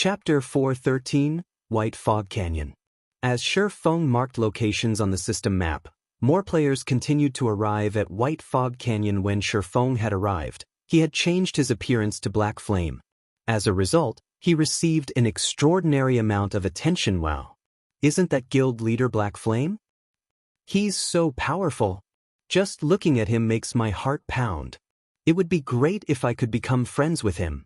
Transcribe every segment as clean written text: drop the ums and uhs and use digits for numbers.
Chapter 413, White Fog Canyon. As Feng marked locations on the system map, more players continued to arrive at White Fog Canyon. When Feng had arrived, he had changed his appearance to Black Flame. As a result, he received an extraordinary amount of attention. Wow! Isn't that guild leader Black Flame? He's so powerful. Just looking at him makes my heart pound. It would be great if I could become friends with him.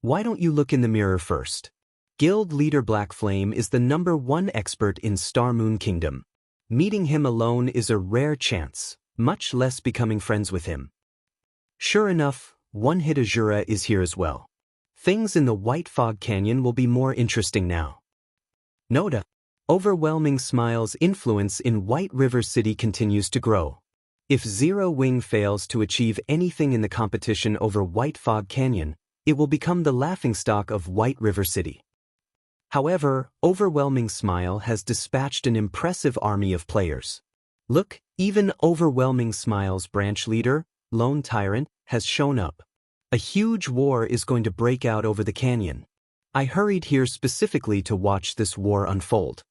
Why don't you look in the mirror first? Guild leader Black Flame is the #1 expert in Star Moon Kingdom. Meeting him alone is a rare chance, much less becoming friends with him. Sure enough, One Hit Azura is here as well. Things in the White Fog Canyon will be more interesting now. Nota: Overwhelming Smile's influence in White River City continues to grow. If Zero Wing fails to achieve anything in the competition over White Fog Canyon, it will become the laughingstock of White River City. However, Overwhelming Smile has dispatched an impressive army of players. Look, even Overwhelming Smile's branch leader, Lone Tyrant, has shown up. A huge war is going to break out over the canyon. I hurried here specifically to watch this war unfold.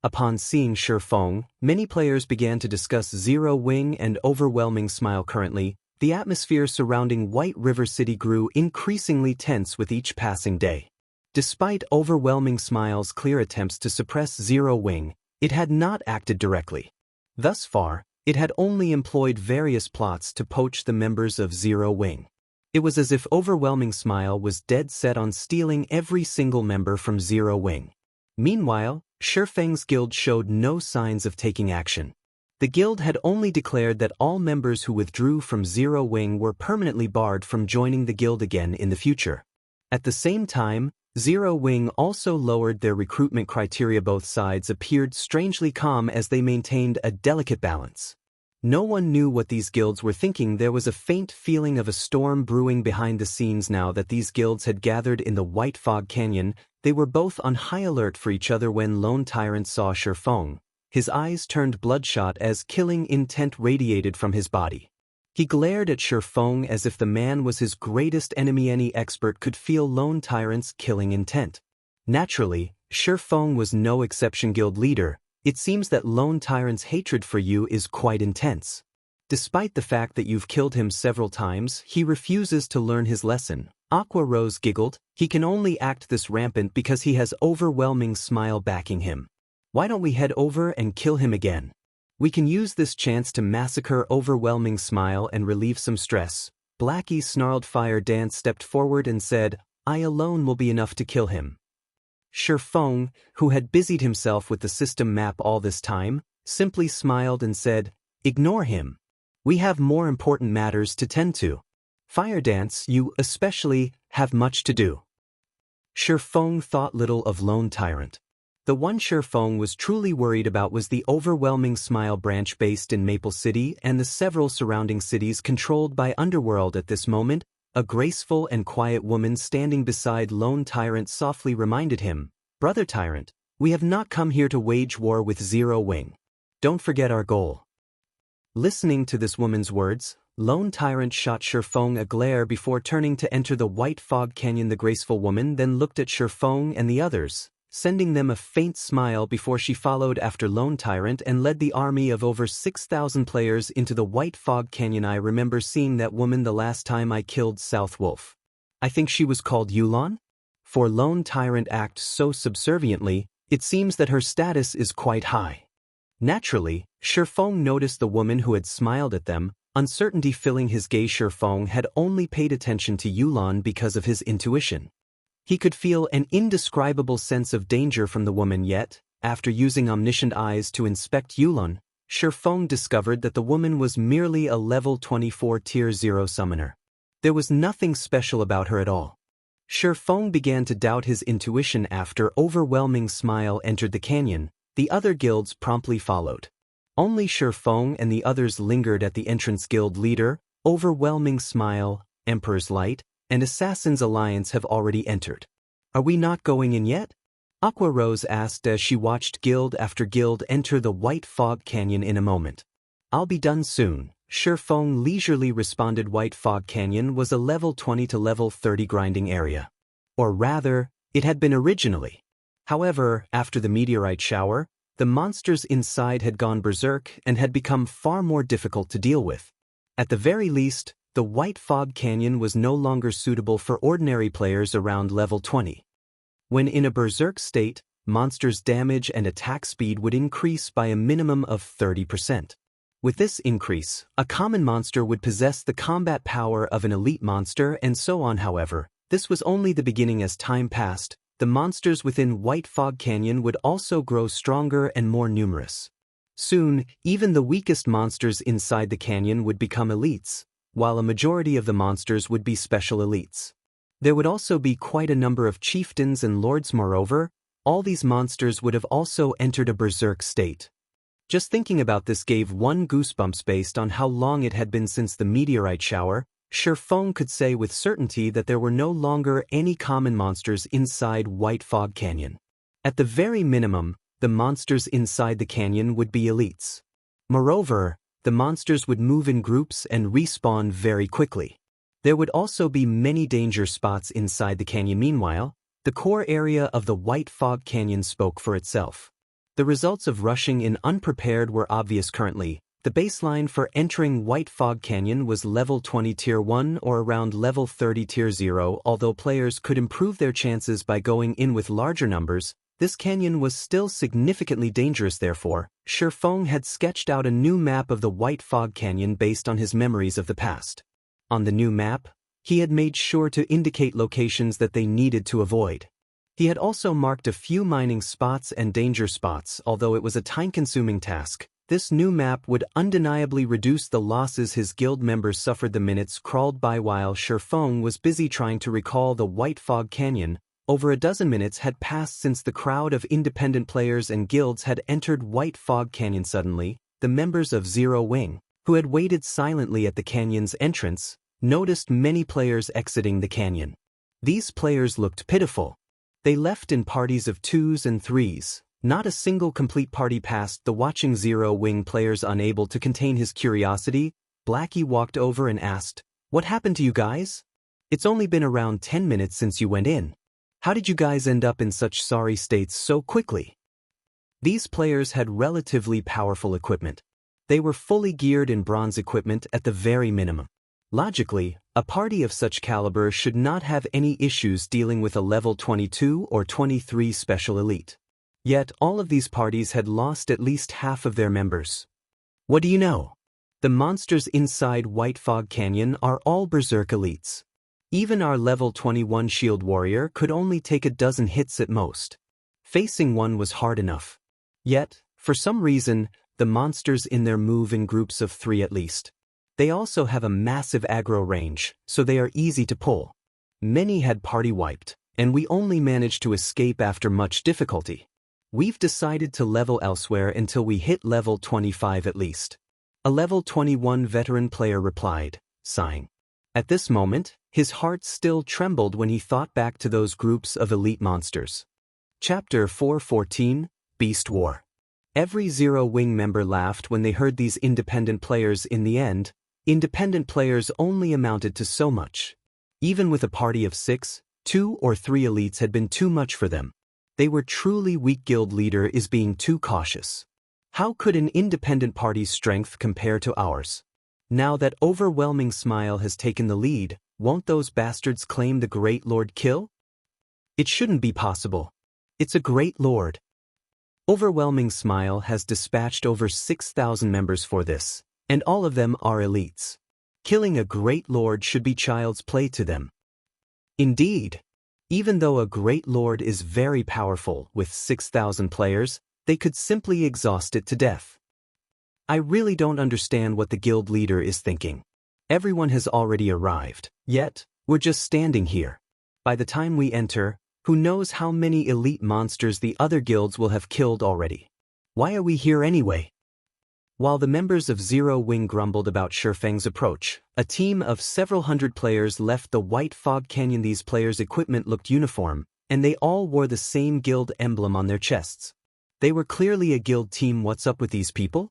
Upon seeing Feng, many players began to discuss Zero Wing and Overwhelming Smile. Currently, the atmosphere surrounding White River City grew increasingly tense with each passing day. Despite Overwhelming Smile's clear attempts to suppress Zero Wing, it had not acted directly. Thus far, it had only employed various plots to poach the members of Zero Wing. It was as if Overwhelming Smile was dead set on stealing every single member from Zero Wing. Meanwhile, Feng's guild showed no signs of taking action. The guild had only declared that all members who withdrew from Zero Wing were permanently barred from joining the guild again in the future. At the same time, Zero Wing also lowered their recruitment criteria. Both sides appeared strangely calm as they maintained a delicate balance. No one knew what these guilds were thinking. There was a faint feeling of a storm brewing behind the scenes. Now that these guilds had gathered in the White Fog Canyon, they were both on high alert for each other. When Lone Tyrant saw Feng, his eyes turned bloodshot as killing intent radiated from his body. He glared at Feng as if the man was his greatest enemy. Any expert could feel Lone Tyrant's killing intent. Naturally, Feng was no exception. Guild leader, it seems that Lone Tyrant's hatred for you is quite intense. Despite the fact that you've killed him several times, he refuses to learn his lesson. Aqua Rose giggled. He can only act this rampant because he has Overwhelming Smile backing him. Why don't we head over and kill him again? We can use this chance to massacre Overwhelming Smile and relieve some stress. Blackie snarled. Fire Dance stepped forward and said, I alone will be enough to kill him. Feng, who had busied himself with the system map all this time, simply smiled and said, Ignore him. We have more important matters to tend to. Fire Dance, you especially have much to do. Feng thought little of Lone Tyrant. The one Feng was truly worried about was the Overwhelming Smile branch based in Maple City and the several surrounding cities controlled by Underworld. At this moment, a graceful and quiet woman standing beside Lone Tyrant softly reminded him, Brother Tyrant, we have not come here to wage war with Zero Wing. Don't forget our goal. Listening to this woman's words, Lone Tyrant shot Feng a glare before turning to enter the White Fog Canyon. The graceful woman then looked at Feng and the others, sending them a faint smile before she followed after Lone Tyrant and led the army of over 6,000 players into the White Fog Canyon. I remember seeing that woman the last time I killed South Wolf. I think she was called Yulon? For Lone Tyrant act so subserviently, it seems that her status is quite high. Naturally, Feng noticed the woman who had smiled at them, uncertainty filling his gaze. Feng had only paid attention to Yulon because of his intuition. He could feel an indescribable sense of danger from the woman, yet, after using omniscient eyes to inspect Yulon, Feng discovered that the woman was merely a level 24 Tier 0 summoner. There was nothing special about her at all. Feng began to doubt his intuition. After Overwhelming Smile entered the canyon, the other guilds promptly followed. Only Feng and the others lingered at the entrance. Guild leader, Overwhelming Smile, Emperor's Light, and Assassin's Alliance have already entered. Are we not going in yet? Aqua Rose asked as she watched guild after guild enter the White Fog Canyon. In a moment. I'll be done soon, Feng leisurely responded. White Fog Canyon was a level 20 to level 30 grinding area. Or rather, it had been originally. However, after the meteorite shower, the monsters inside had gone berserk and had become far more difficult to deal with. At the very least, the White Fog Canyon was no longer suitable for ordinary players around level 20. When in a berserk state, monsters' damage and attack speed would increase by a minimum of 30%. With this increase, a common monster would possess the combat power of an elite monster and so on. However, this was only the beginning. As time passed, the monsters within White Fog Canyon would also grow stronger and more numerous. Soon, even the weakest monsters inside the canyon would become elites, while a majority of the monsters would be special elites. There would also be quite a number of chieftains and lords. Moreover, all these monsters would have also entered a berserk state. Just thinking about this gave one goosebumps. Based on how long it had been since the meteorite shower, Feng could say with certainty that there were no longer any common monsters inside White Fog Canyon. At the very minimum, the monsters inside the canyon would be elites. Moreover, the monsters would move in groups and respawn very quickly. There would also be many danger spots inside the canyon. Meanwhile, the core area of the White Fog Canyon spoke for itself. The results of rushing in unprepared were obvious. Currently, the baseline for entering White Fog Canyon was level 20 tier 1 or around level 30 tier 0. Although players could improve their chances by going in with larger numbers, this canyon was still significantly dangerous. Therefore, Feng had sketched out a new map of the White Fog Canyon based on his memories of the past. On the new map, he had made sure to indicate locations that they needed to avoid. He had also marked a few mining spots and danger spots. Although it was a time-consuming task, this new map would undeniably reduce the losses his guild members suffered. The minutes crawled by while Feng was busy trying to recall the White Fog Canyon. Over a dozen minutes had passed since the crowd of independent players and guilds had entered White Fog Canyon. Suddenly, the members of Zero Wing, who had waited silently at the canyon's entrance, noticed many players exiting the canyon. These players looked pitiful. They left in parties of 2s and 3s. Not a single complete party passed. The watching Zero Wing players unable to contain his curiosity, Blackie walked over and asked, "What happened to you guys? It's only been around 10 minutes since you went in. How did you guys end up in such sorry states so quickly?" These players had relatively powerful equipment. They were fully geared in bronze equipment at the very minimum. Logically, a party of such caliber should not have any issues dealing with a level 22 or 23 special elite. Yet all of these parties had lost at least half of their members. What do you know? The monsters inside White Fog Canyon are all berserk elites. Even our level 21 shield warrior could only take a dozen hits at most. Facing one was hard enough. Yet, for some reason, the monsters in there move in groups of 3 at least. They also have a massive aggro range, so they are easy to pull. Many had party wiped, and we only managed to escape after much difficulty. We've decided to level elsewhere until we hit level 25 at least. A level 21 veteran player replied, sighing. At this moment, his heart still trembled when he thought back to those groups of elite monsters. Chapter 4:14, Beast War. Every Zero Wing member laughed when they heard these independent players. In the end, independent players only amounted to so much. Even with a party of 6, 2 or 3 elites had been too much for them. They were truly weak. Guild leader is being too cautious. How could an independent party's strength compare to ours? Now that Overwhelming Smile has taken the lead, won't those bastards claim the Great Lord kill? It shouldn't be possible. It's a Great Lord. Overwhelming Smile has dispatched over 6,000 members for this, and all of them are elites. Killing a Great Lord should be child's play to them. Indeed. Even though a Great Lord is very powerful with 6,000 players, they could simply exhaust it to death. I really don't understand what the guild leader is thinking. Everyone has already arrived, yet, we're just standing here. By the time we enter, who knows how many elite monsters the other guilds will have killed already. Why are we here anyway? While the members of Zero Wing grumbled about Feng's approach, a team of several hundred players left the White Fog Canyon. These players' equipment looked uniform, and they all wore the same guild emblem on their chests. They were clearly a guild team. What's up with these people?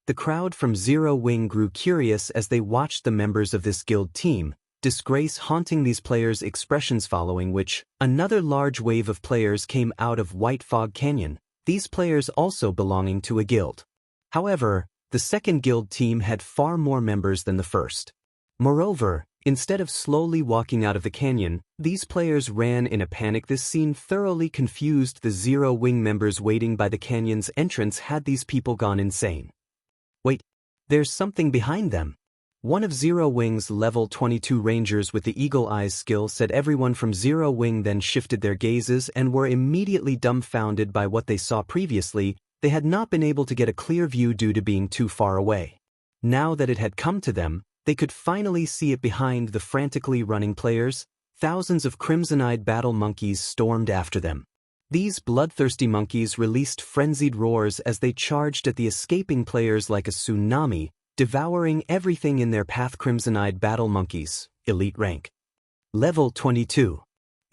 The crowd from Zero Wing grew curious as they watched the members of this guild team, disgrace haunting these players' expressions following which, another large wave of players came out of White Fog Canyon, these players also belonging to a guild. However, the second guild team had far more members than the first. Moreover, instead of slowly walking out of the canyon, these players ran in a panic. This scene thoroughly confused the Zero Wing members waiting by the canyon's entrance. Had these people gone insane? Wait, there's something behind them. One of Zero Wing's level 22 rangers with the Eagle Eyes skill said. Everyone from Zero Wing then shifted their gazes and were immediately dumbfounded by what they saw previously. They had not been able to get a clear view due to being too far away. Now that it had come to them, they could finally see it behind the frantically running players. Thousands of crimson-eyed battle monkeys stormed after them. These bloodthirsty monkeys released frenzied roars as they charged at the escaping players like a tsunami, devouring everything in their path. Crimson-eyed battle monkeys, elite rank. Level 22.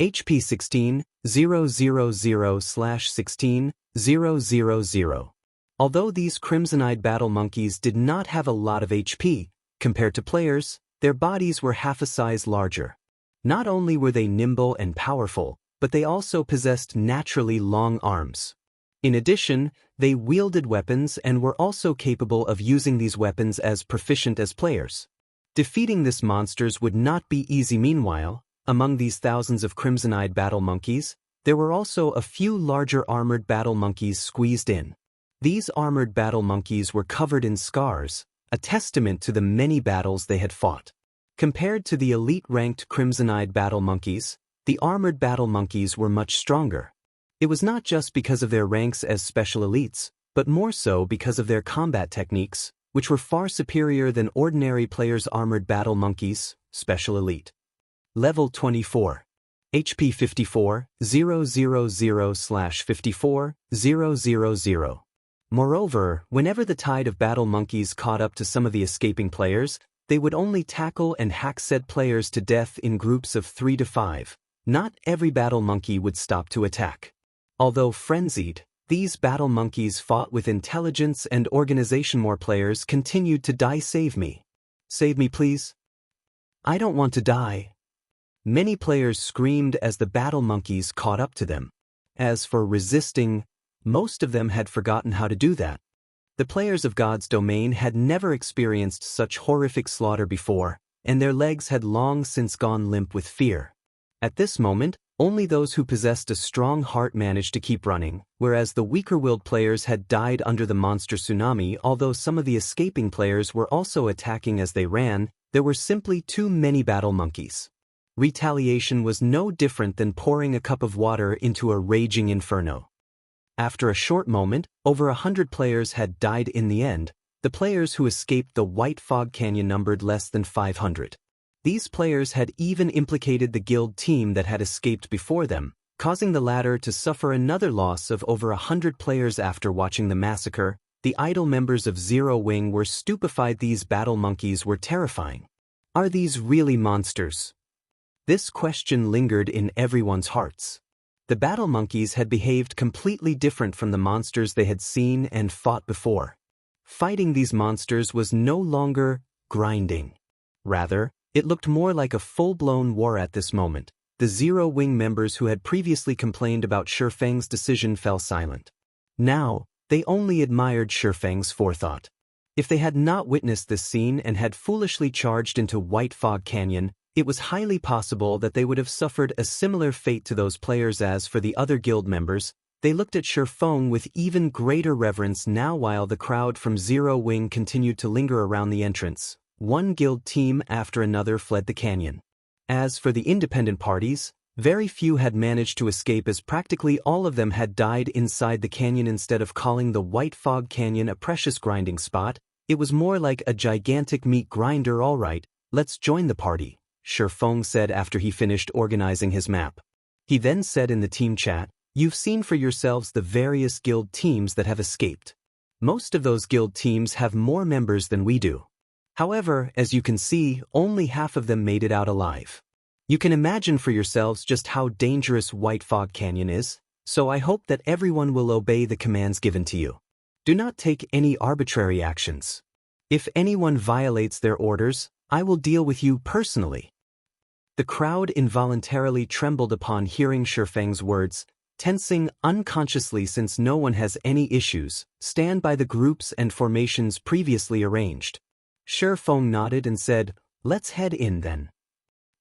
HP 16, 000/16, 000. Although these crimson-eyed battle monkeys did not have a lot of HP, compared to players, their bodies were half a size larger. Not only were they nimble and powerful, but they also possessed naturally long arms. In addition, they wielded weapons and were also capable of using these weapons as proficient as players. Defeating these monsters would not be easy. Meanwhile, among these thousands of crimson-eyed battle monkeys, there were also a few larger armored battle monkeys squeezed in. These armored battle monkeys were covered in scars, a testament to the many battles they had fought. Compared to the elite-ranked crimson-eyed battle monkeys, the armored battle monkeys were much stronger. It was not just because of their ranks as special elites, but more so because of their combat techniques, which were far superior than ordinary players. Armored battle monkeys, special elite. Level 24. HP 54, 000/54, 000. Moreover, whenever the tide of battle monkeys caught up to some of the escaping players, they would only tackle and hack said players to death in groups of 3 to 5. Not every battle monkey would stop to attack. Although frenzied, these battle monkeys fought with intelligence and organization. More players continued to die. Save me. Save me, please. I don't want to die. Many players screamed as the battle monkeys caught up to them. As for resisting, most of them had forgotten how to do that. The players of God's domain had never experienced such horrific slaughter before, and their legs had long since gone limp with fear. At this moment, only those who possessed a strong heart managed to keep running, whereas the weaker-willed players had died under the monster tsunami. Although some of the escaping players were also attacking as they ran, there were simply too many battle monkeys. Retaliation was no different than pouring a cup of water into a raging inferno. After a short moment, over 100 players had died in the end. The players who escaped the White Fog Canyon numbered less than 500. These players had even implicated the guild team that had escaped before them, causing the latter to suffer another loss of over 100 players. After watching the massacre, the idle members of Zero Wing were stupefied. These battle monkeys were terrifying. Are these really monsters? This question lingered in everyone's hearts. The battle monkeys had behaved completely different from the monsters they had seen and fought before. Fighting these monsters was no longer grinding. Rather, it looked more like a full-blown war at this moment. The Zero Wing members who had previously complained about Shifeng's decision fell silent. Now, they only admired Shifeng's forethought. If they had not witnessed this scene and had foolishly charged into White Fog Canyon, it was highly possible that they would have suffered a similar fate to those players. As for the other guild members, they looked at Shifeng with even greater reverence now. While the crowd from Zero Wing continued to linger around the entrance, one guild team after another fled the canyon. As for the independent parties, very few had managed to escape, as practically all of them had died inside the canyon. Instead of calling the White Fog Canyon a precious grinding spot, it was more like a gigantic meat grinder. All right, let's join the party, Shifeng said after he finished organizing his map. He then said in the team chat, "You've seen for yourselves the various guild teams that have escaped. Most of those guild teams have more members than we do. However, as you can see, only half of them made it out alive. You can imagine for yourselves just how dangerous White Fog Canyon is, so I hope that everyone will obey the commands given to you. Do not take any arbitrary actions. If anyone violates their orders, I will deal with you personally. The crowd involuntarily trembled upon hearing Shifeng's words, tensing unconsciously since no one has any issues. Stand by the groups and formations previously arranged. Shifeng nodded and said, let's head in then.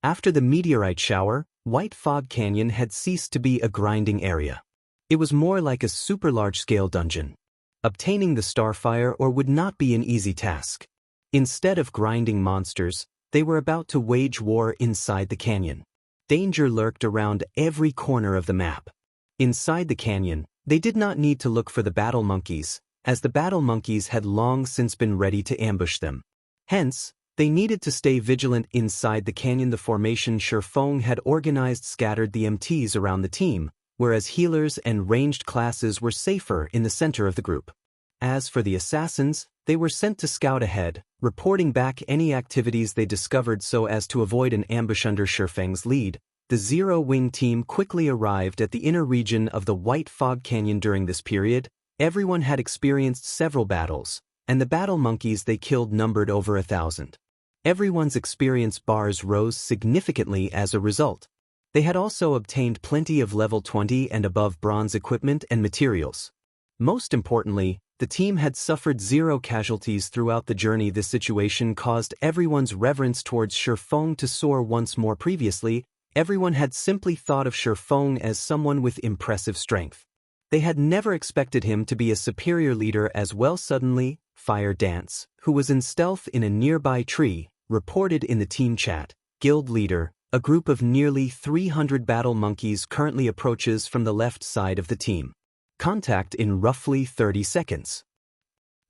After the meteorite shower, White Fog Canyon had ceased to be a grinding area. It was more like a super large-scale dungeon. Obtaining the Starfire ore would not be an easy task. Instead of grinding monsters, they were about to wage war inside the canyon. Danger lurked around every corner of the map. Inside the canyon, they did not need to look for the battle monkeys, as the battle monkeys had long since been ready to ambush them. Hence, they needed to stay vigilant inside the canyon. The formation Shifeng had organized scattered the MTs around the team, whereas healers and ranged classes were safer in the center of the group. As for the assassins, they were sent to scout ahead, reporting back any activities they discovered so as to avoid an ambush under Shifeng's lead. The Zero-Wing team quickly arrived at the inner region of the White Fog Canyon. During this period, everyone had experienced several battles, and the battle monkeys they killed numbered over 1,000. Everyone's experience bars rose significantly as a result. They had also obtained plenty of level 20 and above bronze equipment and materials. Most importantly, the team had suffered 0 casualties throughout the journey. This situation caused everyone's reverence towards Shifeng to soar once more. Previously, everyone had simply thought of Shifeng as someone with impressive strength. They had never expected him to be a superior leader as well. Suddenly, Fire Dance, who was in stealth in a nearby tree, reported in the team chat, Guild Leader, a group of nearly 300 battle monkeys currently approaches from the left side of the team. Contact in roughly 30 seconds.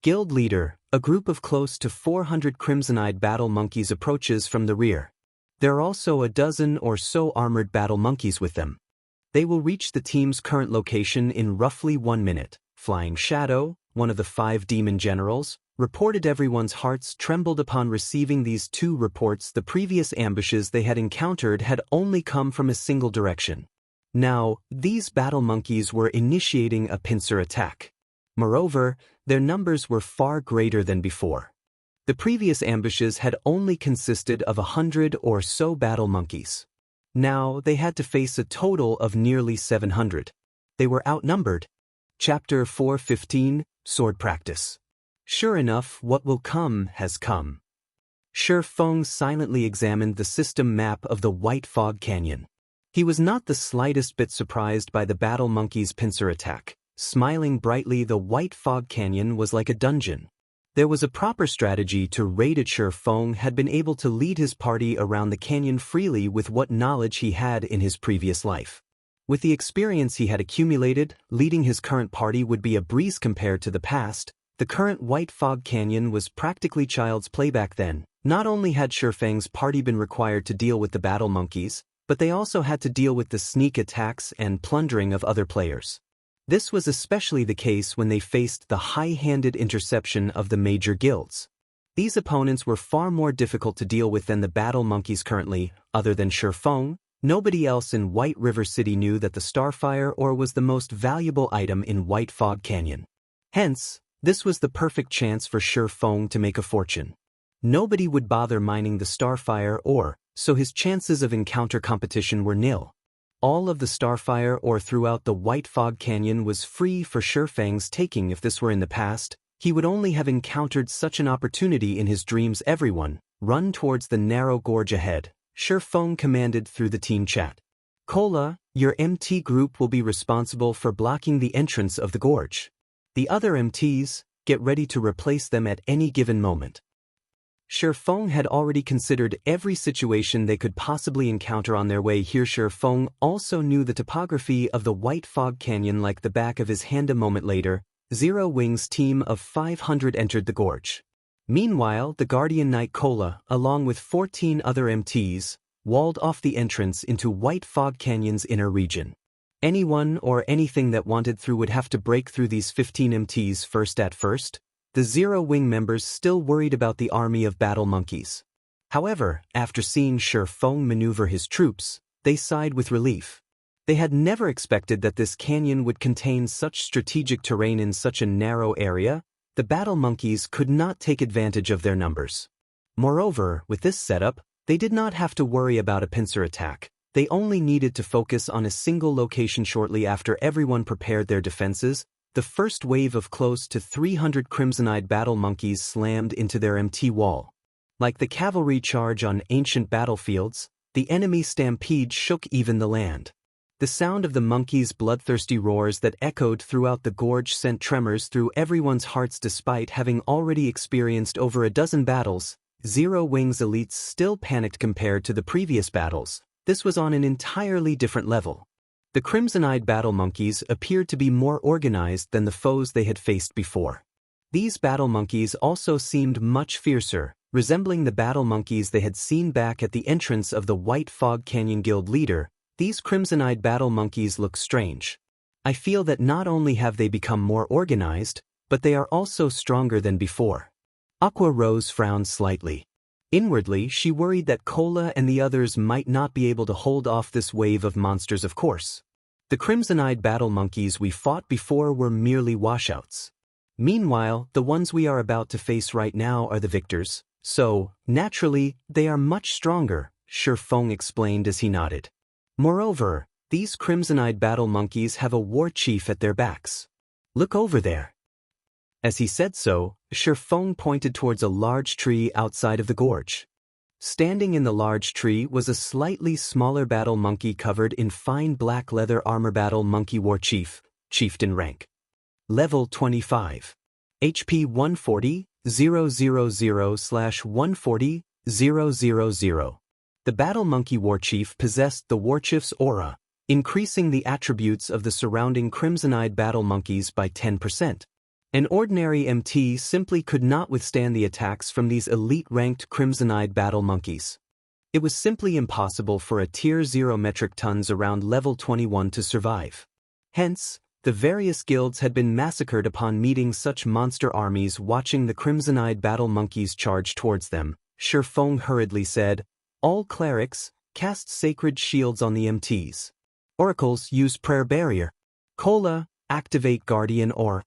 Guild Leader, a group of close to 400 crimson-eyed battle monkeys approaches from the rear. There are also a dozen or so armored battle monkeys with them. They will reach the team's current location in roughly 1 minute. Flying Shadow, one of the 5 demon generals, reported. Everyone's hearts trembled upon receiving these 2 reports. The previous ambushes they had encountered had only come from a single direction. Now, these battle monkeys were initiating a pincer attack. Moreover, their numbers were far greater than before. The previous ambushes had only consisted of 100 or so battle monkeys. Now they had to face a total of nearly 700. They were outnumbered. Chapter 4:15, Sword Practice. Sure enough, what will come has come. Shifeng silently examined the system map of the White Fog Canyon. He was not the slightest bit surprised by the battle monkey's pincer attack. Smiling brightly, the White Fog Canyon was like a dungeon. There was a proper strategy to raid it. Shifeng had been able to lead his party around the canyon freely with what knowledge he had in his previous life. With the experience he had accumulated, leading his current party would be a breeze compared to the past. The current White Fog Canyon was practically child's play back then. Not only had Shifeng's party been required to deal with the battle monkeys, but they also had to deal with the sneak attacks and plundering of other players. This was especially the case when they faced the high-handed interception of the major guilds. These opponents were far more difficult to deal with than the battle monkeys currently. Other than Shifeng, nobody else in White River City knew that the Starfire ore was the most valuable item in White Fog Canyon. Hence, this was the perfect chance for Shifeng to make a fortune. Nobody would bother mining the Starfire ore, so his chances of encounter competition were nil. All of the Starfire ore throughout the White Fog Canyon was free for Shifeng's taking. If this were in the past, he would only have encountered such an opportunity in his dreams. Everyone, run towards the narrow gorge ahead, Shifeng commanded through the team chat. Kola, your MT group will be responsible for blocking the entrance of the gorge. The other MTs, get ready to replace them at any given moment. Shifeng had already considered every situation they could possibly encounter on their way here. Shifeng also knew the topography of the White Fog Canyon like the back of his hand. A moment later, Zero-Wing's team of 500 entered the gorge. Meanwhile, the Guardian Knight Kola, along with 14 other MTs, walled off the entrance into White Fog Canyon's inner region. Anyone or anything that wanted through would have to break through these 15 MTs first. At first, the Zero-Wing members still worried about the army of battle monkeys. However, after seeing Shifeng maneuver his troops, they sighed with relief. They had never expected that this canyon would contain such strategic terrain in such a narrow area. The battle monkeys could not take advantage of their numbers. Moreover, with this setup, They did not have to worry about a pincer attack. They only needed to focus on a single location. Shortly after everyone prepared their defenses, the first wave of close to 300 crimson-eyed battle monkeys slammed into their empty wall. Like the cavalry charge on ancient battlefields, the enemy stampede shook even the land. The sound of the monkeys' bloodthirsty roars that echoed throughout the gorge sent tremors through everyone's hearts. Despite having already experienced over a dozen battles, Zero Wings elites still panicked compared to the previous battles. This was on an entirely different level. The crimson-eyed battle monkeys appeared to be more organized than the foes they had faced before. These battle monkeys also seemed much fiercer, resembling the battle monkeys they had seen back at the entrance of the White Fog Canyon Guild leader. These crimson-eyed battle monkeys look strange. I feel that not only have they become more organized, but they are also stronger than before. Aqua Rose frowned slightly. Inwardly, she worried that Cola and the others might not be able to hold off this wave of monsters. Of course, the crimson-eyed battle monkeys we fought before were merely washouts. Meanwhile, the ones we are about to face right now are the victors, so, naturally, they are much stronger, Feng explained as he nodded. Moreover, these crimson-eyed battle monkeys have a war chief at their backs. Look over there. As he said so, Feng pointed towards a large tree outside of the gorge. Standing in the large tree was a slightly smaller battle monkey covered in fine black leather armor. Battle monkey war chief, chieftain rank. Level 25. HP 140,000/140,000. The battle monkey war chief possessed the warchief's aura, increasing the attributes of the surrounding crimson-eyed battle monkeys by 10%. An ordinary MT simply could not withstand the attacks from these elite-ranked crimson-eyed battle monkeys. It was simply impossible for a Tier 0 metric tons around level 21 to survive. Hence, the various guilds had been massacred upon meeting such monster armies. Watching the crimson-eyed battle monkeys charge towards them, Feng hurriedly said, "All clerics, cast sacred shields on the MTs. Oracles, use prayer barrier. Cola, activate guardian aura."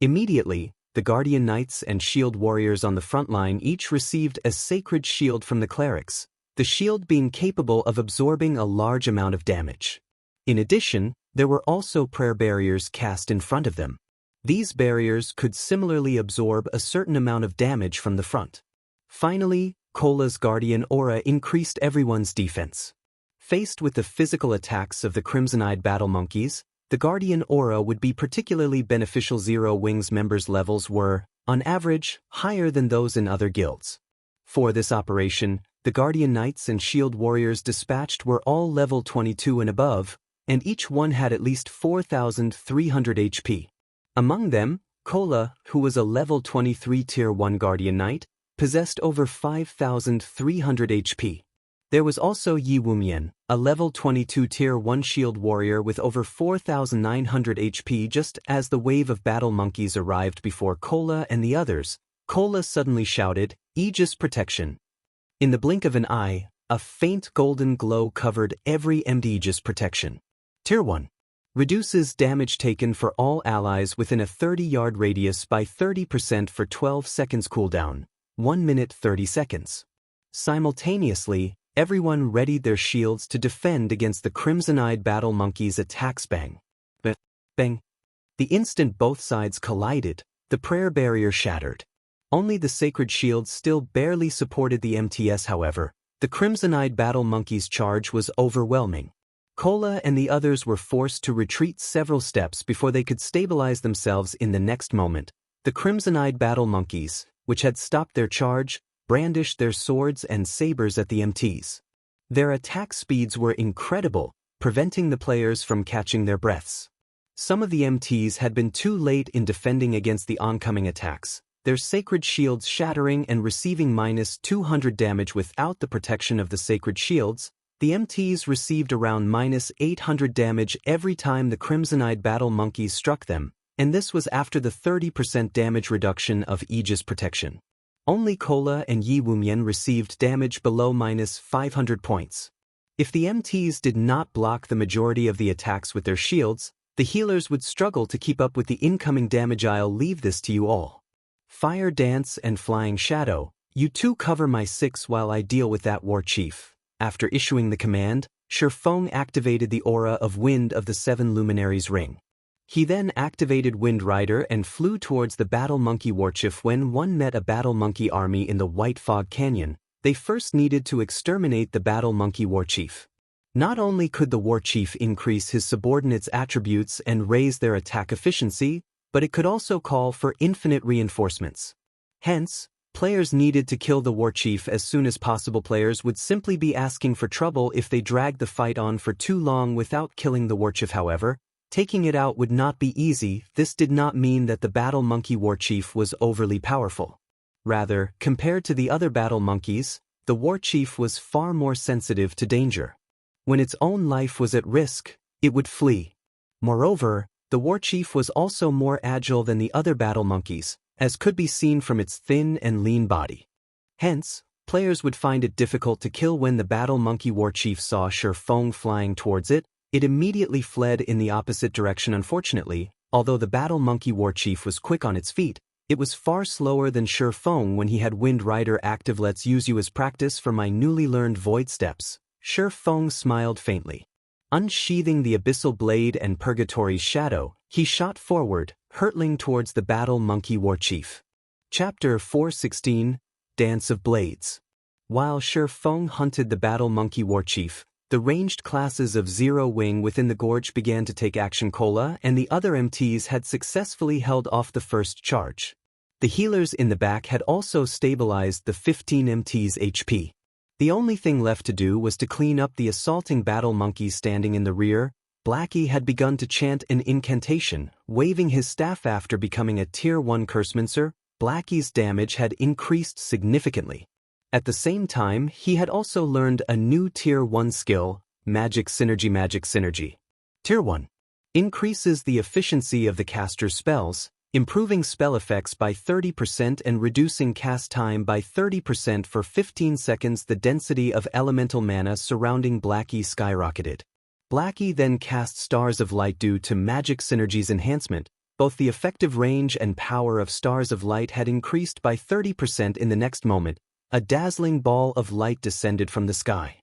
Immediately, the guardian knights and shield warriors on the front line each received a sacred shield from the clerics, the shield being capable of absorbing a large amount of damage. In addition, there were also prayer barriers cast in front of them. These barriers could similarly absorb a certain amount of damage from the front. Finally, Cola's guardian aura increased everyone's defense. Faced with the physical attacks of the crimson-eyed battle monkeys, the guardian aura would be particularly beneficial. Zero Wings members' levels were, on average, higher than those in other guilds. For this operation, the guardian knights and shield warriors dispatched were all level 22 and above, and each one had at least 4,300 HP. Among them, Cola, who was a level 23 Tier 1 guardian knight, possessed over 5,300 HP. There was also Yi Wumian, a level 22 Tier 1 shield warrior with over 4,900 HP. Just as the wave of battle monkeys arrived before Cola and the others, Cola suddenly shouted, "Aegis protection." In the blink of an eye, a faint golden glow covered every Aegis protection. Tier 1. Reduces damage taken for all allies within a 30-yard radius by 30% for 12 seconds cooldown, 1 minute 30 seconds. Simultaneously, everyone readied their shields to defend against the crimson-eyed battle monkeys' attacks. Bang. Bang. The instant both sides collided, the prayer barrier shattered. Only the sacred shield still barely supported the MTS. However, the crimson-eyed battle monkeys' charge was overwhelming. Cola and the others were forced to retreat several steps before they could stabilize themselves. In the next moment, the crimson-eyed battle monkeys, which had stopped their charge, brandished their swords and sabers at the MTs. Their attack speeds were incredible, preventing the players from catching their breaths. Some of the MTs had been too late in defending against the oncoming attacks, their sacred shields shattering and receiving -200 damage. Without the protection of the sacred shields, the MTs received around -800 damage every time the crimson-eyed battle monkeys struck them, and this was after the 30% damage reduction of Aegis protection. Only Cola and Yi Wumian received damage below -500 points. If the MTs did not block the majority of the attacks with their shields, the healers would struggle to keep up with the incoming damage. I'll leave this to you all. Fire Dance and Flying Shadow, You two cover my 6 while I deal with that war chief. After issuing the command, Shifeng activated the aura of Wind of the 7 Luminaries ring. He then activated Wind Rider and flew towards the Battle Monkey Warchief. When one met a Battle Monkey army in the White Fog Canyon, they first needed to exterminate the Battle Monkey Warchief. Not only could the Warchief increase his subordinates' attributes and raise their attack efficiency, but it could also call for infinite reinforcements. Hence, players needed to kill the Warchief as soon as possible. Players would simply be asking for trouble if they dragged the fight on for too long without killing the Warchief. However, taking it out would not be easy. This did not mean that the Battle Monkey Warchief was overly powerful. Rather, compared to the other Battle Monkeys, the Warchief was far more sensitive to danger. When its own life was at risk, it would flee. Moreover, the Warchief was also more agile than the other Battle Monkeys, as could be seen from its thin and lean body. Hence, players would find it difficult to kill. When the Battle Monkey Warchief saw Shifeng flying towards it, it immediately fled in the opposite direction. Unfortunately, although the Battle Monkey Warchief was quick on its feet, it was far slower than Shifeng when he had Wind Rider active. Let's use you as practice for my newly learned void steps. Shifeng smiled faintly. Unsheathing the Abyssal Blade and Purgatory's Shadow, he shot forward, hurtling towards the Battle Monkey Warchief. Chapter 416, Dance of Blades. While Shifeng hunted the Battle Monkey Warchief, the ranged classes of Zero Wing within the gorge began to take action. Cola and the other MTs had successfully held off the first charge. The healers in the back had also stabilized the 15 MTs' HP. The only thing left to do was to clean up the assaulting Battle Monkeys standing in the rear. Blackie had begun to chant an incantation, waving his staff. After becoming a Tier 1 Cursemancer, Blackie's damage had increased significantly. At the same time, he had also learned a new Tier 1 skill, Magic Synergy. Magic Synergy. Tier 1. Increases the efficiency of the caster's spells, improving spell effects by 30% and reducing cast time by 30% for 15 seconds. The density of elemental mana surrounding Blackie skyrocketed. Blackie then cast Stars of Light. Due to Magic Synergy's enhancement, both the effective range and power of Stars of Light had increased by 30%. In the next moment, a dazzling ball of light descended from the sky.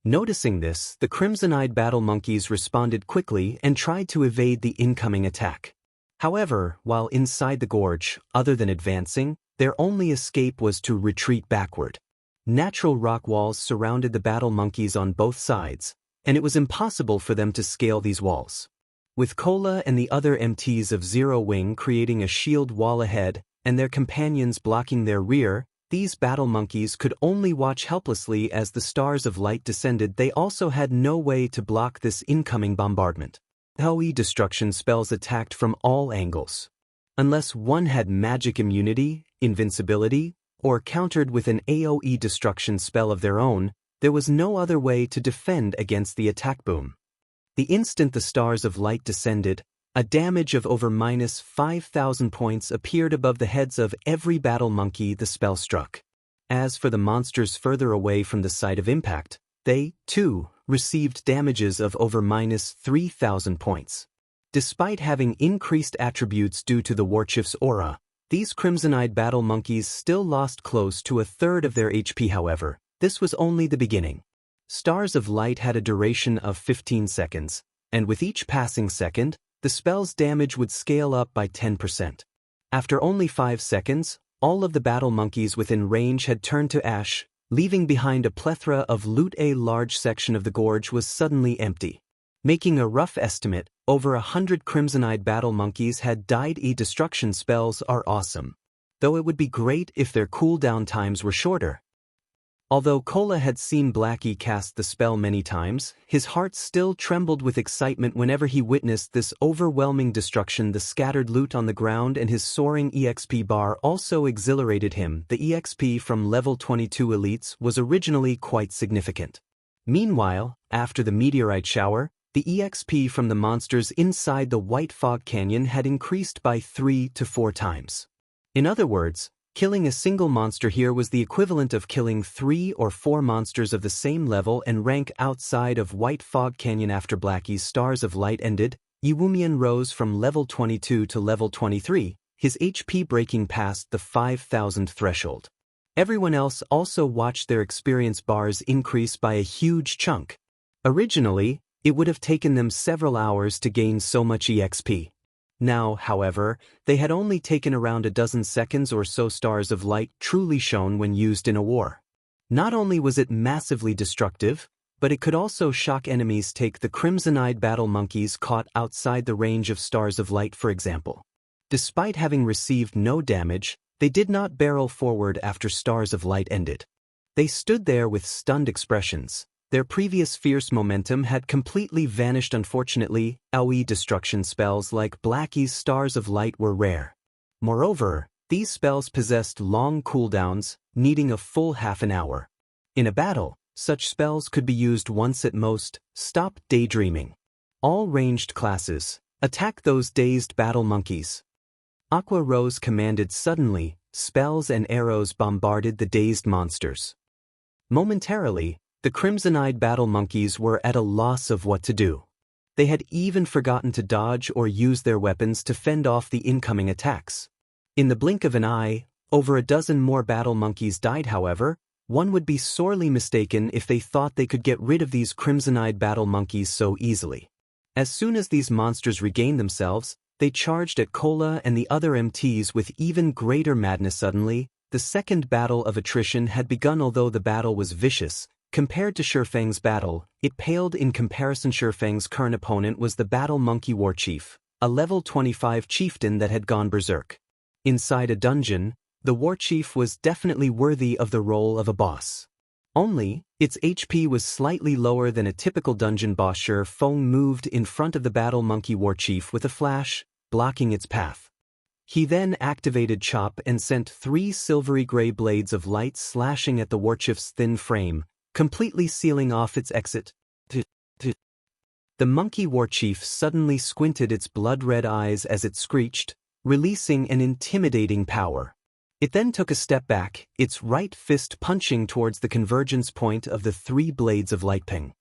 Noticing this, the crimson-eyed Battle Monkeys responded quickly and tried to evade the incoming attack. However, while inside the gorge, other than advancing, their only escape was to retreat backward. Natural rock walls surrounded the Battle Monkeys on both sides, and it was impossible for them to scale these walls. With Cola and the other MTs of Zero Wing creating a shield wall ahead, and their companions blocking their rear, these Battle Monkeys could only watch helplessly as the Stars of Light descended. They also had no way to block this incoming bombardment. AoE destruction spells attacked from all angles. Unless one had magic immunity, invincibility, or countered with an AoE destruction spell of their own, there was no other way to defend against the attack boom. The instant the Stars of Light descended, a damage of over -5,000 points appeared above the heads of every Battle Monkey the spell struck. As for the monsters further away from the site of impact, they, too, received damages of over -3,000 points. Despite having increased attributes due to the Warchief's aura, these crimson-eyed Battle Monkeys still lost close to a third of their HP. However, this was only the beginning. Stars of Light had a duration of 15 seconds, and with each passing second, the spell's damage would scale up by 10%. After only 5 seconds, all of the Battle Monkeys within range had turned to ash, leaving behind a plethora of loot. A large section of the gorge was suddenly empty. Making a rough estimate, over 100 crimson-eyed Battle Monkeys had died. Destruction spells are awesome, though it would be great if their cooldown times were shorter. Although Cola had seen Blackie cast the spell many times, his heart still trembled with excitement whenever he witnessed this overwhelming destruction. The scattered loot on the ground and his soaring EXP bar also exhilarated him. The EXP from level 22 elites was originally quite significant. Meanwhile, after the meteorite shower, the EXP from the monsters inside the White Fog Canyon had increased by 3 to 4 times. In other words, killing a single monster here was the equivalent of killing 3 or 4 monsters of the same level and rank outside of White Fog Canyon. After Blackie's Stars of Light ended, Yuumian rose from level 22 to level 23, his HP breaking past the 5,000 threshold. Everyone else also watched their experience bars increase by a huge chunk. Originally, it would have taken them several hours to gain so much EXP. Now, however, they had only taken around a dozen seconds or so. Stars of light truly shone when used in a war. Not only was it massively destructive, but it could also shock enemies. Take the crimson-eyed battle monkeys caught outside the range of stars of light, for example. Despite having received no damage, they did not barrel forward after stars of light ended. They stood there with stunned expressions. Their previous fierce momentum had completely vanished. Unfortunately, AoE destruction spells like Blackie's stars of light were rare. Moreover, these spells possessed long cooldowns, needing a full half an hour. In a battle, such spells could be used once at most. Stop daydreaming. All ranged classes, attack those dazed battle monkeys. Aqua Rose commanded. Suddenly, spells and arrows bombarded the dazed monsters. Momentarily, the crimson-eyed battle monkeys were at a loss of what to do. They had even forgotten to dodge or use their weapons to fend off the incoming attacks. In the blink of an eye, over a dozen more battle monkeys died. However, one would be sorely mistaken if they thought they could get rid of these crimson-eyed battle monkeys so easily. As soon as these monsters regained themselves, they charged at Cola and the other MTs with even greater madness. Suddenly, the second battle of attrition had begun. Although the battle was vicious, compared to Shurfeng's battle, it paled in comparison. Shurfeng's current opponent was the battle monkey war chief, a level 25 chieftain that had gone berserk. Inside a dungeon, the war chief was definitely worthy of the role of a boss. Only, its HP was slightly lower than a typical dungeon boss. Shurfeng moved in front of the battle monkey war chief with a flash, blocking its path. He then activated Chop and sent 3 silvery gray blades of light slashing at the warchief's thin frame, completely sealing off its exit. The monkey warchief suddenly squinted its blood-red eyes as it screeched, releasing an intimidating power. It then took a step back, its right fist punching towards the convergence point of the 3 blades of light. Ping.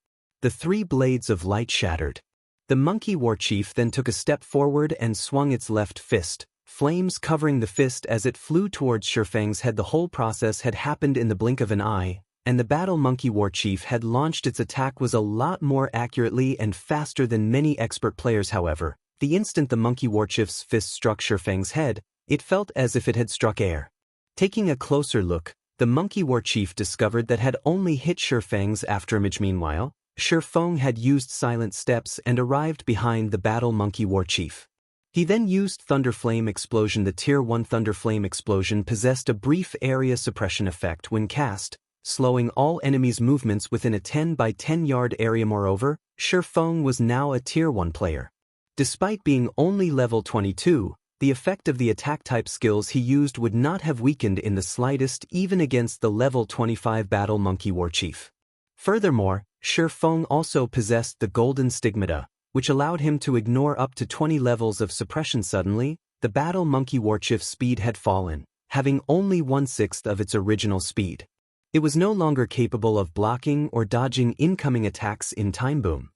The 3 blades of light shattered. The monkey warchief then took a step forward and swung its left fist, flames covering the fist as it flew towards Shurfeng's head. The whole process had happened in the blink of an eye, and the battle monkey warchief had launched its attack was a lot more accurately and faster than many expert players. However, the instant the monkey warchief's fist struck Shurfeng's head, it felt as if it had struck air. Taking a closer look, the monkey warchief discovered that had only hit Shurfeng's afterimage. Meanwhile, Shurfeng had used silent steps and arrived behind the battle monkey warchief. He then used Thunderflame Explosion. The Tier 1 Thunderflame Explosion possessed a brief area suppression effect when cast, slowing all enemies' movements within a 10 by 10 yard area. Moreover, Shurfeng was now a Tier 1 player. Despite being only level 22, the effect of the attack-type skills he used would not have weakened in the slightest even against the level 25 battle monkey warchief. Furthermore, Shurfeng also possessed the Golden Stigmata, which allowed him to ignore up to 20 levels of suppression. Suddenly, the battle monkey warchief's speed had fallen, having only 1/6 of its original speed. It was no longer capable of blocking or dodging incoming attacks in time. Boom.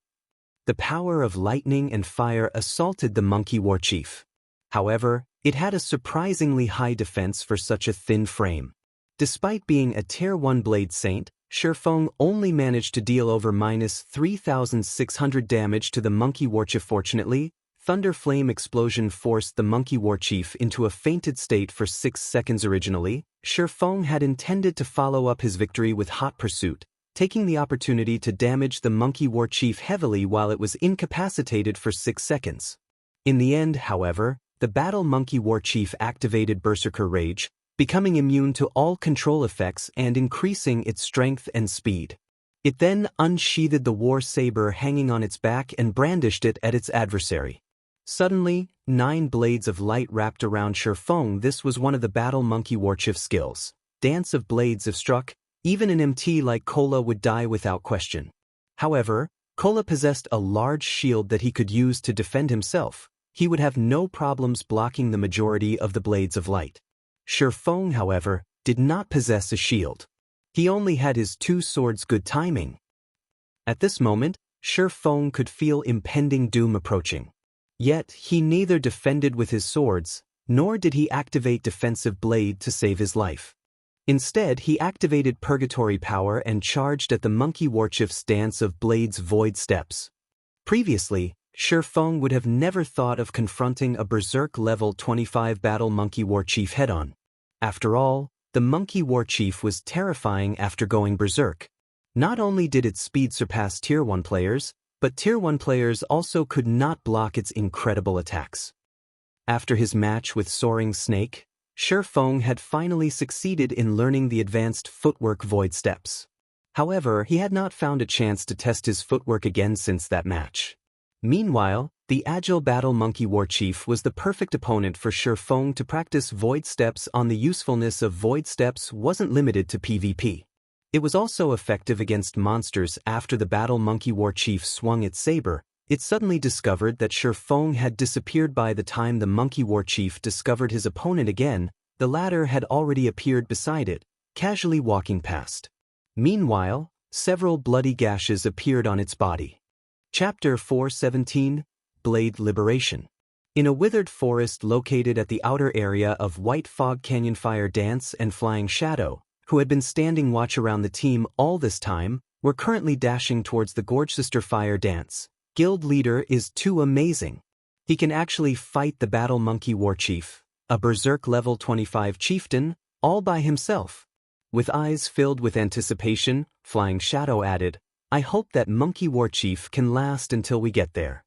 The power of lightning and fire assaulted the monkey warchief. However, it had a surprisingly high defense for such a thin frame. Despite being a Tier 1 Blade Saint, Shurfeng only managed to deal over -3,600 damage to the monkey warchief. Fortunately, Thunder Flame Explosion forced the monkey warchief into a fainted state for 6 seconds. Originally, Shurfeng had intended to follow up his victory with Hot Pursuit, taking the opportunity to damage the monkey warchief heavily while it was incapacitated for 6 seconds. In the end, however, the battle monkey warchief activated Berserker Rage, becoming immune to all control effects and increasing its strength and speed. It then unsheathed the war saber hanging on its back and brandished it at its adversary. Suddenly, 9 blades of light wrapped around Shurfeng. This was one of the battle monkey warchief skills. Dance of blades if struck, even an MT like Cola would die without question. However, Cola possessed a large shield that he could use to defend himself. He would have no problems blocking the majority of the blades of light. Shurfeng, however, did not possess a shield. He only had his 2 swords. Good timing. At this moment, Shurfeng could feel impending doom approaching. Yet, he neither defended with his swords, nor did he activate Defensive Blade to save his life. Instead, he activated Purgatory Power and charged at the Monkey Warchief's dance of Blades' Void Steps. Previously, Shifeng would have never thought of confronting a Berserk level 25 battle Monkey Warchief head-on. After all, the Monkey Warchief was terrifying after going Berserk. Not only did its speed surpass Tier 1 players, but Tier 1 players also could not block its incredible attacks. After his match with Soaring Snake, Shifeng had finally succeeded in learning the advanced footwork Void Steps. However, he had not found a chance to test his footwork again since that match. Meanwhile, the agile battle Monkey Warchief was the perfect opponent for Shifeng to practice Void Steps on. The usefulness of Void Steps wasn't limited to PvP. It was also effective against monsters. After the battle Monkey Warchief swung its saber, it suddenly discovered that Shifeng had disappeared. By the time the Monkey Warchief discovered his opponent again, the latter had already appeared beside it, casually walking past. Meanwhile, several bloody gashes appeared on its body. Chapter 417, Blade Liberation. In a withered forest located at the outer area of White Fog Canyon, Fire Dance and Flying Shadow, who had been standing watch around the team all this time, were currently dashing towards the Gorgesister. Fire Dance Guild leader is too amazing. He can actually fight the battle Monkey Warchief, a Berserk level 25 chieftain, all by himself. With eyes filled with anticipation, Flying Shadow added, "I hope that Monkey Warchief can last until we get there."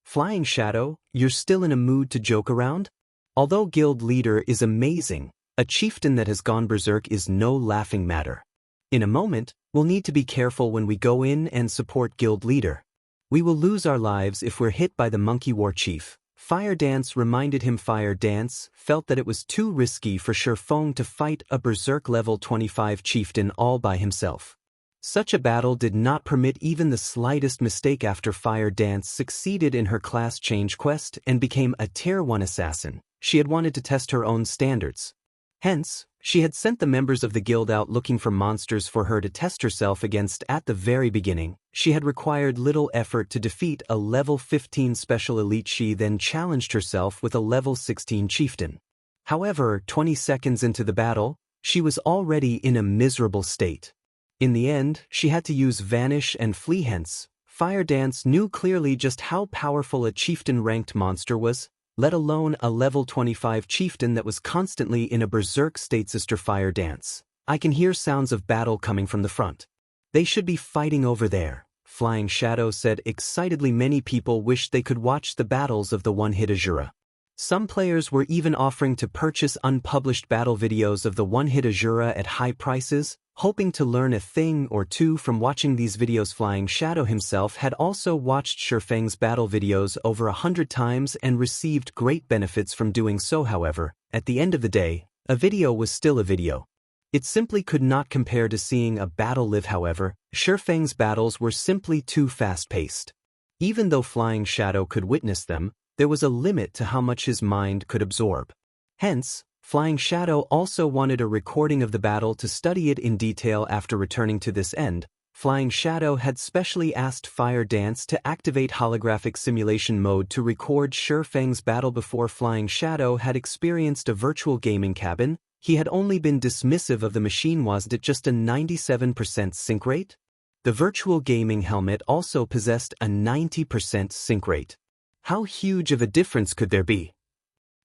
Flying Shadow, you're still in a mood to joke around? Although Guild leader is amazing, a chieftain that has gone Berserk is no laughing matter. In a moment, we'll need to be careful when we go in and support Guild leader. We will lose our lives if we're hit by the Monkey Warchief. Fire Dance reminded him. Fire Dance felt that it was too risky for Shifeng to fight a Berserk level 25 chieftain all by himself. Such a battle did not permit even the slightest mistake. After Fire Dance succeeded in her class change quest and became a Tier 1 assassin, she had wanted to test her own standards. Hence, she had sent the members of the guild out looking for monsters for her to test herself against. At the very beginning, she had required little effort to defeat a level 15 special elite. She then challenged herself with a level 16 chieftain. However, 20 seconds into the battle, she was already in a miserable state. In the end, she had to use Vanish and Flee. Hence, Fire Dance knew clearly just how powerful a chieftain-ranked monster was, let alone a level 25 chieftain that was constantly in a berserk state. Sister Fire Dance, I can hear sounds of battle coming from the front. They should be fighting over there, Flying Shadow said excitedly. Many people wished they could watch the battles of the one-hit Azura. Some players were even offering to purchase unpublished battle videos of the one-hit Azura at high prices, hoping to learn a thing or two from watching these videos. Flying Shadow himself had also watched Shifeng's battle videos over 100 times and received great benefits from doing so. However, at the end of the day, a video was still a video. It simply could not compare to seeing a battle live. However, Shifeng's battles were simply too fast-paced. Even though Flying Shadow could witness them, there was a limit to how much his mind could absorb. Hence, Flying Shadow also wanted a recording of the battle to study it in detail. After returning to this end, Flying Shadow had specially asked Fire Dance to activate holographic simulation mode to record Shifeng's battle. Before Flying Shadow had experienced a virtual gaming cabin, he had only been dismissive of the machine. Wasn't it just a 97% sync rate? The virtual gaming helmet also possessed a 90% sync rate. How huge of a difference could there be?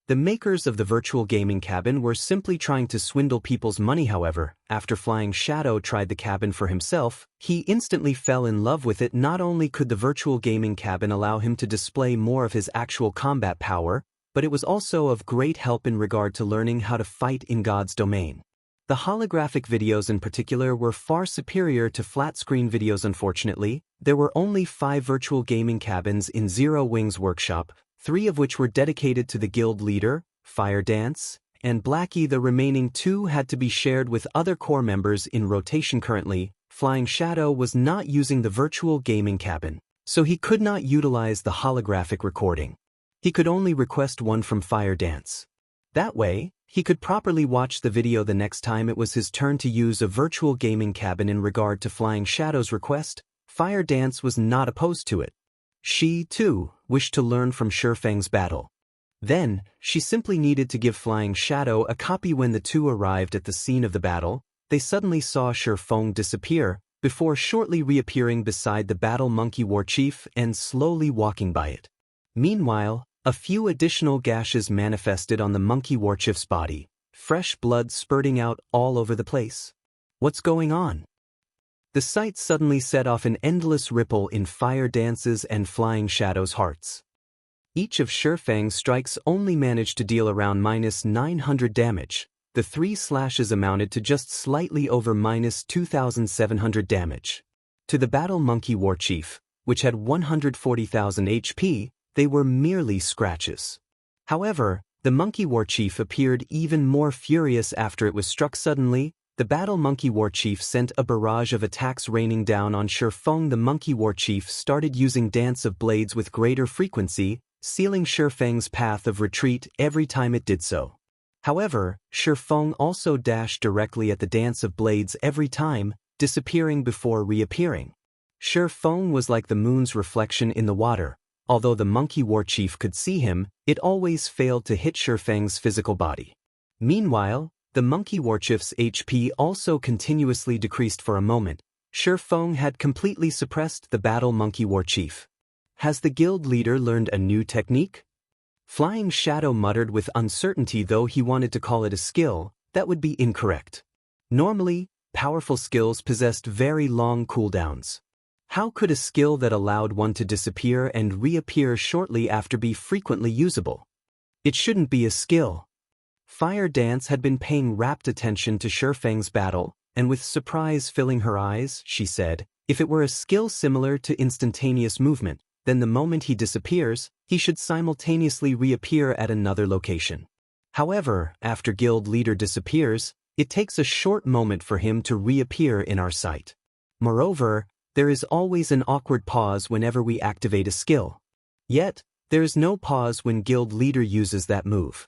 The makers of the virtual gaming cabin were simply trying to swindle people's money. However, after Flying Shadow tried the cabin for himself, he instantly fell in love with it. Not only could the virtual gaming cabin allow him to display more of his actual combat power, but it was also of great help in regard to learning how to fight in God's domain. The holographic videos in particular were far superior to flat-screen videos. Unfortunately, there were only 5 virtual gaming cabins in Zero Wings Workshop, 3 of which were dedicated to the guild leader, Fire Dance, and Blackie. The remaining 2 had to be shared with other core members in rotation. Currently, Flying Shadow was not using the virtual gaming cabin, so he could not utilize the holographic recording. He could only request one from Fire Dance. That way, he could properly watch the video the next time it was his turn to use a virtual gaming cabin. In regard to Flying Shadow's request, Fire Dance was not opposed to it. She, too, wished to learn from Shifeng's battle. Then, she simply needed to give Flying Shadow a copy. When the two arrived at the scene of the battle, they suddenly saw Shifeng disappear, before shortly reappearing beside the battle monkey warchief and slowly walking by it. Meanwhile, a few additional gashes manifested on the monkey warchief's body, fresh blood spurting out all over the place. What's going on? The sight suddenly set off an endless ripple in Fire Dance's and Flying Shadow's hearts. Each of Shifeng's strikes only managed to deal around -900 damage. The 3 slashes amounted to just slightly over -2,700 damage. To the battle monkey warchief, which had 140,000 HP, they were merely scratches. However, the monkey warchief appeared even more furious after it was struck. Suddenly, the battle monkey warchief sent a barrage of attacks raining down on Shifeng. The monkey warchief started using Dance of Blades with greater frequency, sealing Shifeng's path of retreat every time it did so. However, Shifeng also dashed directly at the Dance of Blades every time, disappearing before reappearing. Shifeng was like the moon's reflection in the water. Although the monkey warchief could see him, it always failed to hit Shifeng's physical body. Meanwhile, the monkey warchief's HP also continuously decreased. For a moment, Shifeng had completely suppressed the battle monkey warchief. Has the guild leader learned a new technique? Flying Shadow muttered with uncertainty. Though he wanted to call it a skill, that would be incorrect. Normally, powerful skills possessed very long cooldowns. How could a skill that allowed one to disappear and reappear shortly after be frequently usable? It shouldn't be a skill. Fire Dance had been paying rapt attention to Shifeng's battle, and with surprise filling her eyes, she said, if it were a skill similar to instantaneous movement, then the moment he disappears, he should simultaneously reappear at another location. However, after guild leader disappears, it takes a short moment for him to reappear in our sight. Moreover, there is always an awkward pause whenever we activate a skill. Yet, there is no pause when guild leader uses that move.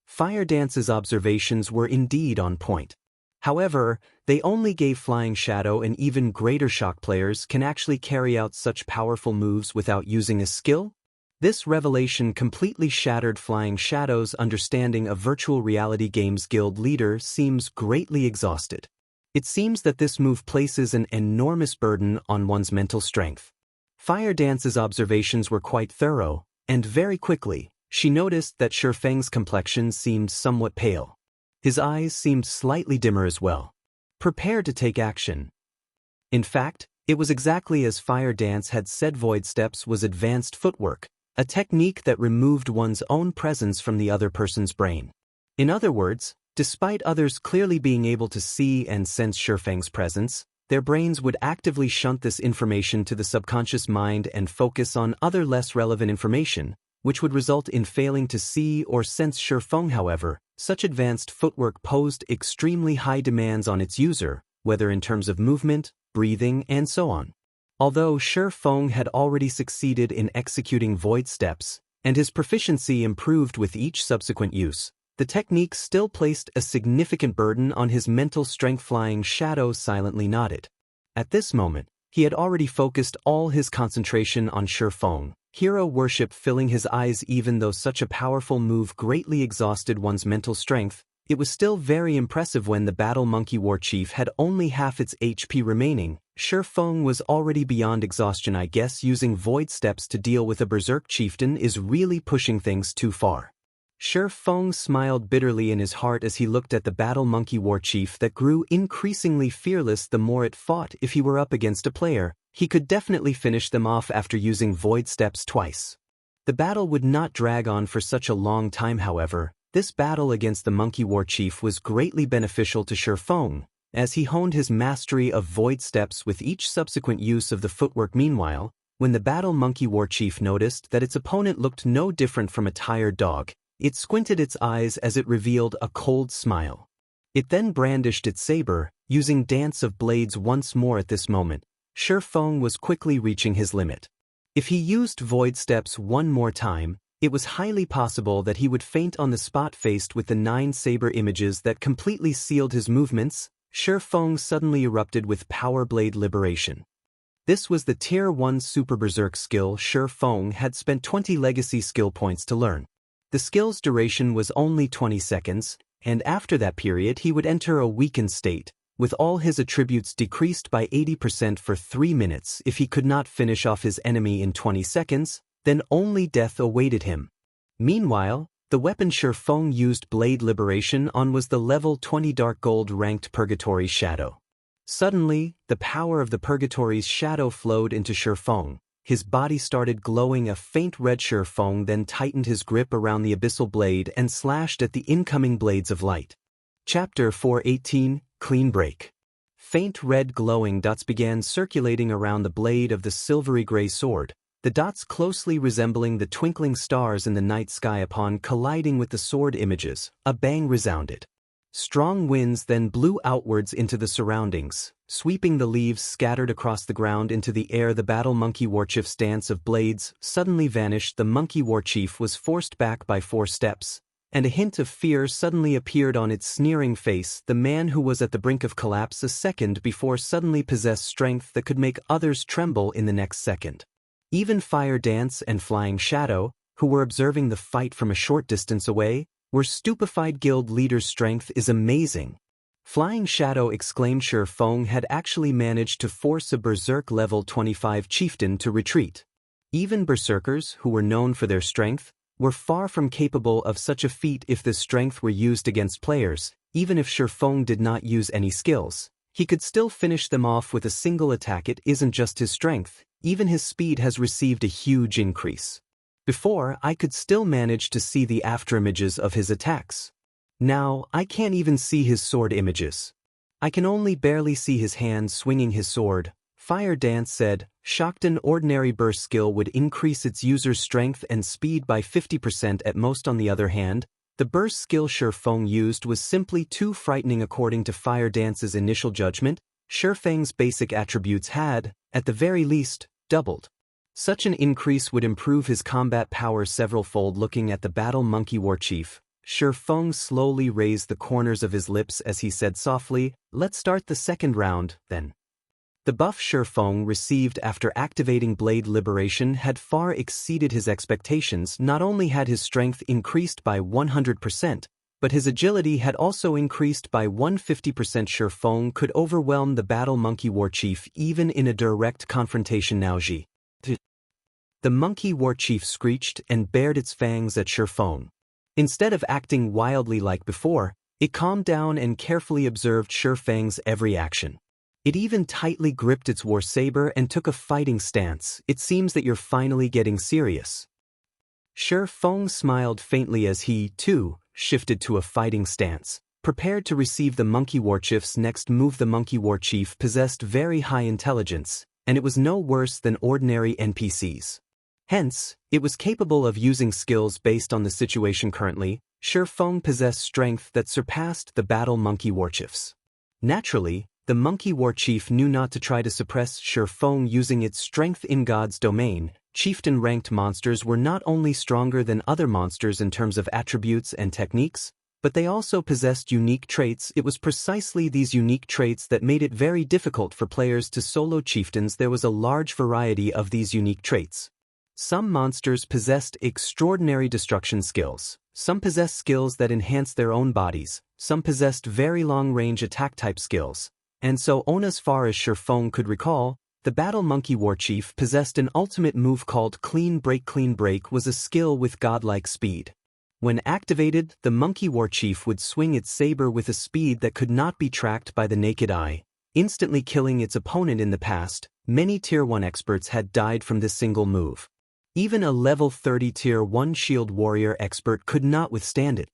Fire Dance's observations were indeed on point. However, they only gave Flying Shadow an even greater shock. Players can actually carry out such powerful moves without using a skill? This revelation completely shattered Flying Shadow's understanding of virtual reality games. Guild leader seems greatly exhausted. It seems that this move places an enormous burden on one's mental strength. Fire Dance's observations were quite thorough, and very quickly, she noticed that Shifeng's complexion seemed somewhat pale. His eyes seemed slightly dimmer as well. Prepared to take action. In fact, it was exactly as Fire Dance had said. Void Steps was advanced footwork, a technique that removed one's own presence from the other person's brain. In other words, despite others clearly being able to see and sense Shifeng's presence, their brains would actively shunt this information to the subconscious mind and focus on other less relevant information, which would result in failing to see or sense Shifeng. However, such advanced footwork posed extremely high demands on its user, whether in terms of movement, breathing, and so on. Although Shifeng had already succeeded in executing void steps, and his proficiency improved with each subsequent use, the technique still placed a significant burden on his mental strength. Flying Shadow silently nodded. At this moment, he had already focused all his concentration on Shifeng, hero worship filling his eyes. Even though such a powerful move greatly exhausted one's mental strength, it was still very impressive. When the battle monkey warchief had only half its HP remaining, Shifeng was already beyond exhaustion. I guess using void steps to deal with a berserk chieftain is really pushing things too far. Shifeng smiled bitterly in his heart as he looked at the battle monkey warchief that grew increasingly fearless the more it fought. If he were up against a player, he could definitely finish them off after using void steps twice. The battle would not drag on for such a long time. However, this battle against the monkey warchief was greatly beneficial to Shifeng, as he honed his mastery of void steps with each subsequent use of the footwork. Meanwhile, when the battle monkey warchief noticed that its opponent looked no different from a tired dog, it squinted its eyes as it revealed a cold smile. It then brandished its saber, using Dance of Blades once more. At this moment, Shifeng was quickly reaching his limit. If he used void steps one more time, it was highly possible that he would faint on the spot. Faced with the 9 saber images that completely sealed his movements, Shifeng suddenly erupted with Power Blade Liberation. This was the Tier 1 Super Berserk skill Shifeng had spent 20 legacy skill points to learn. The skill's duration was only 20 seconds, and after that period he would enter a weakened state, with all his attributes decreased by 80% for 3 minutes. If he could not finish off his enemy in 20 seconds, then only death awaited him. Meanwhile, the weapon Shifeng used Blade Liberation on was the level 20 Dark Gold ranked Purgatory Shadow. Suddenly, the power of the Purgatory's shadow flowed into Shifeng. His body started glowing a faint red. Shifeng then tightened his grip around the abyssal blade and slashed at the incoming blades of light. Chapter 418, Clean Break. Faint red glowing dots began circulating around the blade of the silvery gray sword, the dots closely resembling the twinkling stars in the night sky. Upon colliding with the sword images, a bang resounded. Strong winds then blew outwards into the surroundings, sweeping the leaves scattered across the ground into the air. The battle monkey warchief's dance of blades suddenly vanished. The monkey warchief was forced back by 4 steps, and a hint of fear suddenly appeared on its sneering face. The man who was at the brink of collapse a second before suddenly possessed strength that could make others tremble in the next second. Even Fire Dance and Flying Shadow, who were observing the fight from a short distance away, were stupefied. Guild leader's strength is amazing. Flying Shadow exclaimed. Shifeng had actually managed to force a Berserk level 25 chieftain to retreat. Even Berserkers, who were known for their strength, were far from capable of such a feat. If this strength were used against players, even if Shifeng did not use any skills, he could still finish them off with a single attack. It isn't just his strength, even his speed has received a huge increase. Before, I could still manage to see the afterimages of his attacks. Now, I can't even see his sword images. I can only barely see his hand swinging his sword. Fire Dance said, shocked. An ordinary burst skill would increase its user's strength and speed by 50% at most. On the other hand, the burst skill Shifeng used was simply too frightening. According to Fire Dance's initial judgment, Shifeng's basic attributes had, at the very least, doubled. Such an increase would improve his combat power several-fold. Looking at the battle monkey warchief, Shifeng slowly raised the corners of his lips as he said softly, let's start the second round, then. The buff Shifeng received after activating Blade Liberation had far exceeded his expectations. Not only had his strength increased by 100%, but his agility had also increased by 150%. Shifeng could overwhelm the battle monkey warchief even in a direct confrontation. Now the monkey warchief screeched and bared its fangs at Shifeng. Instead of acting wildly like before, it calmed down and carefully observed Shifeng's every action. It even tightly gripped its war saber and took a fighting stance. It seems that you're finally getting serious. Shifeng smiled faintly as he, too, shifted to a fighting stance, prepared to receive the monkey warchief's next move. The monkey warchief possessed very high intelligence, and it was no worse than ordinary NPCs. Hence, it was capable of using skills based on the situation currently. Shifeng possessed strength that surpassed the battle monkey warchief's. Naturally, the monkey warchief knew not to try to suppress Shifeng using its strength in God's domain. Chieftain-ranked monsters were not only stronger than other monsters in terms of attributes and techniques, but they also possessed unique traits. It was precisely these unique traits that made it very difficult for players to solo chieftains. There was a large variety of these unique traits. Some monsters possessed extraordinary destruction skills, some possessed skills that enhanced their own bodies, some possessed very long-range attack-type skills, and so on. As far as Shifeng could recall, the battle monkey warchief possessed an ultimate move called Clean Break. Clean Break was a skill with godlike speed. When activated, the monkey warchief would swing its saber with a speed that could not be tracked by the naked eye, instantly killing its opponent. In the past, many Tier 1 experts had died from this single move. Even a level 30 Tier 1 Shield Warrior expert could not withstand it.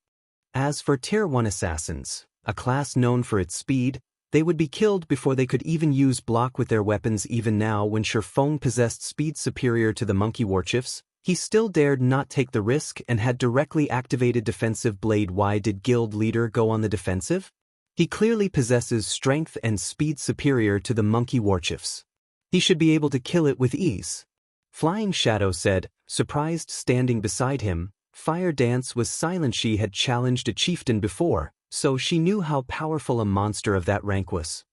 As for Tier 1 assassins, a class known for its speed, they would be killed before they could even use block with their weapons. Even now, when Shifeng possessed speed superior to the monkey warchief's, he still dared not take the risk and had directly activated defensive blade. Why did guild leader go on the defensive? He clearly possesses strength and speed superior to the monkey warchief's. He should be able to kill it with ease. Flying Shadow said, surprised. Standing beside him, Fire Dance was silent. She had challenged a chieftain before, so she knew how powerful a monster of that rank was.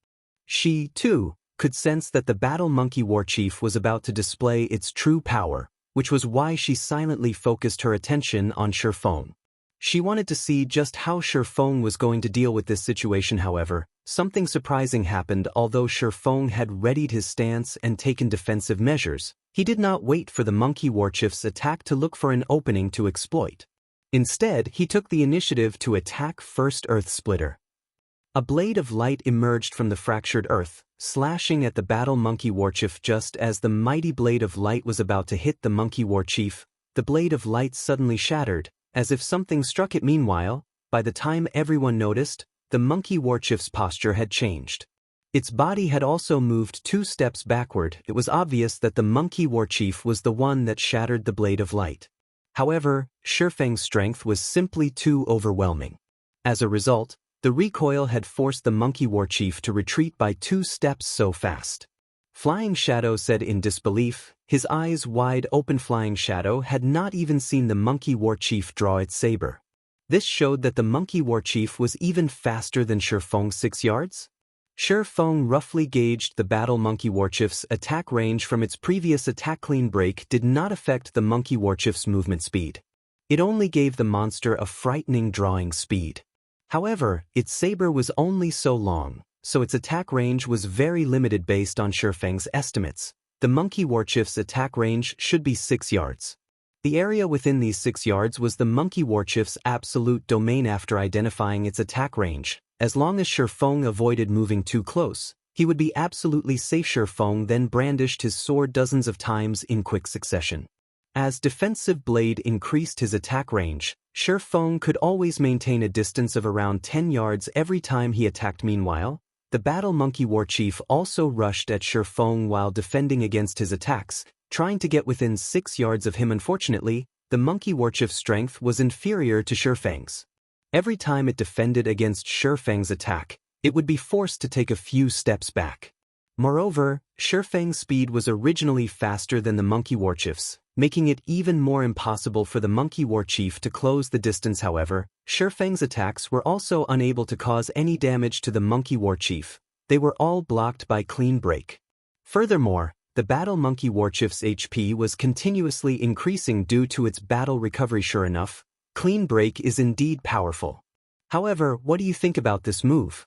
She, too, could sense that the battle monkey warchief was about to display its true power. which was why she silently focused her attention on Shifeng. She wanted to see just how Shifeng was going to deal with this situation. However, something surprising happened. Although Shifeng had readied his stance and taken defensive measures, he did not wait for the monkey warchief's attack to look for an opening to exploit. Instead, he took the initiative to attack first. Earth Splitter. A blade of light emerged from the fractured earth, slashing at the battle monkey warchief. Just as the mighty blade of light was about to hit the monkey warchief, the blade of light suddenly shattered, as if something struck it. Meanwhile, by the time everyone noticed, the monkey warchief's posture had changed. Its body had also moved 2 steps backward. It was obvious that the monkey warchief was the one that shattered the blade of light. However, Shifeng's strength was simply too overwhelming. As a result, the recoil had forced the monkey warchief to retreat by 2 steps so fast. Flying Shadow said in disbelief, his eyes wide open. Flying Shadow had not even seen the monkey warchief draw its saber. This showed that the monkey warchief was even faster than Shifeng. 6 yards? Shifeng roughly gauged the battle monkey warchief's attack range from its previous attack. Clean break did not affect the monkey warchief's movement speed. It only gave the monster a frightening drawing speed. However, its saber was only so long, so its attack range was very limited. Based on Shifeng's estimates, the monkey warchief's attack range should be 6 yards. The area within these 6 yards was the monkey warchief's absolute domain. After identifying its attack range, as long as Shifeng avoided moving too close, he would be absolutely safe. Shifeng then brandished his sword dozens of times in quick succession. As defensive blade increased his attack range, Shifeng could always maintain a distance of around 10 yards every time he attacked. Meanwhile, the battle monkey warchief also rushed at Shifeng while defending against his attacks, trying to get within 6 yards of him. Unfortunately, the monkey warchief's strength was inferior to Shifeng's. Every time it defended against Shifeng's attack, it would be forced to take a few steps back. Moreover, Shifeng's speed was originally faster than the monkey warchief's, making it even more impossible for the monkey warchief to close the distance. However, Shifeng's attacks were also unable to cause any damage to the monkey warchief. They were all blocked by clean break. Furthermore, the battle monkey warchief's HP was continuously increasing due to its battle recovery. Sure enough, clean break is indeed powerful. However, what do you think about this move?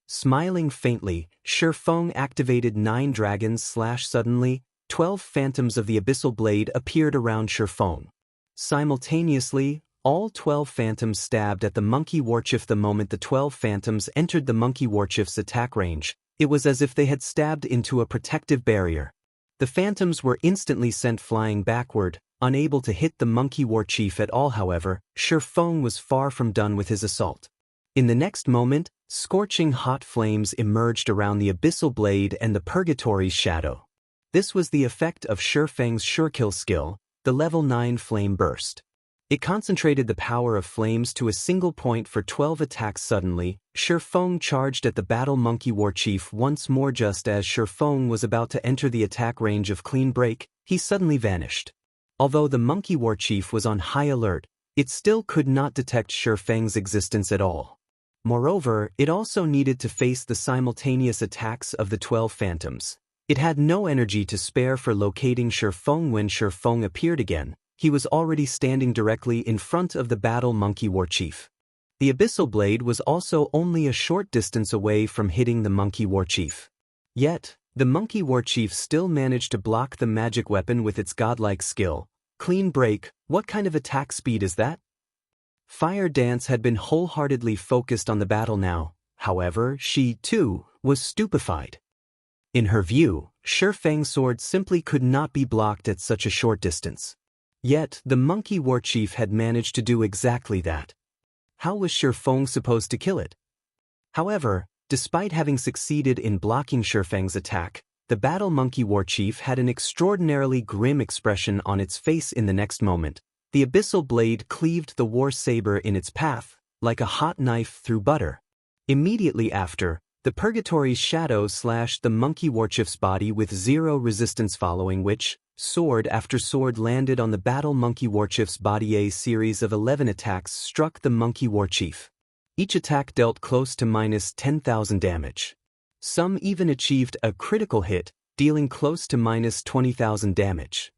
Smiling faintly, Shifeng activated 9 dragons. Suddenly, 12 phantoms of the abyssal blade appeared around Shifeng. Simultaneously, all 12 phantoms stabbed at the monkey warchief. The moment the 12 phantoms entered the monkey warchief's attack range, it was as if they had stabbed into a protective barrier. The phantoms were instantly sent flying backward, unable to hit the monkey warchief at all. However, Shifeng was far from done with his assault. In the next moment, scorching hot flames emerged around the abyssal blade and the purgatory's shadow. This was the effect of Shifeng's surekill skill, the level 9 flame burst. It concentrated the power of flames to a single point for 12 attacks. Suddenly, Shifeng charged at the battle monkey warchief once more. Just as Shifeng was about to enter the attack range of clean break, he suddenly vanished. Although the monkey warchief was on high alert, it still could not detect Shifeng's existence at all. Moreover, it also needed to face the simultaneous attacks of the 12 phantoms. It had no energy to spare for locating Shifeng. When Shifeng appeared again, he was already standing directly in front of the battle monkey warchief. The abyssal blade was also only a short distance away from hitting the monkey warchief. Yet, the monkey warchief still managed to block the magic weapon with its godlike skill. Clean break, what kind of attack speed is that? Fire Dance had been wholeheartedly focused on the battle now. However, she, too, was stupefied. In her view, Shifeng's sword simply could not be blocked at such a short distance. Yet, the monkey warchief had managed to do exactly that. How was Shifeng supposed to kill it? However, despite having succeeded in blocking Shifeng's attack, the battle monkey warchief had an extraordinarily grim expression on its face. In the next moment, the abyssal blade cleaved the war saber in its path, like a hot knife through butter. Immediately after, the purgatory's shadow slashed the monkey warchief's body with 0 resistance, following which, sword after sword landed on the battle monkey warchief's body. A series of 11 attacks struck the monkey warchief. Each attack dealt close to minus 10,000 damage. Some even achieved a critical hit, dealing close to minus 20,000 damage.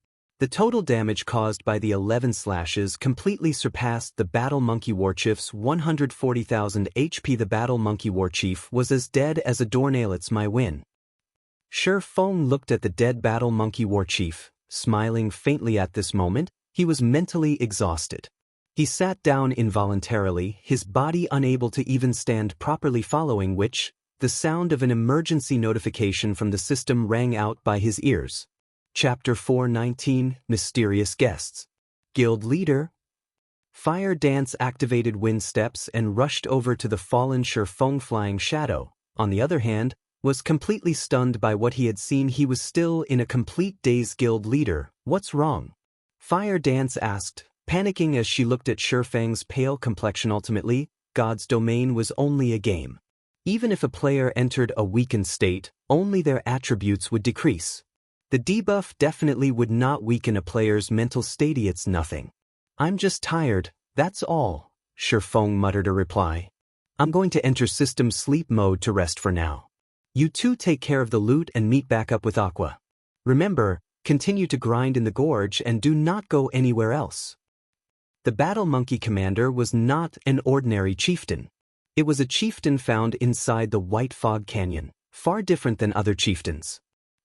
The total damage caused by the 11 slashes completely surpassed the Battle Monkey Warchief's 140,000 HP. The Battle Monkey Warchief was as dead as a doornail. It's my win. Sure Feng looked at the dead Battle Monkey Warchief, smiling faintly at this moment. He was mentally exhausted. He sat down involuntarily, his body unable to even stand properly, following which, the sound of an emergency notification from the system rang out by his ears. Chapter 419, Mysterious Guests. Guild Leader. Fire Dance activated wind steps and rushed over to the fallen Sure Feng. Flying Shadow, on the other hand, was completely stunned by what he had seen. He was still in a complete daze. Guild Leader, what's wrong? Fire Dance asked, panicking as she looked at Sure Feng's pale complexion. Ultimately, God's domain was only a game. Even if a player entered a weakened state, only their attributes would decrease. The debuff definitely would not weaken a player's mental state. It's nothing. I'm just tired, that's all, Sure Feng muttered a reply. I'm going to enter system sleep mode to rest for now. You two take care of the loot and meet back up with Aqua. Remember, continue to grind in the gorge and do not go anywhere else. The Battle Monkey Commander was not an ordinary chieftain. It was a chieftain found inside the White Fog Canyon, far different than other chieftains.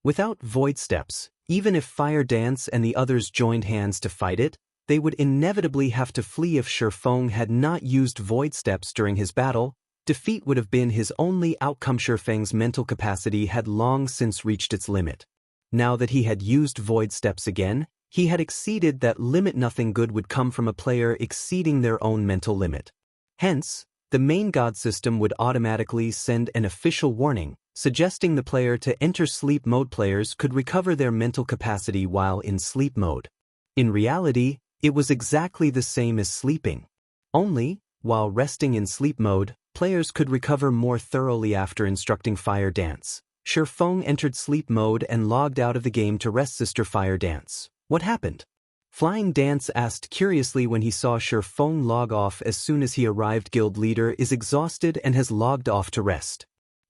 Without void steps, even if Fire Dance and the others joined hands to fight it, they would inevitably have to flee. If Sure Feng had not used void steps during his battle, defeat would have been his only outcome. Sure Feng's mental capacity had long since reached its limit. Now that he had used void steps again, he had exceeded that limit. Nothing good would come from a player exceeding their own mental limit. Hence, the main god system would automatically send an official warning, suggesting the player to enter sleep mode. Players could recover their mental capacity while in sleep mode. In reality, it was exactly the same as sleeping. Only, while resting in sleep mode, players could recover more thoroughly. After instructing Fire Dance, Sure Feng entered sleep mode and logged out of the game to rest. Sister Fire Dance, what happened? Flying Dance asked curiously when he saw Sure Feng log off as soon as he arrived. Guild Leader is exhausted and has logged off to rest.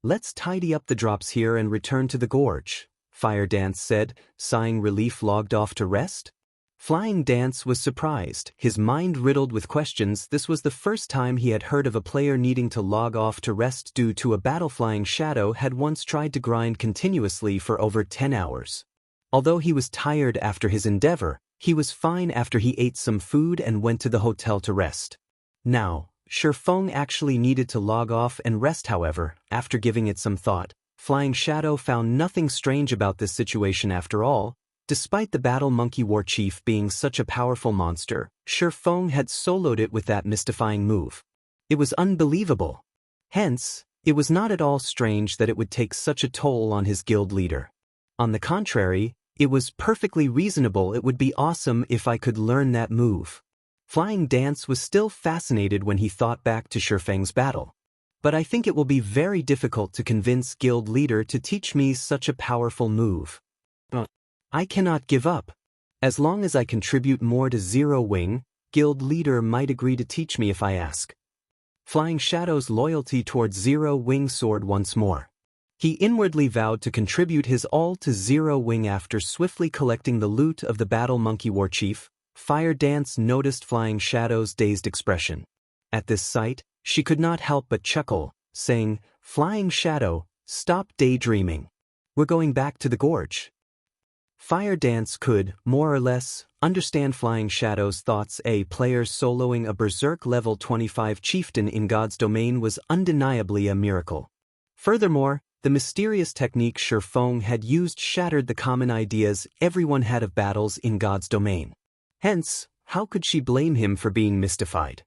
Let's tidy up the drops here and return to the gorge, Fire Dance said, sighing relief. Logged off to rest? Flying Dance was surprised, his mind riddled with questions. This was the first time he had heard of a player needing to log off to rest due to a battle. Flying Shadow had once tried to grind continuously for over 10 hours. Although he was tired after his endeavor, he was fine after he ate some food and went to the hotel to rest. Now, Sure Feng actually needed to log off and rest. However, after giving it some thought, Flying Shadow found nothing strange about this situation. After all, despite the Battle Monkey Warchief being such a powerful monster, Sure Feng had soloed it with that mystifying move. It was unbelievable. Hence, it was not at all strange that it would take such a toll on his guild leader. On the contrary, it was perfectly reasonable. It would be awesome if I could learn that move. Flying Dance was still fascinated when he thought back to Sure Feng's battle. But I think it will be very difficult to convince Guild Leader to teach me such a powerful move. But I cannot give up. As long as I contribute more to Zero Wing, Guild Leader might agree to teach me if I ask. Flying Shadow's loyalty towards Zero Wing soared once more. He inwardly vowed to contribute his all to Zero Wing. After swiftly collecting the loot of the Battle Monkey Warchief, Fire Dance noticed Flying Shadow's dazed expression. At this sight, she could not help but chuckle, saying, "Flying Shadow, stop daydreaming. We're going back to the gorge." Fire Dance could, more or less, understand Flying Shadow's thoughts. A player soloing a Berserk level 25 chieftain in God's domain was undeniably a miracle. Furthermore, the mysterious technique Sure Feng had used shattered the common ideas everyone had of battles in God's domain. Hence, how could she blame him for being mystified?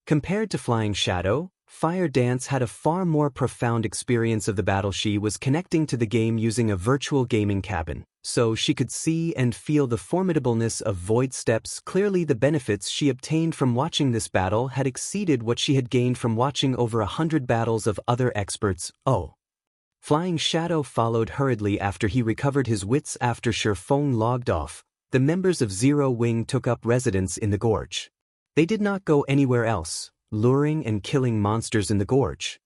Compared to Flying Shadow, Fire Dance had a far more profound experience of the battle. She was connecting to the game using a virtual gaming cabin, so she could see and feel the formidableness of void steps. Clearly, the benefits she obtained from watching this battle had exceeded what she had gained from watching over 100 battles of other experts. Oh. Flying Shadow followed hurriedly after he recovered his wits. After Sure Feng logged off, the members of Zero Wing took up residence in the gorge. They did not go anywhere else, luring and killing monsters in the gorge.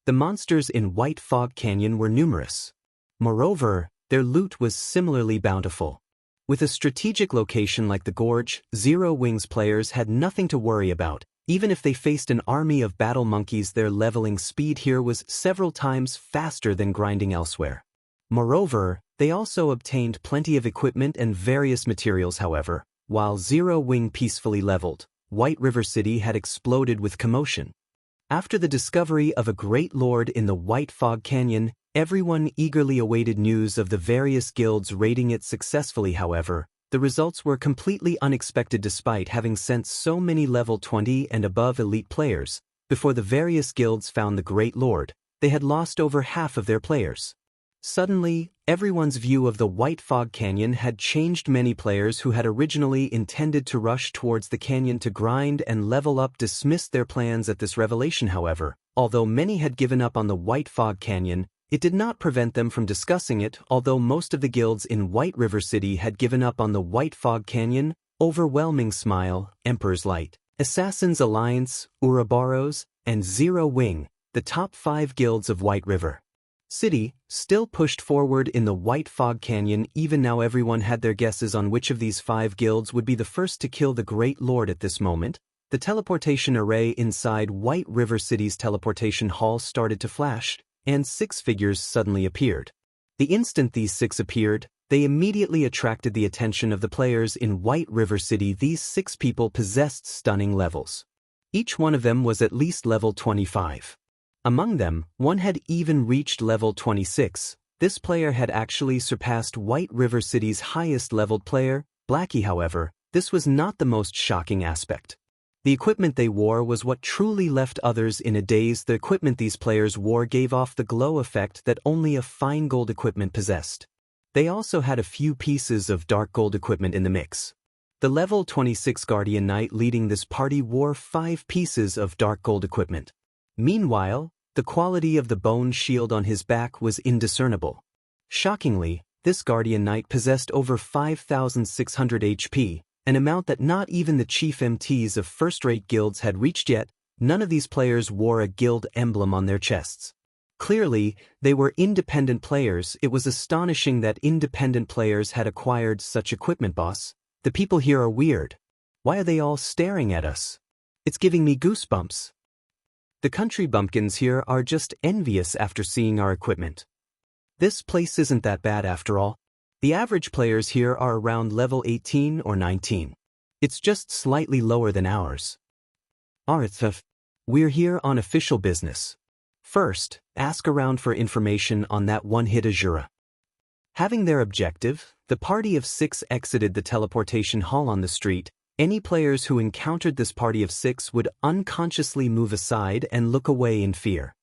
The monsters in White Fog Canyon were numerous. Moreover, their loot was similarly bountiful. With a strategic location like the Gorge, Zero Wings players had nothing to worry about. Even if they faced an army of battle monkeys, their leveling speed here was several times faster than grinding elsewhere. Moreover, they also obtained plenty of equipment and various materials. However, while Zero Wing peacefully leveled, White River City had exploded with commotion. After the discovery of a great lord in the White Fog Canyon, everyone eagerly awaited news of the various guilds raiding it successfully. However, the results were completely unexpected. Despite having sent so many level 20 and above elite players, before the various guilds found the Great Lord, they had lost over half of their players. Suddenly, everyone's view of the White Fog Canyon had changed. Many players who had originally intended to rush towards the canyon to grind and level up dismissed their plans at this revelation. However, although many had given up on the White Fog Canyon, it did not prevent them from discussing it. Although most of the guilds in White River City had given up on the White Fog Canyon, Overwhelming Smile, Emperor's Light, Assassin's Alliance, Ouroboros, and Zero Wing, the top 5 guilds of White River City, still pushed forward in the White Fog Canyon. Even now everyone had their guesses on which of these 5 guilds would be the first to kill the Great Lord. At this moment, the teleportation array inside White River City's teleportation hall started to flash, and 6 figures suddenly appeared. The instant these 6 appeared, they immediately attracted the attention of the players in White River City. These 6 people possessed stunning levels. Each one of them was at least level 25. Among them, one had even reached level 26. This player had actually surpassed White River City's highest leveled player, Blackie. However, this was not the most shocking aspect. The equipment they wore was what truly left others in a daze. The equipment these players wore gave off the glow effect that only a fine gold equipment possessed. They also had a few pieces of dark gold equipment in the mix. The level 26 Guardian Knight leading this party wore 5 pieces of dark gold equipment. Meanwhile, the quality of the bone shield on his back was indiscernible. Shockingly, this Guardian Knight possessed over 5,600 HP, an amount that not even the chief MTs of first-rate guilds had reached yet. None of these players wore a guild emblem on their chests. Clearly, they were independent players. It was astonishing that independent players had acquired such equipment. Boss, the people here are weird. Why are they all staring at us? It's giving me goosebumps. The country bumpkins here are just envious after seeing our equipment. This place isn't that bad after all. The average players here are around level 18 or 19. It's just slightly lower than ours. Arthur, we're here on official business. First, ask around for information on that one-hit Azura. Having their objective, the party of 6 exited the teleportation hall. On the street, any players who encountered this party of 6 would unconsciously move aside and look away in fear.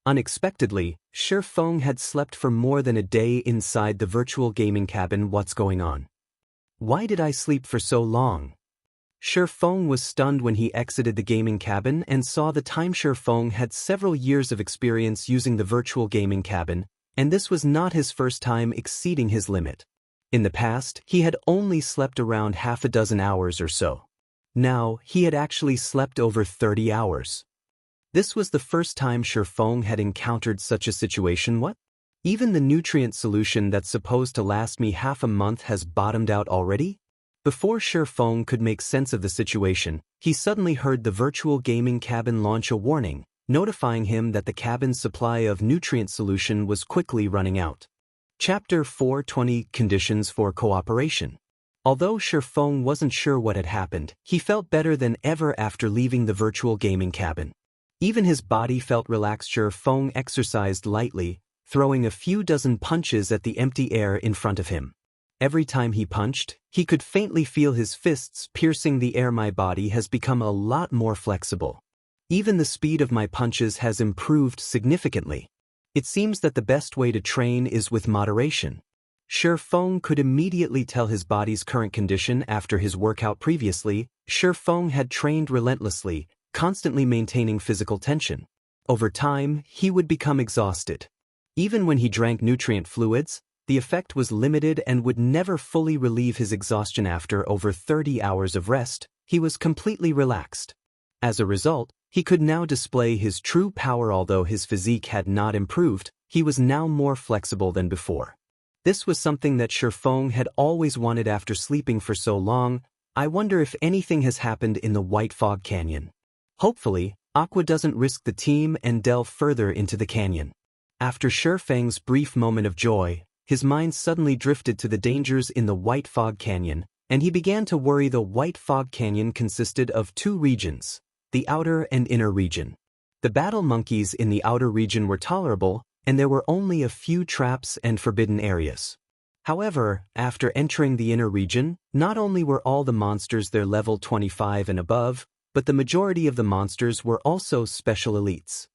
Unexpectedly, Shi Feng had slept for more than a day inside the virtual gaming cabin. What's going on? Why did I sleep for so long? Shi Feng was stunned when he exited the gaming cabin and saw the time. Shi Feng had several years of experience using the virtual gaming cabin, and this was not his first time exceeding his limit. In the past, he had only slept around half a dozen hours or so. Now, he had actually slept over 30 hours. This was the first time Shi Feng had encountered such a situation. What? Even the nutrient solution that's supposed to last me half a month has bottomed out already? Before Shi Feng could make sense of the situation, he suddenly heard the virtual gaming cabin launch a warning, notifying him that the cabin's supply of nutrient solution was quickly running out. Chapter 420 Conditions for Cooperation. Although Shi Feng wasn't sure what had happened, he felt better than ever after leaving the virtual gaming cabin. Even his body felt relaxed. Shi Feng exercised lightly, throwing a few dozen punches at the empty air in front of him. Every time he punched, he could faintly feel his fists piercing the air. My body has become a lot more flexible. Even the speed of my punches has improved significantly. It seems that the best way to train is with moderation. Shi Feng could immediately tell his body's current condition after his workout previously. Shi Feng had trained relentlessly, constantly maintaining physical tension. Over time, he would become exhausted. Even when he drank nutrient fluids, the effect was limited and would never fully relieve his exhaustion. After over 30 hours of rest, he was completely relaxed. As a result, he could now display his true power. Although his physique had not improved, he was now more flexible than before. This was something that Shifeng had always wanted after sleeping for so long. I wonder if anything has happened in the White Fog Canyon. Hopefully, Aqua doesn't risk the team and delve further into the canyon. After Shifeng's brief moment of joy, his mind suddenly drifted to the dangers in the White Fog Canyon, and he began to worry. The White Fog Canyon consisted of two regions, the outer and inner region. The battle monkeys in the outer region were tolerable, and there were only a few traps and forbidden areas. However, after entering the inner region, not only were all the monsters there level 25 and above, but the majority of the monsters were also special elites.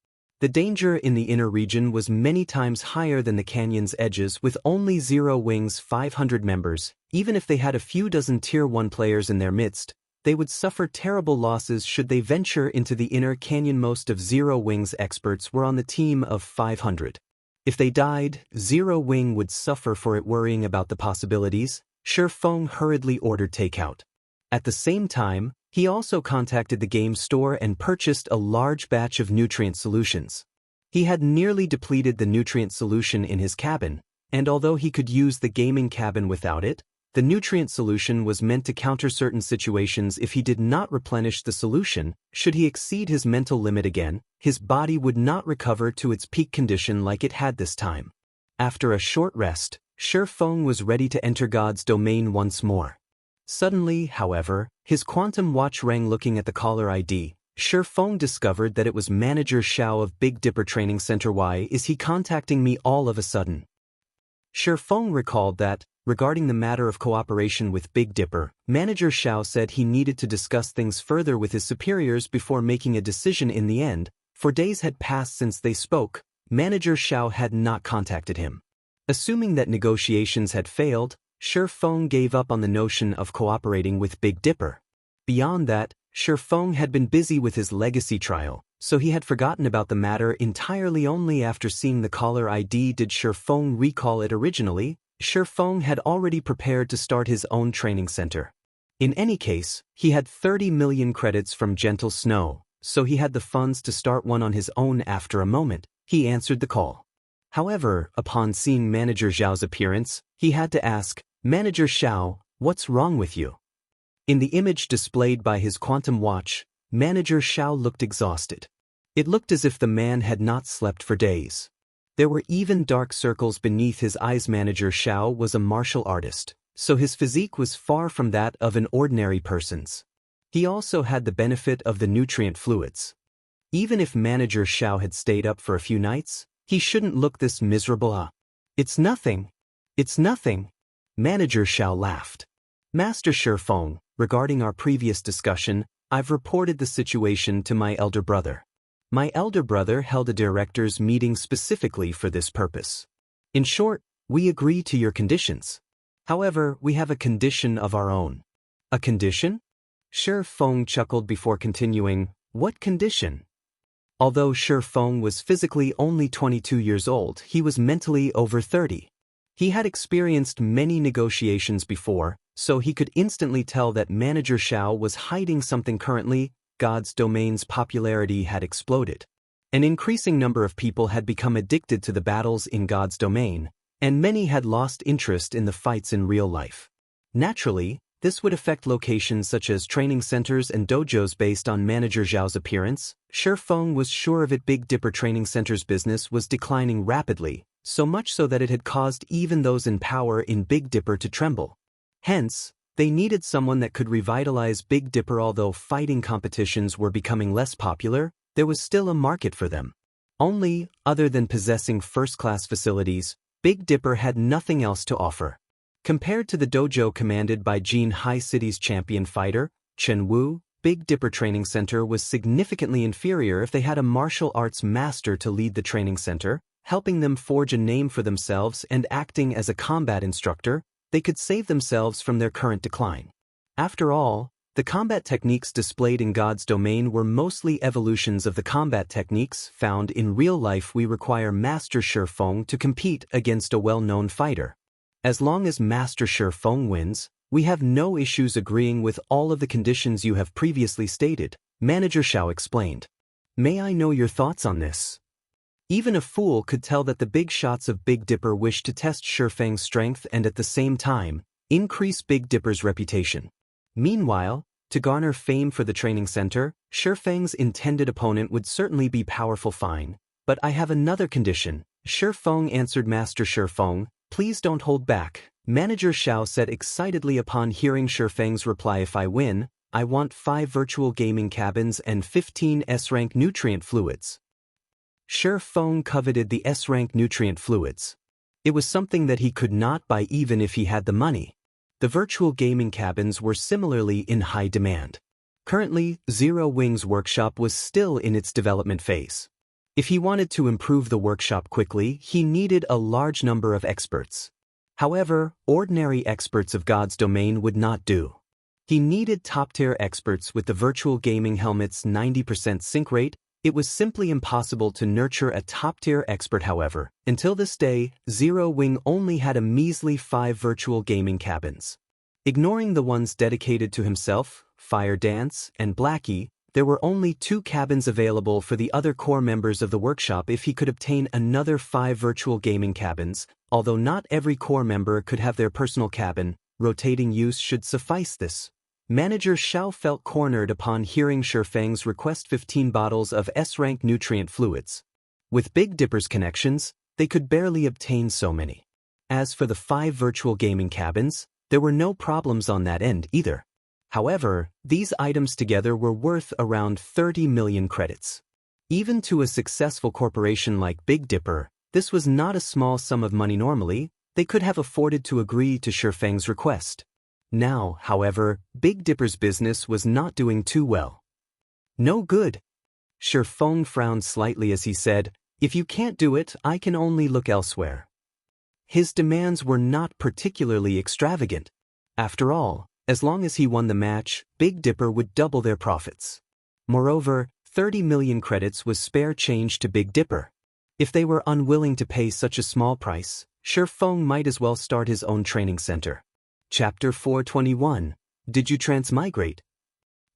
The danger in the inner region was many times higher than the canyon's edges. With only Zero Wing's 500 members, even if they had a few dozen Tier 1 players in their midst, they would suffer terrible losses should they venture into the inner canyon. Most of Zero Wing's experts were on the team of 500. If they died, Zero Wing would suffer for it. Worrying about the possibilities, Shifeng hurriedly ordered takeout. At the same time, he also contacted the game store and purchased a large batch of nutrient solutions. He had nearly depleted the nutrient solution in his cabin, and although he could use the gaming cabin without it, the nutrient solution was meant to counter certain situations. If he did not replenish the solution, should he exceed his mental limit again, his body would not recover to its peak condition like it had this time. After a short rest, Shifeng was ready to enter God's domain once more. Suddenly, however, his quantum watch rang. Looking at the caller ID, Shifeng discovered that it was Manager Xiao of Big Dipper Training Center. Why is he contacting me all of a sudden? Shifeng recalled that, regarding the matter of cooperation with Big Dipper, Manager Xiao said he needed to discuss things further with his superiors before making a decision. In the end, for days had passed since they spoke, Manager Xiao had not contacted him. Assuming that negotiations had failed, Shifeng gave up on the notion of cooperating with Big Dipper. Beyond that, Shifeng had been busy with his legacy trial, so he had forgotten about the matter entirely. Only after seeing the caller ID did Shifeng recall it. Originally, Shifeng had already prepared to start his own training center. In any case, he had 30 million credits from Gentle Snow, so he had the funds to start one on his own. After a moment, he answered the call. However, upon seeing Manager Xiao's appearance, he had to ask, "Manager Xiao, what's wrong with you?" In the image displayed by his quantum watch, Manager Xiao looked exhausted. It looked as if the man had not slept for days. There were even dark circles beneath his eyes. Manager Xiao was a martial artist, so his physique was far from that of an ordinary person's. He also had the benefit of the nutrient fluids. Even if Manager Xiao had stayed up for a few nights, he shouldn't look this miserable. It's nothing. It's nothing. Manager Xiao laughed. Master Shifeng, regarding our previous discussion, I've reported the situation to my elder brother. My elder brother held a director's meeting specifically for this purpose. In short, we agree to your conditions. However, we have a condition of our own. A condition? Shifeng chuckled before continuing, what condition? Although Shifeng was physically only 22 years old, he was mentally over 30. He had experienced many negotiations before, so he could instantly tell that Manager Xiao was hiding something. Currently, God's domain's popularity had exploded. An increasing number of people had become addicted to the battles in God's domain, and many had lost interest in the fights in real life. Naturally, this would affect locations such as training centers and dojos. Based on Manager Xiao's appearance, Shifeng was sure of it. Big Dipper Training Center's business was declining rapidly, so much so that it had caused even those in power in Big Dipper to tremble. Hence, they needed someone that could revitalize Big Dipper. Although fighting competitions were becoming less popular, there was still a market for them. Only, other than possessing first-class facilities, Big Dipper had nothing else to offer. Compared to the dojo commanded by Jin High City's champion fighter, Chen Wu, Big Dipper Training Center was significantly inferior. If they had a martial arts master to lead the training center, helping them forge a name for themselves and acting as a combat instructor, they could save themselves from their current decline. After all, the combat techniques displayed in God's domain were mostly evolutions of the combat techniques found in real life. We require Master Shifeng to compete against a well-known fighter. As long as Master Shifeng wins, we have no issues agreeing with all of the conditions you have previously stated, Manager Xiao explained. May I know your thoughts on this? Even a fool could tell that the big shots of Big Dipper wished to test Shifeng's strength and at the same time, increase Big Dipper's reputation. Meanwhile, to garner fame for the training center, Shifeng's intended opponent would certainly be powerful fine. But I have another condition. Shifeng answered. Master Shifeng, please don't hold back. Manager Xiao said excitedly upon hearing Shifeng's reply. If I win, I want 5 virtual gaming cabins and 15 S-rank nutrient fluids. Shifeng coveted the S-rank nutrient fluids. It was something that he could not buy even if he had the money. The virtual gaming cabins were similarly in high demand. Currently, Zero Wing's workshop was still in its development phase. If he wanted to improve the workshop quickly, he needed a large number of experts. However, ordinary experts of God's domain would not do. He needed top-tier experts with the virtual gaming helmet's 90% sync rate. It was simply impossible to nurture a top-tier expert. However, until this day, Zero Wing only had a measly 5 virtual gaming cabins. Ignoring the ones dedicated to himself, Fire Dance, and Blackie, there were only 2 cabins available for the other core members of the workshop. If he could obtain another 5 virtual gaming cabins, although not every core member could have their personal cabin, rotating use should suffice. This Manager Xiao felt cornered upon hearing Shifeng's request 15 bottles of S-rank nutrient fluids. With Big Dipper's connections, they could barely obtain so many. As for the 5 virtual gaming cabins, there were no problems on that end either. However, these items together were worth around 30 million credits. Even to a successful corporation like Big Dipper, this was not a small sum of money. Normally, they could have afforded to agree to Shifeng's request. Now, however, Big Dipper's business was not doing too well. No good. Shifeng frowned slightly as he said, if you can't do it, I can only look elsewhere. His demands were not particularly extravagant. After all, as long as he won the match, Big Dipper would double their profits. Moreover, 30 million credits was spare change to Big Dipper. If they were unwilling to pay such a small price, Shifeng might as well start his own training center. Chapter 421. Did you transmigrate?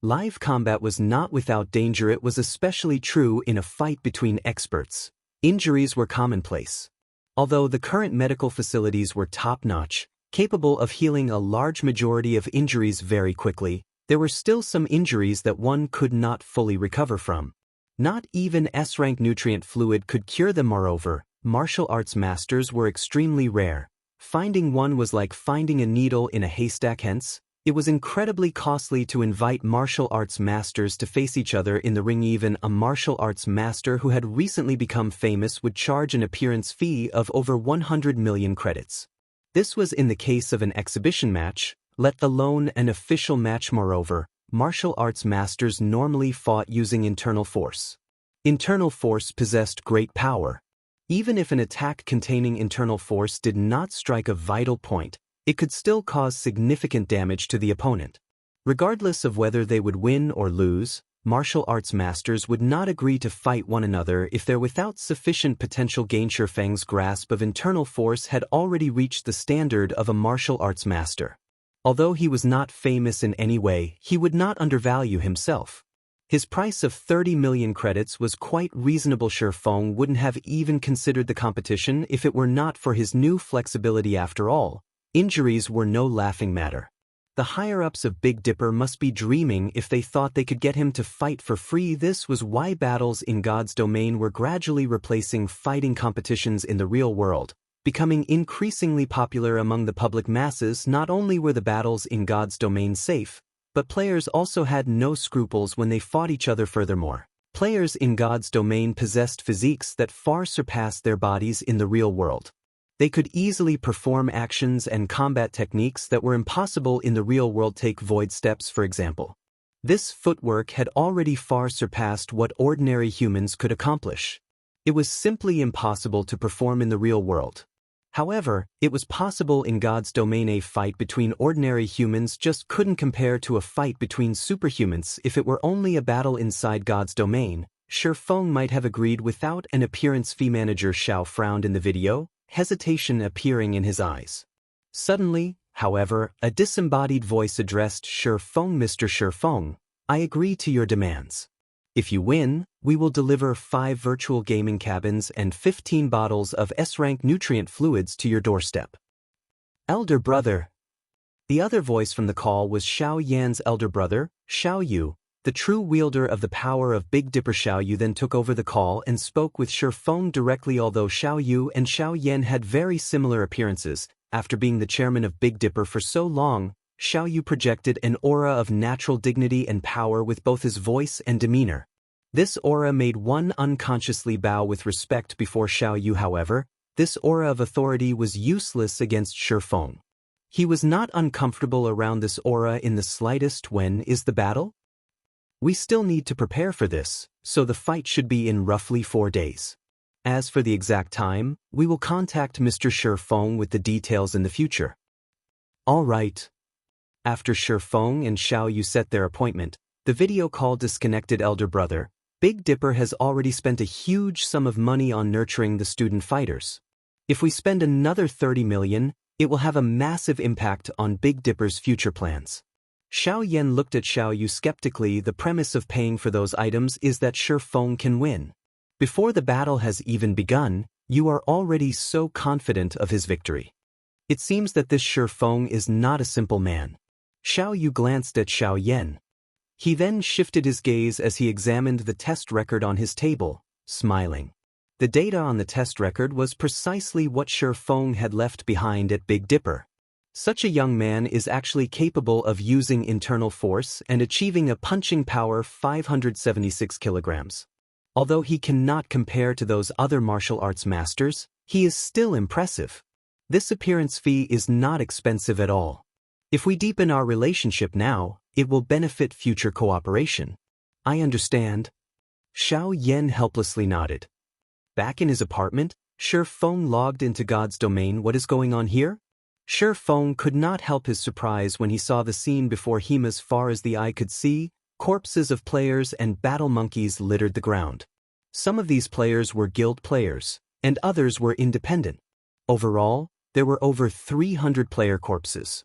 Live combat was not without danger. It was especially true in a fight between experts. Injuries were commonplace. Although the current medical facilities were top-notch, capable of healing a large majority of injuries very quickly, there were still some injuries that one could not fully recover from. Not even S-rank nutrient fluid could cure them. Moreover, martial arts masters were extremely rare. Finding one was like finding a needle in a haystack. Hence, it was incredibly costly to invite martial arts masters to face each other in the ring. Even a martial arts master who had recently become famous would charge an appearance fee of over 100 million credits. This was in the case of an exhibition match, let alone an official match. Moreover, martial arts masters normally fought using internal force. Internal force possessed great power. Even if an attack containing internal force did not strike a vital point, it could still cause significant damage to the opponent. Regardless of whether they would win or lose, martial arts masters would not agree to fight one another if they're without sufficient potential gain. Shifeng's grasp of internal force had already reached the standard of a martial arts master. Although he was not famous in any way, he would not undervalue himself. His price of 30 million credits was quite reasonable. Shifeng wouldn't have even considered the competition if it were not for his new flexibility. After all, injuries were no laughing matter. The higher-ups of Big Dipper must be dreaming if they thought they could get him to fight for free. This was why battles in God's domain were gradually replacing fighting competitions in the real world, becoming increasingly popular among the public masses. Not only were the battles in God's domain safe, but players also had no scruples when they fought each other. Furthermore, players in God's domain possessed physiques that far surpassed their bodies in the real world. They could easily perform actions and combat techniques that were impossible in the real world. Take void steps, for example. This footwork had already far surpassed what ordinary humans could accomplish. It was simply impossible to perform in the real world. However, it was possible in God's domain. A fight between ordinary humans just couldn't compare to a fight between superhumans. If it were only a battle inside God's domain, Shifeng might have agreed without an appearance fee. Manager Xiao frowned in the video, hesitation appearing in his eyes. Suddenly, however, a disembodied voice addressed Shifeng. Mr. Shifeng, I agree to your demands. If you win, we will deliver 5 virtual gaming cabins and 15 bottles of S-rank nutrient fluids to your doorstep. Elder brother. The other voice from the call was Xiao Yan's elder brother, Xiao Yu. The true wielder of the power of Big Dipper. Xiao Yu then took over the call and spoke with Shi Feng directly. Although Xiao Yu and Xiao Yan had very similar appearances, after being the chairman of Big Dipper for so long, Xiao Yu projected an aura of natural dignity and power with both his voice and demeanor. This aura made one unconsciously bow with respect before Xiao Yu. However, this aura of authority was useless against Shi Feng. He was not uncomfortable around this aura in the slightest. When is the battle? We still need to prepare for this, so the fight should be in roughly 4 days. As for the exact time, we will contact Mr. Shi Feng with the details in the future. All right. After Shi Feng and Xiao Yu set their appointment, the video call disconnected. Elder brother, Big Dipper has already spent a huge sum of money on nurturing the student fighters. If we spend another 30 million, it will have a massive impact on Big Dipper's future plans. Xiao Yan looked at Xiao Yu skeptically. The premise of paying for those items is that Shi Feng can win. Before the battle has even begun, you are already so confident of his victory. It seems that this Shi Feng is not a simple man. Xiao Yu glanced at Xiao Yan. He then shifted his gaze as he examined the test record on his table, smiling. The data on the test record was precisely what Shi Feng had left behind at Big Dipper. Such a young man is actually capable of using internal force and achieving a punching power 576 kilograms. Although he cannot compare to those other martial arts masters, he is still impressive. This appearance fee is not expensive at all. If we deepen our relationship now, it will benefit future cooperation. I understand. Xiao Yan helplessly nodded. Back in his apartment, Shi Feng logged into God's domain. What is going on here? Shi Feng could not help his surprise when he saw the scene before him. As far as the eye could see, corpses of players and battle monkeys littered the ground. Some of these players were guild players, and others were independent. Overall, there were over 300 player corpses.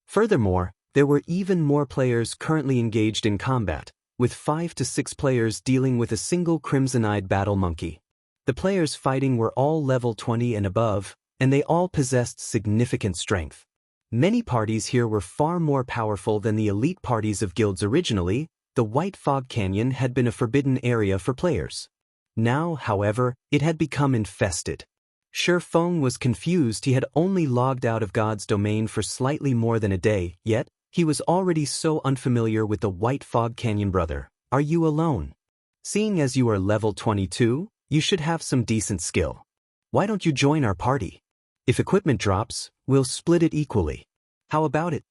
Furthermore, there were even more players currently engaged in combat, with 5 to 6 players dealing with a single crimson-eyed battle monkey. The players fighting were all level 20 and above, and they all possessed significant strength. Many parties here were far more powerful than the elite parties of guilds. Originally, the White Fog Canyon had been a forbidden area for players. Now, however, it had become infested. Shi Feng was confused. He had only logged out of God's domain for slightly more than a day, yet he was already so unfamiliar with the White Fog Canyon. Brother, are you alone? Seeing as you are level 22, you should have some decent skill. Why don't you join our party? If equipment drops, we'll split it equally. How about it?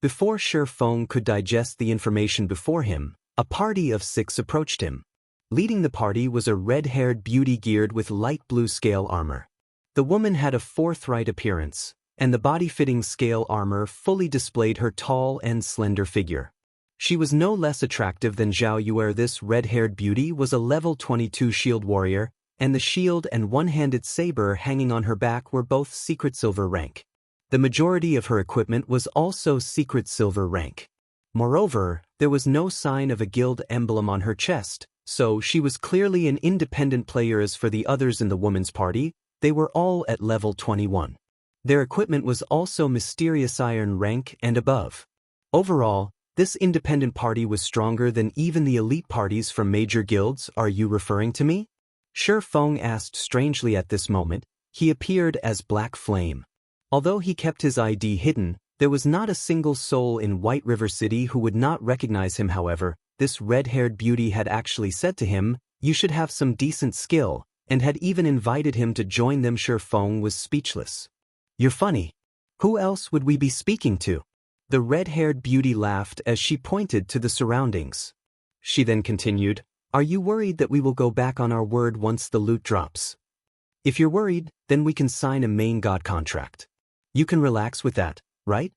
Before Shi Feng could digest the information before him, a party of 6 approached him. Leading the party was a red-haired beauty geared with light blue scale armor. The woman had a forthright appearance, and the body-fitting scale armor fully displayed her tall and slender figure. She was no less attractive than Zhao Yuer. This red-haired beauty was a level 22 shield warrior, and the shield and one-handed saber hanging on her back were both secret silver rank. The majority of her equipment was also secret silver rank. Moreover, there was no sign of a guild emblem on her chest, so she was clearly an independent player. As for the others in the woman's party, they were all at level 21. Their equipment was also mysterious iron rank and above. Overall, this independent party was stronger than even the elite parties from major guilds. Are you referring to me? Shi Feng asked strangely. At this moment, he appeared as Black Flame. Although he kept his ID hidden, there was not a single soul in White River City who would not recognize him. However, this red-haired beauty had actually said to him, "You should have some decent skill," and had even invited him to join them. Shi Feng was speechless. You're funny. Who else would we be speaking to? The red-haired beauty laughed as she pointed to the surroundings. She then continued, Are you worried that we will go back on our word once the loot drops? If you're worried, then we can sign a main god contract. You can relax with that, right?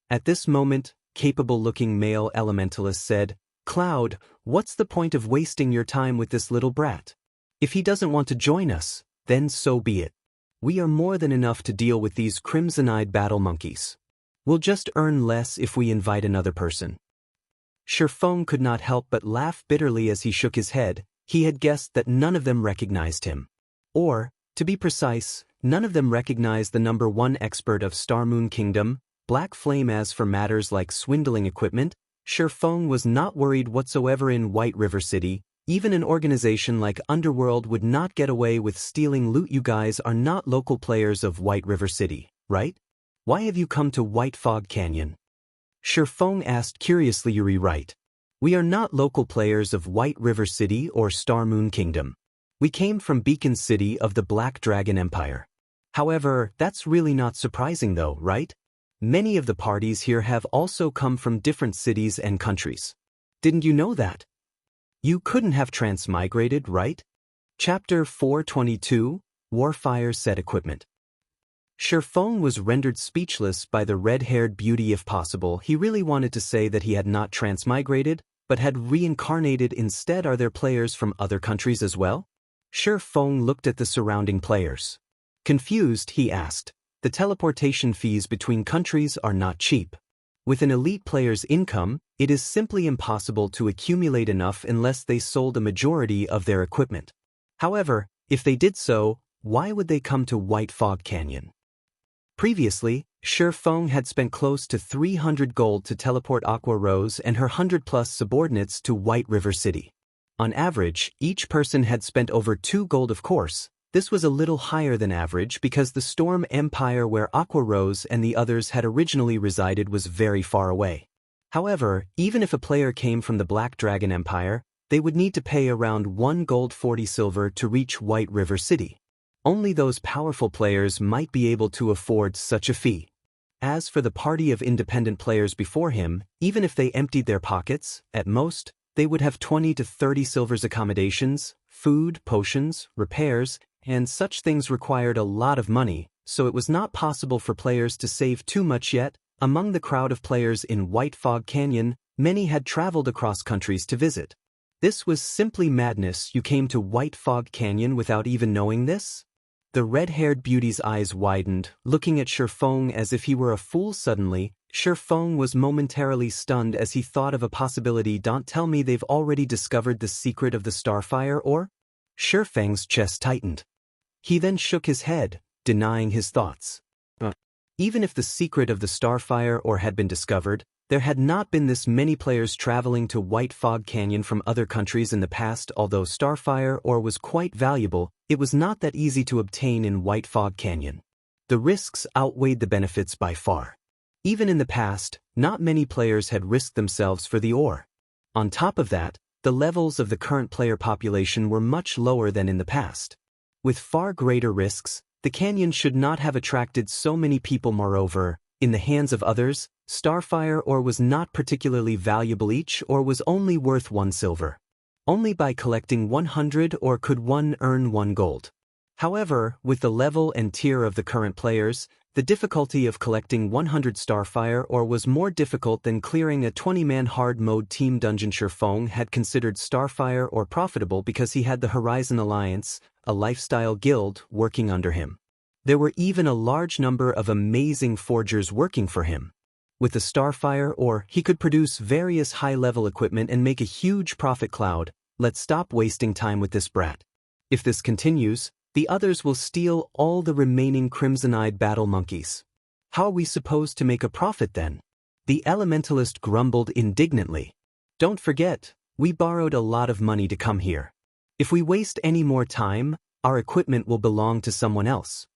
At this moment, capable-looking male elementalist said, Cloud, what's the point of wasting your time with this little brat? If he doesn't want to join us, then so be it. We are more than enough to deal with these crimson-eyed battle monkeys. We'll just earn less if we invite another person. Feng could not help but laugh bitterly as he shook his head. He had guessed that none of them recognized him. Or, to be precise, none of them recognized the #1 expert of Star Moon Kingdom, Black Flame. As for matters like swindling equipment, Feng was not worried whatsoever. In White River City, even an organization like Underworld would not get away with stealing loot. You guys are not local players of White River City, right? Why have you come to White Fog Canyon? Feng asked curiously. You're right. We are not local players of White River City or Star Moon Kingdom. We came from Beacon City of the Black Dragon Empire. However, that's really not surprising though, right? Many of the parties here have also come from different cities and countries. Didn't you know that? You couldn't have transmigrated, right? Chapter 422, Warfire Set Equipment. Feng was rendered speechless by the red-haired beauty. If possible, he really wanted to say that he had not transmigrated, but had reincarnated instead. Are there players from other countries as well? Feng looked at the surrounding players. Confused, he asked, the teleportation fees between countries are not cheap. With an elite player's income, it is simply impossible to accumulate enough unless they sold a majority of their equipment. However, if they did so, why would they come to White Fog Canyon? Previously, Feng had spent close to 300 gold to teleport Aqua Rose and her 100+ subordinates to White River City. On average, each person had spent over 2 gold. Of course, this was a little higher than average because the Storm Empire where Aqua Rose and the others had originally resided was very far away. However, even if a player came from the Black Dragon Empire, they would need to pay around 1 gold 40 silver to reach White River City. Only those powerful players might be able to afford such a fee. As for the party of independent players before him, even if they emptied their pockets, at most, they would have 20 to 30 silvers. Accommodations, food, potions, repairs, and such things required a lot of money, so it was not possible for players to save too much yet. Among the crowd of players in White Fog Canyon, many had traveled across countries to visit. This was simply madness. You came to White Fog Canyon without even knowing this? The red-haired beauty's eyes widened, looking at Feng as if he were a fool. Suddenly, Feng was momentarily stunned as he thought of a possibility. Don't tell me they've already discovered the secret of the Starfire ore? Feng's chest tightened. He then shook his head, denying his thoughts. Even if the secret of the Starfire ore had been discovered, there had not been this many players traveling to White Fog Canyon from other countries in the past. Although Starfire ore was quite valuable, it was not that easy to obtain in White Fog Canyon. The risks outweighed the benefits by far. Even in the past, not many players had risked themselves for the ore. On top of that, the levels of the current player population were much lower than in the past. With far greater risks, the canyon should not have attracted so many people. Moreover, in the hands of others, Starfire ore was not particularly valuable. Each ore was only worth 1 silver. Only by collecting 100 ore could one earn 1 gold. However, with the level and tier of the current players, the difficulty of collecting 100 Starfire ore was more difficult than clearing a 20-man hard mode team dungeon. Feng had considered Starfire ore profitable because he had the Horizon Alliance, a lifestyle guild, working under him. There were even a large number of amazing forgers working for him. With the Starfire ore, he could produce various high-level equipment and make a huge profit cloud. Let's stop wasting time with this brat. If this continues, the others will steal all the remaining crimson-eyed battle monkeys. How are we supposed to make a profit then? The elementalist grumbled indignantly. Don't forget, we borrowed a lot of money to come here. If we waste any more time, our equipment will belong to someone else.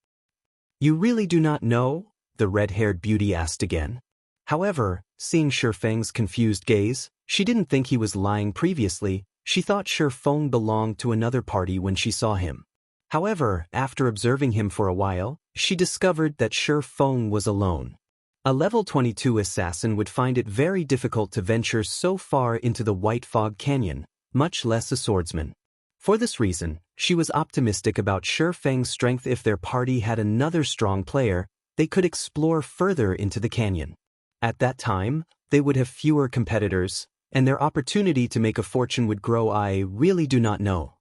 You really do not know? The red-haired beauty asked again. However, seeing Feng's confused gaze, she didn't think he was lying. Previously, she thought Feng belonged to another party when she saw him. However, after observing him for a while, she discovered that Feng was alone. A level 22 assassin would find it very difficult to venture so far into the White Fog Canyon, much less a swordsman. For this reason, she was optimistic about Feng's strength. If their party had another strong player, they could explore further into the canyon. At that time, they would have fewer competitors, and their opportunity to make a fortune would grow. I really do not know.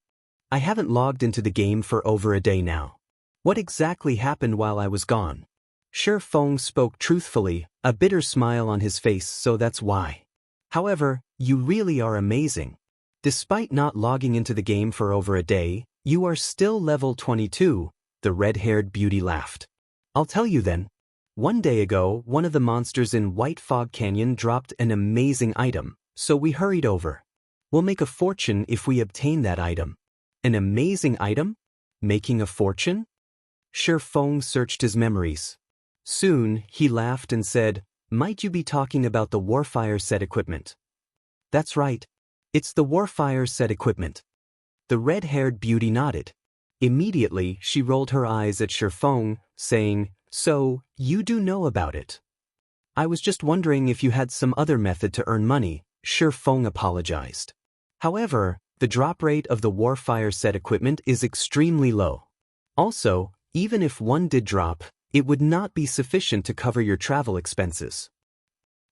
I haven't logged into the game for over a day now. What exactly happened while I was gone? Feng spoke truthfully, a bitter smile on his face. So that's why. However, you really are amazing. Despite not logging into the game for over a day, you are still level 22, the red-haired beauty laughed. I'll tell you then. One day ago, one of the monsters in White Fog Canyon dropped an amazing item, so we hurried over. We'll make a fortune if we obtain that item. An amazing item? Making a fortune? Shifeng searched his memories. Soon, he laughed and said, "Might you be talking about the Warfire set equipment?" "That's right. It's the Warfire set equipment." The red-haired beauty nodded. Immediately, she rolled her eyes at Shifeng, saying, "So, you do know about it." "I was just wondering if you had some other method to earn money," Shifeng apologized. However, the drop rate of the Warfire set equipment is extremely low. Also, even if one did drop, it would not be sufficient to cover your travel expenses.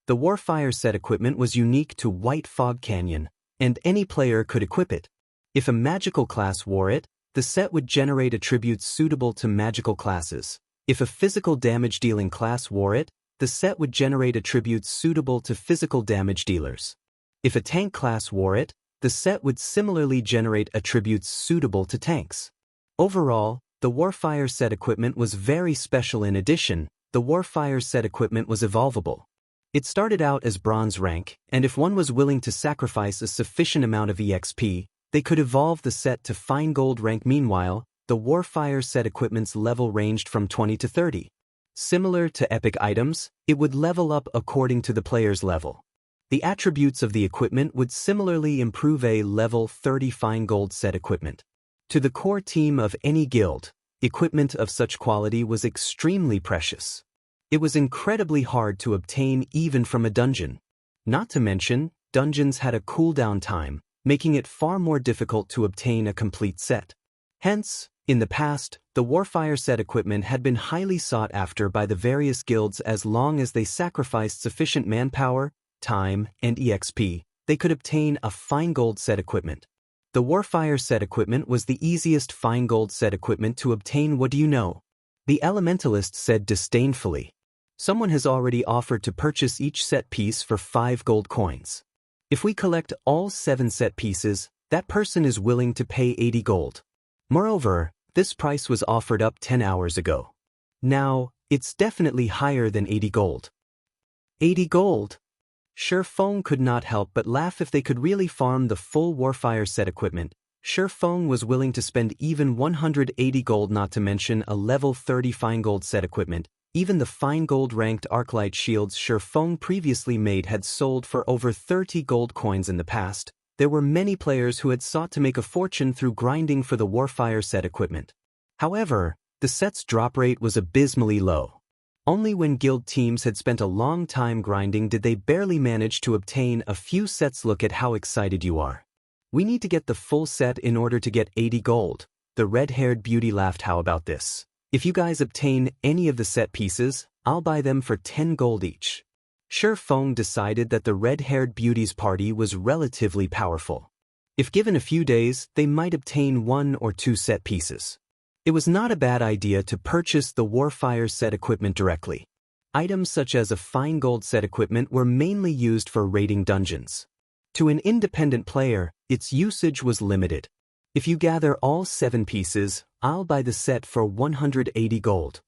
The Warfire set equipment was unique to White Fog Canyon, and any player could equip it. If a magical class wore it, the set would generate attributes suitable to magical classes. If a physical damage-dealing class wore it, the set would generate attributes suitable to physical damage dealers. If a tank class wore it, the set would similarly generate attributes suitable to tanks. Overall, the Warfire set equipment was very special. In addition, the Warfire set equipment was evolvable. It started out as bronze rank, and if one was willing to sacrifice a sufficient amount of EXP, they could evolve the set to fine gold rank. Meanwhile, the Warfire set equipment's level ranged from 20 to 30. Similar to epic items, it would level up according to the player's level. The attributes of the equipment would similarly improve a level 30 fine gold set equipment. To the core team of any guild, equipment of such quality was extremely precious. It was incredibly hard to obtain even from a dungeon. Not to mention, dungeons had a cooldown time, making it far more difficult to obtain a complete set. Hence, in the past, the Warfire set equipment had been highly sought after by the various guilds. As long as they sacrificed sufficient manpower, time, and EXP, they could obtain a fine gold set equipment. The Warfire set equipment was the easiest fine gold set equipment to obtain. What do you know? The Elementalist said disdainfully. Someone has already offered to purchase each set piece for 5 gold coins. If we collect all 7 set pieces, that person is willing to pay 80 gold. Moreover, this price was offered up 10 hours ago. Now, it's definitely higher than 80 gold. 80 gold? Shifeng could not help but laugh. If they could really farm the full Warfire set equipment, Shifeng was willing to spend even 180 gold. Not to mention a level 30 fine gold set equipment. Even the fine gold ranked arclight shields Shifeng previously made had sold for over 30 gold coins in the past. There were many players who had sought to make a fortune through grinding for the Warfire set equipment. However, the set's drop rate was abysmally low. Only when guild teams had spent a long time grinding did they barely manage to obtain a few sets. Look at how excited you are. We need to get the full set in order to get 80 gold. The red-haired beauty laughed. How about this? If you guys obtain any of the set pieces, I'll buy them for 10 gold each. Shifeng decided that the red-haired beauty's party was relatively powerful. If given a few days, they might obtain 1 or 2 set pieces. It was not a bad idea to purchase the Warfire set equipment directly. Items such as a fine gold set equipment were mainly used for raiding dungeons. To an independent player, its usage was limited. If you gather all 7 pieces, I'll buy the set for 180 gold.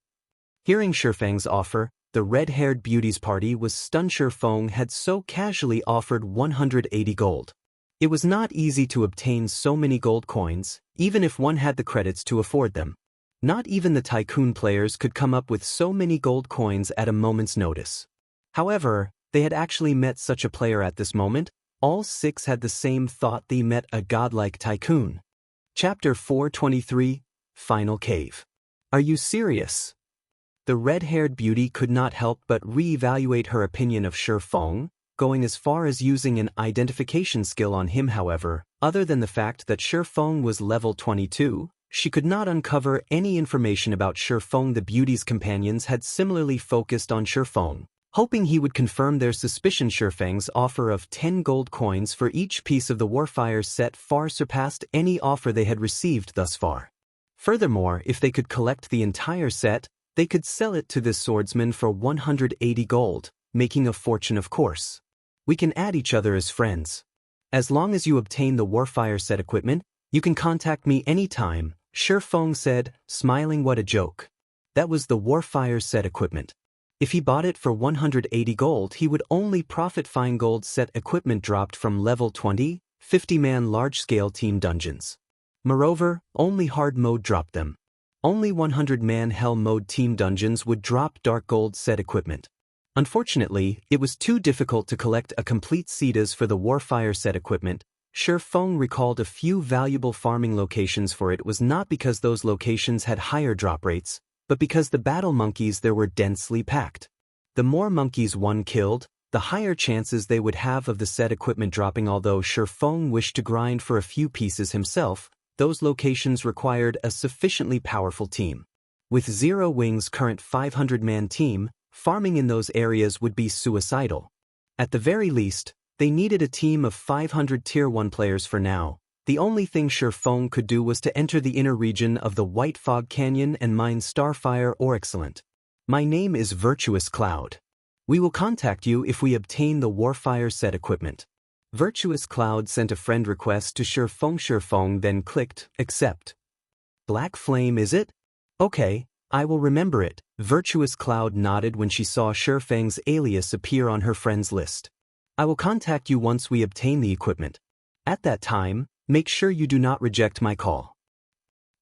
Hearing Shifeng's offer, the red-haired beauty's party was stunned. Shifeng had so casually offered 180 gold. It was not easy to obtain so many gold coins, even if one had the credits to afford them. Not even the tycoon players could come up with so many gold coins at a moment's notice. However, they had actually met such a player at this moment. All 6 had the same thought. They met a godlike tycoon. Chapter 423, Final Cave. Are you serious? The red-haired beauty could not help but re-evaluate her opinion of Shifeng, going as far as using an identification skill on him. However, other than the fact that Shifeng was level 22, she could not uncover any information about Shifeng. The beauty's companions had similarly focused on Shifeng, hoping he would confirm their suspicion. Shifeng's offer of 10 gold coins for each piece of the Warfire set far surpassed any offer they had received thus far. Furthermore, if they could collect the entire set, they could sell it to this swordsman for 180 gold, making a fortune. Of course, We can add each other as friends. As long as you obtain the Warfire set equipment, you can contact me anytime, Shifeng said, smiling. What a joke. That was the Warfire set equipment. If he bought it for 180 gold, he would only profit. Fine gold set equipment dropped from level 20, 50-man large-scale team dungeons. Moreover, only hard mode dropped them. Only 100-man hell mode team dungeons would drop dark gold set equipment. Unfortunately, it was too difficult to collect a complete setas for the Warfire set equipment. Shifeng recalled a few valuable farming locations for it. Was not because those locations had higher drop rates, but because the battle monkeys there were densely packed. The more monkeys one killed, the higher chances they would have of the set equipment dropping. Although Shifeng wished to grind for a few pieces himself, those locations required a sufficiently powerful team. With Zero Wing's current 500-man team, farming in those areas would be suicidal. At the very least, they needed a team of 500 Tier 1 players for now. The only thing Shifeng could do was to enter the inner region of the White Fog Canyon and mine Starfire or Excellent. My name is Virtuous Cloud. We will contact you if we obtain the Warfire set equipment. Virtuous Cloud sent a friend request to Shifeng. Shifeng then clicked accept. Black Flame, is it? Okay, I will remember it. Virtuous Cloud nodded when she saw Shifeng's alias appear on her friends list. I will contact you once we obtain the equipment. At that time, make sure you do not reject my call.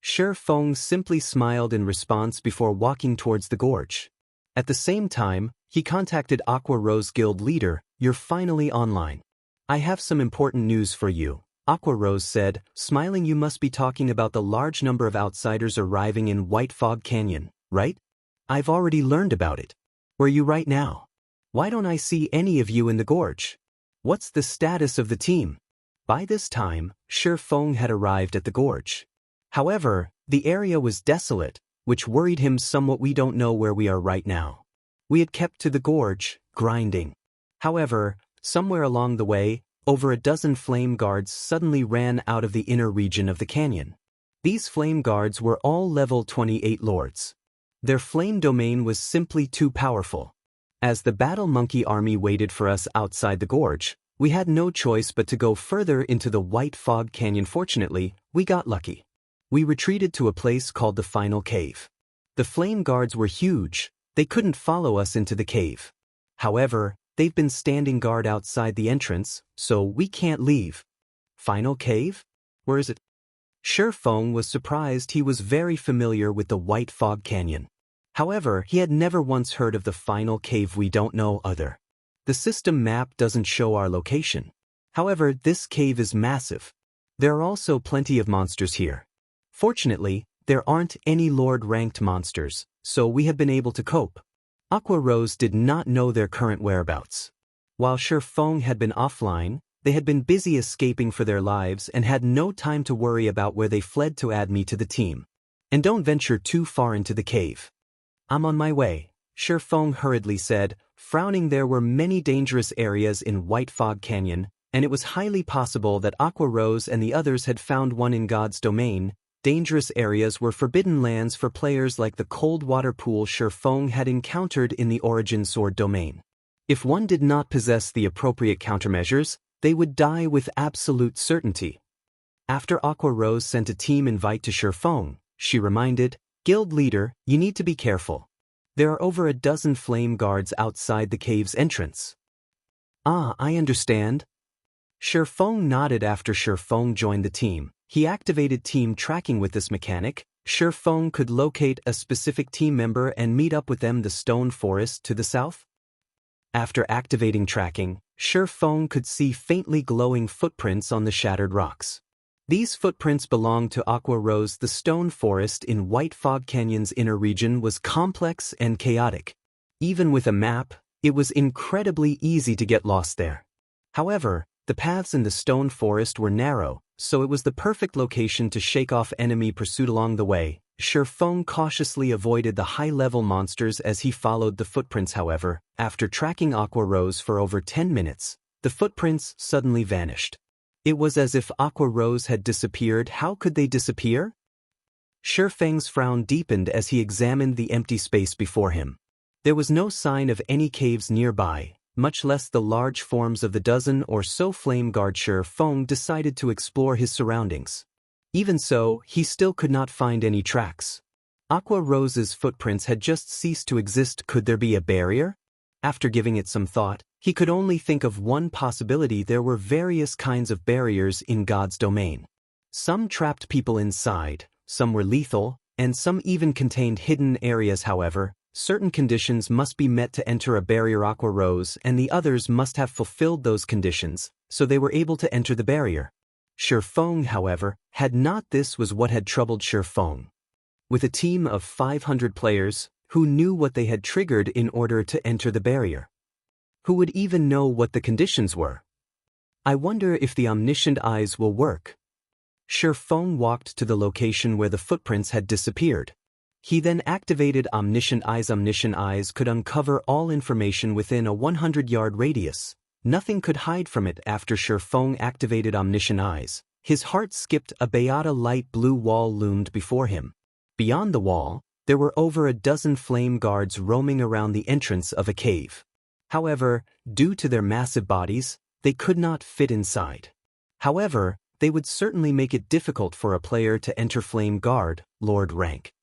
Shifeng simply smiled in response before walking towards the gorge. At the same time, he contacted Aqua Rose Guild leader. You're finally online. I have some important news for you, Aqua Rose said, smiling. You must be talking about the large number of outsiders arriving in White Fog Canyon, right? I've already learned about it. Where are you right now? Why don't I see any of you in the gorge? What's the status of the team? By this time, Shifeng had arrived at the gorge. However, the area was desolate, which worried him somewhat. We don't know where we are right now. We had kept to the gorge, grinding. However, somewhere along the way, over a dozen flame guards suddenly ran out of the inner region of the canyon. These flame guards were all level 28 lords. Their flame domain was simply too powerful. As the battle monkey army waited for us outside the gorge, we had no choice but to go further into the White Fog Canyon. Fortunately, we got lucky. We retreated to a place called the Final Cave. The flame guards were huge. They couldn't follow us into the cave. However, they've been standing guard outside the entrance, so we can't leave. Final Cave? Where is it? Shifeng was surprised. He was very familiar with the White Fog Canyon. However, he had never once heard of the Final Cave. We don't know other. The system map doesn't show our location. However, this cave is massive. There are also plenty of monsters here. Fortunately, there aren't any Lord-ranked monsters, so we have been able to cope. Aqua Rose did not know their current whereabouts. While Shifeng had been offline, they had been busy escaping for their lives and had no time to worry about where they fled. To add me to the team. And don't venture too far into the cave. I'm on my way, Shifeng hurriedly said, frowning. There were many dangerous areas in White Fog Canyon, and it was highly possible that Aqua Rose and the others had found one in God's domain. Dangerous areas were forbidden lands for players like the cold water pool Shifeng had encountered in the Origin Sword domain. If one did not possess the appropriate countermeasures, they would die with absolute certainty. After Aqua Rose sent a team invite to Shifeng, she reminded, Guild leader, you need to be careful. There are over a dozen flame guards outside the cave's entrance. Ah, I understand. Shifeng nodded. After Shifeng joined the team, he activated team tracking. With this mechanic, Shifeng could locate a specific team member and meet up with them. The stone forest to the south? After activating tracking, Shifeng could see faintly glowing footprints on the shattered rocks. These footprints belonged to Aqua Rose. The stone forest in White Fog Canyon's inner region was complex and chaotic. Even with a map, it was incredibly easy to get lost there. However, the paths in the stone forest were narrow, so it was the perfect location to shake off enemy pursuit. Along the way, Shifeng cautiously avoided the high-level monsters as he followed the footprints. However, after tracking Aqua Rose for over 10 minutes, the footprints suddenly vanished. It was as if Aqua Rose had disappeared. How could they disappear? Shifeng's frown deepened as he examined the empty space before him. There was no sign of any caves nearby, much less the large forms of the dozen or so flame guard. Sher Feng decided to explore his surroundings. Even so, he still could not find any tracks. Aqua Rose's footprints had just ceased to exist. Could there be a barrier? After giving it some thought, he could only think of one possibility. There were various kinds of barriers in God's domain. Some trapped people inside, some were lethal, and some even contained hidden areas. However, certain conditions must be met to enter a barrier. Aqua Rose and the others must have fulfilled those conditions, so they were able to enter the barrier. Sher Feng, however, had not. This was what had troubled Sher Feng. With a team of 500 players, who knew what they had triggered in order to enter the barrier? Who would even know what the conditions were? I wonder if the omniscient eyes will work. Sher Feng walked to the location where the footprints had disappeared. He then activated Omniscient Eyes. Omniscient Eyes could uncover all information within a 100-yard radius. Nothing could hide from it. After Sher Feng activated Omniscient Eyes, his heart skipped. A Beata light blue wall loomed before him. Beyond the wall, there were over a dozen flame guards roaming around the entrance of a cave. However, due to their massive bodies, they could not fit inside. However, they would certainly make it difficult for a player to enter Flame Guard, Lord rank.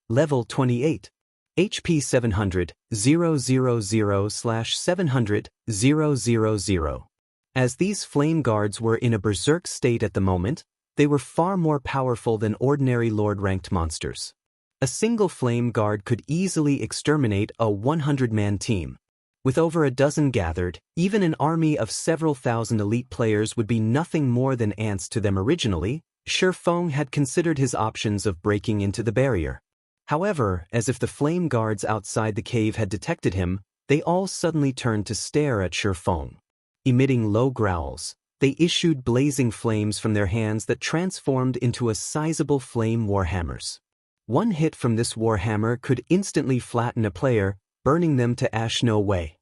Level 28. HP 700, 000/700, 000. As these flame guards were in a berserk state at the moment, they were far more powerful than ordinary Lord-ranked monsters. A single flame guard could easily exterminate a 100-man team. With over a dozen gathered, even an army of several thousand elite players would be nothing more than ants to them. Originally, Sher Feng had considered his options of breaking into the barrier. However, as if the flame guards outside the cave had detected him, they all suddenly turned to stare at Sher Feng. Emitting low growls, they issued blazing flames from their hands that transformed into a sizable flame warhammers. One hit from this warhammer could instantly flatten a player, burning them to ash. No way.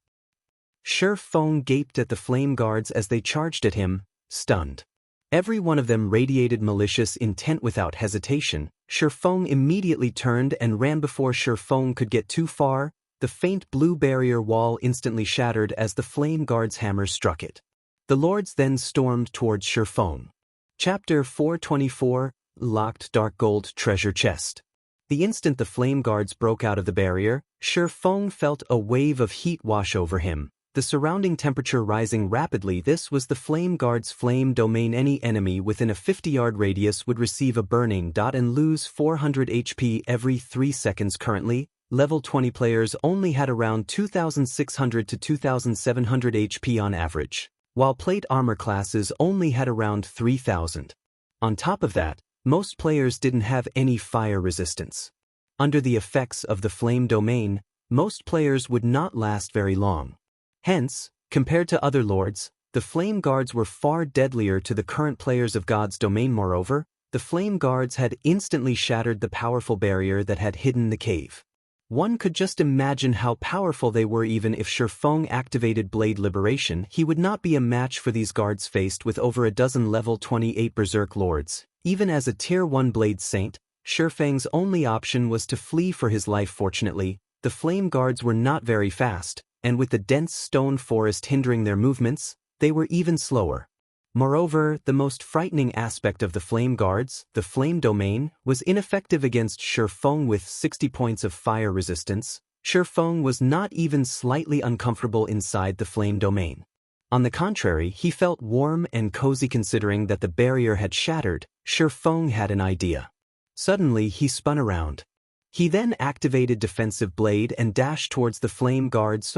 Sher Feng gaped at the flame guards as they charged at him, stunned. Every one of them radiated malicious intent. Without hesitation, Sher Feng immediately turned and ran. Before Sher Feng could get too far, the faint blue barrier wall instantly shattered as the flame guard's hammer struck it. The lords then stormed towards Sher Feng. Chapter 424, Locked Dark Gold Treasure Chest. The instant the flame guards broke out of the barrier, Sher Feng felt a wave of heat wash over him, the surrounding temperature rising rapidly. This was the flame guard's flame domain. Any enemy within a 50-yard radius would receive a burning dot and lose 400 HP every 3 seconds. Currently, level 20 players only had around 2,600 to 2,700 HP on average, while plate armor classes only had around 3,000. On top of that, most players didn't have any fire resistance. Under the effects of the flame domain, most players would not last very long. Hence, compared to other lords, the flame guards were far deadlier to the current players of God's domain. Moreover, the flame guards had instantly shattered the powerful barrier that had hidden the cave. One could just imagine how powerful they were. Even if Sher Feng activated Blade Liberation, he would not be a match for these guards faced with over a dozen level 28 Berserk Lords. Even as a Tier 1 Blade Saint, Sher Feng's only option was to flee for his life. Fortunately, the flame guards were not very fast, and with the dense stone forest hindering their movements, they were even slower. Moreover, the most frightening aspect of the flame guards, the flame domain, was ineffective against Sher Feng. With 60 points of fire resistance, Sher Feng was not even slightly uncomfortable inside the flame domain. On the contrary, he felt warm and cozy. Considering that the barrier had shattered, Sher Feng had an idea. Suddenly he spun around. He then activated Defensive Blade and dashed towards the flame guards.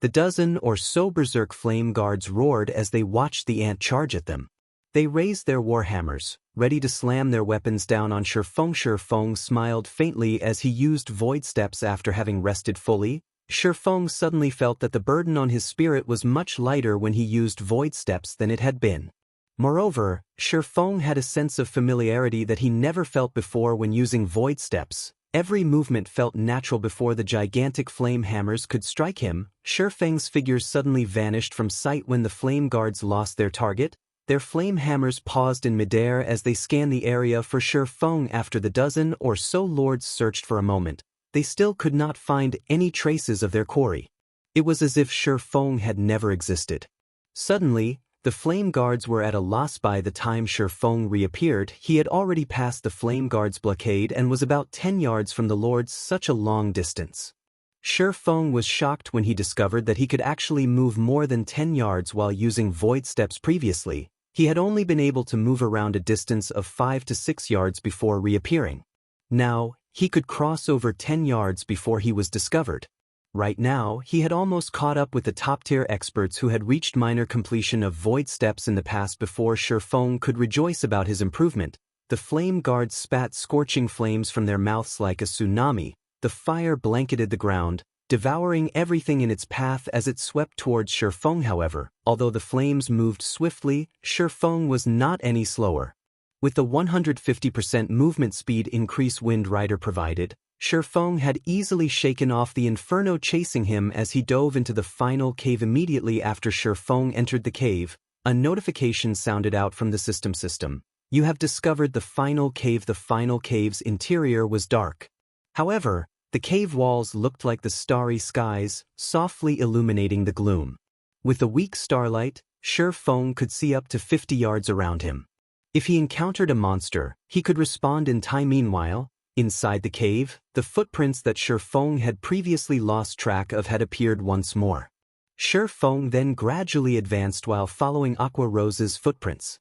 The dozen or so berserk flame guards roared as they watched the ant charge at them. They raised their warhammers, ready to slam their weapons down on Sher Feng. Sher Feng smiled faintly as he used Void Steps. After having rested fully, Sher Feng suddenly felt that the burden on his spirit was much lighter when he used Void Steps than it had been. Moreover, Sher Feng had a sense of familiarity that he never felt before when using Void Steps. Every movement felt natural. Before the gigantic flame hammers could strike him, Sher Feng's figure suddenly vanished from sight. When the flame guards lost their target, their flame hammers paused in midair as they scanned the area for Sher Feng. After the dozen or so lords searched for a moment, they still could not find any traces of their quarry. It was as if Shi Feng had never existed. Suddenly, the flame guards were at a loss. By the time Shi Feng reappeared, he had already passed the flame guards' blockade and was about 10 yards from the lords. Such a long distance. Shi Feng was shocked when he discovered that he could actually move more than 10 yards while using void steps. Previously, he had only been able to move around a distance of 5 to 6 yards before reappearing. Now, he could cross over 10 yards before he was discovered. Right now, he had almost caught up with the top-tier experts who had reached minor completion of void steps in the past. Before Shi Feng could rejoice about his improvement, the flame guards spat scorching flames from their mouths like a tsunami. The fire blanketed the ground, devouring everything in its path as it swept towards Shi Feng. However, although the flames moved swiftly, Shi Feng was not any slower. With the 150% movement speed increase Wind Rider provided, Shi Feng had easily shaken off the inferno chasing him as he dove into the final cave. Immediately after Shi Feng entered the cave, a notification sounded out from the system. You have discovered the final cave. The final cave's interior was dark. However, the cave walls looked like the starry skies, softly illuminating the gloom. With the weak starlight, Shi Feng could see up to 50 yards around him. If he encountered a monster, he could respond in time. Meanwhile, inside the cave, the footprints that Shi Feng had previously lost track of had appeared once more. Shi Feng then gradually advanced while following Aqua Rose's footprints.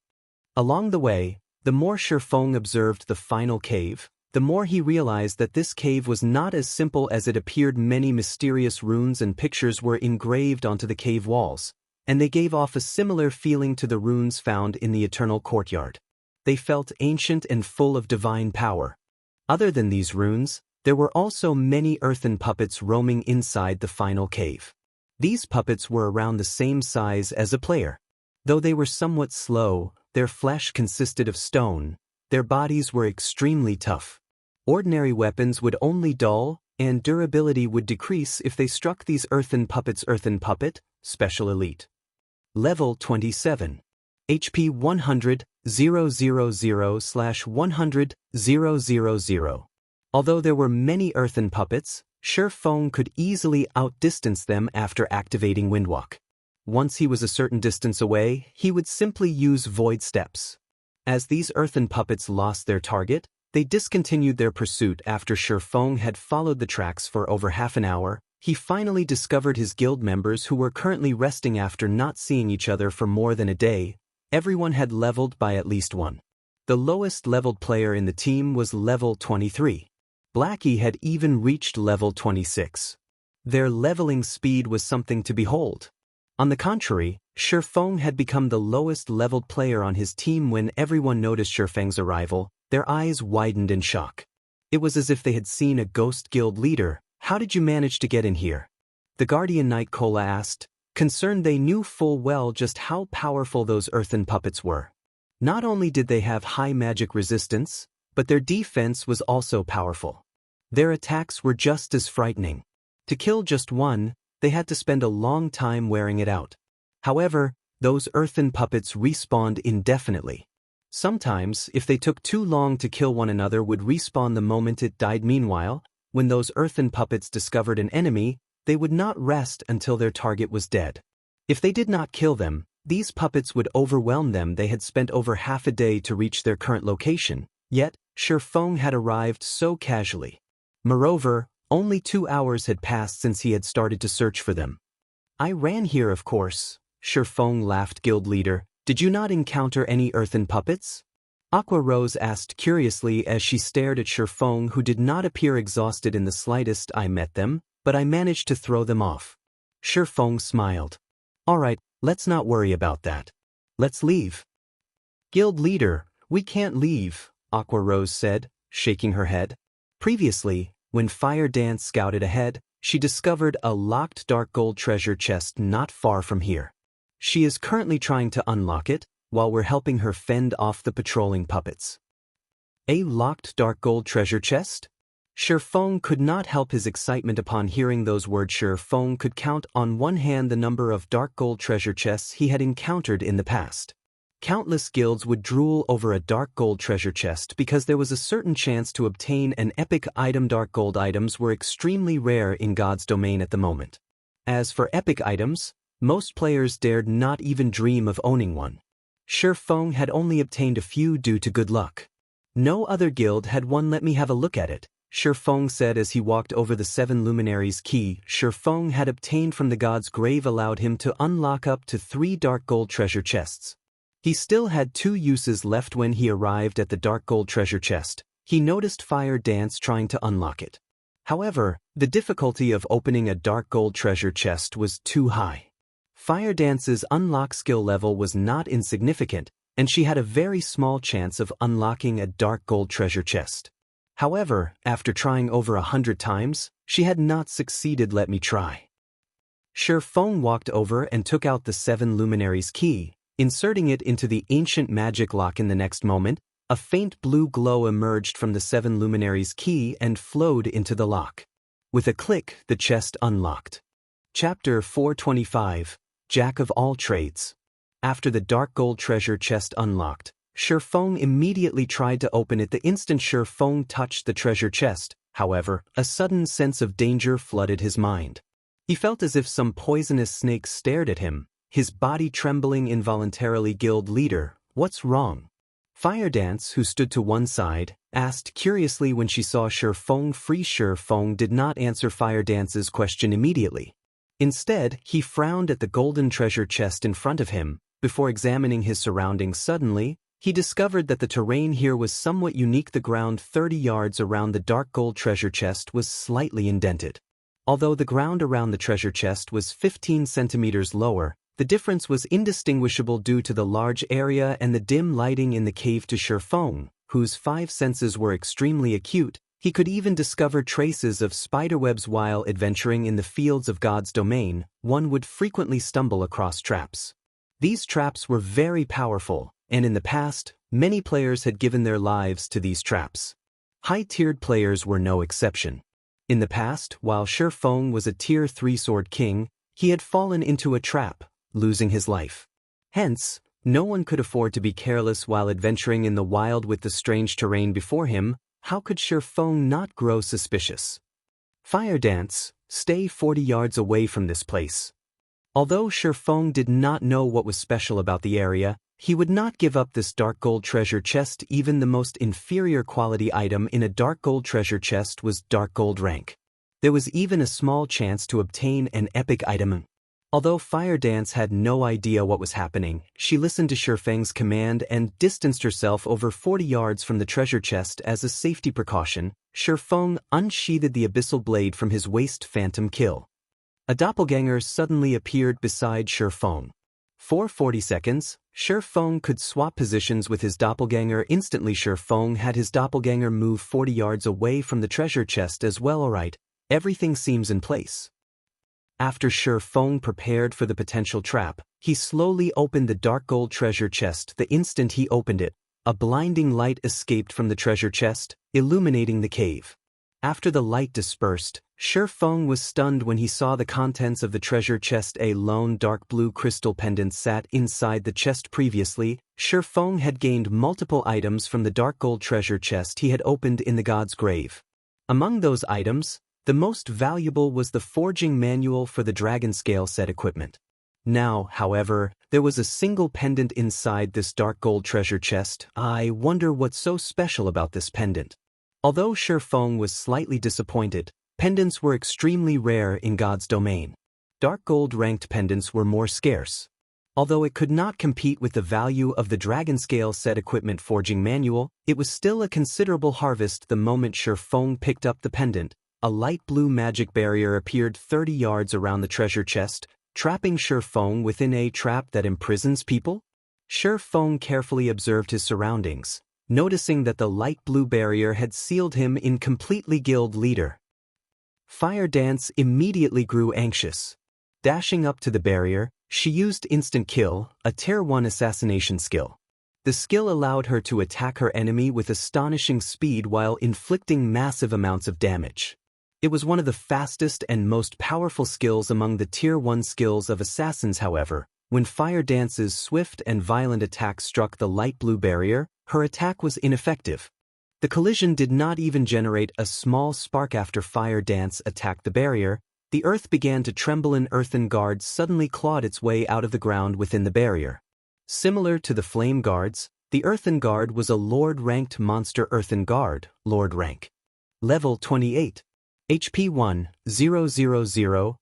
Along the way, the more Shi Feng observed the final cave, the more he realized that this cave was not as simple as it appeared. Many mysterious runes and pictures were engraved onto the cave walls, and they gave off a similar feeling to the runes found in the Eternal Courtyard. They felt ancient and full of divine power. Other than these runes, there were also many earthen puppets roaming inside the final cave. These puppets were around the same size as a player. Though they were somewhat slow, their flesh consisted of stone, their bodies were extremely tough. Ordinary weapons would only dull, and durability would decrease if they struck these earthen puppets. Earthen Puppet, Special Elite. Level 27. HP 100, 000/100, 000. Although there were many earthen puppets, Shi Feng could easily outdistance them after activating Windwalk. Once he was a certain distance away, he would simply use void steps. As these earthen puppets lost their target, they discontinued their pursuit. After Shi Feng had followed the tracks for over half an hour, he finally discovered his guild members who were currently resting after not seeing each other for more than a day. Everyone had leveled by at least one. The lowest leveled player in the team was level 23. Blackie had even reached level 26. Their leveling speed was something to behold. On the contrary, Shi Feng had become the lowest leveled player on his team. When everyone noticed Shi Feng's arrival, their eyes widened in shock. It was as if they had seen a ghost guild leader. How did you manage to get in here? The Guardian Knight Kola asked, concerned. They knew full well just how powerful those earthen puppets were. Not only did they have high magic resistance, but their defense was also powerful. Their attacks were just as frightening. To kill just one, they had to spend a long time wearing it out. However, those earthen puppets respawned indefinitely. Sometimes, if they took too long to kill one another, would respawn the moment it died. Meanwhile, when those earthen puppets discovered an enemy, they would not rest until their target was dead. If they did not kill them, these puppets would overwhelm them. They had spent over half a day to reach their current location, yet Shi Feng had arrived so casually. Moreover, only 2 hours had passed since he had started to search for them. I ran here, of course. Shi Feng laughed. Guild leader, did you not encounter any earthen puppets? Aqua Rose asked curiously as she stared at Shi Feng, who did not appear exhausted in the slightest. I met them, but I managed to throw them off. Shi Feng smiled. Alright, let's not worry about that. Let's leave. Guild leader, we can't leave, Aqua Rose said, shaking her head. Previously, when Fire Dance scouted ahead, she discovered a locked dark gold treasure chest not far from here. She is currently trying to unlock it, while we're helping her fend off the patrolling puppets. A locked dark gold treasure chest? Shi Feng could not help his excitement upon hearing those words. Shi Feng could count on one hand the number of dark gold treasure chests he had encountered in the past. Countless guilds would drool over a dark gold treasure chest because there was a certain chance to obtain an epic item. Dark gold items were extremely rare in God's domain at the moment. As for epic items, most players dared not even dream of owning one. Shifeng had only obtained a few due to good luck. No other guild had one. Let me have a look at it, Shifeng said as he walked over the 7 luminaries key Shifeng had obtained from the god's grave allowed him to unlock up to 3 dark gold treasure chests. He still had 2 uses left when he arrived at the dark gold treasure chest. He noticed Fire Dance trying to unlock it. However, the difficulty of opening a dark gold treasure chest was too high. Fire Dance's unlock skill level was not insignificant, and she had a very small chance of unlocking a dark gold treasure chest. However, after trying over 100 times, she had not succeeded. Let me try. Shifeng walked over and took out the 7 luminaries key, inserting it into the ancient magic lock. In the next moment, a faint blue glow emerged from the 7 luminaries key and flowed into the lock. With a click, the chest unlocked. Chapter 425, Jack of All Trades. After the dark gold treasure chest unlocked, Shifeng immediately tried to open it. The instant Shifeng touched the treasure chest, however, a sudden sense of danger flooded his mind. He felt as if some poisonous snake stared at him, his body trembling involuntarily. Guild leader, what's wrong? Fire Dance, who stood to one side, asked curiously when she saw Shifeng free. Shifeng did not answer Fire Dance's question immediately. Instead, he frowned at the golden treasure chest in front of him. Before examining his surroundings suddenly, he discovered that the terrain here was somewhat unique. The ground 30 yards around the dark gold treasure chest was slightly indented. Although the ground around the treasure chest was 15 centimeters lower, the difference was indistinguishable due to the large area and the dim lighting in the cave. To Shifeng, whose 5 senses were extremely acute, he could even discover traces of spiderwebs. While adventuring in the fields of God's domain, one would frequently stumble across traps. These traps were very powerful, and in the past, many players had given their lives to these traps. High-tiered players were no exception. In the past, while Shifeng was a Tier 3 Sword King, he had fallen into a trap, losing his life. Hence, no one could afford to be careless while adventuring in the wild with the strange terrain before him. How could Shifeng not grow suspicious? Fire Dance, stay 40 yards away from this place. Although Shifeng did not know what was special about the area, he would not give up this dark gold treasure chest. Even the most inferior quality item in a dark gold treasure chest was dark gold rank. There was even a small chance to obtain an epic item. Although Fire Dance had no idea what was happening, she listened to Shifeng's command and distanced herself over 40 yards from the treasure chest. As a safety precaution, Shifeng unsheathed the abyssal blade from his waist. Phantom kill. A doppelganger suddenly appeared beside Shifeng. For 40 seconds, Shifeng could swap positions with his doppelganger. Instantly Shifeng had his doppelganger move 40 yards away from the treasure chest as well. Alright, everything seems in place. After Shifeng prepared for the potential trap, he slowly opened the dark gold treasure chest. The instant he opened it, a blinding light escaped from the treasure chest, illuminating the cave. After the light dispersed, Shifeng was stunned when he saw the contents of the treasure chest. A lone dark blue crystal pendant sat inside the chest. Previously, Shifeng had gained multiple items from the dark gold treasure chest he had opened in the god's grave. Among those items, the most valuable was the forging manual for the Dragonclaw set equipment. Now, however, there was a single pendant inside this dark gold treasure chest. I wonder what's so special about this pendant. Although Shifeng was slightly disappointed, pendants were extremely rare in God's domain. Dark gold ranked pendants were more scarce. Although it could not compete with the value of the Dragonclaw set equipment forging manual, it was still a considerable harvest. The moment Shifeng picked up the pendant, a light blue magic barrier appeared 30 yards around the treasure chest, trapping Shifeng within a trap that imprisons people. Shifeng carefully observed his surroundings, noticing that the light blue barrier had sealed him in completely. Guild leader. Fire Dance immediately grew anxious. Dashing up to the barrier, she used Instant Kill, a Tier 1 assassination skill. The skill allowed her to attack her enemy with astonishing speed while inflicting massive amounts of damage. It was one of the fastest and most powerful skills among the Tier 1 skills of assassins. However, when Fire Dance's swift and violent attack struck the light blue barrier, her attack was ineffective. The collision did not even generate a small spark. After Fire Dance attacked the barrier, the earth began to tremble. An earthen guard suddenly clawed its way out of the ground within the barrier. Similar to the flame guards, the earthen guard was a Lord-ranked monster. Earthen guard, Lord rank. Level 28. HP 1, 000, 000/1,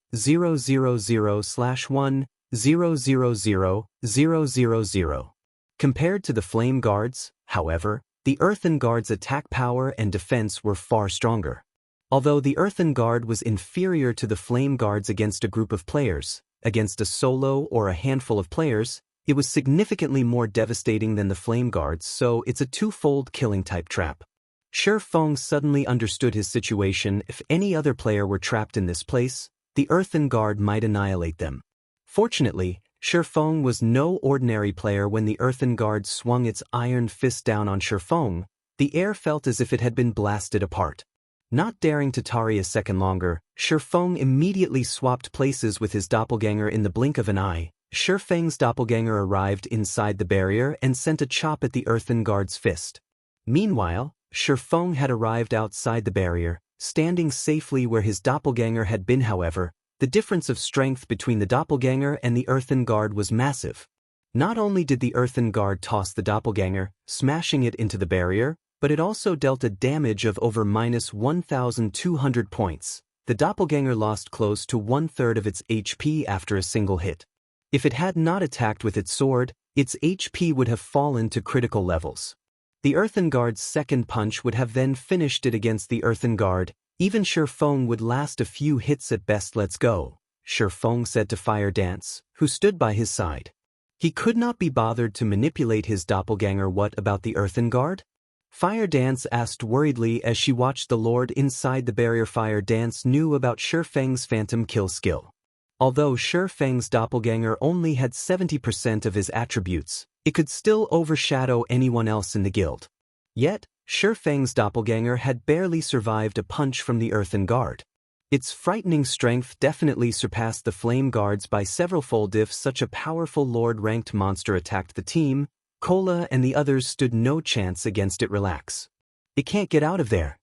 000, Compared to the flame guards, however, the earthen guard's attack power and defense were far stronger. Although the earthen guard was inferior to the flame guards against a group of players, against a solo or a handful of players, it was significantly more devastating than the flame guards, so it's a twofold killing type trap. Shi Feng suddenly understood his situation. If any other player were trapped in this place, the earthen guard might annihilate them. Fortunately, Shi Feng was no ordinary player. When the earthen guard swung its iron fist down on Shi Feng, the air felt as if it had been blasted apart. Not daring to tarry a second longer, Shi Feng immediately swapped places with his doppelganger. In the blink of an eye, Shi Feng's doppelganger arrived inside the barrier and sent a chop at the earthen guard's fist. Meanwhile, Shi Feng had arrived outside the barrier, standing safely where his doppelganger had been. However, the difference of strength between the doppelganger and the earthen guard was massive. Not only did the earthen guard toss the doppelganger, smashing it into the barrier, but it also dealt a damage of over -1,200 points. The doppelganger lost close to 1/3 of its HP after a single hit. If it had not attacked with its sword, its HP would have fallen to critical levels. The earthen guard's second punch would have then finished it. Against the earthen guard, even Shi Feng would last a few hits at best. "Let's go," Shi Feng said to Fire Dance, who stood by his side. He could not be bothered to manipulate his doppelganger. "What about the earthen guard?" Fire Dance asked worriedly as she watched the Lord inside the barrier. Fire Dance knew about Shi Feng's phantom kill skill. Although Shi Feng's doppelganger only had 70% of his attributes, it could still overshadow anyone else in the guild. Yet, Shi Feng's doppelganger had barely survived a punch from the earthen guard. Its frightening strength definitely surpassed the flame guards by several-fold. If such a powerful Lord-ranked monster attacked the team, Cola and the others stood no chance against it. "Relax. It can't get out of there."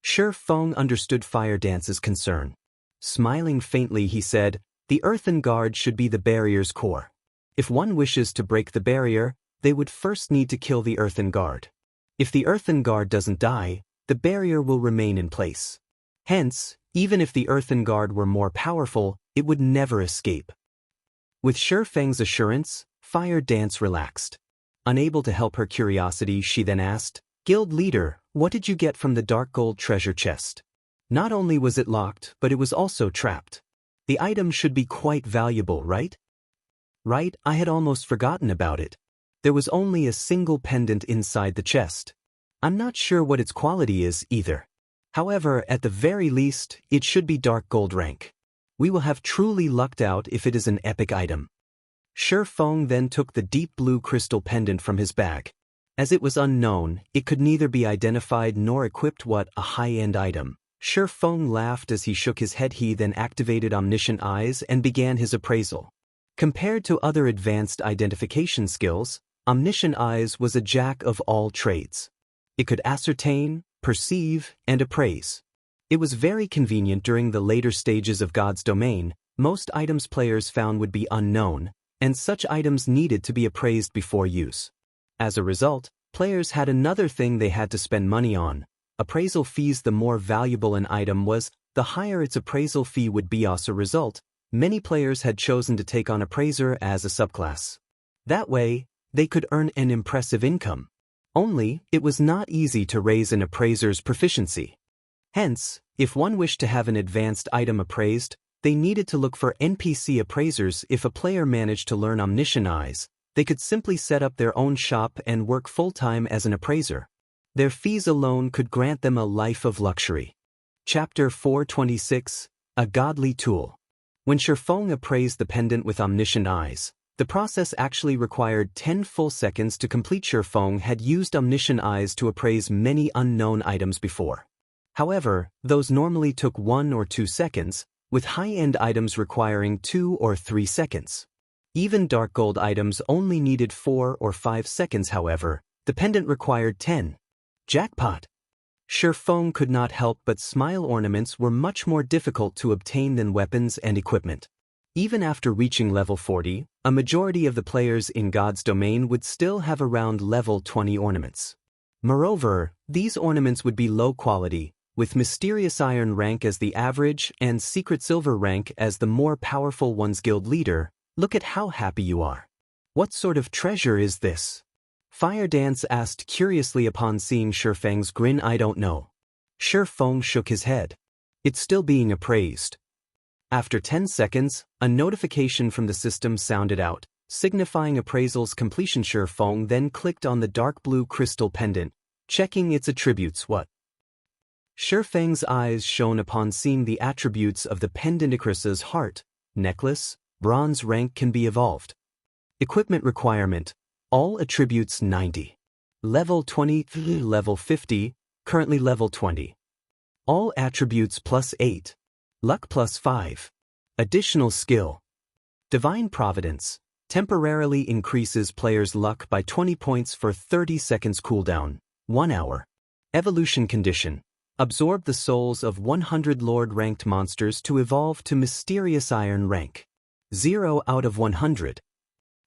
Shi Feng understood Fire Dance's concern. Smiling faintly, he said, "The earthen guard should be the barrier's core. If one wishes to break the barrier, they would first need to kill the earthen guard. If the earthen guard doesn't die, the barrier will remain in place. Hence, even if the earthen guard were more powerful, it would never escape." With Shi Feng's assurance, Fire Dance relaxed. Unable to help her curiosity, she then asked, "Guild leader, what did you get from the dark gold treasure chest? Not only was it locked, but it was also trapped. The item should be quite valuable, right?" "Right, I had almost forgotten about it. There was only a single pendant inside the chest. I'm not sure what its quality is either. However, at the very least, it should be dark gold rank. We will have truly lucked out if it is an epic item." Shi Feng then took the deep blue crystal pendant from his bag. As it was unknown, it could neither be identified nor equipped. "What a high-end item." Shi Feng laughed as he shook his head. He then activated Omniscient Eyes and began his appraisal. Compared to other advanced identification skills, Omniscient Eyes was a jack of all trades. It could ascertain, perceive, and appraise. It was very convenient during the later stages of God's Domain. Most items players found would be unknown, and such items needed to be appraised before use. As a result, players had another thing they had to spend money on: appraisal fees. The more valuable an item was, the higher its appraisal fee would be. As a result, many players had chosen to take on Appraiser as a subclass. That way, they could earn an impressive income. Only, it was not easy to raise an appraiser's proficiency. Hence, if one wished to have an advanced item appraised, they needed to look for NPC appraisers. If a player managed to learn Omniscient Eyes, they could simply set up their own shop and work full-time as an appraiser. Their fees alone could grant them a life of luxury. Chapter 426, A Godly Tool. When Shi Feng appraised the pendant with Omniscient Eyes, the process actually required 10 full seconds to complete. Shi Feng had used Omniscient Eyes to appraise many unknown items before. However, those normally took 1 or 2 seconds, with high-end items requiring 2 or 3 seconds. Even dark gold items only needed 4 or 5 seconds. However, the pendant required 10. Jackpot! Feng could not help but smile. Ornaments were much more difficult to obtain than weapons and equipment. Even after reaching level 40, a majority of the players in God's domain would still have around level 20 ornaments. Moreover, these ornaments would be low quality, with Mysterious Iron rank as the average and Secret Silver rank as the more powerful one's. Guild leader, look at how happy you are. What sort of treasure is this? Fire Dance asked curiously upon seeing Feng's grin. I don't know. Feng shook his head. It's still being appraised. After 10 seconds, a notification from the system sounded out, signifying appraisal's completion. Feng then clicked on the dark blue crystal pendant, checking its attributes. What? Feng's eyes shone upon seeing the attributes of the pendant. Icarus's heart, necklace, bronze rank can be evolved. Equipment requirement, all attributes 90. Level 20, level 50, currently level 20. All attributes plus 8. Luck plus 5. Additional skill. Divine Providence, temporarily increases player's luck by 20 points for 30 seconds cooldown, 1 hour. Evolution condition. Absorb the souls of 100 Lord-ranked monsters to evolve to Mysterious Iron rank. 0 out of 100.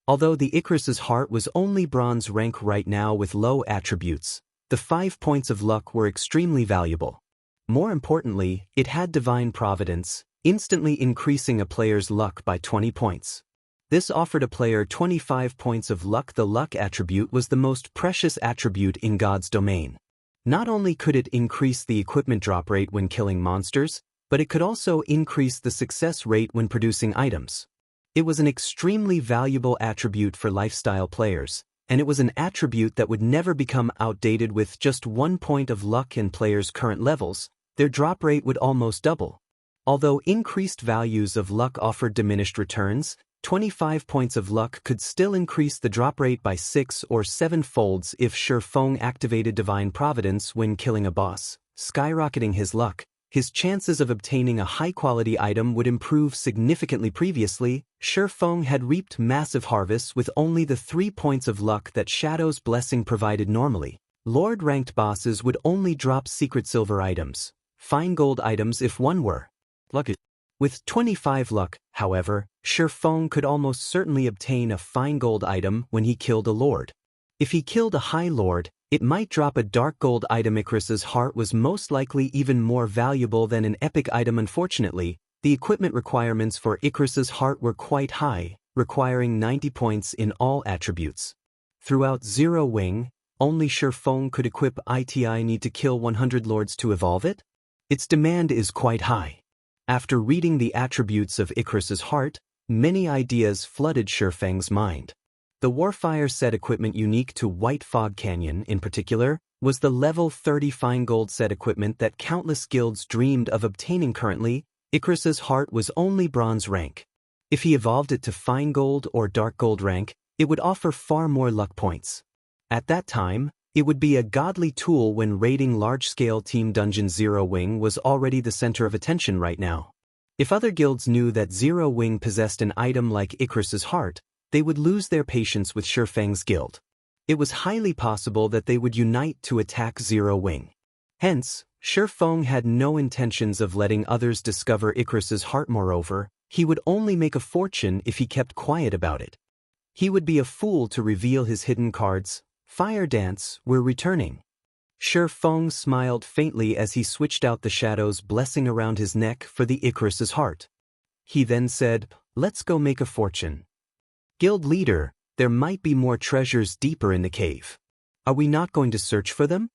Although the Icarus's heart was only bronze rank right now with low attributes, the 5 points of luck were extremely valuable. More importantly, it had Divine Providence, instantly increasing a player's luck by 20 points. This offered a player 25 points of luck. The luck attribute was the most precious attribute in God's domain. Not only could it increase the equipment drop rate when killing monsters, but it could also increase the success rate when producing items. It was an extremely valuable attribute for lifestyle players, and it was an attribute that would never become outdated. With just 1 point of luck in players' current levels, their drop rate would almost double. Although increased values of luck offered diminished returns, 25 points of luck could still increase the drop rate by 6 or 7 folds if Feng activated Divine Providence when killing a boss, skyrocketing his luck. His chances of obtaining a high-quality item would improve significantly. Previously, Feng had reaped massive harvests with only the 3 points of luck that Shadow's Blessing provided normally. Lord-ranked bosses would only drop Secret Silver items, fine gold items if one were lucky. With 25 luck, however, Feng could almost certainly obtain a fine gold item when he killed a lord. If he killed a high lord, it might drop a dark gold item. Icarus's heart was most likely even more valuable than an epic item. Unfortunately, the equipment requirements for Icarus's heart were quite high, requiring 90 points in all attributes. Throughout Zero Wing, only Feng could equip it. I need to kill 100 lords to evolve it? Its demand is quite high. After reading the attributes of Icarus's heart, many ideas flooded Feng's mind. The Warfire set equipment unique to White Fog Canyon in particular was the level 30 fine gold set equipment that countless guilds dreamed of obtaining. Currently, Icarus's heart was only bronze rank. If he evolved it to fine gold or dark gold rank, it would offer far more luck points. At that time, it would be a godly tool when raiding large-scale team dungeons. Zero Wing was already the center of attention right now. If other guilds knew that Zero Wing possessed an item like Icarus's heart, they would lose their patience with Feng's guild. It was highly possible that they would unite to attack Zero Wing. Hence, Feng had no intentions of letting others discover Icarus's heart. Moreover, he would only make a fortune if he kept quiet about it. He would be a fool to reveal his hidden cards. Fire Dance, we're returning. Feng smiled faintly as he switched out the Shadow's Blessing around his neck for the Icarus's heart. He then said, let's go make a fortune. Guild leader, there might be more treasures deeper in the cave. Are we not going to search for them?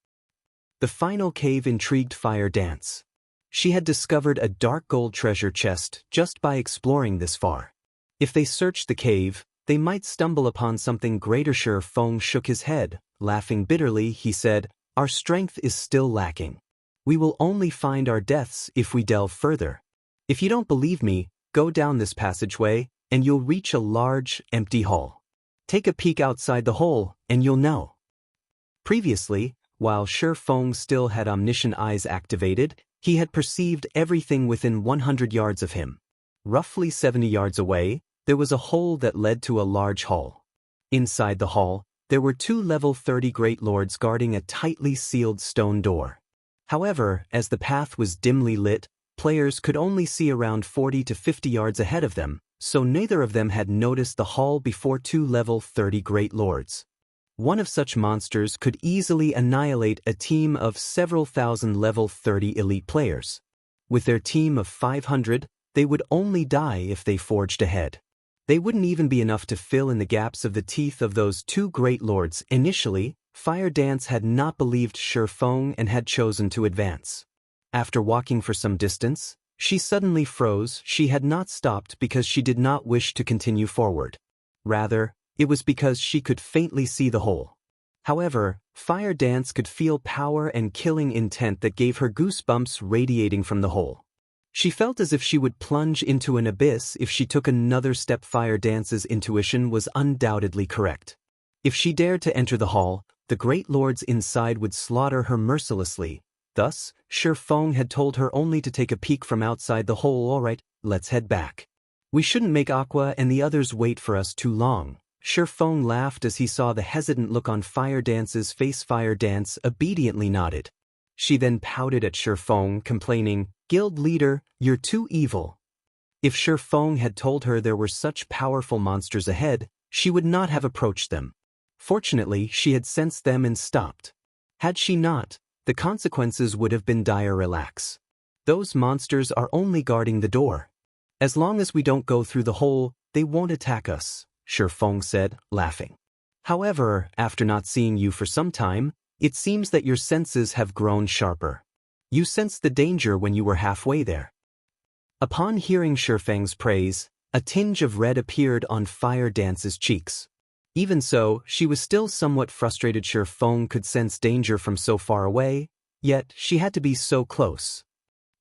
The final cave intrigued Fire Dance. She had discovered a dark gold treasure chest just by exploring this far. If they searched the cave, they might stumble upon something greater. Feng shook his head, laughing bitterly. He said, our strength is still lacking. We will only find our deaths if we delve further. If you don't believe me, go down this passageway, and you'll reach a large, empty hall. Take a peek outside the hole, and you'll know. Previously, while Feng still had omniscient eyes activated, he had perceived everything within 100 yards of him. Roughly 70 yards away, there was a hole that led to a large hall. Inside the hall, there were 2 level 30 Great Lords guarding a tightly sealed stone door. However, as the path was dimly lit, players could only see around 40 to 50 yards ahead of them, so neither of them had noticed the hall before two level 30 Great Lords. One of such monsters could easily annihilate a team of several thousand level 30 elite players. With their team of 500, they would only die if they forged ahead. They wouldn't even be enough to fill in the gaps of the teeth of those two Great Lords. Initially, Fire Dance had not believed Shi Feng and had chosen to advance. After walking for some distance, she suddenly froze. She had not stopped because she did not wish to continue forward. Rather, it was because she could faintly see the hole. However, Fire Dance could feel power and killing intent that gave her goosebumps radiating from the hole. She felt as if she would plunge into an abyss if she took another step. Fire Dance's intuition was undoubtedly correct. If she dared to enter the hall, the Great Lords inside would slaughter her mercilessly. Thus, Shi Feng had told her only to take a peek from outside the hole. All right, let's head back. We shouldn't make Aqua and the others wait for us too long. Shi Feng laughed as he saw the hesitant look on Fire Dance's face. Fire Dance obediently nodded. She then pouted at Shi Feng, complaining, "Guild leader, you're too evil." If Shi Feng had told her there were such powerful monsters ahead, she would not have approached them. Fortunately, she had sensed them and stopped. Had she not, the consequences would have been dire. Relax. Those monsters are only guarding the door. As long as we don't go through the hole, they won't attack us, Shi Feng said, laughing. However, after not seeing you for some time, it seems that your senses have grown sharper. You sensed the danger when you were halfway there. Upon hearing Shi Feng's praise, a tinge of red appeared on Fire Dance's cheeks. Even so, she was still somewhat frustrated. Shi Feng could sense danger from so far away, yet she had to be so close.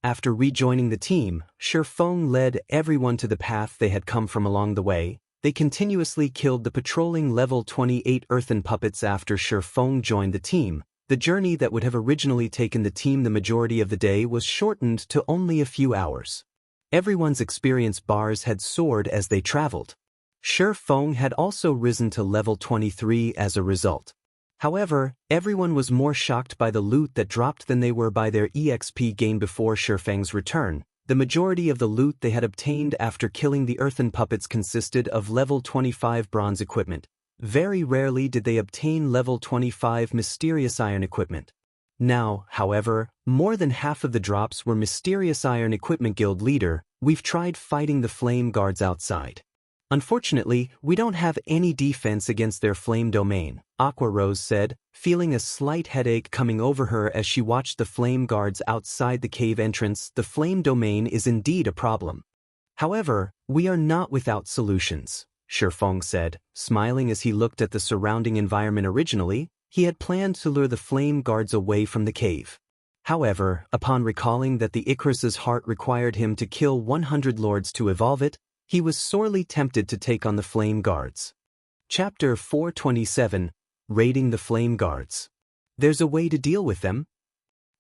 After rejoining the team, Shi Feng led everyone to the path they had come from. Along the way, they continuously killed the patrolling level 28 earthen puppets. After Shi Feng joined the team, the journey that would have originally taken the team the majority of the day was shortened to only a few hours. Everyone's experience bars had soared as they traveled. Shi Feng had also risen to level 23 as a result. However, everyone was more shocked by the loot that dropped than they were by their EXP gain. Before Shi Feng's return, the majority of the loot they had obtained after killing the earthen puppets consisted of level 25 bronze equipment. Very rarely did they obtain level 25 mysterious iron equipment. Now, however, more than half of the drops were mysterious iron equipment. Guild leader, we've tried fighting the flame guards outside. Unfortunately, we don't have any defense against their flame domain, Aqua Rose said, feeling a slight headache coming over her as she watched the flame guards outside the cave entrance. The flame domain is indeed a problem. However, we are not without solutions, Shi Feng said, smiling as he looked at the surrounding environment. Originally, he had planned to lure the flame guards away from the cave. However, upon recalling that the Icarus's heart required him to kill 100 lords to evolve it, he was sorely tempted to take on the Flame Guards. Chapter 427, Raiding the Flame Guards. There's a way to deal with them?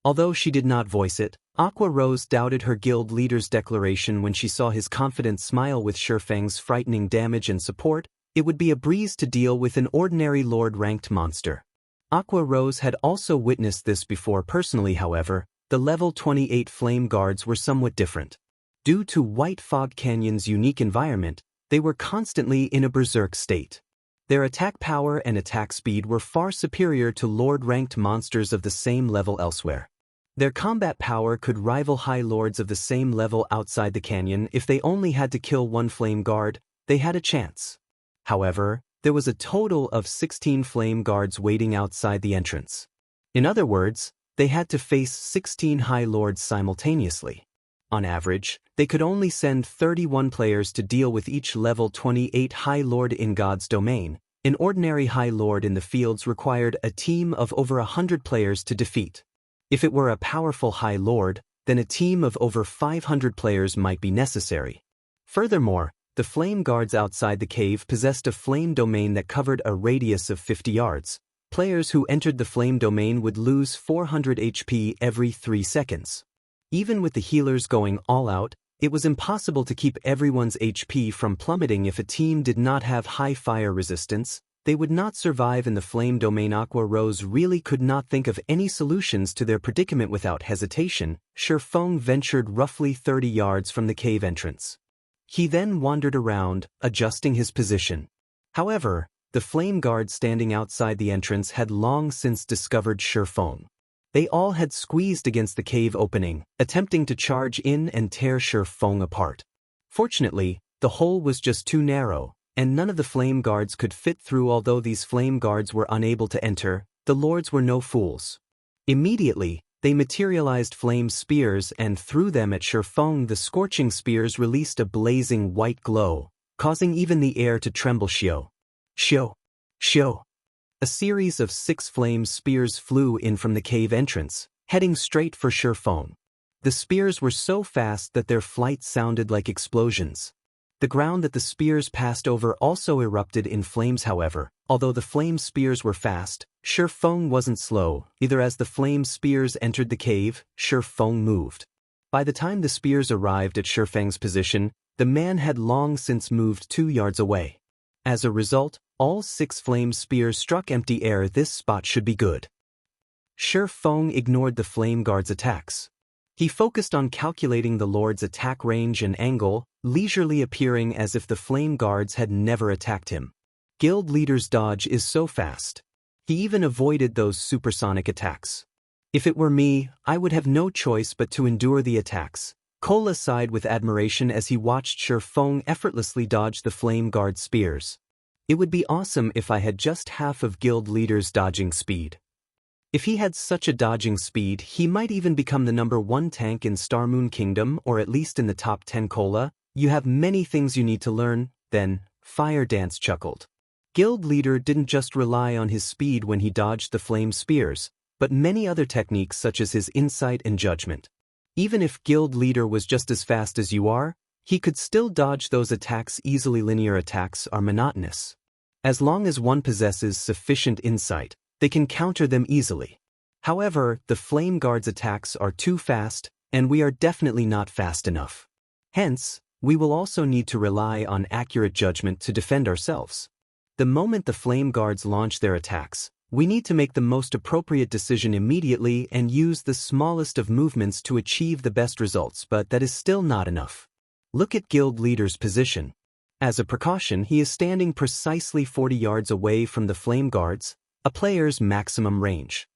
Although she did not voice it, Aqua Rose doubted her guild leader's declaration when she saw his confident smile. With Shi Feng's frightening damage and support, it would be a breeze to deal with an ordinary lord-ranked monster. Aqua Rose had also witnessed this before personally. However, the level 28 Flame Guards were somewhat different. Due to White Fog Canyon's unique environment, they were constantly in a berserk state. Their attack power and attack speed were far superior to lord-ranked monsters of the same level elsewhere. Their combat power could rival high lords of the same level outside the canyon. If they only had to kill one flame guard, they had a chance. However, there was a total of 16 flame guards waiting outside the entrance. In other words, they had to face 16 high lords simultaneously. On average, they could only send 31 players to deal with each level 28 High Lord in God's domain. An ordinary High Lord in the fields required a team of over 100 players to defeat. If it were a powerful High Lord, then a team of over 500 players might be necessary. Furthermore, the flame guards outside the cave possessed a flame domain that covered a radius of 50 yards. Players who entered the flame domain would lose 400 HP every 3 seconds. Even with the healers going all out, it was impossible to keep everyone's HP from plummeting. If a team did not have high fire resistance, They would not survive in the flame domain. Aqua Rose really could not think of any solutions to their predicament. Without hesitation, Shifeng ventured roughly 30 yards from the cave entrance. He then wandered around, adjusting his position. However, the flame guards standing outside the entrance had long since discovered Shifeng. They all had squeezed against the cave opening, attempting to charge in and tear Shifeng apart. Fortunately, the hole was just too narrow, and none of the flame guards could fit through. Although these flame guards were unable to enter, the lords were no fools. Immediately, they materialized flame spears and threw them at Shifeng. The scorching spears released a blazing white glow, causing even the air to tremble. Shio. A series of 6 flame spears flew in from the cave entrance, heading straight for Shifeng. The spears were so fast that their flight sounded like explosions. The ground that the spears passed over also erupted in flames. However, although the flame spears were fast, Shifeng wasn't slow. Either as the flame spears entered the cave, Shifeng moved. By the time the spears arrived at Shifeng's position, the man had long since moved 2 yards away. As a result, all 6 flame spears struck empty air. This spot should be good. Shifeng ignored the flame guard's attacks. He focused on calculating the lord's attack range and angle, leisurely appearing as if the flame guards had never attacked him. Guild leader's dodge is so fast. He even avoided those supersonic attacks. If it were me, I would have no choice but to endure the attacks. Cola sighed with admiration as he watched Shifeng effortlessly dodge the flame guard spears. It would be awesome if I had just half of guild leader's dodging speed. If he had such a dodging speed, he might even become the #1 tank in Starmoon Kingdom, or at least in the top 10. Cola, you have many things you need to learn. Then, Fire Dance chuckled. Guild leader didn't just rely on his speed when he dodged the flame spears, but many other techniques such as his insight and judgment. Even if guild leader was just as fast as you are, he could still dodge those attacks easily. Linear attacks are monotonous. As long as one possesses sufficient insight, they can counter them easily. However, the flame guard's attacks are too fast, and we are definitely not fast enough. Hence, we will also need to rely on accurate judgment to defend ourselves. The moment the flame guards launch their attacks, we need to make the most appropriate decision immediately and use the smallest of movements to achieve the best results, but that is still not enough. Look at guild leader's position. As a precaution, he is standing precisely 40 yards away from the flame guards, a player's maximum range.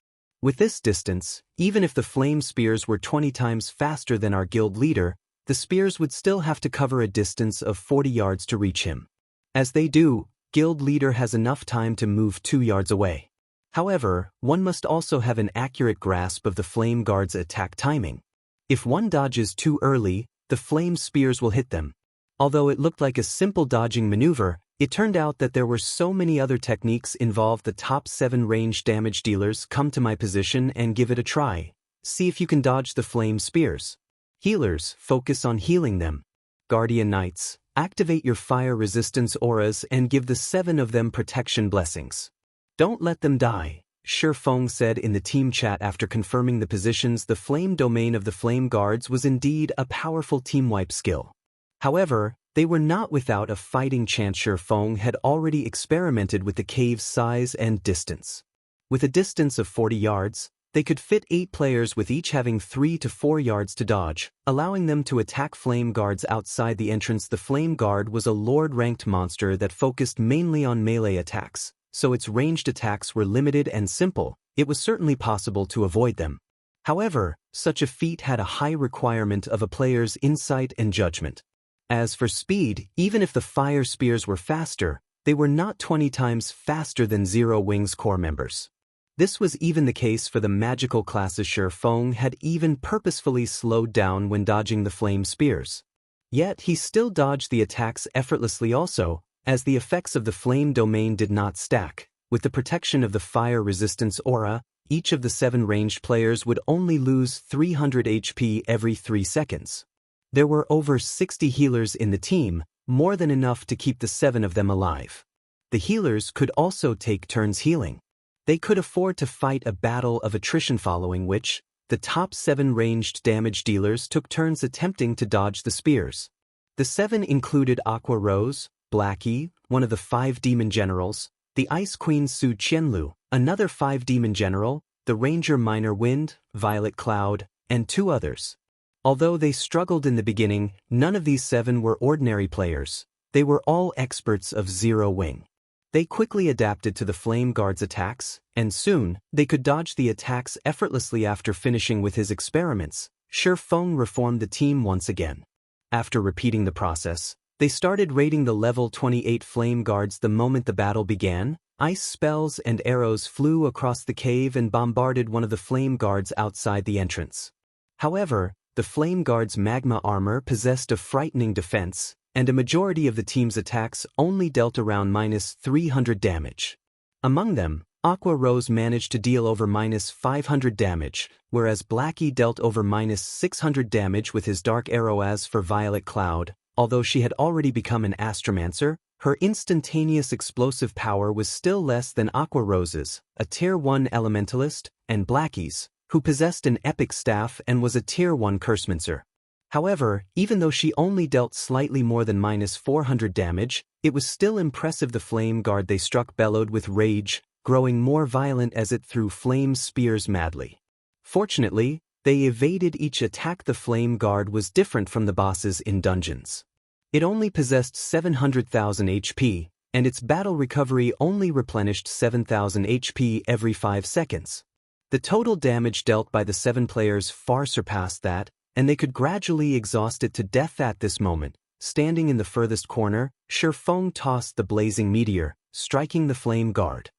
With this distance, even if the flame spears were 20 times faster than our guild leader, the spears would still have to cover a distance of 40 yards to reach him. As they do, guild leader has enough time to move 2 yards away. However, one must also have an accurate grasp of the flame guard's attack timing. If one dodges too early, the flame spears will hit them. Although it looked like a simple dodging maneuver, it turned out that there were so many other techniques involved. The top 7 range damage dealers come to my position and give it a try. See if you can dodge the flame spears. Healers, focus on healing them. Guardian Knights, activate your fire resistance auras and give the 7 of them protection blessings. Don't let them die, Shifeng said in the team chat after confirming the positions. The flame domain of the flame guards was indeed a powerful team wipe skill. However, they were not without a fighting chance. Shifeng had already experimented with the cave's size and distance. With a distance of 40 yards, they could fit 8 players with each having 3 to 4 yards to dodge, allowing them to attack flame guards outside the entrance. The flame guard was a lord-ranked monster that focused mainly on melee attacks, so its ranged attacks were limited and simple. It was certainly possible to avoid them. However, such a feat had a high requirement of a player's insight and judgment. As for speed, even if the fire spears were faster, they were not 20 times faster than Zero Wings core members. This was even the case for the magical classes. Shifeng had even purposefully slowed down when dodging the flame spears. Yet he still dodged the attacks effortlessly also, as the effects of the flame domain did not stack. With the protection of the fire resistance aura, each of the 7 ranged players would only lose 300 HP every 3 seconds. There were over 60 healers in the team, more than enough to keep the 7 of them alive. The healers could also take turns healing. They could afford to fight a battle of attrition, following which, the top 7 ranged damage dealers took turns attempting to dodge the spears. The 7 included Aqua Rose, Blackie, one of the 5 demon generals, the Ice Queen Su Qianlu, another 5 demon general, the Ranger Minor Wind, Violet Cloud, and 2 others. Although they struggled in the beginning, none of these 7 were ordinary players. They were all experts of Zero Wing. They quickly adapted to the Flame Guard's attacks, and soon, they could dodge the attacks effortlessly. After finishing with his experiments, Shi Feng reformed the team once again. After repeating the process, they started raiding the level 28 Flame Guards. The moment the battle began, ice spells and arrows flew across the cave and bombarded one of the Flame Guards outside the entrance. However, the Flame Guard's magma armor possessed a frightening defense, and a majority of the team's attacks only dealt around -300 damage. Among them, Aqua Rose managed to deal over -500 damage, whereas Blackie dealt over -600 damage with his Dark Arrow. As for Violet Cloud, although she had already become an Astromancer, her instantaneous explosive power was still less than Aqua Rose's, a Tier 1 Elementalist, and Blackie's, who possessed an epic staff and was a Tier 1 Cursemancer. However, even though she only dealt slightly more than -400 damage, it was still impressive. The Flame Guard they struck bellowed with rage, growing more violent as it threw flame spears madly. Fortunately, they evaded each attack. The Flame Guard was different from the bosses in dungeons. It only possessed 700,000 HP, and its battle recovery only replenished 7,000 HP every 5 seconds. The total damage dealt by the 7 players far surpassed that, and they could gradually exhaust it to death. At this moment, standing in the furthest corner, Shi Feng tossed the blazing meteor, striking the Flame Guard.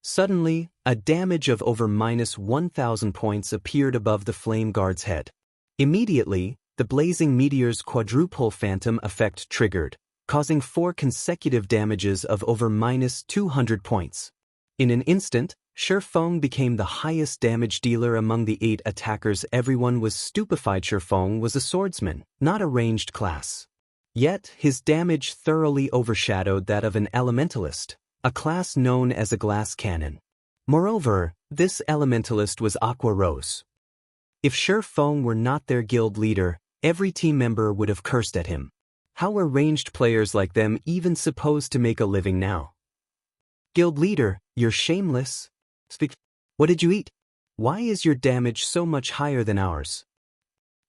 Suddenly, a damage of over -1,000 points appeared above the Flame Guard's head. Immediately, the blazing meteor's quadruple phantom effect triggered, causing 4 consecutive damages of over -200 points. In an instant, Shi Feng became the highest damage dealer among the 8 attackers. Everyone was stupefied. Shi Feng was a swordsman, not a ranged class. Yet, his damage thoroughly overshadowed that of an elementalist, a class known as a glass cannon. Moreover, this elementalist was Aqua Rose. If Shi Feng were not their guild leader, every team member would have cursed at him. How were ranged players like them even supposed to make a living now? Guild leader, you're shameless. What did you eat? Why is your damage so much higher than ours?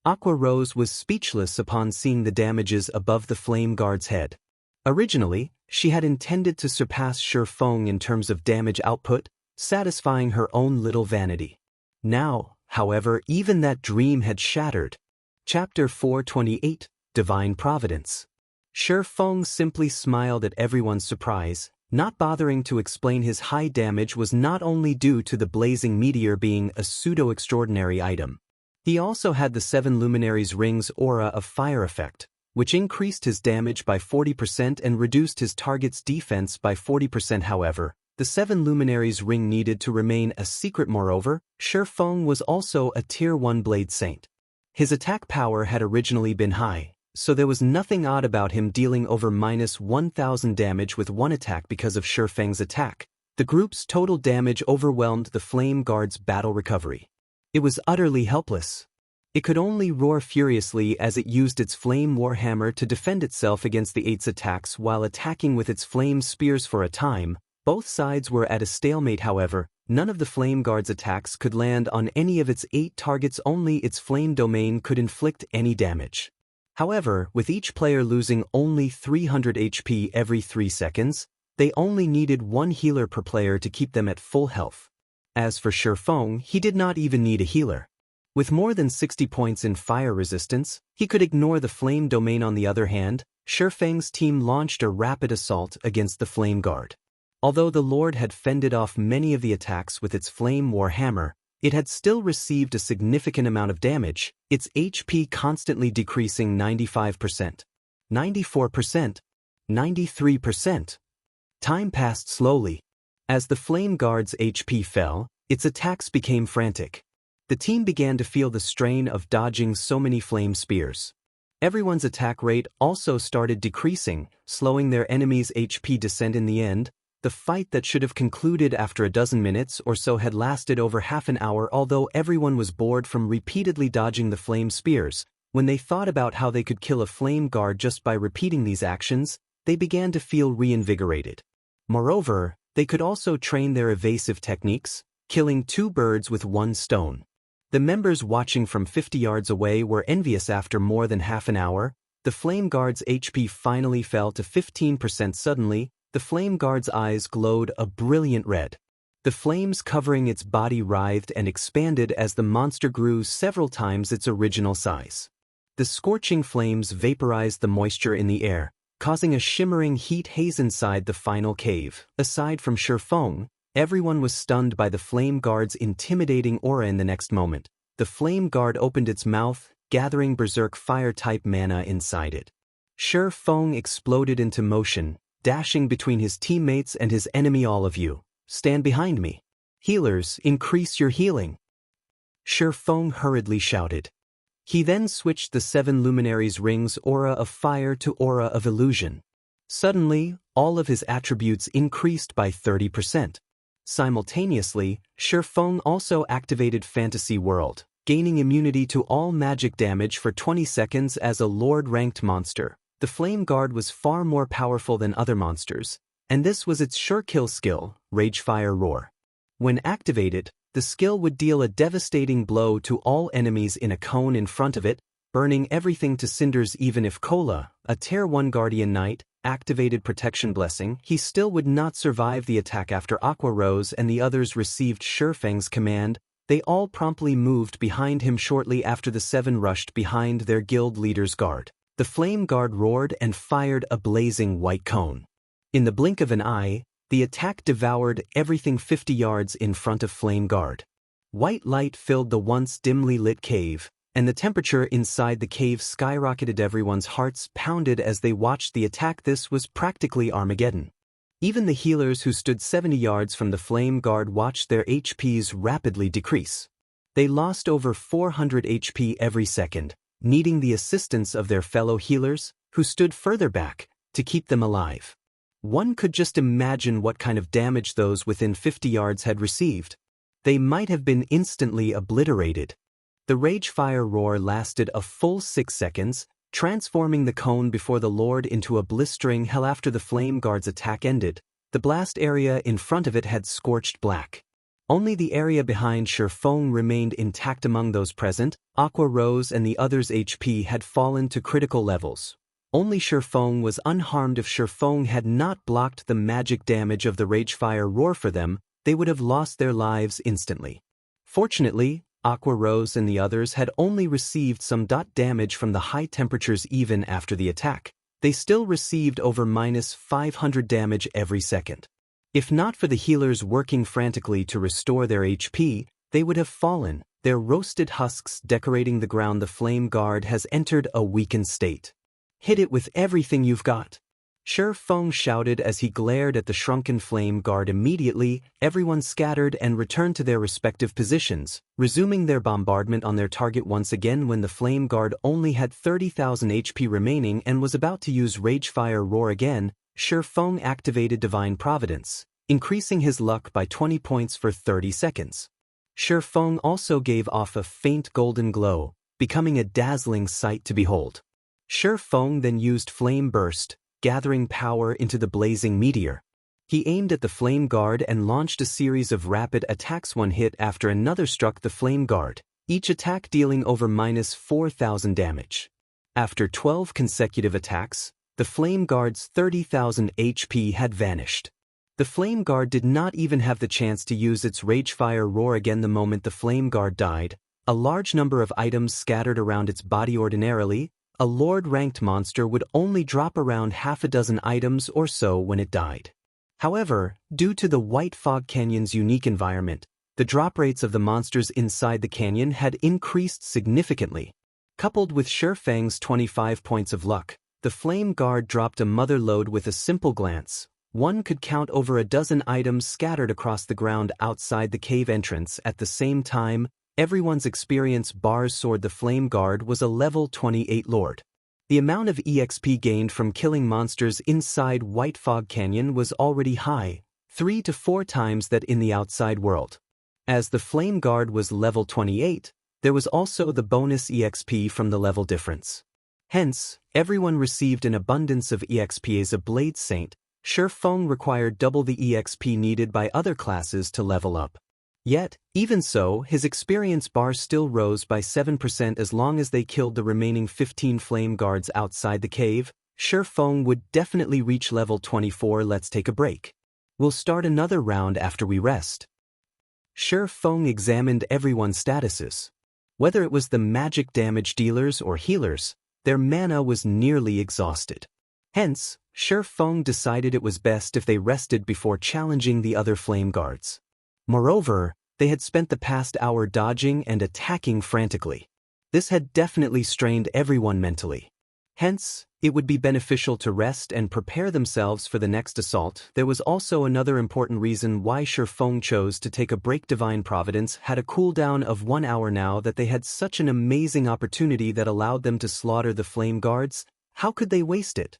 Aqua Rose was speechless upon seeing the damages above the Flame Guard's head. Originally, she had intended to surpass Shi Feng in terms of damage output, satisfying her own little vanity. Now, however, even that dream had shattered. Chapter 428, Divine Providence. Shi Feng simply smiled at everyone's surprise, not bothering to explain his high damage was not only due to the blazing meteor being a pseudo-extraordinary item. He also had the 7 Luminaries' Ring's aura of fire effect, which increased his damage by 40% and reduced his target's defense by 40%. However, the 7 Luminaries' Ring needed to remain a secret. Moreover, Shi Feng was also a Tier 1 Blade Saint. His attack power had originally been high, so there was nothing odd about him dealing over -1,000 damage with one attack. Because of Shi Feng's attack, the group's total damage overwhelmed the Flame Guard's battle recovery. It was utterly helpless. It could only roar furiously as it used its Flame Warhammer to defend itself against the 8's attacks while attacking with its flame spears. For a time, both sides were at a stalemate. However, none of the Flame Guard's attacks could land on any of its 8 targets. Only its flame domain could inflict any damage. However, with each player losing only 300 HP every 3 seconds, they only needed 1 healer per player to keep them at full health. As for Shi Feng, he did not even need a healer. With more than 60 points in fire resistance, he could ignore the flame domain. On the other hand, Shi Feng's team launched a rapid assault against the Flame Guard. Although the Lord had fended off many of the attacks with its Flame Warhammer, it had still received a significant amount of damage, its HP constantly decreasing 95%, 94%, 93%. Time passed slowly. As the Flame Guard's HP fell, its attacks became frantic. The team began to feel the strain of dodging so many flame spears. Everyone's attack rate also started decreasing, slowing their enemy's HP descent. In the end, the fight that should have concluded after a dozen minutes or so had lasted over half an hour. Although everyone was bored from repeatedly dodging the flame spears, when they thought about how they could kill a Flame Guard just by repeating these actions, they began to feel reinvigorated. Moreover, They could also train their evasive techniques, killing 2 birds with 1 stone. The members watching from 50 yards away were envious. After more than half an hour, the Flame Guard's HP finally fell to 15%. Suddenly, the Flame Guard's eyes glowed a brilliant red. The flames covering its body writhed and expanded as the monster grew several times its original size. The scorching flames vaporized the moisture in the air, causing a shimmering heat haze inside the final cave. Aside from Shifeng, everyone was stunned by the Flame Guard's intimidating aura. In the next moment, the Flame Guard opened its mouth, gathering berserk fire-type mana inside it. Shifeng exploded into motion, dashing between his teammates and his enemy. All of you, stand behind me. Healers, increase your healing. Shifeng hurriedly shouted. He then switched the 7 luminaries' rings aura of fire to aura of illusion. Suddenly, all of his attributes increased by 30%. Simultaneously, Shifeng also activated Fantasy World, gaining immunity to all magic damage for 20 seconds as a Lord-ranked monster. The Flame Guard was far more powerful than other monsters, and this was its sure kill skill, Ragefire Roar. When activated, the skill would deal a devastating blow to all enemies in a cone in front of it, burning everything to cinders. Even if Kola, a Tier 1 Guardian Knight, activated Protection Blessing, he still would not survive the attack. After Aqua Rose and the others received Shifeng's command, they all promptly moved behind him. Shortly after, the 7 rushed behind their guild leader's guard. The Flame Guard roared and fired a blazing white cone. In the blink of an eye, the attack devoured everything 50 yards in front of Flame Guard. White light filled the once dimly lit cave, and the temperature inside the cave skyrocketed. Everyone's hearts pounded as they watched the attack. This was practically Armageddon. Even the healers who stood 70 yards from the Flame Guard watched their HPs rapidly decrease. They lost over 400 HP every second, needing the assistance of their fellow healers, who stood further back, to keep them alive. One could just imagine what kind of damage those within 50 yards had received. They might have been instantly obliterated. The Ragefire Roar lasted a full 6 seconds, transforming the cone before the Lord into a blistering hell. After the Flame Guard's attack ended, the blast area in front of it had scorched black. Only the area behind Shifeng remained intact. Among those present, Aqua Rose and the others' HP had fallen to critical levels. Only Shifeng was unharmed. If Shifeng had not blocked the magic damage of the Ragefire Roar for them, they would have lost their lives instantly. Fortunately, Aqua Rose and the others had only received some damage from the high temperatures. Even after the attack, they still received over -500 damage every second. If not for the healers working frantically to restore their HP, they would have fallen, their roasted husks decorating the ground. The Flame Guard has entered a weakened state. Hit it with everything you've got. Shifeng shouted as he glared at the shrunken Flame Guard. Immediately, everyone scattered and returned to their respective positions, resuming their bombardment on their target once again. When the Flame Guard only had 30,000 HP remaining and was about to use Ragefire Roar again, Shifeng activated Divine Providence, increasing his luck by 20 points for 30 seconds. Shifeng also gave off a faint golden glow, becoming a dazzling sight to behold. Shifeng then used Flame Burst, gathering power into the blazing meteor. He aimed at the Flame Guard and launched a series of rapid attacks. One hit after another struck the Flame Guard, each attack dealing over -4,000 damage. After 12 consecutive attacks, the Flame Guard's 30,000 HP had vanished. The Flame Guard did not even have the chance to use its Ragefire Roar again. The moment the Flame Guard died, a large number of items scattered around its body. Ordinarily, a Lord-ranked monster would only drop around half a dozen items or so when it died. However, due to the White Fog Canyon's unique environment, the drop rates of the monsters inside the canyon had increased significantly. Coupled with Shifeng's 25 points of luck, the Flame Guard dropped a mother load. With a simple glance, one could count over a dozen items scattered across the ground outside the cave entrance. At the same time, everyone's experience bars soared. The Flame Guard was a level 28 Lord. The amount of EXP gained from killing monsters inside White Fog Canyon was already high, 3 to 4 times that in the outside world. As the Flame Guard was level 28, there was also the bonus EXP from the level difference. Hence, everyone received an abundance of EXP. As a Blade Saint, Shi Feng required double the EXP needed by other classes to level up. Yet, even so, his experience bar still rose by 7% as long as they killed the remaining 15 flame guards outside the cave. Shi Feng would definitely reach level 24. Let's take a break. We'll start another round after we rest. Shi Feng examined everyone's statuses. Whether it was the magic damage dealers or healers, their mana was nearly exhausted. Hence, Shi Feng decided it was best if they rested before challenging the other flame guards. Moreover, they had spent the past hour dodging and attacking frantically. This had definitely strained everyone mentally. Hence, it would be beneficial to rest and prepare themselves for the next assault. There was also another important reason why Shi Feng chose to take a break. Divine Providence had a cooldown of 1 hour. Now that they had such an amazing opportunity that allowed them to slaughter the flame guards, how could they waste it?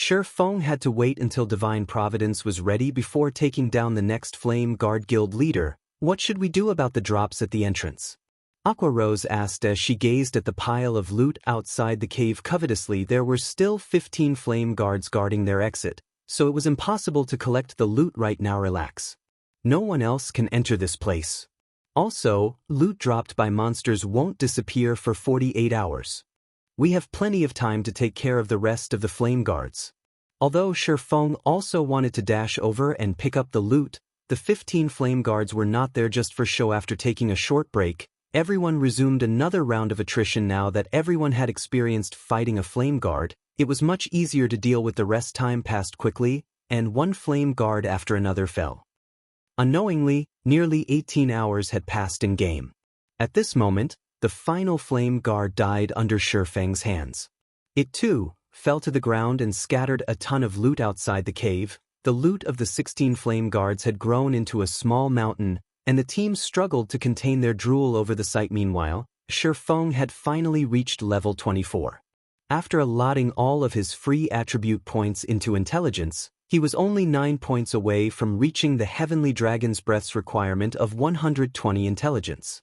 Shi Feng had to wait until Divine Providence was ready before taking down the next Flame Guard Guild leader. What should we do about the drops at the entrance? Aqua Rose asked as she gazed at the pile of loot outside the cave covetously. There were still 15 flame guards guarding their exit, so it was impossible to collect the loot right now. Relax. No one else can enter this place. Also, loot dropped by monsters won't disappear for 48 hours. We have plenty of time to take care of the rest of the flame guards. Although Shi Feng also wanted to dash over and pick up the loot, the 15 flame guards were not there just for show. After taking a short break, everyone resumed another round of attrition. Now that everyone had experienced fighting a flame guard, it was much easier to deal with the rest. Time passed quickly, and one flame guard after another fell. Unknowingly, nearly 18 hours had passed in game. At this moment, the final flame guard died under Shi Feng's hands. It too fell to the ground and scattered a ton of loot outside the cave. The loot of the 16 flame guards had grown into a small mountain, and the team struggled to contain their drool over the sight. Meanwhile, Shi Feng had finally reached level 24. After allotting all of his free attribute points into intelligence, he was only 9 points away from reaching the Heavenly Dragon's Breath's requirement of 120 intelligence.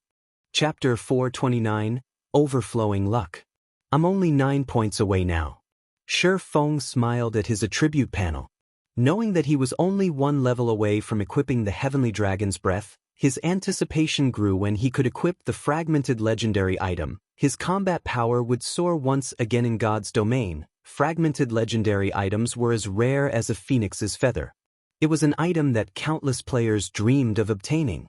Chapter 429, Overflowing Luck. I'm only 9 points away now. Shi Feng smiled at his attribute panel. Knowing that he was only 1 level away from equipping the Heavenly Dragon's Breath, his anticipation grew when he could equip the fragmented legendary item. His combat power would soar once again in God's domain. Fragmented legendary items were as rare as a phoenix's feather. It was an item that countless players dreamed of obtaining.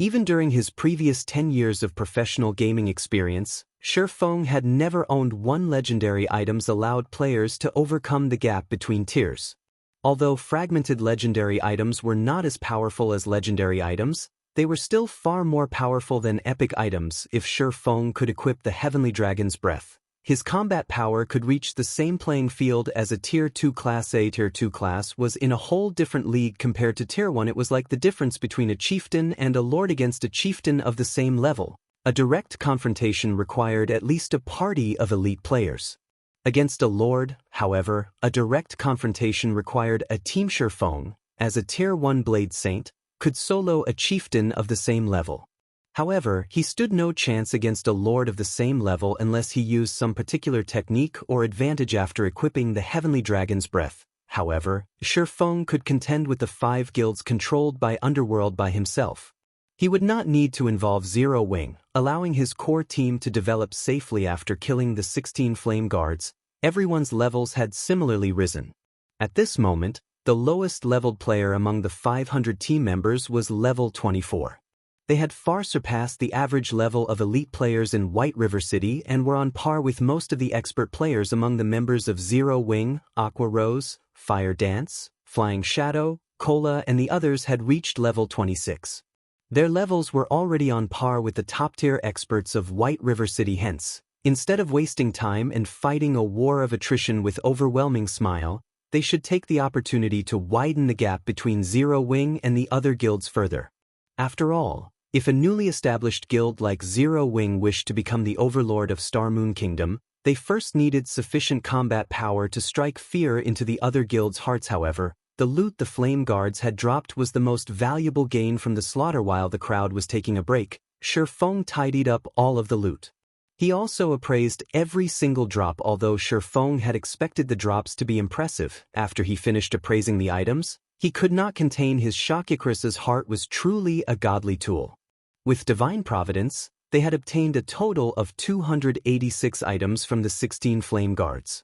Even during his previous 10 years of professional gaming experience, Shi Feng had never owned one legendary items allowed players to overcome the gap between tiers. Although fragmented legendary items were not as powerful as legendary items, they were still far more powerful than epic items. If Shi Feng could equip the Heavenly Dragon's Breath, his combat power could reach the same playing field as a Tier 2 class. A Tier 2 class was in a whole different league compared to Tier 1. It was like the difference between a chieftain and a lord against a chieftain of the same level. A direct confrontation required at least a party of elite players. Against a lord, however, a direct confrontation required a team. Shi Feng, as a Tier 1 Blade Saint, could solo a chieftain of the same level. However, he stood no chance against a lord of the same level unless he used some particular technique or advantage after equipping the Heavenly Dragon's Breath. However, Shi Feng could contend with the 5 guilds controlled by Underworld by himself. He would not need to involve Zero Wing, allowing his core team to develop safely. After killing the 16 flame guards, everyone's levels had similarly risen. At this moment, the lowest leveled player among the 500 team members was level 24. They had far surpassed the average level of elite players in White River City and were on par with most of the expert players among the members of Zero Wing, Aqua Rose, Fire Dance, Flying Shadow, Cola, and the others had reached level 26. Their levels were already on par with the top-tier experts of White River City. Hence, instead of wasting time and fighting a war of attrition with overwhelming smile, they should take the opportunity to widen the gap between Zero Wing and the other guilds further. After all, if a newly established guild like Zero Wing wished to become the overlord of Star Moon Kingdom, they first needed sufficient combat power to strike fear into the other guilds' hearts. However, the loot the Flame Guards had dropped was the most valuable gain from the slaughter. While the crowd was taking a break, Shi Feng tidied up all of the loot. He also appraised every single drop, although Shi Feng had expected the drops to be impressive. After he finished appraising the items, he could not contain his shock. Icarus's heart was truly a godly tool. With divine providence, they had obtained a total of 286 items from the 16 flame guards.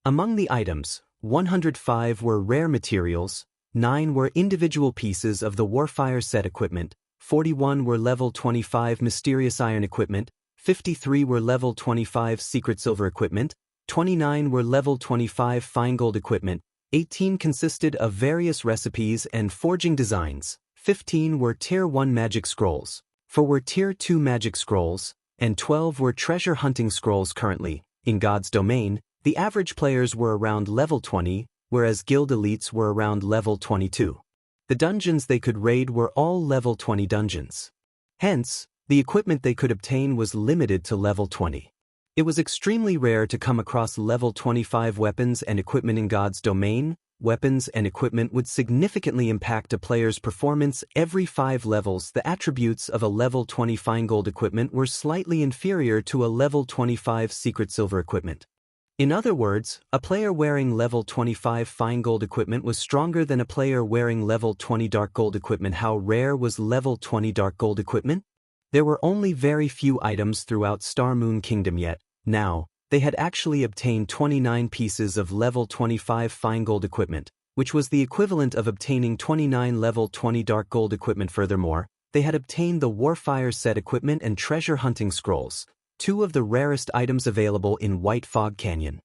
Among the items, 105 were rare materials, 9 were individual pieces of the Warfire set equipment, 41 were level 25 mysterious iron equipment, 53 were level 25 secret silver equipment, 29 were level 25 fine gold equipment, 18 consisted of various recipes and forging designs, 15 were Tier 1 magic scrolls, 4 were Tier 2 magic scrolls, and 12 were treasure hunting scrolls. Currently, in God's domain, the average players were around level 20, whereas guild elites were around level 22. The dungeons they could raid were all level 20 dungeons. Hence, the equipment they could obtain was limited to level 20. It was extremely rare to come across level 25 weapons and equipment in God's domain. Weapons and equipment would significantly impact a player's performance every 5 levels. The attributes of a level 20 fine gold equipment were slightly inferior to a level 25 secret silver equipment. In other words, a player wearing level 25 fine gold equipment was stronger than a player wearing level 20 dark gold equipment. How rare was level 20 dark gold equipment? There were only very few items throughout Star Moon Kingdom yet. Now, they had actually obtained 29 pieces of level 25 fine gold equipment, which was the equivalent of obtaining 29 level 20 dark gold equipment. Furthermore, they had obtained the Warfire set equipment and treasure hunting scrolls, 2 of the rarest items available in White Fog Canyon.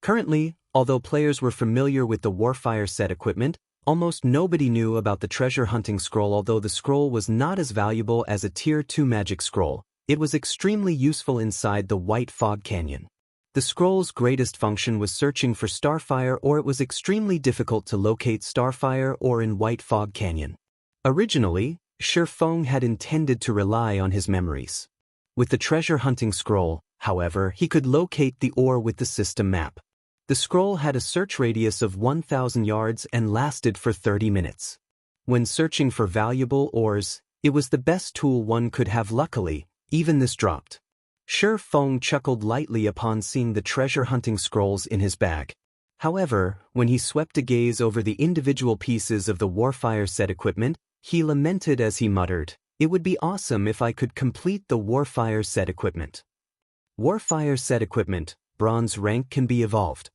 Currently, although players were familiar with the Warfire set equipment, almost nobody knew about the treasure hunting scroll. Although the scroll was not as valuable as a Tier 2 magic scroll, it was extremely useful inside the White Fog Canyon. The scroll's greatest function was searching for Starfire, or it was extremely difficult to locate Starfire or in White Fog Canyon. Originally, Shi Feng had intended to rely on his memories. With the treasure hunting scroll, however, he could locate the ore with the system map. The scroll had a search radius of 1,000 yards and lasted for 30 minutes. When searching for valuable ores, it was the best tool one could have. Luckily, even this dropped. Shi Feng chuckled lightly upon seeing the treasure hunting scrolls in his bag. However, when he swept a gaze over the individual pieces of the Warfire set equipment, he lamented as he muttered, "It would be awesome if I could complete the Warfire set equipment." Warfire set equipment, bronze rank, can be evolved.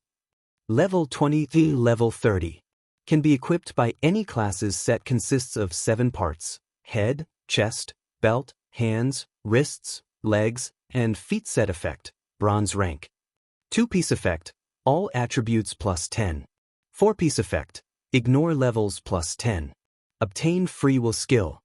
Level 20 to level 30. Can be equipped by any classes. Set consists of 7 parts: head, chest, belt, hands, wrists, legs, and feet. Set effect, bronze rank. 2-piece effect, all attributes plus 10. 4-piece effect, ignore levels plus 10. Obtain free will skill.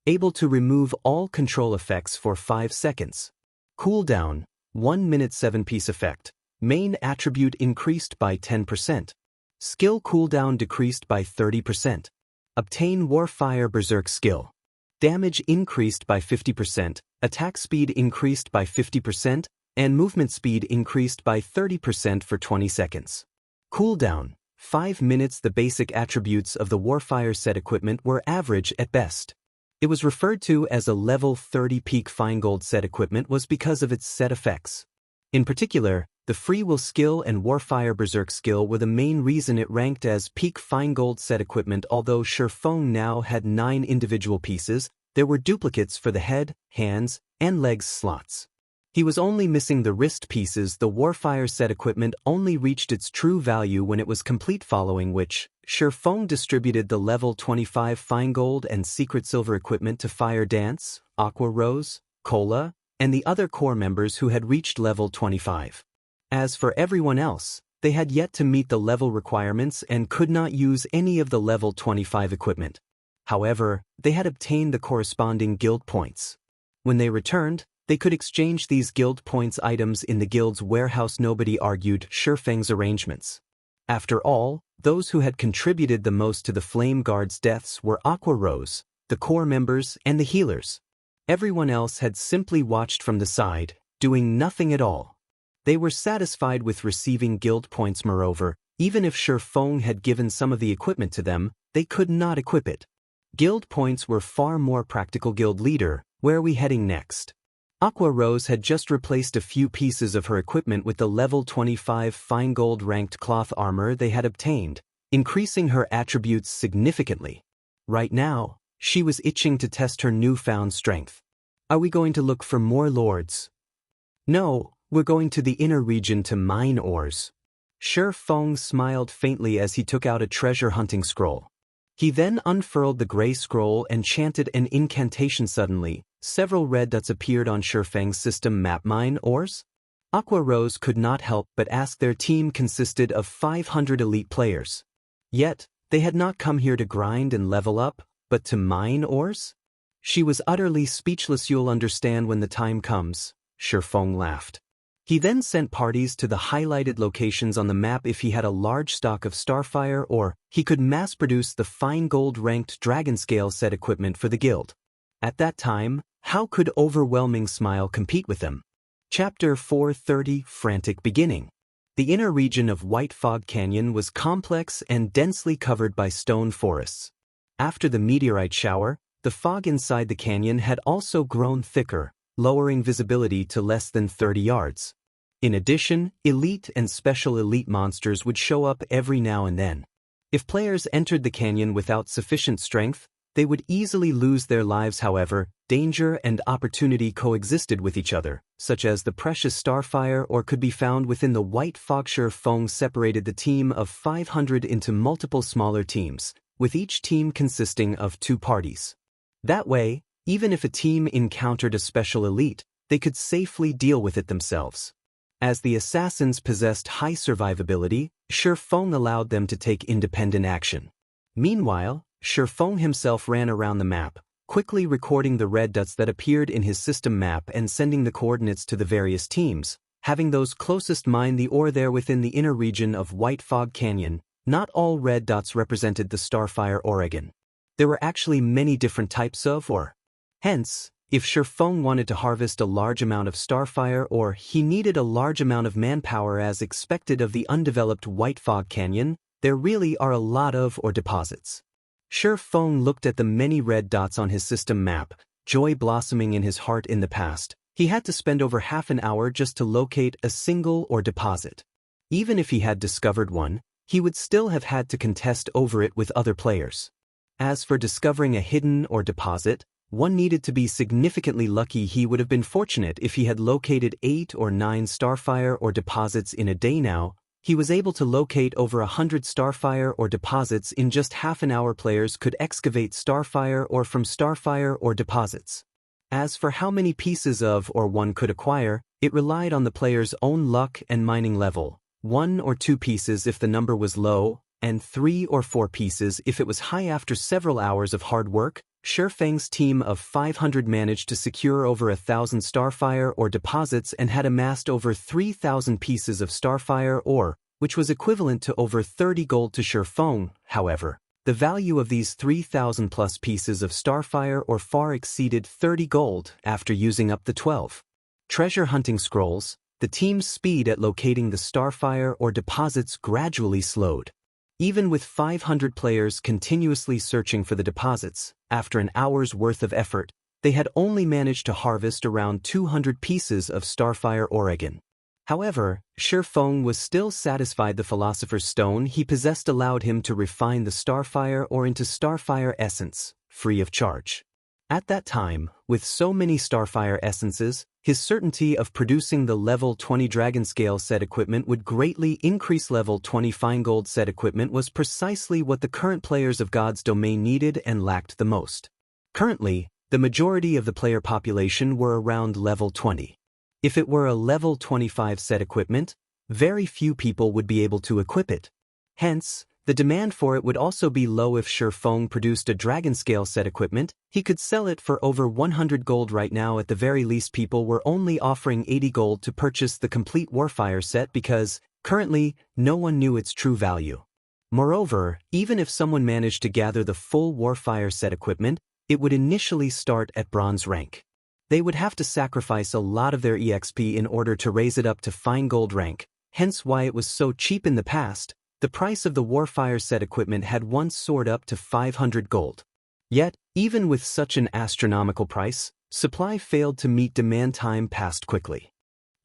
Able to remove all control effects for 5 seconds. Cooldown, 1 minute. 7-piece effect, main attribute increased by 10%. Skill cooldown decreased by 30%. Obtain Warfire Berserk skill. Damage increased by 50%, attack speed increased by 50%, and movement speed increased by 30% for 20 seconds. Cooldown, 5 minutes. The basic attributes of the Warfire set equipment were average at best. It was referred to as a level 30 peak fine gold set equipment was because of its set effects. In particular, the free will skill and Warfire Berserk skill were the main reason it ranked as peak fine gold set equipment. Although Shi Feng now had 9 individual pieces, there were duplicates for the head, hands, and legs slots. He was only missing the wrist pieces. The Warfire set equipment only reached its true value when it was complete, following which, Shi Feng distributed the level 25 fine gold and secret silver equipment to Fire Dance, Aqua Rose, Cola, and the other core members who had reached level 25. As for everyone else, they had yet to meet the level requirements and could not use any of the level 25 equipment. However, they had obtained the corresponding guild points. When they returned, they could exchange these guild points items in the guild's warehouse. Nobody argued Shi Feng's arrangements. After all, those who had contributed the most to the Flame Guard's deaths were Aqua Rose, the core members, and the healers. Everyone else had simply watched from the side, doing nothing at all. They were satisfied with receiving guild points. Moreover, even if Shi Feng had given some of the equipment to them, they could not equip it. Guild points were far more practical. Guild leader, where are we heading next? Aqua Rose had just replaced a few pieces of her equipment with the level 25 fine gold ranked cloth armor they had obtained, increasing her attributes significantly. Right now, she was itching to test her newfound strength. Are we going to look for more lords? No, we're going to the inner region to mine ores. Shi Feng smiled faintly as he took out a treasure hunting scroll. He then unfurled the gray scroll and chanted an incantation. Suddenly, several red dots appeared on Shi Feng's system map. Mine ores? Aqua Rose could not help but ask. Their team consisted of 500 elite players. Yet, they had not come here to grind and level up, but to mine ores? She was utterly speechless. You'll understand when the time comes, Shi Feng laughed. He then sent parties to the highlighted locations on the map. If he had a large stock of Starfire ore, he could mass-produce the fine gold-ranked dragon-scale set equipment for the guild. At that time, how could Overwhelming Smile compete with them? Chapter 430 Frantic Beginning. The inner region of White Fog Canyon was complex and densely covered by stone forests. After the meteorite shower, the fog inside the canyon had also grown thicker, lowering visibility to less than 30 yards. In addition, elite and special elite monsters would show up every now and then. If players entered the canyon without sufficient strength, they would easily lose their lives. However, danger and opportunity coexisted with each other, such as the precious Starfire ore could be found within the White Fog. Shi Feng separated the team of 500 into multiple smaller teams, with each team consisting of 2 parties. That way, even if a team encountered a special elite, they could safely deal with it themselves. As the assassins possessed high survivability, Shi Feng allowed them to take independent action. Meanwhile, Shi Feng himself ran around the map, quickly recording the red dots that appeared in his system map and sending the coordinates to the various teams, having those closest mine the ore there within the inner region of White Fog Canyon. Not all red dots represented the Starfire Oregon. There were actually many different types of ore. Hence, if Shi Feng wanted to harvest a large amount of Starfire ore, he needed a large amount of manpower. As expected of the undeveloped White Fog Canyon, there really are a lot of ore deposits. Shi Feng looked at the many red dots on his system map, joy blossoming in his heart. In the past, he had to spend over half an hour just to locate a single ore deposit. Even if he had discovered one, he would still have had to contest over it with other players. As for discovering a hidden ore deposit, one needed to be significantly lucky. He would have been fortunate if he had located 8 or 9 Starfire ore deposits in a day. Now, he was able to locate over 100 Starfire ore deposits in just half an hour. Players could excavate Starfire ore from Starfire ore deposits. As for how many pieces of ore one could acquire, it relied on the player's own luck and mining level. 1 or 2 pieces if the number was low, and 3 or 4 pieces if it was high. After several hours of hard work, Shi Feng's team of 500 managed to secure over 1,000 Starfire ore deposits and had amassed over 3,000 pieces of Starfire ore, which was equivalent to over 30 gold to Shi Feng. However, the value of these 3,000 plus pieces of Starfire ore far exceeded 30 gold. After using up the 12 treasure hunting scrolls, the team's speed at locating the Starfire ore deposits gradually slowed. Even with 500 players continuously searching for the deposits, after an hour's worth of effort, they had only managed to harvest around 200 pieces of Starfire Oregon. However, Shi Feng was still satisfied. The Philosopher's Stone he possessed allowed him to refine the Starfire ore into Starfire Essence, free of charge. At that time, with so many Starfire Essences, his certainty of producing the level 20 Dragon Scale set equipment would greatly increase. Level 20 Fine Gold set equipment was precisely what the current players of God's Domain needed and lacked the most. Currently, the majority of the player population were around level 20. If it were a level 25 set equipment, very few people would be able to equip it. Hence, the demand for it would also be low. If Shi Feng produced a Dragon Scale set equipment, he could sell it for over 100 gold. Right now, at the very least, people were only offering 80 gold to purchase the complete Warfire set because, currently, no one knew its true value. Moreover, even if someone managed to gather the full Warfire set equipment, it would initially start at bronze rank. They would have to sacrifice a lot of their EXP in order to raise it up to fine gold rank, hence why it was so cheap in the past. The price of the Warfire set equipment had once soared up to 500 gold. Yet, even with such an astronomical price, Supply failed to meet demand, time passed quickly.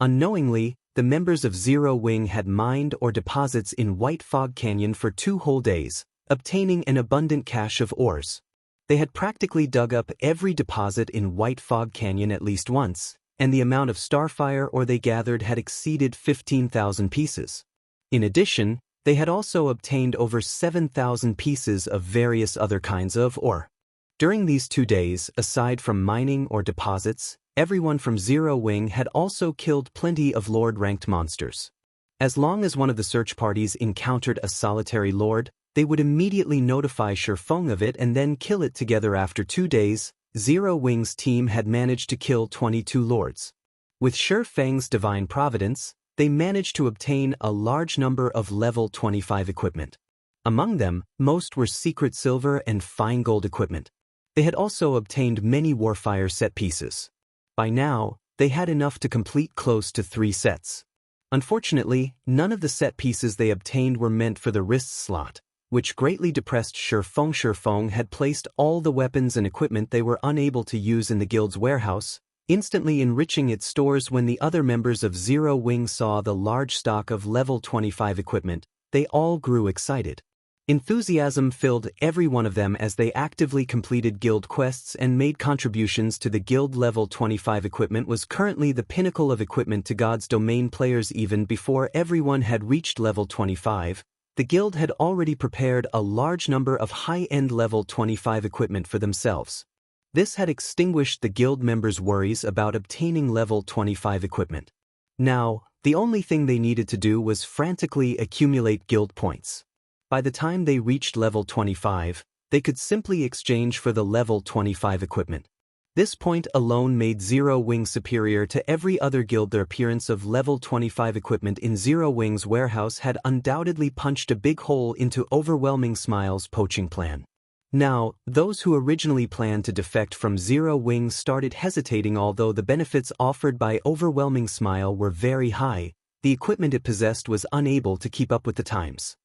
Unknowingly, the members of Zero Wing had mined or deposits in White Fog Canyon for 2 whole days, obtaining an abundant cache of ores. They had practically dug up every deposit in White Fog Canyon at least once, and the amount of starfire ore they gathered had exceeded 15,000 pieces. In addition, they had also obtained over 7,000 pieces of various other kinds of ore. During these 2 days, aside from mining or deposits, everyone from Zero Wing had also killed plenty of Lord-ranked monsters. As long as one of the search parties encountered a solitary Lord, they would immediately notify Shifeng of it and then kill it together. After 2 days, Zero Wing's team had managed to kill 22 Lords. With Shifeng's divine providence, they managed to obtain a large number of level 25 equipment. Among them, most were secret silver and fine gold equipment. They had also obtained many Warfire set pieces. By now, they had enough to complete close to 3 sets. Unfortunately, none of the set pieces they obtained were meant for the wrist slot, which greatly depressed Shifeng. Shifeng had placed all the weapons and equipment they were unable to use in the guild's warehouse, instantly enriching its stores. When the other members of Zero Wing saw the large stock of level 25 equipment, they all grew excited. Enthusiasm filled every one of them as they actively completed guild quests and made contributions to the guild. Level 25 equipment was currently the pinnacle of equipment to God's domain players. Even before everyone had reached level 25, the guild had already prepared a large number of high-end level 25 equipment for themselves. This had extinguished the guild members' worries about obtaining level 25 equipment. Now, the only thing they needed to do was frantically accumulate guild points. By the time they reached level 25, they could simply exchange for the level 25 equipment. This point alone made Zero Wing superior to every other guild. The appearance of level 25 equipment in Zero Wing's warehouse had undoubtedly punched a big hole into Overwhelming Smile's poaching plan. Now, those who originally planned to defect from Zero Wing started hesitating. Although the benefits offered by Overwhelming Smile were very high, the equipment it possessed was unable to keep up with the times.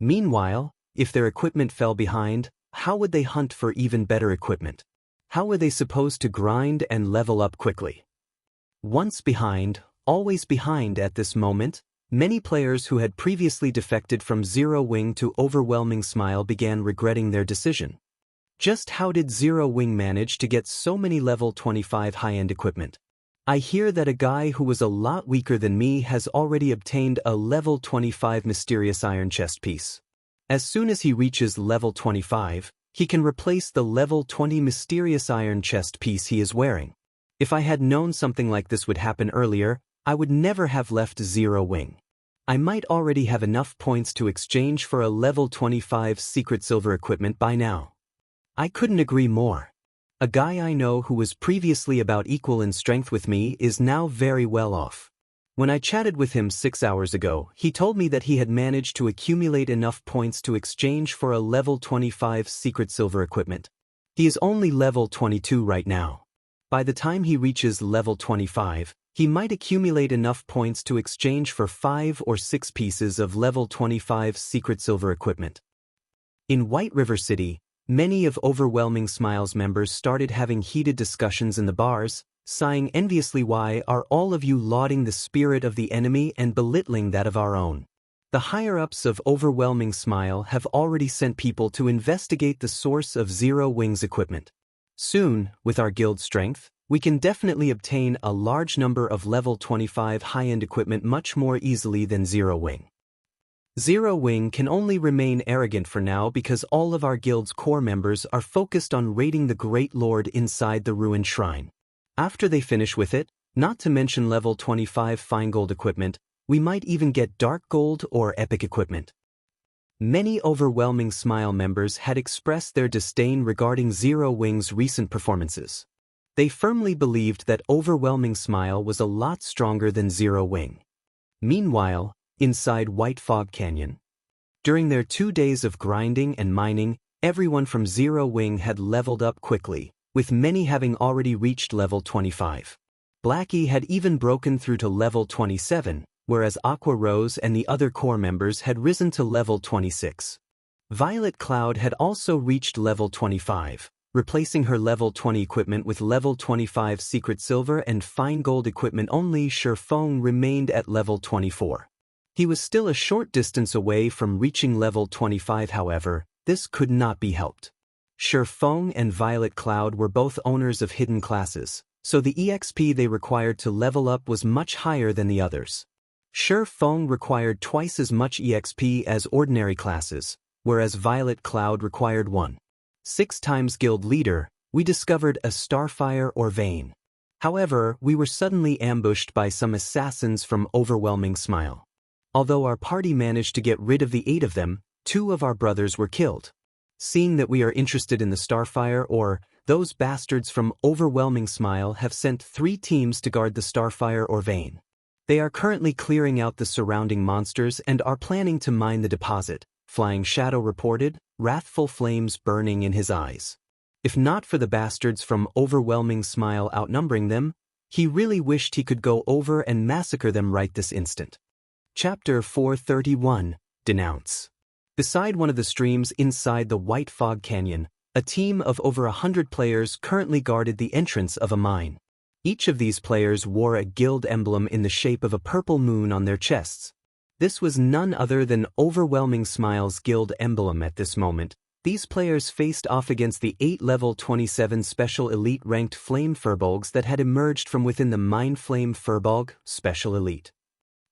Meanwhile, if their equipment fell behind, how would they hunt for even better equipment? How were they supposed to grind and level up quickly? Once behind, always behind. At this moment, many players who had previously defected from Zero Wing to Overwhelming Smile began regretting their decision. Just how did Zero Wing manage to get so many level 25 high-end equipment? I hear that a guy who was a lot weaker than me has already obtained a level 25 mysterious iron chest piece. As soon as he reaches level 25, he can replace the level 20 mysterious iron chest piece he is wearing. If I had known something like this would happen earlier, I would never have left Zero Wing. I might already have enough points to exchange for a level 25 secret silver equipment by now. I couldn't agree more. A guy I know who was previously about equal in strength with me is now very well off. When I chatted with him 6 hours ago, he told me that he had managed to accumulate enough points to exchange for a level 25 secret silver equipment. He is only level 22 right now. By the time he reaches level 25, he might accumulate enough points to exchange for 5 or 6 pieces of level 25 secret silver equipment. In White River City, many of Overwhelming Smile's members started having heated discussions in the bars, sighing enviously. Why are all of you lauding the spirit of the enemy and belittling that of our own? The higher-ups of Overwhelming Smile have already sent people to investigate the source of Zero Wing's equipment. Soon, with our guild strength, we can definitely obtain a large number of level 25 high-end equipment much more easily than Zero Wing. Zero Wing can only remain arrogant for now because all of our guild's core members are focused on raiding the Great Lord inside the ruined shrine. After they finish with it, not to mention level 25 fine gold equipment, we might even get dark gold or epic equipment. Many Overwhelming Smile members had expressed their disdain regarding Zero Wing's recent performances. They firmly believed that Overwhelming Smile was a lot stronger than Zero Wing. Meanwhile, inside White Fog Canyon, during their 2 days of grinding and mining, everyone from Zero Wing had leveled up quickly, with many having already reached level 25. Blackie had even broken through to level 27, whereas Aqua Rose and the other core members had risen to level 26. Violet Cloud had also reached level 25, replacing her level 20 equipment with level 25 secret silver and fine gold equipment only. Shifeng remained at level 24. He was still a short distance away from reaching level 25. However, this could not be helped. Shifeng and Violet Cloud were both owners of hidden classes, so the EXP they required to level up was much higher than the others. Shifeng required twice as much EXP as ordinary classes, whereas Violet Cloud required 1.6 times guild leader. We discovered a Starfire or Vayne. However, we were suddenly ambushed by some assassins from Overwhelming Smile. Although our party managed to get rid of the 8 of them, 2 of our brothers were killed. Seeing that we are interested in the Starfire, or those bastards from Overwhelming Smile have sent 3 teams to guard the Starfire or Vayne. They are currently clearing out the surrounding monsters and are planning to mine the deposit, Flying Shadow reported, wrathful flames burning in his eyes. If not for the bastards from Overwhelming Smile outnumbering them, he really wished he could go over and massacre them right this instant. Chapter 431, Denounce. Beside one of the streams inside the White Fog Canyon, a team of over 100 players currently guarded the entrance of a mine. Each of these players wore a guild emblem in the shape of a purple moon on their chests. This was none other than Overwhelming Smile's guild emblem at this moment. These players faced off against the 8 level 27 special elite ranked flame furbolgs that had emerged from within the mine. Flame furbolg, special elite.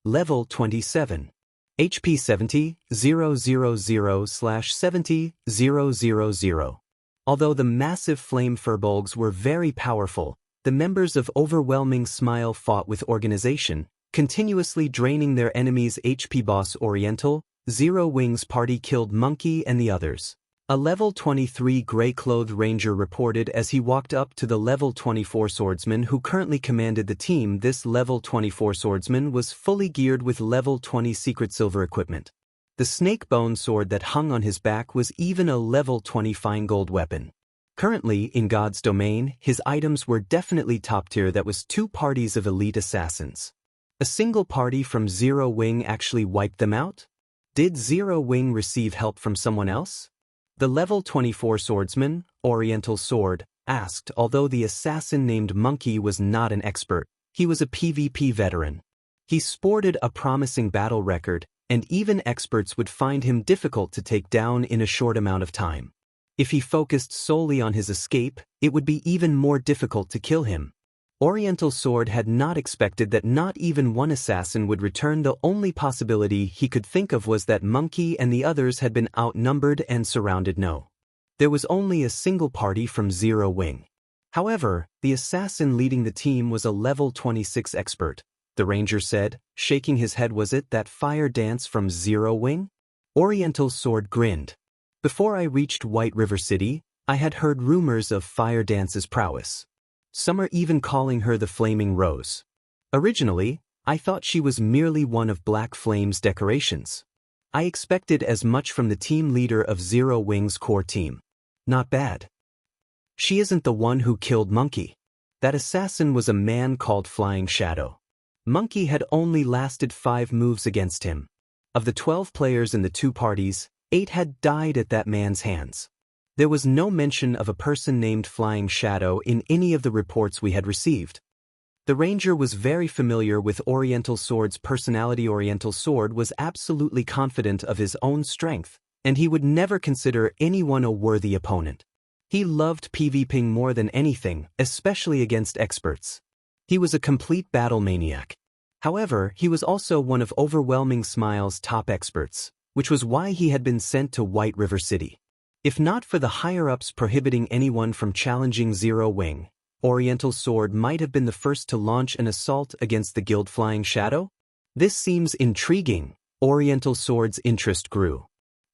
Level 27. HP 70,000/70,000. Although the massive flame furbolgs were very powerful, the members of Overwhelming Smile fought with organization, continuously draining their enemies' HP. Boss Oriental, Zero Wings party killed Monkey and the others. A level 23 gray-clothed ranger reported as he walked up to the level 24 swordsman who currently commanded the team. This level 24 swordsman was fully geared with level 20 secret silver equipment. The snake bone sword that hung on his back was even a level 20 fine gold weapon. Currently, in God's domain, his items were definitely top tier. That was 2 parties of elite assassins. A single party from Zero Wing actually wiped them out? Did Zero Wing receive help from someone else? The level 24 swordsman, Oriental Sword, asked. Although the assassin named Monkey was not an expert, he was a PvP veteran. He sported a promising battle record, and even experts would find him difficult to take down in a short amount of time. If he focused solely on his escape, it would be even more difficult to kill him. Oriental Sword had not expected that not even one assassin would return. The only possibility he could think of was that Monkey and the others had been outnumbered and surrounded. No. There was only a single party from Zero Wing. However, the assassin leading the team was a level 26 expert, the ranger said, shaking his head. Was it that Fire Dance from Zero Wing? Oriental Sword grinned. Before I reached White River City, I had heard rumors of Fire Dance's prowess. Some are even calling her the Flaming Rose. Originally, I thought she was merely one of Black Flame's decorations. I expected as much from the team leader of Zero Wing's core team. Not bad. She isn't the one who killed Monkey. That assassin was a man called Flying Shadow. Monkey had only lasted 5 moves against him. Of the 12 players in the 2 parties, 8 had died at that man's hands. There was no mention of a person named Flying Shadow in any of the reports we had received. The ranger was very familiar with Oriental Sword's personality. Oriental Sword was absolutely confident of his own strength, and he would never consider anyone a worthy opponent. He loved PvPing more than anything, especially against experts. He was a complete battle maniac. However, he was also one of Overwhelming Smile's top experts, which was why he had been sent to White River City. If not for the higher-ups prohibiting anyone from challenging Zero Wing, Oriental Sword might have been the first to launch an assault against the guild Flying Shadow? This seems intriguing. Oriental Sword's interest grew.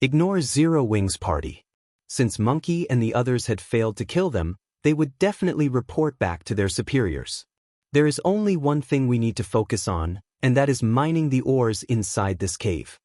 Ignore Zero Wing's party. Since Monkey and the others had failed to kill them, they would definitely report back to their superiors. There is only one thing we need to focus on, and that is mining the ores inside this cave.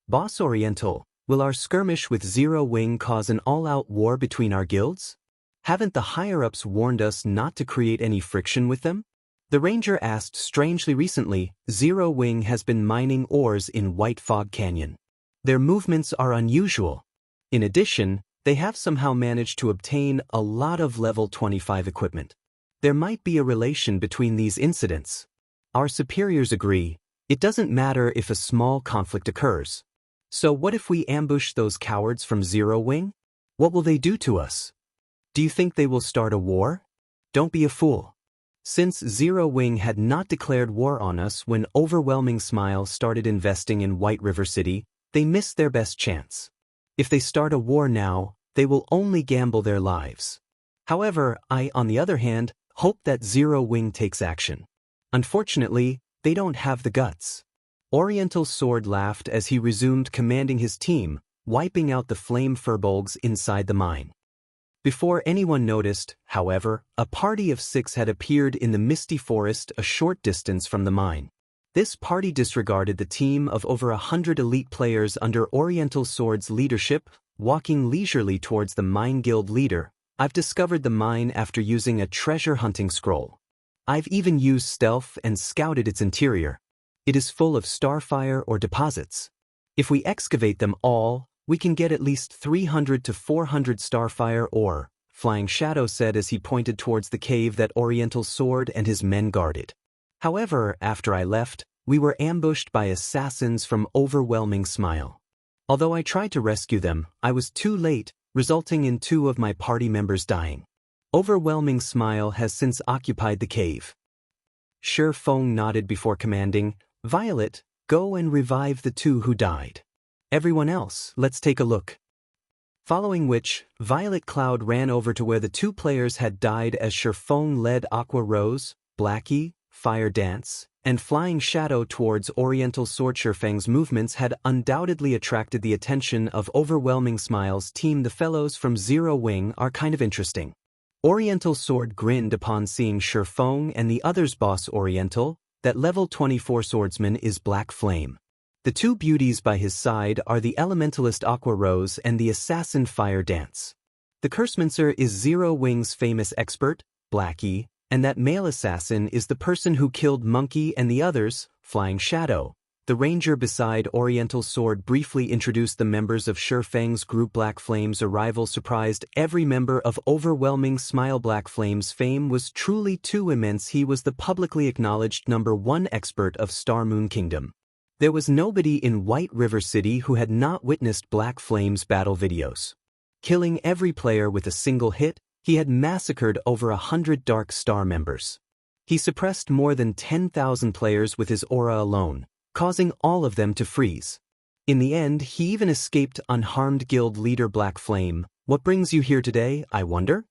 Boss Oriental, will our skirmish with Zero Wing cause an all-out war between our guilds? Haven't the higher-ups warned us not to create any friction with them? The ranger asked. Strangely recently, Zero Wing has been mining ores in White Fog Canyon. Their movements are unusual. In addition, They have somehow managed to obtain a lot of level 25 equipment. There might be a relation between these incidents. Our superiors agree, it doesn't matter if a small conflict occurs. So what if we ambush those cowards from Zero Wing? What will they do to us? Do you think they will start a war? Don't be a fool. Since Zero Wing had not declared war on us when Overwhelming Smile started investing in White River City, they missed their best chance. If they start a war now, they will only gamble their lives. However, I, on the other hand, hope that Zero Wing takes action. Unfortunately, they don't have the guts. Oriental Sword laughed as he resumed commanding his team, wiping out the flame furbolgs inside the mine. Before anyone noticed, however, a party of 6 had appeared in the misty forest a short distance from the mine. This party disregarded the team of over 100 elite players under Oriental Sword's leadership, walking leisurely towards the mine guild leader. I've discovered the mine after using a treasure hunting scroll. I've even used stealth and scouted its interior. It is full of starfire or deposits. If we excavate them all, we can get at least 300 to 400 starfire ore, Flying Shadow said as he pointed towards the cave that Oriental Sword and his men guarded. However, after I left, we were ambushed by assassins from Overwhelming Smile. Although I tried to rescue them, I was too late, resulting in 2 of my party members dying. Overwhelming Smile has since occupied the cave. Shi Feng nodded before commanding, "Violet, go and revive the 2 who died. Everyone else, let's take a look." Following which, Violet Cloud ran over to where the 2 players had died as Shi Feng led Aqua Rose, Blackie, Fire Dance, and Flying Shadow towards Oriental Sword. Shi Feng's movements had undoubtedly attracted the attention of Overwhelming Smile's team. The fellows from Zero Wing are kind of interesting. Oriental Sword grinned upon seeing Shi Feng and the others. Boss Oriental, that level 24 swordsman is Black Flame. The 2 beauties by his side are the Elementalist Aqua Rose and the Assassin Fire Dance. The Cursemancer is Zero Wing's famous expert, Blackie, and that male assassin is the person who killed Monkey and the others, Flying Shadow. The ranger beside Oriental Sword briefly introduced the members of Shi Feng's group. Black Flame's arrival surprised every member of Overwhelming Smile. Black Flame's fame was truly too immense. He was the publicly acknowledged #1 expert of Star Moon Kingdom. There was nobody in White River City who had not witnessed Black Flame's battle videos. Killing every player with a single hit, he had massacred over 100 Dark Star members. He suppressed more than 10,000 players with his aura alone, causing all of them to freeze. In the end, he even escaped unharmed. Guild leader Black Flame, what brings you here today, I wonder?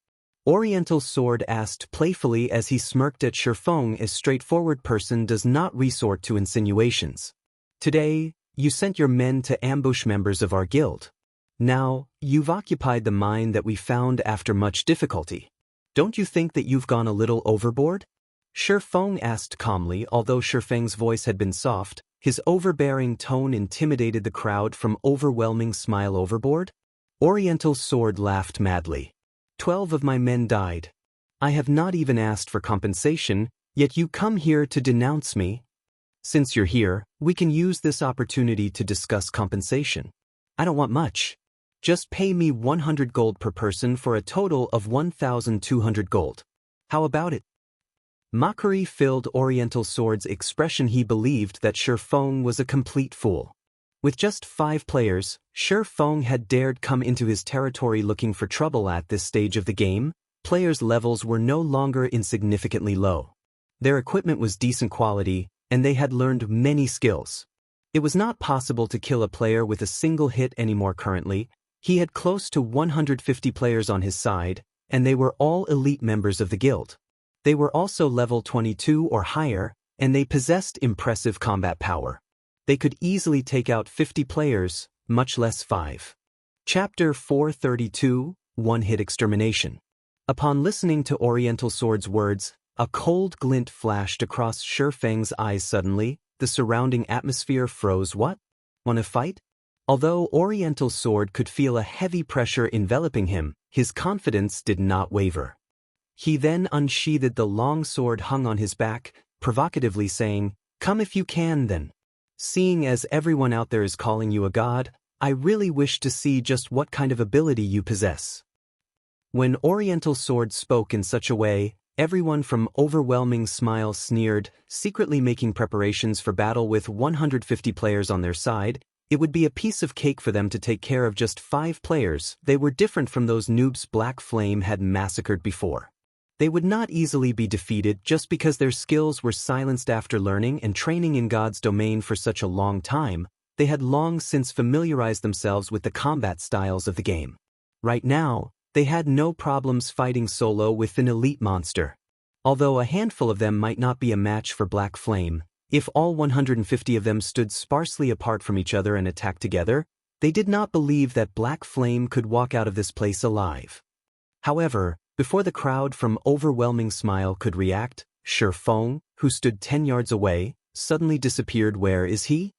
Oriental Sword asked playfully as he smirked at Shi Feng. A straightforward person does not resort to insinuations. Today, you sent your men to ambush members of our guild. Now, you've occupied the mine that we found after much difficulty. Don't you think that you've gone a little overboard? Shi Feng asked calmly. Although Shi Feng's voice had been soft, his overbearing tone intimidated the crowd from Overwhelming Smile. Overboard? Oriental Sword laughed madly. 12 of my men died. I have not even asked for compensation, yet you come here to denounce me. Since you're here, we can use this opportunity to discuss compensation. I don't want much. Just pay me 100 gold per person for a total of 1,200 gold. How about it? Mockery filled Oriental Sword's expression. He believed that Shi Feng was a complete fool. With just 5 players, Shi Feng had dared come into his territory looking for trouble. At this stage of the game, players' levels were no longer insignificantly low. Their equipment was decent quality, and they had learned many skills. It was not possible to kill a player with a single hit anymore. Currently, he had close to 150 players on his side, and they were all elite members of the guild. They were also level 22 or higher, and they possessed impressive combat power. They could easily take out 50 players, much less 5. Chapter 432, One-Hit Extermination. Upon listening to Oriental Sword's words, a cold glint flashed across Shi Feng's eyes. Suddenly, the surrounding atmosphere froze. What? Wanna fight? Although Oriental Sword could feel a heavy pressure enveloping him, his confidence did not waver. He then unsheathed the long sword hung on his back, provocatively saying, "Come if you can then. Seeing as everyone out there is calling you a god, I really wish to see just what kind of ability you possess. When Oriental Sword spoke in such a way, everyone from Overwhelming Smile sneered, secretly making preparations for battle with 150 players on their side. It would be a piece of cake for them to take care of just 5 players. They were different from those noobs Black Flame had massacred before. They would not easily be defeated just because their skills were silenced after learning and training in God's domain for such a long time. They had long since familiarized themselves with the combat styles of the game. Right now, they had no problems fighting solo with an elite monster. Although a handful of them might not be a match for Black Flame, if all 150 of them stood sparsely apart from each other and attacked together, they did not believe that Black Flame could walk out of this place alive. However, before the crowd from Overwhelming Smile could react, Feng, who stood 10 yards away, suddenly disappeared. Where is he?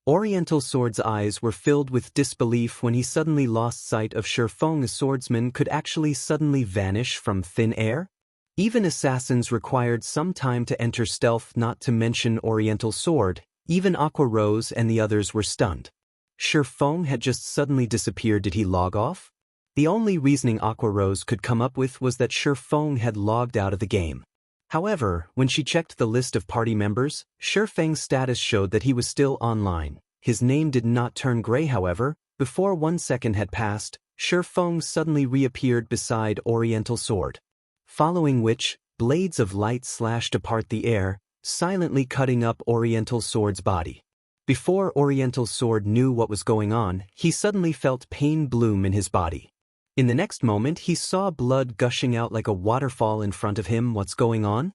Oriental Sword's eyes were filled with disbelief when he suddenly lost sight of Feng. A swordsman could actually suddenly vanish from thin air? Even assassins required some time to enter stealth, not to mention Oriental Sword. Even Aqua Rose and the others were stunned. Feng had just suddenly disappeared. Did he log off? The only reasoning Aqua Rose could come up with was that Feng had logged out of the game. However, when she checked the list of party members, Feng's status showed that he was still online. His name did not turn gray, however. Before 1 second had passed, Feng suddenly reappeared beside Oriental Sword. Following which, blades of light slashed apart the air, silently cutting up Oriental Sword's body. Before Oriental Sword knew what was going on, he suddenly felt pain bloom in his body. In the next moment, he saw blood gushing out like a waterfall in front of him. What's going on?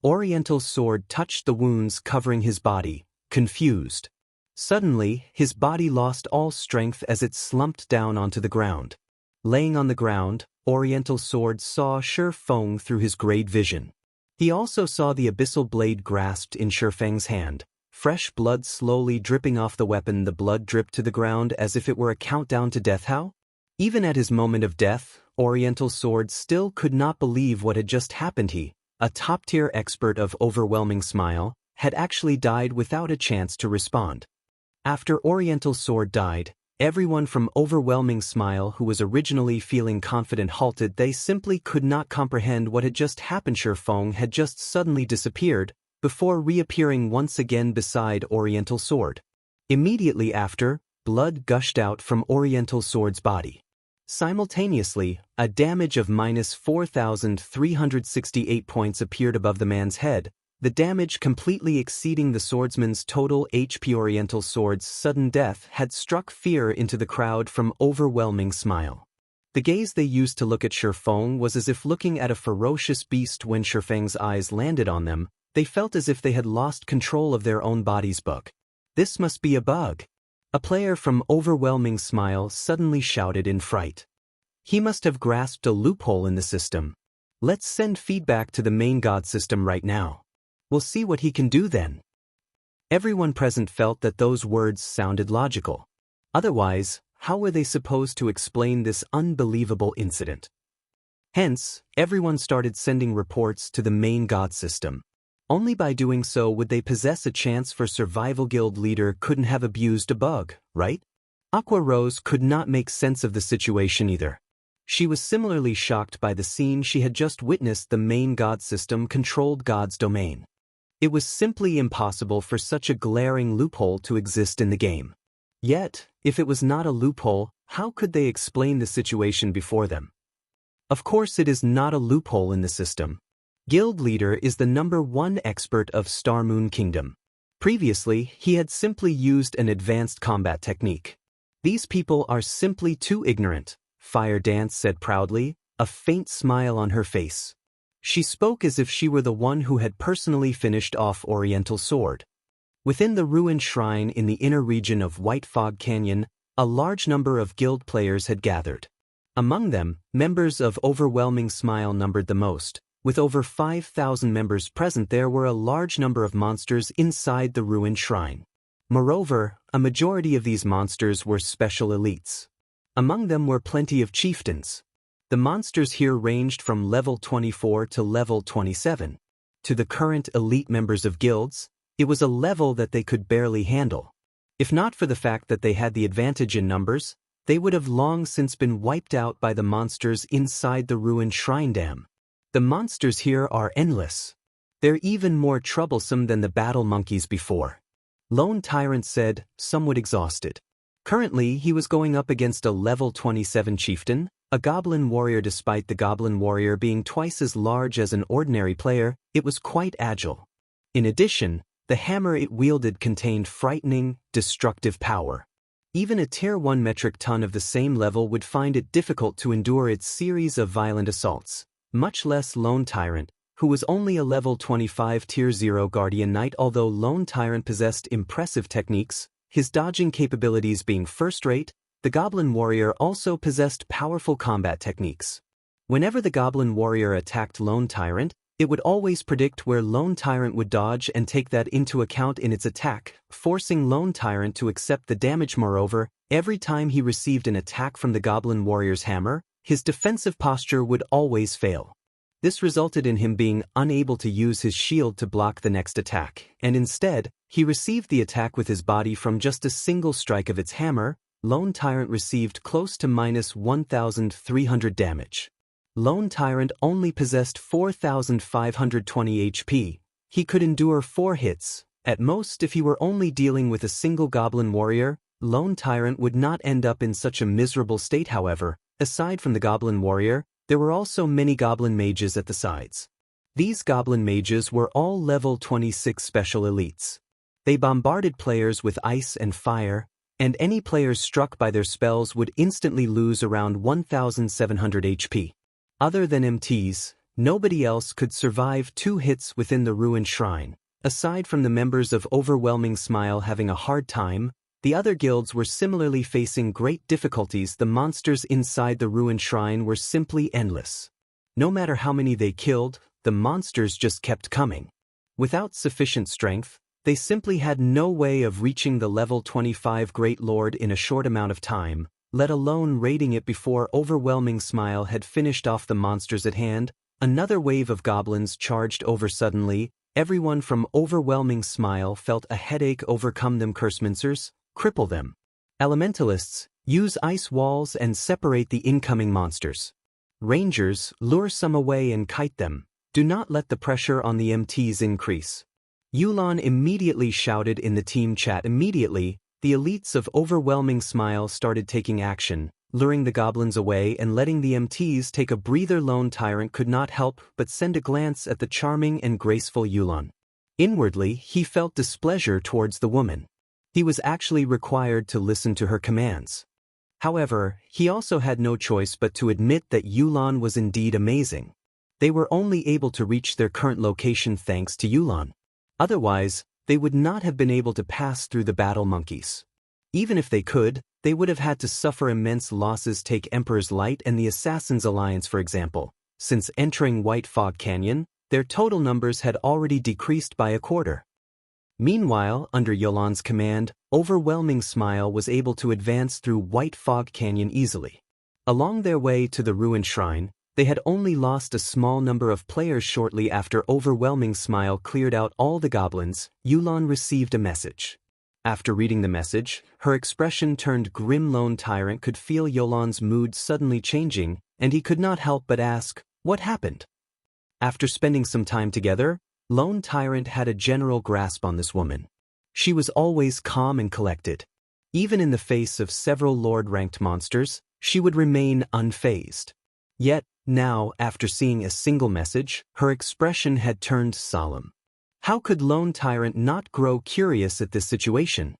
Oriental Sword touched the wounds covering his body, confused. Suddenly, his body lost all strength as it slumped down onto the ground. Laying on the ground, Oriental Sword saw Feng through his great vision. He also saw the abyssal blade grasped in Feng's hand. Fresh blood slowly dripping off the weapon. The blood dripped to the ground as if it were a countdown to death. How? Even at his moment of death, Oriental Sword still could not believe what had just happened. He, a top-tier expert of Overwhelming Smile, had actually died without a chance to respond. After Oriental Sword died, everyone from Overwhelming Smile who was originally feeling confident halted. They simply could not comprehend what had just happened. Feng had just suddenly disappeared, before reappearing once again beside Oriental Sword. Immediately after, blood gushed out from Oriental Sword's body. Simultaneously, a damage of minus 4,368 points appeared above the man's head, the damage completely exceeding the swordsman's total HP. Oriental Sword's sudden death had struck fear into the crowd from Overwhelming Smile. The gaze they used to look at Feng was as if looking at a ferocious beast. When Feng's eyes landed on them, they felt as if they had lost control of their own bodies. This must be a bug. A player from Overwhelming Smile suddenly shouted in fright. He must have grasped a loophole in the system. Let's send feedback to the main god system right now. We'll see what he can do then. Everyone present felt that those words sounded logical. Otherwise, how were they supposed to explain this unbelievable incident? Hence, everyone started sending reports to the main god system. Only by doing so would they possess a chance for survival. Guild leader couldn't have abused a bug, right? Aqua Rose could not make sense of the situation either. She was similarly shocked by the scene she had just witnessed. The main god system controlled God's domain. It was simply impossible for such a glaring loophole to exist in the game. Yet, if it was not a loophole, how could they explain the situation before them? Of course it is not a loophole in the system. Guild leader is the #1 expert of Star Moon Kingdom. Previously, he had simply used an advanced combat technique. These people are simply too ignorant, Fire Dance said proudly, a faint smile on her face. She spoke as if she were the one who had personally finished off Oriental Sword. Within the ruined shrine in the inner region of White Fog Canyon, a large number of guild players had gathered. Among them, members of Overwhelming Smile numbered the most. With over 5,000 members present, there were a large number of monsters inside the ruined shrine. Moreover, a majority of these monsters were special elites. Among them were plenty of chieftains. The monsters here ranged from level 24 to level 27. To the current elite members of guilds, it was a level that they could barely handle. If not for the fact that they had the advantage in numbers, they would have long since been wiped out by the monsters inside the ruined shrine dam. The monsters here are endless. They're even more troublesome than the battle monkeys before. Lone Tyrant said, somewhat exhausted. Currently, he was going up against a level 27 chieftain, a goblin warrior. Despite the goblin warrior being twice as large as an ordinary player, it was quite agile. In addition, the hammer it wielded contained frightening, destructive power. Even a tier 1 metric ton of the same level would find it difficult to endure its series of violent assaults, much less Lone Tyrant, who was only a level 25 tier 0 guardian knight. Although Lone Tyrant possessed impressive techniques, his dodging capabilities being first-rate, the goblin warrior also possessed powerful combat techniques. Whenever the goblin warrior attacked Lone Tyrant, it would always predict where Lone Tyrant would dodge and take that into account in its attack, forcing Lone Tyrant to accept the damage. Moreover, every time he received an attack from the goblin warrior's hammer, his defensive posture would always fail. This resulted in him being unable to use his shield to block the next attack, and instead, he received the attack with his body from just a single strike of its hammer. Lone Tyrant received close to minus 1,300 damage. Lone Tyrant only possessed 4,520 HP. He could endure 4 hits. At most, if he were only dealing with a single goblin warrior, Lone Tyrant would not end up in such a miserable state. However, aside from the goblin warrior, there were also many goblin mages at the sides. These goblin mages were all level 26 special elites. They bombarded players with ice and fire, and any players struck by their spells would instantly lose around 1,700 HP. Other than MTs, nobody else could survive 2 hits within the ruined shrine. Aside from the members of Overwhelming Smile having a hard time, the other guilds were similarly facing great difficulties. The monsters inside the ruined shrine were simply endless. No matter how many they killed, the monsters just kept coming. Without sufficient strength, they simply had no way of reaching the level 25 Great Lord in a short amount of time, let alone raiding it before Overwhelming Smile had finished off the monsters at hand. Another wave of goblins charged over suddenly. Everyone from Overwhelming Smile felt a headache overcome them. Cursemancers, cripple them. Elementalists, use ice walls and separate the incoming monsters. Rangers, lure some away and kite them. Do not let the pressure on the MTs increase. Yulon immediately shouted in the team chat. Immediately, the elites of Overwhelming Smile started taking action, luring the goblins away and letting the MTs take a breather. Lone Tyrant could not help but send a glance at the charming and graceful Yulon. Inwardly, he felt displeasure towards the woman. He was actually required to listen to her commands. However, he also had no choice but to admit that Yulon was indeed amazing. They were only able to reach their current location thanks to Yulon. Otherwise, they would not have been able to pass through the battle monkeys. Even if they could, they would have had to suffer immense losses. Take Emperor's Light and the Assassin's Alliance for example. Since entering White Fog Canyon, their total numbers had already decreased by a quarter. Meanwhile, under Yulon's command, Overwhelming Smile was able to advance through White Fog Canyon easily. Along their way to the ruined shrine, they had only lost a small number of players. Shortly after Overwhelming Smile cleared out all the goblins, Yulon received a message. After reading the message, her expression turned grim. Lone Tyrant could feel Yulon's mood suddenly changing, and he could not help but ask, "What happened?" After spending some time together, Lone Tyrant had a general grasp on this woman. She was always calm and collected. Even in the face of several Lord-ranked monsters, she would remain unfazed. Yet, now, after seeing a single message, her expression had turned solemn. How could Lone Tyrant not grow curious at this situation?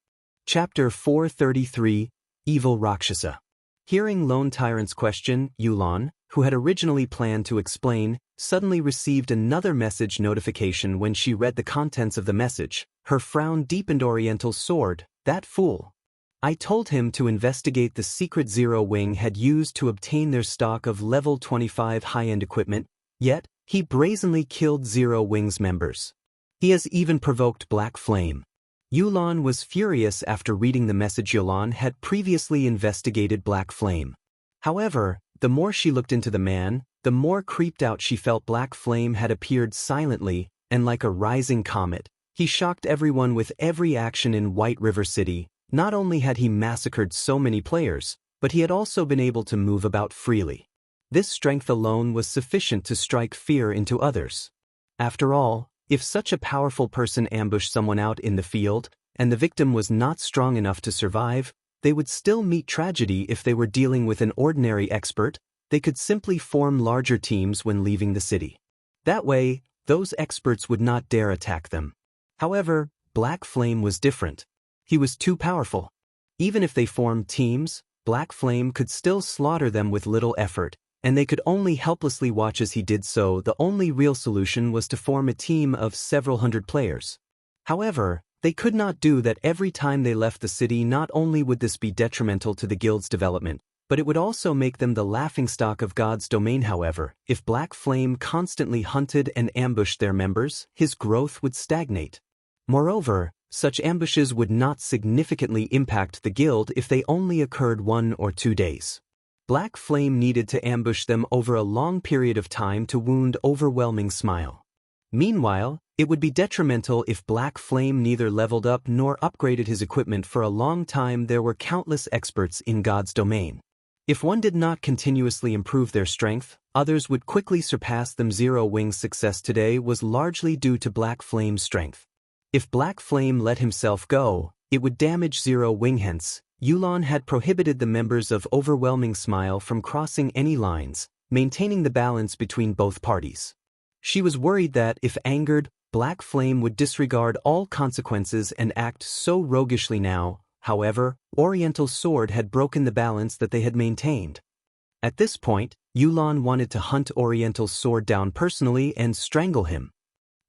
Chapter 433, Evil Rakshasa. Hearing Lone Tyrant's question, Yulon, who had originally planned to explain, suddenly received another message notification. When she read the contents of the message, her frown deepened. Oriental sword, that fool. I told him to investigate the secret Zero Wing had used to obtain their stock of level 25 high-end equipment, yet, he brazenly killed Zero Wing's members. He has even provoked Black Flame. Yulon was furious after reading the message. Yulon had previously investigated Black Flame. However, the more she looked into the man, the more creeped out she felt. Black Flame had appeared silently, and like a rising comet, he shocked everyone with every action in White River City. Not only had he massacred so many players, but he had also been able to move about freely. This strength alone was sufficient to strike fear into others. After all, if such a powerful person ambushed someone out in the field, and the victim was not strong enough to survive, they would still meet tragedy. If they were dealing with an ordinary expert, they could simply form larger teams when leaving the city. That way, those experts would not dare attack them. However, Black Flame was different. He was too powerful. Even if they formed teams, Black Flame could still slaughter them with little effort, and they could only helplessly watch as he did so. The only real solution was to form a team of several hundred players. However, they could not do that every time they left the city. Not only would this be detrimental to the guild's development, but it would also make them the laughingstock of God's domain. However, if Black Flame constantly hunted and ambushed their members, his growth would stagnate. Moreover, such ambushes would not significantly impact the guild if they only occurred 1 or 2 days. Black Flame needed to ambush them over a long period of time to wound Overwhelming Smile. Meanwhile, it would be detrimental if Black Flame neither leveled up nor upgraded his equipment for a long time. There were countless experts in God's domain. If one did not continuously improve their strength, others would quickly surpass them. Zero Wing's success today was largely due to Black Flame's strength. If Black Flame let himself go, it would damage Zero Wing. Hence, Yulon had prohibited the members of Overwhelming Smile from crossing any lines, maintaining the balance between both parties. She was worried that, if angered, Black Flame would disregard all consequences and act so roguishly now. However, Oriental Sword had broken the balance that they had maintained. At this point, Yulon wanted to hunt Oriental Sword down personally and strangle him.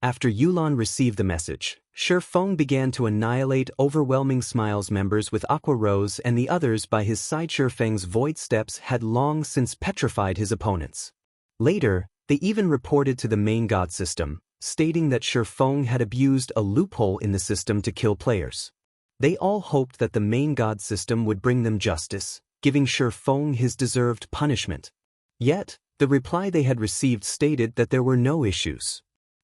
After Yulon received the message, Shurfeng began to annihilate Overwhelming Smile's members with Aqua Rose and the others by his side. Shurfeng's void steps had long since petrified his opponents. Later, they even reported to the main god system, stating that Shurfeng had abused a loophole in the system to kill players. They all hoped that the main god system would bring them justice, giving Shurfeng his deserved punishment. Yet, the reply they had received stated that there were no issues.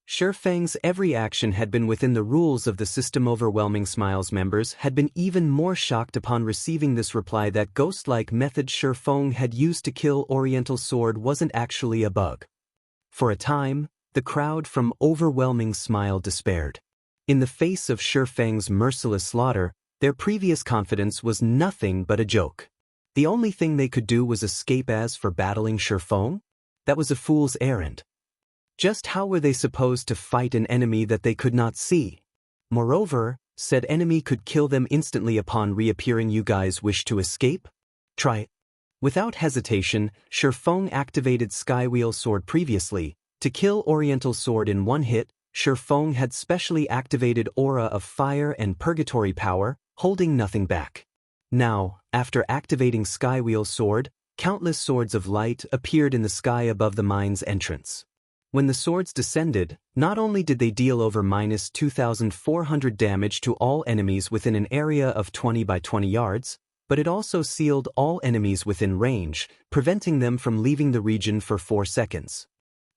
Shurfeng's every action had been within the rules of the system. Overwhelming Smile's members had been even more shocked upon receiving this reply that ghost-like method Shurfeng had used to kill Oriental Sword wasn't actually a bug. For a time, the crowd from Overwhelming Smile despaired. In the face of Shurfeng's merciless slaughter, their previous confidence was nothing but a joke. The only thing they could do was escape. As for battling Shurfeng, that was a fool's errand. Just how were they supposed to fight an enemy that they could not see? Moreover, said enemy could kill them instantly upon reappearing. You guys wish to escape? Try it. Without hesitation, Shurfeng activated Skywheel Sword. Previously, to kill Oriental Sword in one hit, Shurfeng had specially activated Aura of Fire and Purgatory Power, holding nothing back. Now, after activating Skywheel Sword, countless swords of light appeared in the sky above the mine's entrance. When the swords descended, not only did they deal over -2,400 damage to all enemies within an area of 20 by 20 yards, but it also sealed all enemies within range, preventing them from leaving the region for 4 seconds.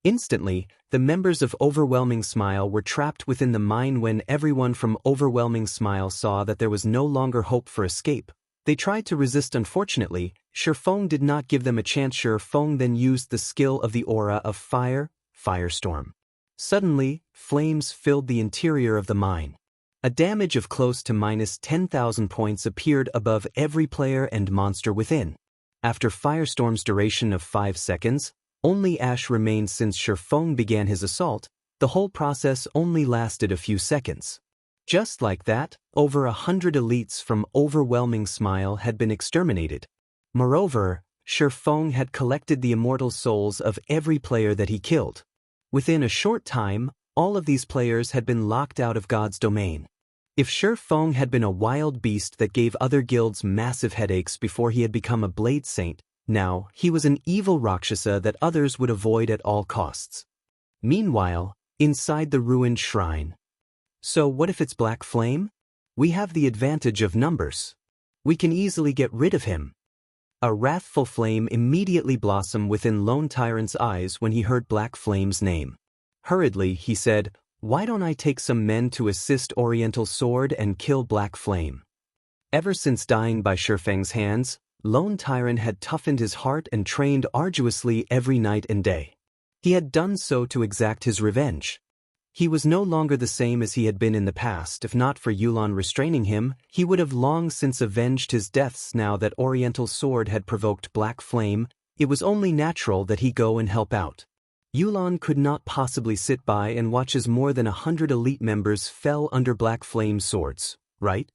Instantly, the members of Overwhelming Smile were trapped within the mine. When everyone from Overwhelming Smile saw that there was no longer hope for escape, they tried to resist. Unfortunately, Shurfeng did not give them a chance. Shurfeng then used the skill of the Aura of Fire, Firestorm. Suddenly, flames filled the interior of the mine. A damage of close to -10,000 points appeared above every player and monster within. After Firestorm's duration of 5 seconds, only ash remained. Since Shurfeng began his assault, the whole process only lasted a few seconds. Just like that, over 100 elites from Overwhelming Smile had been exterminated. Moreover, Shurfeng had collected the immortal souls of every player that he killed. Within a short time, all of these players had been locked out of God's domain. If Shurfeng had been a wild beast that gave other guilds massive headaches before he had become a Blade Saint, now he was an evil Rakshasa that others would avoid at all costs. Meanwhile, inside the ruined shrine. So what if it's Black Flame? We have the advantage of numbers. We can easily get rid of him. A wrathful flame immediately blossomed within Lone Tyrant's eyes when he heard Black Flame's name. Hurriedly, he said, "Why don't I take some men to assist Oriental Sword and kill Black Flame?" Ever since dying by Shifeng's hands, Lone Tyrant had toughened his heart and trained arduously every night and day. He had done so to exact his revenge. He was no longer the same as he had been in the past. If not for Yulon restraining him, he would have long since avenged his deaths. Now that Oriental Sword had provoked Black Flame, it was only natural that he go and help out. Yulon could not possibly sit by and watch as more than 100 elite members fell under Black Flame's swords, right?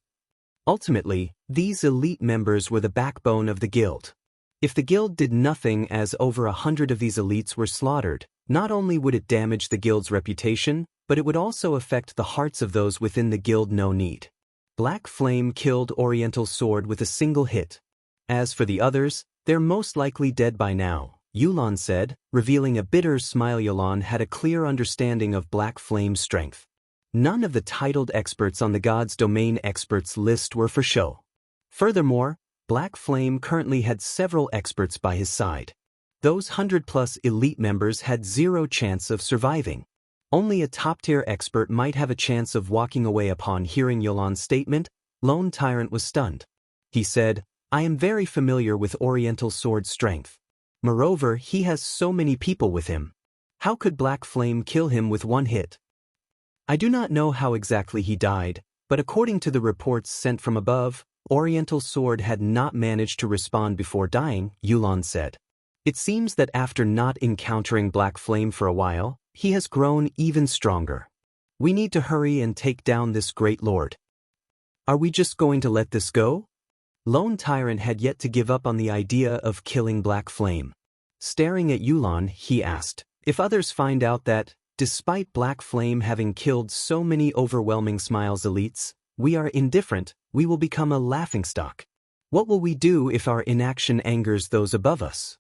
Ultimately, these elite members were the backbone of the guild. If the guild did nothing as over 100 of these elites were slaughtered, not only would it damage the guild's reputation, but it would also affect the hearts of those within the guild. No need. Black Flame killed Oriental Sword with a single hit. As for the others, they're most likely dead by now, Yulon said, revealing a bitter smile. Yulon had a clear understanding of Black Flame's strength. None of the titled experts on the God's Domain experts list were for show. Furthermore, Black Flame currently had several experts by his side. Those 100+ elite members had zero chance of surviving. Only a top-tier expert might have a chance of walking away. Upon hearing Yulon's statement, Lone Tyrant was stunned. He said, "I am very familiar with Oriental Sword's strength. Moreover, he has so many people with him. How could Black Flame kill him with one hit? I do not know how exactly he died, but according to the reports sent from above, Oriental Sword had not managed to respond before dying," Yulon said. "It seems that after not encountering Black Flame for a while, he has grown even stronger. We need to hurry and take down this great lord. Are we just going to let this go?" Lone Tyrant had yet to give up on the idea of killing Black Flame. Staring at Yulon, he asked, "If others find out that, despite Black Flame having killed so many overwhelming Smiles elites, we are indifferent, we will become a laughingstock. What will we do if our inaction angers those above us?"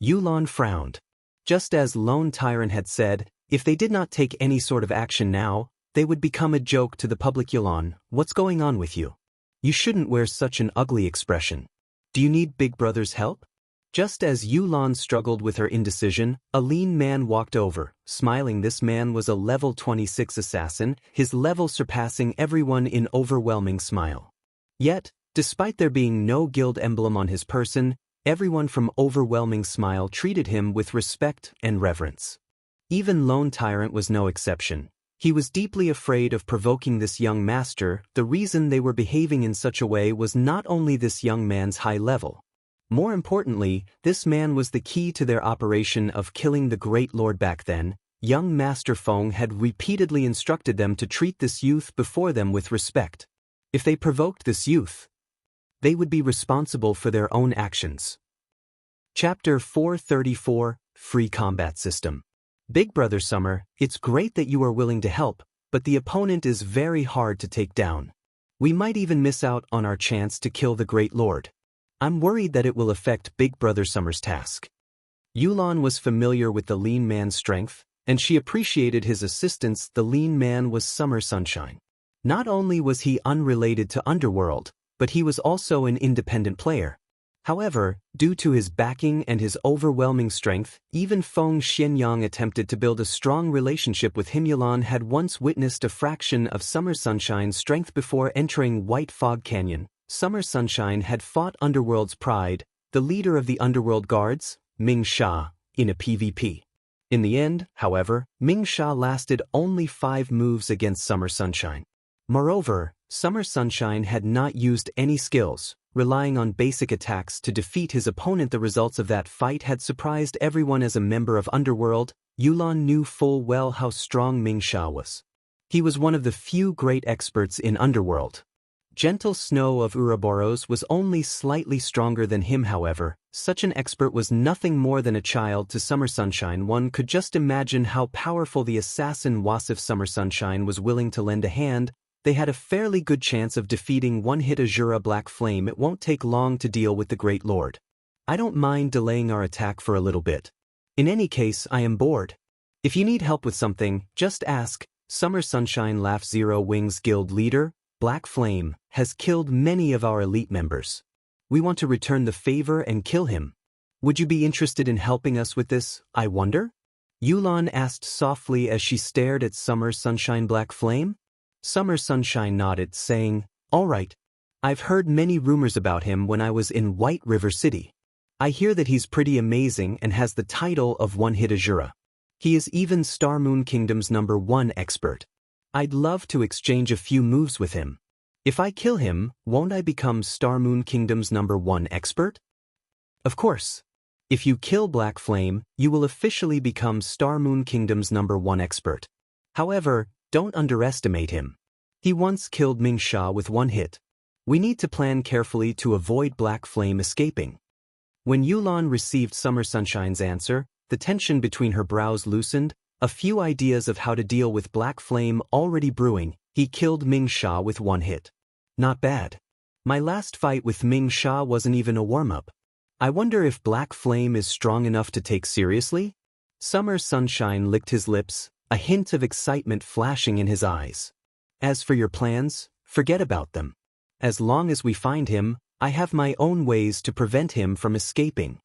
Yulon frowned. Just as Lone Tyrant had said, if they did not take any sort of action now, they would become a joke to the public. "Yulon, what's going on with you? You shouldn't wear such an ugly expression. Do you need Big Brother's help?" Just as Yulon struggled with her indecision, a lean man walked over, smiling. This man was a level 26 assassin, his level surpassing everyone in Overwhelming Smile. Yet, despite there being no guild emblem on his person, everyone from Overwhelming Smile treated him with respect and reverence. Even Lone Tyrant was no exception. He was deeply afraid of provoking this young master. The reason they were behaving in such a way was not only this young man's high level. More importantly, this man was the key to their operation of killing the Great Lord. Back then, young Master Feng had repeatedly instructed them to treat this youth before them with respect. If they provoked this youth, they would be responsible for their own actions. Chapter 434, Free Combat System. Big Brother Summer, it's great that you are willing to help, but the opponent is very hard to take down. We might even miss out on our chance to kill the Great Lord. I'm worried that it will affect Big Brother Summer's task. Yulon was familiar with the lean man's strength, and she appreciated his assistance. The lean man was Summer Sunshine. Not only was he unrelated to Underworld, but he was also an independent player. However, due to his backing and his overwhelming strength, even Feng Xianyang attempted to build a strong relationship with him. Yulon had once witnessed a fraction of Summer Sunshine's strength before entering White Fog Canyon. Summer Sunshine had fought Underworld's Pride, the leader of the Underworld Guards, Ming Sha, in a PvP. In the end, however, Ming Sha lasted only 5 moves against Summer Sunshine. Moreover, Summer Sunshine had not used any skills, relying on basic attacks to defeat his opponent. The results of that fight had surprised everyone. As a member of Underworld, Yulon knew full well how strong Ming Sha was. He was one of the few great experts in Underworld. Gentle Snow of Ouroboros was only slightly stronger than him. However, such an expert was nothing more than a child to Summer Sunshine. One could just imagine how powerful the assassin was. If Summer Sunshine was willing to lend a hand, they had a fairly good chance of defeating one-hit Azura Black Flame. It won't take long to deal with the Great Lord. I don't mind delaying our attack for a little bit. In any case, I am bored. If you need help with something, just ask. Summer Sunshine laughed. Zero Wings Guild leader, Black Flame, has killed many of our elite members. We want to return the favor and kill him. Would you be interested in helping us with this, I wonder? Yulon asked softly as she stared at Summer Sunshine Black Flame. Summer Sunshine nodded, saying, "All right. I've heard many rumors about him when I was in White River City. I hear that he's pretty amazing and has the title of one-hit Azura. He is even Star Moon Kingdom's #1 expert. I'd love to exchange a few moves with him. If I kill him, won't I become Star Moon Kingdom's #1 expert? Of course. If you kill Black Flame, you will officially become Star Moon Kingdom's #1 expert. However, don't underestimate him. He once killed Ming Sha with one hit. We need to plan carefully to avoid Black Flame escaping. When Yulan received Summer Sunshine's answer, the tension between her brows loosened, a few ideas of how to deal with Black Flame already brewing. He killed Ming Sha with one hit. Not bad. My last fight with Ming Sha wasn't even a warm-up. I wonder if Black Flame is strong enough to take seriously? Summer Sunshine licked his lips, a hint of excitement flashing in his eyes. As for your plans, forget about them. As long as we find him, I have my own ways to prevent him from escaping.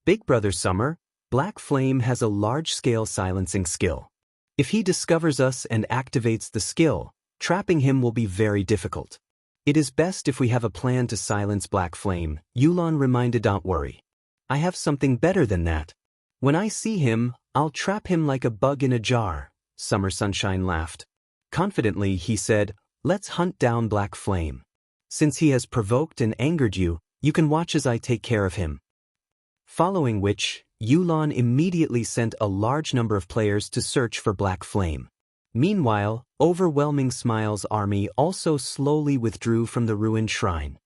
Big Brother Summer, Black Flame has a large-scale silencing skill. If he discovers us and activates the skill, trapping him will be very difficult. It is best if we have a plan to silence Black Flame, Yulan reminded. Don't worry. I have something better than that. When I see him, I'll trap him like a bug in a jar, Summer Sunshine laughed. Confidently he said, let's hunt down Black Flame. Since he has provoked and angered you, you can watch as I take care of him. Following which, Yulan immediately sent a large number of players to search for Black Flame. Meanwhile, Overwhelming Smile's army also slowly withdrew from the ruined shrine.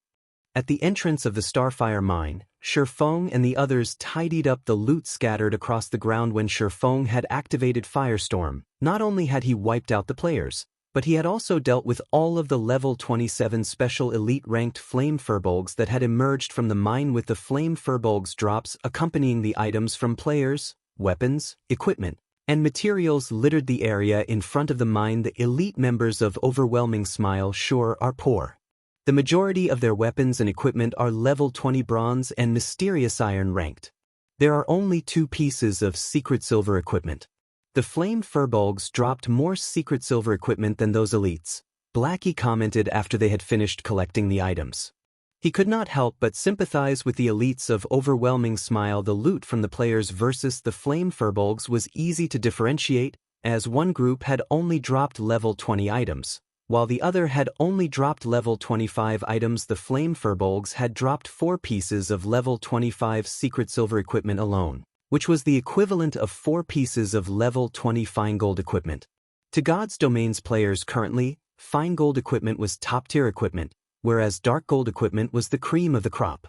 At the entrance of the Starfire mine, Shifeng and the others tidied up the loot scattered across the ground. When Shifeng had activated Firestorm, not only had he wiped out the players, but he had also dealt with all of the level 27 special elite ranked flame furbolgs that had emerged from the mine, with the flame furbolgs drops accompanying the items from players, weapons, equipment, and materials littered the area in front of the mine. The elite members of Overwhelming Smile sure are poor. The majority of their weapons and equipment are level 20 bronze and mysterious iron ranked. There are only 2 pieces of secret silver equipment. The flame furbolgs dropped more secret silver equipment than those elites, Blackie commented after they had finished collecting the items. He could not help but sympathize with the elites of Overwhelming Smile. The loot from the players versus the flame furbolgs was easy to differentiate, as one group had only dropped level 20 items, while the other had only dropped level 25 items. The flame furbolgs had dropped 4 pieces of level 25 secret silver equipment alone, which was the equivalent of 4 pieces of level 20 fine gold equipment. To God's Domain's players currently, fine gold equipment was top-tier equipment, whereas dark gold equipment was the cream of the crop.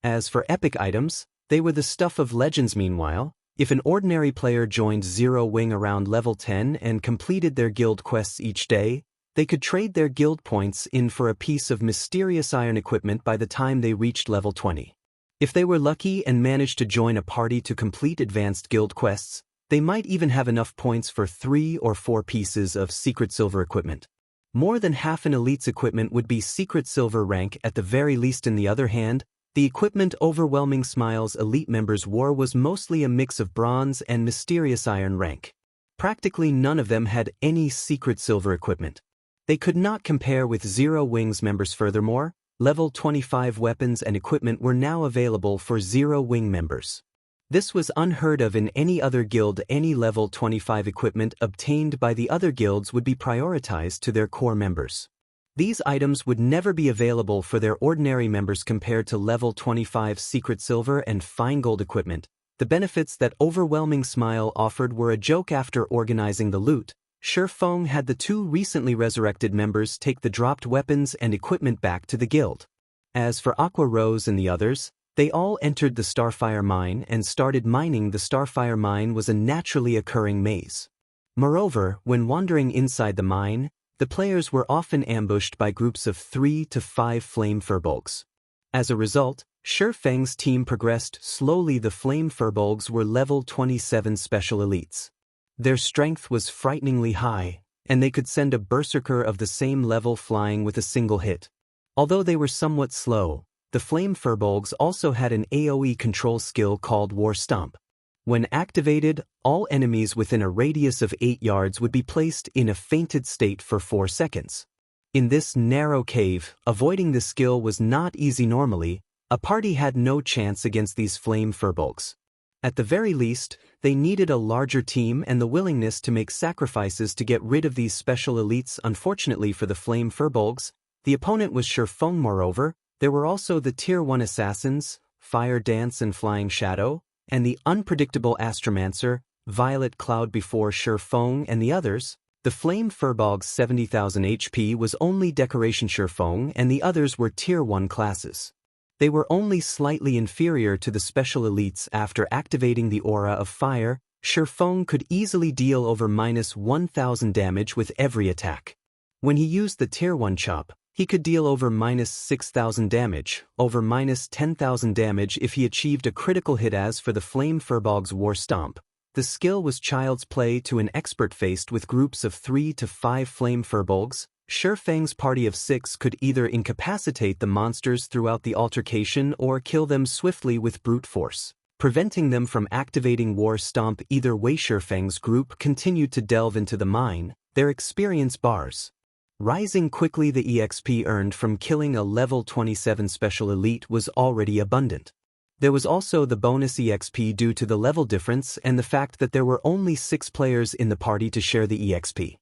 As for epic items, they were the stuff of legends. Meanwhile, if an ordinary player joined Zero Wing around level 10 and completed their guild quests each day, they could trade their guild points in for a piece of mysterious iron equipment by the time they reached level 20. If they were lucky and managed to join a party to complete advanced guild quests, they might even have enough points for 3 or 4 pieces of secret silver equipment. More than half an elite's equipment would be secret silver rank at the very least. On the other hand, the equipment Overwhelming Smile's elite members wore was mostly a mix of bronze and mysterious iron rank. Practically none of them had any secret silver equipment. They could not compare with Zero Wing's members. Furthermore, level 25 weapons and equipment were now available for Zero Wing members. This was unheard of in any other guild. Any level 25 equipment obtained by the other guilds would be prioritized to their core members. These items would never be available for their ordinary members. Compared to level 25 secret silver and fine gold equipment, the benefits that Overwhelming Smile offered were a joke. After organizing the loot, Shifeng had the 2 recently resurrected members take the dropped weapons and equipment back to the guild. As for Aqua Rose and the others, they all entered the Starfire mine and started mining. The Starfire mine was a naturally occurring maze. Moreover, when wandering inside the mine, the players were often ambushed by groups of 3 to 5 flame furbolgs. As a result, Shifeng's team progressed slowly. The flame furbolgs were level 27 special elites. Their strength was frighteningly high, and they could send a berserker of the same level flying with a single hit. Although they were somewhat slow, the flame furbolgs also had an AoE control skill called War Stomp. When activated, all enemies within a radius of 8 yards would be placed in a fainted state for 4 seconds. In this narrow cave, avoiding the skill was not easy normally. A party had no chance against these flame furbolgs. At the very least, they needed a larger team and the willingness to make sacrifices to get rid of these special elites. Unfortunately for the flame furbolgs, the opponent was Shurfeng. Moreover, there were also the Tier 1 assassins, Fire Dance and Flying Shadow, and the unpredictable Astromancer, Violet Cloud. Before Shurfeng and the others, the flame furbolg's 70,000 HP was only Decoration Shurfeng and the others were Tier 1 classes. They were only slightly inferior to the special elites. After activating the aura of fire, Shurfeng could easily deal over -1,000 damage with every attack. When he used the Tier 1 chop, he could deal over -6,000 damage, over -10,000 damage if he achieved a critical hit. As for the flame furbolg's war stomp, the skill was child's play to an expert. Faced with groups of 3 to 5 flame furbolgs, Shurfeng's party of 6 could either incapacitate the monsters throughout the altercation or kill them swiftly with brute force, preventing them from activating War Stomp. Either way, Shurfeng's group continued to delve into the mine, their experience bars rising quickly. The EXP earned from killing a level 27 special elite was already abundant. There was also the bonus EXP due to the level difference and the fact that there were only 6 players in the party to share the EXP.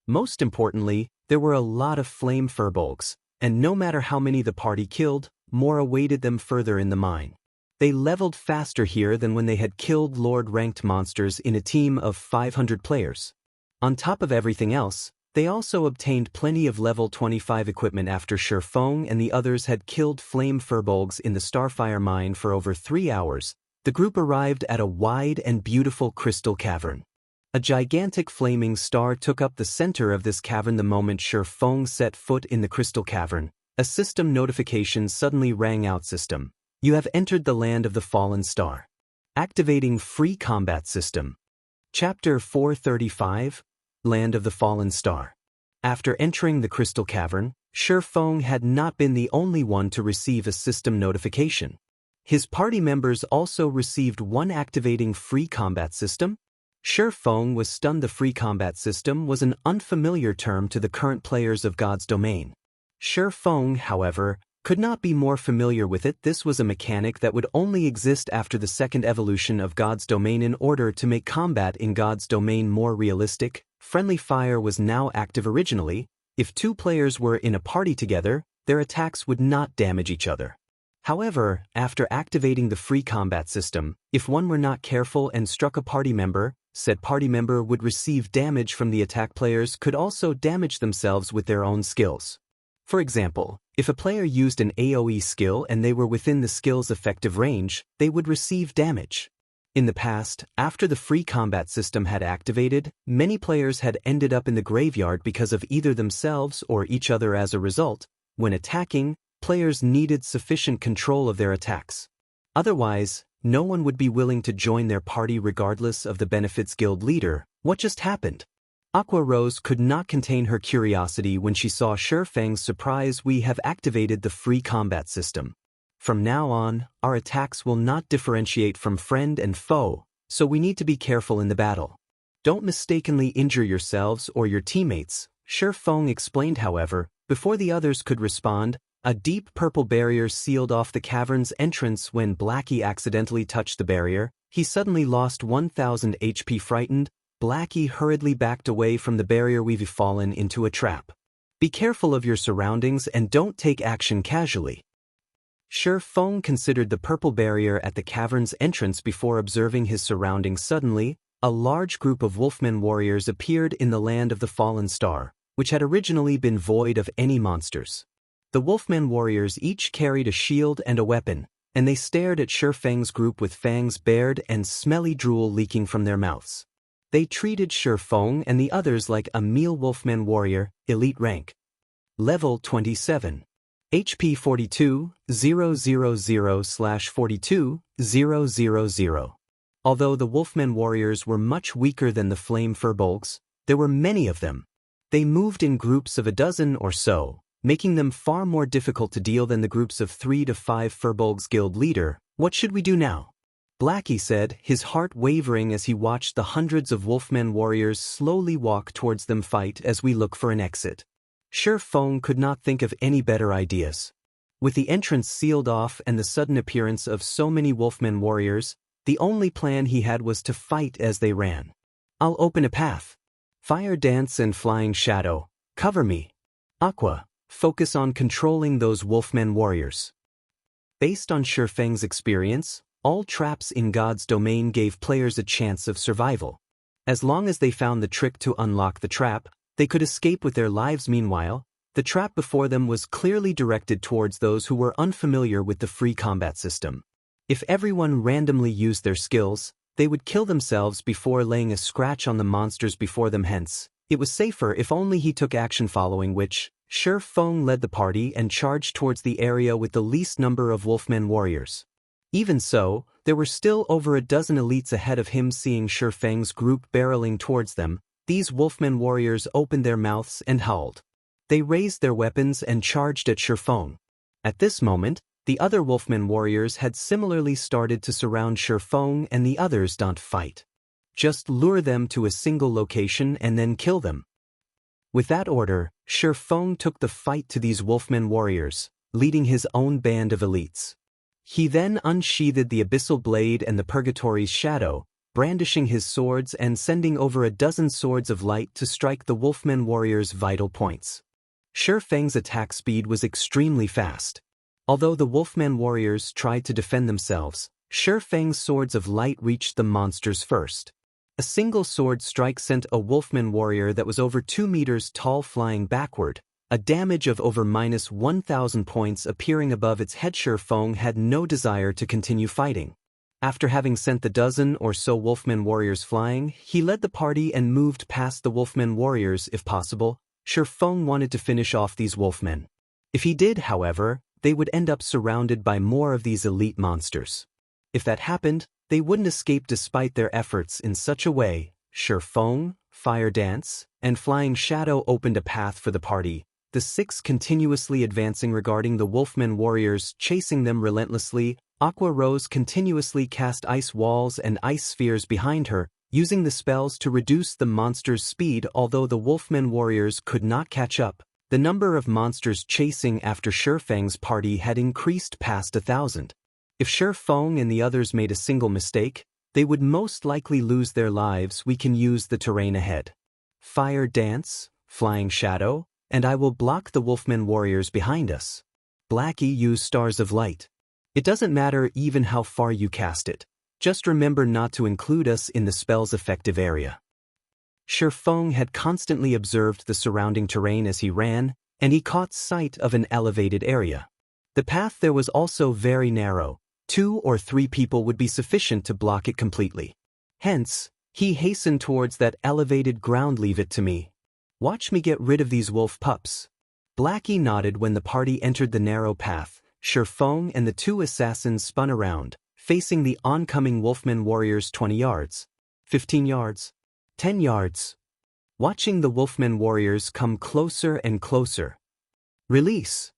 Most importantly, there were a lot of flame furbolgs, and no matter how many the party killed, more awaited them further in the mine. They leveled faster here than when they had killed Lord-ranked monsters in a team of 500 players. On top of everything else, they also obtained plenty of level 25 equipment. After Shurfeng and the others had killed flame furbolgs in the Starfire mine for over 3 hours, the group arrived at a wide and beautiful crystal cavern. A gigantic flaming star took up the center of this cavern. The moment Shurfeng set foot in the crystal cavern, a system notification suddenly rang out. System: you have entered the land of the fallen star. Activating free combat system. Chapter 435, Land of the Fallen Star. After entering the crystal cavern, Shurfeng had not been the only one to receive a system notification. His party members also received one. Activating free combat system. Shurfeng was stunned. The free combat system was an unfamiliar term to the current players of God's Domain. Shurfeng, however, could not be more familiar with it. This was a mechanic that would only exist after the second evolution of God's Domain. In order to make combat in God's Domain more realistic, friendly fire was now active. Originally, if 2 players were in a party together, their attacks would not damage each other. However, after activating the free combat system, if one were not careful and struck a party member, said party member would receive damage from the attack. Players could also damage themselves with their own skills. For example, if a player used an AoE skill and they were within the skill's effective range, they would receive damage. In the past, after the free combat system had activated, many players had ended up in the graveyard because of either themselves or each other. As a result, when attacking, players needed sufficient control of their attacks. Otherwise, no one would be willing to join their party regardless of the benefits. Guild leader, what just happened? Aqua Rose could not contain her curiosity when she saw Shurfeng's surprise. We have activated the free combat system. From now on, our attacks will not differentiate from friend and foe, so we need to be careful in the battle. Don't mistakenly injure yourselves or your teammates, Shurfeng explained. However, before the others could respond, a deep purple barrier sealed off the cavern's entrance. When Blackie accidentally touched the barrier, he suddenly lost 1,000 HP. Frightened, Blackie hurriedly backed away from the barrier. We've fallen into a trap. Be careful of your surroundings and don't take action casually. Shurfeng considered the purple barrier at the cavern's entrance before observing his surroundings. Suddenly, a large group of Wolfman warriors appeared in the land of the fallen star, which had originally been void of any monsters. The Wolfman warriors each carried a shield and a weapon, and they stared at Shurfeng's group with fangs bared and smelly drool leaking from their mouths. They treated Shurfeng and the others like a meal. Wolfman warrior, elite rank. Level 27. HP 42,000/42,000. Although the Wolfman warriors were much weaker than the flame furbolgs, there were many of them. They moved in groups of a dozen or so, making them far more difficult to deal than the groups of 3 to 5 furbolgs. Guild leader, what should we do now? Blackie said, his heart wavering as he watched the hundreds of Wolfman warriors slowly walk towards them. Fight as we look for an exit. Sure Feng could not think of any better ideas. With the entrance sealed off and the sudden appearance of so many Wolfman warriors, the only plan he had was to fight as they ran. I'll open a path. Fire Dance and Flying Shadow, cover me. Aqua, focus on controlling those Wolfman warriors. Based on Sure Feng's experience, all traps in God's domain gave players a chance of survival. As long as they found the trick to unlock the trap, they could escape with their lives. Meanwhile, the trap before them was clearly directed towards those who were unfamiliar with the free combat system. If everyone randomly used their skills, they would kill themselves before laying a scratch on the monsters before them. Hence, it was safer if only he took action, following which, Sure Feng led the party and charged towards the area with the least number of Wolfman warriors. Even so, there were still over a dozen elites ahead of him. Seeing Sure Feng's group barreling towards them, these Wolfman warriors opened their mouths and howled. They raised their weapons and charged at Sure Feng. At this moment, the other Wolfman warriors had similarly started to surround Sure Feng, and the others don't fight. Just lure them to a single location and then kill them. With that order, Sure Feng took the fight to these Wolfman warriors, leading his own band of elites. He then unsheathed the Abyssal Blade and the Purgatory's Shadow, brandishing his swords and sending over a dozen swords of light to strike the Wolfman warriors' vital points. Sure Feng's attack speed was extremely fast. Although the Wolfman warriors tried to defend themselves, Sure Feng's swords of light reached the monsters first. A single sword strike sent a Wolfman warrior that was over 2 meters tall flying backward, a damage of over -1,000 points appearing above its head. Sure Feng had no desire to continue fighting. After having sent the dozen or so Wolfman warriors flying, he led the party and moved past the Wolfman warriors if possible. Sure Feng wanted to finish off these Wolfmen. If he did, however, they would end up surrounded by more of these elite monsters. If that happened, they wouldn't escape despite their efforts. In such a way, Sure Feng, Fire Dance, and Flying Shadow opened a path for the party, the six continuously advancing regarding the Wolfman warriors, chasing them relentlessly. Aqua Rose continuously cast ice walls and ice spheres behind her, using the spells to reduce the monsters' speed. Although the Wolfman warriors could not catch up, the number of monsters chasing after Sure Feng's party had increased past 1,000. If Sure Feng and the others made a single mistake, they would most likely lose their lives. We can use the terrain ahead. Fire Dance, Flying Shadow, and I will block the Wolfman warriors behind us. Blackie, use Stars of Light. It doesn't matter even how far you cast it. Just remember not to include us in the spell's effective area. Sure Feng had constantly observed the surrounding terrain as he ran, and he caught sight of an elevated area. The path there was also very narrow. 2 or 3 people would be sufficient to block it completely. Hence, he hastened towards that elevated ground. Leave it to me. Watch me get rid of these wolf pups. Blackie nodded when the party entered the narrow path. Sure Feng and the 2 assassins spun around, facing the oncoming Wolfman warriors. 20 yards, 15 yards, 10 yards. Watching the Wolfman warriors come closer and closer. Release!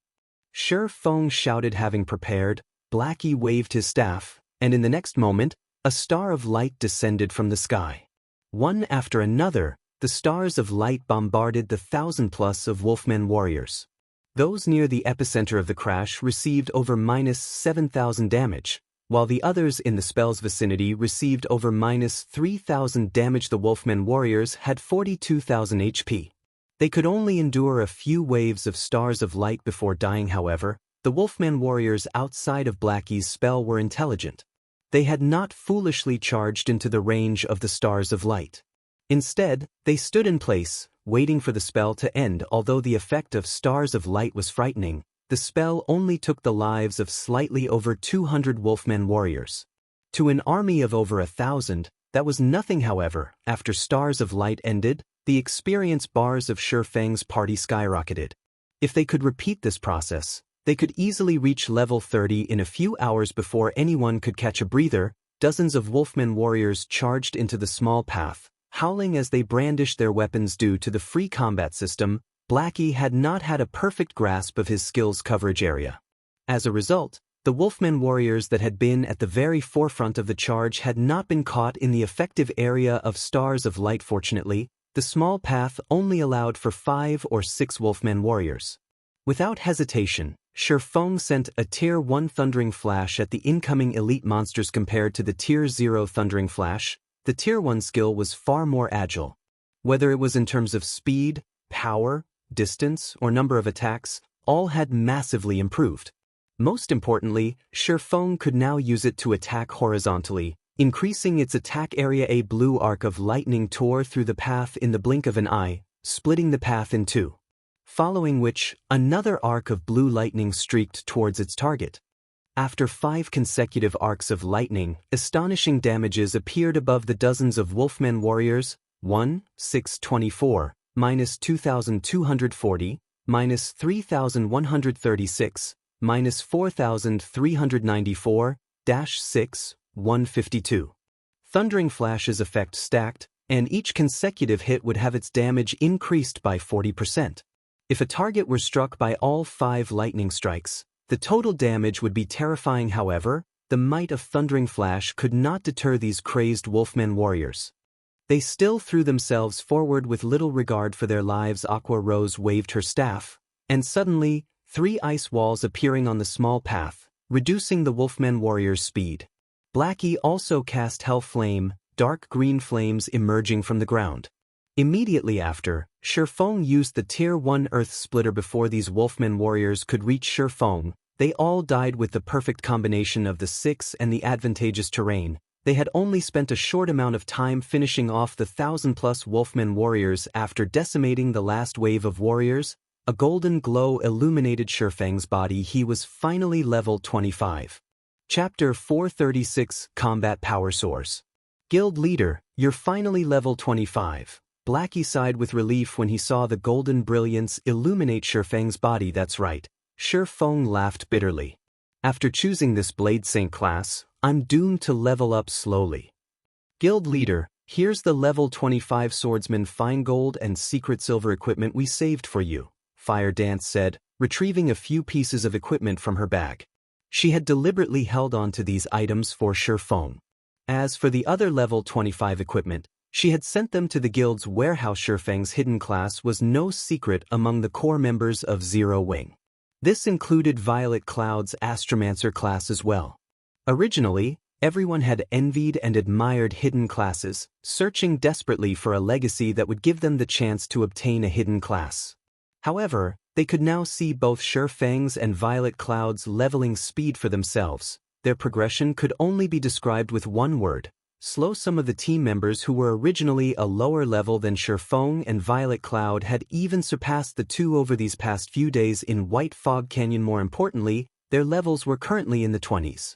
Sure Feng shouted, having prepared. Blackie waved his staff, and in the next moment, a star of light descended from the sky. One after another, the stars of light bombarded the 1,000+ of Wolfman warriors. Those near the epicenter of the crash received over -7,000 damage, while the others in the spell's vicinity received over -3,000 damage. The Wolfman warriors had 42,000 HP. They could only endure a few waves of stars of light before dying. However, the Wolfman warriors outside of Blackie's spell were intelligent. They had not foolishly charged into the range of the stars of light. Instead, they stood in place, waiting for the spell to end. Although the effect of stars of light was frightening, the spell only took the lives of slightly over 200 Wolfman warriors. To an army of over 1,000, that was nothing. However, after stars of light ended, the experience bars of Sure Feng's party skyrocketed. If they could repeat this process, they could easily reach level 30 in a few hours before anyone could catch a breather. Dozens of Wolfman warriors charged into the small path, howling as they brandished their weapons. Due to the free combat system, Blackie had not had a perfect grasp of his skill's coverage area. As a result, the Wolfman warriors that had been at the very forefront of the charge had not been caught in the effective area of stars of light. Fortunately, The small path only allowed for 5 or 6 Wolfman warriors. Without hesitation, Shi Feng sent a Tier 1 Thundering Flash at the incoming elite monsters. Compared to the Tier 0 Thundering Flash, the Tier 1 skill was far more agile. Whether it was in terms of speed, power, distance, or number of attacks, all had massively improved. Most importantly, Shi Feng could now use it to attack horizontally, increasing its attack area. A blue arc of lightning tore through the path in the blink of an eye, splitting the path in two. Following which, another arc of blue lightning streaked towards its target. After 5 consecutive arcs of lightning, astonishing damages appeared above the dozens of Wolfman warriors: 1,624, minus 2,240, minus 3,136, minus 4,394, 6, 152. Thundering Flash's effect stacked, and each consecutive hit would have its damage increased by 40%. If a target were struck by all 5 lightning strikes, the total damage would be terrifying. However, the might of Thundering Flash could not deter these crazed Wolfman warriors. They still threw themselves forward with little regard for their lives. Aqua Rose waved her staff, and suddenly, 3 ice walls appearing on the small path, reducing the Wolfman warriors' speed. Blackie also cast Hell Flame, dark green flames emerging from the ground. Immediately after, Shi Feng used the Tier 1 Earth Splitter. Before these Wolfman warriors could reach Shi Feng, they all died with the perfect combination of the 6 and the advantageous terrain. They had only spent a short amount of time finishing off the 1,000+ Wolfman warriors. After decimating the last wave of warriors, a golden glow illuminated Shi Feng's body. He was finally level 25. Chapter 436, Combat Power Soars. Guild Leader, you're finally level 25. Blackie sighed with relief when he saw the golden brilliance illuminate Shi Feng's body. That's right. Shi Feng laughed bitterly. After choosing this Blade Saint class, I'm doomed to level up slowly. Guild Leader, here's the level 25 swordsman fine gold and secret silver equipment we saved for you, Fire Dance said, retrieving a few pieces of equipment from her bag. She had deliberately held on to these items for Shi Feng. As for the other level 25 equipment, she had sent them to the guild's warehouse. Shi Feng's hidden class was no secret among the core members of Zero Wing. This included Violet Cloud's Astromancer class as well. Originally, everyone had envied and admired hidden classes, searching desperately for a legacy that would give them the chance to obtain a hidden class. However, they could now see both Shi Feng's and Violet Cloud's leveling speed for themselves. Their progression could only be described with one word: slow. Some of the team members who were originally a lower level than Shi Feng and Violet Cloud had even surpassed the two over these past few days in White Fog Canyon. More importantly, their levels were currently in the 20s.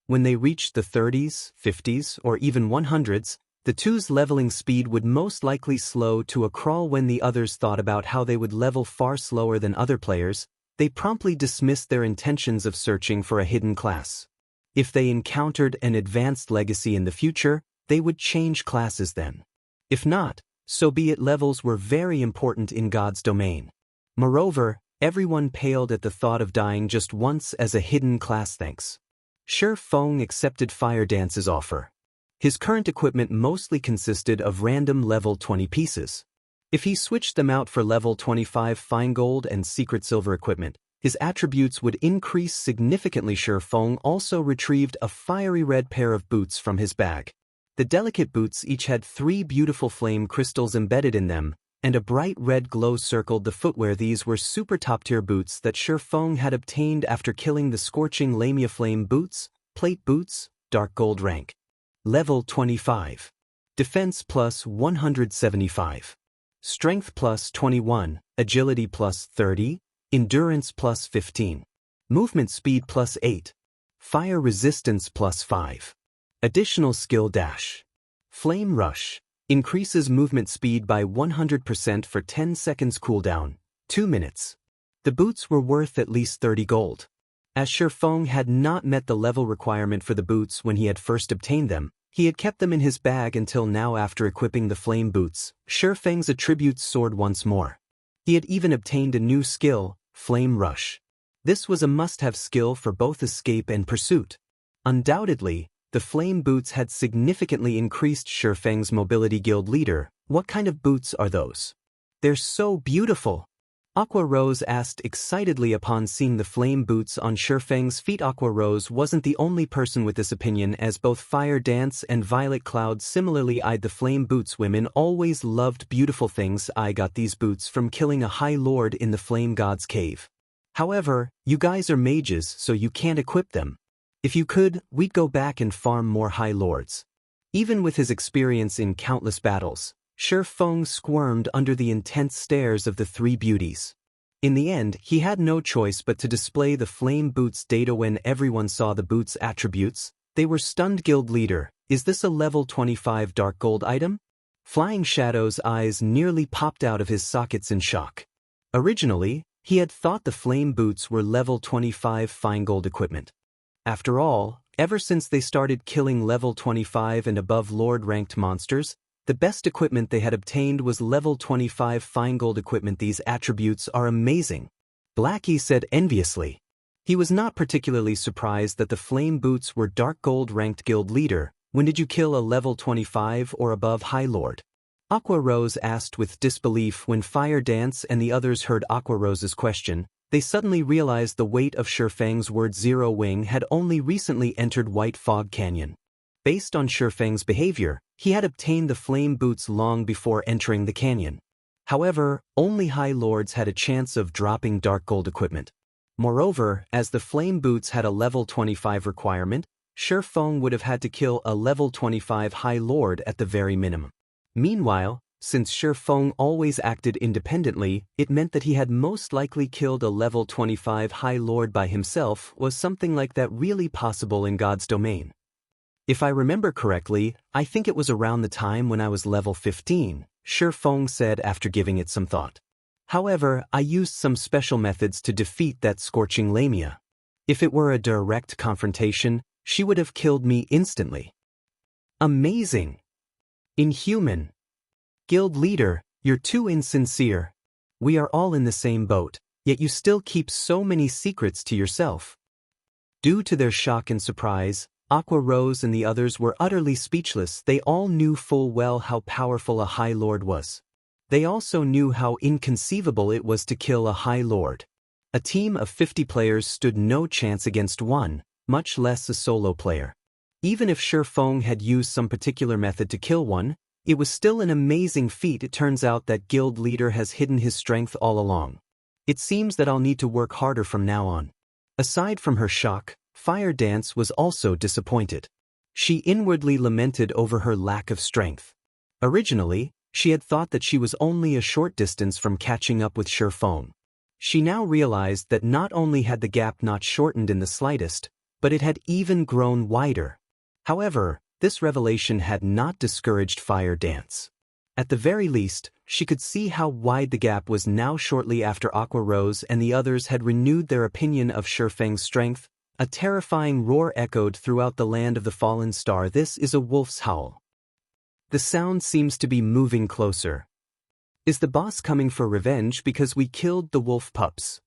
When they reached the 30s, 50s, or even 100s, the two's leveling speed would most likely slow to a crawl. When the others thought about how they would level far slower than other players, they promptly dismissed their intentions of searching for a hidden class. If they encountered an advanced legacy in the future, they would change classes then. If not, so be it. Levels were very important in God's domain. Moreover, everyone paled at the thought of dying just once as a hidden class. Thanks. Shi Feng accepted Fire Dance's offer. His current equipment mostly consisted of random level 20 pieces. If he switched them out for level 25 fine gold and secret silver equipment, his attributes would increase significantly. Shi Feng also retrieved a fiery red pair of boots from his bag. The delicate boots each had 3 beautiful flame crystals embedded in them, and a bright red glow circled the footwear. These were super top-tier boots that Shi Feng had obtained after killing the scorching Lamia Flame boots, plate boots, dark gold rank. Level 25. Defense plus 175. Strength plus 21, agility plus 30, endurance plus 15. Movement speed plus 8. Fire resistance plus 5. Additional skill dash. Flame Rush. Increases movement speed by 100% for 10 seconds. Cooldown, 2 minutes. The boots were worth at least 30 gold. As Shi Feng had not met the level requirement for the boots when he had first obtained them, he had kept them in his bag until now. After equipping the flame boots, Shi Feng's attributes soared once more. He had even obtained a new skill, Flame Rush. This was a must-have skill for both escape and pursuit. Undoubtedly, the flame boots had significantly increased Shi Feng's mobility. Guild Leader, What kind of boots are those? They're so beautiful. Aqua Rose asked excitedly upon seeing the flame boots on Shurfeng's feet. Aqua Rose wasn't the only person with this opinion, as both Fire Dance and Violet Cloud similarly eyed the flame boots. Women always loved beautiful things. I got these boots from killing a High Lord in the Flame God's cave. However, you guys are mages, so you can't equip them. If you could, we'd go back and farm more High Lords. Even with his experience in countless battles, Shurfeng squirmed under the intense stares of the three beauties. In the end, he had no choice but to display the flame boots data. When everyone saw the boots' attributes, they were stunned. Guild leader, is this a level 25 dark gold item? Flying Shadow's eyes nearly popped out of his sockets in shock. Originally, he had thought the flame boots were level 25 fine gold equipment. After all, ever since they started killing level 25 and above Lord-ranked monsters, the best equipment they had obtained was level 25 fine gold equipment. These attributes are amazing, Blackie said enviously. He was not particularly surprised that the flame boots were dark gold. Ranked guild leader, when did you kill a level 25 or above High Lord? Aqua Rose asked with disbelief. When Fire Dance and the others heard Aqua Rose's question, they suddenly realized the weight of Shurfeng's word. Zero Wing had only recently entered White Fog Canyon. Based on Shurfeng's behavior, he had obtained the flame boots long before entering the canyon. However, only High Lords had a chance of dropping dark gold equipment. Moreover, as the flame boots had a level 25 requirement, Shurfeng would have had to kill a level 25 High Lord at the very minimum. Meanwhile, since Shurfeng always acted independently, it meant that he had most likely killed a level 25 High Lord by himself. Was something like that really possible in God's domain? If I remember correctly, I think it was around the time when I was level 15, Shurfeng said after giving it some thought. However, I used some special methods to defeat that scorching Lamia. If it were a direct confrontation, she would have killed me instantly. Amazing. Inhuman. Guild leader, you're too insincere. We are all in the same boat, yet you still keep so many secrets to yourself. Due to their shock and surprise, Aqua Rose and the others were utterly speechless. They all knew full well how powerful a High Lord was. They also knew how inconceivable it was to kill a High Lord. A team of 50 players stood no chance against one, much less a solo player. Even if Shurfeng had used some particular method to kill one, it was still an amazing feat. It turns out that guild leader has hidden his strength all along. It seems that I'll need to work harder from now on. Aside from her shock, Fire Dance was also disappointed. She inwardly lamented over her lack of strength. Originally, she had thought that she was only a short distance from catching up with Shurfeng. She now realized that not only had the gap not shortened in the slightest, but it had even grown wider. However, this revelation had not discouraged Fire Dance. At the very least, she could see how wide the gap was now. Shortly after Aqua Rose and the others had renewed their opinion of Shurfeng's strength, a terrifying roar echoed throughout the land of the fallen star. This is a wolf's howl. The sound seems to be moving closer. Is the boss coming for revenge because we killed the wolf pups?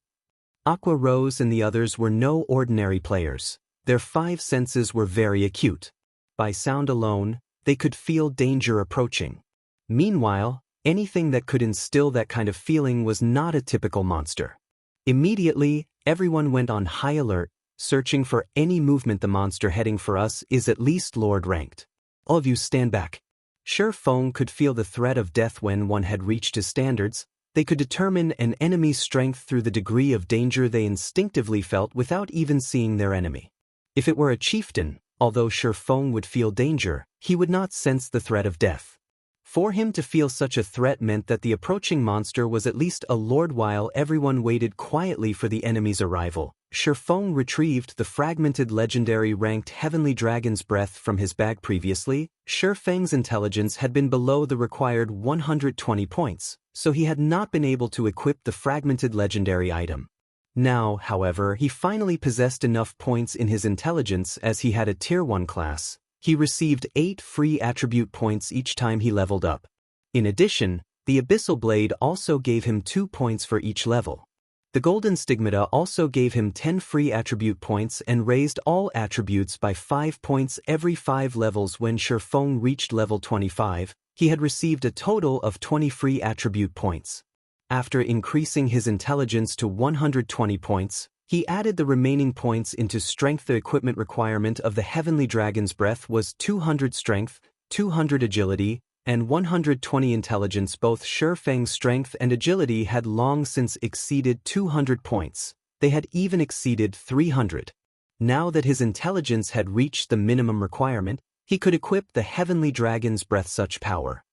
Aqua Rose and the others were no ordinary players. Their 5 senses were very acute. By sound alone, they could feel danger approaching. Meanwhile, anything that could instill that kind of feeling was not a typical monster. Immediately, everyone went on high alert, searching for any movement. The monster heading for us is at least Lord ranked. All of you stand back. Shurfeng could feel the threat of death when one had reached his standards. They could determine an enemy's strength through the degree of danger they instinctively felt without even seeing their enemy. If it were a chieftain, although Shurfeng would feel danger, he would not sense the threat of death. For him to feel such a threat meant that the approaching monster was at least a lord. While everyone waited quietly for the enemy's arrival, Shurfeng retrieved the fragmented legendary ranked Heavenly Dragon's Breath from his bag. Previously, Shurfeng's intelligence had been below the required 120 points, so he had not been able to equip the fragmented legendary item. Now, however, he finally possessed enough points in his intelligence. As he had a tier 1 class, he received 8 free attribute points each time he leveled up. In addition, the Abyssal Blade also gave him 2 points for each level. The Golden Stigmata also gave him 10 free attribute points and raised all attributes by 5 points every 5 levels. When Shurfeng reached level 25, He had received a total of 20 free attribute points. After increasing his intelligence to 120 points, he added the remaining points into strength. The equipment requirement of the Heavenly Dragon's Breath was 200 strength, 200 agility, and 120 intelligence. Both Shifeng's strength and agility had long since exceeded 200 points. They had even exceeded 300. Now that his intelligence had reached the minimum requirement, he could equip the Heavenly Dragon's Breath. Such power.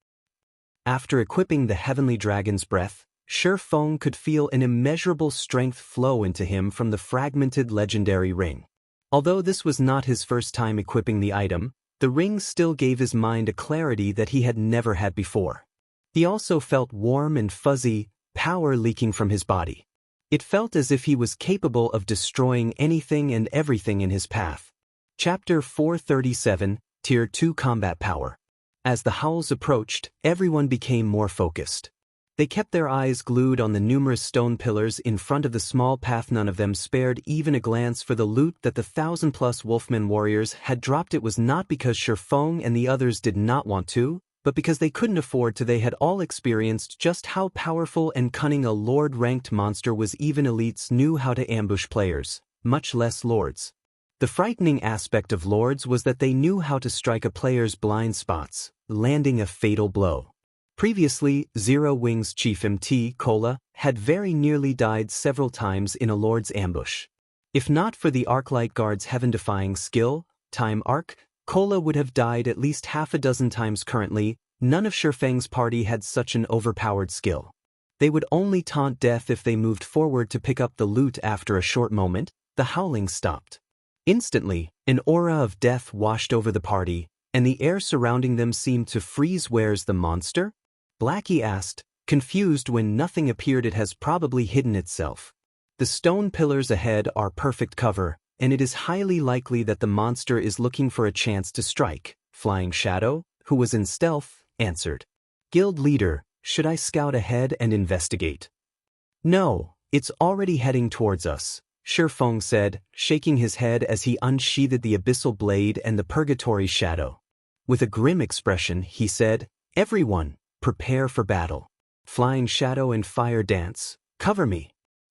After equipping the Heavenly Dragon's Breath, Shifeng could feel an immeasurable strength flow into him from the fragmented legendary ring. Although this was not his first time equipping the item, the ring still gave his mind a clarity that he had never had before. He also felt warm and fuzzy, power leaking from his body. It felt as if he was capable of destroying anything and everything in his path. Chapter 437, Tier 2 Combat Power. As the howls approached, everyone became more focused. They kept their eyes glued on the numerous stone pillars in front of the small path. None of them spared even a glance for the loot that the 1,000+ Wolfman warriors had dropped. It was not because Shifeng and the others did not want to, but because they couldn't afford to. They had all experienced just how powerful and cunning a Lord-ranked monster was. Even elites knew how to ambush players, much less lords. The frightening aspect of lords was that they knew how to strike a player's blind spots, landing a fatal blow. Previously, Zero Wings Chief MT Kola had very nearly died several times in a lord's ambush. If not for the Arclight Guard's heaven-defying skill, Time Arc, Kola would have died at least half a dozen times. Currently, none of Shifeng's party had such an overpowered skill. They would only taunt death if they moved forward to pick up the loot. After a short moment, the howling stopped. Instantly, an aura of death washed over the party, and the air surrounding them seemed to freeze. Where's the monster? Blackie asked, confused when nothing appeared. It has probably hidden itself. The stone pillars ahead are perfect cover, and it is highly likely that the monster is looking for a chance to strike. Flying Shadow, who was in stealth, answered. Guild leader, should I scout ahead and investigate? No, it's already heading towards us, Shifeng said, shaking his head as he unsheathed the abyssal blade and the purgatory shadow. With a grim expression, he said, everyone, prepare for battle. Flying Shadow and Fire Dance, cover me.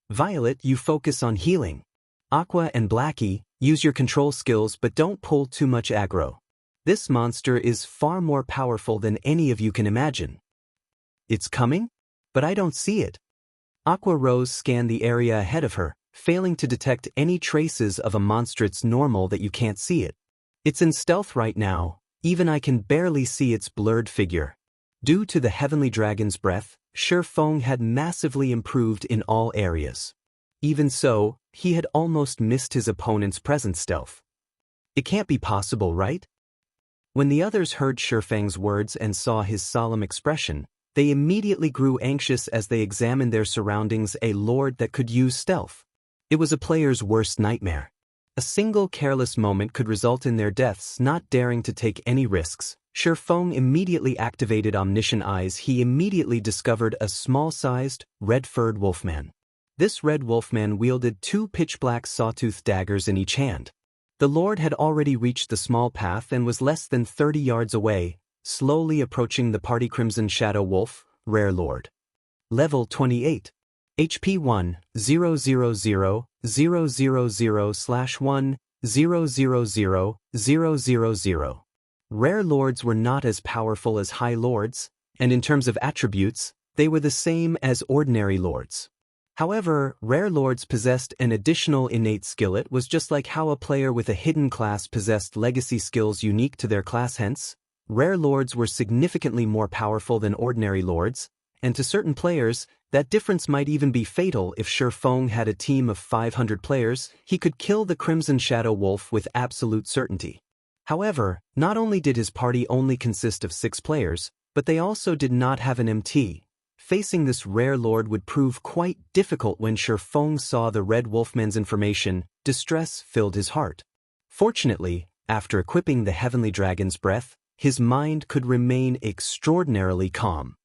Violet, you focus on healing. Aqua and Blackie, use your control skills but don't pull too much aggro. This monster is far more powerful than any of you can imagine. It's coming? But I don't see it. Aqua Rose scanned the area ahead of her, failing to detect any traces of a monster. It's normal that you can't see it. It's in stealth right now, even I can barely see its blurred figure. Due to the Heavenly Dragon's Breath, Shifeng had massively improved in all areas. Even so, he had almost missed his opponent's present stealth. It can't be possible, right? When the others heard Shifeng's words and saw his solemn expression, they immediately grew anxious as they examined their surroundings. A lord that could use stealth. It was a player's worst nightmare. A single careless moment could result in their deaths. Not daring to take any risks, Shifeng immediately activated Omniscient Eyes. He immediately discovered a small-sized, red-furred wolfman. This red wolfman wielded 2 pitch-black sawtooth daggers in each hand. The lord had already reached the small path and was less than 30 yards away, slowly approaching the party. Crimson Shadow Wolf, Rare Lord. Level 28. HP 1, 000, 000, 000/1, 000, 000. Rare Lords were not as powerful as High Lords, and in terms of attributes, they were the same as ordinary Lords. However, Rare Lords possessed an additional innate skill. It was just like how a player with a hidden class possessed legacy skills unique to their class. Hence, Rare Lords were significantly more powerful than ordinary Lords, and to certain players, that difference might even be fatal. If Shifeng had a team of 500 players, he could kill the Crimson Shadow Wolf with absolute certainty. However, not only did his party only consist of 6 players, but they also did not have an MT. Facing this rare lord would prove quite difficult. When Shifeng saw the Red Wolfman's information, distress filled his heart. Fortunately, after equipping the Heavenly Dragon's Breath, his mind could remain extraordinarily calm.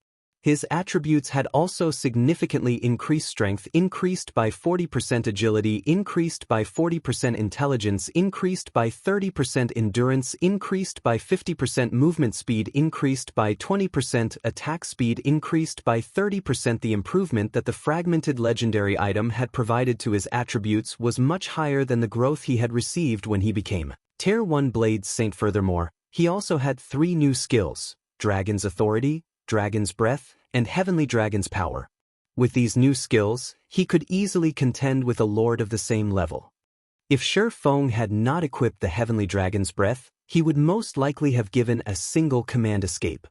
His attributes had also significantly increased: strength increased by 40%, agility increased by 40%, intelligence increased by 30%, endurance increased by 50%, movement speed increased by 20%, attack speed increased by 30%. The improvement that the fragmented legendary item had provided to his attributes was much higher than the growth he had received when he became Tier 1 Blade Saint. Furthermore, he also had 3 new skills: Dragon's Authority, Dragon's Breath, and Heavenly Dragon's Power. With these new skills, he could easily contend with a lord of the same level. If Shi Feng had not equipped the Heavenly Dragon's Breath, he would most likely have given a single command escape.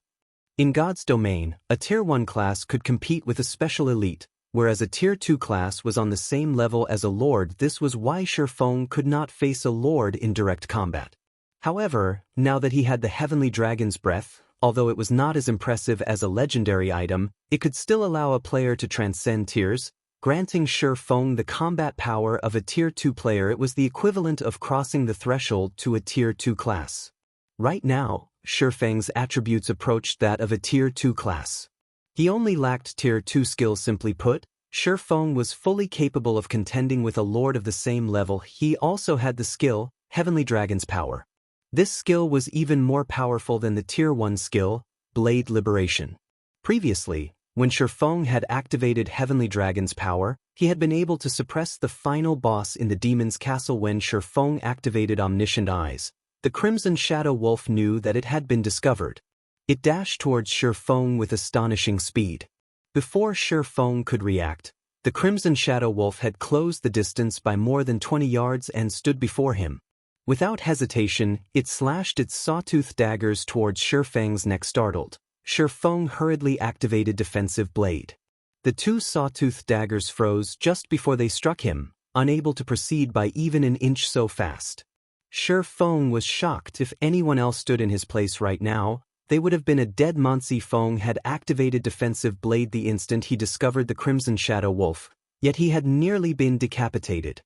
In God's domain, a Tier 1 class could compete with a special elite, whereas a Tier 2 class was on the same level as a lord. This was why Shi Feng could not face a lord in direct combat. However, now that he had the Heavenly Dragon's Breath, although it was not as impressive as a legendary item, it could still allow a player to transcend tiers, granting Shi Feng the combat power of a Tier 2 player. It was the equivalent of crossing the threshold to a Tier 2 class. Right now, Shi Feng's attributes approached that of a Tier 2 class. He only lacked Tier 2 skills. Simply put, Shi Feng was fully capable of contending with a lord of the same level. He also had the skill, Heavenly Dragon's Power. This skill was even more powerful than the Tier 1 skill, Blade Liberation. Previously, when Shi Feng had activated Heavenly Dragon's Power, he had been able to suppress the final boss in the Demon's Castle. When Shi Feng activated Omniscient Eyes, the Crimson Shadow Wolf knew that it had been discovered. It dashed towards Shi Feng with astonishing speed. Before Shi Feng could react, the Crimson Shadow Wolf had closed the distance by more than 20 yards and stood before him. Without hesitation, it slashed its sawtooth daggers towards Shi Feng's neck. Startled, Shi Feng hurriedly activated Defensive Blade. The 2 sawtooth daggers froze just before they struck him, unable to proceed by even an inch. So fast. Shi Feng was shocked. If anyone else stood in his place right now, they would have been a dead man. Shi Feng had activated Defensive Blade the instant he discovered the Crimson Shadow Wolf, yet he had nearly been decapitated.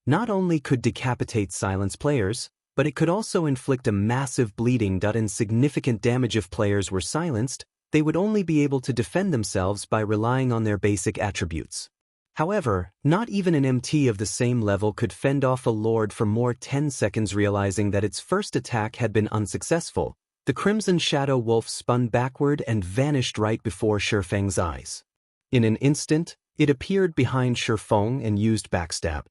Not only could decapitate silence players, but it could also inflict a massive bleeding and significant damage. If players were silenced, they would only be able to defend themselves by relying on their basic attributes. However, not even an MT of the same level could fend off a lord for more 10 seconds. Realizing that its first attack had been unsuccessful, the Crimson Shadow Wolf spun backward and vanished right before Shi Feng's eyes. In an instant, it appeared behind Shi Feng and used Backstab.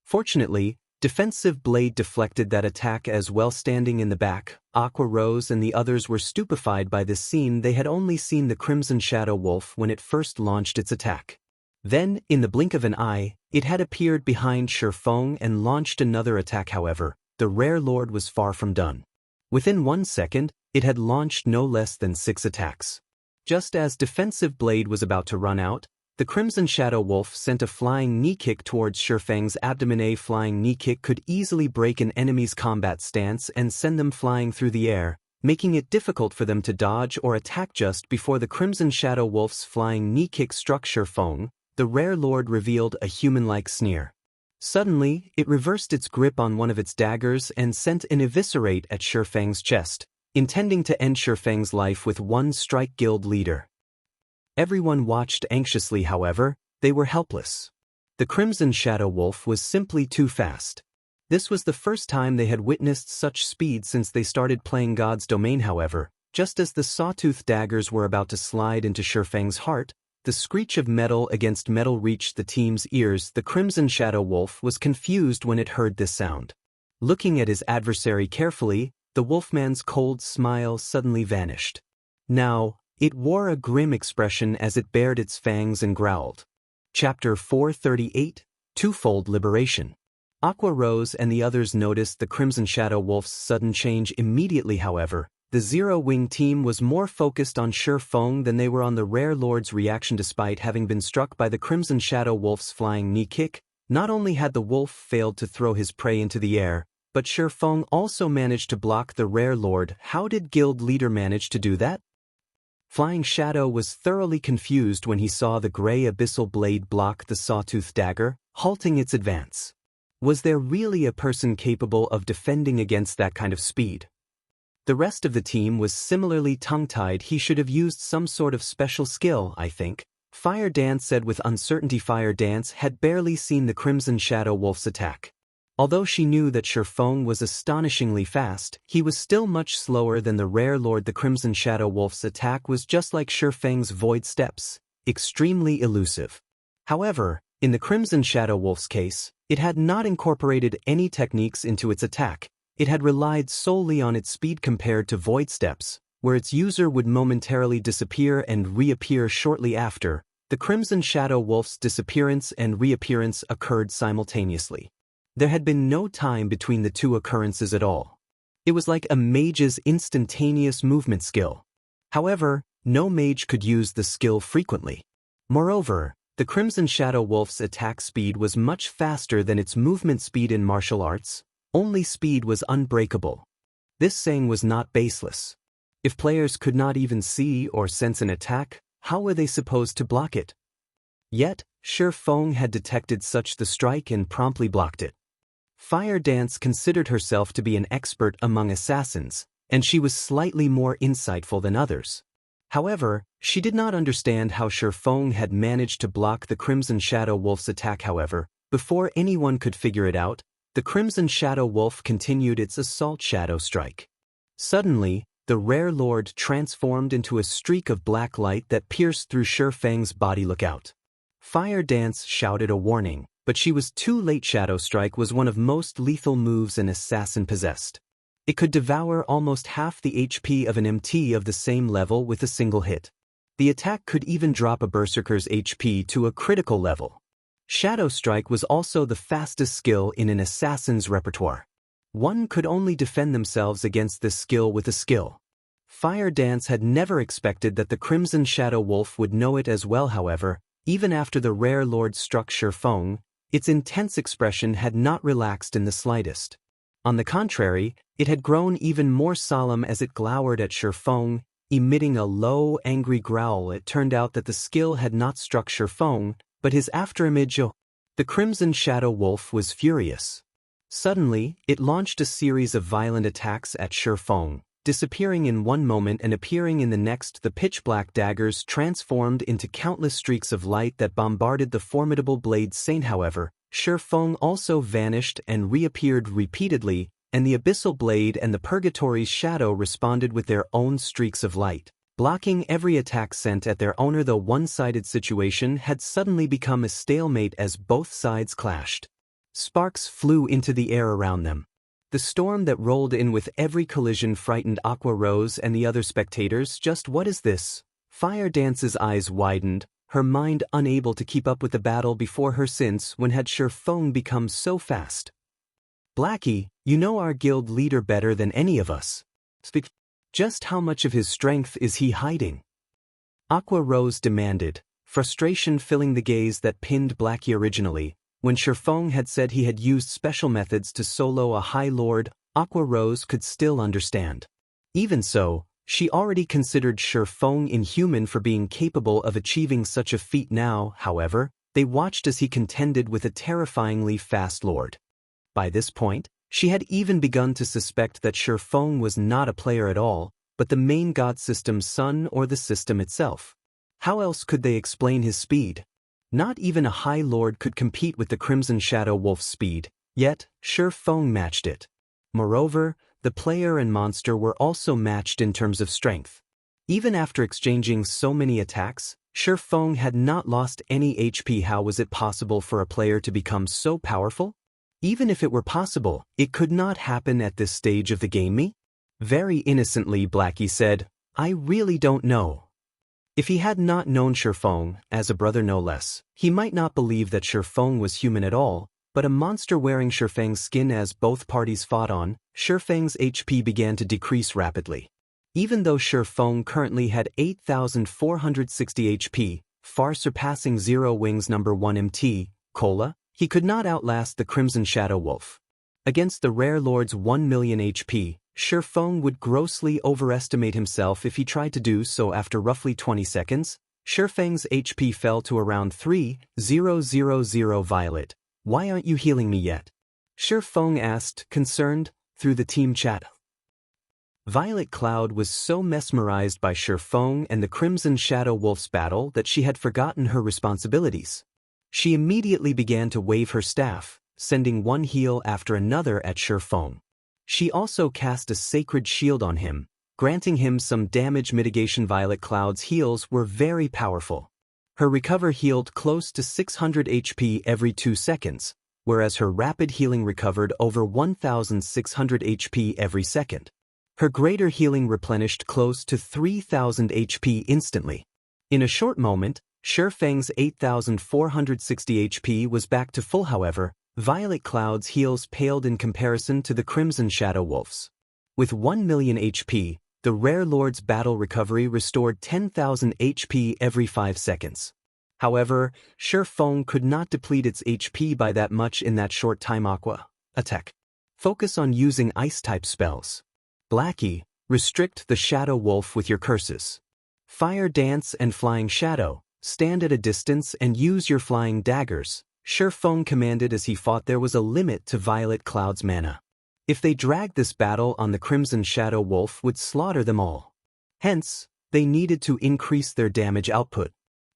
Fortunately, Defensive Blade deflected that attack as well. Standing in the back, Aqua Rose and the others were stupefied by this scene. They had only seen the Crimson Shadow Wolf when it first launched its attack. Then, in the blink of an eye, it had appeared behind Shi Feng and launched another attack. However, the rare lord was far from done. Within 1 second, it had launched no less than 6 attacks. Just as Defensive Blade was about to run out, the Crimson Shadow Wolf sent a flying knee kick towards Shi Feng's abdomen. A flying knee kick could easily break an enemy's combat stance and send them flying through the air, making it difficult for them to dodge or attack. Just before the Crimson Shadow Wolf's flying knee kick struck Shi Feng, the rare lord revealed a human-like sneer. Suddenly, it reversed its grip on one of its daggers and sent an eviscerate at Shi Feng's chest, intending to end Shi Feng's life with one strike. Guild leader. Everyone watched anxiously. However, they were helpless. The Crimson Shadow Wolf was simply too fast. This was the first time they had witnessed such speed since they started playing God's Domain. However, just as the sawtooth daggers were about to slide into Shi Feng's heart, the screech of metal against metal reached the team's ears. The Crimson Shadow Wolf was confused when it heard this sound. Looking at his adversary carefully, the Wolfman's cold smile suddenly vanished. Now, it wore a grim expression as it bared its fangs and growled. Chapter 438, Twofold Liberation. Aqua Rose and the others noticed the Crimson Shadow Wolf's sudden change immediately. However, the Zero-Wing team was more focused on Shi Feng than they were on the rare lord's reaction. Despite having been struck by the Crimson Shadow Wolf's flying knee kick, not only had the wolf failed to throw his prey into the air, but Shi Feng also managed to block the rare lord. How did Guild Leader manage to do that? Flying Shadow was thoroughly confused when he saw the gray abyssal blade block the sawtooth dagger, halting its advance. Was there really a person capable of defending against that kind of speed? The rest of the team was similarly tongue-tied. He should have used some sort of special skill, I think. Fire Dance said with uncertainty. Fire Dance had barely seen the Crimson Shadow Wolf's attack. Although she knew that Shifeng was astonishingly fast, he was still much slower than the rare Lord. The Crimson Shadow Wolf's attack was just like Shifeng's Void Steps, extremely elusive. However, in the Crimson Shadow Wolf's case, it had not incorporated any techniques into its attack. It had relied solely on its speed compared to Void Steps, where its user would momentarily disappear and reappear shortly after. The Crimson Shadow Wolf's disappearance and reappearance occurred simultaneously. There had been no time between the two occurrences at all. It was like a mage's instantaneous movement skill. However, no mage could use the skill frequently. Moreover, the Crimson Shadow Wolf's attack speed was much faster than its movement speed in martial arts. Only speed was unbreakable. This saying was not baseless. If players could not even see or sense an attack, how were they supposed to block it? Yet, Shifeng had detected such the strike and promptly blocked it. Fire Dance considered herself to be an expert among assassins, and she was slightly more insightful than others. However, she did not understand how Shifeng had managed to block the Crimson Shadow Wolf's attack. However, before anyone could figure it out, the Crimson Shadow Wolf continued its assault shadow strike. Suddenly, the rare lord transformed into a streak of black light that pierced through Shifeng's body. Look out! Fire Dance shouted a warning, but she was too late. Shadow Strike was one of most lethal moves an assassin possessed. It could devour almost half the HP of an MT of the same level with a single hit. The attack could even drop a berserker's HP to a critical level. Shadow Strike was also the fastest skill in an assassin's repertoire. One could only defend themselves against this skill with a skill. Fire Dance had never expected that the Crimson Shadow Wolf would know it as well. However, even after the rare lord struck Shifeng, its intense expression had not relaxed in the slightest. On the contrary, it had grown even more solemn as it glowered at Shifeng, emitting a low, angry growl. It turned out that the skill had not struck Shifeng, but his afterimage. The Crimson Shadow Wolf was furious. Suddenly, it launched a series of violent attacks at Shifeng, disappearing in one moment and appearing in the next. The pitch-black daggers transformed into countless streaks of light that bombarded the formidable blade saint. However, Shifeng also vanished and reappeared repeatedly, and the abyssal blade and the purgatory's shadow responded with their own streaks of light, blocking every attack sent at their owner. The one-sided situation had suddenly become a stalemate as both sides clashed. Sparks flew into the air around them. The storm that rolled in with every collision frightened Aqua Rose and the other spectators. Just what is this? Fire Dance's eyes widened, her mind unable to keep up with the battle before her. Since when had Shifeng become so fast? Blackie, you know our guild leader better than any of us. Speak. Just how much of his strength is he hiding? Aqua Rose demanded, frustration filling the gaze that pinned Blackie. Originally, when Shifeng had said he had used special methods to solo a High Lord, Aqua Rose could still understand. Even so, she already considered Shifeng inhuman for being capable of achieving such a feat. Now, however, they watched as he contended with a terrifyingly fast lord. By this point, she had even begun to suspect that Shifeng was not a player at all, but the main god system's son or the system itself. How else could they explain his speed? Not even a High Lord could compete with the Crimson Shadow Wolf's speed, yet Shifeng matched it. Moreover, the player and monster were also matched in terms of strength. Even after exchanging so many attacks, Shifeng had not lost any HP. How was it possible for a player to become so powerful? Even if it were possible, it could not happen at this stage of the game. Me? Very innocently, Blackie said, I really don't know. If he had not known Shifeng, as a brother no less, he might not believe that Shifeng was human at all, but a monster wearing Shifeng's skin. As both parties fought on, Shifeng's HP began to decrease rapidly. Even though Shifeng currently had 8,460 HP, far surpassing Zero Wings number 1 MT, Cola, he could not outlast the Crimson Shadow Wolf. Against the rare lord's 1 million HP, Shifeng would grossly overestimate himself if he tried to do so. After roughly 20 seconds, Shifeng's HP fell to around 3,000. Violet, why aren't you healing me yet? Shifeng asked, concerned, through the team chat. Violet Cloud was so mesmerized by Shifeng and the Crimson Shadow Wolf's battle that she had forgotten her responsibilities. She immediately began to wave her staff, sending one heal after another at Shifeng. She also cast a sacred shield on him, granting him some damage mitigation. Violet Cloud's heals were very powerful. Her recover healed close to 600 HP every 2 seconds, whereas her rapid healing recovered over 1,600 HP every second. Her greater healing replenished close to 3,000 HP instantly. In a short moment, Shifeng's 8,460 HP was back to full. However, Violet Cloud's heals paled in comparison to the Crimson Shadow Wolf's. With 1 million HP, the Rare Lord's battle recovery restored 10,000 HP every 5 seconds. However, Shifeng could not deplete its HP by that much in that short time. Aqua attack. Focus on using Ice-type spells. Blackie, restrict the Shadow Wolf with your curses. Fire Dance and Flying Shadow, stand at a distance and use your flying daggers, Shifeng commanded as he fought. There was a limit to Violet Cloud's mana. If they dragged this battle on, the Crimson Shadow Wolf would slaughter them all. Hence, they needed to increase their damage output.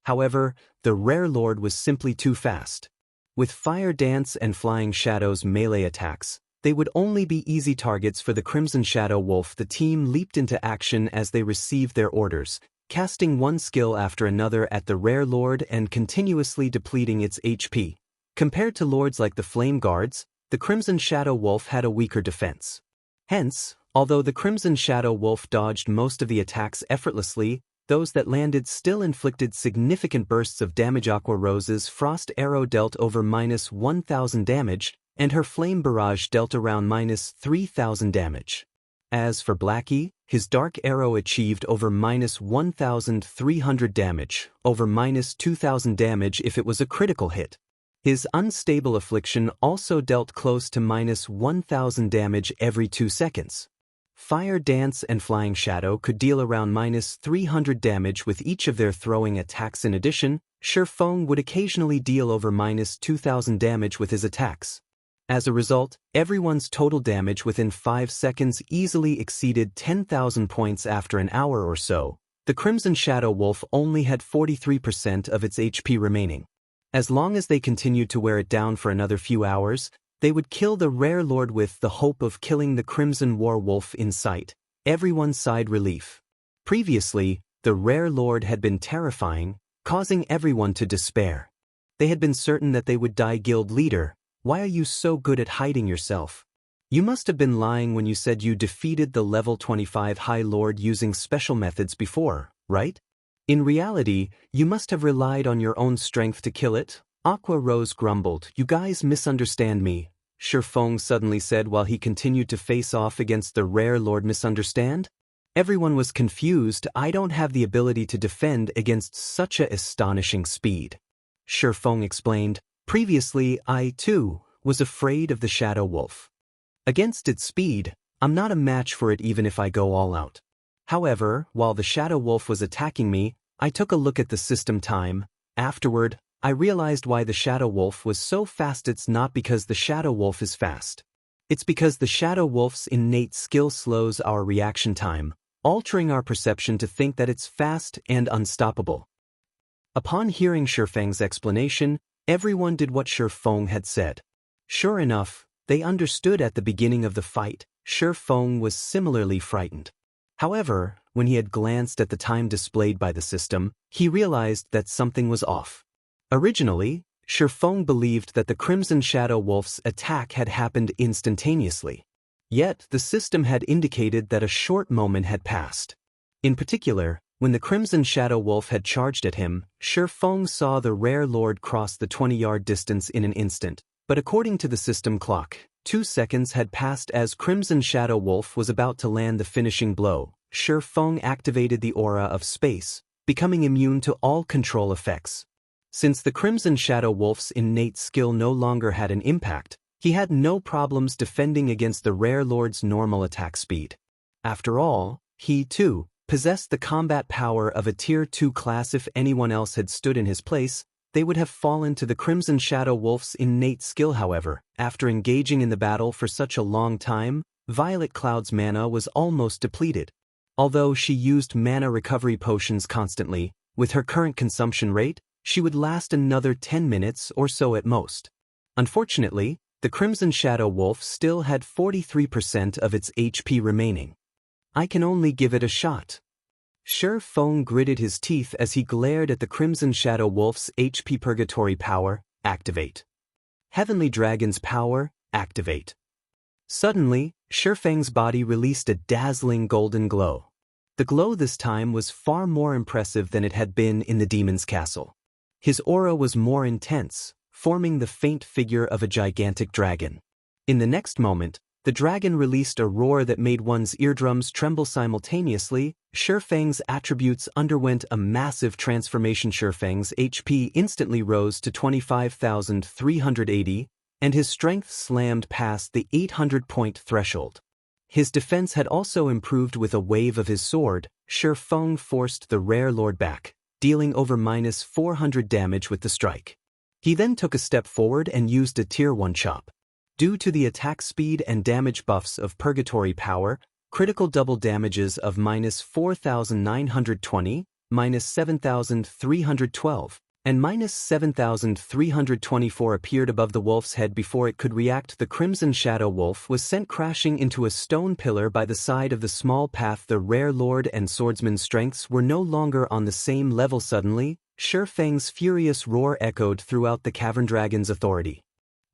However, the Rare Lord was simply too fast. With Fire Dance and Flying Shadow's melee attacks, they would only be easy targets for the Crimson Shadow Wolf. The team leaped into action as they received their orders, casting one skill after another at the Rare Lord and continuously depleting its HP. Compared to lords like the Flame Guards, the Crimson Shadow Wolf had a weaker defense. Hence, although the Crimson Shadow Wolf dodged most of the attacks effortlessly, those that landed still inflicted significant bursts of damage. Aqua Rose's Frost Arrow dealt over -1,000 damage, and her Flame Barrage dealt around -3,000 damage. As for Blackie, his Dark Arrow achieved over -1,300 damage, over -2,000 damage if it was a critical hit. His Unstable Affliction also dealt close to -1,000 damage every 2 seconds. Fire Dance and Flying Shadow could deal around -300 damage with each of their throwing attacks. In addition, Shifeng would occasionally deal over -2,000 damage with his attacks. As a result, everyone's total damage within 5 seconds easily exceeded 10,000 points. After an hour or so, the Crimson Shadow Wolf only had 43% of its HP remaining. As long as they continued to wear it down for another few hours, they would kill the Rare Lord with the hope of killing the Crimson War Wolf in sight. Everyone sighed relief. Previously, the Rare Lord had been terrifying, causing everyone to despair. They had been certain that they would die. Guild leader, why are you so good at hiding yourself? You must have been lying when you said you defeated the level 25 High Lord using special methods before, right? In reality, you must have relied on your own strength to kill it. Aqua Rose grumbled. You guys misunderstand me, Shifeng suddenly said while he continued to face off against the Rare Lord. Misunderstand? Everyone was confused. I don't have the ability to defend against such a astonishing speed. Shifeng explained. Previously, I, too, was afraid of the Shadow Wolf. Against its speed, I'm not a match for it even if I go all out. However, while the Shadow Wolf was attacking me, I took a look at the system time. Afterward, I realized why the Shadow Wolf was so fast. It's not because the Shadow Wolf is fast. It's because the Shadow Wolf's innate skill slows our reaction time, altering our perception to think that it's fast and unstoppable. Upon hearing Shifeng's explanation, everyone did what Shifeng had said. Sure enough, they understood at the beginning of the fight. Shifeng was similarly frightened. However, when he had glanced at the time displayed by the system, he realized that something was off. Originally, Shifeng believed that the Crimson Shadow Wolf's attack had happened instantaneously. Yet, the system had indicated that a short moment had passed. In particular, when the Crimson Shadow Wolf had charged at him, Shifeng saw the Rare Lord cross the 20-yard distance in an instant, but according to the system clock, 2 seconds had passed. As Crimson Shadow Wolf was about to land the finishing blow, Shifeng activated the aura of space, becoming immune to all control effects. Since the Crimson Shadow Wolf's innate skill no longer had an impact, he had no problems defending against the Rare Lord's normal attack speed. After all, he, too, possessed the combat power of a Tier 2 class. If anyone else had stood in his place, they would have fallen to the Crimson Shadow Wolf's innate skill. However, after engaging in the battle for such a long time, Violet Cloud's mana was almost depleted. Although she used mana recovery potions constantly, with her current consumption rate, she would last another 10 minutes or so at most. Unfortunately, the Crimson Shadow Wolf still had 43% of its HP remaining. I can only give it a shot. Sure Feng gritted his teeth as he glared at the Crimson Shadow Wolf's HP. Purgatory Power, activate. Heavenly Dragon's Power, activate. Suddenly, Shifeng's body released a dazzling golden glow. The glow this time was far more impressive than it had been in the demon's castle. His aura was more intense, forming the faint figure of a gigantic dragon. In the next moment, the dragon released a roar that made one's eardrums tremble simultaneously. Shifeng's attributes underwent a massive transformation. Shifeng's HP instantly rose to 25,380, and his strength slammed past the 800-point threshold. His defense had also improved with a wave of his sword. Shifeng forced the rare lord back, dealing over -400 damage with the strike. He then took a step forward and used a Tier 1 chop. Due to the attack speed and damage buffs of Purgatory Power, critical double damages of -4,920, -7,312, and -7,324 appeared above the wolf's head before it could react. The Crimson Shadow Wolf was sent crashing into a stone pillar by the side of the small path. The rare lord and swordsman's strengths were no longer on the same level. Suddenly, Shifeng's furious roar echoed throughout the cavern. Dragon's authority.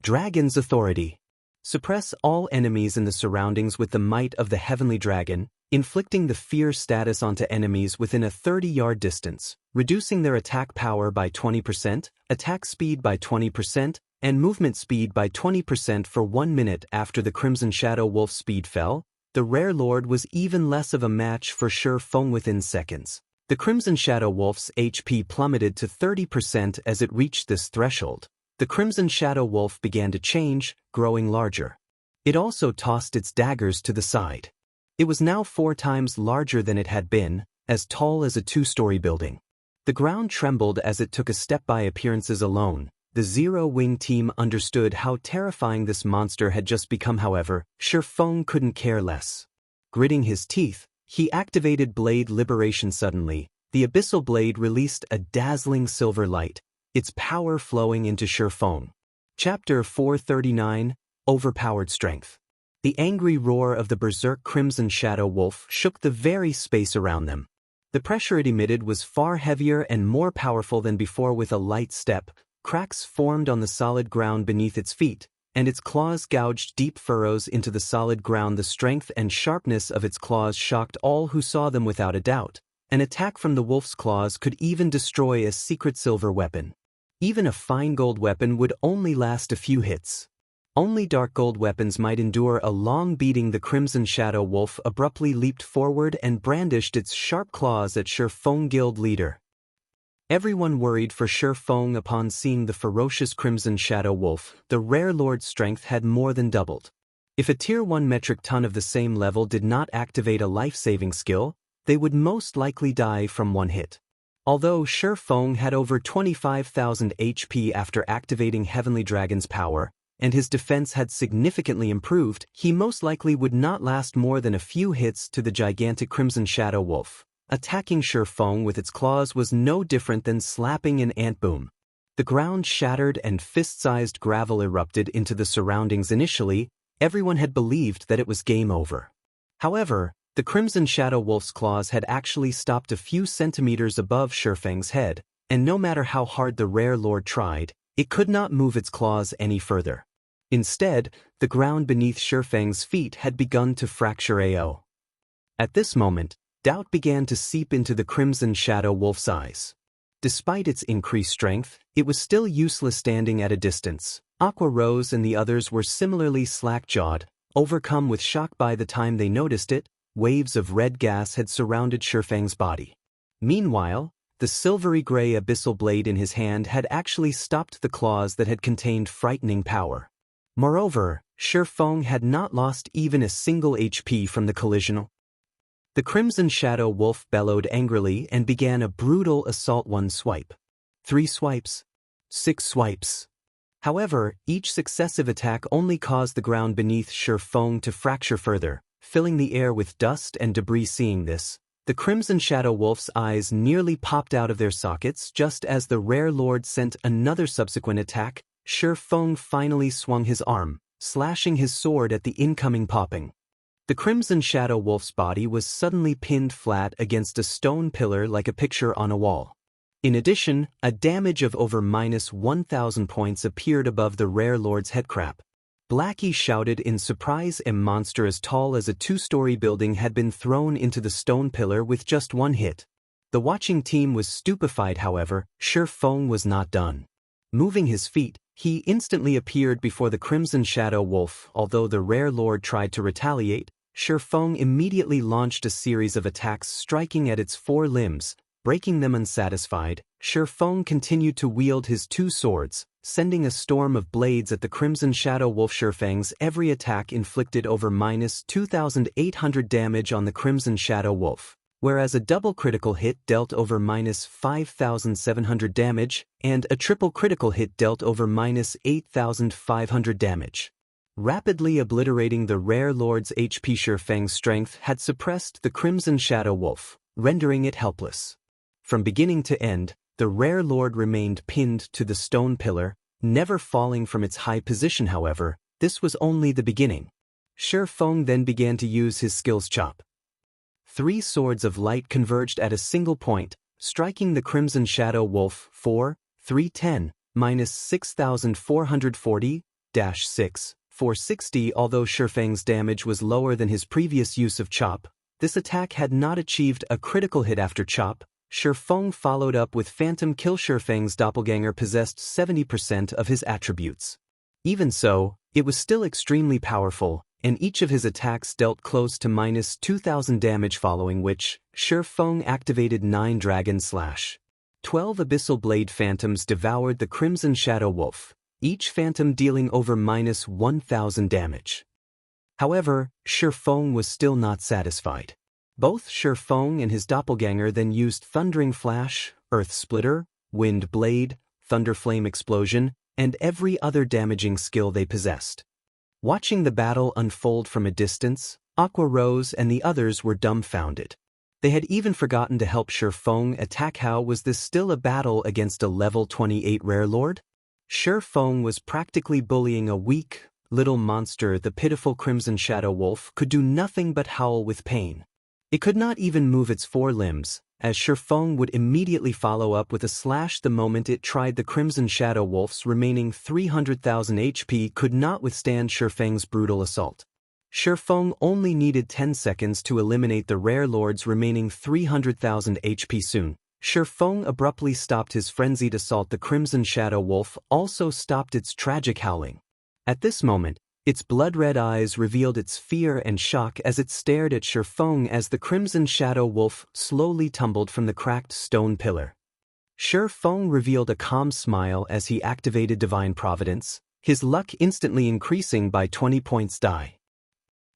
Dragon's authority. Suppress all enemies in the surroundings with the might of the heavenly dragon, inflicting the fear status onto enemies within a 30-yard distance, reducing their attack power by 20%, attack speed by 20%, and movement speed by 20% for 1 minute. After the Crimson Shadow Wolf's speed fell, the rare lord was even less of a match for Shifeng within seconds. The Crimson Shadow Wolf's HP plummeted to 30% as it reached this threshold. The Crimson Shadow Wolf began to change, growing larger. It also tossed its daggers to the side. It was now 4 times larger than it had been, as tall as a 2-story building. The ground trembled as it took a step. By appearances alone, the Zero-Wing team understood how terrifying this monster had just become. However, Shifeng couldn't care less. Gritting his teeth, he activated Blade Liberation. Suddenly, the Abyssal Blade released a dazzling silver light, its power flowing into Shifeng. Chapter 439, Overpowered Strength. The angry roar of the berserk Crimson Shadow Wolf shook the very space around them. The pressure it emitted was far heavier and more powerful than before. With a light step, cracks formed on the solid ground beneath its feet, and its claws gouged deep furrows into the solid ground. The strength and sharpness of its claws shocked all who saw them without a doubt. An attack from the wolf's claws could even destroy a secret silver weapon. Even a fine gold weapon would only last a few hits. Only dark gold weapons might endure a long beating. The Crimson Shadow Wolf abruptly leaped forward and brandished its sharp claws at Shifeng guild leader. Everyone worried for Shifeng upon seeing the ferocious Crimson Shadow Wolf. The rare lord's strength had more than doubled. If a Tier 1 metric ton of the same level did not activate a life-saving skill, they would most likely die from one hit. Although Shifeng had over 25,000 HP after activating Heavenly Dragon's power, and his defense had significantly improved, he most likely would not last more than a few hits to the gigantic Crimson Shadow Wolf. Attacking Shifeng with its claws was no different than slapping an ant boom. The ground shattered and fist-sized gravel erupted into the surroundings. Initially, everyone had believed that it was game over. However, the Crimson Shadow Wolf's claws had actually stopped a few centimeters above Shifeng's head, and no matter how hard the rare lord tried, it could not move its claws any further. Instead, the ground beneath Shifeng's feet had begun to fracture. At this moment, doubt began to seep into the Crimson Shadow Wolf's eyes. Despite its increased strength, it was still useless standing at a distance. Aqua Rose and the others were similarly slack-jawed, overcome with shock. By the time they noticed it, waves of red gas had surrounded Shifeng's body. Meanwhile, the silvery gray abyssal blade in his hand had actually stopped the claws that had contained frightening power. Moreover, Shifeng had not lost even a single HP from the collision. The Crimson Shadow Wolf bellowed angrily and began a brutal assault. 1 swipe. 3 swipes. 6 swipes. However, each successive attack only caused the ground beneath Shi Feng to fracture further, filling the air with dust and debris. Seeing this, the Crimson Shadow Wolf's eyes nearly popped out of their sockets just as the Rare Lord sent another subsequent attack. Shi Feng finally swung his arm, slashing his sword at the incoming popping. The Crimson Shadow Wolf's body was suddenly pinned flat against a stone pillar like a picture on a wall. In addition, a damage of over -1,000 points appeared above the Rare Lord's headcrab. Blackie shouted in surprise. A monster as tall as a 2-story building had been thrown into the stone pillar with just one hit. The watching team was stupefied. However, Shi Feng was not done. Moving his feet, he instantly appeared before the Crimson Shadow Wolf. Although the Rare Lord tried to retaliate, Shi Feng immediately launched a series of attacks striking at its 4 limbs, breaking them. Unsatisfied, Shi Feng continued to wield his 2 swords, sending a storm of blades at the Crimson Shadow Wolf. Shi Feng's every attack inflicted over -2,800 damage on the Crimson Shadow Wolf, whereas a double critical hit dealt over -5,700 damage, and a triple critical hit dealt over -8,500 damage. Rapidly obliterating the Rare Lord's HP, Shi Feng's strength had suppressed the Crimson Shadow Wolf, rendering it helpless. From beginning to end, the Rare Lord remained pinned to the stone pillar, never falling from its high position. However, this was only the beginning. Shi Feng then began to use his skills chop. 3 swords of light converged at a single point, striking the Crimson Shadow Wolf. 4, 310, -6,440, -6, 460. Although Shi Feng's damage was lower than his previous use of chop, this attack had not achieved a critical hit. After chop, Shi Feng followed up with Phantom Kill. Shi Feng's doppelganger possessed 70% of his attributes. Even so, it was still extremely powerful, and each of his attacks dealt close to -2,000 damage, following which, Shi Feng activated 9 Dragon Slash. 12 Abyssal Blade Phantoms devoured the Crimson Shadow Wolf, each phantom dealing over -1,000 damage. However, Shi Feng was still not satisfied. Both Shi Feng and his doppelganger then used Thundering Flash, Earth Splitter, Wind Blade, Thunderflame Explosion, and every other damaging skill they possessed. Watching the battle unfold from a distance, Aqua Rose and the others were dumbfounded. They had even forgotten to help Shi Feng attack. How was this still a battle against a level 28 Rare Lord? Shi Feng was practically bullying a weak, little monster. The pitiful Crimson Shadow Wolf could do nothing but howl with pain. It could not even move its 4 limbs, as Shi Feng would immediately follow up with a slash the moment it tried. The Crimson Shadow Wolf's remaining 300,000 HP could not withstand Shi Feng's brutal assault. Shi Feng only needed 10 seconds to eliminate the Rare Lord's remaining 300,000 HP. Soon, Shi Feng abruptly stopped his frenzied assault. The Crimson Shadow Wolf also stopped its tragic howling. At this moment, its blood-red eyes revealed its fear and shock as it stared at Shi Feng as the Crimson Shadow Wolf slowly tumbled from the cracked stone pillar. Shi Feng revealed a calm smile as he activated Divine Providence, his luck instantly increasing by 20 points.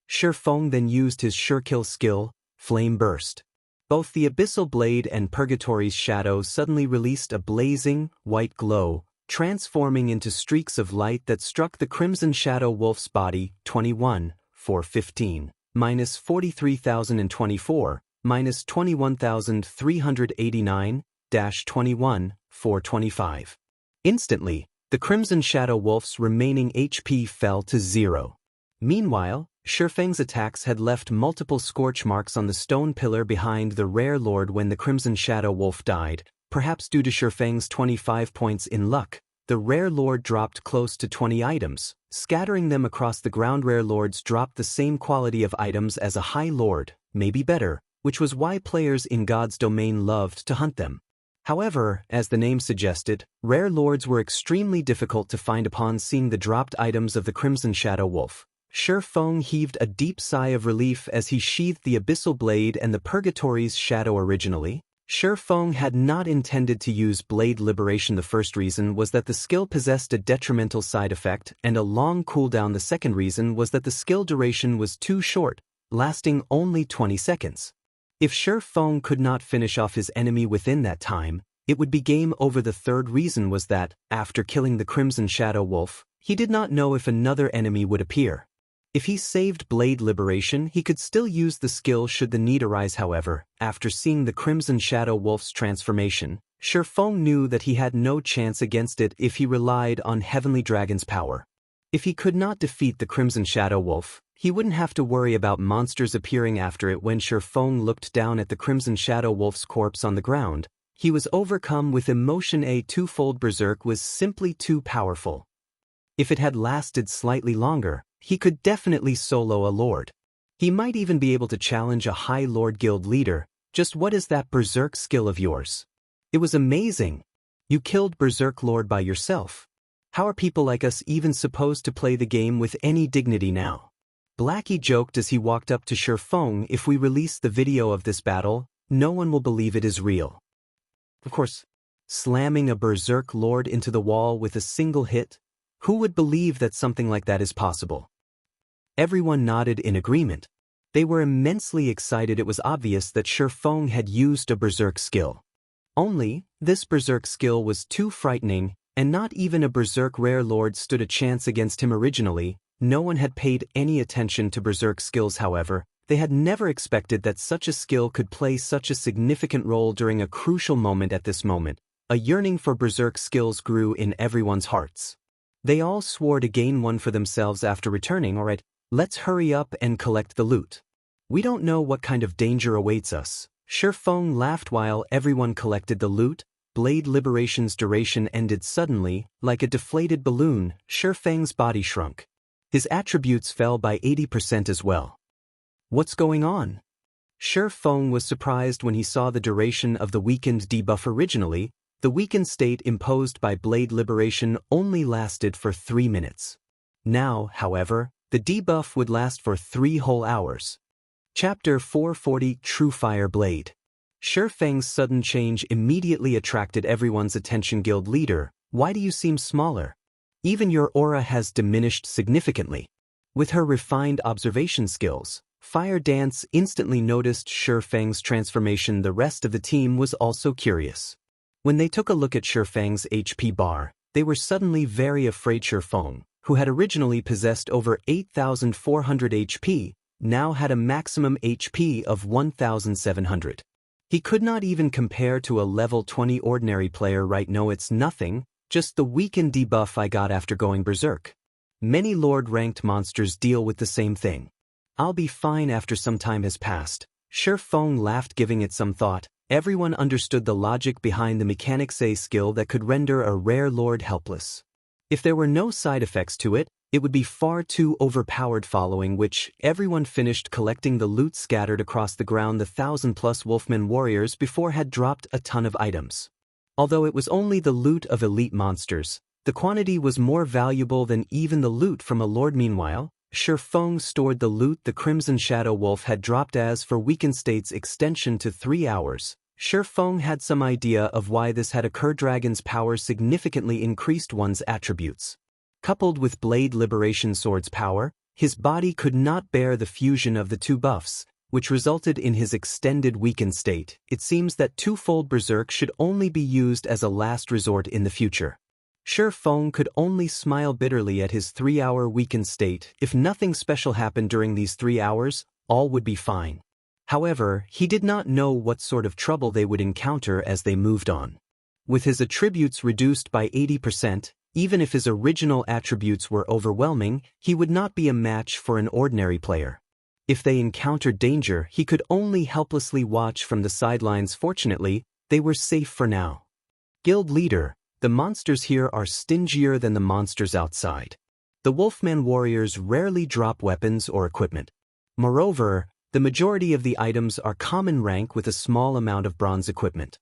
Shi Feng then used his Surekill skill, Flame Burst. Both the Abyssal Blade and Purgatory's shadow suddenly released a blazing, white glow, transforming into streaks of light that struck the Crimson Shadow Wolf's body. 21, 415, -43,024, -21,389, -21, 425. Instantly, the Crimson Shadow Wolf's remaining HP fell to 0. Meanwhile, Shi Feng's attacks had left multiple scorch marks on the stone pillar behind the Rare Lord. When the Crimson Shadow Wolf died, perhaps due to Shi Feng's 25 points in luck, the Rare Lord dropped close to 20 items, scattering them across the ground. Rare Lords dropped the same quality of items as a High Lord, maybe better, which was why players in God's domain loved to hunt them. However, as the name suggested, Rare Lords were extremely difficult to find. Upon seeing the dropped items of the Crimson Shadow Wolf, Shi Feng heaved a deep sigh of relief as he sheathed the Abyssal Blade and the Purgatory's shadow. Originally, Shi Feng had not intended to use Blade Liberation. The first reason was that the skill possessed a detrimental side effect and a long cooldown. The second reason was that the skill duration was too short, lasting only 20 seconds. If Shi Feng could not finish off his enemy within that time, it would be game over. The third reason was that, after killing the Crimson Shadow Wolf, he did not know if another enemy would appear. If he saved Blade Liberation, he could still use the skill should the need arise. However, after seeing the Crimson Shadow Wolf's transformation, Shifeng knew that he had no chance against it if he relied on Heavenly Dragon's power. If he could not defeat the Crimson Shadow Wolf, he wouldn't have to worry about monsters appearing after it. When Shifeng looked down at the Crimson Shadow Wolf's corpse on the ground, he was overcome with emotion. A twofold berserk was simply too powerful. If it had lasted slightly longer, he could definitely solo a lord. He might even be able to challenge a High Lord Guild leader. Just what is that berserk skill of yours? It was amazing. You killed Berserk Lord by yourself. How are people like us even supposed to play the game with any dignity now? Blackie joked as he walked up to Shifeng. If we release the video of this battle, no one will believe it is real. Of course, slamming a Berserk Lord into the wall with a single hit? Who would believe that something like that is possible? Everyone nodded in agreement. They were immensely excited. It was obvious that Shifeng had used a Berserk skill. Only, this Berserk skill was too frightening, and not even a Berserk Rare Lord stood a chance against him. Originally, no one had paid any attention to Berserk skills. However, they had never expected that such a skill could play such a significant role during a crucial moment. At this moment, a yearning for Berserk skills grew in everyone's hearts. They all swore to gain one for themselves after returning. Alright, let's hurry up and collect the loot. We don't know what kind of danger awaits us. Shifeng laughed while everyone collected the loot. Blade Liberation's duration ended suddenly, like a deflated balloon. Shifeng's body shrunk. His attributes fell by 80% as well. What's going on? Shifeng was surprised when he saw the duration of the weakened debuff. Originally, the weakened state imposed by Blade Liberation only lasted for 3 minutes. Now, however, the debuff would last for 3 whole hours. Chapter 440 Truefire Blade. Shifeng's sudden change immediately attracted everyone's attention. Guild leader, why do you seem smaller? Even your aura has diminished significantly. With her refined observation skills, Fire Dance instantly noticed Shifeng's transformation. The rest of the team was also curious. When they took a look at Shifeng's HP bar, they were suddenly very afraid. Shifeng, who had originally possessed over 8,400 HP, now had a maximum HP of 1,700. He could not even compare to a level 20 ordinary player. Right? No, it's nothing, just the weakened debuff I got after going berserk. Many Lord-ranked monsters deal with the same thing. I'll be fine after some time has passed. Shifeng laughed, giving it some thought. Everyone understood the logic behind the mechanics. A skill that could render a rare lord helpless. If there were no side effects to it, it would be far too overpowered. Following which, everyone finished collecting the loot scattered across the ground. The 1,000+ Wolfman warriors before had dropped a ton of items. Although it was only the loot of elite monsters, the quantity was more valuable than even the loot from a lord. Meanwhile, Shifeng stored the loot the Crimson Shadow Wolf had dropped. As for weakened state's extension to 3 hours, Shifeng had some idea of why this had occurred. Dragon's power significantly increased one's attributes. Coupled with Blade Liberation Sword's power, his body could not bear the fusion of the two buffs, which resulted in his extended weakened state. It seems that Twofold Berserk should only be used as a last resort in the future. Shifeng could only smile bitterly at his 3-hour weakened state. If nothing special happened during these 3 hours, all would be fine. However, he did not know what sort of trouble they would encounter as they moved on. With his attributes reduced by 80%, even if his original attributes were overwhelming, he would not be a match for an ordinary player. If they encountered danger, he could only helplessly watch from the sidelines. Fortunately, they were safe for now. Guild leader, the monsters here are stingier than the monsters outside. The Wolfman warriors rarely drop weapons or equipment. Moreover, the majority of the items are common rank with a small amount of bronze equipment.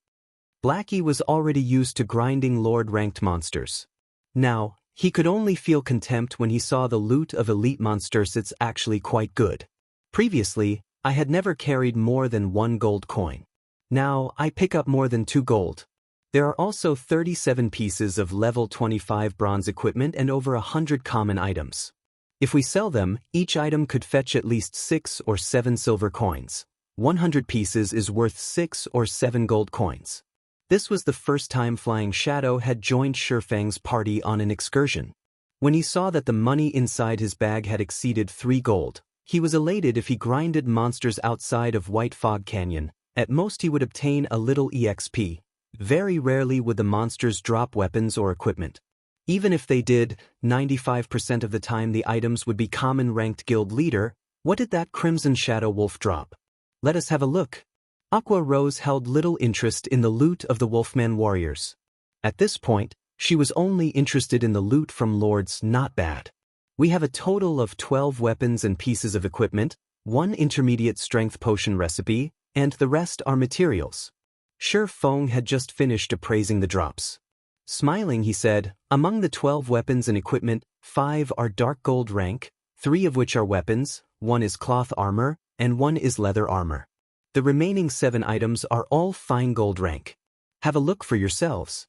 Blackie was already used to grinding lord-ranked monsters. Now, he could only feel contempt when he saw the loot of elite monsters. It's actually quite good. Previously, I had never carried more than 1 gold coin. Now, I pick up more than 2 gold. There are also 37 pieces of level 25 bronze equipment and over 100 common items. If we sell them, each item could fetch at least 6 or 7 silver coins. 100 pieces is worth 6 or 7 gold coins. This was the first time Flying Shadow had joined Shifeng's party on an excursion. When he saw that the money inside his bag had exceeded 3 gold, he was elated. If he grinded monsters outside of White Fog Canyon, at most he would obtain a little EXP. Very rarely would the monsters drop weapons or equipment. Even if they did, 95% of the time the items would be common. Ranked guild leader, what did that Crimson Shadow Wolf drop? Let us have a look. Aqua Rose held little interest in the loot of the Wolfman warriors. At this point, she was only interested in the loot from lords. Not bad. We have a total of 12 weapons and pieces of equipment, 1 intermediate strength potion recipe, and the rest are materials. Shifeng had just finished appraising the drops. Smiling, he said, among the 12 weapons and equipment, 5 are dark gold rank, 3 of which are weapons, 1 is cloth armor, and 1 is leather armor. The remaining 7 items are all fine gold rank. Have a look for yourselves.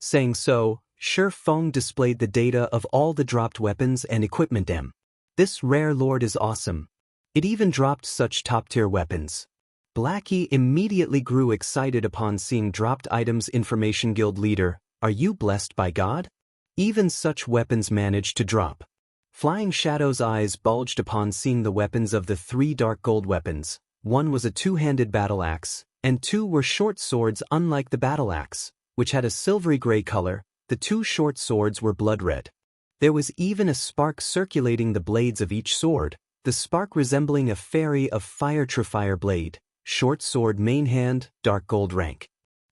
Saying so, Shifeng displayed the data of all the dropped weapons and equipment. This rare lord is awesome. It even dropped such top-tier weapons. Blackie immediately grew excited upon seeing dropped items. Information Guild leader, are you blessed by God? Even such weapons managed to drop. Flying Shadow's eyes bulged upon seeing the weapons of the 3 dark gold weapons. 1 was a 2-handed battle axe, and 2 were short swords. Unlike the battle axe, which had a silvery gray color, the 2 short swords were blood red. There was even a spark circulating the blades of each sword, the spark resembling a fairy of fire. Truefire blade, short sword, main hand, dark gold rank.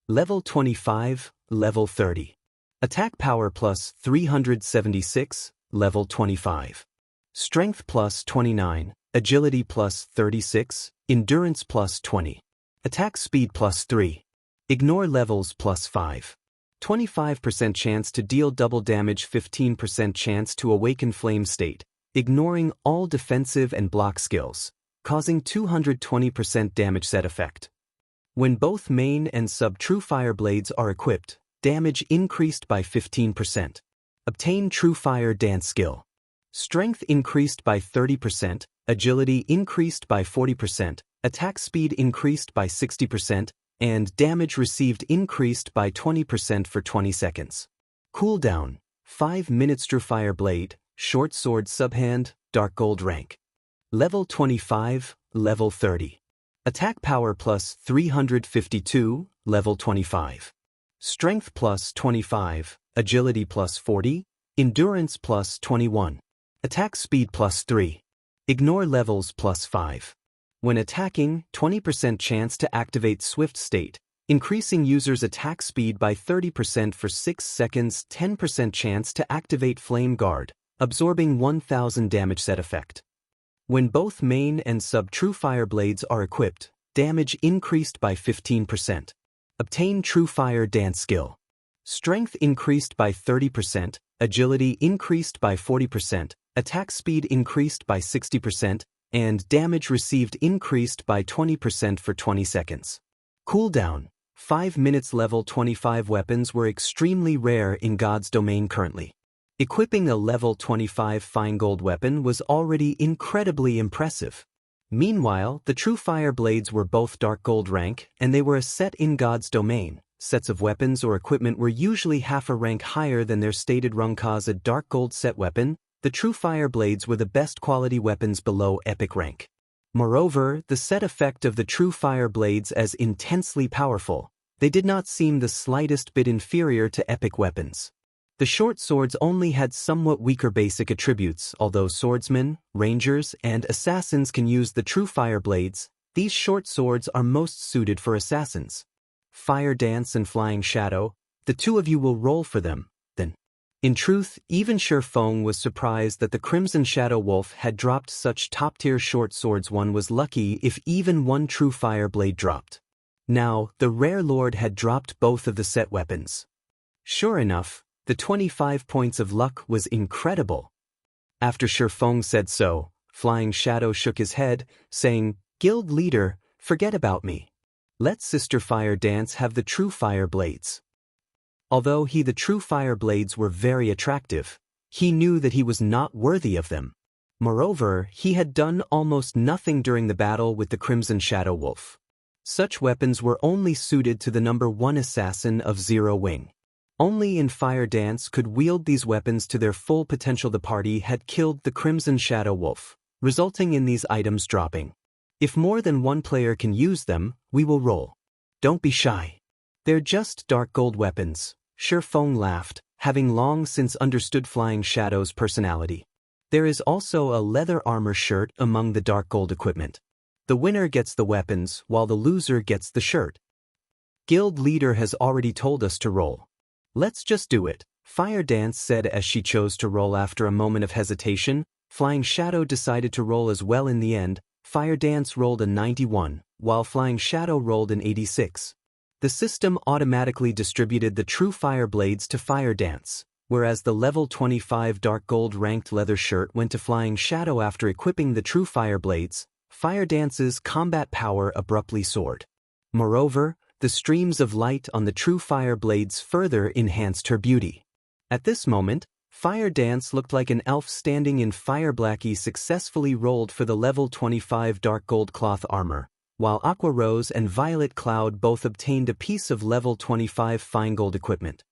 Level 25, level 30. Attack power plus 376, level 25. Strength plus 29, agility plus 36, endurance plus 20. Attack speed plus 3. Ignore levels plus 5. 25% chance to deal double damage, 15% chance to awaken flame state, ignoring all defensive and block skills, causing 220% damage set effect. When both main and sub Truefire blades are equipped, damage increased by 15%. Obtain Truefire dance skill. Strength increased by 30%, agility increased by 40%, attack speed increased by 60%, and damage received increased by 20% for 20 seconds. Cooldown, 5 minutes. Truefire blade, short sword, subhand, dark gold rank. Level 25, level 30. Attack power plus 352, level 25. Strength plus 25, agility plus 40, endurance plus 21. Attack speed plus 3. Ignore levels plus 5. When attacking, 20% chance to activate Swift State, increasing user's attack speed by 30% for 6 seconds, 10% chance to activate Flame Guard, absorbing 1000 damage set effect. When both main and sub Truefire blades are equipped, damage increased by 15%. Obtain Truefire dance skill. Strength increased by 30%, agility increased by 40%, attack speed increased by 60%, and damage received increased by 20% for 20 seconds. Cooldown, 5 minutes. Level 25 weapons were extremely rare in God's domain currently. Equipping a level 25 fine gold weapon was already incredibly impressive. Meanwhile, the Truefire blades were both dark gold rank, and they were a set in God's domain. Sets of weapons or equipment were usually half a rank higher than their stated rank. As a dark gold set weapon, the Truefire blades were the best quality weapons below epic rank. Moreover, the set effect of the Truefire blades as intensely powerful, they did not seem the slightest bit inferior to epic weapons. The short swords only had somewhat weaker basic attributes. Although swordsmen, rangers, and assassins can use the Truefire blades, these short swords are most suited for assassins. Fire Dance and Flying Shadow, the 2 of you will roll for them, then. In truth, even Shifeng was surprised that the Crimson Shadow Wolf had dropped such top-tier short swords. One was lucky if even 1 Truefire blade dropped. Now, the rare lord had dropped both of the set weapons. Sure enough, the 25 points of luck was incredible. After Shifeng said so, Flying Shadow shook his head, saying, "Guild leader, forget about me. Let Sister Fire Dance have the Truefire blades." Although the Truefire blades were very attractive, he knew that he was not worthy of them. Moreover, he had done almost nothing during the battle with the Crimson Shadow Wolf. Such weapons were only suited to the number 1 assassin of Zero Wing. Only in Fire Dance could wield these weapons to their full potential. The party had killed the Crimson Shadow Wolf, resulting in these items dropping. If more than one player can use them, we will roll. Don't be shy. They're just dark gold weapons. Shurfeng laughed, having long since understood Flying Shadow's personality. There is also a leather armor shirt among the dark gold equipment. The winner gets the weapons, while the loser gets the shirt. Guild leader has already told us to roll. Let's just do it, Fire Dance said as she chose to roll. After a moment of hesitation, Flying Shadow decided to roll as well. In the end, Fire Dance rolled a 91, while Flying Shadow rolled an 86. The system automatically distributed the Truefire blades to Fire Dance, whereas the level 25 dark gold ranked leather shirt went to Flying Shadow. After equipping the Truefire blades, Fire Dance's combat power abruptly soared. Moreover, the streams of light on the Truefire blades further enhanced her beauty. At this moment, Fire Dance looked like an elf standing in fire. Blackie successfully rolled for the level 25 dark gold cloth armor, while Aqua Rose and Violet Cloud both obtained a piece of level 25 fine gold equipment.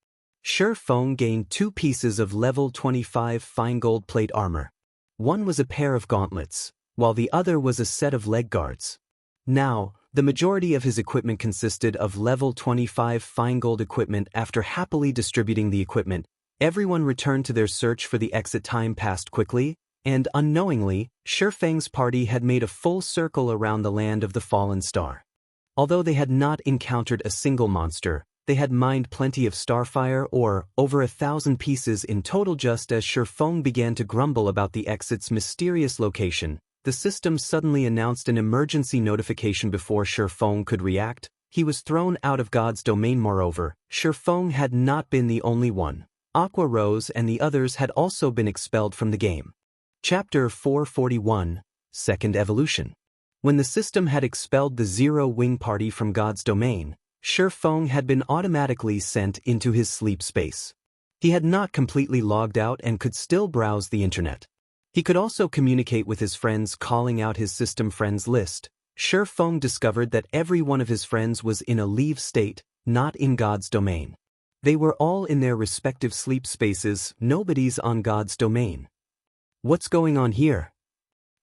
Shurfeng gained 2 pieces of level 25 fine gold plate armor. One was a pair of gauntlets, while the other was a set of leg guards. Now, the majority of his equipment consisted of level 25 fine gold equipment. After happily distributing the equipment, everyone returned to their search for the exit. Time passed quickly, and unknowingly, Shurfeng's party had made a full circle around the land of the fallen star. Although they had not encountered a single monster, they had mined plenty of starfire ore, over 1,000 pieces in total. Just as Shurfeng began to grumble about the exit's mysterious location, the system suddenly announced an emergency notification. Before Shurfeng could react, he was thrown out of God's domain. Moreover, Shurfeng had not been the only one. Aqua Rose and the others had also been expelled from the game. Chapter 441, Second Evolution. When the system had expelled the Zero Wing party from God's domain, Shurfeng had been automatically sent into his sleep space. He had not completely logged out and could still browse the internet. He could also communicate with his friends. Calling out his system friends list, Shurfeng discovered that every one of his friends was in a leave state, not in God's domain. They were all in their respective sleep spaces. Nobody's on God's domain. What's going on here?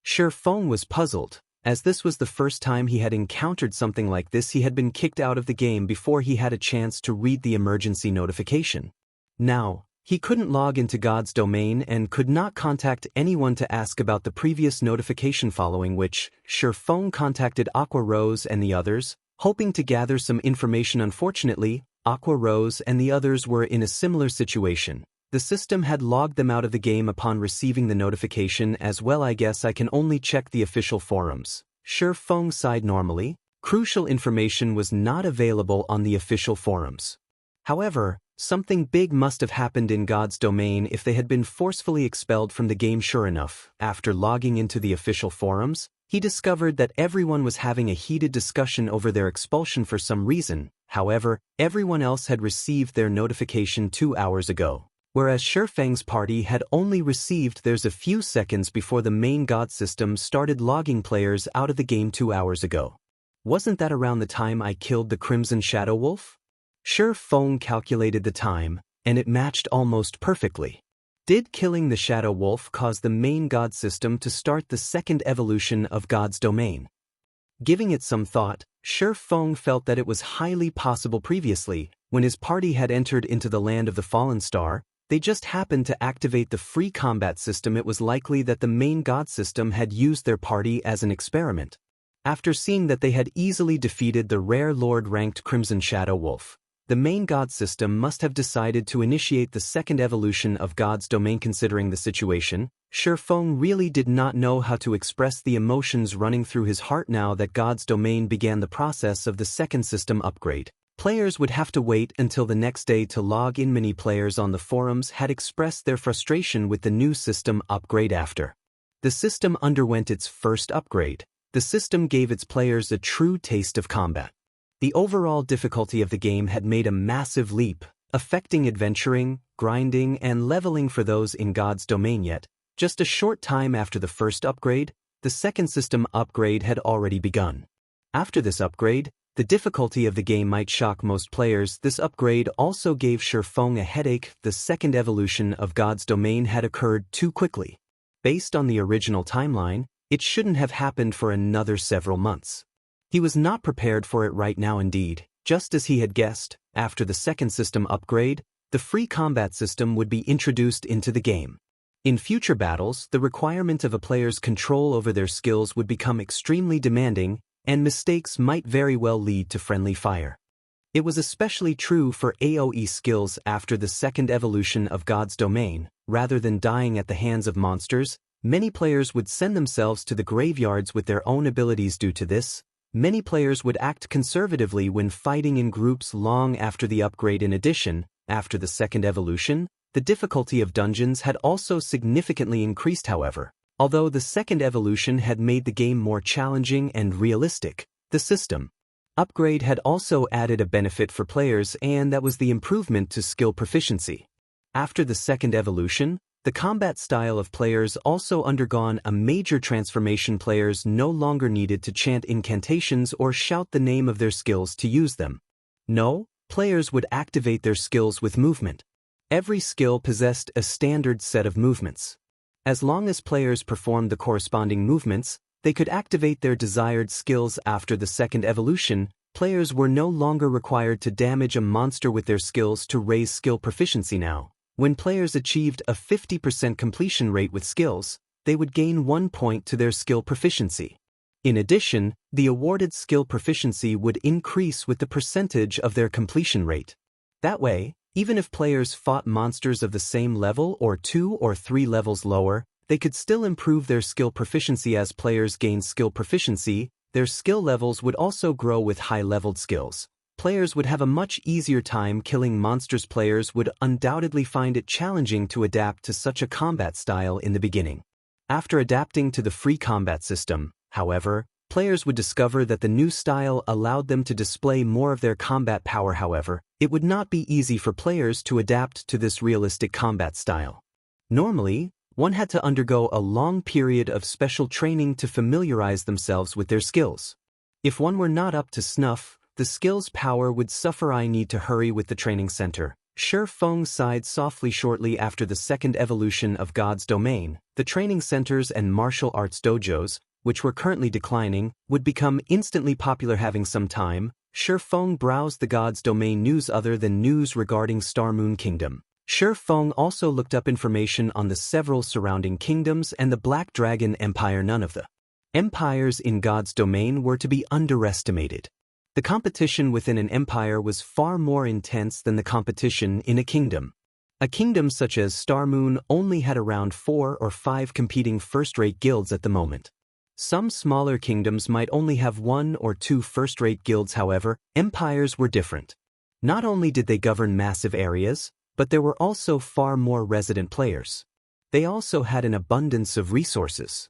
Shurfeng was puzzled, as this was the first time he had encountered something like this. He had been kicked out of the game before he had a chance to read the emergency notification. Now, he couldn't log into God's domain and could not contact anyone to ask about the previous notification, following which, Shurfeng contacted Aqua Rose and the others, hoping to gather some information. Unfortunately, Aqua Rose and the others were in a similar situation. The system had logged them out of the game upon receiving the notification as well. I guess I can only check the official forums. Shurfeng sighed. Normally, crucial information was not available on the official forums. However, something big must have happened in God's domain if they had been forcefully expelled from the game. Sure enough, after logging into the official forums, he discovered that everyone was having a heated discussion over their expulsion for some reason. However, everyone else had received their notification 2 hours ago, whereas Shurfeng's party had only received theirs a few seconds before the main God system started logging players out of the game 2 hours ago. Wasn't that around the time I killed the Crimson Shadow Wolf? Shurfeng calculated the time, and it matched almost perfectly. Did killing the Shadow Wolf cause the main God system to start the second evolution of God's domain? Giving it some thought, Shurfeng felt that it was highly possible. Previously, when his party had entered into the land of the fallen star, they just happened to activate the free combat system. It was likely that the main God system had used their party as an experiment. After seeing that they had easily defeated the rare Lord-ranked Crimson Shadow Wolf, the main God system must have decided to initiate the second evolution of God's domain. Considering the situation, Shurfeng really did not know how to express the emotions running through his heart. Now that God's domain began the process of the second system upgrade, players would have to wait until the next day to log in. Many players on the forums had expressed their frustration with the new system upgrade. After the system underwent its first upgrade, the system gave its players a true taste of combat. The overall difficulty of the game had made a massive leap, affecting adventuring, grinding, and leveling for those in God's domain. Yet, just a short time after the first upgrade, the second system upgrade had already begun. After this upgrade, The difficulty of the game might shock most players. This upgrade also gave Shifeng a headache. The second evolution of God's Domain had occurred too quickly. Based on the original timeline, it shouldn't have happened for another several months. He was not prepared for it right now indeed. Just as he had guessed, after the second system upgrade, the free combat system would be introduced into the game. In future battles, the requirement of a player's control over their skills would become extremely demanding, and mistakes might very well lead to friendly fire. It was especially true for AoE skills after the second evolution of God's Domain. Rather than dying at the hands of monsters, many players would send themselves to the graveyards with their own abilities. Due to this, many players would act conservatively when fighting in groups long after the upgrade. In addition, after the second evolution, the difficulty of dungeons had also significantly increased. However, although the second evolution had made the game more challenging and realistic, the system upgrade had also added a benefit for players, and that was the improvement to skill proficiency. After the second evolution, the combat style of players also undergone a major transformation. Players no longer needed to chant incantations or shout the name of their skills to use them. No, players would activate their skills with movement. Every skill possessed a standard set of movements. As long as players performed the corresponding movements, they could activate their desired skills. After the second evolution, players were no longer required to damage a monster with their skills to raise skill proficiency. Now, when players achieved a 50% completion rate with skills, they would gain 1 point to their skill proficiency. In addition, the awarded skill proficiency would increase with the percentage of their completion rate. That way, even if players fought monsters of the same level or 2 or 3 levels lower, they could still improve their skill proficiency. As players gained skill proficiency, their skill levels would also grow. With high-leveled skills, players would have a much easier time killing monsters. Players would undoubtedly find it challenging to adapt to such a combat style in the beginning. After adapting to the free combat system, however, players would discover that the new style allowed them to display more of their combat power. However, it would not be easy for players to adapt to this realistic combat style. Normally, one had to undergo a long period of special training to familiarize themselves with their skills. If one were not up to snuff, the skill's power would suffer. I need to hurry with the training center. Shifeng sighed softly. Shortly after the second evolution of God's Domain, the training centers and martial arts dojos, which were currently declining, would become instantly popular. Having some time, Shifeng browsed the God's Domain news other than news regarding Star Moon Kingdom. Shifeng also looked up information on the several surrounding kingdoms and the Black Dragon Empire. None of the empires in God's Domain were to be underestimated. The competition within an empire was far more intense than the competition in a kingdom. A kingdom such as Star Moon only had around 4 or 5 competing first-rate guilds at the moment. Some smaller kingdoms might only have 1 or 2 first-rate guilds. However, empires were different. Not only did they govern massive areas, but there were also far more resident players. They also had an abundance of resources.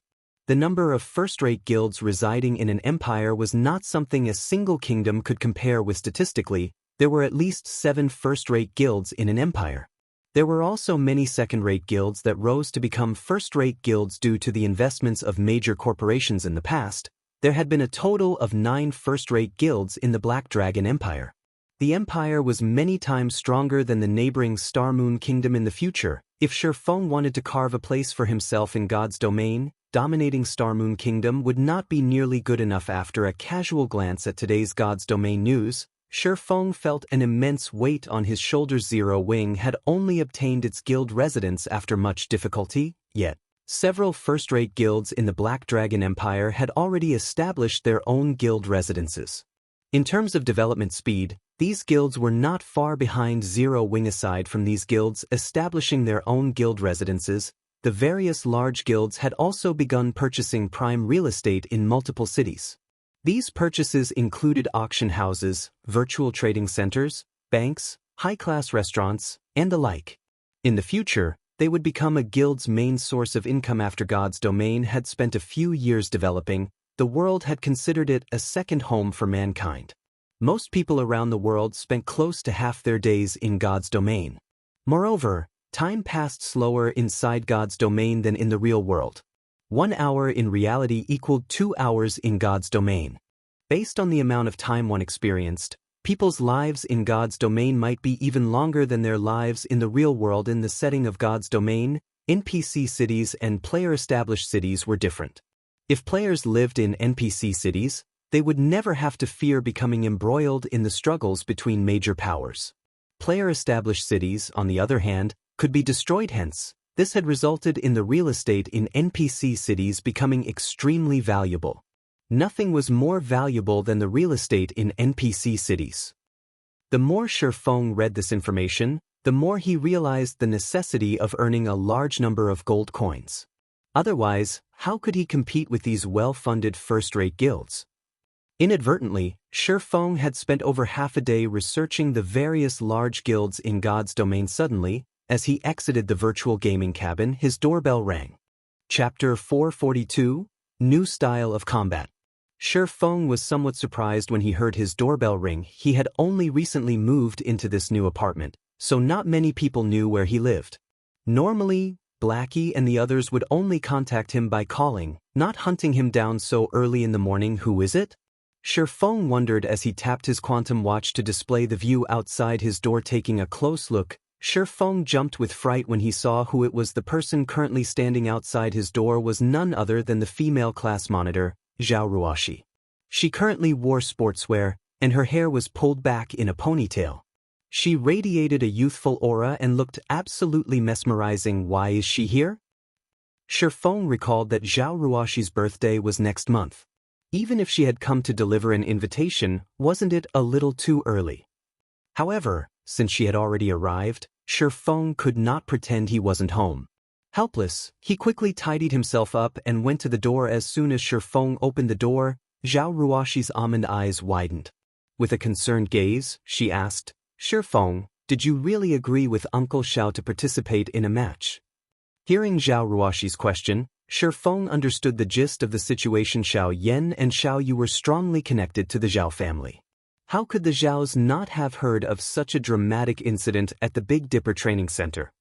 The number of first-rate guilds residing in an empire was not something a single kingdom could compare with. Statistically, there were at least 7 first-rate guilds in an empire. There were also many second-rate guilds that rose to become first-rate guilds due to the investments of major corporations in the past. There had been a total of 9 first-rate guilds in the Black Dragon Empire. The empire was many times stronger than the neighboring Star Moon Kingdom. In the future, if Shifeng wanted to carve a place for himself in God's Domain, dominating Star Moon Kingdom would not be nearly good enough. After a casual glance at today's God's Domain news, Shifeng felt an immense weight on his shoulders. Zero Wing had only obtained its guild residence after much difficulty, yet several first-rate guilds in the Black Dragon Empire had already established their own guild residences. In terms of development speed, these guilds were not far behind Zero Wing. Aside from these guilds establishing their own guild residences, the various large guilds had also begun purchasing prime real estate in multiple cities. These purchases included auction houses, virtual trading centers, banks, high-class restaurants, and the like. In the future, they would become a guild's main source of income. After God's Domain had spent a few years developing, the world had considered it a second home for mankind. Most people around the world spent close to half their days in God's Domain. Moreover, time passed slower inside God's Domain than in the real world. 1 hour in reality equaled 2 hours in God's Domain. Based on the amount of time one experienced, people's lives in God's domain might be even longer than their lives in the real world. In the setting of God's domain, NPC cities and player-established cities were different. If players lived in NPC cities, they would never have to fear becoming embroiled in the struggles between major powers. Player-established cities, on the other hand, could be destroyed. Hence, this had resulted in the real estate in NPC cities becoming extremely valuable. Nothing was more valuable than the real estate in NPC cities. The more Shifeng read this information, the more he realized the necessity of earning a large number of gold coins. Otherwise, how could he compete with these well-funded first-rate guilds? Inadvertently, Shifeng had spent over half a day researching the various large guilds in God's domain. Suddenly, as he exited the virtual gaming cabin, his doorbell rang. Chapter 442, New Style of Combat. Shifeng was somewhat surprised when he heard his doorbell ring. He had only recently moved into this new apartment, so not many people knew where he lived. Normally, Blackie and the others would only contact him by calling, not hunting him down so early in the morning. Who is it? Shifeng wondered as he tapped his quantum watch to display the view outside his door. Taking a close look, Shifeng jumped with fright when he saw who it was. The person currently standing outside his door was none other than the female class monitor, Zhao Ruoshi. She currently wore sportswear, and her hair was pulled back in a ponytail. She radiated a youthful aura and looked absolutely mesmerizing. Why is she here? Shifeng recalled that Zhao Ruoshi's birthday was next month. Even if she had come to deliver an invitation, wasn't it a little too early? However, since she had already arrived, Shifeng could not pretend he wasn't home. Helpless, he quickly tidied himself up and went to the door. As soon as Shifeng opened the door, Zhao Ruoshi's almond eyes widened. With a concerned gaze, she asked, "Shifeng, did you really agree with Uncle Xiao to participate in a match?" Hearing Zhao Ruoshi's question, Shifeng understood the gist of the situation. Xiao Yan and Xiao Yu were strongly connected to the Zhao family. How could the Zhaos not have heard of such a dramatic incident at the Big Dipper training center?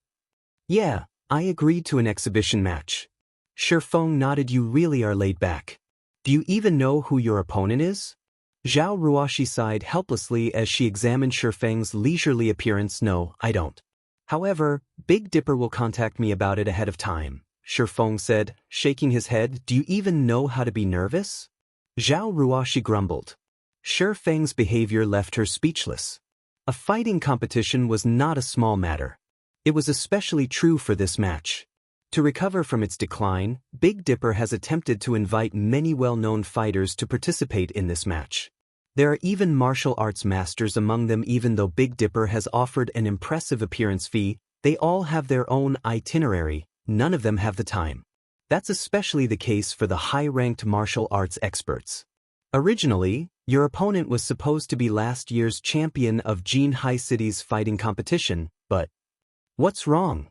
"Yeah, I agreed to an exhibition match." Shifeng nodded. "You really are laid back. Do you even know who your opponent is?" Zhao Ruoshi sighed helplessly as she examined Shifeng's leisurely appearance. "No, I don't. However, Big Dipper will contact me about it ahead of time," Shifeng said, shaking his head. "Do you even know how to be nervous?" Zhao Ruoshi grumbled. Shifeng's behavior left her speechless. A fighting competition was not a small matter. It was especially true for this match. To recover from its decline, Big Dipper has attempted to invite many well-known fighters to participate in this match. There are even martial arts masters among them. Even though Big Dipper has offered an impressive appearance fee, they all have their own itinerary. None of them have the time. That's especially the case for the high-ranked martial arts experts. Originally, your opponent was supposed to be last year's champion of Jinhai City's fighting competition, but what's wrong?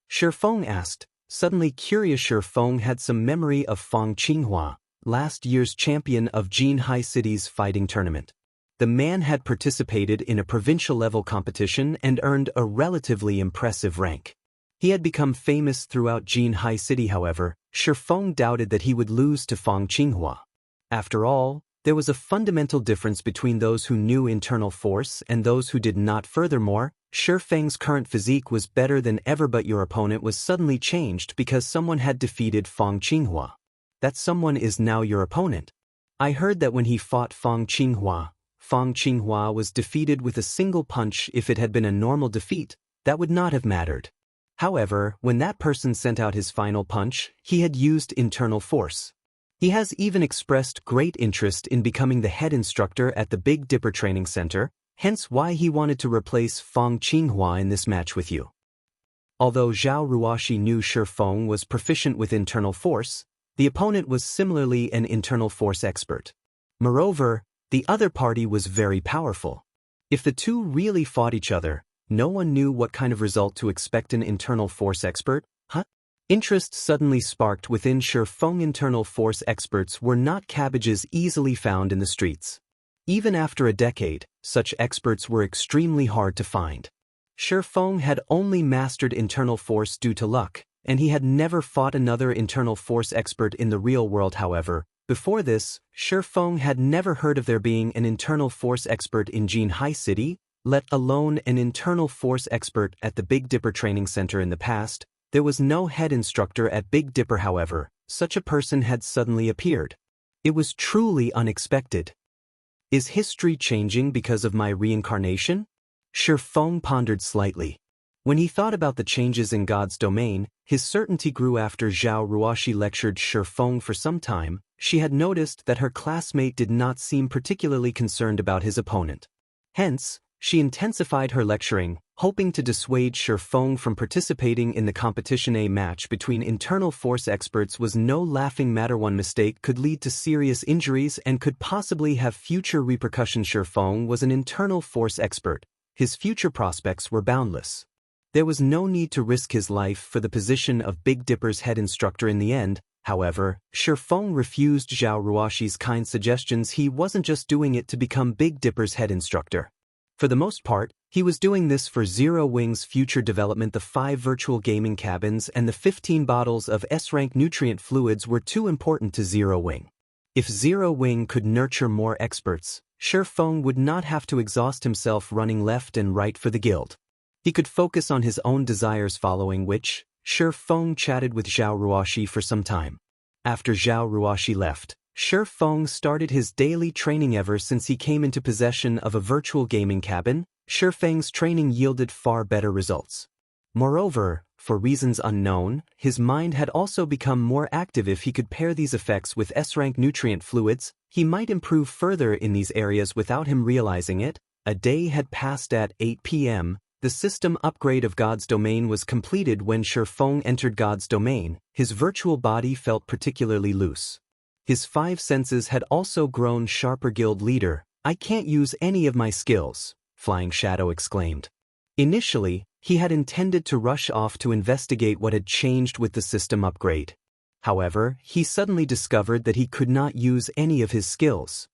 Shifeng asked, suddenly curious. Shifeng had some memory of Fang Qinghua, last year's champion of Jinhai City's fighting tournament. The man had participated in a provincial-level competition and earned a relatively impressive rank. He had become famous throughout Jinhai City. However, Shifeng doubted that he would lose to Fang Qinghua. After all, there was a fundamental difference between those who knew internal force and those who did not. Furthermore, Shifeng's current physique was better than ever, but your opponent was suddenly changed because someone had defeated Fang Qinghua. That someone is now your opponent. I heard that when he fought Fang Qinghua was defeated with a single punch. If it had been a normal defeat, that would not have mattered. However, when that person sent out his final punch, he had used internal force. He has even expressed great interest in becoming the head instructor at the Big Dipper Training Center, hence why he wanted to replace Fang Qinghua in this match with you. Although Zhao Ruoshi knew Shifeng was proficient with internal force, the opponent was similarly an internal force expert. Moreover, the other party was very powerful. If the two really fought each other, no one knew what kind of result to expect. An internal force expert, huh? Interest suddenly sparked within Shifeng. Internal force experts were not cabbages easily found in the streets. Even after a decade, such experts were extremely hard to find. Shifeng had only mastered internal force due to luck, and he had never fought another internal force expert in the real world. However, Before this, Shifeng had never heard of there being an internal force expert in Jinhai City, let alone an internal force expert at the Big Dipper Training Center in the past. There was no head instructor at Big Dipper, however. Such a person had suddenly appeared. It was truly unexpected. Is history changing because of my reincarnation? Shifeng pondered slightly. When he thought about the changes in God's domain, his certainty grew. After Zhao Ruoxi lectured Shifeng for some time, she had noticed that her classmate did not seem particularly concerned about his opponent. Hence, she intensified her lecturing, hoping to dissuade Shifeng from participating in the competition. A match between internal force experts was no laughing matter. One mistake could lead to serious injuries and could possibly have future repercussions. Shifeng was an internal force expert. His future prospects were boundless. There was no need to risk his life for the position of Big Dipper's head instructor. In the end, however, Shifeng refused Zhao Ruoxi's kind suggestions. He wasn't just doing it to become Big Dipper's head instructor. For the most part, he was doing this for Zero Wing's future development. The 5 virtual gaming cabins and the 15 bottles of S-rank nutrient fluids were too important to Zero Wing. If Zero Wing could nurture more experts, Shifeng would not have to exhaust himself running left and right for the guild. He could focus on his own desires, following which, Shifeng chatted with Zhao Ruoxi for some time. After Zhao Ruoxi left, Shifeng started his daily training. Ever since he came into possession of a virtual gaming cabin, Shifeng's training yielded far better results. Moreover, for reasons unknown, his mind had also become more active. If he could pair these effects with S-rank nutrient fluids, he might improve further in these areas without him realizing it. A day had passed. At 8 p.m., the system upgrade of God's domain was completed. When Shifeng entered God's domain, his virtual body felt particularly loose. His 5 senses had also grown sharper. Guild leader, I can't use any of my skills, Flying Shadow exclaimed. Initially, he had intended to rush off to investigate what had changed with the system upgrade. However, he suddenly discovered that he could not use any of his skills.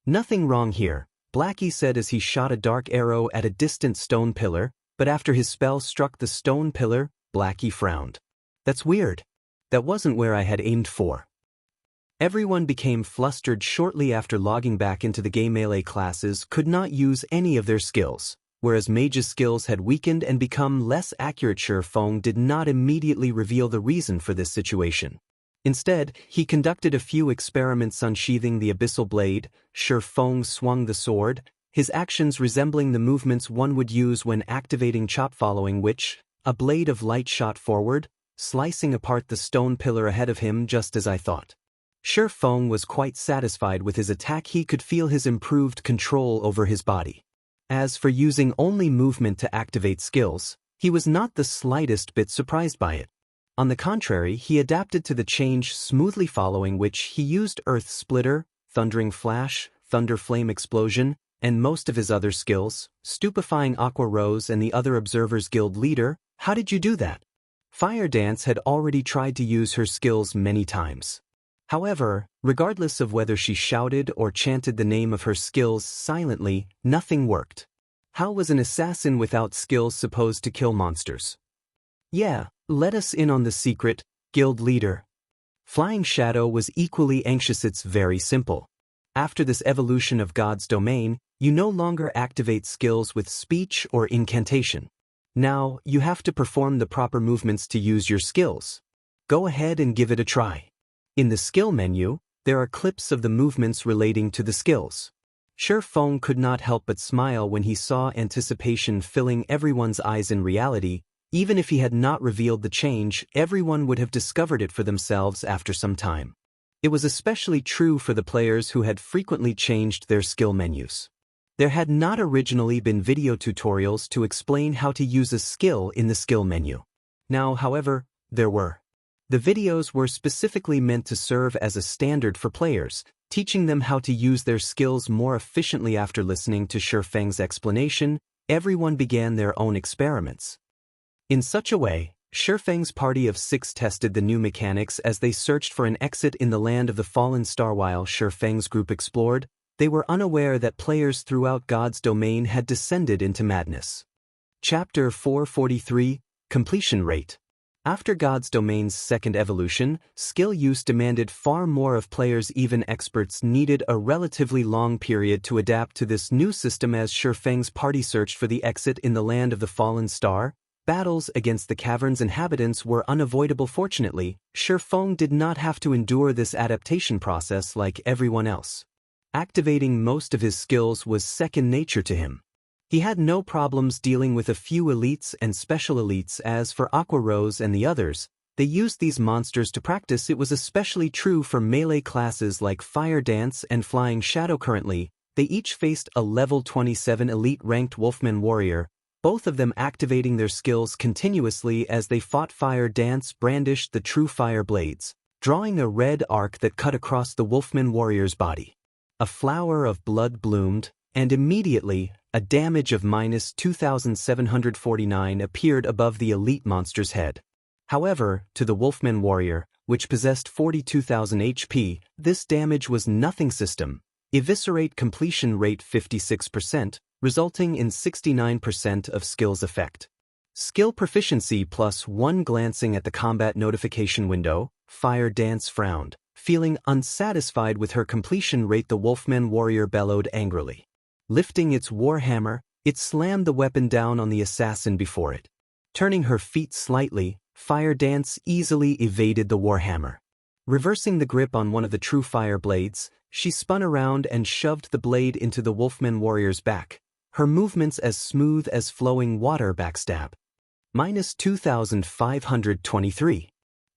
Nothing wrong here, Blackie said as he shot a dark arrow at a distant stone pillar, but after his spell struck the stone pillar, Blackie frowned. That's weird. That wasn't where I had aimed for. Everyone became flustered shortly after logging back into the game. Melee classes could not use any of their skills, whereas mages' skills had weakened and become less accurate. Shifeng did not immediately reveal the reason for this situation. Instead, he conducted a few experiments unsheathing the abyssal blade. Shifeng swung the sword, his actions resembling the movements one would use when activating chop, following which, a blade of light shot forward, slicing apart the stone pillar ahead of him. Just as I thought. Shifeng was quite satisfied with his attack. He could feel his improved control over his body. As for using only movement to activate skills, he was not the slightest bit surprised by it. On the contrary, he adapted to the change smoothly, following which he used Earth Splitter, Thundering Flash, Thunder Flame Explosion, and most of his other skills, stupefying Aqua Rose and the other observers. Guild leader, how did you do that? Fire Dance had already tried to use her skills many times. However, regardless of whether she shouted or chanted the name of her skills silently, nothing worked. How was an assassin without skills supposed to kill monsters? Yeah, let us in on the secret, guild leader. Flying Shadow was equally anxious. It's very simple. After this evolution of God's domain, you no longer activate skills with speech or incantation. Now, you have to perform the proper movements to use your skills. Go ahead and give it a try. In the skill menu, there are clips of the movements relating to the skills. Shifeng could not help but smile when he saw anticipation filling everyone's eyes. In reality, even if he had not revealed the change, everyone would have discovered it for themselves after some time. It was especially true for the players who had frequently changed their skill menus. There had not originally been video tutorials to explain how to use a skill in the skill menu. Now, however, there were. The videos were specifically meant to serve as a standard for players, teaching them how to use their skills more efficiently. After listening to Shifeng's explanation, everyone began their own experiments. In such a way, Shifeng's party of 6 tested the new mechanics as they searched for an exit in the land of the fallen star. While Shifeng's group explored, they were unaware that players throughout God's domain had descended into madness. Chapter 443, Completion Rate. After God's Domain's second evolution, skill use demanded far more of players. Even experts needed a relatively long period to adapt to this new system. As Shifeng's party searched for the exit in the land of the fallen star, battles against the cavern's inhabitants were unavoidable. Fortunately, Shifeng did not have to endure this adaptation process like everyone else. Activating most of his skills was second nature to him. He had no problems dealing with a few elites and special elites. As for Aqua Rose and the others, they used these monsters to practice. It was especially true for melee classes like Fire Dance and Flying Shadow. Currently, they each faced a level 27 elite-ranked Wolfman warrior, both of them activating their skills continuously as they fought. Fire Dance brandished the Truefire blades, drawing a red arc that cut across the Wolfman warrior's body. A flower of blood bloomed, and immediately, a damage of -2,749 appeared above the elite monster's head. However, to the Wolfman warrior, which possessed 42,000 HP, this damage was nothing. System eviscerate completion rate 56%, resulting in 69% of skills effect. Skill proficiency +1. Glancing at the combat notification window, Fire Dance frowned. Feeling unsatisfied with her completion rate, the Wolfman warrior bellowed angrily. Lifting its warhammer, it slammed the weapon down on the assassin before it. Turning her feet slightly, Fire Dance easily evaded the warhammer. Reversing the grip on one of the Truefire blades, she spun around and shoved the blade into the Wolfman warrior's back, her movements as smooth as flowing water. Backstab. -2,523.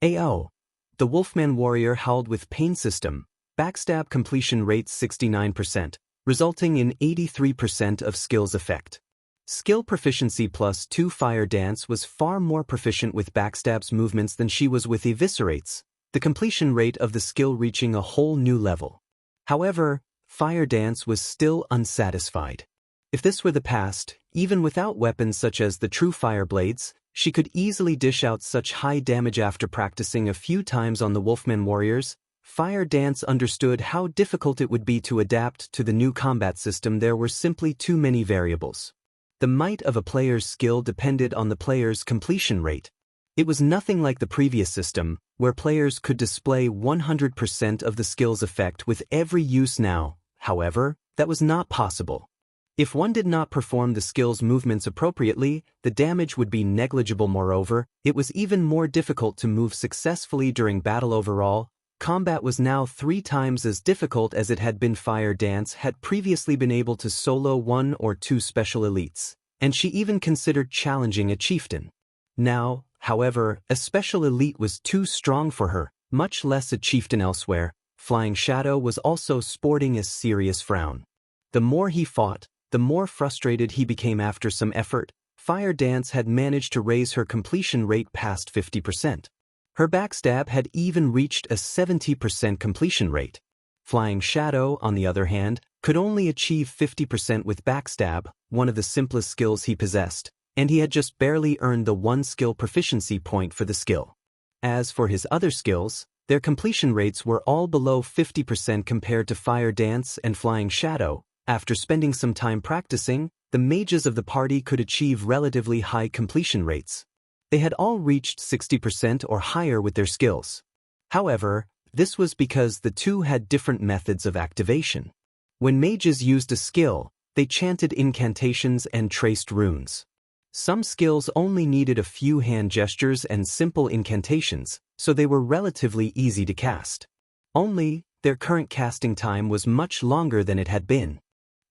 AO. The Wolfman warrior howled with pain. System backstab completion rate 69%. Resulting in 83% of skills effect. Skill proficiency +2. Fire Dance was far more proficient with backstab's movements than she was with eviscerates, the completion rate of the skill reaching a whole new level. However, Fire Dance was still unsatisfied. If this were the past, even without weapons such as the Truefire blades, she could easily dish out such high damage. After practicing a few times on the Wolfman warriors, Fire Dance understood how difficult it would be to adapt to the new combat system. There were simply too many variables. The might of a player's skill depended on the player's completion rate. It was nothing like the previous system, where players could display 100% of the skill's effect with every use. Now, however, that was not possible. If one did not perform the skill's movements appropriately, the damage would be negligible. Moreover, it was even more difficult to move successfully during battle. Overall, combat was now 3 times as difficult as it had been. Fire Dance had previously been able to solo 1 or 2 special elites, and she even considered challenging a chieftain. Now, however, a special elite was too strong for her, much less a chieftain. Elsewhere, Flying Shadow was also sporting a serious frown. The more he fought, the more frustrated he became. After some effort, Fire Dance had managed to raise her completion rate past 50%. Her backstab had even reached a 70% completion rate. Flying Shadow, on the other hand, could only achieve 50% with backstab, one of the simplest skills he possessed, and he had just barely earned the 1 skill proficiency point for the skill. As for his other skills, their completion rates were all below 50% compared to Fire Dance and Flying Shadow. After spending some time practicing, the mages of the party could achieve relatively high completion rates. They had all reached 60% or higher with their skills. However, this was because the two had different methods of activation. When mages used a skill, they chanted incantations and traced runes. Some skills only needed a few hand gestures and simple incantations, so they were relatively easy to cast. Only, their current casting time was much longer than it had been.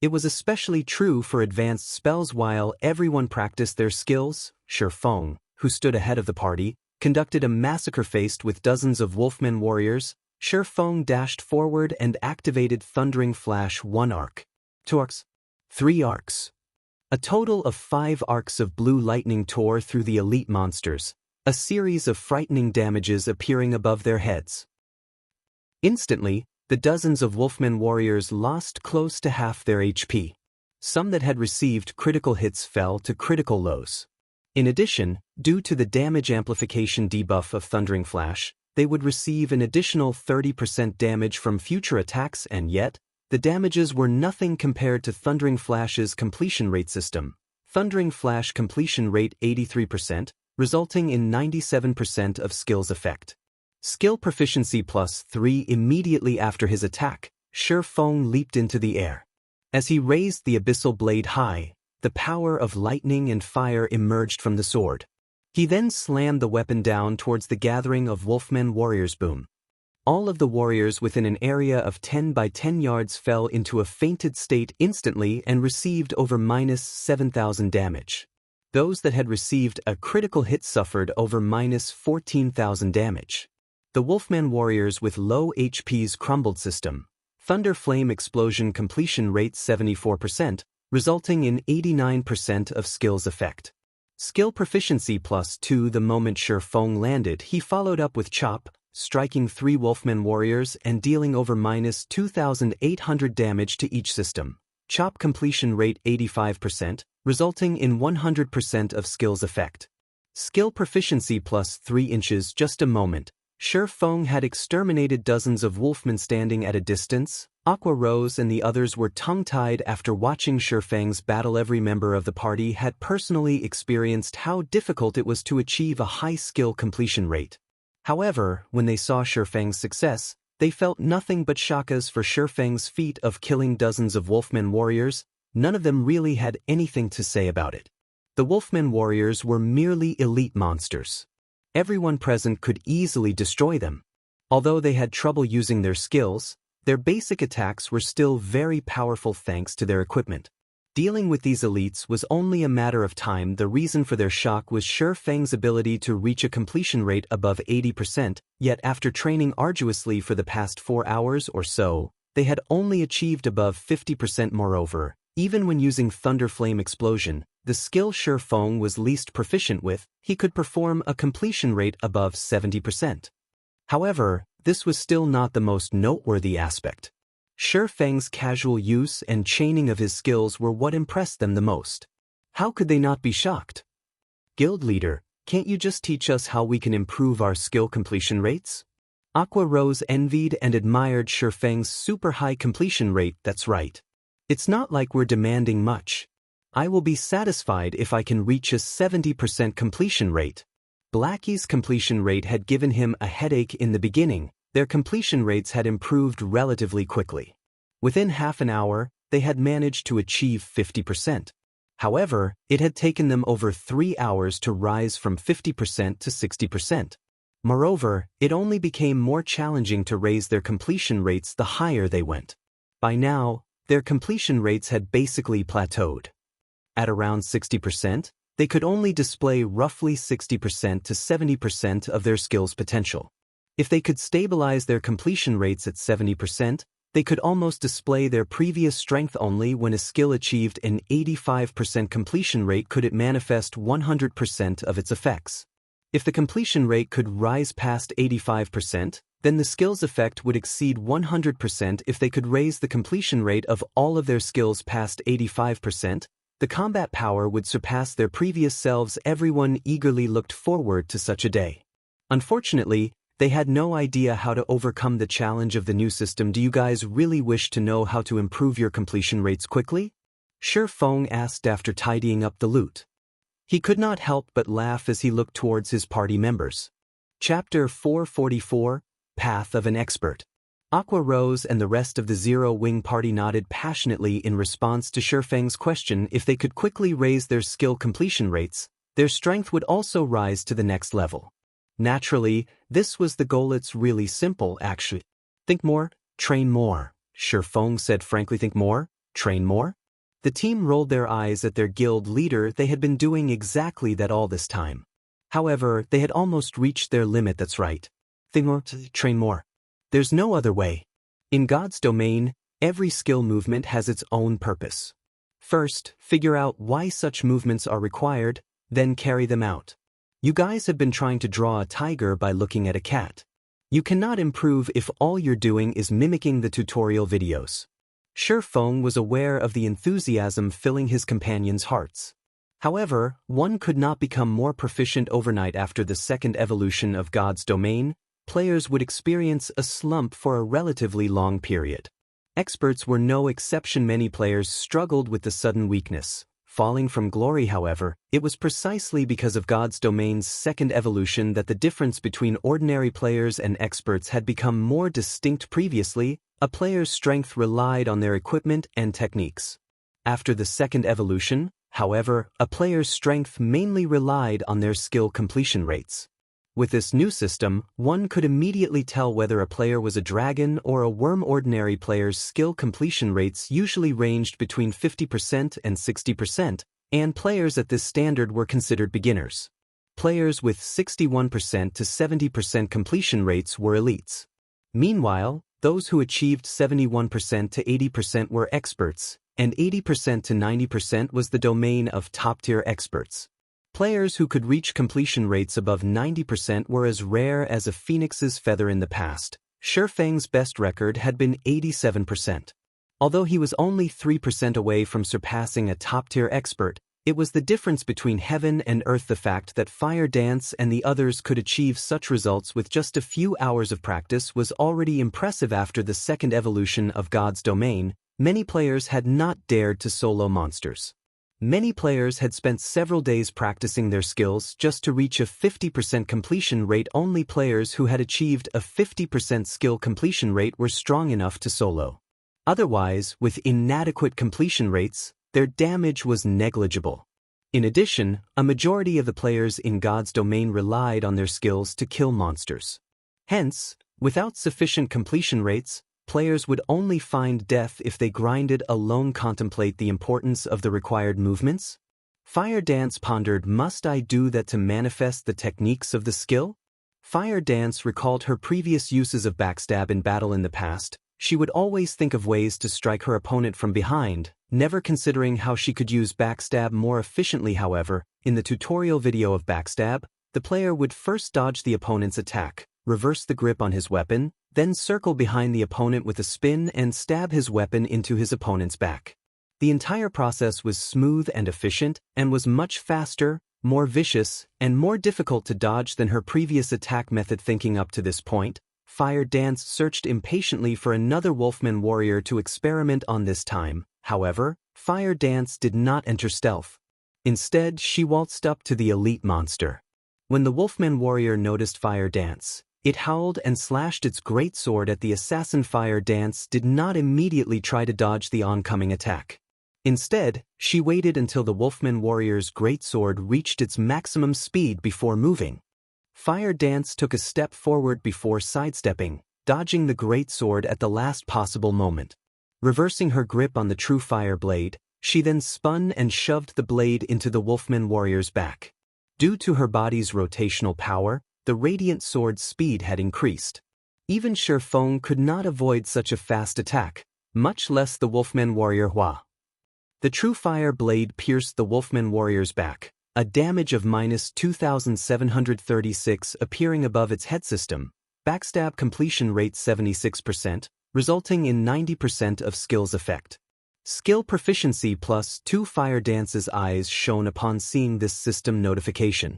It was especially true for advanced spells. While everyone practiced their skills, Shifeng, who stood ahead of the party, conducted a massacre faced with dozens of Wolfman warriors. Shifeng dashed forward and activated Thundering Flash. 1 arc. 2 arcs. 3 arcs. A total of 5 arcs of blue lightning tore through the elite monsters, a series of frightening damages appearing above their heads. Instantly, the dozens of Wolfman warriors lost close to half their HP. Some that had received critical hits fell to critical lows. In addition, due to the damage amplification debuff of Thundering Flash, they would receive an additional 30% damage from future attacks, and yet, the damages were nothing compared to Thundering Flash's completion rate system. Thundering Flash completion rate 83%, resulting in 97% of skills effect. Skill proficiency +3. Immediately after his attack, Shi Feng leaped into the air. As he raised the abyssal blade high, the power of lightning and fire emerged from the sword. He then slammed the weapon down towards the gathering of Wolfman warriors. Boom. All of the warriors within an area of 10 by 10 yards fell into a fainted state instantly and received over -7,000 damage. Those that had received a critical hit suffered over -14,000 damage. The Wolfman warriors with low HP's crumbled system. Thunder Flame Explosion completion rate 74%, resulting in 89% of skills effect. Skill proficiency +2. The moment Shi Feng landed, he followed up with Chop, striking 3 Wolfman warriors and dealing over -2,800 damage to each system. Chop completion rate 85%, resulting in 100% of skills effect. Skill proficiency +3 inches. Just a moment. Shi Feng had exterminated dozens of wolfmen standing at a distance. Aqua Rose and the others were tongue-tied after watching Shi Feng's battle. Every member of the party had personally experienced how difficult it was to achieve a high skill completion rate. However, when they saw Shi Feng's success, they felt nothing but shock. As for Shi Feng's feat of killing dozens of Wolfman warriors, none of them really had anything to say about it. The Wolfman warriors were merely elite monsters. Everyone present could easily destroy them. Although they had trouble using their skills, their basic attacks were still very powerful thanks to their equipment. Dealing with these elites was only a matter of time. The reason for their shock was Shi Feng's ability to reach a completion rate above 80%, yet after training arduously for the past 4 hours or so, they had only achieved above 50%. Moreover, even when using Thunder Flame Explosion, the skill Shi Feng was least proficient with, he could perform a completion rate above 70%. However, this was still not the most noteworthy aspect. Shi Feng's casual use and chaining of his skills were what impressed them the most. How could they not be shocked? Guild leader, can't you just teach us how we can improve our skill completion rates? Aqua Rose envied and admired Shi Feng's super high completion rate. That's right. It's not like we're demanding much. I will be satisfied if I can reach a 70% completion rate. Blackie's completion rate had given him a headache in the beginning. Their completion rates had improved relatively quickly. Within half an hour, they had managed to achieve 50%. However, it had taken them over 3 hours to rise from 50% to 60%. Moreover, it only became more challenging to raise their completion rates the higher they went. By now, their completion rates had basically plateaued. At around 60%, they could only display roughly 60% to 70% of their skill's potential. If they could stabilize their completion rates at 70%, they could almost display their previous strength. Only when a skill achieved an 85% completion rate could it manifest 100% of its effects. If the completion rate could rise past 85%, then the skill's effect would exceed 100%. If they could raise the completion rate of all of their skills past 85%, the combat power would surpass their previous selves. Everyone eagerly looked forward to such a day. Unfortunately, they had no idea how to overcome the challenge of the new system. Do you guys really wish to know how to improve your completion rates quickly? Shi Feng asked after tidying up the loot. He could not help but laugh as he looked towards his party members. Chapter 444, Path of an Expert. Aqua Rose and the rest of the Zero Wing party nodded passionately in response to Shi Feng's question. If they could quickly raise their skill completion rates, their strength would also rise to the next level. Naturally, this was the goal. It's really simple, actually. Think more, train more, Shi Feng said frankly. Think more, train more? The team rolled their eyes at their guild leader. They had been doing exactly that all this time. However, they had almost reached their limit. That's right. Think more, train more. There's no other way. In God's domain, every skill movement has its own purpose. First, figure out why such movements are required, then carry them out. You guys have been trying to draw a tiger by looking at a cat. You cannot improve if all you're doing is mimicking the tutorial videos. Shi Feng was aware of the enthusiasm filling his companions' hearts. However, one could not become more proficient overnight. After the second evolution of God's domain, players would experience a slump for a relatively long period. Experts were no exception. Many players struggled with the sudden weakness, falling from glory. However, it was precisely because of God's domain's second evolution that the difference between ordinary players and experts had become more distinct. Previously, a player's strength relied on their equipment and techniques. After the second evolution, however, a player's strength mainly relied on their skill completion rates. With this new system, one could immediately tell whether a player was a dragon or a worm. Ordinary players' skill completion rates usually ranged between 50% and 60%, and players at this standard were considered beginners. Players with 61% to 70% completion rates were elites. Meanwhile, those who achieved 71% to 80% were experts, and 80% to 90% was the domain of top-tier experts. Players who could reach completion rates above 90% were as rare as a phoenix's feather in the past. Shifeng's best record had been 87%. Although he was only 3% away from surpassing a top-tier expert, it was the difference between heaven and earth. The fact that Fire Dance and the others could achieve such results with just a few hours of practice was already impressive. After the second evolution of God's domain, many players had not dared to solo monsters. Many players had spent several days practicing their skills just to reach a 50% completion rate. Only players who had achieved a 50% skill completion rate were strong enough to solo. Otherwise, with inadequate completion rates, their damage was negligible. In addition, a majority of the players in God's domain relied on their skills to kill monsters. Hence, without sufficient completion rates, players would only find death if they grinded alone. Contemplate the importance of the required movements. Fire Dance pondered, must I do that to manifest the techniques of the skill? Fire Dance recalled her previous uses of backstab in battle in the past. She would always think of ways to strike her opponent from behind, never considering how she could use backstab more efficiently. However, in the tutorial video of backstab, the player would first dodge the opponent's attack, reverse the grip on his weapon, then circle behind the opponent with a spin and stab his weapon into his opponent's back. The entire process was smooth and efficient, and was much faster, more vicious, and more difficult to dodge than her previous attack method. Thinking up to this point, Fire Dance searched impatiently for another Wolfman warrior to experiment on. This time, however, Fire Dance did not enter stealth. Instead, she waltzed up to the elite monster. When the Wolfman warrior noticed Fire Dance, it howled and slashed its great sword at the assassin. Fire Dance did not immediately try to dodge the oncoming attack. Instead, she waited until the Wolfman warrior's great sword reached its maximum speed before moving. Fire Dance took a step forward before sidestepping, dodging the great sword at the last possible moment. Reversing her grip on the Truefire blade, she then spun and shoved the blade into the Wolfman warrior's back. Due to her body's rotational power, the radiant sword's speed had increased. Even Shifeng could not avoid such a fast attack, much less the Wolfman warrior Hua. The Truefire blade pierced the Wolfman warrior's back, a damage of -2,736 appearing above its head system. Backstab completion rate 76%, resulting in 90% of skill's effect. Skill proficiency +2. Fire Dance's eyes shone upon seeing this system notification.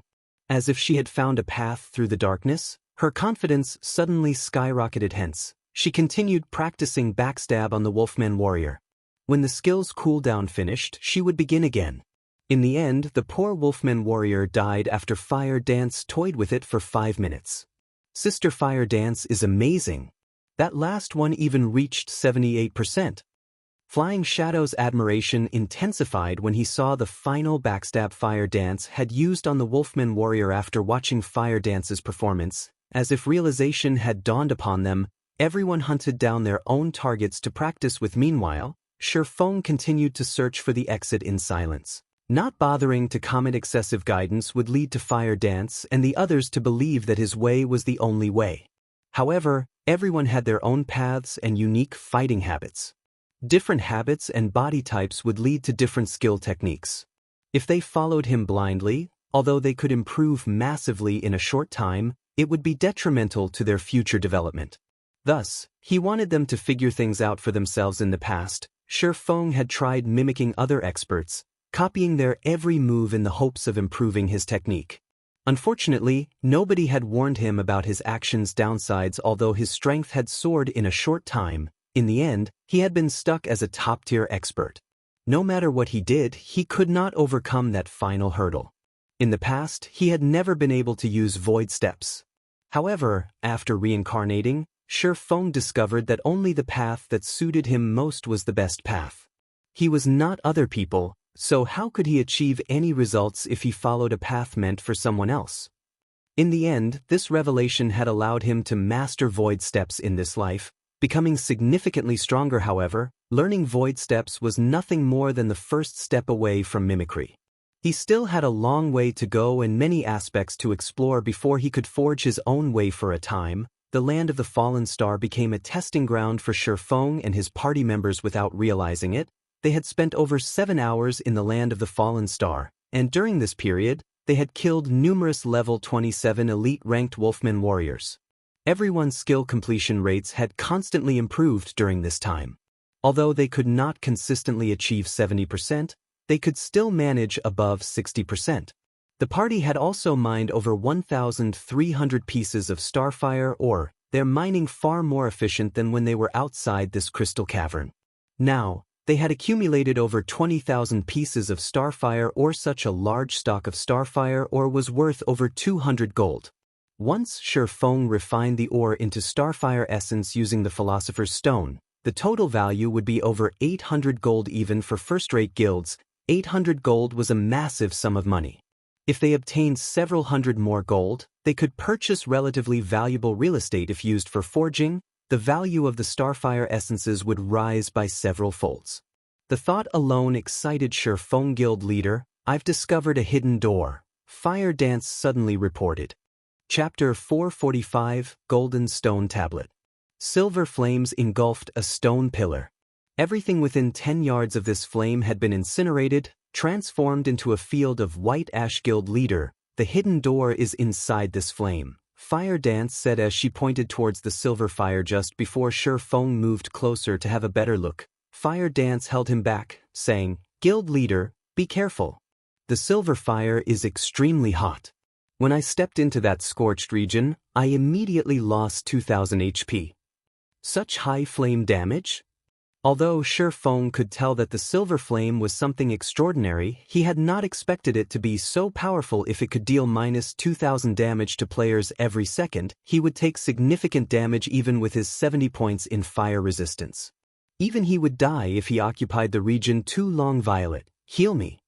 As if she had found a path through the darkness, her confidence suddenly skyrocketed. Hence, she continued practicing backstab on the Wolfman warrior. When the skill's cooldown finished, she would begin again. In the end, the poor Wolfman warrior died after Fire Dance toyed with it for 5 minutes. Sister Fire Dance is amazing. That last one even reached 78%. Flying Shadow's admiration intensified when he saw the final backstab Fire Dance had used on the Wolfman warrior. After watching Fire Dance's performance, as if realization had dawned upon them, everyone hunted down their own targets to practice with. Meanwhile, Shifeng continued to search for the exit in silence. Not bothering to comment, excessive guidance would lead to Fire Dance and the others to believe that his way was the only way. However, everyone had their own paths and unique fighting habits. Different habits and body types would lead to different skill techniques. If they followed him blindly, although they could improve massively in a short time, it would be detrimental to their future development. Thus, he wanted them to figure things out for themselves. In the past, Shifeng had tried mimicking other experts, copying their every move in the hopes of improving his technique. Unfortunately, nobody had warned him about his actions' downsides. Although his strength had soared in a short time, in the end, he had been stuck as a top-tier expert. No matter what he did, he could not overcome that final hurdle. In the past, he had never been able to use void steps. However, after reincarnating, Feng discovered that only the path that suited him most was the best path. He was not other people, so how could he achieve any results if he followed a path meant for someone else? In the end, this revelation had allowed him to master void steps in this life, becoming significantly stronger. However, learning void steps was nothing more than the first step away from mimicry. He still had a long way to go and many aspects to explore before he could forge his own way. For a time, the land of the fallen star became a testing ground for Feng and his party members. Without realizing it, they had spent over 7 hours in the land of the fallen star, and during this period, they had killed numerous level 27 elite-ranked wolfman warriors. Everyone's skill completion rates had constantly improved during this time. Although they could not consistently achieve 70%, they could still manage above 60%. The party had also mined over 1,300 pieces of starfire ore, their mining far more efficient than when they were outside this crystal cavern. Now, they had accumulated over 20,000 pieces of starfire ore. Such a large stock of starfire ore was worth over 200 gold. Once Feng refined the ore into starfire essence using the Philosopher's Stone, the total value would be over 800 gold. Even for first-rate guilds, 800 gold was a massive sum of money. If they obtained several hundred more gold, they could purchase relatively valuable real estate. If used for forging, the value of the starfire essences would rise by several folds. The thought alone excited Feng. Guild leader, I've discovered a hidden door, Fire Dance suddenly reported. Chapter 445, Golden Stone Tablet. Silver flames engulfed a stone pillar. Everything within 10 yards of this flame had been incinerated, transformed into a field of white ash. Guild leader, the hidden door is inside this flame, Fire Dance said as she pointed towards the silver fire. Just before Feng moved closer to have a better look, Fire Dance held him back, saying, Guild leader, be careful. The silver fire is extremely hot. When I stepped into that scorched region, I immediately lost 2,000 HP. Such high flame damage? Although Feng could tell that the silver flame was something extraordinary, he had not expected it to be so powerful. If it could deal minus 2,000 damage to players every second, he would take significant damage even with his 70 points in fire resistance. Even he would die if he occupied the region too long. Violet, heal me.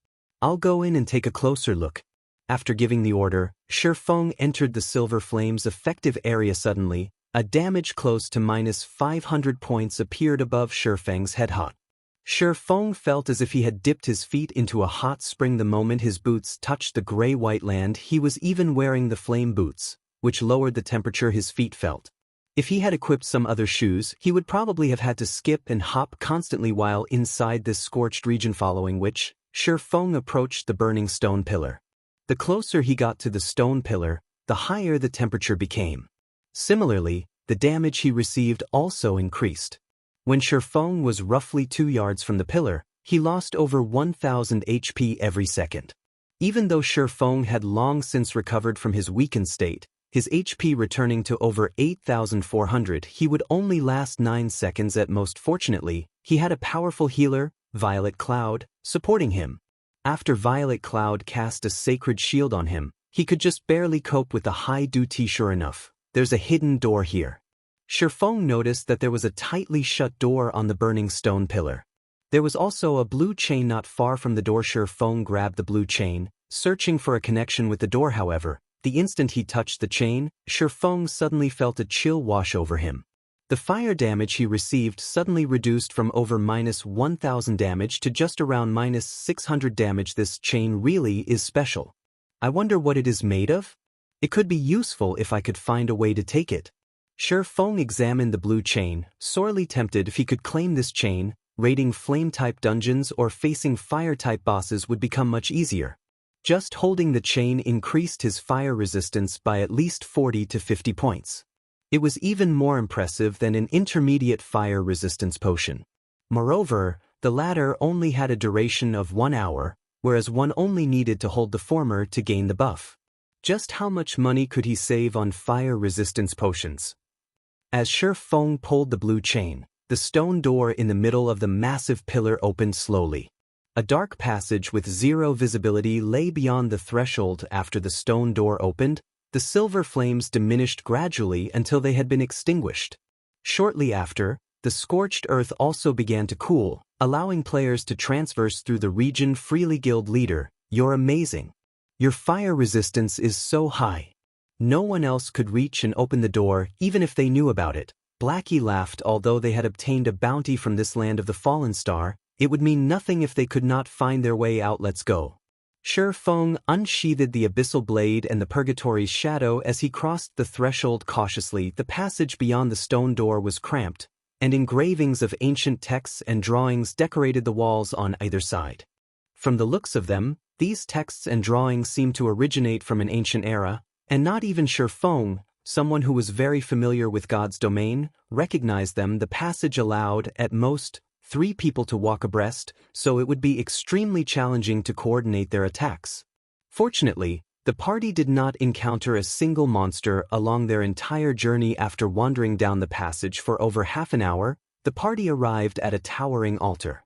I'll go in and take a closer look. After giving the order, Feng entered the silver flame's effective area. Suddenly, a damage close to minus 500 points appeared above Feng's head. Hot. Feng felt as if he had dipped his feet into a hot spring the moment his boots touched the gray-white land. He was even wearing the flame boots, which lowered the temperature his feet felt. If he had equipped some other shoes, he would probably have had to skip and hop constantly while inside this scorched region. Following which, Feng approached the burning stone pillar. The closer he got to the stone pillar, the higher the temperature became. Similarly, the damage he received also increased. When Feng was roughly 2 yards from the pillar, he lost over 1,000 HP every second. Even though Feng had long since recovered from his weakened state, his HP returning to over 8,400, he would only last 9 seconds at most. Fortunately, he had a powerful healer, Violet Cloud, supporting him. After Violet Cloud cast a sacred shield on him, he could just barely cope with the high duty. Sure enough, there's a hidden door here. Feng noticed that there was a tightly shut door on the burning stone pillar. There was also a blue chain not far from the door. Feng grabbed the blue chain, searching for a connection with the door. However, the instant he touched the chain, Feng suddenly felt a chill wash over him. The fire damage he received suddenly reduced from over minus 1,000 damage to just around minus 600 damage. This chain really is special. I wonder what it is made of? It could be useful if I could find a way to take it. Feng examined the blue chain, sorely tempted. If he could claim this chain, raiding flame-type dungeons or facing fire-type bosses would become much easier. Just holding the chain increased his fire resistance by at least 40 to 50 points. It was even more impressive than an intermediate fire resistance potion. Moreover, the latter only had a duration of 1 hour, whereas one only needed to hold the former to gain the buff. Just how much money could he save on fire resistance potions? As Feng pulled the blue chain, the stone door in the middle of the massive pillar opened slowly. A dark passage with zero visibility lay beyond the threshold. After the stone door opened, the silver flames diminished gradually until they had been extinguished. Shortly after, the scorched earth also began to cool, allowing players to transverse through the region freely. Guild leader, you're amazing. Your fire resistance is so high. No one else could reach and open the door, even if they knew about it. Blackie laughed. Although they had obtained a bounty from this land of the fallen star, it would mean nothing if they could not find their way out. Let's go. Shi Feng unsheathed the abyssal blade and the purgatory's shadow as he crossed the threshold cautiously. The passage beyond the stone door was cramped, and engravings of ancient texts and drawings decorated the walls on either side. From the looks of them, these texts and drawings seemed to originate from an ancient era, and not even Shi Feng, someone who was very familiar with God's domain, recognized them. The passage allowed, at most, 3 people to walk abreast, so it would be extremely challenging to coordinate their attacks. Fortunately, the party did not encounter a single monster along their entire journey. After wandering down the passage for over half an hour, the party arrived at a towering altar.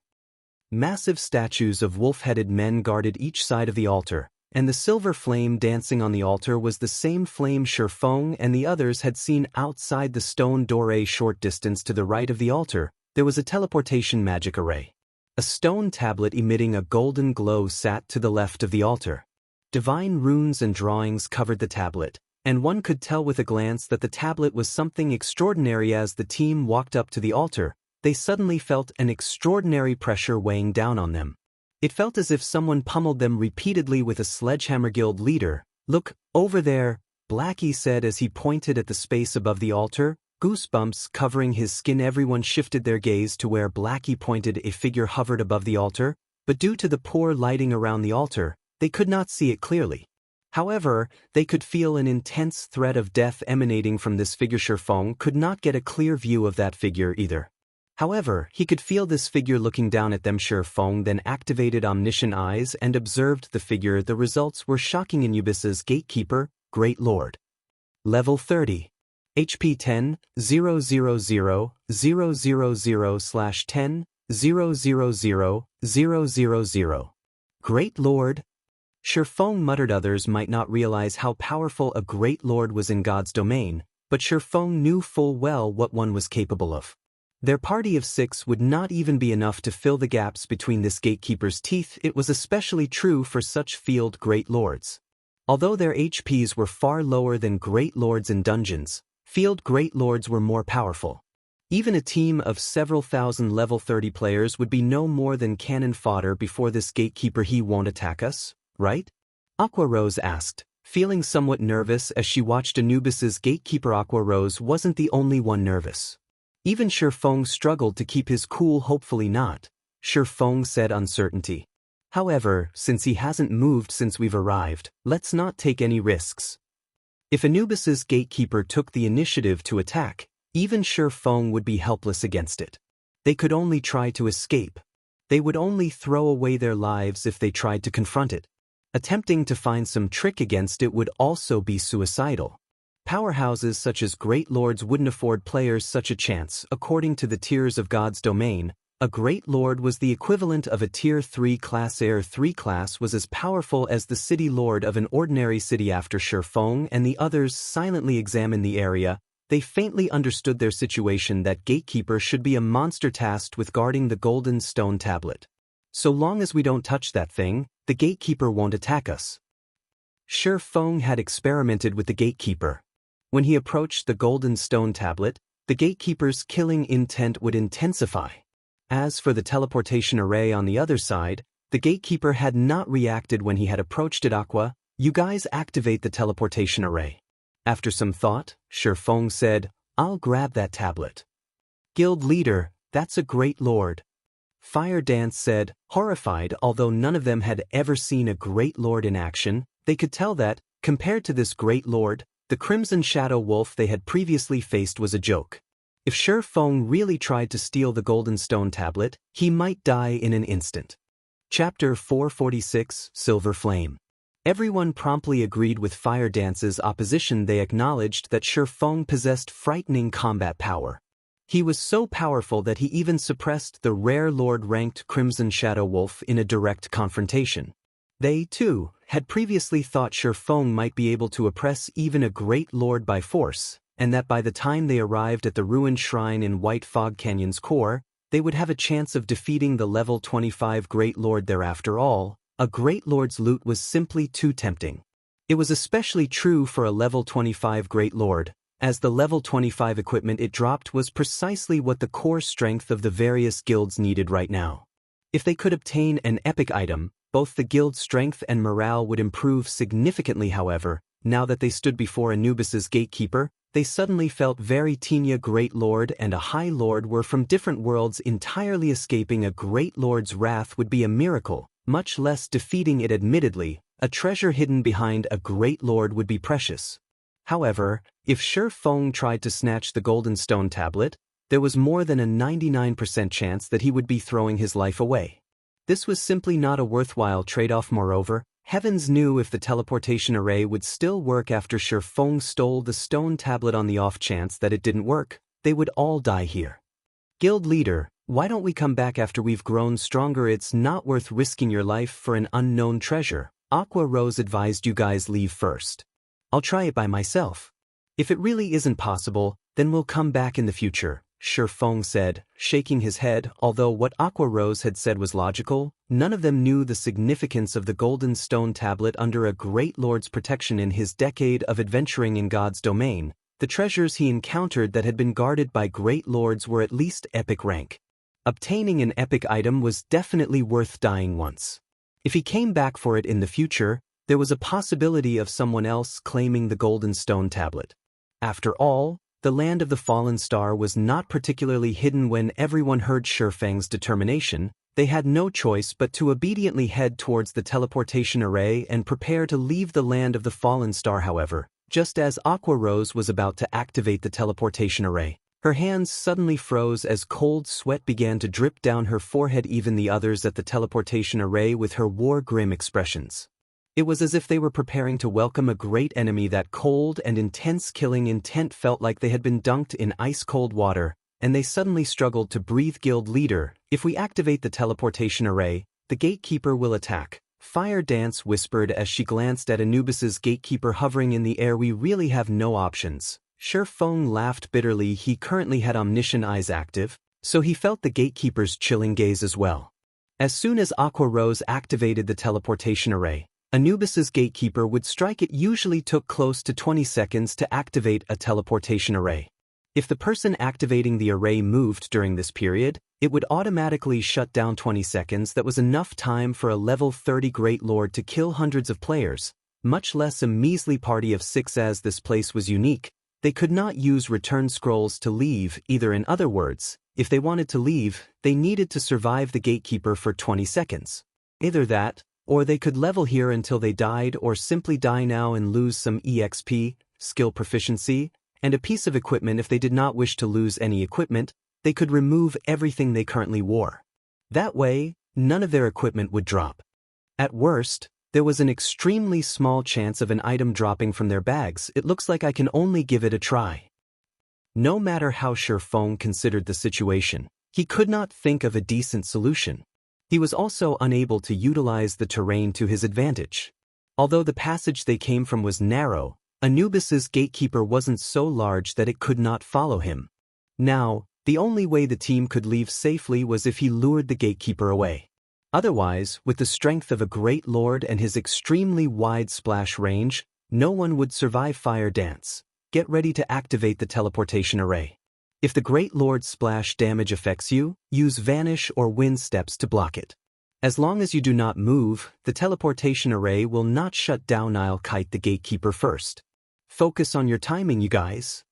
Massive statues of wolf-headed men guarded each side of the altar, and the silver flame dancing on the altar was the same flame Shi Feng and the others had seen outside the stone door. A short distance to the right of the altar, there was a teleportation magic array. A stone tablet emitting a golden glow sat to the left of the altar. Divine runes and drawings covered the tablet, and one could tell with a glance that the tablet was something extraordinary. As the team walked up to the altar, they suddenly felt an extraordinary pressure weighing down on them. It felt as if someone pummeled them repeatedly with a sledgehammer. Guild leader, look, over there, Blackie said as he pointed at the space above the altar. Goosebumps covering his skin. Everyone shifted their gaze to where Blackie pointed. A figure hovered above the altar, but due to the poor lighting around the altar, they could not see it clearly. However, they could feel an intense threat of death emanating from this figure. Shi Feng could not get a clear view of that figure either. However, he could feel this figure looking down at them. Shi Feng then activated omniscient eyes and observed the figure. The results were shocking. Anubis's gatekeeper, Great Lord. Level 30. HP 10, 000, 000, 000/10, 000, 000. Great Lord. Shi Feng muttered. Others might not realize how powerful a Great Lord was in God's domain, but Shi Feng knew full well what one was capable of. Their party of 6 would not even be enough to fill the gaps between this gatekeeper's teeth. It was especially true for such field Great Lords. Although their HPs were far lower than Great Lords in dungeons, field Great Lords were more powerful. Even a team of several thousand level 30 players would be no more than cannon fodder before this gatekeeper. He won't attack us, right? Aqua Rose asked, feeling somewhat nervous as she watched Anubis's gatekeeper. Aqua Rose wasn't the only one nervous. Even Shi Feng struggled to keep his cool. Hopefully not, Shi Feng said. Uncertainty. However, since he hasn't moved since we've arrived, let's not take any risks. If Anubis's gatekeeper took the initiative to attack, even Shi Feng would be helpless against it. They could only try to escape. They would only throw away their lives if they tried to confront it. Attempting to find some trick against it would also be suicidal. Powerhouses such as Great Lords wouldn't afford players such a chance. According to the tiers of God's domain, a Great Lord was the equivalent of a Tier 3 class. Air 3 class was as powerful as the City Lord of an ordinary city. After Shi Feng and the others silently examined the area, they faintly understood their situation. That gatekeeper should be a monster tasked with guarding the golden stone tablet. So long as we don't touch that thing, the gatekeeper won't attack us. Shi Feng had experimented with the gatekeeper. When he approached the golden stone tablet, the gatekeeper's killing intent would intensify. As for the teleportation array on the other side, the gatekeeper had not reacted when he had approached it. Aqua, you guys activate the teleportation array. After some thought, Shi Feng said, I'll grab that tablet. Guild leader, that's a Great Lord. Fire Dance said, horrified. Although none of them had ever seen a Great Lord in action, they could tell that, compared to this Great Lord, the Crimson Shadow Wolf they had previously faced was a joke. If Shi Feng really tried to steal the Golden Stone Tablet, he might die in an instant. Chapter 446, Silver Flame. Everyone promptly agreed with Fire Dance's opposition. They acknowledged that Shi Feng possessed frightening combat power. He was so powerful that he even suppressed the rare Lord-ranked Crimson Shadow Wolf in a direct confrontation. They, too, had previously thought Shifeng might be able to oppress even a great lord by force, and that by the time they arrived at the ruined shrine in White Fog Canyon's core, they would have a chance of defeating the level 25 Great Lord there. After all, a Great Lord's loot was simply too tempting. It was especially true for a level 25 Great Lord, as the level 25 equipment it dropped was precisely what the core strength of the various guilds needed right now. If they could obtain an epic item, both the guild's strength and morale would improve significantly. However, now that they stood before Anubis's gatekeeper, they suddenly felt very Tenya Great Lord and a High Lord were from different worlds. Entirely escaping a Great Lord's wrath would be a miracle, much less defeating it. Admittedly, a treasure hidden behind a Great Lord would be precious. However, if Shifeng tried to snatch the golden stone tablet, there was more than a 99% chance that he would be throwing his life away. This was simply not a worthwhile trade-off. Moreover, heavens knew if the teleportation array would still work after Shifeng stole the stone tablet. On the off chance that it didn't work, they would all die here. Guild leader, why don't we come back after we've grown stronger? It's not worth risking your life for an unknown treasure. Aqua Rose advised you guys leave first. I'll try it by myself. If it really isn't possible, then we'll come back in the future, Shifeng said, shaking his head. Although what Aqua Rose had said was logical, none of them knew the significance of the golden stone tablet. Under a Great Lord's protection in his decade of adventuring in God's domain, the treasures he encountered that had been guarded by Great Lords were at least epic rank. Obtaining an epic item was definitely worth dying once. If he came back for it in the future, there was a possibility of someone else claiming the golden stone tablet. After all, the land of the fallen star was not particularly hidden. When everyone heard Shifeng's determination, they had no choice but to obediently head towards the teleportation array and prepare to leave the land of the fallen star. However, just as Aqua Rose was about to activate the teleportation array, her hands suddenly froze as cold sweat began to drip down her forehead. Even the others at the teleportation array with her wore grim expressions. It was as if they were preparing to welcome a great enemy. That cold and intense killing intent felt like they had been dunked in ice-cold water, and they suddenly struggled to breathe. Guild leader, if we activate the teleportation array, the gatekeeper will attack, Fire Dance whispered as she glanced at Anubis's gatekeeper hovering in the air. We really have no options. Shifeng laughed bitterly. He currently had omniscient eyes active, so he felt the gatekeeper's chilling gaze as well. As soon as Aqua Rose activated the teleportation array, Anubis's gatekeeper would strike. It usually took close to 20 seconds to activate a teleportation array. If the person activating the array moved during this period, it would automatically shut down. 20 seconds, that was enough time for a level 30 Great Lord to kill hundreds of players, much less a measly party of 6. As this place was unique, they could not use return scrolls to leave either. In other words, if they wanted to leave, they needed to survive the gatekeeper for 20 seconds. Either that, or they could level here until they died, or simply die now and lose some EXP, skill proficiency, and a piece of equipment. If they did not wish to lose any equipment, they could remove everything they currently wore. That way, none of their equipment would drop. At worst, there was an extremely small chance of an item dropping from their bags. It looks like I can only give it a try. No matter how Shifeng considered the situation, he could not think of a decent solution. He was also unable to utilize the terrain to his advantage. Although the passage they came from was narrow, Anubis's gatekeeper wasn't so large that it could not follow him. Now, the only way the team could leave safely was if he lured the gatekeeper away. Otherwise, with the strength of a Great Lord and his extremely wide splash range, no one would survive. Fire Dance, get ready to activate the teleportation array. If the Great Lord's splash damage affects you, use Vanish or Wind Steps to block it. As long as you do not move, the teleportation array will not shut down. I'll kite the gatekeeper first. Focus on your timing, you guys.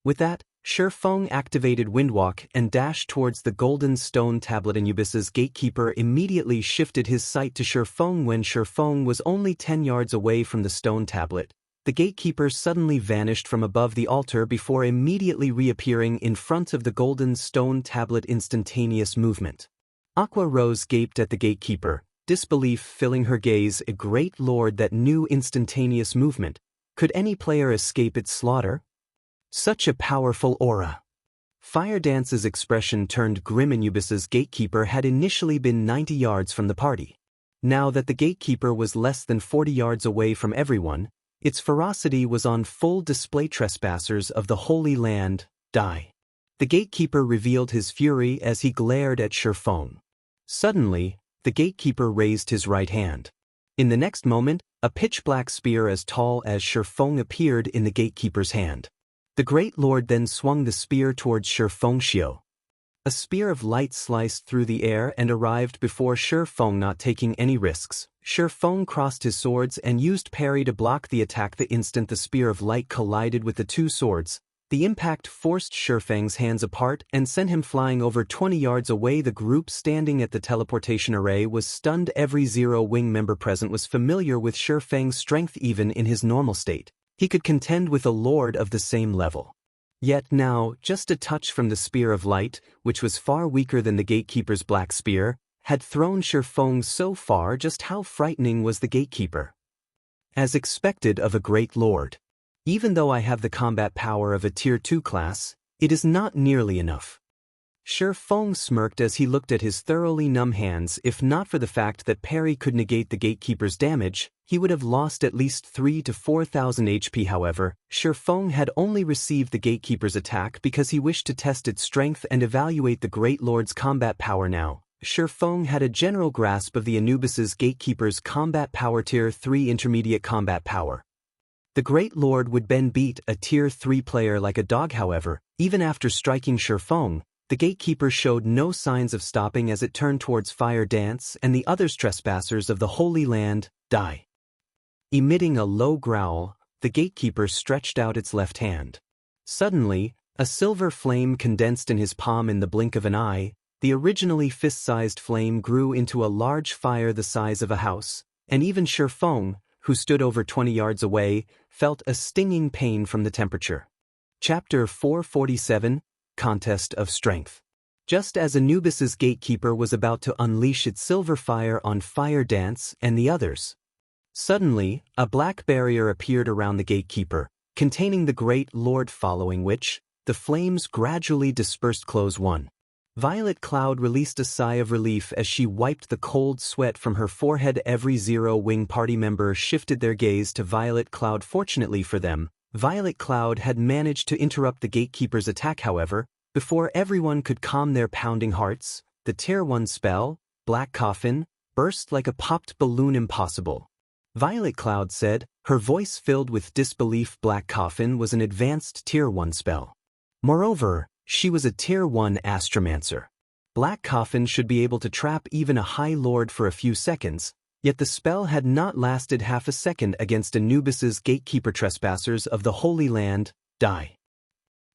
With that, Shifeng activated Windwalk and dashed towards the golden stone tablet. Anubis's gatekeeper immediately shifted his sight to Shifeng. When Shifeng was only 10 yards away from the stone tablet, the gatekeeper suddenly vanished from above the altar before immediately reappearing in front of the golden stone tablet. Instantaneous movement. Aqua Rose gaped at the gatekeeper, disbelief filling her gaze. A Great Lord that knew instantaneous movement. Could any player escape its slaughter? Such a powerful aura. Fire Dance's expression turned grim. Anubis's gatekeeper had initially been 90 yards from the party. Now that the gatekeeper was less than 40 yards away from everyone, its ferocity was on full display. Trespassers of the Holy Land, die. The gatekeeper revealed his fury as he glared at Shurfeng. Suddenly, the gatekeeper raised his right hand. In the next moment, a pitch-black spear as tall as Shurfeng appeared in the gatekeeper's hand. The Great Lord then swung the spear towards Shurfeng Xiu. A spear of light sliced through the air and arrived before Shurfeng, not taking any risks. Shurfeng crossed his swords and used parry to block the attack. The instant the spear of light collided with the two swords, the impact forced Shurfeng's hands apart and sent him flying over 20 yards away. The group standing at the teleportation array was stunned. Every Zero-Wing member present was familiar with Shurfeng's strength. Even in his normal state, he could contend with a lord of the same level. Yet now, just a touch from the spear of light, which was far weaker than the gatekeeper's black spear, had thrown Shurfeng so far. Just how frightening was the gatekeeper? As expected of a great lord. Even though I have the combat power of a Tier 2 class, it is not nearly enough. Shurfeng smirked as he looked at his thoroughly numb hands. If not for the fact that parry could negate the gatekeeper's damage, he would have lost at least 3,000 to 4,000 HP. However, Shurfeng had only received the gatekeeper's attack because he wished to test its strength and evaluate the Great Lord's combat power. Now, Shurfeng had a general grasp of the Anubis's gatekeeper's combat power. Tier 3 intermediate combat power. The Great Lord would then beat a Tier 3 player like a dog. However, even after striking Shurfeng, the gatekeeper showed no signs of stopping as it turned towards Fire Dance and the other trespassers of the Holy Land, die. Emitting a low growl, the gatekeeper stretched out its left hand. Suddenly, a silver flame condensed in his palm. In the blink of an eye, the originally fist-sized flame grew into a large fire the size of a house, and even Shurfeng, who stood over 20 yards away, felt a stinging pain from the temperature. Chapter 447, Contest of Strength. Just as Anubis's gatekeeper was about to unleash its silver fire on Fire Dance and the others, suddenly, a black barrier appeared around the gatekeeper, containing the Great Lord, following which, the flames gradually dispersed. Close 1. Violet Cloud released a sigh of relief as she wiped the cold sweat from her forehead. Every Zero-Wing party member shifted their gaze to Violet Cloud. Fortunately for them, Violet Cloud had managed to interrupt the gatekeeper's attack. However, before everyone could calm their pounding hearts, the Tier 1 spell, Black Coffin, burst like a popped balloon. Impossible. Violet Cloud said, her voice filled with disbelief. Black Coffin was an advanced Tier 1 spell. Moreover, she was a Tier 1 Astromancer. Black Coffin should be able to trap even a High Lord for a few seconds, yet the spell had not lasted half a second against Anubis's gatekeeper. Trespassers of the Holy Land, die.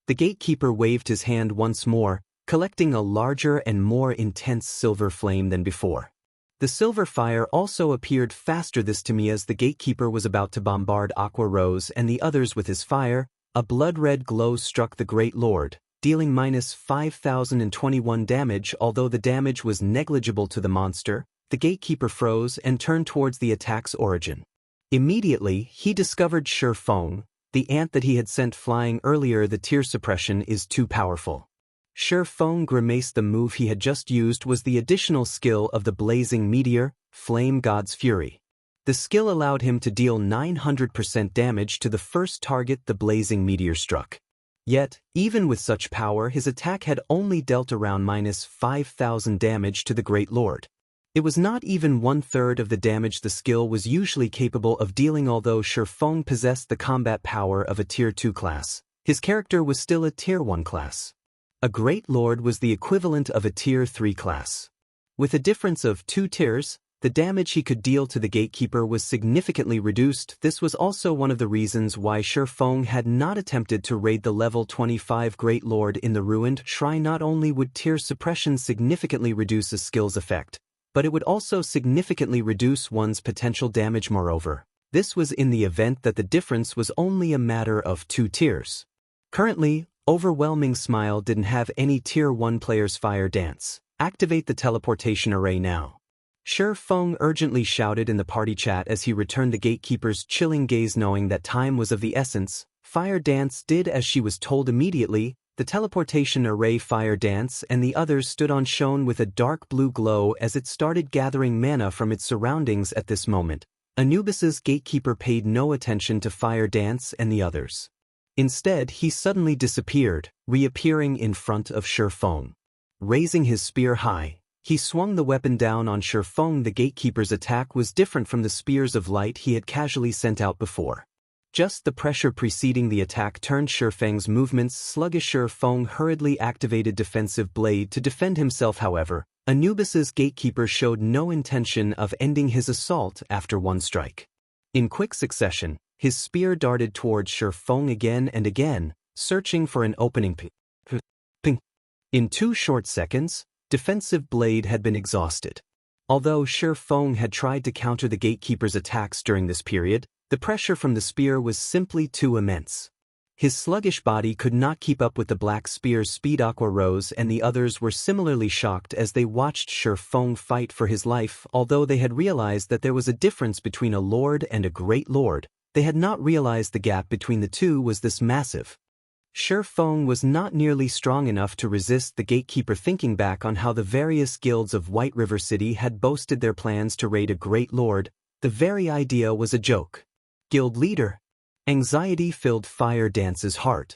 The gatekeeper waved his hand once more, collecting a larger and more intense silver flame than before. The silver fire also appeared faster this time as the gatekeeper was about to bombard Aqua Rose and the others with his fire. A blood-red glow struck the Great Lord, dealing minus 5,021 damage. Although the damage was negligible to the monster, the gatekeeper froze and turned towards the attack's origin. Immediately, he discovered Shurfeng, the ant that he had sent flying earlier. The tear suppression is too powerful. Shurfeng grimaced. The move he had just used was the additional skill of the Blazing Meteor, Flame God's Fury. The skill allowed him to deal 900% damage to the first target the Blazing Meteor struck. Yet, even with such power, his attack had only dealt around minus 5,000 damage to the Great Lord. It was not even 1/3 of the damage the skill was usually capable of dealing. Although Shurfeng possessed the combat power of a Tier 2 class, his character was still a Tier 1 class. A Great Lord was the equivalent of a Tier 3 class. With a difference of 2 tiers, the damage he could deal to the gatekeeper was significantly reduced. This was also one of the reasons why Shurfeng had not attempted to raid the level 25 Great Lord in the ruined shrine. Not only would tier suppression significantly reduce a skill's effect, but it would also significantly reduce one's potential damage. Moreover, this was in the event that the difference was only a matter of 2 tiers. Currently, Overwhelming Smile didn't have any Tier 1 players. Fire Dance, activate the teleportation array now. Shurfeng urgently shouted in the party chat as he returned the gatekeeper's chilling gaze. Knowing that time was of the essence, Fire Dance did as she was told. Immediately, The teleportation array Fire Dance and the others stood on shone with a dark blue glow as it started gathering mana from its surroundings at this moment. Anubis's gatekeeper paid no attention to Fire Dance and the others. Instead, he suddenly disappeared, reappearing in front of Shurfeng. Raising his spear high, he swung the weapon down on Shurfeng. The gatekeeper's attack was different from the spears of light he had casually sent out before. Just the pressure preceding the attack turned Shurfeng's movements sluggish. Shurfeng hurriedly activated Defensive Blade to defend himself. However, Anubis's gatekeeper showed no intention of ending his assault after one strike. In quick succession, his spear darted towards Shurfeng again and again, searching for an opening. Ping. In 2 short seconds, Defensive Blade had been exhausted. Although Shurfeng had tried to counter the gatekeeper's attacks during this period, the pressure from the spear was simply too immense. His sluggish body could not keep up with the black spear's speed. Aqua Rose and the others were similarly shocked as they watched Shurfeng fight for his life. Although they had realized that there was a difference between a lord and a great lord, they had not realized the gap between the two was this massive. Shurfeng was not nearly strong enough to resist the gatekeeper. Thinking back on how the various guilds of White River City had boasted their plans to raid a great lord, the very idea was a joke. Guild leader. Anxiety filled Fire Dance's heart.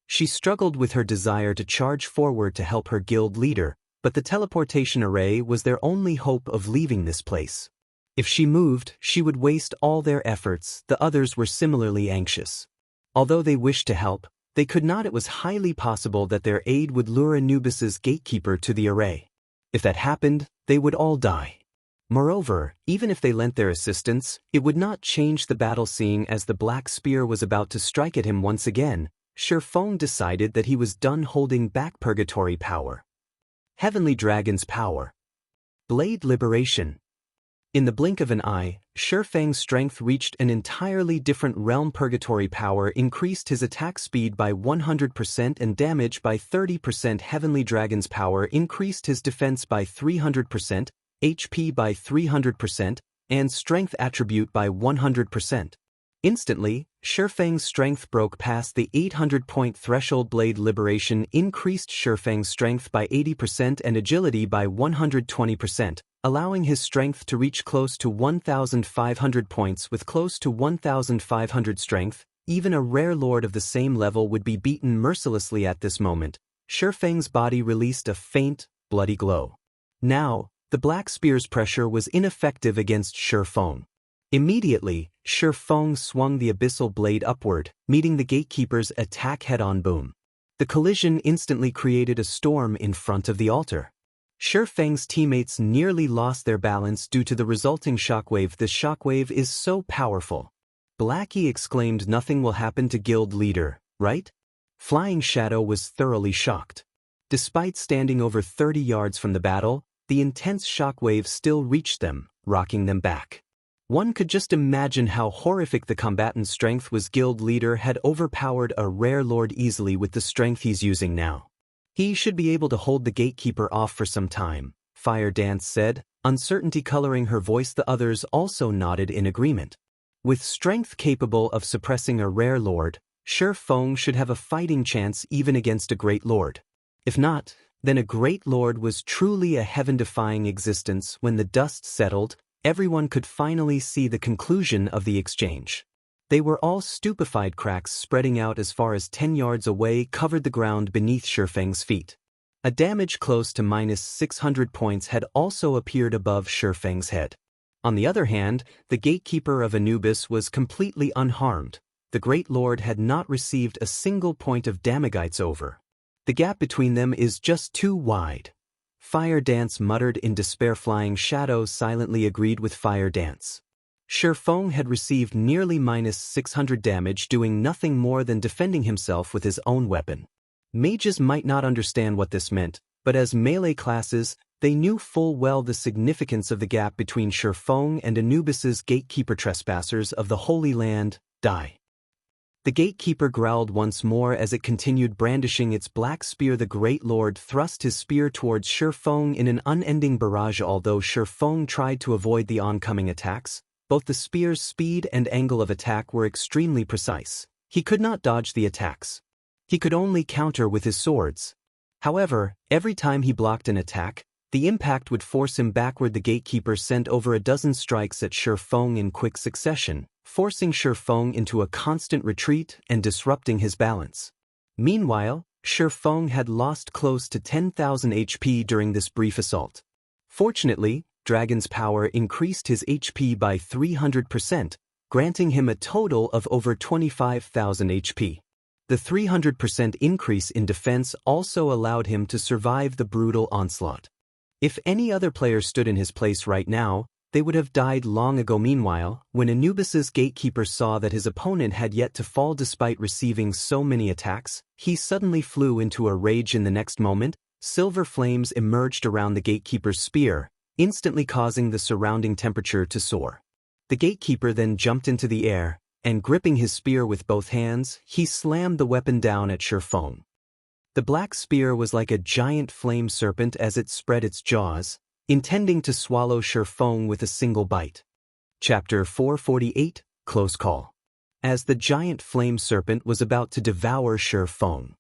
She struggled with her desire to charge forward to help her guild leader, but the teleportation array was their only hope of leaving this place. If she moved, she would waste all their efforts. The others were similarly anxious. Although they wished to help, they could not. It was highly possible that their aid would lure Anubis's gatekeeper to the array. If that happened, they would all die. Moreover, even if they lent their assistance, it would not change the battle. Seeing as the black spear was about to strike at him once again, Shurfeng decided that he was done holding back purgatory power. Heavenly Dragon's power. Blade Liberation. In the blink of an eye, Shurfeng's strength reached an entirely different realm. Purgatory power increased his attack speed by 100% and damage by 30%. Heavenly Dragon's power increased his defense by 300%, HP by 300%, and strength attribute by 100%. Instantly, Shurfeng's strength broke past the 800-point threshold. Blade Liberation increased Shurfeng's strength by 80% and agility by 120%, allowing his strength to reach close to 1,500 points. With close to 1,500 strength, even a rare lord of the same level would be beaten mercilessly. At this moment, Shurfeng's body released a faint, bloody glow. Now, the black spear's pressure was ineffective against Shurfeng. Immediately, Shurfeng swung the abyssal blade upward, meeting the gatekeeper's attack head-on. Boom. The collision instantly created a storm in front of the altar. Shurfeng's teammates nearly lost their balance due to the resulting shockwave. This shockwave is so powerful. Blackie exclaimed, "Nothing will happen to guild leader, right?" Flying Shadow was thoroughly shocked. Despite standing over 30 yards from the battle, the intense shockwave still reached them, rocking them back. One could just imagine how horrific the combatant's strength was. Guild leader had overpowered a rare lord easily with the strength he's using now. He should be able to hold the gatekeeper off for some time, Fire Dance said, uncertainty coloring her voice. The others also nodded in agreement. With strength capable of suppressing a rare lord, Shurfeng should have a fighting chance even against a great lord. If not, then a great lord was truly a heaven-defying existence. When the dust settled, everyone could finally see the conclusion of the exchange. They were all stupefied. Cracks spreading out as far as 10 yards away covered the ground beneath Shurfeng's feet. A damage close to -600 points had also appeared above Shurfeng's head. On the other hand, the gatekeeper of Anubis was completely unharmed. The Great Lord had not received a single point of damage. Over. The gap between them is just too wide. Fire Dance muttered in despair. Flying Shadow silently agreed with Fire Dance. Shurfeng had received nearly -600 damage, doing nothing more than defending himself with his own weapon. Mages might not understand what this meant, but as melee classes, they knew full well the significance of the gap between Shurfeng and Anubis's gatekeeper. Trespassers of the Holy Land, die. The gatekeeper growled once more as it continued brandishing its black spear. The Great Lord thrust his spear towards Shurfeng in an unending barrage. Although Shurfeng tried to avoid the oncoming attacks, both the spear's speed and angle of attack were extremely precise. He could not dodge the attacks. He could only counter with his swords. However, every time he blocked an attack, the impact would force him backward. The gatekeeper sent over a dozen strikes at Shi Feng in quick succession, forcing Shi Feng into a constant retreat and disrupting his balance. Meanwhile, Shi Feng had lost close to 10,000 HP during this brief assault. Fortunately, Dragon's power increased his HP by 300%, granting him a total of over 25,000 HP. The 300% increase in defense also allowed him to survive the brutal onslaught. If any other player stood in his place right now, they would have died long ago. Meanwhile, when Anubis's gatekeeper saw that his opponent had yet to fall despite receiving so many attacks, he suddenly flew into a rage. In the next moment, silver flames emerged around the gatekeeper's spear, instantly causing the surrounding temperature to soar. The gatekeeper then jumped into the air, and gripping his spear with both hands, he slammed the weapon down at Shi Feng. The black spear was like a giant flame serpent as it spread its jaws, intending to swallow Shi Feng with a single bite. Chapter 448, Close Call. As the giant flame serpent was about to devour Shi Feng.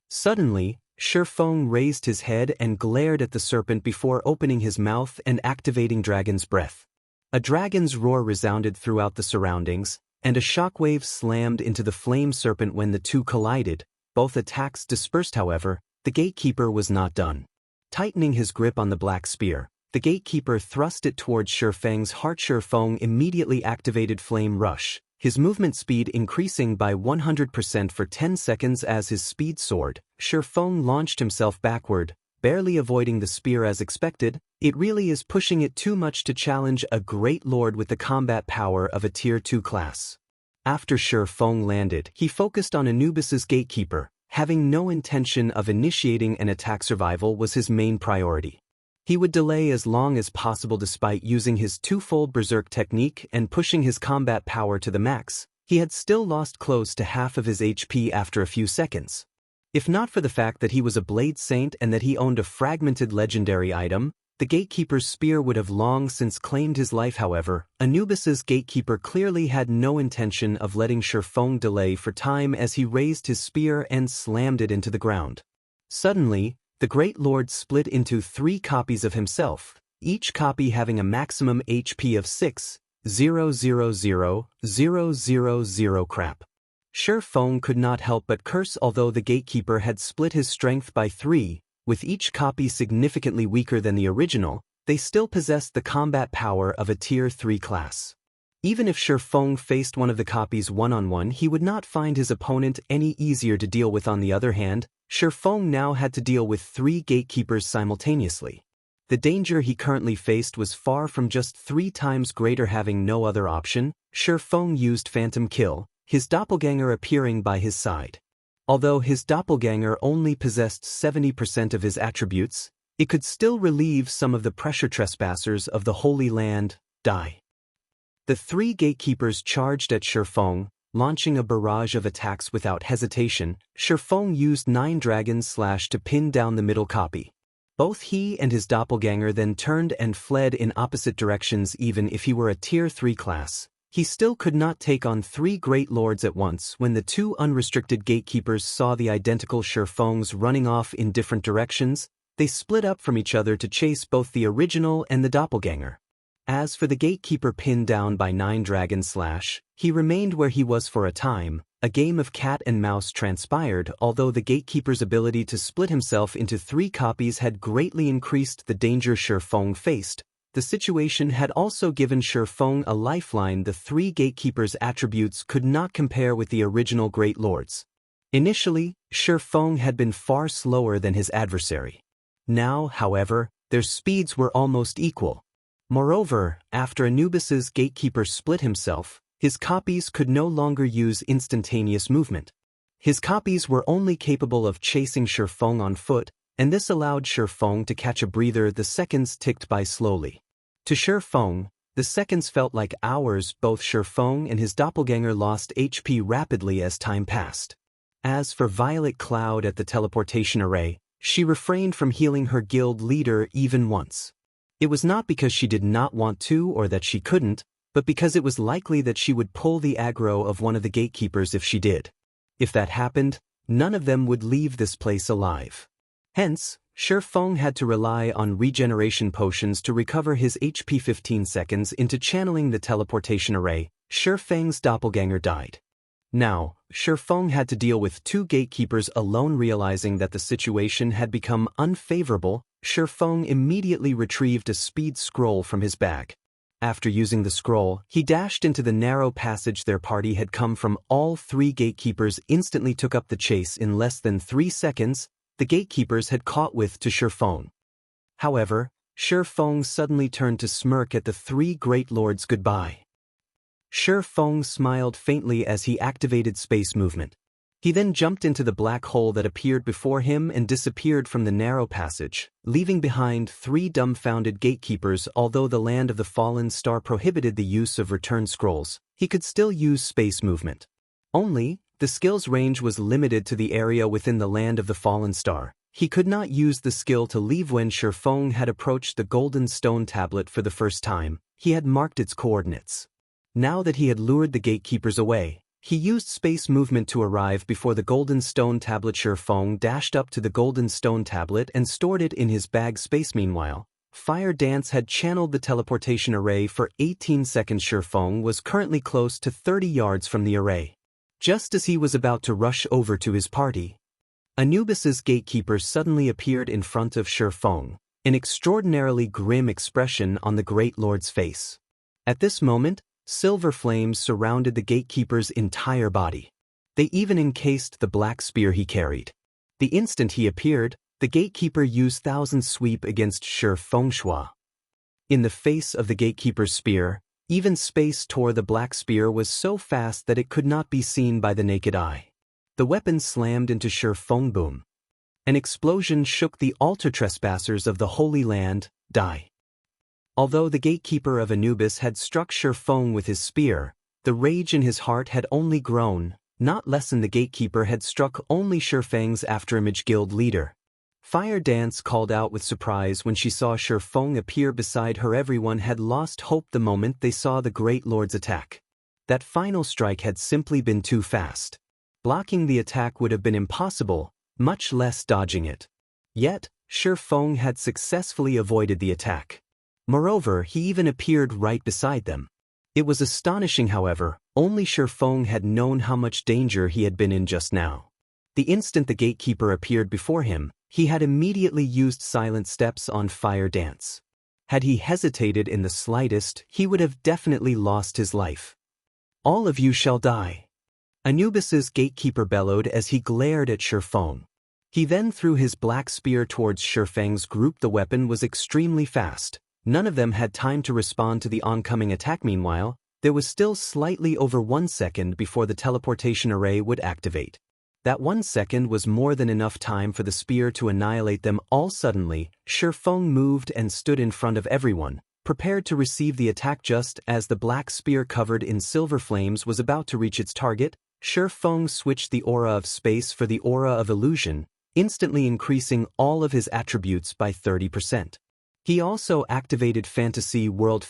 Suddenly, Shi Feng raised his head and glared at the serpent before opening his mouth and activating Dragon's Breath. A dragon's roar resounded throughout the surroundings, and a shockwave slammed into the flame serpent when the two collided. Both attacks dispersed. However, the gatekeeper was not done. Tightening his grip on the black spear, the gatekeeper thrust it towards Shi Feng's heart. Shi Feng immediately activated Flame Rush, his movement speed increasing by 100% for 10 seconds. As his speed soared, Shi Feng launched himself backward, barely avoiding the spear as expected. It really is pushing it too much to challenge a great lord with the combat power of a Tier 2 class. After Shi Feng landed, he focused on Anubis's gatekeeper, having no intention of initiating an attack. Survival was his main priority. He would delay as long as possible. Despite using his twofold berserk technique and pushing his combat power to the max, he had still lost close to half of his HP after a few seconds. If not for the fact that he was a Blade Saint and that he owned a fragmented legendary item, the gatekeeper's spear would have long since claimed his life. However, Anubis's gatekeeper clearly had no intention of letting Shi Feng delay for time as he raised his spear and slammed it into the ground. Suddenly, the Great Lord split into 3 copies of himself, each copy having a maximum HP of 6,000,000. Crap. Shi Feng could not help but curse. Although the gatekeeper had split his strength by 3, with each copy significantly weaker than the original, they still possessed the combat power of a Tier 3 class. Even if Shi Feng faced one of the copies one-on-one, he would not find his opponent any easier to deal with. On the other hand, Shi Feng now had to deal with 3 gatekeepers simultaneously. The danger he currently faced was far from just 3 times greater. Having no other option, Shi Feng used Phantom Kill, his doppelganger appearing by his side. Although his doppelganger only possessed 70% of his attributes, it could still relieve some of the pressure. Trespassers of the Holy Land, die. The 3 gatekeepers charged at Shi Feng, launching a barrage of attacks without hesitation. Shi Feng used 9 Dragon Slash to pin down the middle copy. Both he and his doppelganger then turned and fled in opposite directions. Even if he were a Tier 3 class, he still could not take on 3 Great Lords at once. When the 2 unrestricted gatekeepers saw the identical Shi Fengs running off in different directions, they split up from each other to chase both the original and the doppelganger. As for the gatekeeper pinned down by 9 Dragon Slash, he remained where he was for a time. A game of cat and mouse transpired. Although the gatekeeper's ability to split himself into 3 copies had greatly increased the danger Shi Feng faced, the situation had also given Shi Feng a lifeline. The 3 gatekeepers' attributes could not compare with the original Great Lords. Initially, Shi Feng had been far slower than his adversary. Now, however, their speeds were almost equal. Moreover, after Anubis's gatekeeper split himself, his copies could no longer use instantaneous movement. His copies were only capable of chasing Shi Feng on foot, and this allowed Shi Feng to catch a breather. The seconds ticked by slowly. To Shi Feng, the seconds felt like hours. Both Shi Feng and his doppelganger lost HP rapidly as time passed. As for Violet Cloud at the teleportation array, she refrained from healing her guild leader even once. It was not because she did not want to or that she couldn't, but because it was likely that she would pull the aggro of one of the gatekeepers if she did. If that happened, none of them would leave this place alive. Hence, Shifeng had to rely on regeneration potions to recover his HP 15 seconds into channeling the teleportation array. Shifeng's doppelganger died. Now, Shifeng had to deal with two gatekeepers alone. Realizing that the situation had become unfavorable, Shifeng immediately retrieved a speed scroll from his bag. After using the scroll, he dashed into the narrow passage their party had come from. All three gatekeepers instantly took up the chase. In less than 3 seconds, the gatekeepers had caught with to Shifeng. However, Shifeng suddenly turned to smirk at the three great lords goodbye. Shifeng smiled faintly as he activated space movement. He then jumped into the black hole that appeared before him and disappeared from the narrow passage, leaving behind three dumbfounded gatekeepers. Although the Land of the Fallen Star prohibited the use of return scrolls, he could still use space movement. Only, the skill's range was limited to the area within the Land of the Fallen Star. He could not use the skill to leave. When Shifeng had approached the golden stone tablet for the first time, he had marked its coordinates. Now that he had lured the gatekeepers away, he used space movement to arrive before the golden stone tablet. Shifeng dashed up to the golden stone tablet and stored it in his bag space. Meanwhile, Fire Dance had channeled the teleportation array for 18 seconds. Shifeng was currently close to 30 yards from the array. Just as he was about to rush over to his party, Anubis's gatekeeper suddenly appeared in front of Shifeng, an extraordinarily grim expression on the Great Lord's face. At this moment, silver flames surrounded the gatekeeper's entire body. They even encased the black spear he carried. The instant he appeared, the gatekeeper used Thousand Sweep against Shifeng. In the face of the gatekeeper's spear, even space tore. The black spear was so fast that it could not be seen by the naked eye. The weapon slammed into Shifeng. Boom. An explosion shook the altar. Trespassers of the Holy Land, die. Although the gatekeeper of Anubis had struck Shifeng with his spear, the rage in his heart had only grown, not lessened. The gatekeeper had struck only Shifeng's Afterimage Guild leader. Fire Dance called out with surprise when she saw Shifeng appear beside her. Everyone had lost hope the moment they saw the Great Lord's attack. That final strike had simply been too fast. Blocking the attack would have been impossible, much less dodging it. Yet, Shifeng had successfully avoided the attack. Moreover, he even appeared right beside them. It was astonishing. However, only Shifeng had known how much danger he had been in just now. The instant the gatekeeper appeared before him, he had immediately used silent steps on Fire Dance. Had he hesitated in the slightest, he would have definitely lost his life. All of you shall die. Anubis's gatekeeper bellowed as he glared at Shifeng. He then threw his black spear towards Shifeng's group. The weapon was extremely fast. None of them had time to respond to the oncoming attack. Meanwhile, there was still slightly over 1 second before the teleportation array would activate. That 1 second was more than enough time for the spear to annihilate them all. Suddenly, Shifeng moved and stood in front of everyone, prepared to receive the attack. Just as the black spear covered in silver flames was about to reach its target, Shifeng switched the aura of space for the aura of illusion, instantly increasing all of his attributes by 30%. He also activated Fantasy World.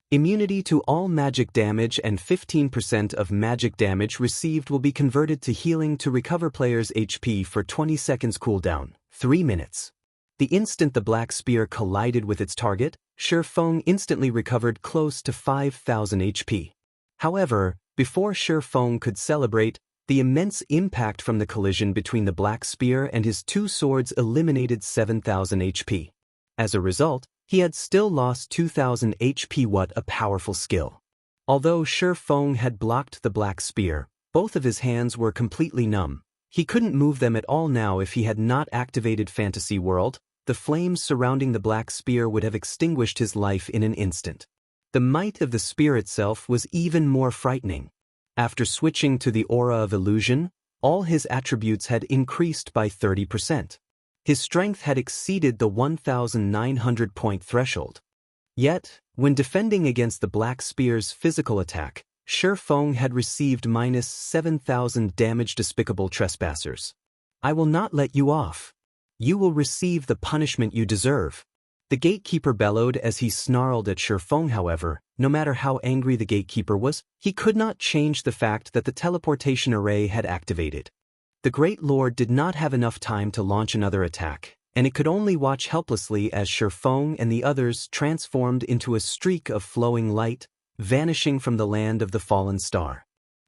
Immunity to all magic damage and 15% of magic damage received will be converted to healing to recover players' HP for 20 seconds. Cooldown, 3 minutes. The instant the black spear collided with its target, Shifeng instantly recovered close to 5,000 HP. However, before Shifeng could celebrate, the immense impact from the collision between the black spear and his two swords eliminated 7,000 HP. As a result, he had still lost 2,000 HP. What a powerful skill. Although Shifeng had blocked the black spear, both of his hands were completely numb. He couldn't move them at all now. If he had not activated Fantasy World, the flames surrounding the black spear would have extinguished his life in an instant. The might of the spear itself was even more frightening. After switching to the aura of illusion, all his attributes had increased by 30%. His strength had exceeded the 1,900-point threshold. Yet, when defending against the black spear's physical attack, Shifeng had received -7,000 damage. Despicable trespassers. I will not let you off. You will receive the punishment you deserve. The gatekeeper bellowed as he snarled at Shifeng. However, no matter how angry the gatekeeper was, he could not change the fact that the teleportation array had activated. The Great Lord did not have enough time to launch another attack, and it could only watch helplessly as Shifeng and the others transformed into a streak of flowing light, vanishing from the land of the fallen star.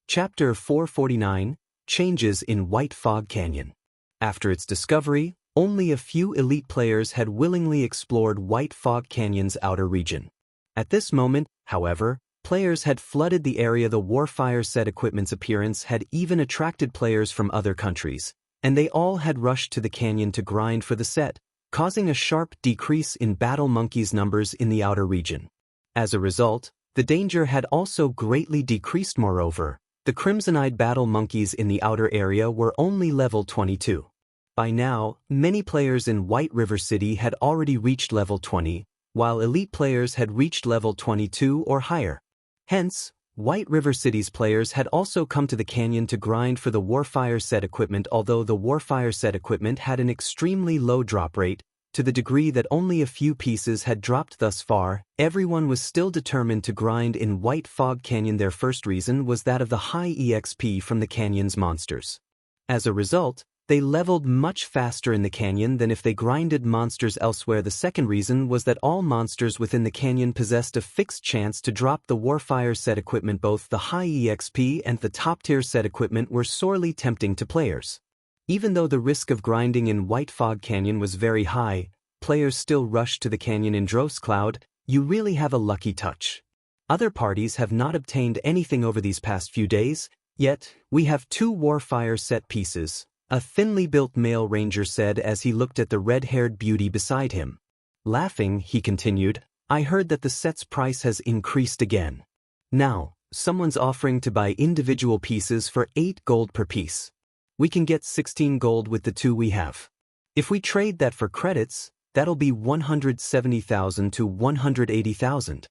Chapter 449, Changes in White Fog Canyon. After its discovery, only a few elite players had willingly explored White Fog Canyon's outer region. At this moment, however, players had flooded the area. The Warfire set equipment's appearance had even attracted players from other countries, and they all had rushed to the canyon to grind for the set, causing a sharp decrease in battle monkeys' numbers in the outer region. As a result, the danger had also greatly decreased. Moreover, the crimson-eyed battle monkeys in the outer area were only level 22. By now, many players in White River City had already reached level 20, while elite players had reached level 22 or higher. Hence, White River City's players had also come to the canyon to grind for the Warfire set equipment. Although the Warfire set equipment had an extremely low drop rate, to the degree that only a few pieces had dropped thus far, everyone was still determined to grind in White Fog Canyon. Their first reason was that of the high EXP from the canyon's monsters. As a result, they leveled much faster in the canyon than if they grinded monsters elsewhere. The second reason was that all monsters within the canyon possessed a fixed chance to drop the Warfire set equipment. Both the high EXP and the top-tier set equipment were sorely tempting to players. Even though the risk of grinding in White Fog Canyon was very high, players still rushed to the canyon in droves. Cloud, you really have a lucky touch. Other parties have not obtained anything over these past few days, yet we have 2 Warfire set pieces, a thinly built male ranger said as he looked at the red-haired beauty beside him. Laughing, he continued, I heard that the set's price has increased again. Now, someone's offering to buy individual pieces for 8 gold per piece. We can get 16 gold with the 2 we have. If we trade that for credits, that'll be 170,000 to 180,000.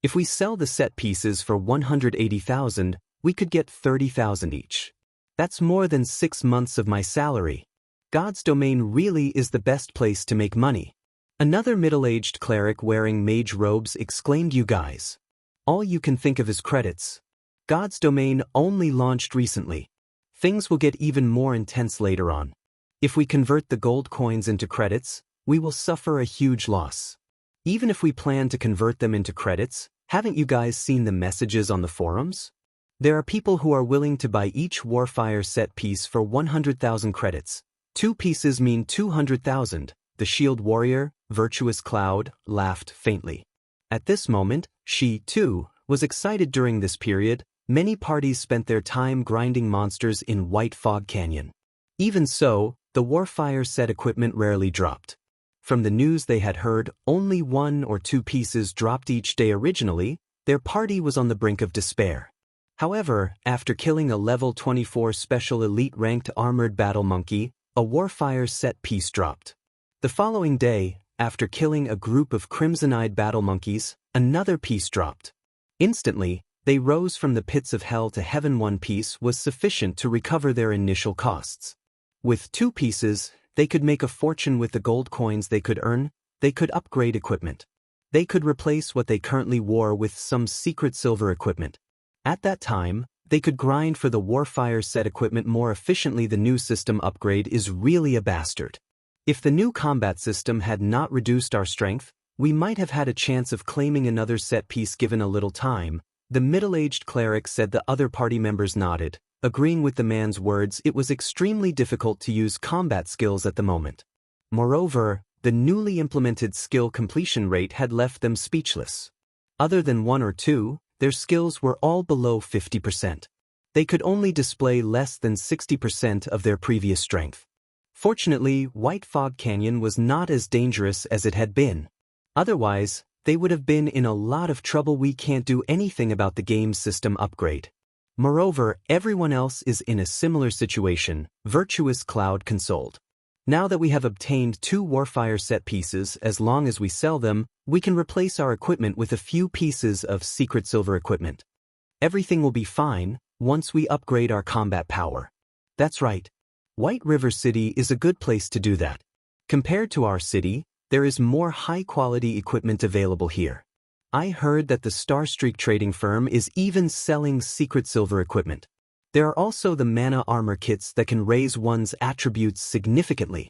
If we sell the set pieces for 180,000, we could get 30,000 each. That's more than 6 months of my salary. God's domain really is the best place to make money. Another middle-aged cleric wearing mage robes exclaimed, you guys. All you can think of is credits. God's domain only launched recently. Things will get even more intense later on. If we convert the gold coins into credits, we will suffer a huge loss. Even if we plan to convert them into credits, haven't you guys seen the messages on the forums? There are people who are willing to buy each Warfire set piece for 100,000 credits. 2 pieces mean 200,000, the Shield Warrior, Virtuous Cloud, laughed faintly. At this moment, she, too, was excited. During this period, many parties spent their time grinding monsters in White Fog Canyon. Even so, the Warfire set equipment rarely dropped. From the news they had heard, only 1 or 2 pieces dropped each day. Originally, their party was on the brink of despair. However, after killing a level 24 special elite ranked armored battle monkey, a Warfire set piece dropped. The following day, after killing a group of crimson-eyed battle monkeys, another piece dropped. Instantly, they rose from the pits of hell to heaven. 1 piece was sufficient to recover their initial costs. With 2 pieces, they could make a fortune. With the gold coins they could earn, they could upgrade equipment. They could replace what they currently wore with some secret silver equipment. At that time, they could grind for the Warfire set equipment more efficiently. The new system upgrade is really a bastard. If the new combat system had not reduced our strength, we might have had a chance of claiming another set piece given a little time, the middle-aged cleric said. The other party members nodded, agreeing with the man's words. It was extremely difficult to use combat skills at the moment. Moreover, the newly implemented skill completion rate had left them speechless. Other than 1 or 2, their skills were all below 50%. They could only display less than 60% of their previous strength. Fortunately, White Fog Canyon was not as dangerous as it had been. Otherwise, they would have been in a lot of trouble. We can't do anything about the game's system upgrade. Moreover, everyone else is in a similar situation, Virtuous Cloud consoled. Now that we have obtained 2 Warfire set pieces, as long as we sell them, we can replace our equipment with a few pieces of secret silver equipment. Everything will be fine once we upgrade our combat power. That's right. White River City is a good place to do that. Compared to our city, there is more high-quality equipment available here. I heard that the Starstreak trading firm is even selling secret silver equipment. There are also the mana armor kits that can raise one's attributes significantly.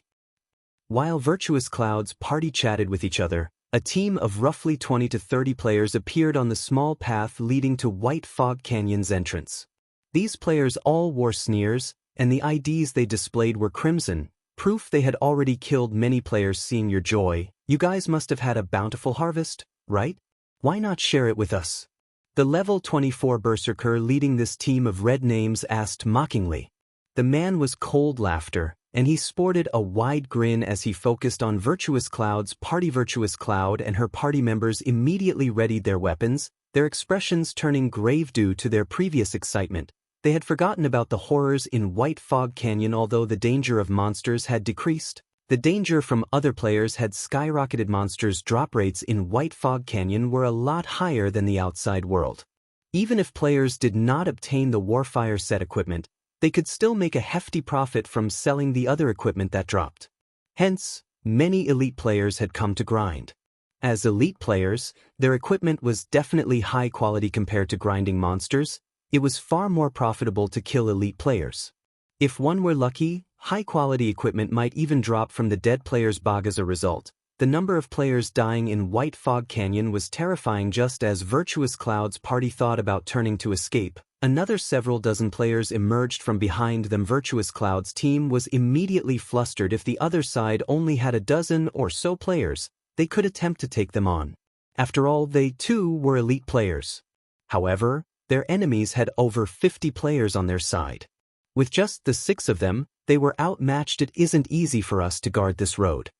While Virtuous Cloud's party chatted with each other, a team of roughly 20 to 30 players appeared on the small path leading to White Fog Canyon's entrance. These players all wore sneers, and the IDs they displayed were crimson, proof they had already killed many players. Seeing your joy, you guys must have had a bountiful harvest, right? Why not share it with us? The level 24 berserker leading this team of red names asked mockingly. The man was Cold Laughter, and he sported a wide grin as he focused on Virtuous Cloud's party. Virtuous Cloud and her party members immediately readied their weapons, their expressions turning grave due to their previous excitement. They had forgotten about the horrors in White Fog Canyon. Although the danger of monsters had decreased, the danger from other players had skyrocketed. Monsters' drop rates in White Fog Canyon were a lot higher than the outside world. Even if players did not obtain the Warfire set equipment, they could still make a hefty profit from selling the other equipment that dropped. Hence, many elite players had come to grind. As elite players, their equipment was definitely high quality compared to grinding monsters. It was far more profitable to kill elite players. If one were lucky, high-quality equipment might even drop from the dead player's bog. As a result, the number of players dying in White Fog Canyon was terrifying. Just as Virtuous Cloud's party thought about turning to escape, another several dozen players emerged from behind them. Virtuous Cloud's team was immediately flustered. If the other side only had a dozen or so players, they could attempt to take them on. After all, they too were elite players. However, their enemies had over 50 players on their side. With just the 6 of them, they were outmatched. It isn't easy for us to guard this road.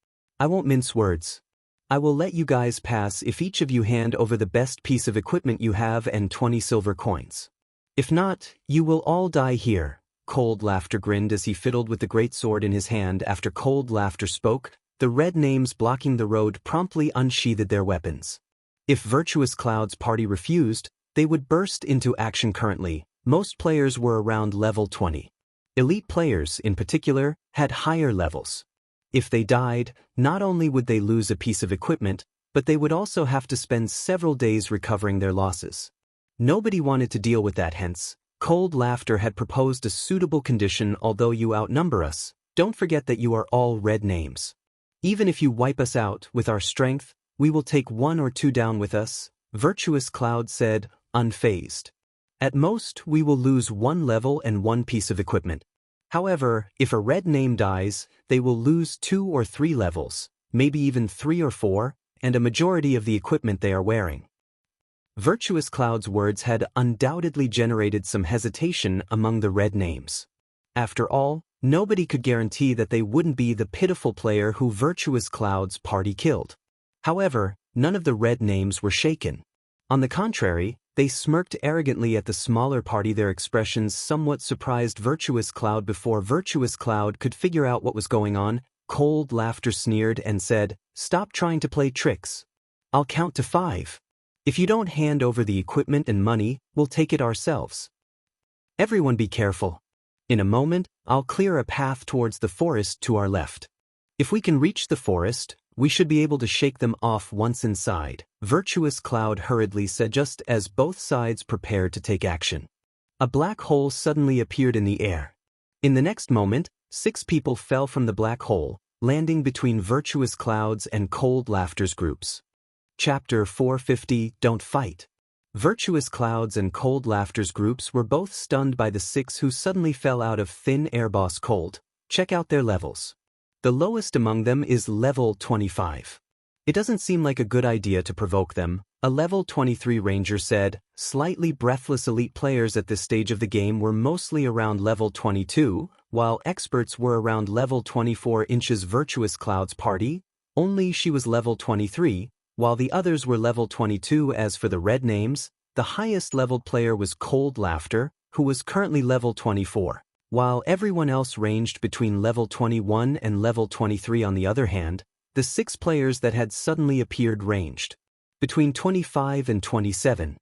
I won't mince words. I will let you guys pass if each of you hand over the best piece of equipment you have and 20 silver coins. If not, you will all die here. Cold Laughter grinned as he fiddled with the great sword in his hand. After Cold Laughter spoke, the red names blocking the road promptly unsheathed their weapons. If Virtuous Cloud's party refused, they would burst into action. Currently, most players were around level 20. Elite players, in particular, had higher levels. If they died, not only would they lose a piece of equipment, but they would also have to spend several days recovering their losses. Nobody wanted to deal with that. Hence, Cold Laughter had proposed a suitable condition. Although you outnumber us, don't forget that you are all red names. Even if you wipe us out with our strength, we will take 1 or 2 down with us, Virtuous Cloud said, unfazed. At most, we will lose 1 level and 1 piece of equipment. However, if a red name dies, they will lose 2 or 3 levels, maybe even 3 or 4, and a majority of the equipment they are wearing. Virtuous Cloud's words had undoubtedly generated some hesitation among the red names. After all, nobody could guarantee that they wouldn't be the pitiful player who Virtuous Cloud's party killed. However, none of the red names were shaken. On the contrary, they smirked arrogantly at the smaller party. Their expressions somewhat surprised Virtuous Cloud. Before Virtuous Cloud could figure out what was going on, Cold Laughter sneered and said, "Stop trying to play tricks. I'll count to 5. If you don't hand over the equipment and money, we'll take it ourselves. Everyone be careful. In a moment, I'll clear a path towards the forest to our left. If we can reach the forest, we should be able to shake them off once inside," Virtuous Cloud hurriedly said just as both sides prepared to take action. A black hole suddenly appeared in the air. In the next moment, 6 people fell from the black hole, landing between Virtuous Cloud's and Cold Laughter's groups. Chapter 450, Don't Fight. Virtuous Cloud's and Cold Laughter's groups were both stunned by the 6 who suddenly fell out of thin air. Boss Cold, check out their levels. The lowest among them is level 25. It doesn't seem like a good idea to provoke them, a level 23 ranger said. Slightly breathless elite players at this stage of the game were mostly around level 22, while experts were around level 24. Virtuous Cloud's party, only she was level 23, while the others were level 22. As for the red names, the highest leveled player was Cold Laughter, who was currently level 24. While everyone else ranged between level 21 and level 23. On the other hand, the 6 players that had suddenly appeared ranged between 25 and 27.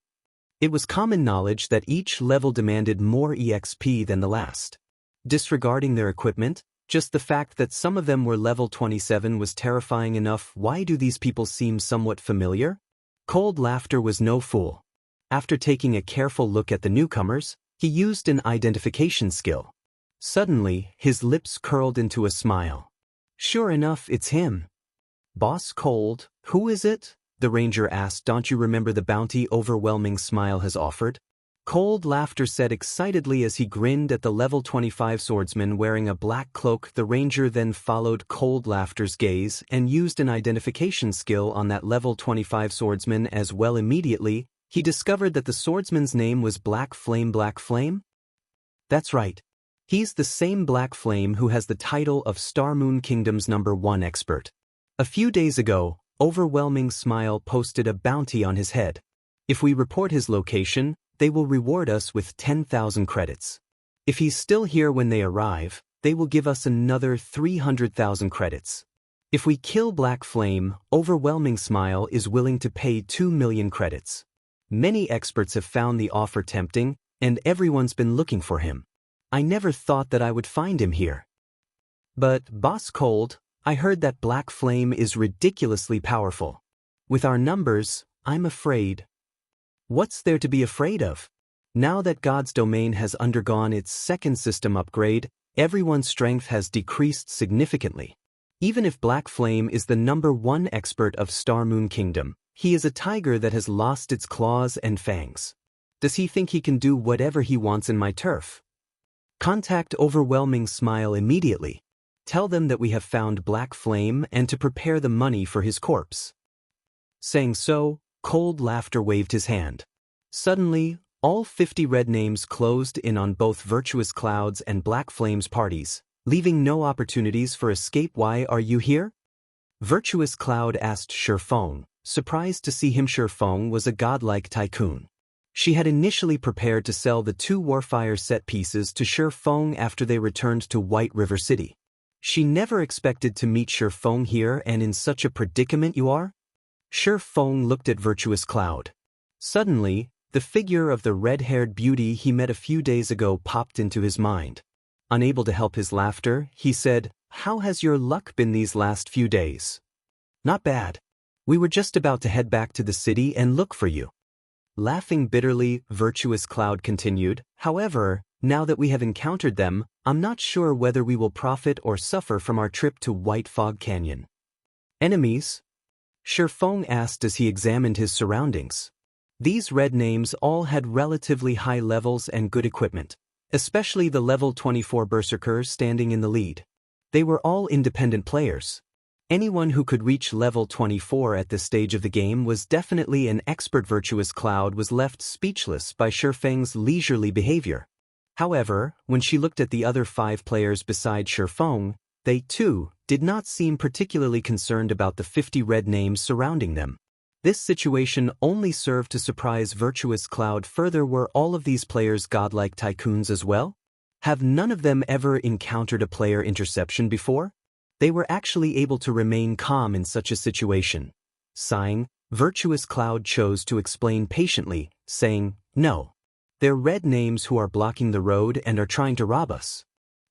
It was common knowledge that each level demanded more EXP than the last. Disregarding their equipment, just the fact that some of them were level 27 was terrifying enough. Why do these people seem somewhat familiar? Cold Laughter was no fool. After taking a careful look at the newcomers, He used an identification skill. Suddenly, his lips curled into a smile. Sure enough, it's him. Boss Cold, who is it? The ranger asked. Don't you remember the bounty Overwhelming Smile has offered? Cold Laughter said excitedly as he grinned at the level 25 swordsman wearing a black cloak. The ranger then followed Cold Laughter's gaze and used an identification skill on that level 25 swordsman as well. Immediately, he discovered that the swordsman's name was Black Flame. Black Flame? That's right. He's the same Black Flame who has the title of Star Moon Kingdom's #1 expert. A few days ago, Overwhelming Smile posted a bounty on his head. If we report his location, they will reward us with 10,000 credits. If he's still here when they arrive, they will give us another 300,000 credits. If we kill Black Flame, Overwhelming Smile is willing to pay 2 million credits. Many experts have found the offer tempting, and everyone's been looking for him. I never thought that I would find him here. But, Boss Cold, I heard that Black Flame is ridiculously powerful. With our numbers, I'm afraid. What's there to be afraid of? Now that God's domain has undergone its second system upgrade, everyone's strength has decreased significantly. Even if Black Flame is the #1 expert of Star Moon Kingdom, he is a tiger that has lost its claws and fangs. Does he think he can do whatever he wants in my turf? Contact Overwhelming Smile immediately. Tell them that we have found Black Flame and to prepare the money for his corpse. Saying so, Cold Laughter waved his hand. Suddenly, all 50 red names closed in on both Virtuous Cloud's and Black Flame's parties, leaving no opportunities for escape. Why are you here? Virtuous Cloud asked Shurfeng, surprised to see him. Shurfeng was a godlike tycoon. She had initially prepared to sell the 2 Warfire set pieces to Shurfeng after they returned to White River City. She never expected to meet Shurfeng here, and in such a predicament you are? Shurfeng looked at Virtuous Cloud. Suddenly, the figure of the red-haired beauty he met a few days ago popped into his mind. Unable to help his laughter, he said, "How has your luck been these last few days?" "Not bad. We were just about to head back to the city and look for you." Laughing bitterly, Virtuous Cloud continued, "However, now that we have encountered them, I'm not sure whether we will profit or suffer from our trip to White Fog Canyon." "Enemies?" Shurfeng asked as he examined his surroundings. These red names all had relatively high levels and good equipment, especially the level 24 berserkers standing in the lead. They were all independent players. Anyone who could reach level 24 at this stage of the game was definitely an expert. Virtuous Cloud was left speechless by Shurfeng's leisurely behavior. However, when she looked at the other 5 players beside Shurfeng, they, too, did not seem particularly concerned about the 50 red names surrounding them. This situation only served to surprise Virtuous Cloud further. Were all of these players godlike tycoons as well? Have none of them ever encountered a player interception before? They were actually able to remain calm in such a situation. Sighing, Virtuous Cloud chose to explain patiently, saying, "No. They're red names who are blocking the road and are trying to rob us.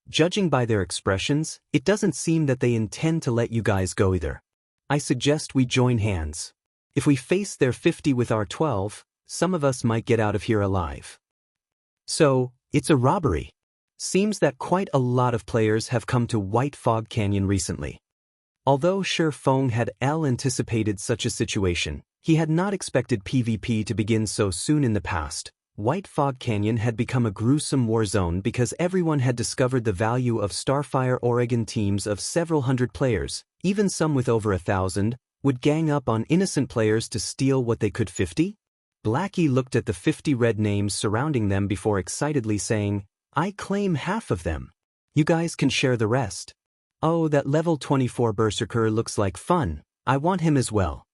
Judging by their expressions, it doesn't seem that they intend to let you guys go either. I suggest we join hands. If we face their 50 with our 12, some of us might get out of here alive." So, it's a robbery. Seems that quite a lot of players have come to White Fog Canyon recently. Although Shurfeng had anticipated such a situation, he had not expected PvP to begin so soon. In the past, White Fog Canyon had become a gruesome war zone because everyone had discovered the value of Starfire. Oregon teams of several hundred players, even some with over 1,000, would gang up on innocent players to steal what they could. 50? Blackie looked at the 50 red names surrounding them before excitedly saying, "I claim half of them. You guys can share the rest." "Oh, that level 24 berserker looks like fun. I want him as well."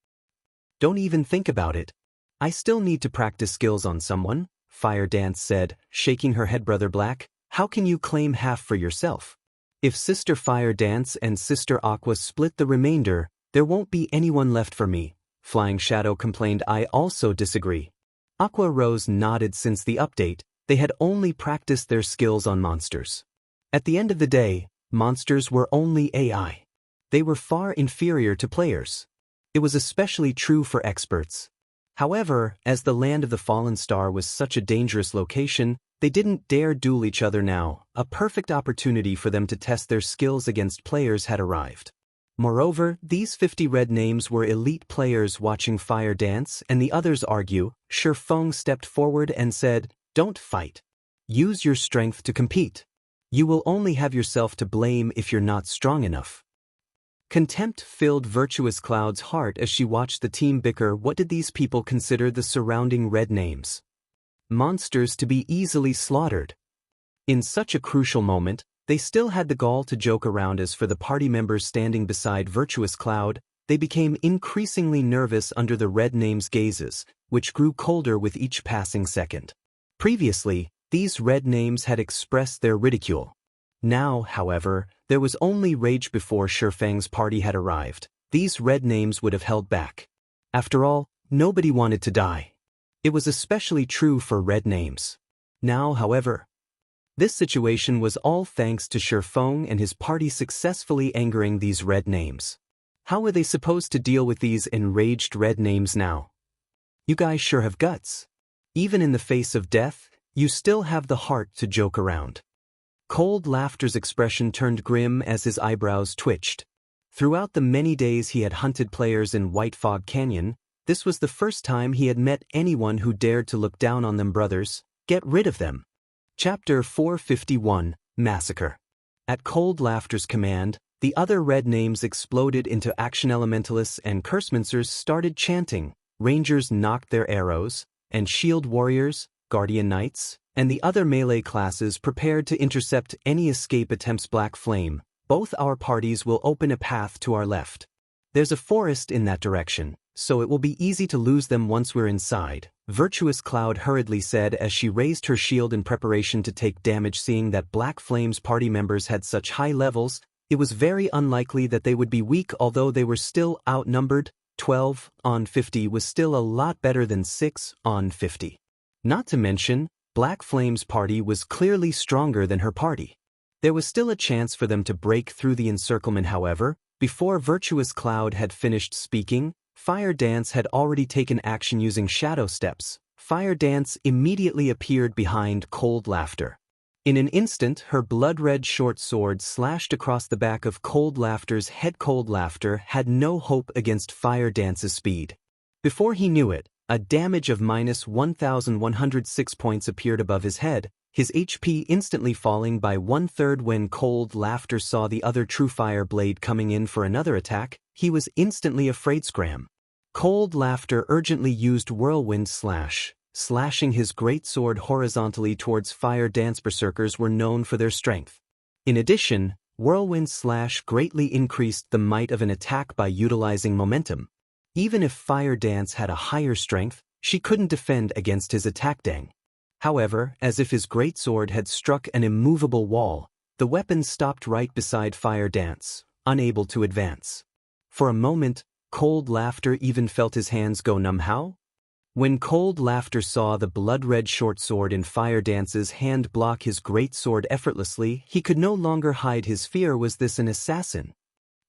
"Don't even think about it. I still need to practice skills on someone," Fire Dance said, shaking her head. "Brother Black, how can you claim half for yourself? If Sister Fire Dance and Sister Aqua split the remainder, there won't be anyone left for me," Flying Shadow complained. "I also disagree." Aqua Rose nodded. Since the update, they had only practiced their skills on monsters. At the end of the day, monsters were only AI. They were far inferior to players. It was especially true for experts. However, as the land of the fallen star was such a dangerous location, they didn't dare duel each other now. A perfect opportunity for them to test their skills against players had arrived. Moreover, these 50 red names were elite players watching Fire dance, and the others argue. Shi Feng stepped forward and said, "Don't fight. Use your strength to compete. You will only have yourself to blame if you're not strong enough." Contempt filled Virtuous Cloud's heart as she watched the team bicker. What did these people consider the surrounding red names? Monsters to be easily slaughtered. In such a crucial moment, they still had the gall to joke around. As for the party members standing beside Virtuous Cloud, they became increasingly nervous under the red names' gazes, which grew colder with each passing second. Previously, these red names had expressed their ridicule. Now, however, there was only rage. Before Shi Feng's party had arrived, these red names would have held back. After all, nobody wanted to die. It was especially true for red names. Now, however, this situation was all thanks to Shi Feng and his party successfully angering these red names. How were they supposed to deal with these enraged red names now? "You guys sure have guts. Even in the face of death, you still have the heart to joke around." Cold Laughter's expression turned grim as his eyebrows twitched. Throughout the many days he had hunted players in White Fog Canyon, this was the first time he had met anyone who dared to look down on them. "Brothers, get rid of them." Chapter 451, Massacre. At Cold Laughter's command, the other red names exploded into action. Elementalists and Cursemancers started chanting, Rangers knocked their arrows, and Shield Warriors, Guardian Knights, and the other melee classes prepared to intercept any escape attempts. "Black Flame, both our parties will open a path to our left. There's a forest in that direction, so it will be easy to lose them once we're inside," Virtuous Cloud hurriedly said as she raised her shield in preparation to take damage. Seeing that Black Flame's party members had such high levels, it was very unlikely that they would be weak. Although they were still outnumbered, 12 on 50 was still a lot better than 6 on 50. Not to mention, Black Flame's party was clearly stronger than her party. There was still a chance for them to break through the encirclement. However, before Virtuous Cloud had finished speaking, Fire Dance had already taken action using shadow steps. Fire Dance immediately appeared behind Cold Laughter. In an instant, her blood-red short sword slashed across the back of Cold Laughter's head. Cold Laughter had no hope against Fire Dance's speed. Before he knew it, a damage of -1,106 points appeared above his head, his HP instantly falling by 1/3. When Cold Laughter saw the other Truefire blade coming in for another attack, he was instantly afraid. Scram. Cold Laughter urgently used Whirlwind Slash, slashing his great sword horizontally towards Fire Dance. Berserkers were known for their strength. In addition, Whirlwind Slash greatly increased the might of an attack by utilizing momentum. Even if Fire Dance had a higher strength, she couldn't defend against his attack. Dang. However, as if his greatsword had struck an immovable wall, the weapon stopped right beside Fire Dance, unable to advance. For a moment, Cold Laughter even felt his hands go numb. How? When Cold Laughter saw the blood-red short sword in Fire Dance's hand block his greatsword effortlessly, he could no longer hide his fear. Was this an assassin?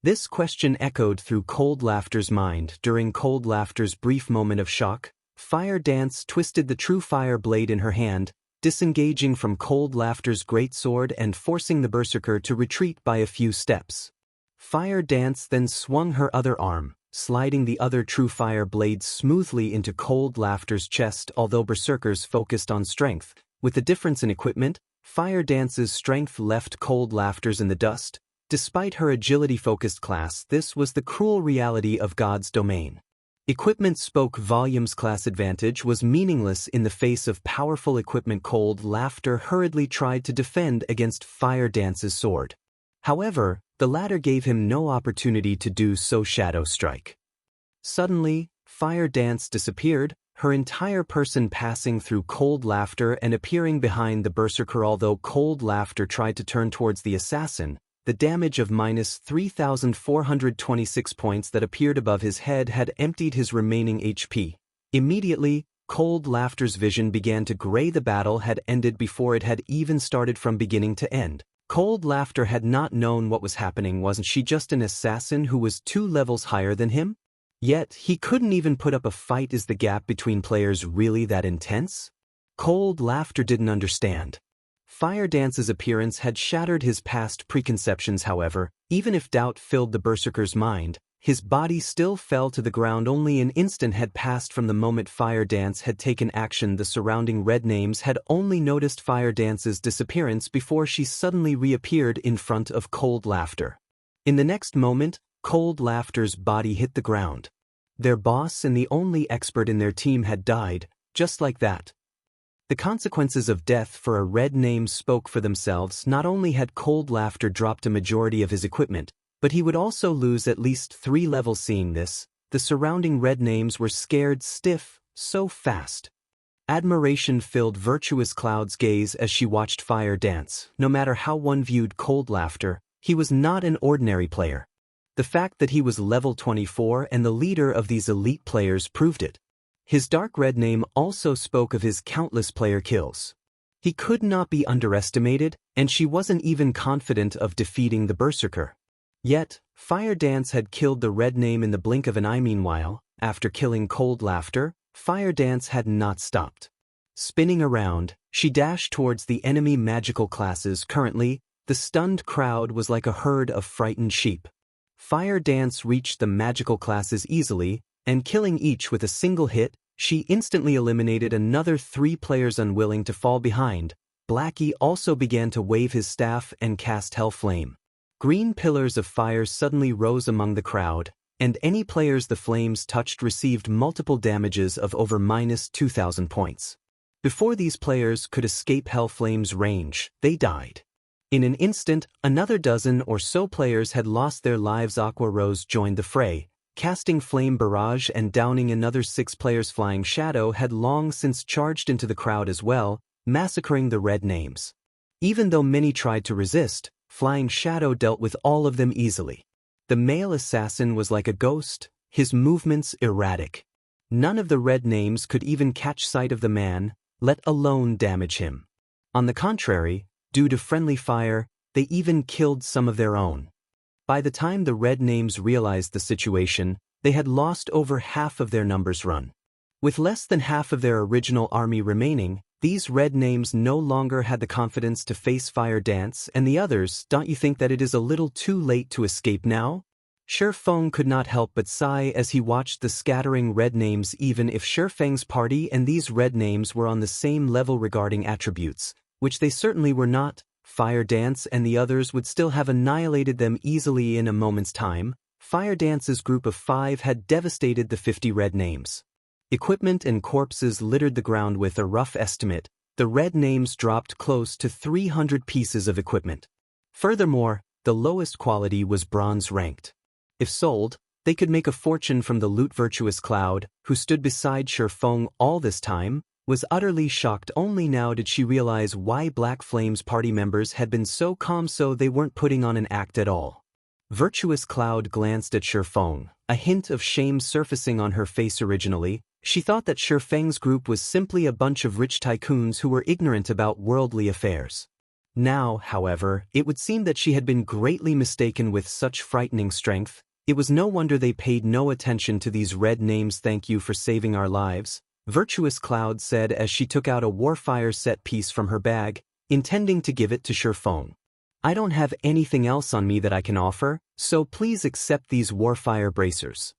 This question echoed through Cold Laughter's mind. During Cold Laughter's brief moment of shock, Fire Dance twisted the Truefire blade in her hand, disengaging from Cold Laughter's greatsword and forcing the Berserker to retreat by a few steps. Fire Dance then swung her other arm, sliding the other Truefire blade smoothly into Cold Laughter's chest. Although Berserkers focused on strength, with the difference in equipment, Fire Dance's strength left Cold Laughter's in the dust. Despite her agility-focused class, this was the cruel reality of God's domain. Equipment spoke volumes. Class advantage was meaningless in the face of powerful equipment. Cold Laughter hurriedly tried to defend against Fire Dance's sword. However, the latter gave him no opportunity to do so. Shadow Strike. Suddenly, Fire Dance disappeared, her entire person passing through Cold Laughter and appearing behind the Berserker. Although Cold Laughter tried to turn towards the assassin, the damage of -3,426 points that appeared above his head had emptied his remaining HP. Immediately, Cold Laughter's vision began to gray. The battle had ended before it had even started. From beginning to end, Cold Laughter had not known what was happening. Wasn't she just an assassin who was 2 levels higher than him? Yet, he couldn't even put up a fight. Is the gap between players really that intense? Cold Laughter didn't understand. Fire Dance's appearance had shattered his past preconceptions. However, even if doubt filled the berserker's mind, his body still fell to the ground. Only an instant had passed from the moment Fire Dance had taken action. The surrounding red names had only noticed Fire Dance's disappearance before she suddenly reappeared in front of Cold Laughter. In the next moment, Cold Laughter's body hit the ground. Their boss and the only expert in their team had died, just like that. The consequences of death for a red name spoke for themselves. Not only had Cold Laughter dropped a majority of his equipment, but he would also lose at least 3 levels. Seeing this, the surrounding red names were scared stiff, so fast. Admiration filled Virtuous Cloud's gaze as she watched Fire Dance. No matter how one viewed Cold Laughter, he was not an ordinary player. The fact that he was level 24 and the leader of these elite players proved it. His dark red name also spoke of his countless player kills. He could not be underestimated, and she wasn't even confident of defeating the berserker. Yet, Fire Dance had killed the red name in the blink of an eye. Meanwhile, after killing Cold Laughter, Fire Dance had not stopped. Spinning around, she dashed towards the enemy magical classes. Currently, the stunned crowd was like a herd of frightened sheep. Fire Dance reached the magical classes easily, and killing each with a single hit, she instantly eliminated another 3 players. Unwilling to fall behind, Blackie also began to wave his staff and cast Hell Flame. Green pillars of fire suddenly rose among the crowd, and any players the flames touched received multiple damages of over -2,000 points. Before these players could escape Hell Flame's range, they died. In an instant, another dozen or so players had lost their lives. Aqua Rose joined the fray, casting Flame Barrage and downing another 6 players. Flying Shadow had long since charged into the crowd as well, massacring the red names. Even though many tried to resist, Flying Shadow dealt with all of them easily. The male assassin was like a ghost, his movements erratic. None of the red names could even catch sight of the man, let alone damage him. On the contrary, due to friendly fire, they even killed some of their own. By the time the red names realized the situation, they had lost over half of their numbers run. With less than half of their original army remaining, these red names no longer had the confidence to face Fire Dance and the others. Don't you think that it is a little too late to escape now? Shifeng could not help but sigh as he watched the scattering red names. Even if Shifeng's party and these red names were on the same level regarding attributes, which they certainly were not, Fire Dance and the others would still have annihilated them easily in a moment's time. Fire Dance's group of 5 had devastated the 50 red names. Equipment and corpses littered the ground. With a rough estimate, the red names dropped close to 300 pieces of equipment. Furthermore, the lowest quality was bronze ranked. If sold, they could make a fortune from the loot. Virtuous Cloud, who stood beside Shifeng all this time, was utterly shocked. Only now did she realize why Black Flame's party members had been so calm, so they weren't putting on an act at all. Virtuous Cloud glanced at Shifeng, a hint of shame surfacing on her face. Originally, she thought that Shifeng's group was simply a bunch of rich tycoons who were ignorant about worldly affairs. Now, however, it would seem that she had been greatly mistaken. With such frightening strength, it was no wonder they paid no attention to these red names. Thank you for saving our lives, Virtuous Cloud said as she took out a Warfire set piece from her bag, intending to give it to Shifeng. I don't have anything else on me that I can offer, so please accept these Warfire bracers.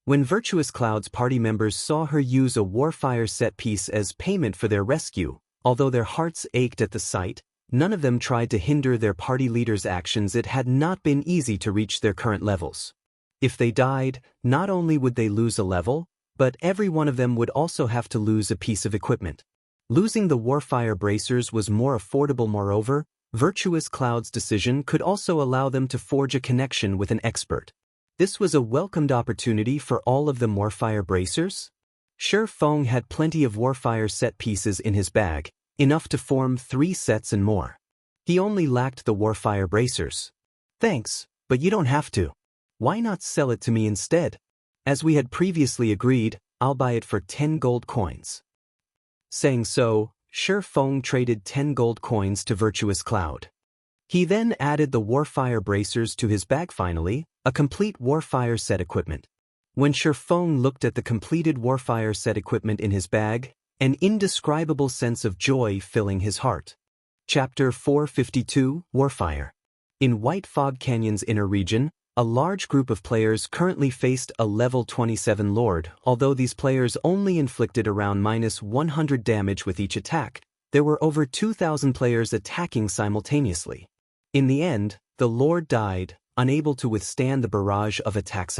When Virtuous Cloud's party members saw her use a Warfire set piece as payment for their rescue, although their hearts ached at the sight, none of them tried to hinder their party leader's actions. It had not been easy to reach their current levels. If they died, not only would they lose a level, but every one of them would also have to lose a piece of equipment. Losing the Warfire bracers was more affordable. Moreover, Virtuous Cloud's decision could also allow them to forge a connection with an expert. This was a welcomed opportunity for all of the Warfire bracers. Shifeng had plenty of Warfire set pieces in his bag, enough to form 3 sets and more. He only lacked the Warfire bracers. Thanks, but you don't have to. Why not sell it to me instead? As we had previously agreed, I'll buy it for 10 gold coins. Saying so, Shifeng traded 10 gold coins to Virtuous Cloud. He then added the Warfire bracers to his bag. Finally, a complete Warfire set equipment. When Sherfong looked at the completed Warfire set equipment in his bag, an indescribable sense of joy filling his heart. Chapter 452, Warfire. In White Fog Canyon's inner region, a large group of players currently faced a level 27 Lord. Although these players only inflicted around -100 damage with each attack, there were over 2,000 players attacking simultaneously. In the end, the Lord died, unable to withstand the barrage of attacks.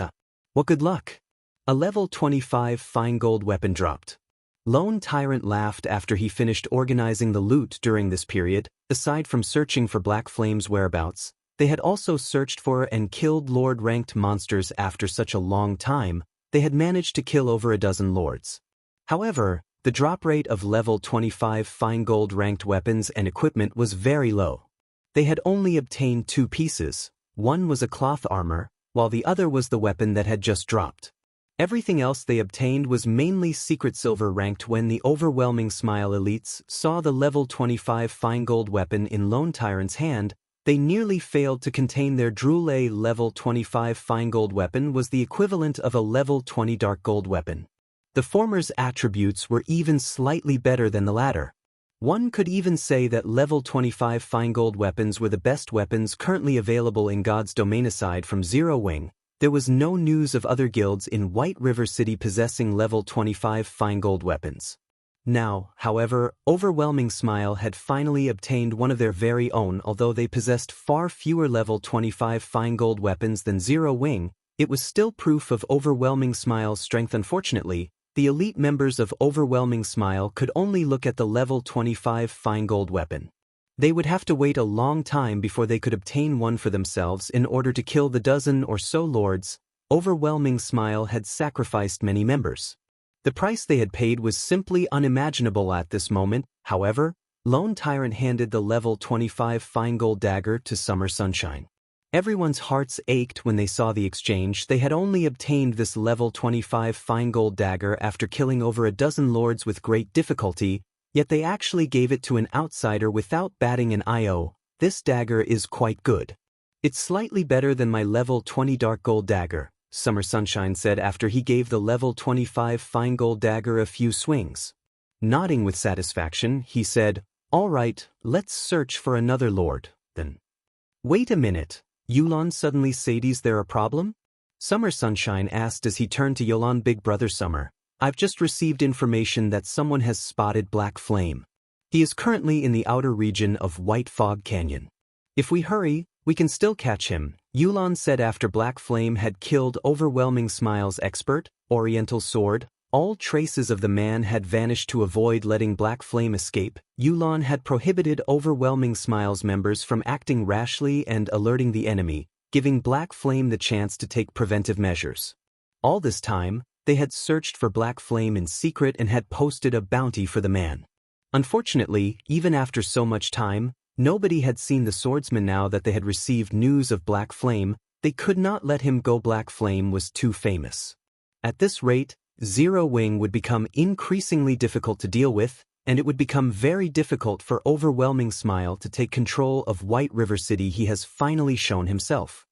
What good luck! A level 25 fine gold weapon dropped. Lone Tyrant laughed after he finished organizing the loot during this period. Aside from searching for Black Flame's whereabouts, they had also searched for and killed Lord-ranked monsters. After such a long time, they had managed to kill over a dozen Lords. However, the drop rate of level 25 fine gold ranked weapons and equipment was very low. They had only obtained 2 pieces. One was a cloth armor, while the other was the weapon that had just dropped. Everything else they obtained was mainly secret silver ranked. When the Overwhelming Smile elites saw the level 25 fine gold weapon in Lone Tyrant's hand, they nearly failed to contain their drool. A level 25 fine gold weapon was the equivalent of a level 20 dark gold weapon. The former's attributes were even slightly better than the latter. One could even say that level 25 fine gold weapons were the best weapons currently available in God's domain. Aside from Zero Wing, there was no news of other guilds in White River City possessing level 25 fine gold weapons. Now, however, Overwhelming Smile had finally obtained one of their very own. Although they possessed far fewer level 25 fine gold weapons than Zero Wing, it was still proof of Overwhelming Smile's strength. Unfortunately, the elite members of Overwhelming Smile could only look at the level 25 fine gold weapon. They would have to wait a long time before they could obtain one for themselves in order to kill the dozen or so Lords. Overwhelming Smile had sacrificed many members. The price they had paid was simply unimaginable at this moment. However, Lone Tyrant handed the level 25 fine gold dagger to Summer Sunshine. Everyone's hearts ached when they saw the exchange. They had only obtained this level 25 fine gold dagger after killing over a dozen Lords with great difficulty, yet they actually gave it to an outsider without batting an eye. This dagger is quite good. It's slightly better than my level 20 dark gold dagger, Summer Sunshine said after he gave the level 25 fine gold dagger a few swings. Nodding with satisfaction, he said, "All right, let's search for another Lord, then." "Wait a minute. Yulon suddenly said, is there a problem?" Summer Sunshine asked as he turned to Yolan. "Big Brother Summer, I've just received information that someone has spotted Black Flame. He is currently in the outer region of White Fog Canyon. If we hurry, we can still catch him," Yulon said after Black Flame had killed Overwhelming Smile's expert, Oriental Sword. All traces of the man had vanished. To avoid letting Black Flame escape, Yulon had prohibited Overwhelming Smile's members from acting rashly and alerting the enemy, giving Black Flame the chance to take preventive measures. All this time, they had searched for Black Flame in secret and had posted a bounty for the man. Unfortunately, even after so much time, nobody had seen the swordsman. Now that they had received news of Black Flame, they could not let him go. Black Flame was too famous. At this rate, Zero Wing would become increasingly difficult to deal with, and it would become very difficult for Overwhelming Smile to take control of White River City. He has finally shown himself.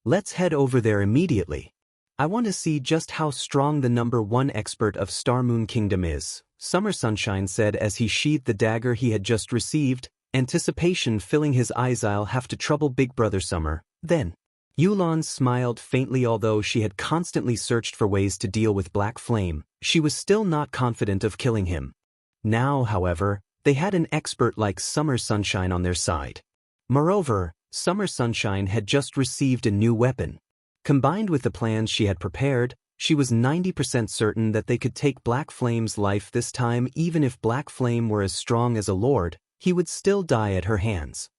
Let's head over there immediately. I want to see just how strong the #1 expert of Starmoon Kingdom is, Summer Sunshine said as he sheathed the dagger he had just received, anticipation filling his eyes. "I'll have to trouble Big Brother Summer, then." Yulon smiled faintly. Although she had constantly searched for ways to deal with Black Flame, she was still not confident of killing him. Now, however, they had an expert like Summer Sunshine on their side. Moreover, Summer Sunshine had just received a new weapon. Combined with the plans she had prepared, she was 90% certain that they could take Black Flame's life this time. Even if Black Flame were as strong as a Lord, he would still die at her hands.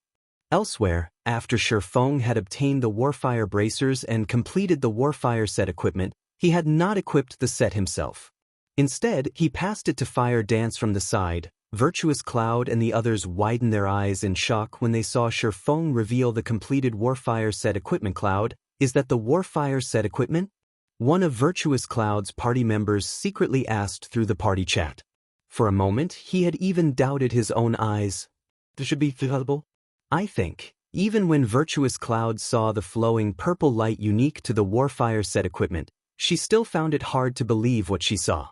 Elsewhere, after Sherfong had obtained the Warfire bracers and completed the Warfire set equipment, he had not equipped the set himself. Instead, he passed it to Fire Dance from the side. Virtuous Cloud and the others widened their eyes in shock when they saw Sherfong reveal the completed Warfire set equipment. "Cloud, is that the Warfire set equipment?" one of Virtuous Cloud's party members secretly asked through the party chat. For a moment, he had even doubted his own eyes. "This should be available, I think." Even when Virtuous Cloud saw the flowing purple light unique to the Warfire set equipment, She still found it hard to believe what she saw.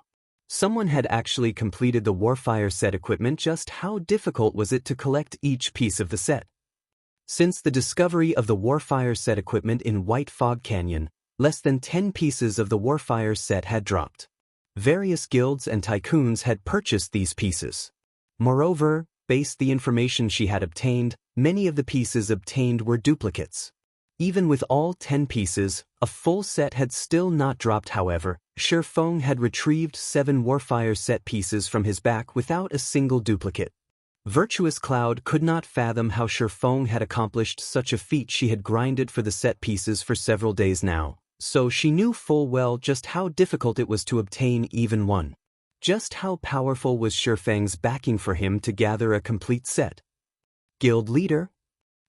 Someone had actually completed the Warfire set equipment. Just how difficult was it to collect each piece of the set? Since the discovery of the Warfire set equipment in White Fog Canyon, less than 10 pieces of the Warfire set had dropped. Various guilds and tycoons had purchased these pieces. Moreover, based the information she had obtained, many of the pieces obtained were duplicates. Even with all 10 pieces, a full set had still not dropped. However, Shifeng had retrieved 7 Warfire set pieces from his back without a single duplicate. Virtuous Cloud could not fathom how Shifeng had accomplished such a feat. She had grinded for the set pieces for several days now, so she knew full well just how difficult it was to obtain even one. Just how powerful was Shifeng's backing for him to gather a complete set? Guild leader?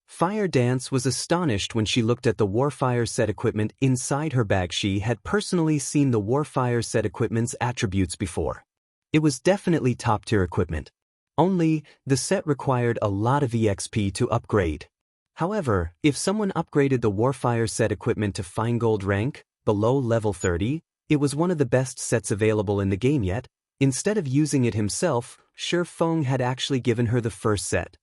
Fire Dance was astonished when she looked at the Warfire set equipment inside her bag. She had personally seen the Warfire set equipment's attributes before. It was definitely top-tier equipment. Only, the set required a lot of EXP to upgrade. However, if someone upgraded the Warfire set equipment to Fine Gold rank, below level 30, it was one of the best sets available in the game yet. Instead of using it himself, Shifeng had actually given her the first set.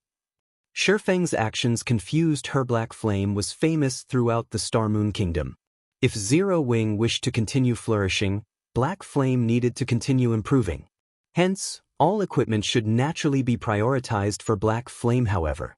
Shifeng's actions confused her. Black Flame was famous throughout the Star Moon Kingdom. If Zero Wing wished to continue flourishing, Black Flame needed to continue improving. Hence, all equipment should naturally be prioritized for Black Flame. However,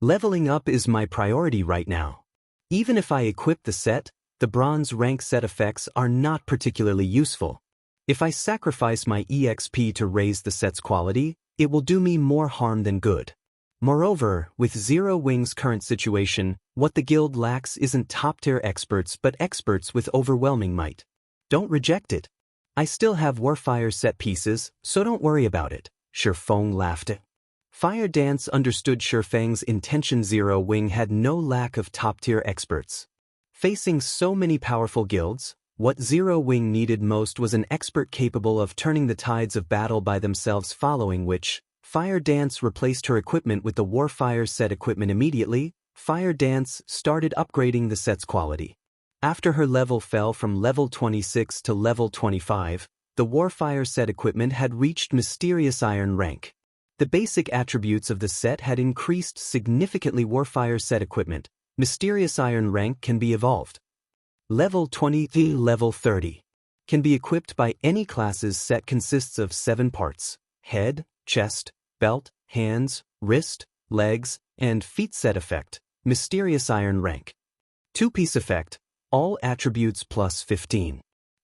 leveling up is my priority right now. Even if I equip the set, the bronze rank set effects are not particularly useful. If I sacrifice my EXP to raise the set's quality, it will do me more harm than good. Moreover, with Zero Wing's current situation, what the guild lacks isn't top-tier experts but experts with overwhelming might. Don't reject it. I still have Warfire set pieces, so don't worry about it, Shifeng laughed. Fire Dance understood Shifeng's intention. Zero Wing had no lack of top-tier experts. Facing so many powerful guilds, what Zero Wing needed most was an expert capable of turning the tides of battle by themselves, following which, Fire Dance replaced her equipment with the Warfire set equipment immediately. Fire Dance started upgrading the set's quality. After her level fell from level 26 to level 25, the Warfire set equipment had reached Mysterious Iron rank. The basic attributes of the set had increased significantly. Warfire set equipment, Mysterious Iron rank can be evolved. Level 20 to level 30. Can be equipped by any classes. Set consists of 7 parts: head, chest, belt, hands, wrist, legs, and feet. Set effect, Mysterious Iron rank. 2-piece effect, all attributes plus 15.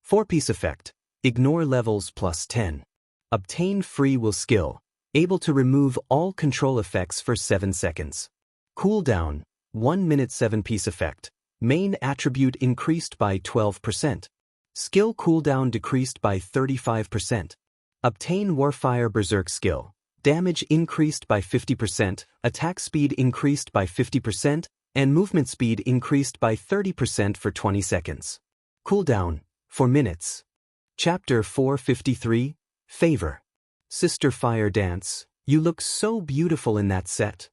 4-piece effect, ignore levels plus 10. Obtain free will skill, able to remove all control effects for 7 seconds. Cooldown, 1 minute. 7-piece effect, main attribute increased by 12%. Skill cooldown decreased by 35%. Obtain Warfire Berserk skill. Damage increased by 50%, attack speed increased by 50%, and movement speed increased by 30% for 20 seconds. Cooldown, 4 minutes. Chapter 453, Favor. Sister Fire Dance, you look so beautiful in that set.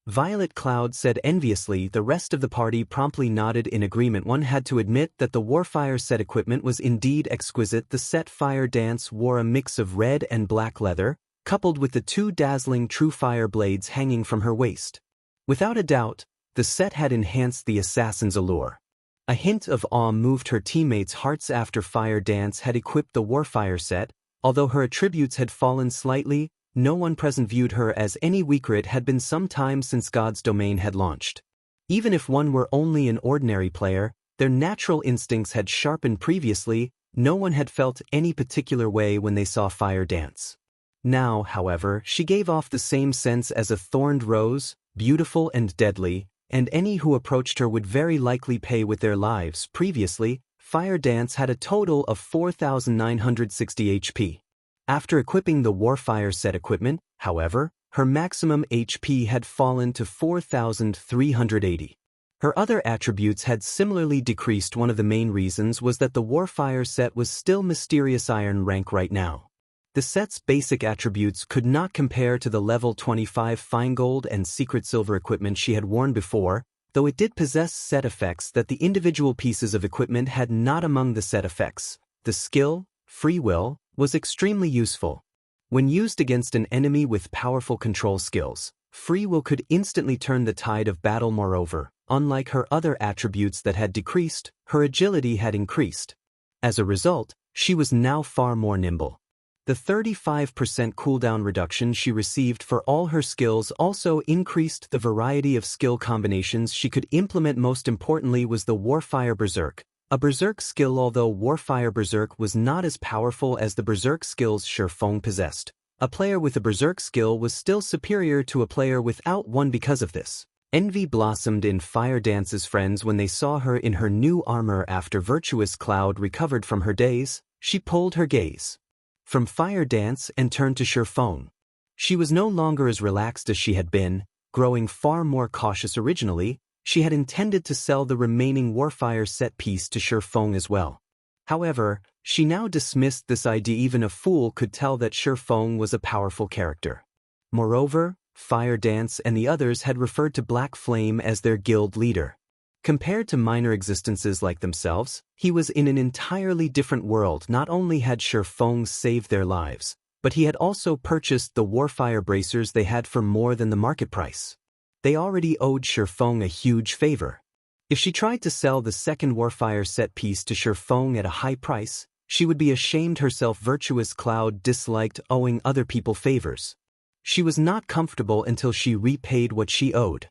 Violet Cloud said enviously. The rest of the party promptly nodded in agreement. One had to admit that the Warfire set equipment was indeed exquisite. The set Fire Dance wore a mix of red and black leather, coupled with the 2 dazzling Truefire blades hanging from her waist. Without a doubt, the set had enhanced the assassin's allure. A hint of awe moved her teammates' hearts after Fire Dance had equipped the Warfire set. Although her attributes had fallen slightly, no one present viewed her as any weaker. It had been some time since God's Domain had launched. Even if one were only an ordinary player, their natural instincts had sharpened previously. No one had felt any particular way when they saw Fire Dance. Now, however, she gave off the same sense as a thorned rose, beautiful and deadly, and any who approached her would very likely pay with their lives. Previously, Fire Dance had a total of 4,960 HP. After equipping the Warfire set equipment, however, her maximum HP had fallen to 4,380. Her other attributes had similarly decreased. One of the main reasons was that the Warfire set was still Mysterious Iron rank right now. The set's basic attributes could not compare to the level 25 Fine Gold and Secret Silver equipment she had worn before. though it did possess set effects that the individual pieces of equipment had not. Among the set effects, the skill, Free Will, was extremely useful. When used against an enemy with powerful control skills, Free Will could instantly turn the tide of battle. Moreover, unlike her other attributes that had decreased, her agility had increased. As a result, she was now far more nimble. The 35% cooldown reduction she received for all her skills also increased the variety of skill combinations she could implement. Most importantly was the Warfire Berserk, a Berserk skill. Although Warfire Berserk was not as powerful as the Berserk skills Shifeng possessed, a player with a Berserk skill was still superior to a player without one. Because of this, envy blossomed in Fire Dance's friends when they saw her in her new armor. After Virtuous Cloud recovered from her daze, she pulled her gaze from Fire Dance and turned to Shifeng. She was no longer as relaxed as she had been, growing far more cautious. Originally, she had intended to sell the remaining Warfire set piece to Shifeng as well. However, she now dismissed this idea. Even a fool could tell that Shifeng was a powerful character. Moreover, Fire Dance and the others had referred to Black Flame as their guild leader. Compared to minor existences like themselves, he was in an entirely different world. Not only had Shifeng saved their lives, but he had also purchased the Warfire bracers they had for more than the market price. They already owed Shifeng a huge favor. If she tried to sell the second Warfire set piece to Shifeng at a high price, she would be ashamed herself. Virtuous Cloud disliked owing other people favors. She was not comfortable until she repaid what she owed.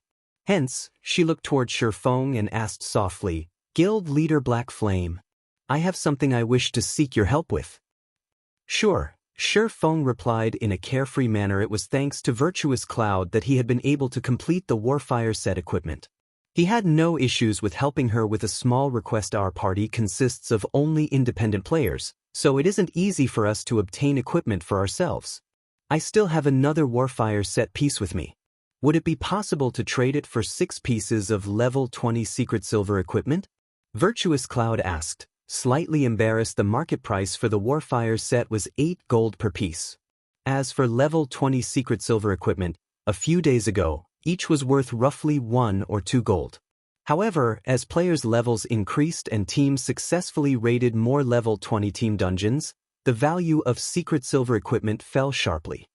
Hence, she looked toward Shifeng and asked softly, "Guild leader Black Flame, I have something I wish to seek your help with." "Sure," Shifeng replied in a carefree manner. It was thanks to Virtuous Cloud that he had been able to complete the Warfire set equipment. He had no issues with helping her with a small request. Our party consists of only independent players, so it isn't easy for us to obtain equipment for ourselves. I still have another Warfire set piece with me. Would it be possible to trade it for 6 pieces of level 20 secret silver equipment? Virtuous Cloud asked, slightly embarrassed. The market price for the Warfire set was 8 gold per piece. As for level 20 secret silver equipment, a few days ago, each was worth roughly 1 or 2 gold. However, as players' levels increased and teams successfully raided more level 20 team dungeons, the value of secret silver equipment fell sharply.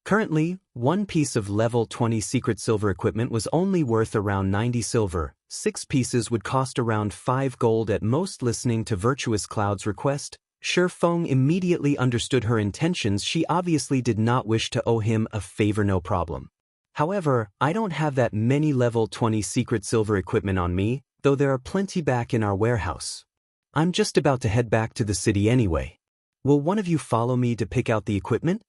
Currently, 1 piece of level 20 secret silver equipment was only worth around 90 silver. 6 pieces would cost around 5 gold at most. Listening to Virtuous Cloud's request, Shifeng immediately understood her intentions. She obviously did not wish to owe him a favor. No problem. However, I don't have that many level 20 secret silver equipment on me, though there are plenty back in our warehouse. I'm just about to head back to the city anyway. Will one of you follow me to pick out the equipment?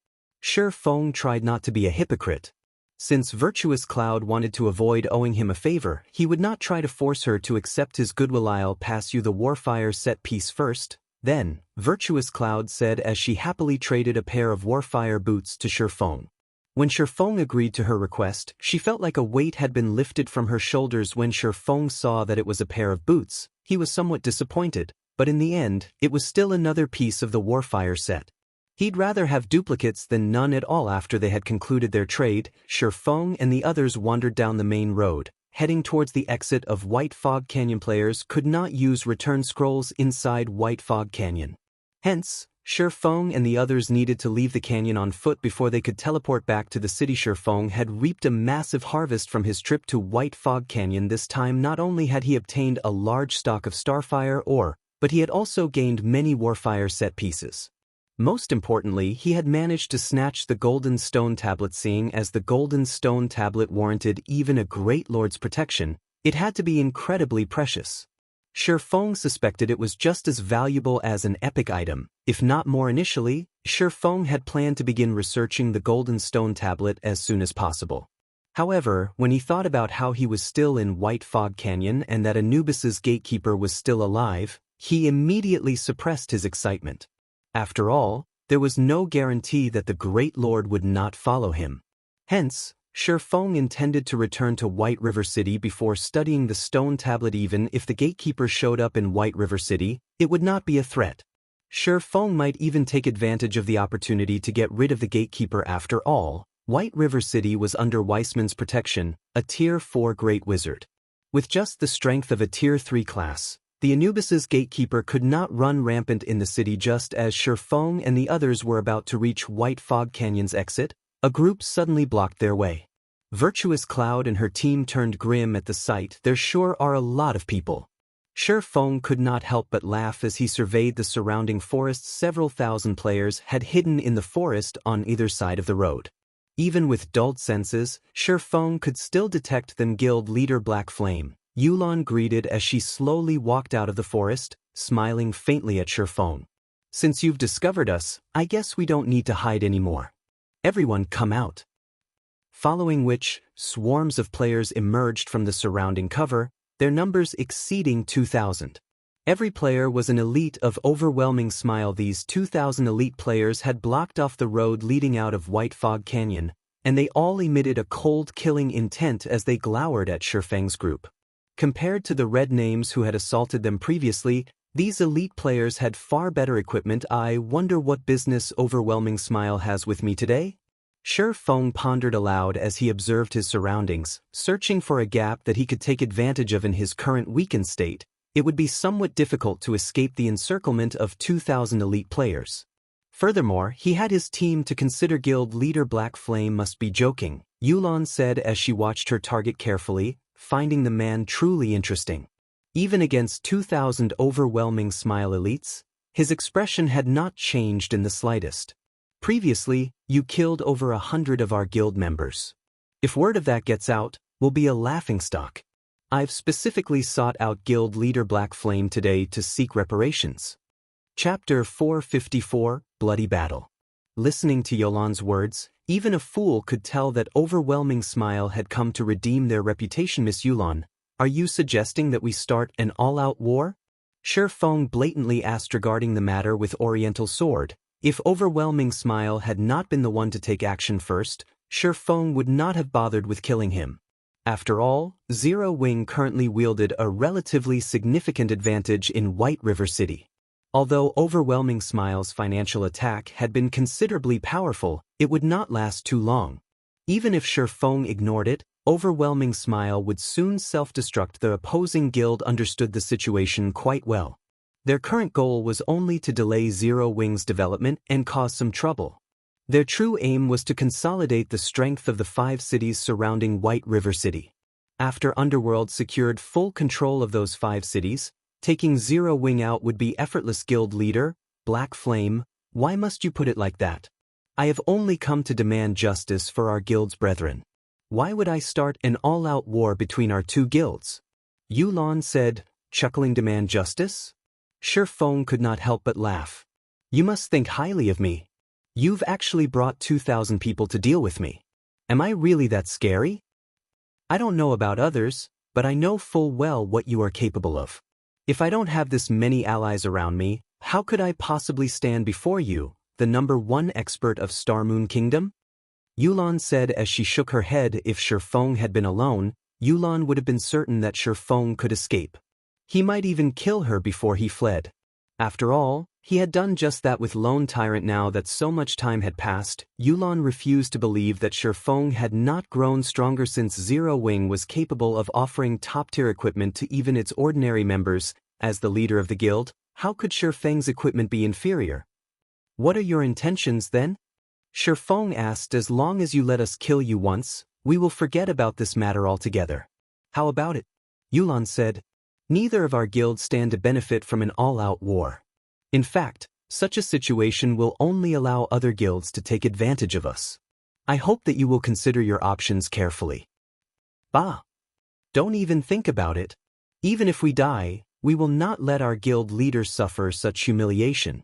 Shifeng tried not to be a hypocrite. Since Virtuous Cloud wanted to avoid owing him a favor, he would not try to force her to accept his goodwill. "I'll pass you the Warfire set piece first, then," Virtuous Cloud said as she happily traded a pair of Warfire boots to Shifeng. When Shifeng agreed to her request, she felt like a weight had been lifted from her shoulders. When Shifeng saw that it was a pair of boots, he was somewhat disappointed, but in the end, it was still another piece of the Warfire set. He'd rather have duplicates than none at all. After they had concluded their trade, Shifeng and the others wandered down the main road, heading towards the exit of White Fog Canyon. Players could not use return scrolls inside White Fog Canyon. Hence, Shifeng and the others needed to leave the canyon on foot before they could teleport back to the city. Shifeng had reaped a massive harvest from his trip to White Fog Canyon. This time not only had he obtained a large stock of Starfire ore, but he had also gained many Warfire set pieces. Most importantly, he had managed to snatch the Golden Stone Tablet. Seeing as the Golden Stone Tablet warranted even a Great Lord's protection, it had to be incredibly precious. Shifeng suspected it was just as valuable as an epic item, if not more. Initially, Shifeng had planned to begin researching the Golden Stone Tablet as soon as possible. However, when he thought about how he was still in White Fog Canyon and that Anubis's gatekeeper was still alive, he immediately suppressed his excitement. After all, there was no guarantee that the Great Lord would not follow him. Hence, Shifeng intended to return to White River City before studying the stone tablet. Even if the gatekeeper showed up in White River City, it would not be a threat. Shifeng might even take advantage of the opportunity to get rid of the gatekeeper. After all, White River City was under Weissman's protection, a Tier 4 Great Wizard. With just the strength of a Tier 3 class, the Anubis's gatekeeper could not run rampant in the city. Just as Shurfeng and the others were about to reach White Fog Canyon's exit, a group suddenly blocked their way. Virtuous Cloud and her team turned grim at the sight. There sure are a lot of people. Shurfeng could not help but laugh as he surveyed the surrounding forest. Several thousand players had hidden in the forest on either side of the road. Even with dulled senses, Shurfeng could still detect them. Guild leader Black Flame, Yulan greeted as she slowly walked out of the forest, smiling faintly at Shurfeng. Since you've discovered us, I guess we don't need to hide anymore. Everyone come out. Following which, swarms of players emerged from the surrounding cover, their numbers exceeding 2,000. Every player was an elite of overwhelming smile. These 2,000 elite players had blocked off the road leading out of White Fog Canyon, and they all emitted a cold killing intent as they glowered at Shurfeng's group. Compared to the red names who had assaulted them previously, these elite players had far better equipment. I wonder what business Overwhelming Smile has with me today? Shurfeng pondered aloud as he observed his surroundings, searching for a gap that he could take advantage of in his current weakened state. It would be somewhat difficult to escape the encirclement of 2,000 elite players. Furthermore, he had his team to consider. Guild leader Black Flame must be joking, Yulan said as she watched her target carefully, finding the man truly interesting. Even against 2,000 Overwhelming Smile elites, his expression had not changed in the slightest. Previously, you killed over 100 of our guild members. If word of that gets out, we'll be a laughingstock. I've specifically sought out guild leader Black Flame today to seek reparations. Chapter 454, Bloody Battle. Listening to Yolan's words, even a fool could tell that Overwhelming Smile had come to redeem their reputation. Miss Yulan, are you suggesting that we start an all-out war? Shurfeng blatantly asked regarding the matter with Oriental Sword. If Overwhelming Smile had not been the one to take action first, Shurfeng would not have bothered with killing him. After all, Zero Wing currently wielded a relatively significant advantage in White River City. Although Overwhelming Smile's financial attack had been considerably powerful, it would not last too long. Even if Shurfeng ignored it, Overwhelming Smile would soon self-destruct. The opposing guild understood the situation quite well. Their current goal was only to delay Zero Wing's development and cause some trouble. Their true aim was to consolidate the strength of the 5 cities surrounding White River City. After Underworld secured full control of those 5 cities, taking Zero Wing out would be effortless. Guild leader, Black Flame, why must you put it like that? I have only come to demand justice for our guild's brethren. Why would I start an all-out war between our 2 guilds? Yulan said, chuckling. Demand justice? Shurfeng could not help but laugh. You must think highly of me. You've actually brought 2,000 people to deal with me. Am I really that scary? I don't know about others, but I know full well what you are capable of. If I don't have this many allies around me, how could I possibly stand before you, the #1 expert of Star Moon Kingdom? Yulan said as she shook her head. If Shurfeng had been alone, Yulan would have been certain that Shurfeng could escape. He might even kill her before he fled. After all, he had done just that with Lone Tyrant. Now that so much time had passed, Yulan refused to believe that Shurfeng had not grown stronger. Since Zero Wing was capable of offering top-tier equipment to even its ordinary members. As the leader of the guild, how could Shurfeng's equipment be inferior? What are your intentions then? Shurfeng asked. As long as you let us kill you once, we will forget about this matter altogether. How about it? Yulan said. Neither of our guilds stand to benefit from an all-out war. In fact, such a situation will only allow other guilds to take advantage of us. I hope that you will consider your options carefully. Bah! Don't even think about it. Even if we die, we will not let our guild leader suffer such humiliation.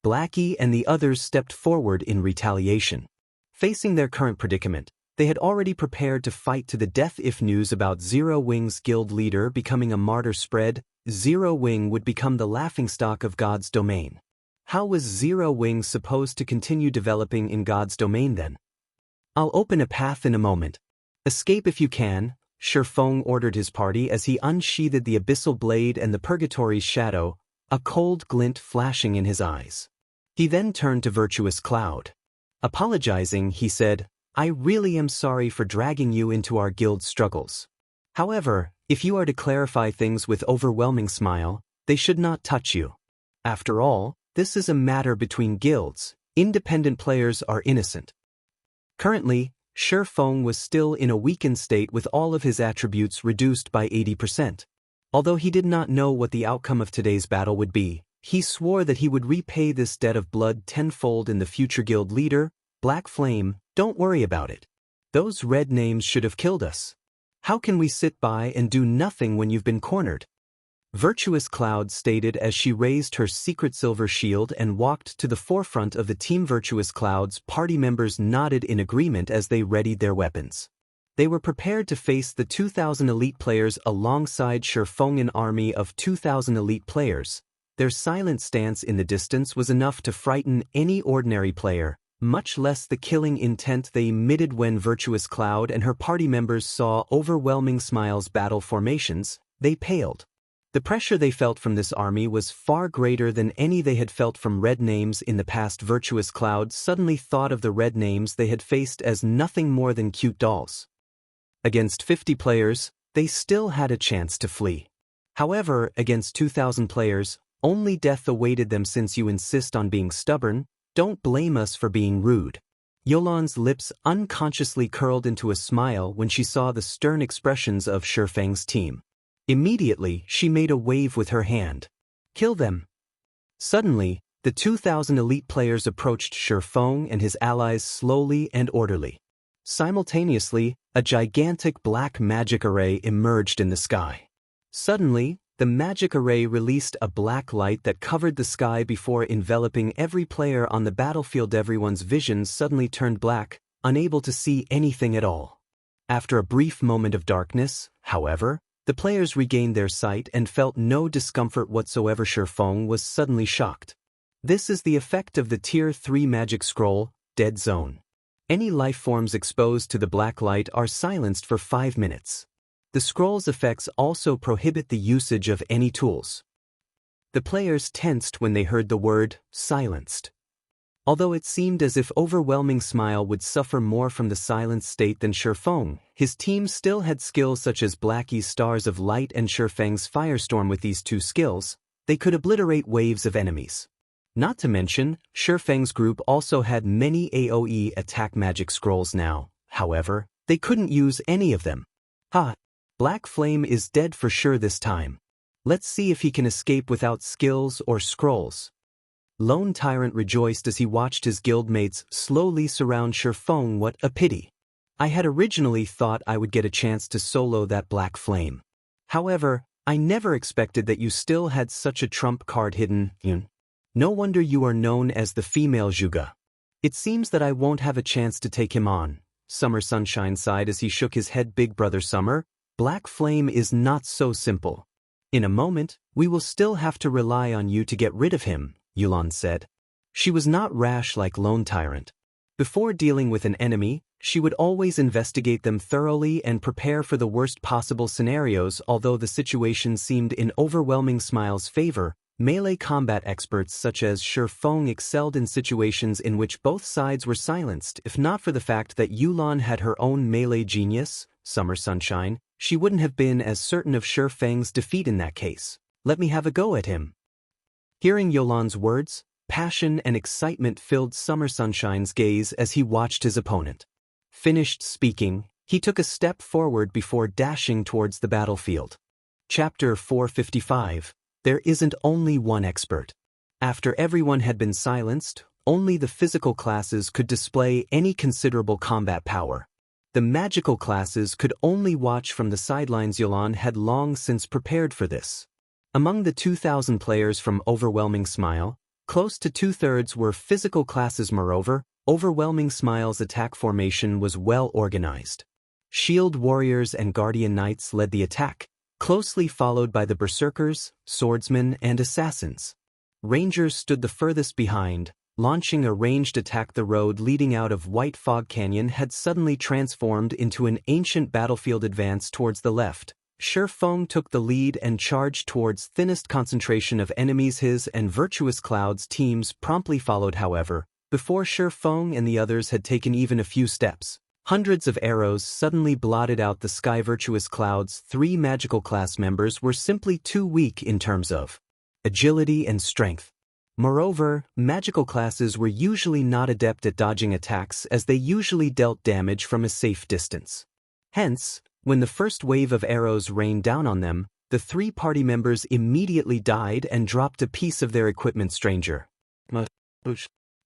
Blackie and the others stepped forward in retaliation. Facing their current predicament, they had already prepared to fight to the death. If news about Zero Wing's guild leader becoming a martyr spread, Zero Wing would become the laughingstock of God's domain. How was Zero Wing supposed to continue developing in God's domain then? I'll open a path in a moment. Escape if you can, Shurfeng ordered his party as he unsheathed the abyssal blade and the purgatory's shadow, a cold glint flashing in his eyes. He then turned to Virtuous Cloud. Apologizing, he said, I really am sorry for dragging you into our guild's struggles. However, If you are to clarify things with overwhelming smile, they should not touch you. After all, this is a matter between guilds. Independent players are innocent. Currently, Shi Feng was still in a weakened state with all of his attributes reduced by 80%. Although he did not know what the outcome of today's battle would be, he swore that he would repay this debt of blood tenfold in the future guild leader, Black Flame. Don't worry about it. Those red names should have killed us. How can we sit by and do nothing when you've been cornered? Virtuous Cloud stated as she raised her secret silver shield and walked to the forefront of the Team Virtuous Cloud's party members nodded in agreement as they readied their weapons. They were prepared to face the 2,000 elite players alongside Shi Feng, an army of 2,000 elite players. Their silent stance in the distance was enough to frighten any ordinary player, much less the killing intent they emitted when Virtuous Cloud and her party members saw Overwhelming Smile's battle formations. They paled. The pressure they felt from this army was far greater than any they had felt from red names in the past. Virtuous Cloud suddenly thought of the red names they had faced as nothing more than cute dolls. Against 50 players, they still had a chance to flee. However, against 2,000 players, only death awaited them. Since you insist on being stubborn, don't blame us for being rude. Yolan's lips unconsciously curled into a smile when she saw the stern expressions of Shi Feng's team. Immediately, she made a wave with her hand. Kill them. Suddenly, the 2,000 elite players approached Shi Feng and his allies slowly and orderly. Simultaneously, a gigantic black magic array emerged in the sky. Suddenly, the magic array released a black light that covered the sky before enveloping every player on the battlefield. Everyone's vision suddenly turned black, unable to see anything at all. After a brief moment of darkness, however, the players regained their sight and felt no discomfort whatsoever. Shi Feng was suddenly shocked. This is the effect of the Tier 3 magic scroll, Dead Zone. Any life forms exposed to the black light are silenced for 5 minutes. The scroll's effects also prohibit the usage of any tools. The players tensed when they heard the word silenced. Although it seemed as if Overwhelming Smile would suffer more from the silenced state than Shi Feng, his team still had skills such as Blackie's Stars of Light and Shi Feng's Firestorm. With these two skills, they could obliterate waves of enemies. Not to mention, Shi Feng's group also had many AoE attack magic scrolls now. However, they couldn't use any of them. Ha! Black Flame is dead for sure this time. Let's see if he can escape without skills or scrolls. Lone Tyrant rejoiced as he watched his guildmates slowly surround Shi Feng. What a pity. I had originally thought I would get a chance to solo that Black Flame. However, I never expected that you still had such a trump card hidden. No wonder you are known as the female Zhuge. It seems that I won't have a chance to take him on. Summer Sunshine sighed as he shook his head. Big brother Summer, Black Flame is not so simple. In a moment, we will still have to rely on you to get rid of him, Yulan said. She was not rash like Lone Tyrant. Before dealing with an enemy, she would always investigate them thoroughly and prepare for the worst possible scenarios. Although the situation seemed in Overwhelming Smile's favor, melee combat experts such as Shi Feng excelled in situations in which both sides were silenced. If not for the fact that Yulan had her own melee genius, Summer Sunshine, she wouldn't have been as certain of Shi Feng's defeat in that case. Let me have a go at him. Hearing Yolan's words, passion and excitement filled Summer Sunshine's gaze as he watched his opponent. Finished speaking, he took a step forward before dashing towards the battlefield. Chapter 455. There isn't only one expert. After everyone had been silenced, only the physical classes could display any considerable combat power. The magical classes could only watch from the sidelines. Yolan had long since prepared for this. Among the 2,000 players from Overwhelming Smile, close to 2/3 were physical classes. Moreover, Overwhelming Smile's attack formation was well organized. Shield Warriors and Guardian Knights led the attack, closely followed by the Berserkers, Swordsmen, and Assassins. Rangers stood the furthest behind, launching a ranged attack. The road leading out of White Fog Canyon had suddenly transformed into an ancient battlefield. Advance towards the left. Shi Feng took the lead and charged towards thinnest concentration of enemies. His and Virtuous Cloud's teams promptly followed. However, before Shi Feng and the others had taken even a few steps, Hundreds of arrows suddenly blotted out the sky. Virtuous Cloud's 3 magical class members were simply too weak in terms of agility and strength. Moreover, magical classes were usually not adept at dodging attacks as they usually dealt damage from a safe distance. Hence, when the first wave of arrows rained down on them, the 3 party members immediately died and dropped a piece of their equipment. Stranger.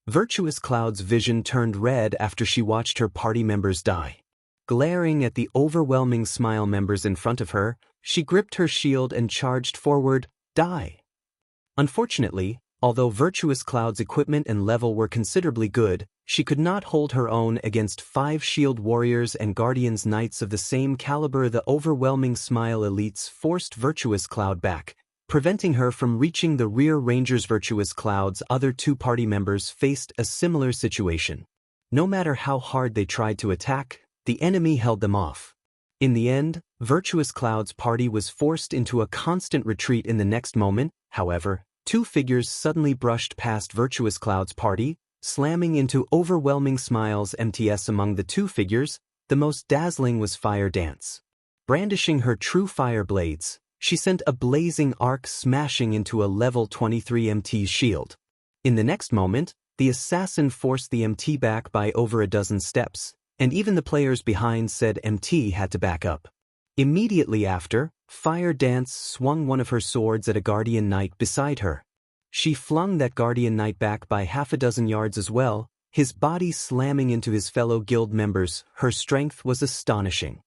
Virtuous Cloud's vision turned red after she watched her party members die. Glaring at the overwhelming Smile members in front of her, she gripped her shield and charged forward. Die! Unfortunately, although Virtuous Cloud's equipment and level were considerably good, she could not hold her own against 5 shield warriors and guardians knights of the same caliber. The overwhelming Smile elites forced Virtuous Cloud back, preventing her from reaching the rear rangers. Virtuous Cloud's other 2 party members faced a similar situation. No matter how hard they tried to attack, the enemy held them off. In the end, Virtuous Cloud's party was forced into a constant retreat. In the next moment, however, 2 figures suddenly brushed past Virtuous Cloud's party, slamming into overwhelming Smile's MTS. Among the 2 figures, the most dazzling was Fire Dance. Brandishing her Truefire blades, she sent a blazing arc smashing into a level 23 MT's shield. In the next moment, the assassin forced the MT back by over a dozen steps, and even the players behind said MT had to back up. Immediately after, Fire Dance swung one of her swords at a guardian knight beside her. She flung that guardian knight back by half a dozen yards as well, his body slamming into his fellow guild members. Her strength was astonishing.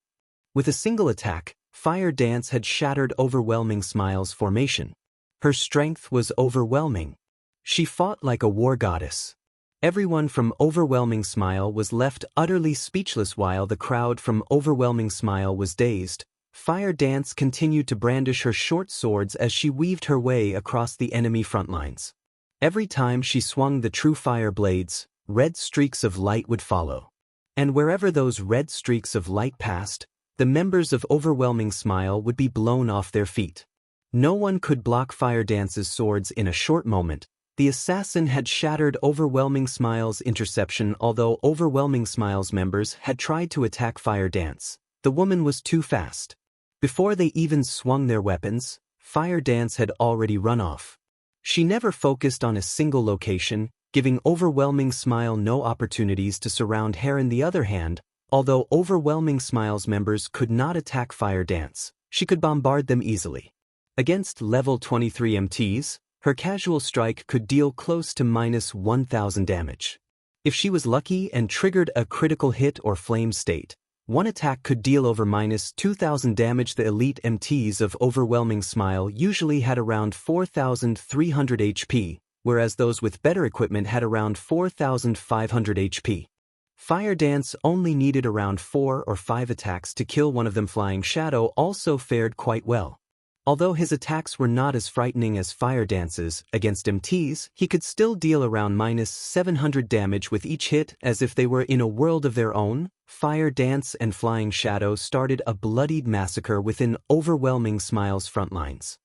With a single attack, Fire Dance had shattered overwhelming Smile's formation. Her strength was overwhelming. She fought like a war goddess. Everyone from Overwhelming Smile was left utterly speechless while the crowd from Overwhelming Smile was dazed. Fire Dance continued to brandish her short swords as she weaved her way across the enemy front lines. Every time she swung the Truefire blades, red streaks of light would follow. And wherever those red streaks of light passed, the members of Overwhelming Smile would be blown off their feet. No one could block Fire Dance's swords in a short moment. The assassin had shattered Overwhelming Smile's interception. Although Overwhelming Smile's members had tried to attack Fire Dance, the woman was too fast. Before they even swung their weapons, Fire Dance had already run off. She never focused on a single location, giving Overwhelming Smile no opportunities to surround her. On the other hand, although Overwhelming Smile's members could not attack Fire Dance, she could bombard them easily. Against level 23 MTs, her casual strike could deal close to -1000 damage. If she was lucky and triggered a critical hit or flame state, one attack could deal over -2000 damage. The elite MTs of Overwhelming Smile usually had around 4300 HP, whereas those with better equipment had around 4500 HP. Fire Dance only needed around 4 or 5 attacks to kill one of them. Flying Shadow also fared quite well. Although his attacks were not as frightening as Fire Dance's, against MTs, he could still deal around -700 damage with each hit as if they were in a world of their own. Fire Dance and Flying Shadow started a bloodied massacre within Overwhelming Smile's front lines.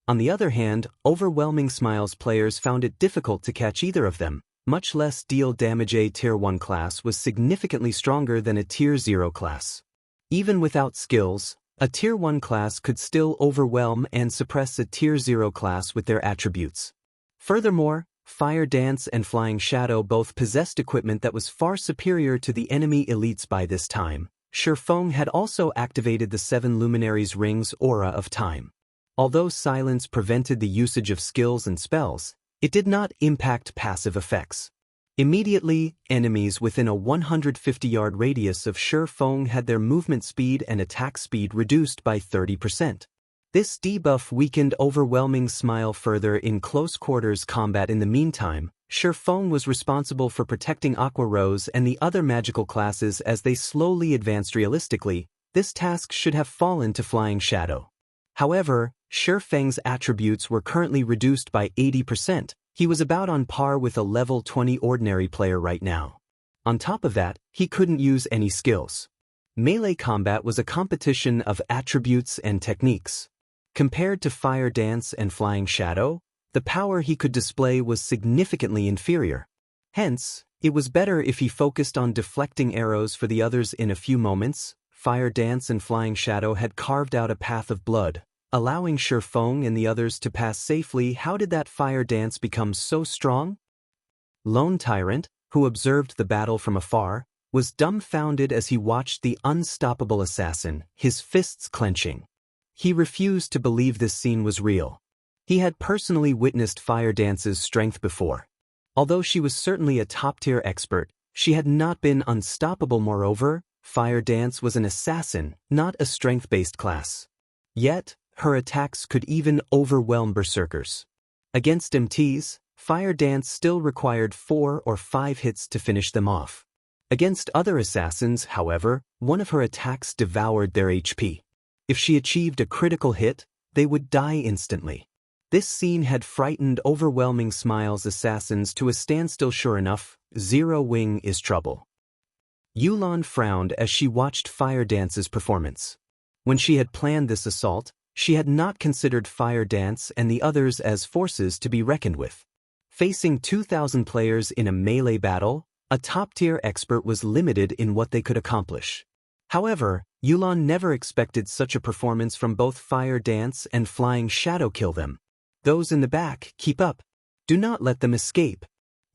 On the other hand, Overwhelming Smile's players found it difficult to catch either of them, much less deal damage. A Tier 1 class was significantly stronger than a Tier 0 class. Even without skills, a Tier 1 class could still overwhelm and suppress a Tier 0 class with their attributes. Furthermore, Fire Dance and Flying Shadow both possessed equipment that was far superior to the enemy elites by this time. Shifeng had also activated the 7 Luminaries' Rings Aura of Time. Although silence prevented the usage of skills and spells, it did not impact passive effects. Immediately, enemies within a 150-yard radius of Shifeng had their movement speed and attack speed reduced by 30%. This debuff weakened Overwhelming Smile further in close quarters combat. In the meantime, Shifeng was responsible for protecting Aqua Rose and the other magical classes as they slowly advanced. Realistically, this task should have fallen to Flying Shadow. However, Shifeng's attributes were currently reduced by 80%. He was about on par with a level 20 ordinary player right now. On top of that, he couldn't use any skills. Melee combat was a competition of attributes and techniques. Compared to Fire Dance and Flying Shadow, the power he could display was significantly inferior. Hence, It was better if he focused on deflecting arrows for the others. In a few moments, Fire Dance and Flying Shadow had carved out a path of blood, allowing Shifeng and the others to pass safely. How did that Fire Dance become so strong? Lone Tyrant, who observed the battle from afar, was dumbfounded as he watched the unstoppable assassin, his fists clenching. He refused to believe this scene was real. He had personally witnessed Fire Dance's strength before. Although she was certainly a top-tier expert, she had not been unstoppable. Moreover, Fire Dance was an assassin, not a strength-based class. Yet, her attacks could even overwhelm berserkers. Against MTs, Fire Dance still required 4 or 5 hits to finish them off. Against other assassins, however, one of her attacks devoured their HP. If she achieved a critical hit, they would die instantly. This scene had frightened Overwhelming Smile's assassins to a standstill. Sure enough, Zero Wing is trouble. Yulan frowned as she watched Fire Dance's performance. When she had planned this assault, she had not considered Fire Dance and the others as forces to be reckoned with. Facing 2,000 players in a melee battle, a top-tier expert was limited in what they could accomplish. However, Yulan never expected such a performance from both Fire Dance and Flying Shadow. Kill them. Those in the back, keep up. Do not let them escape.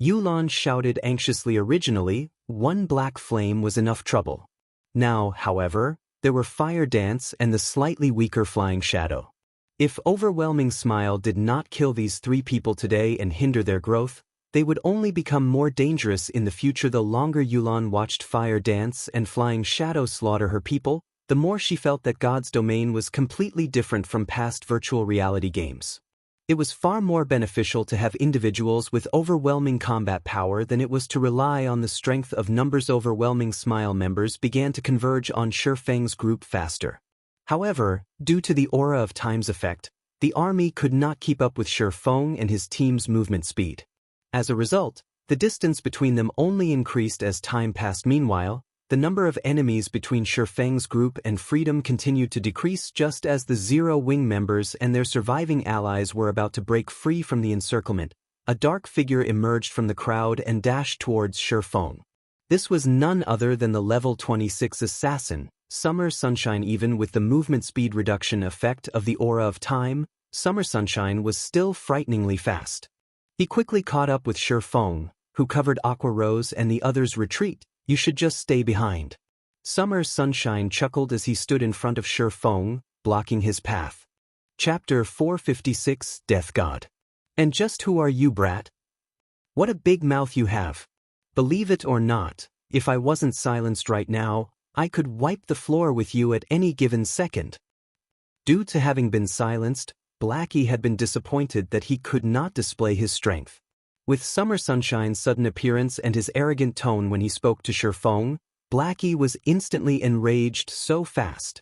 Yulan shouted anxiously. Originally, one black flame was enough trouble. Now, however, there were Fire Dance and the slightly weaker Flying Shadow. If Overwhelming Smile did not kill these 3 people today and hinder their growth, they would only become more dangerous in the future. The longer Yulan watched Fire Dance and Flying Shadow slaughter her people, the more she felt that God's domain was completely different from past virtual reality games. It was far more beneficial to have individuals with overwhelming combat power than it was to rely on the strength of numbers. Overwhelming Smile members began to converge on Shifeng's group faster. However, due to the Aura of Time's effect, the army could not keep up with Shifeng and his team's movement speed. As a result, the distance between them only increased as time passed. Meanwhile, the number of enemies between Shifeng's group and Freedom continued to decrease. Just as the Zero Wing members and their surviving allies were about to break free from the encirclement, a dark figure emerged from the crowd and dashed towards Shifeng. This was none other than the level 26 assassin, Summer Sunshine. Even with the movement speed reduction effect of the Aura of Time, Summer Sunshine was still frighteningly fast. He quickly caught up with Shifeng, who covered Aqua Rose and the others. Retreat, you should just stay behind. Summer Sunshine chuckled as he stood in front of Shifeng, blocking his path. Chapter 456, Death God. And just who are you, brat? What a big mouth you have. Believe it or not, if I wasn't silenced right now, I could wipe the floor with you at any given second. Due to having been silenced, Blackie had been disappointed that he could not display his strength. With Summer Sunshine's sudden appearance and his arrogant tone when he spoke to Shifeng, Blackie was instantly enraged so fast.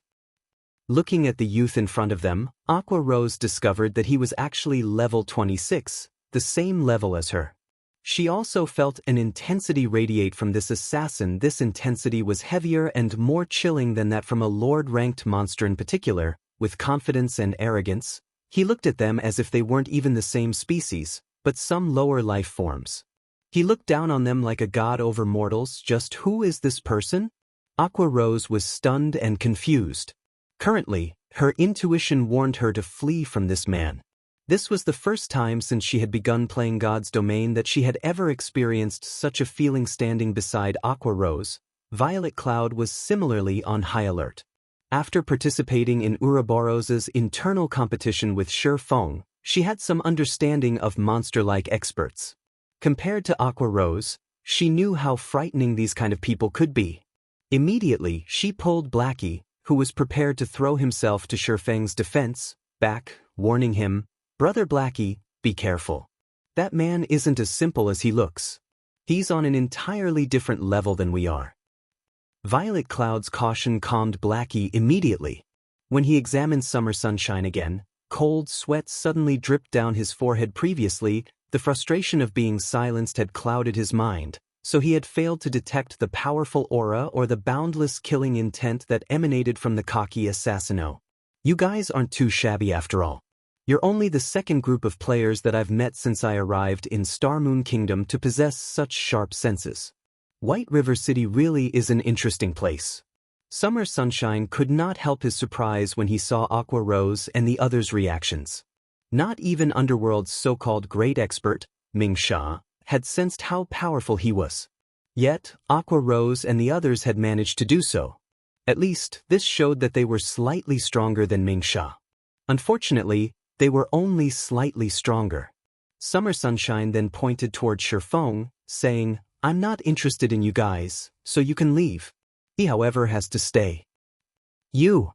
Looking at the youth in front of them, Aqua Rose discovered that he was actually level 26, the same level as her. She also felt an intensity radiate from this assassin. This intensity was heavier and more chilling than that from a Lord-ranked monster. In particular, with confidence and arrogance, he looked at them as if they weren't even the same species, but some lower life forms. He looked down on them like a god over mortals. Just who is this person? Aqua Rose was stunned and confused. Currently, her intuition warned her to flee from this man. This was the first time since she had begun playing God's Domain that she had ever experienced such a feeling. Standing beside Aqua Rose, Violet Cloud was similarly on high alert. After participating in Ouroboros's internal competition with Shifeng, she had some understanding of monster-like experts. Compared to Aqua Rose, she knew how frightening these kind of people could be. Immediately, she pulled Blackie, who was prepared to throw himself to Shifeng's defense, back, warning him, "Brother Blackie, be careful. That man isn't as simple as he looks. He's on an entirely different level than we are." Violet Cloud's caution calmed Blackie immediately. When he examined Summer Sunshine again, cold sweat suddenly dripped down his forehead. Previously, the frustration of being silenced had clouded his mind, so he had failed to detect the powerful aura or the boundless killing intent that emanated from the cocky assassino. You guys aren't too shabby after all. You're only the second group of players that I've met since I arrived in Starmoon Kingdom to possess such sharp senses. White River City really is an interesting place. Summer Sunshine could not help his surprise when he saw Aqua Rose and the others' reactions. Not even Underworld's so-called great expert, Ming Sha, had sensed how powerful he was. Yet, Aqua Rose and the others had managed to do so. At least, this showed that they were slightly stronger than Ming Sha. Unfortunately, they were only slightly stronger. Summer Sunshine then pointed toward Shifeng, saying, "I'm not interested in you guys, so you can leave. He, however, has to stay." You!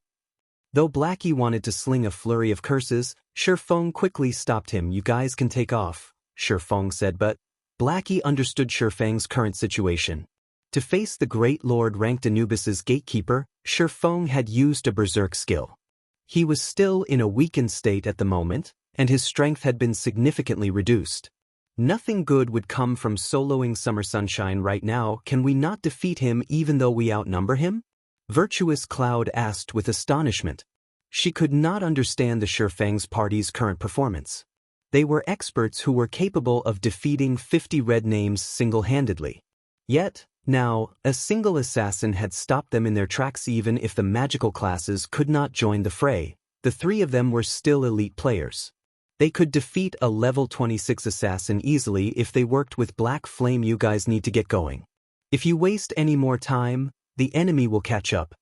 Though Blackie wanted to sling a flurry of curses, Shifeng quickly stopped him. "You guys can take off," Shifeng said, but Blackie understood Shifeng's current situation. To face the Great Lord ranked Anubis's gatekeeper, Shifeng had used a berserk skill. He was still in a weakened state at the moment, and his strength had been significantly reduced. Nothing good would come from soloing Summer Sunshine right now. "Can we not defeat him even though we outnumber him?" Virtuous Cloud asked with astonishment. She could not understand the Shifeng's party's current performance. They were experts who were capable of defeating 50 red names single-handedly. Yet, now, a single assassin had stopped them in their tracks. Even if the magical classes could not join the fray, the three of them were still elite players. They could defeat a level 26 assassin easily if they worked with Black Flame. "You guys need to get going. If you waste any more time, the enemy will catch up."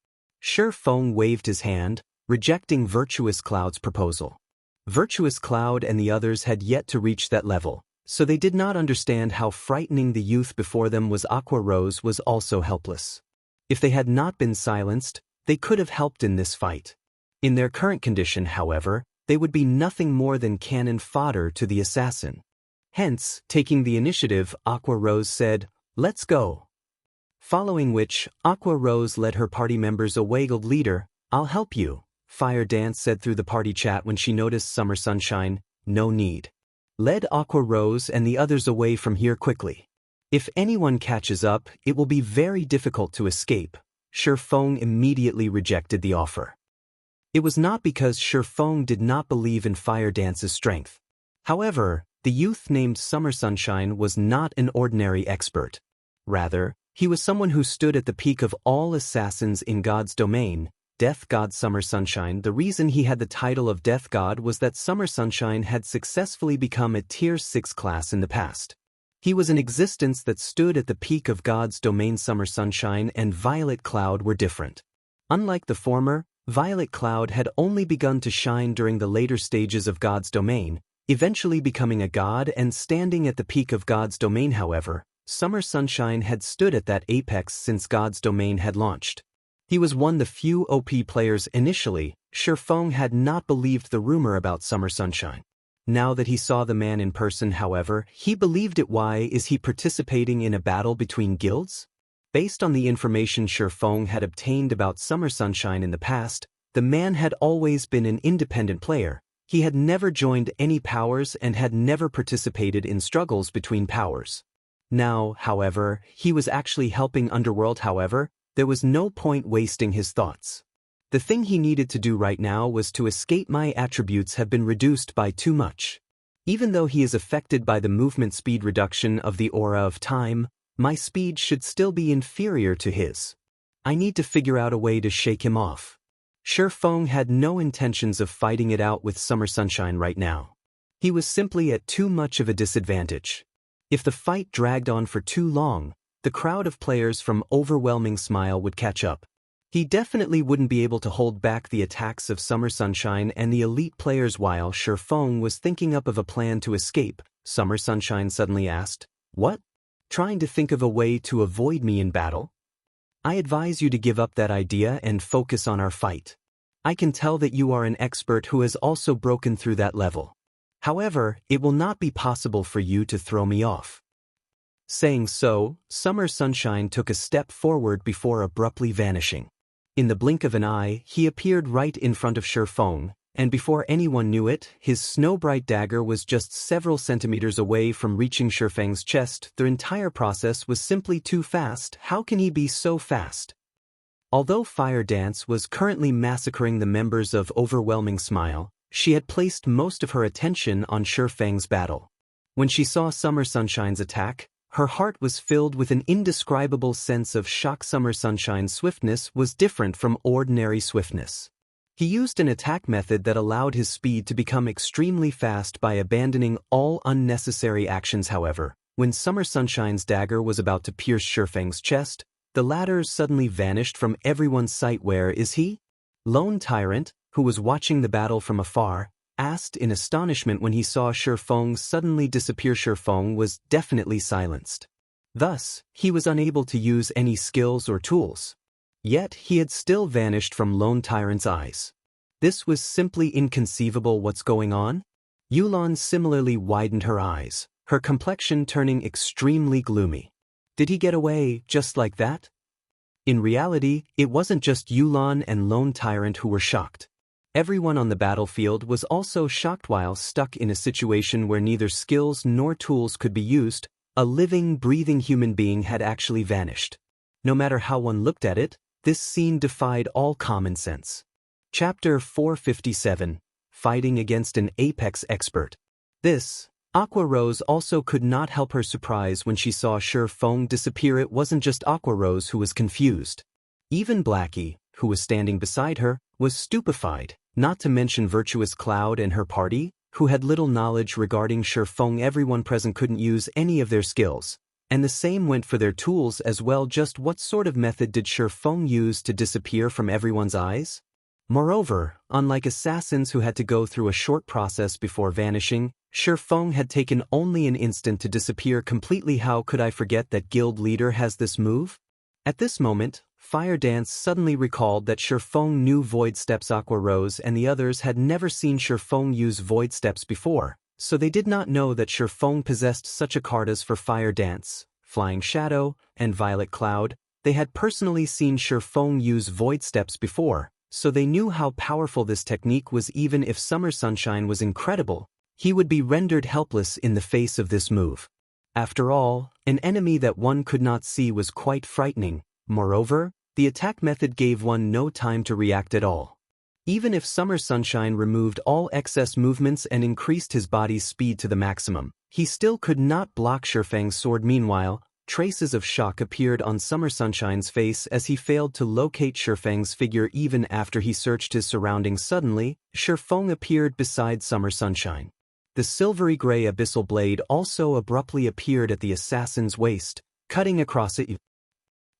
Shifeng waved his hand, rejecting Virtuous Cloud's proposal. Virtuous Cloud and the others had yet to reach that level, so they did not understand how frightening the youth before them was. Aqua Rose was also helpless. If they had not been silenced, they could have helped in this fight. In their current condition, however, they would be nothing more than cannon fodder to the assassin. Hence, taking the initiative, Aqua Rose said, "Let's go." Following which, Aqua Rose led her party members away. "Gold leader, I'll help you," Fire Dance said through the party chat when she noticed Summer Sunshine. "No need." Led Aqua Rose and the others away from here quickly. "If anyone catches up, it will be very difficult to escape." Shifeng immediately rejected the offer. It was not because Shifeng did not believe in Fire Dance's strength. However, the youth named Summer Sunshine was not an ordinary expert. Rather, he was someone who stood at the peak of all assassins in God's domain, Death God Summer Sunshine. The reason he had the title of Death God was that Summer Sunshine had successfully become a Tier 6 class in the past. He was an existence that stood at the peak of God's domain. Summer Sunshine and Violet Cloud were different. Unlike the former, Violet Cloud had only begun to shine during the later stages of God's domain, eventually becoming a god and standing at the peak of God's domain. However, Summer Sunshine had stood at that apex since God's domain had launched. He was one of the few OP players initially. Shifeng had not believed the rumor about Summer Sunshine. Now that he saw the man in person, however, he believed it. Why is he participating in a battle between guilds? Based on the information Shifeng had obtained about Summer Sunshine in the past, the man had always been an independent player. He had never joined any powers and had never participated in struggles between powers. Now, however, he was actually helping Underworld. However, there was no point wasting his thoughts. The thing he needed to do right now was to escape. "My attributes have been reduced by too much. Even though he is affected by the movement speed reduction of the Aura of Time, my speed should still be inferior to his. I need to figure out a way to shake him off." Shifeng had no intentions of fighting it out with Summer Sunshine right now. He was simply at too much of a disadvantage. If the fight dragged on for too long, the crowd of players from Overwhelming Smile would catch up. He definitely wouldn't be able to hold back the attacks of Summer Sunshine and the elite players. While Shifeng was thinking up of a plan to escape, Summer Sunshine suddenly asked, "What? Trying to think of a way to avoid me in battle? I advise you to give up that idea and focus on our fight. I can tell that you are an expert who has also broken through that level. However, it will not be possible for you to throw me off." Saying so, Summer Sunshine took a step forward before abruptly vanishing. In the blink of an eye, he appeared right in front of Shifeng, and before anyone knew it, his snow-bright dagger was just several centimeters away from reaching Shifeng's chest. The entire process was simply too fast. How can he be so fast? Although Fire Dance was currently massacring the members of Overwhelming Smile, she had placed most of her attention on Shifeng's battle. When she saw Summer Sunshine's attack, her heart was filled with an indescribable sense of shock. Summer Sunshine's swiftness was different from ordinary swiftness. He used an attack method that allowed his speed to become extremely fast by abandoning all unnecessary actions. However, when Summer Sunshine's dagger was about to pierce Shifeng's chest, the latter suddenly vanished from everyone's sight. Where is he? Lone Tyrant, who was watching the battle from afar, asked in astonishment when he saw Shifeng suddenly disappear. Shifeng was definitely silenced. Thus, he was unable to use any skills or tools. Yet he had still vanished from Lone Tyrant's eyes. This was simply inconceivable. What's going on? Yulan similarly widened her eyes, her complexion turning extremely gloomy. Did he get away just like that? In reality, it wasn't just Yulan and Lone Tyrant who were shocked. Everyone on the battlefield was also shocked. While stuck in a situation where neither skills nor tools could be used, a living, breathing human being had actually vanished. No matter how one looked at it, this scene defied all common sense. Chapter 457, Fighting Against an Apex Expert. Aqua Rose also could not help her surprise when she saw Shifeng disappear. It wasn't just Aqua Rose who was confused. Even Blackie, who was standing beside her, was stupefied, not to mention Virtuous Cloud and her party, who had little knowledge regarding Shifeng. Everyone present couldn't use any of their skills, and the same went for their tools as well. Just what sort of method did Shifeng use to disappear from everyone's eyes? Moreover, unlike assassins who had to go through a short process before vanishing, Shifeng had taken only an instant to disappear completely. How could I forget that guild leader has this move? At this moment, Fire Dance suddenly recalled that Shifeng knew Void Steps. Aqua Rose and the others had never seen Shifeng use Void Steps before, so they did not know that Shifeng possessed such a cartas for Fire Dance, Flying Shadow, and Violet Cloud. They had personally seen Shifeng use Void Steps before, so they knew how powerful this technique was. Even if Summer Sunshine was incredible, he would be rendered helpless in the face of this move. After all, an enemy that one could not see was quite frightening. Moreover, the attack method gave one no time to react at all. Even if Summer Sunshine removed all excess movements and increased his body's speed to the maximum, he still could not block Shifeng's sword. Meanwhile, traces of shock appeared on Summer Sunshine's face as he failed to locate Shifeng's figure. Even after he searched his surroundings, suddenly, Shifeng appeared beside Summer Sunshine. The silvery gray abyssal blade also abruptly appeared at the assassin's waist, cutting across it.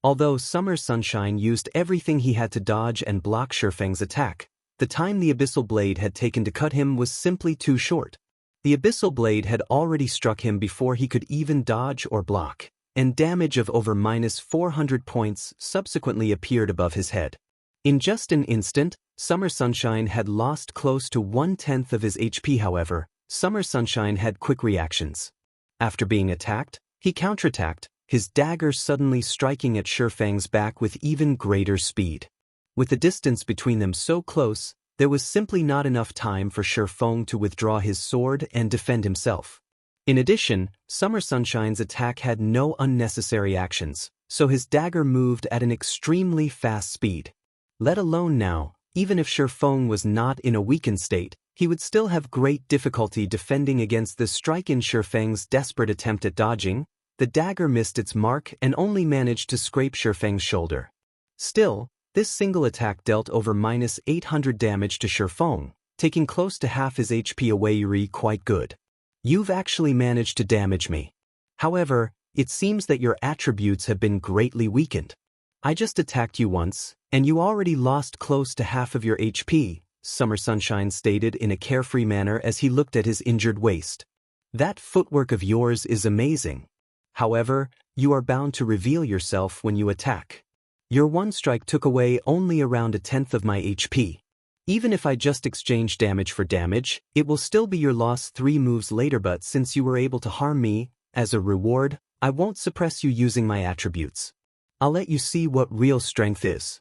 Although Summer Sunshine used everything he had to dodge and block Shifeng's attack, the time the abyssal blade had taken to cut him was simply too short. The abyssal blade had already struck him before he could even dodge or block, and damage of over -400 points subsequently appeared above his head. In just an instant, Summer Sunshine had lost close to 1/10 of his HP. However, Summer Sunshine had quick reactions. After being attacked, he counterattacked, his dagger suddenly striking at Shifeng's back with even greater speed. With the distance between them so close, there was simply not enough time for Shifeng to withdraw his sword and defend himself. In addition, Summer Sunshine's attack had no unnecessary actions, so his dagger moved at an extremely fast speed. Let alone now, even if Shifeng was not in a weakened state, he would still have great difficulty defending against the strike. In Shifeng's desperate attempt at dodging, the dagger missed its mark and only managed to scrape Shifeng's shoulder. Still, this single attack dealt over -800 damage to Shifeng, taking close to half his HP away. Yuri, quite good. You've actually managed to damage me. However, it seems that your attributes have been greatly weakened. I just attacked you once, and you already lost close to half of your HP, Summer Sunshine stated in a carefree manner as he looked at his injured waist. That footwork of yours is amazing. However, you are bound to reveal yourself when you attack. Your one strike took away only around 1/10 of my HP. Even if I just exchange damage for damage, it will still be your loss 3 moves later. But since you were able to harm me, as a reward, I won't suppress you using my attributes. I'll let you see what real strength is.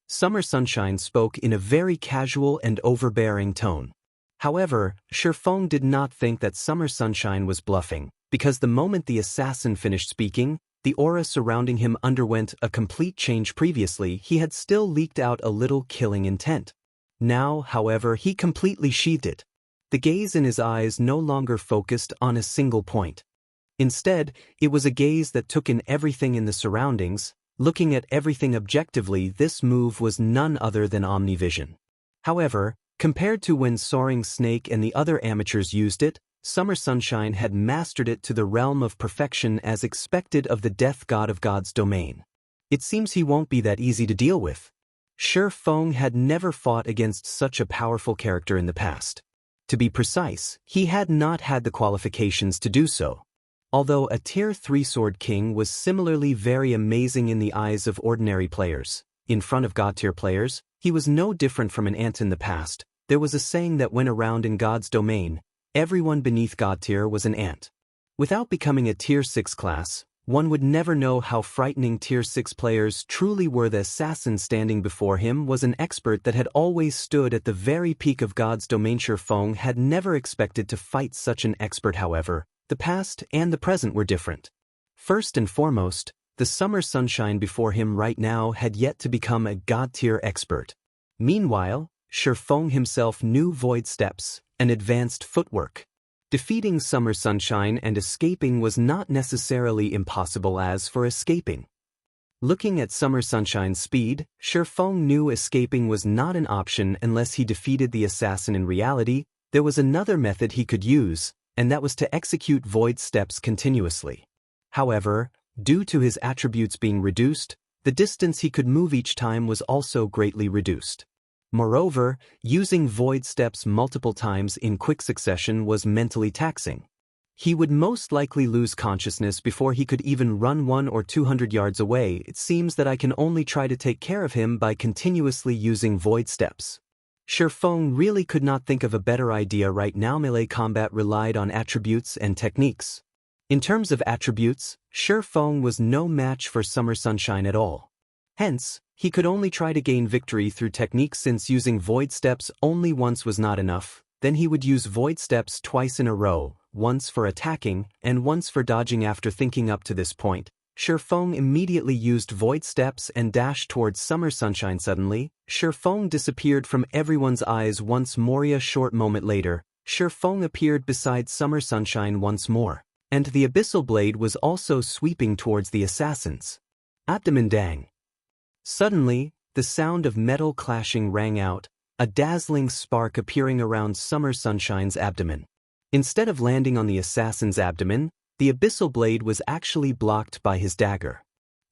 Summer Sunshine spoke in a very casual and overbearing tone. However, Shifeng did not think that Summer Sunshine was bluffing, because the moment the assassin finished speaking, the aura surrounding him underwent a complete change. Previously, he had still leaked out a little killing intent. Now, however, he completely sheathed it. The gaze in his eyes no longer focused on a single point. Instead, it was a gaze that took in everything in the surroundings. Looking at everything objectively, this move was none other than omnivision. However, compared to when Soaring Snake and the other amateurs used it, Summer Sunshine had mastered it to the realm of perfection as expected of the death god of God's domain. It seems he won't be that easy to deal with. Shi Feng had never fought against such a powerful character in the past. To be precise, he had not had the qualifications to do so. Although a Tier 3 Sword King was similarly very amazing in the eyes of ordinary players, in front of God-tier players, he was no different from an ant in the past. There was a saying that went around in God's domain: everyone beneath God-tier was an ant. Without becoming a Tier 6 class, one would never know how frightening Tier 6 players truly were. The assassin standing before him was an expert that had always stood at the very peak of God's domain. Shi Feng had never expected to fight such an expert. However, the past and the present were different. First and foremost, the Summer Sunshine before him right now had yet to become a God-tier expert. Meanwhile, Shi Feng himself knew void steps and advanced footwork. Defeating Summer Sunshine and escaping was not necessarily impossible. As for escaping, looking at Summer Sunshine's speed, Shi Feng knew escaping was not an option unless he defeated the assassin. In reality, there was another method he could use, and that was to execute void steps continuously. However, due to his attributes being reduced, the distance he could move each time was also greatly reduced. Moreover, using void steps multiple times in quick succession was mentally taxing. He would most likely lose consciousness before he could even run 100 or 200 yards away. It seems that I can only try to take care of him by continuously using void steps. Shi Feng really could not think of a better idea right now. Melee combat relied on attributes and techniques. In terms of attributes, Shi Feng was no match for Summer Sunshine at all. Hence, he could only try to gain victory through techniques, since using void steps only once was not enough. Then he would use void steps twice in a row, once for attacking and once for dodging. After thinking up to this point, Shi Feng immediately used void steps and dashed towards Summer Sunshine. Suddenly, Shi Feng disappeared from everyone's eyes once more. A short moment later, Shi Feng appeared beside Summer Sunshine once more, and the abyssal blade was also sweeping towards the assassins. Abdomen dang. Suddenly, the sound of metal clashing rang out, a dazzling spark appearing around Summer Sunshine's abdomen. Instead of landing on the assassin's abdomen, the abyssal blade was actually blocked by his dagger.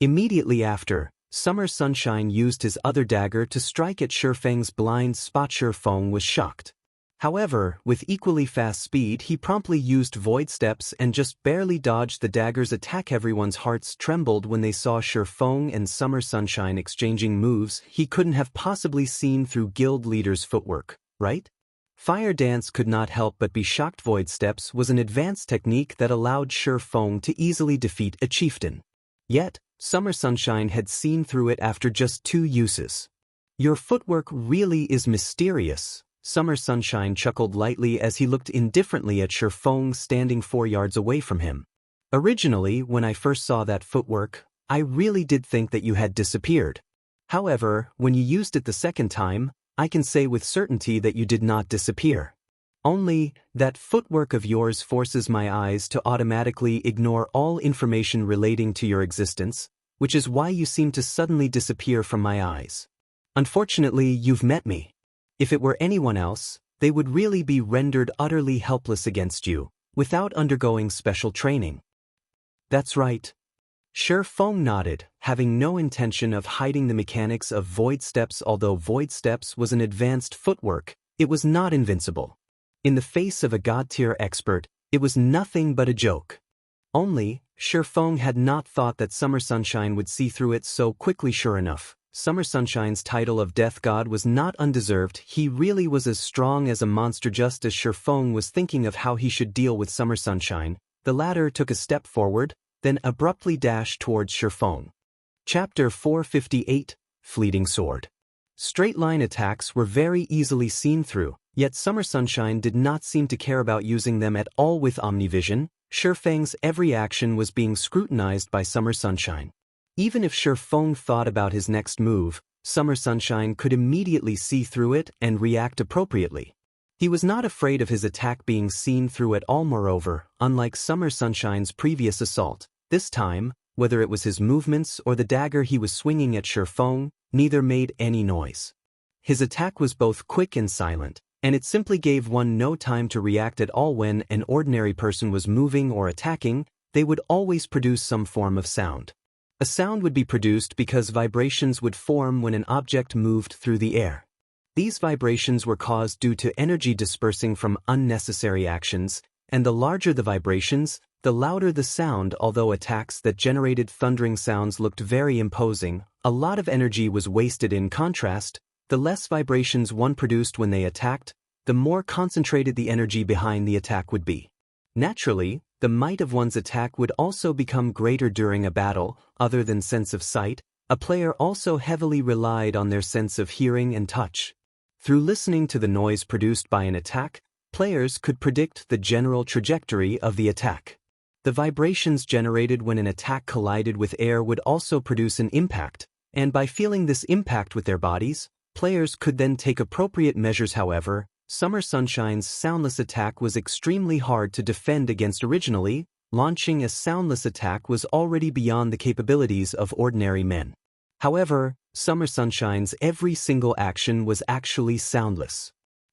Immediately after, Summer Sunshine used his other dagger to strike at Shi Feng's blind spot. Shi Feng was shocked. However, with equally fast speed, he promptly used void steps and just barely dodged the dagger's attack. Everyone's hearts trembled when they saw Shi Feng and Summer Sunshine exchanging moves he couldn't have possibly seen through guild leader's footwork, right? Fire Dance could not help but be shocked. Void steps was an advanced technique that allowed Shi Feng to easily defeat a chieftain. Yet, Summer Sunshine had seen through it after just 2 uses. Your footwork really is mysterious. Summer Sunshine chuckled lightly as he looked indifferently at Shi Feng standing 4 yards away from him. Originally, when I first saw that footwork, I really did think that you had disappeared. However, when you used it the second time, I can say with certainty that you did not disappear. Only, that footwork of yours forces my eyes to automatically ignore all information relating to your existence, which is why you seem to suddenly disappear from my eyes. Unfortunately, you've met me. If it were anyone else, they would really be rendered utterly helpless against you, without undergoing special training. That's right. Shi Feng nodded, having no intention of hiding the mechanics of void steps. Although void steps was an advanced footwork, it was not invincible. In the face of a god-tier expert, it was nothing but a joke. Only, Shi Feng had not thought that Summer Sunshine would see through it so quickly. Sure enough, Summer Sunshine's title of Death God was not undeserved. He really was as strong as a monster. Just as Shi Feng was thinking of how he should deal with Summer Sunshine, the latter took a step forward, then abruptly dashed towards Shi Feng. Chapter 458, Fleeting Sword. Straight-line attacks were very easily seen through, yet Summer Sunshine did not seem to care about using them at all. With Omnivision, Shi Feng's every action was being scrutinized by Summer Sunshine. Even if Shi Feng thought about his next move, Summer Sunshine could immediately see through it and react appropriately. He was not afraid of his attack being seen through at all. Moreover, unlike Summer Sunshine's previous assault, this time, whether it was his movements or the dagger he was swinging at Shifeng, neither made any noise. His attack was both quick and silent, and it simply gave one no time to react at all. When an ordinary person was moving or attacking, they would always produce some form of sound. A sound would be produced because vibrations would form when an object moved through the air. These vibrations were caused due to energy dispersing from unnecessary actions, and the larger the vibrations, the louder the sound. Although attacks that generated thundering sounds looked very imposing, a lot of energy was wasted. In contrast, the less vibrations one produced when they attacked, the more concentrated the energy behind the attack would be. Naturally, the might of one's attack would also become greater during a battle. Other than sense of sight, a player also heavily relied on their sense of hearing and touch. Through listening to the noise produced by an attack, players could predict the general trajectory of the attack. The vibrations generated when an attack collided with air would also produce an impact, and by feeling this impact with their bodies, players could then take appropriate measures. However, Summer Sunshine's soundless attack was extremely hard to defend against. Originally, launching a soundless attack was already beyond the capabilities of ordinary men. However, Summer Sunshine's every single action was actually soundless.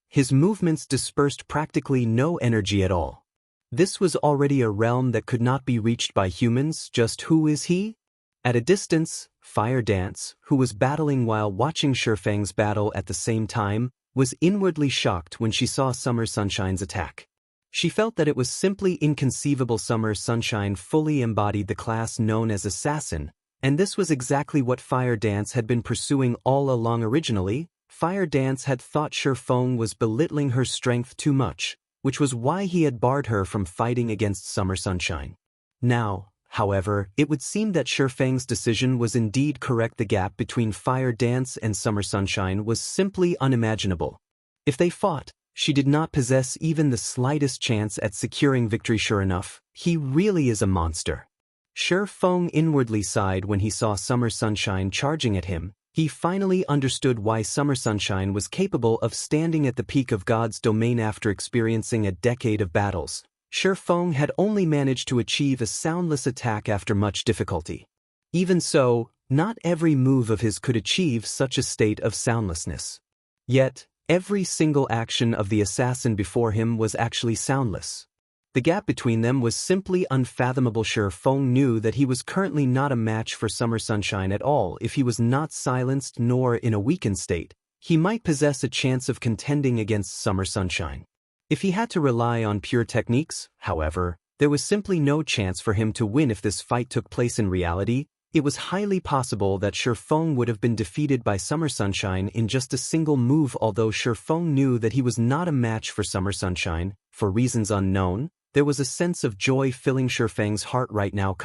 His movements dispersed practically no energy at all. This was already a realm that could not be reached by humans. Just who is he? At a distance, Fire Dance, who was battling while watching Shifeng's battle at the same time, was inwardly shocked when she saw Summer Sunshine's attack. She felt that it was simply inconceivable. Summer Sunshine fully embodied the class known as Assassin, and this was exactly what Fire Dance had been pursuing all along. Originally, Fire Dance had thought Shifeng was belittling her strength too much, which was why he had barred her from fighting against Summer Sunshine. Now, however, it would seem that Shifeng's decision was indeed correct. The gap between Fire Dance and Summer Sunshine was simply unimaginable. If they fought, she did not possess even the slightest chance at securing victory. Sure enough, he really is a monster. Shifeng inwardly sighed when he saw Summer Sunshine charging at him. He finally understood why Summer Sunshine was capable of standing at the peak of God's domain. After experiencing a decade of battles, Shifeng had only managed to achieve a soundless attack after much difficulty. Even so, not every move of his could achieve such a state of soundlessness. Yet, every single action of the assassin before him was actually soundless. The gap between them was simply unfathomable. Shifeng knew that he was currently not a match for Summer Sunshine at all. If he was not silenced nor in a weakened state, he might possess a chance of contending against Summer Sunshine. If he had to rely on pure techniques, however, there was simply no chance for him to win. If this fight took place in reality, it was highly possible that Shifeng would have been defeated by Summer Sunshine in just a single move. Although Shifeng knew that he was not a match for Summer Sunshine, for reasons unknown, there was a sense of joy filling Shifeng's heart right now.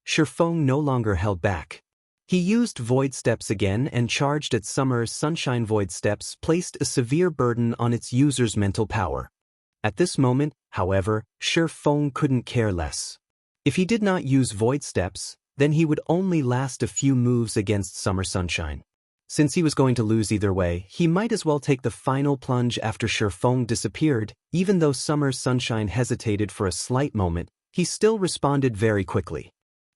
Shifeng no longer held back. He used Void Steps again and charged at Summer Sunshine. Void Steps placed a severe burden on its user's mental power. At this moment, however, Shifeng couldn't care less. If he did not use Void Steps, then he would only last a few moves against Summer Sunshine. Since he was going to lose either way, he might as well take the final plunge. After Shifeng disappeared, even though Summer Sunshine hesitated for a slight moment, he still responded very quickly.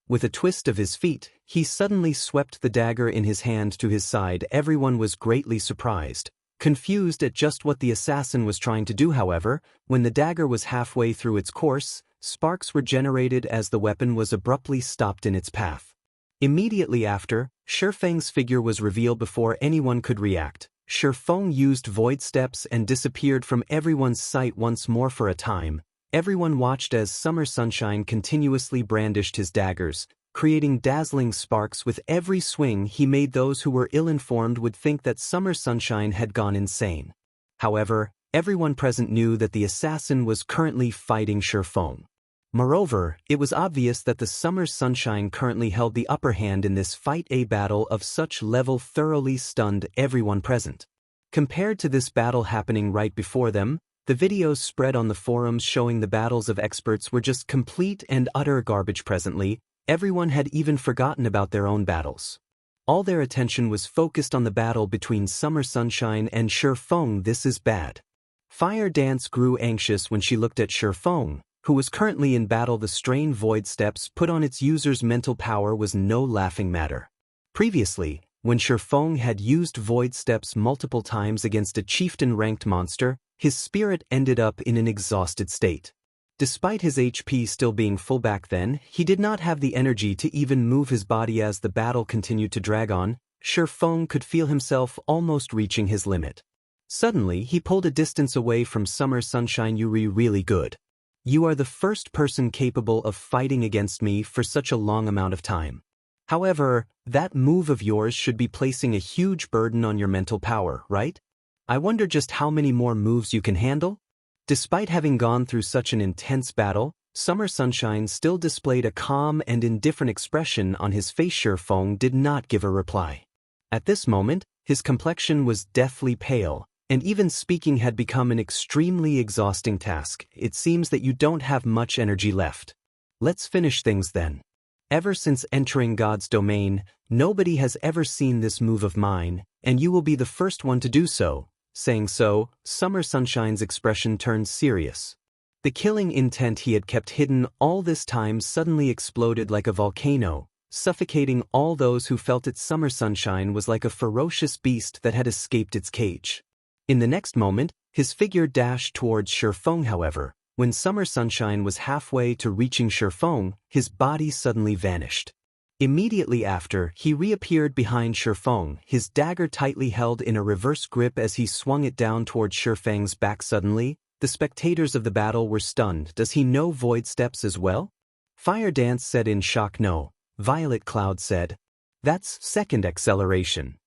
With a twist of his feet, he suddenly swept the dagger in his hand to his side. Everyone was greatly surprised, confused at just what the assassin was trying to do. However, when the dagger was halfway through its course, sparks were generated as the weapon was abruptly stopped in its path. Immediately after, Shifeng's figure was revealed before anyone could react. Shifeng used Void Steps and disappeared from everyone's sight once more. For a time, everyone watched as Summer Sunshine continuously brandished his daggers, creating dazzling sparks with every swing he made. Those who were ill-informed would think that Summer Sunshine had gone insane. However, everyone present knew that the assassin was currently fighting Shifeng. Moreover, it was obvious that the Summer Sunshine currently held the upper hand in this fight. A battle of such level thoroughly stunned everyone present. Compared to this battle happening right before them, the videos spread on the forums showing the battles of experts were just complete and utter garbage. Presently, everyone had even forgotten about their own battles. All their attention was focused on the battle between Summer Sunshine and Sure Feng. This is bad. Fire Dance grew anxious when she looked at Sure Feng, who was currently in battle. The strain Void Steps put on its user's mental power was no laughing matter. Previously, when Sure Feng had used Void Steps multiple times against a chieftain-ranked monster, his spirit ended up in an exhausted state. Despite his HP still being full back then, he did not have the energy to even move his body. As the battle continued to drag on, Sure Feng could feel himself almost reaching his limit. Suddenly, he pulled a distance away from Summer Sunshine. "You're really good. You are the first person capable of fighting against me for such a long amount of time. However, that move of yours should be placing a huge burden on your mental power, right? I wonder just how many more moves you can handle?" Despite having gone through such an intense battle, Summer Sunshine still displayed a calm and indifferent expression on his face. Sure Feng did not give a reply. At this moment, his complexion was deathly pale, and even speaking had become an extremely exhausting task. "It seems that you don't have much energy left. Let's finish things then. Ever since entering God's domain, nobody has ever seen this move of mine, and you will be the first one to do so." Saying so, Summer Sunshine's expression turned serious. The killing intent he had kept hidden all this time suddenly exploded like a volcano, suffocating all those who felt it. Summer Sunshine was like a ferocious beast that had escaped its cage. In the next moment, his figure dashed towards Sure Feng. However, when Summer Sunshine was halfway to reaching Sure Feng, his body suddenly vanished. Immediately after, he reappeared behind Sure Feng, his dagger tightly held in a reverse grip as he swung it down towards Sure Feng's back. Suddenly, the spectators of the battle were stunned. "Does he know Void Steps as well?" Fire Dance said in shock. "No." Violet Cloud said, "That's second acceleration."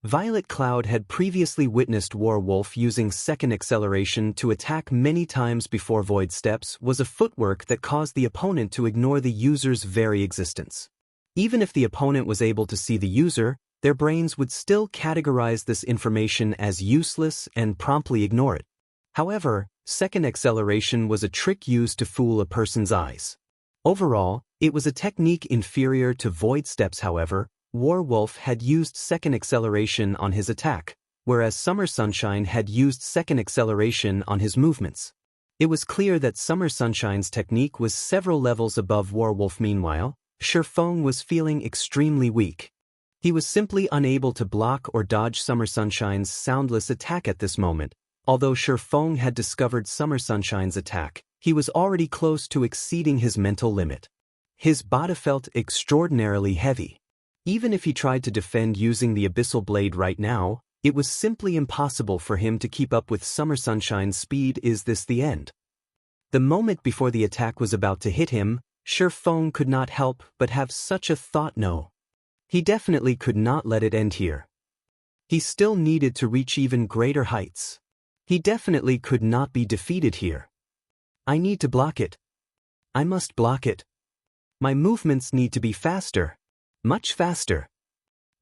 Violet Cloud had previously witnessed Werewolf using second acceleration to attack many times before. Void Steps was a footwork that caused the opponent to ignore the user's very existence. Even if the opponent was able to see the user, their brains would still categorize this information as useless and promptly ignore it. However, second acceleration was a trick used to fool a person's eyes. Overall, it was a technique inferior to Void Steps. However, Werewolf had used second acceleration on his attack, whereas Summer Sunshine had used second acceleration on his movements. It was clear that Summer Sunshine's technique was several levels above Werewolf. Meanwhile, Sure Feng was feeling extremely weak. He was simply unable to block or dodge Summer Sunshine's soundless attack at this moment. Although Sure Feng had discovered Summer Sunshine's attack, he was already close to exceeding his mental limit. His body felt extraordinarily heavy. Even if he tried to defend using the Abyssal Blade right now, it was simply impossible for him to keep up with Summer Sunshine's speed. Is this the end? The moment before the attack was about to hit him, Sure Feng could not help but have such a thought. No. He definitely could not let it end here. He still needed to reach even greater heights. He definitely could not be defeated here. I need to block it. I must block it. My movements need to be faster. Much faster.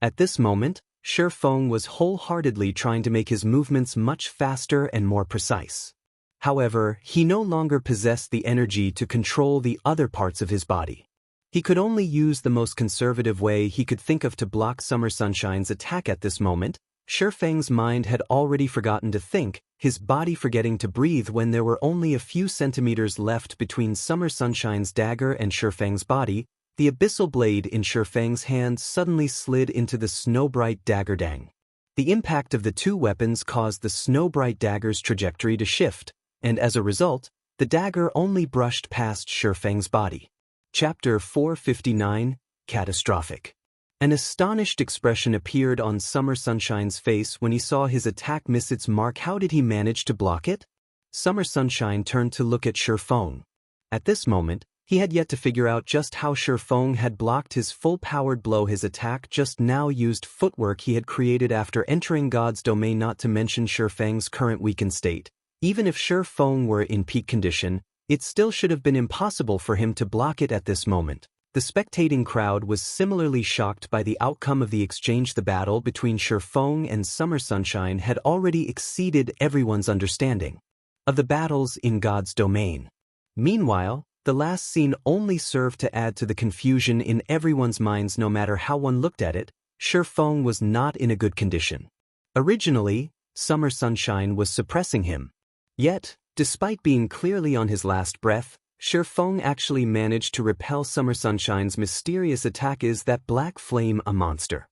At this moment, Sure Feng was wholeheartedly trying to make his movements much faster and more precise. However, he no longer possessed the energy to control the other parts of his body. He could only use the most conservative way he could think of to block Summer Sunshine's attack. At this moment, Sure Feng's mind had already forgotten to think, his body forgetting to breathe when there were only a few centimeters left between Summer Sunshine's dagger and Sure Feng's body. The Abyssal Blade in Sure Feng's hand suddenly slid into the Snowbright dagger. Dang. The impact of the two weapons caused the Snowbright dagger's trajectory to shift, and as a result, the dagger only brushed past Sure Feng's body. Chapter 459, Catastrophic. An astonished expression appeared on Summer Sunshine's face when he saw his attack miss its mark. How did he manage to block it? Summer Sunshine turned to look at Sure Feng. At this moment, he had yet to figure out just how Sure Feng had blocked his full-powered blow. His attack just now used footwork he had created after entering God's domain. Not to mention Sure Feng's current weakened state. Even if Sure Feng were in peak condition, it still should have been impossible for him to block it at this moment. The spectating crowd was similarly shocked by the outcome of the exchange. The battle between Sure Feng and Summer Sunshine had already exceeded everyone's understanding of the battles in God's domain. Meanwhile, the last scene only served to add to the confusion in everyone's minds. No matter how one looked at it, Feng was not in a good condition. Originally, Summer Sunshine was suppressing him. Yet, despite being clearly on his last breath, Feng actually managed to repel Summer Sunshine's mysterious attack. Is that black flame a monster?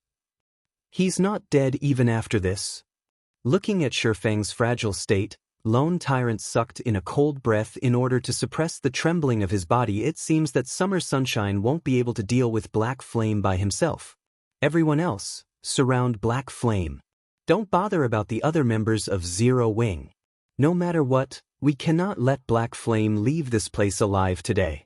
He's not dead even after this. Looking at Feng's fragile state, Lone Tyrant sucked in a cold breath in order to suppress the trembling of his body. It seems that Summer Sunshine won't be able to deal with Black Flame by himself. Everyone else, surround Black Flame. Don't bother about the other members of Zero Wing. No matter what, we cannot let Black Flame leave this place alive today.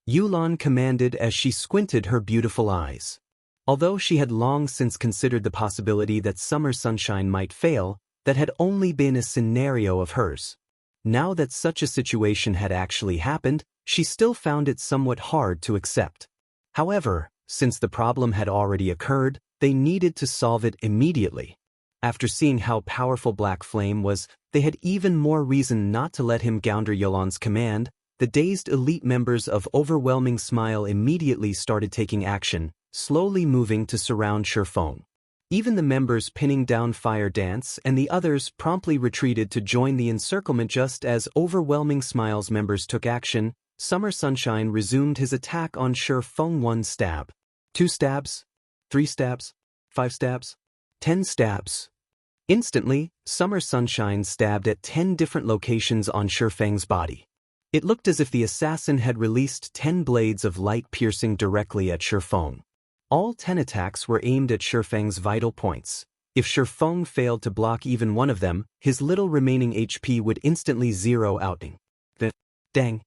Yulan commanded as she squinted her beautiful eyes. Although she had long since considered the possibility that Summer Sunshine might fail, that had only been a scenario of hers. Now that such a situation had actually happened, she still found it somewhat hard to accept. However, since the problem had already occurred, they needed to solve it immediately. After seeing how powerful Black Flame was, they had even more reason not to let him gounder Yulan's command. The dazed elite members of Overwhelming Smile immediately started taking action, slowly moving to surround Feng. Even the members pinning down Fire Dance and the others promptly retreated to join the encirclement. Just as Overwhelming Smile's members took action, Summer Sunshine resumed his attack on Feng. 1 stab. 2 stabs. 3 stabs. 5 stabs. 10 stabs. Instantly, Summer Sunshine stabbed at 10 different locations on Feng's body. It looked as if the assassin had released 10 blades of light piercing directly at Feng. All 10 attacks were aimed at Feng's vital points. If Feng failed to block even one of them, his little remaining HP would instantly zero out. Dang.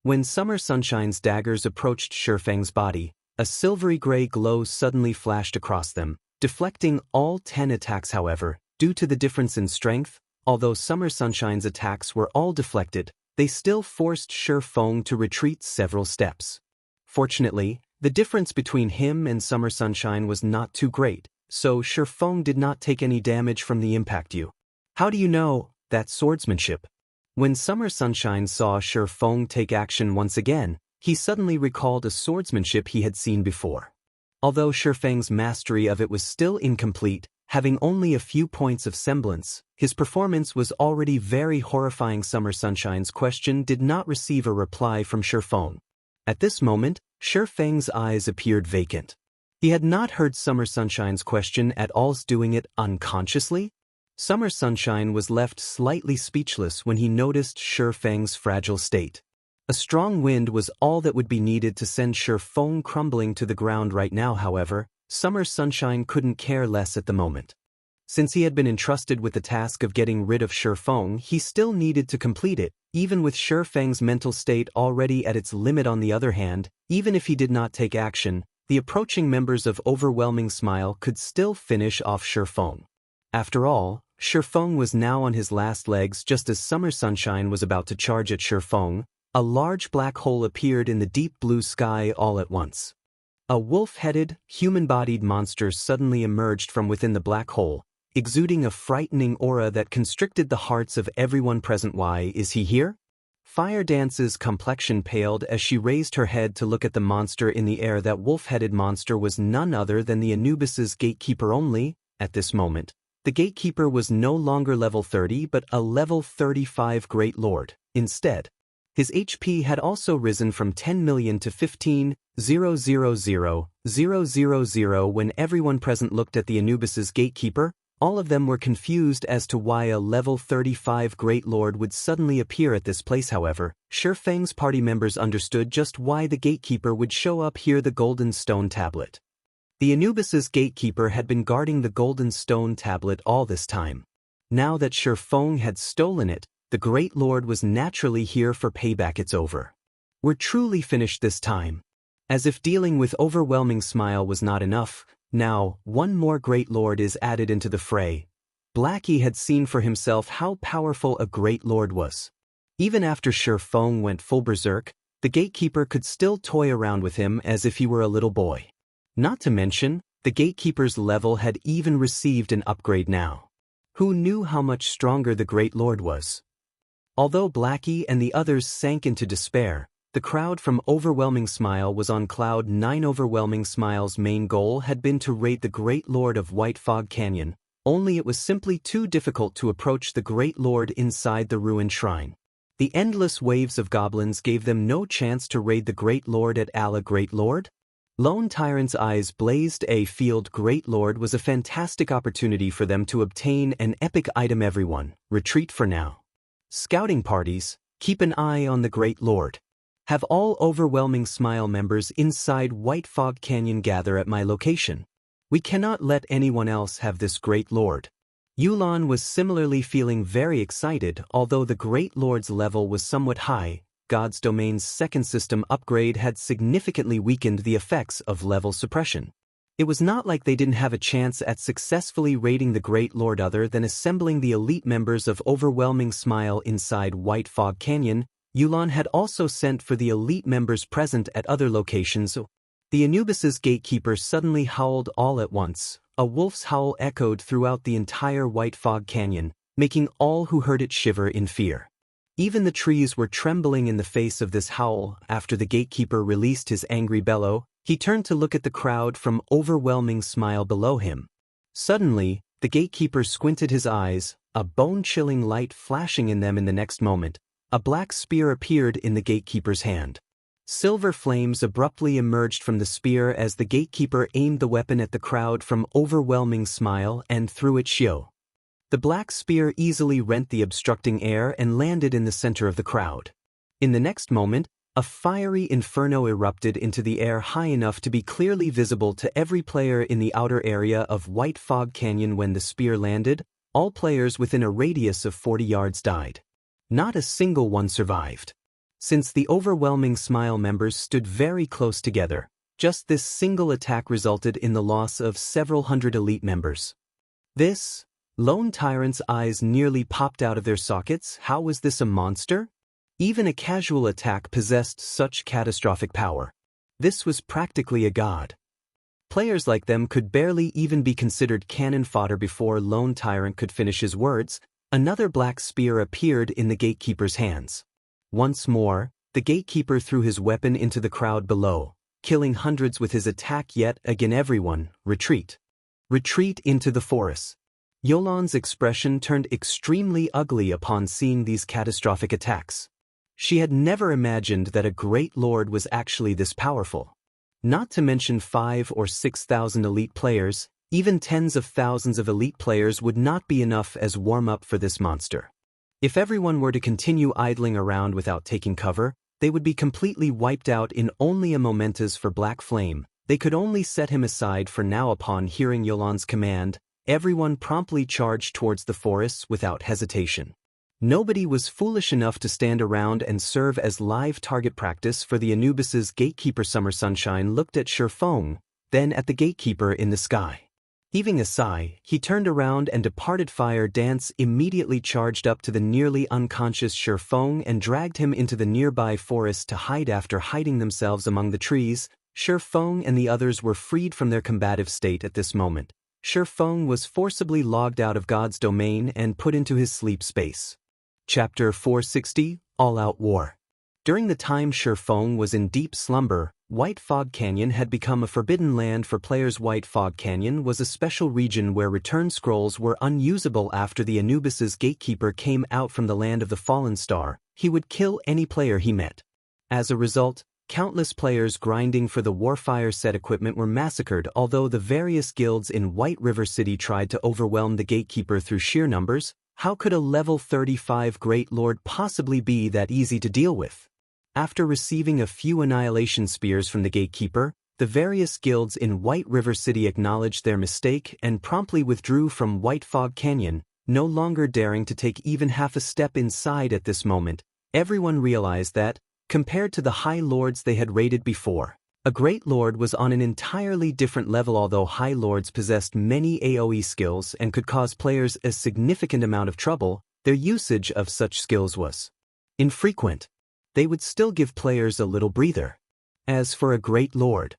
When Summer Sunshine's daggers approached Feng's body, a silvery gray glow suddenly flashed across them, deflecting all 10 attacks. However, due to the difference in strength, although Summer Sunshine's attacks were all deflected, they still forced Feng to retreat several steps. Fortunately, the difference between him and Summer Sunshine was not too great, so Feng did not take any damage from the impact. How do you know? That's swordsmanship. When Summer Sunshine saw Feng take action once again, he suddenly recalled a swordsmanship he had seen before. Although Feng's mastery of it was still incomplete, having only a few points of semblance, his performance was already very horrifying. Summer Sunshine's question did not receive a reply from Feng. At this moment, Feng's eyes appeared vacant. He had not heard Summer Sunshine's question at all. Doing it unconsciously? Summer Sunshine was left slightly speechless when he noticed Feng's fragile state. A strong wind was all that would be needed to send Feng crumbling to the ground right now. However, Summer Sunshine couldn't care less at the moment. Since he had been entrusted with the task of getting rid of Feng, he still needed to complete it, even with Feng's mental state already at its limit. On the other hand, even if he did not take action, the approaching members of Overwhelming Smile could still finish off Feng. After all, Feng was now on his last legs. Just as Summer Sunshine was about to charge at Feng, a large black hole appeared in the deep blue sky all at once. A wolf-headed, human-bodied monster suddenly emerged from within the black hole, exuding a frightening aura that constricted the hearts of everyone present. Why is he here? Fire Dance's complexion paled as she raised her head to look at the monster in the air. That wolf-headed monster was none other than the Anubis's gatekeeper. Only, at this moment, the gatekeeper was no longer level 30 but a level 35 Great Lord. Instead, his HP had also risen from 10 million to 15,000,000. When everyone present looked at the Anubis's gatekeeper, all of them were confused as to why a level 35 Great Lord would suddenly appear at this place. However, Feng's party members understood just why the gatekeeper would show up here. The Golden Stone Tablet. The Anubis's gatekeeper had been guarding the Golden Stone Tablet all this time. Now that Feng had stolen it, the Great Lord was naturally here for payback. It's over. We're truly finished this time. As if dealing with Overwhelming Smile was not enough, now one more Great Lord is added into the fray. Blackie had seen for himself how powerful a Great Lord was. Even after Feng went full berserk, the gatekeeper could still toy around with him as if he were a little boy. Not to mention, the gatekeeper's level had even received an upgrade now. Who knew how much stronger the Great Lord was? Although Blackie and the others sank into despair, The crowd from Overwhelming Smile was on cloud 9. Overwhelming Smile's main goal had been to raid the Great Lord of White Fog Canyon, only it was simply too difficult to approach the Great Lord inside the ruined shrine. The endless waves of goblins gave them no chance to raid the Great Lord at Allah. Great Lord? Lone Tyrant's eyes blazed. A field Great Lord was a fantastic opportunity for them to obtain an epic item. Everyone, retreat for now. Scouting parties, keep an eye on the Great Lord. Have all Overwhelming Smile members inside White Fog Canyon gather at my location. We cannot let anyone else have this Great Lord. Yulon was similarly feeling very excited. Although the Great Lord's level was somewhat high, God's Domain's second system upgrade had significantly weakened the effects of level suppression. It was not like they didn't have a chance at successfully raiding the Great Lord other than assembling the elite members of Overwhelming Smile inside White Fog Canyon. Yulon had also sent for the elite members present at other locations. The Anubis's gatekeeper suddenly howled all at once. A wolf's howl echoed throughout the entire White Fog Canyon, making all who heard it shiver in fear. Even the trees were trembling in the face of this howl. After the gatekeeper released his angry bellow, he turned to look at the crowd from Overwhelming Smile below him. Suddenly, the gatekeeper squinted his eyes, a bone-chilling light flashing in them. In the next moment, a black spear appeared in the gatekeeper's hand. Silver flames abruptly emerged from the spear as the gatekeeper aimed the weapon at the crowd from Overwhelming Smile and threw it. Shio. The black spear easily rent the obstructing air and landed in the center of the crowd. In the next moment, a fiery inferno erupted into the air high enough to be clearly visible to every player in the outer area of White Fog Canyon. When the spear landed, all players within a radius of 40 yards died. Not a single one survived. Since the Overwhelming Smile members stood very close together, just this single attack resulted in the loss of several hundred elite members. This? Lone Tyrant's eyes nearly popped out of their sockets. How was this a monster? Even a casual attack possessed such catastrophic power. This was practically a god. Players like them could barely even be considered cannon fodder. Before Lone Tyrant could finish his words, another black spear appeared in the gatekeeper's hands. Once more, the gatekeeper threw his weapon into the crowd below, killing hundreds with his attack. Yet again, everyone, retreat. Retreat into the forest. Yulon's expression turned extremely ugly upon seeing these catastrophic attacks. She had never imagined that a Great Lord was actually this powerful. Not to mention 5,000 or 6,000 elite players, even tens of thousands of elite players would not be enough as warm-up for this monster. If everyone were to continue idling around without taking cover, they would be completely wiped out in only a momentus. For Black Flame, they could only set him aside for now. Upon hearing Yulon's command, everyone promptly charged towards the forests without hesitation. Nobody was foolish enough to stand around and serve as live target practice for the Anubis's gatekeeper. Summer Sunshine looked at Shurfeng, then at the gatekeeper in the sky. Heaving a sigh, he turned around and departed. Fire Dance immediately charged up to the nearly unconscious Shurfeng and dragged him into the nearby forest to hide. After hiding themselves among the trees, Shurfeng and the others were freed from their combative state. At this moment, Shurfeng was forcibly logged out of God's domain and put into his sleep space. Chapter 460, All-Out War. During the time Shurfeng was in deep slumber, White Fog Canyon had become a forbidden land for players. White Fog Canyon was a special region where return scrolls were unusable. After the Anubis's gatekeeper came out from the land of the fallen star, he would kill any player he met. As a result, countless players grinding for the Warfire set equipment were massacred. Although the various guilds in White River City tried to overwhelm the gatekeeper through sheer numbers, how could a level 35 Great Lord possibly be that easy to deal with? After receiving a few annihilation spears from the gatekeeper, the various guilds in White River City acknowledged their mistake and promptly withdrew from White Fog Canyon, no longer daring to take even half a step inside. At this moment, everyone realized that, compared to the High Lords they had raided before, a Great Lord was on an entirely different level. Although High Lords possessed many AoE skills and could cause players a significant amount of trouble, their usage of such skills was infrequent. They would still give players a little breather. As for a Great Lord,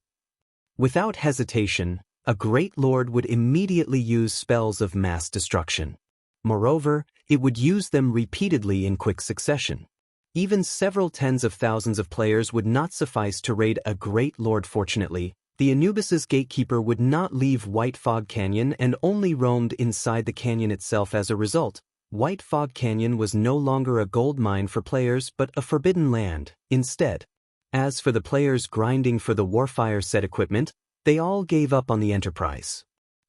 without hesitation, a Great Lord would immediately use spells of mass destruction. Moreover, it would use them repeatedly in quick succession. Even several tens of thousands of players would not suffice to raid a great lord. Fortunately, the Anubis's gatekeeper would not leave White Fog Canyon and only roamed inside the canyon itself. As a result, White Fog Canyon was no longer a gold mine for players but a forbidden land, instead. As for the players grinding for the Warfire set equipment, they all gave up on the enterprise.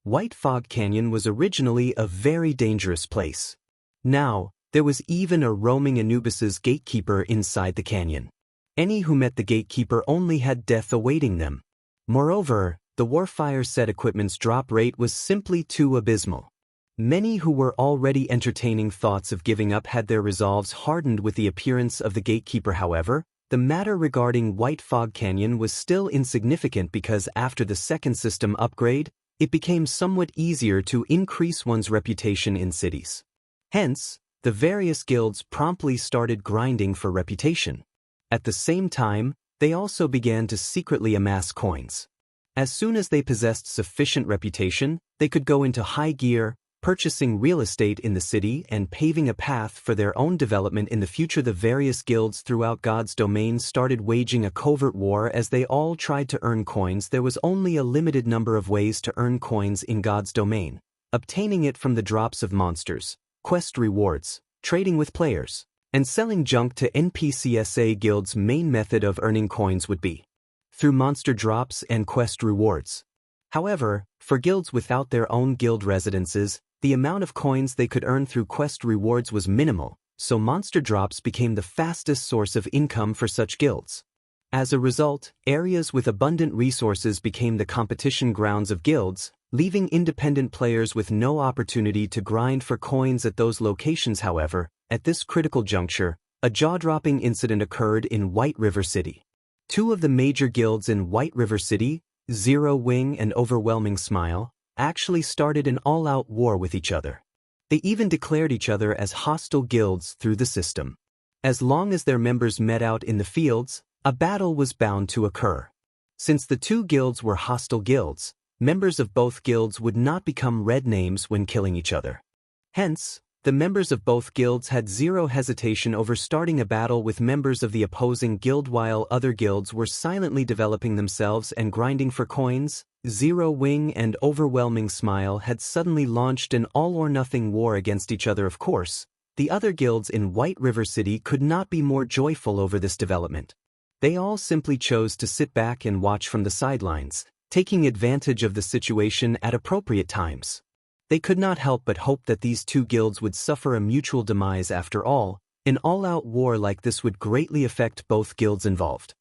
White Fog Canyon was originally a very dangerous place. Now, there was even a roaming Anubis's gatekeeper inside the canyon. Any who met the gatekeeper only had death awaiting them. Moreover, the Warfire set equipment's drop rate was simply too abysmal. Many who were already entertaining thoughts of giving up had their resolves hardened with the appearance of the gatekeeper. However, the matter regarding White Fog Canyon was still insignificant because after the second system upgrade, it became somewhat easier to increase one's reputation in cities. Hence, the various guilds promptly started grinding for reputation. At the same time, they also began to secretly amass coins. As soon as they possessed sufficient reputation, they could go into high gear, purchasing real estate in the city and paving a path for their own development in the future. The various guilds throughout God's domain started waging a covert war as they all tried to earn coins. There was only a limited number of ways to earn coins in God's domain: obtaining it from the drops of monsters, quest rewards, trading with players, and selling junk to NPCs. Guilds' main method of earning coins would be through monster drops and quest rewards. However, for guilds without their own guild residences, the amount of coins they could earn through quest rewards was minimal, so monster drops became the fastest source of income for such guilds. As a result, areas with abundant resources became the competition grounds of guilds, leaving independent players with no opportunity to grind for coins at those locations. However, at this critical juncture, a jaw-dropping incident occurred in White River City. Two of the major guilds in White River City, Zero Wing and Overwhelming Smile, actually started an all-out war with each other. They even declared each other as hostile guilds through the system. As long as their members met out in the fields, a battle was bound to occur. Since the two guilds were hostile guilds, members of both guilds would not become red names when killing each other. Hence, the members of both guilds had zero hesitation over starting a battle with members of the opposing guild. While other guilds were silently developing themselves and grinding for coins, Zero Wing and Overwhelming Smile had suddenly launched an all-or-nothing war against each other. Of course, the other guilds in White River City could not be more joyful over this development. They all simply chose to sit back and watch from the sidelines, taking advantage of the situation at appropriate times. They could not help but hope that these two guilds would suffer a mutual demise. After all, an all-out war like this would greatly affect both guilds involved.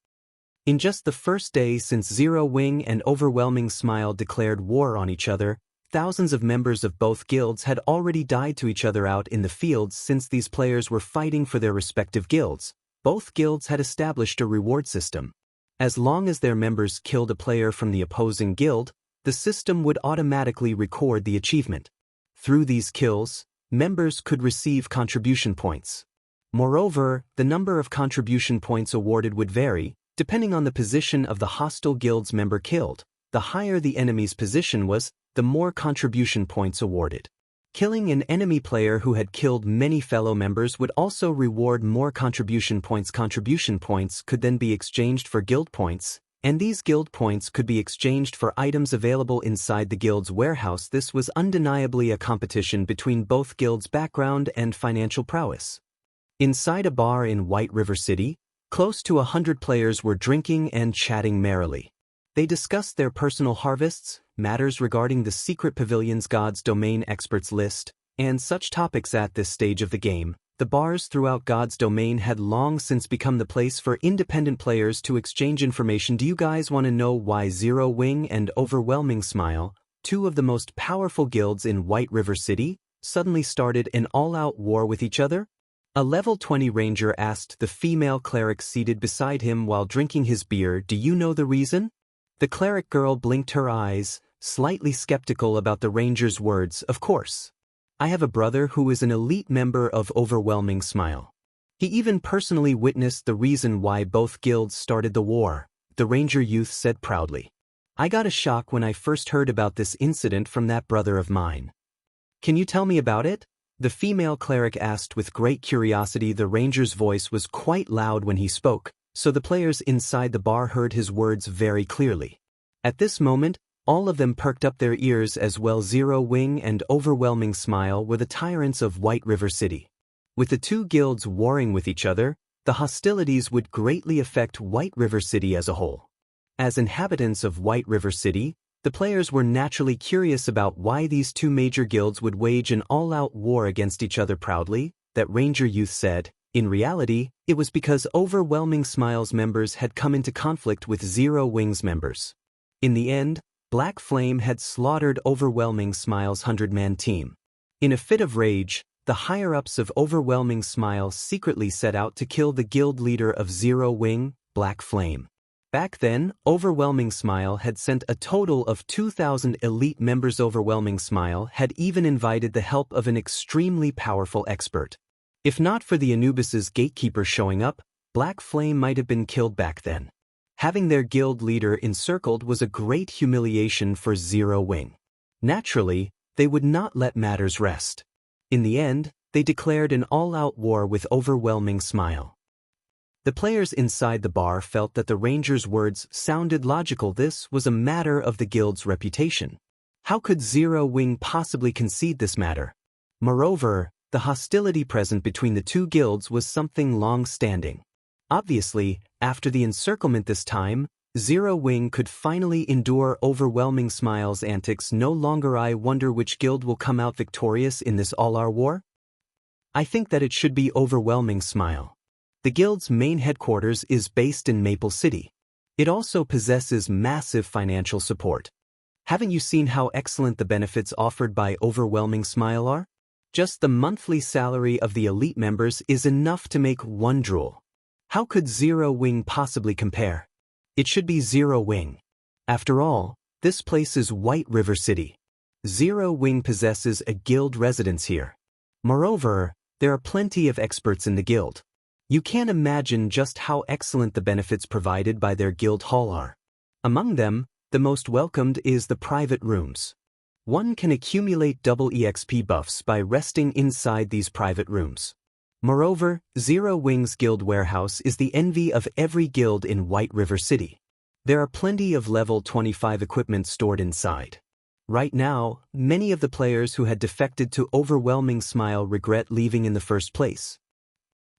In just the first day since Zero Wing and Overwhelming Smile declared war on each other, thousands of members of both guilds had already died to each other out in the fields. Since these players were fighting for their respective guilds, both guilds had established a reward system. As long as their members killed a player from the opposing guild, the system would automatically record the achievement. Through these kills, members could receive contribution points. Moreover, the number of contribution points awarded would vary, depending on the position of the hostile guild's member killed. The higher the enemy's position was, the more contribution points awarded. Killing an enemy player who had killed many fellow members would also reward more contribution points. Contribution points could then be exchanged for guild points, and these guild points could be exchanged for items available inside the guild's warehouse. This was undeniably a competition between both guilds' background and financial prowess. Inside a bar in White River City, close to 100 players were drinking and chatting merrily. They discussed their personal harvests, matters regarding the secret pavilion's God's domain experts list, and such topics. At this stage of the game, the bars throughout God's domain had long since become the place for independent players to exchange information. Do you guys want to know why Zero Wing and Overwhelming Smile, two of the most powerful guilds in White River City, suddenly started an all-out war with each other? A level 20 ranger asked the female cleric seated beside him while drinking his beer. Do you know the reason? The cleric girl blinked her eyes, slightly skeptical about the ranger's words. Of course. I have a brother who is an elite member of Overwhelming Smile. He even personally witnessed the reason why both guilds started the war, the ranger youth said proudly. I got a shock when I first heard about this incident from that brother of mine. Can you tell me about it? The female cleric asked with great curiosity. The ranger's voice was quite loud when he spoke, so the players inside the bar heard his words very clearly. At this moment, all of them perked up their ears as well. Zero Wing and Overwhelming Smile were the tyrants of White River City. With the two guilds warring with each other, the hostilities would greatly affect White River City as a whole. As inhabitants of White River City, the players were naturally curious about why these two major guilds would wage an all-out war against each other. Proudly, that Ranger youth said. In reality, it was because Overwhelming Smile's members had come into conflict with Zero Wing's members. In the end, Black Flame had slaughtered Overwhelming Smile's 100-man team. In a fit of rage, the higher-ups of Overwhelming Smile secretly set out to kill the guild leader of Zero Wing, Black Flame. Back then, Overwhelming Smile had sent a total of 2,000 elite members. Overwhelming Smile had even invited the help of an extremely powerful expert. If not for the Anubis's gatekeeper showing up, Black Flame might have been killed back then. Having their guild leader encircled was a great humiliation for Zero Wing. Naturally, they would not let matters rest. In the end, they declared an all-out war with Overwhelming Smile. The players inside the bar felt that the ranger's words sounded logical. This was a matter of the guild's reputation. How could Zero Wing possibly concede this matter? Moreover, the hostility present between the two guilds was something long-standing. Obviously, after the encirclement this time, Zero Wing could finally endure Overwhelming Smile's antics no longer. I wonder which guild will come out victorious in this all-out war? I think that it should be Overwhelming Smile. The guild's main headquarters is based in Maple City. It also possesses massive financial support. Haven't you seen how excellent the benefits offered by Overwhelming Smile are? Just the monthly salary of the elite members is enough to make one drool. How could Zero Wing possibly compare? It should be Zero Wing. After all, this place is White River City. Zero Wing possesses a guild residence here. Moreover, there are plenty of experts in the guild. You can't imagine just how excellent the benefits provided by their guild hall are. Among them, the most welcomed is the private rooms. One can accumulate double EXP buffs by resting inside these private rooms. Moreover, Zero Wing's guild warehouse is the envy of every guild in White River City. There are plenty of level 25 equipment stored inside. Right now, many of the players who had defected to Overwhelming Smile regret leaving in the first place.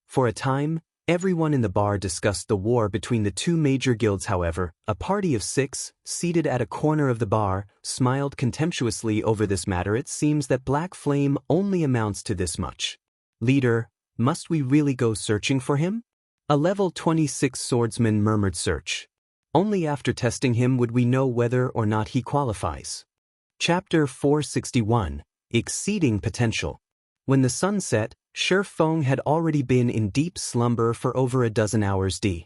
For a time, everyone in the bar discussed the war between the two major guilds. However, a party of 6, seated at a corner of the bar, smiled contemptuously over this matter. It seems that Black Flame only amounts to this much. Leader, must we really go searching for him? A level 26 swordsman murmured. Search. Only after testing him would we know whether or not he qualifies. Chapter 461, Exceeding Potential. When the sun set, Shi Feng had already been in deep slumber for over a dozen hours. The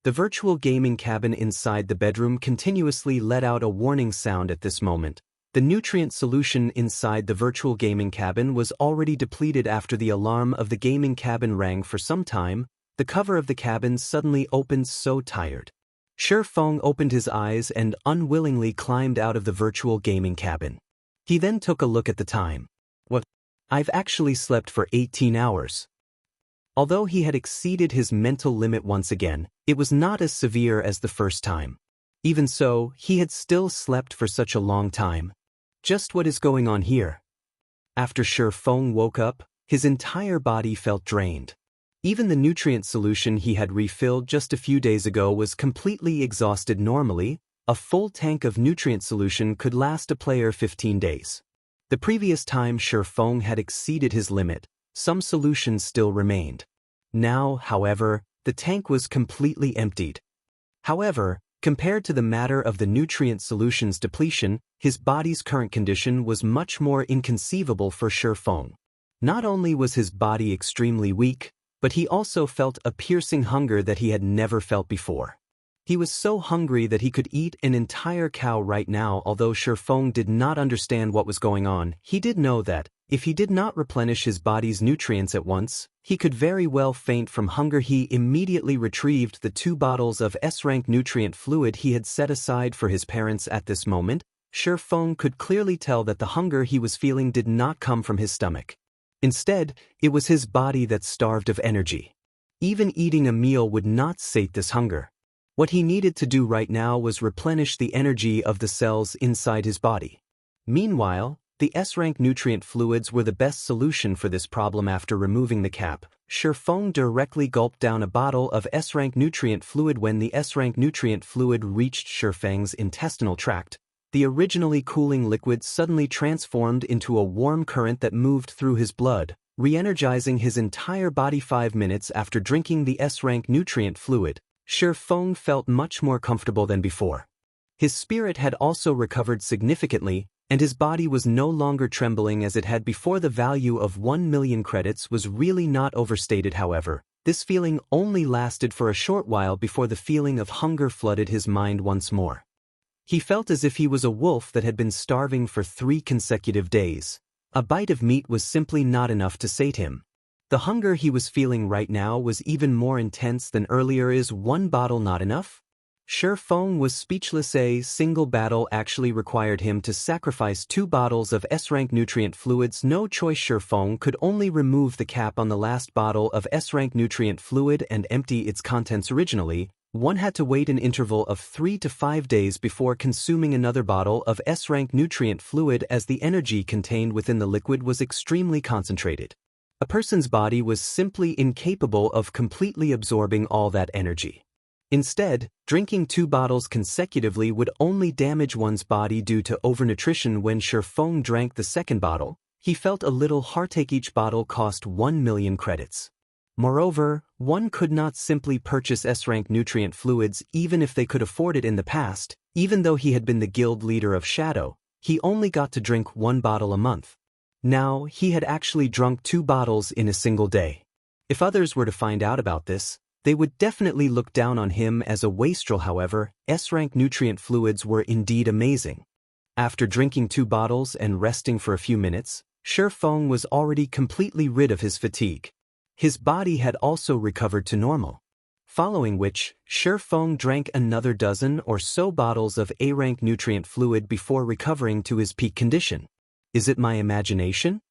virtual gaming cabin inside the bedroom continuously let out a warning sound at this moment. The nutrient solution inside the virtual gaming cabin was already depleted. After the alarm of the gaming cabin rang for some time, the cover of the cabin suddenly opened. So tired. Shi Feng opened his eyes and unwillingly climbed out of the virtual gaming cabin. He then took a look at the time. What? I've actually slept for 18 hours. Although he had exceeded his mental limit once again, it was not as severe as the first time. Even so, he had still slept for such a long time. Just what is going on here? After Shi Feng woke up, his entire body felt drained. Even the nutrient solution he had refilled just a few days ago was completely exhausted. Normally, a full tank of nutrient solution could last a player 15 days. The previous time Shi Feng had exceeded his limit, some solutions still remained. Now, however, the tank was completely emptied. However, compared to the matter of the nutrient solution's depletion, his body's current condition was much more inconceivable for Shi Feng. Not only was his body extremely weak, but he also felt a piercing hunger that he had never felt before. He was so hungry that he could eat an entire cow right now. Although Shi Feng did not understand what was going on, he did know that, if he did not replenish his body's nutrients at once, he could very well faint from hunger. He immediately retrieved the 2 bottles of S-rank nutrient fluid he had set aside for his parents at this moment. Shi Feng could clearly tell that the hunger he was feeling did not come from his stomach. Instead, it was his body that starved of energy. Even eating a meal would not sate this hunger. What he needed to do right now was replenish the energy of the cells inside his body. Meanwhile, the S-rank nutrient fluids were the best solution for this problem. After removing the cap, Shi Feng directly gulped down a bottle of S-rank nutrient fluid. When the S-rank nutrient fluid reached Shi Feng's intestinal tract, the originally cooling liquid suddenly transformed into a warm current that moved through his blood, re-energizing his entire body. 5 minutes after drinking the S-rank nutrient fluid, Shi Feng felt much more comfortable than before. His spirit had also recovered significantly, and his body was no longer trembling as it had before. The value of 1 million credits was really not overstated. However, this feeling only lasted for a short while before the feeling of hunger flooded his mind once more. He felt as if he was a wolf that had been starving for 3 consecutive days. A bite of meat was simply not enough to sate him. The hunger he was feeling right now was even more intense than earlier. Is 1 bottle not enough? Shi Feng was speechless. A single battle actually required him to sacrifice 2 bottles of S-rank nutrient fluids. No choice. Shi Feng could only remove the cap on the last bottle of S-rank nutrient fluid and empty its contents. Originally, one had to wait an interval of 3 to 5 days before consuming another bottle of S-rank nutrient fluid, as the energy contained within the liquid was extremely concentrated. A person's body was simply incapable of completely absorbing all that energy. Instead, drinking 2 bottles consecutively would only damage one's body due to overnutrition. When Shi Feng drank the second bottle, he felt a little heartache. Each bottle cost 1 million credits. Moreover, one could not simply purchase S-rank nutrient fluids even if they could afford it. In the past, even though he had been the guild leader of Shadow, he only got to drink 1 bottle a month. Now, he had actually drunk 2 bottles in a single day. If others were to find out about this, they would definitely look down on him as a wastrel. However, S-rank nutrient fluids were indeed amazing. After drinking 2 bottles and resting for a few minutes, Shi Feng was already completely rid of his fatigue. His body had also recovered to normal. Following which, Shi Feng drank another dozen or so bottles of A-rank nutrient fluid before recovering to his peak condition. Is it my imagination?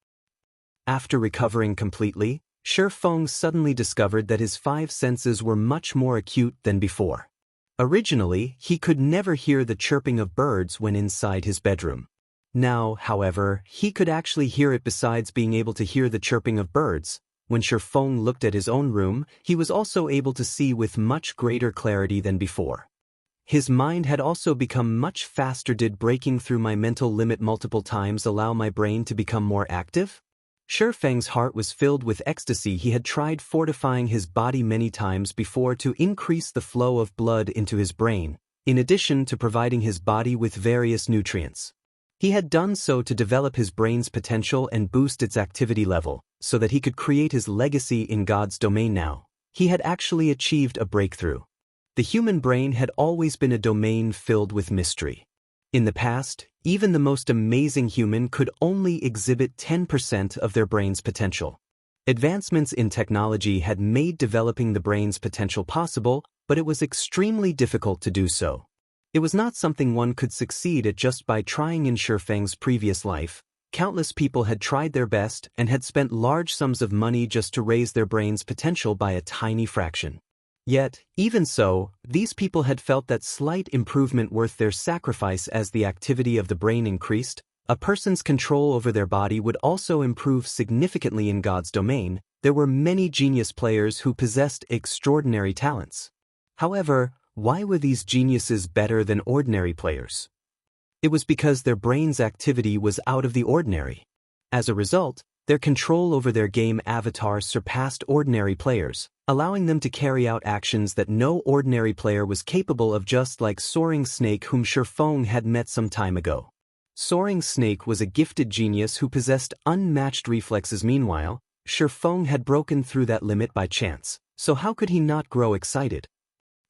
After recovering completely, Shi Feng suddenly discovered that his 5 senses were much more acute than before. Originally, he could never hear the chirping of birds when inside his bedroom. Now, however, he could actually hear it. Besides being able to hear the chirping of birds, when Shi Feng looked at his own room, he was also able to see with much greater clarity than before. His mind had also become much faster. Did breaking through my mental limit multiple times allow my brain to become more active? Shi Feng's heart was filled with ecstasy. He had tried fortifying his body many times before to increase the flow of blood into his brain, in addition to providing his body with various nutrients. He had done so to develop his brain's potential and boost its activity level, so that he could create his legacy in God's domain. Now, he had actually achieved a breakthrough. The human brain had always been a domain filled with mystery. In the past, even the most amazing human could only exhibit 10% of their brain's potential. Advancements in technology had made developing the brain's potential possible, but it was extremely difficult to do so. It was not something one could succeed at just by trying. In Shi Feng's previous life, countless people had tried their best and had spent large sums of money just to raise their brain's potential by a tiny fraction. Yet, even so, these people had felt that slight improvement worth their sacrifice. As the activity of the brain increased, a person's control over their body would also improve significantly. In God's domain, there were many genius players who possessed extraordinary talents. However, why were these geniuses better than ordinary players? It was because their brain's activity was out of the ordinary. As a result, their control over their game avatars surpassed ordinary players, allowing them to carry out actions that no ordinary player was capable of, just like Soaring Snake, whom Shi Feng had met some time ago. Soaring Snake was a gifted genius who possessed unmatched reflexes. Meanwhile, Shi Feng had broken through that limit by chance, so how could he not grow excited?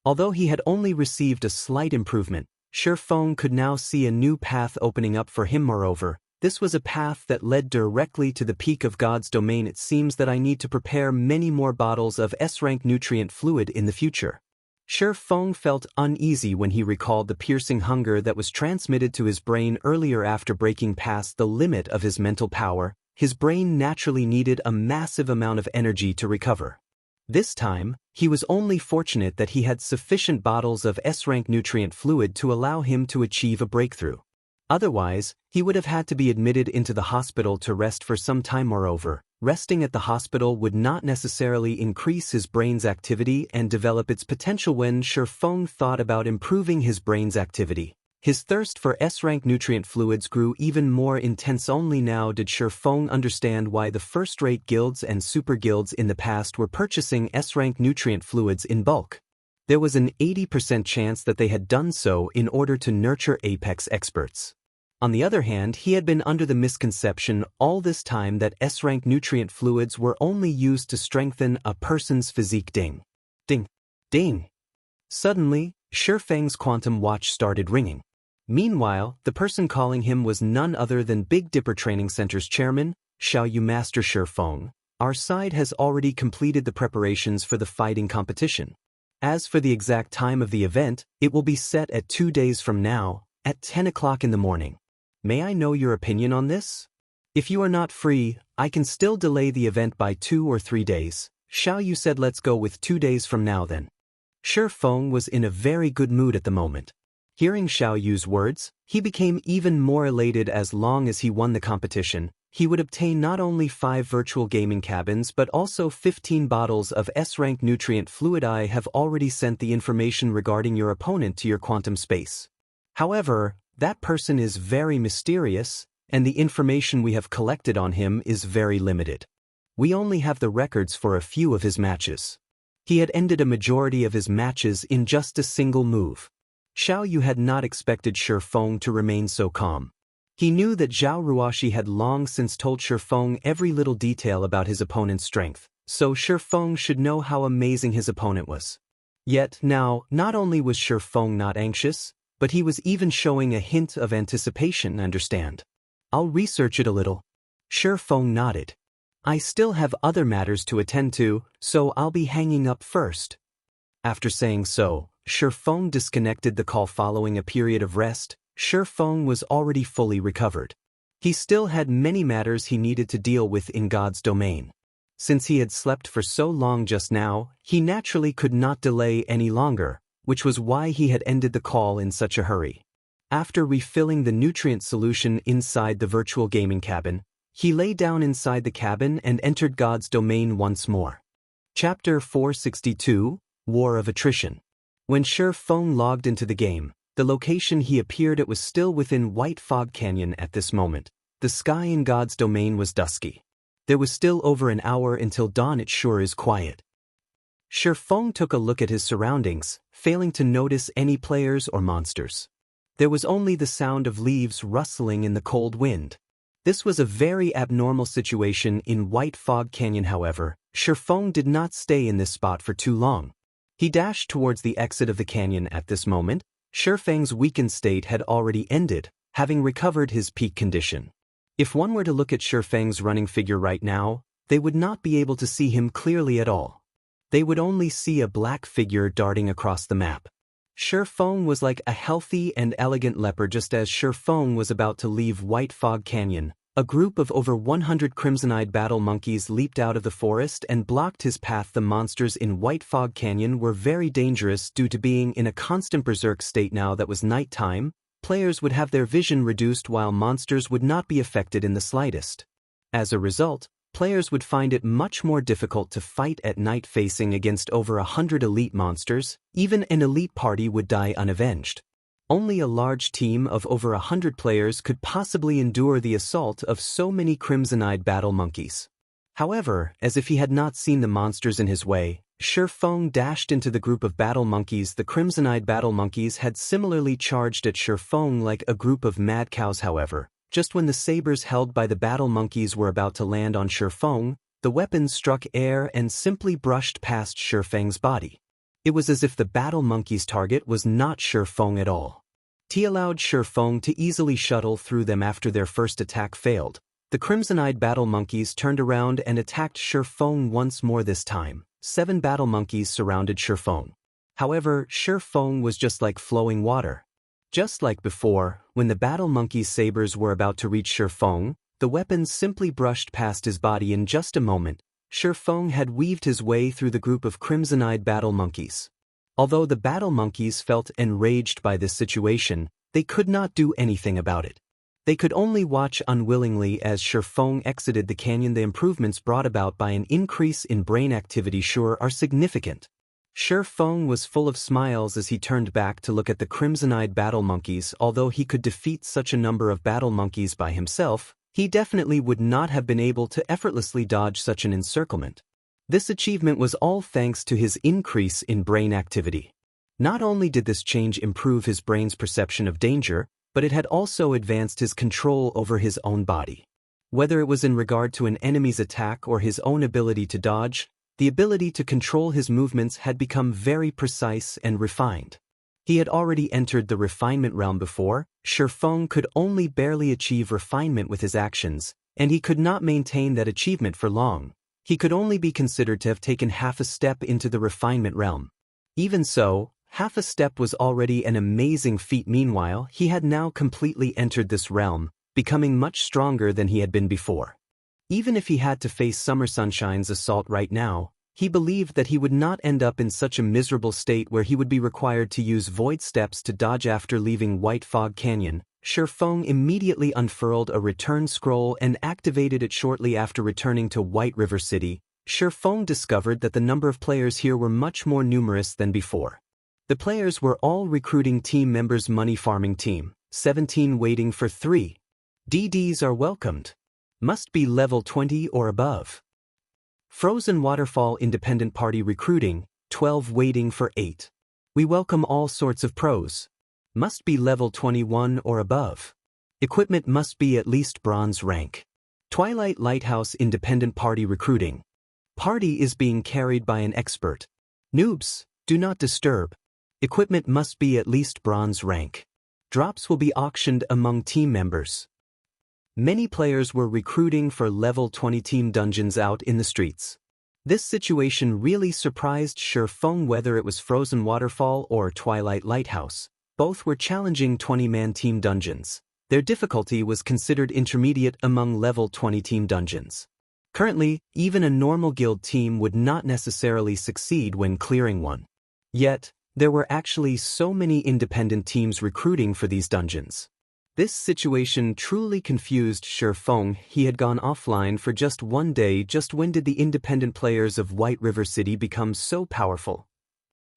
Although he had only received a slight improvement, Shi Feng could now see a new path opening up for him. Moreover, this was a path that led directly to the peak of God's domain. It seems that I need to prepare many more bottles of S-rank nutrient fluid in the future. Feng felt uneasy when he recalled the piercing hunger that was transmitted to his brain earlier after breaking past the limit of his mental power. His brain naturally needed a massive amount of energy to recover. This time, he was only fortunate that he had sufficient bottles of S-rank nutrient fluid to allow him to achieve a breakthrough. Otherwise, he would have had to be admitted into the hospital to rest for some time. Moreover, resting at the hospital would not necessarily increase his brain's activity and develop its potential. When Feng thought about improving his brain's activity, his thirst for S-rank nutrient fluids grew even more intense. Only now did Feng understand why the first-rate guilds and super guilds in the past were purchasing S-rank nutrient fluids in bulk. There was an 80% chance that they had done so in order to nurture apex experts. On the other hand, he had been under the misconception all this time that S-rank nutrient fluids were only used to strengthen a person's physique. Ding. Ding. Ding. Suddenly, Feng's quantum watch started ringing. Meanwhile, the person calling him was none other than Big Dipper Training Center's chairman, You Master Feng. Our side has already completed the preparations for the fighting competition. As for the exact time of the event, it will be set at 2 days from now, at 10 o'clock in the morning. May I know your opinion on this? If you are not free, I can still delay the event by 2 or 3 days. Yu said. Let's go with 2 days from now then. Feng was in a very good mood at the moment. Hearing Yu's words, he became even more elated. As long as he won the competition, he would obtain not only 5 virtual gaming cabins but also 15 bottles of S-rank nutrient fluid. I have already sent the information regarding your opponent to your quantum space. However, that person is very mysterious, and the information we have collected on him is very limited. We only have the records for a few of his matches. He had ended a majority of his matches in just a single move. Yu had not expected Feng to remain so calm. He knew that Zhao Ruoshi had long since told Feng every little detail about his opponent's strength, so Feng should know how amazing his opponent was. Yet now, not only was Feng not anxious, but he was even showing a hint of anticipation. Understand? I'll research it a little. Feng nodded. I still have other matters to attend to, so I'll be hanging up first. After saying so, Feng disconnected the call. Following a period of rest, Feng was already fully recovered. He still had many matters he needed to deal with in God's domain. Since he had slept for so long just now, he naturally could not delay any longer, which was why he had ended the call in such a hurry. After refilling the nutrient solution inside the virtual gaming cabin, he lay down inside the cabin and entered God's domain once more. Chapter 462, War of Attrition. When Feng logged into the game, the location he appeared at was still within White Fog Canyon at this moment. The sky in God's domain was dusky. There was still over an hour until dawn. It sure is quiet. Feng took a look at his surroundings, failing to notice any players or monsters. There was only the sound of leaves rustling in the cold wind. This was a very abnormal situation in White Fog Canyon. However, Feng did not stay in this spot for too long. He dashed towards the exit of the canyon. At this moment, Feng's weakened state had already ended, having recovered his peak condition. If one were to look at Feng's running figure right now, they would not be able to see him clearly at all. They would only see a black figure darting across the map. Feng was like a healthy and elegant leopard. Just as Feng was about to leave White Fog Canyon, a group of over 100 crimson-eyed battle monkeys leaped out of the forest and blocked his path. The monsters in White Fog Canyon were very dangerous due to being in a constant berserk state. Now that was nighttime, players would have their vision reduced while monsters would not be affected in the slightest. As a result, players would find it much more difficult to fight at night. Facing against over 100 elite monsters, even an elite party would die unavenged. Only a large team of over 100 players could possibly endure the assault of so many crimson-eyed battle monkeys. However, as if he had not seen the monsters in his way, Feng dashed into the group of battle monkeys. The crimson-eyed battle monkeys had similarly charged at Feng like a group of mad cows. However, just when the sabers held by the battle monkeys were about to land on Feng, the weapons struck air and simply brushed past Feng's body. It was as if the battle monkey's target was not Feng at all. He allowed Feng to easily shuttle through them. After their first attack failed, the crimson-eyed battle monkeys turned around and attacked Feng once more. This time, 7 battle monkeys surrounded Feng. However, Feng was just like flowing water. Just like before, when the battle monkey's sabers were about to reach Feng, the weapons simply brushed past his body in just a moment. Feng had weaved his way through the group of crimson-eyed battle monkeys. Although the battle monkeys felt enraged by this situation, they could not do anything about it. They could only watch unwillingly as Feng exited the canyon. The improvements brought about by an increase in brain activity sure are significant. Feng was full of smiles as he turned back to look at the crimson-eyed battle monkeys. Although he could defeat such a number of battle monkeys by himself, he definitely would not have been able to effortlessly dodge such an encirclement. This achievement was all thanks to his increase in brain activity. Not only did this change improve his brain's perception of danger, but it had also advanced his control over his own body. Whether it was in regard to an enemy's attack or his own ability to dodge, the ability to control his movements had become very precise and refined. He had already entered the refinement realm before. Feng could only barely achieve refinement with his actions, and he could not maintain that achievement for long. He could only be considered to have taken half a step into the refinement realm. Even so, half a step was already an amazing feat. Meanwhile, he had now completely entered this realm, becoming much stronger than he had been before. Even if he had to face Summer Sunshine's assault right now, he believed that he would not end up in such a miserable state where he would be required to use void steps to dodge. After leaving White Fog Canyon, Feng immediately unfurled a return scroll and activated it. Shortly after returning to White River City, Feng discovered that the number of players here were much more numerous than before. The players were all recruiting team members. Money farming team, 17 waiting for 3. DDs are welcomed. Must be level 20 or above. Frozen Waterfall Independent Party recruiting, 12 waiting for 8. We welcome all sorts of pros. Must be level 21 or above. Equipment must be at least bronze rank. Twilight Lighthouse Independent Party recruiting. Party is being carried by an expert. Noobs, do not disturb. Equipment must be at least bronze rank. Drops will be auctioned among team members. Many players were recruiting for level 20 team dungeons out in the streets. This situation really surprised Feng. Whether it was Frozen Waterfall or Twilight Lighthouse, both were challenging 20-man team dungeons. Their difficulty was considered intermediate among level 20 team dungeons. Currently, even a normal guild team would not necessarily succeed when clearing one. Yet, there were actually so many independent teams recruiting for these dungeons. This situation truly confused Feng. He had gone offline for just one day. Just when did the independent players of White River City become so powerful?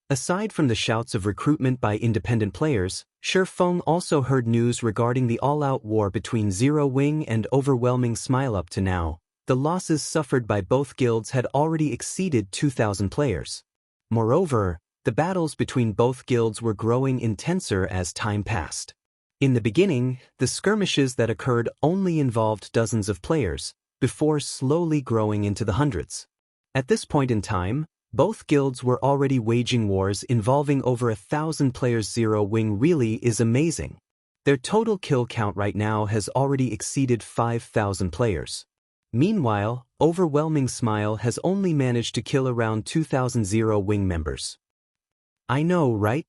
Aside from the shouts of recruitment by independent players, Feng also heard news regarding the all-out war between Zero Wing and Overwhelming Smile. Up to now, the losses suffered by both guilds had already exceeded 2,000 players. Moreover, the battles between both guilds were growing intenser as time passed. In the beginning, the skirmishes that occurred only involved dozens of players, before slowly growing into the hundreds. At this point in time, both guilds were already waging wars involving over 1,000 players. Zero Wing really is amazing. Their total kill count right now has already exceeded 5,000 players. Meanwhile, Overwhelming Smile has only managed to kill around 2,000 Zero Wing members. I know, right?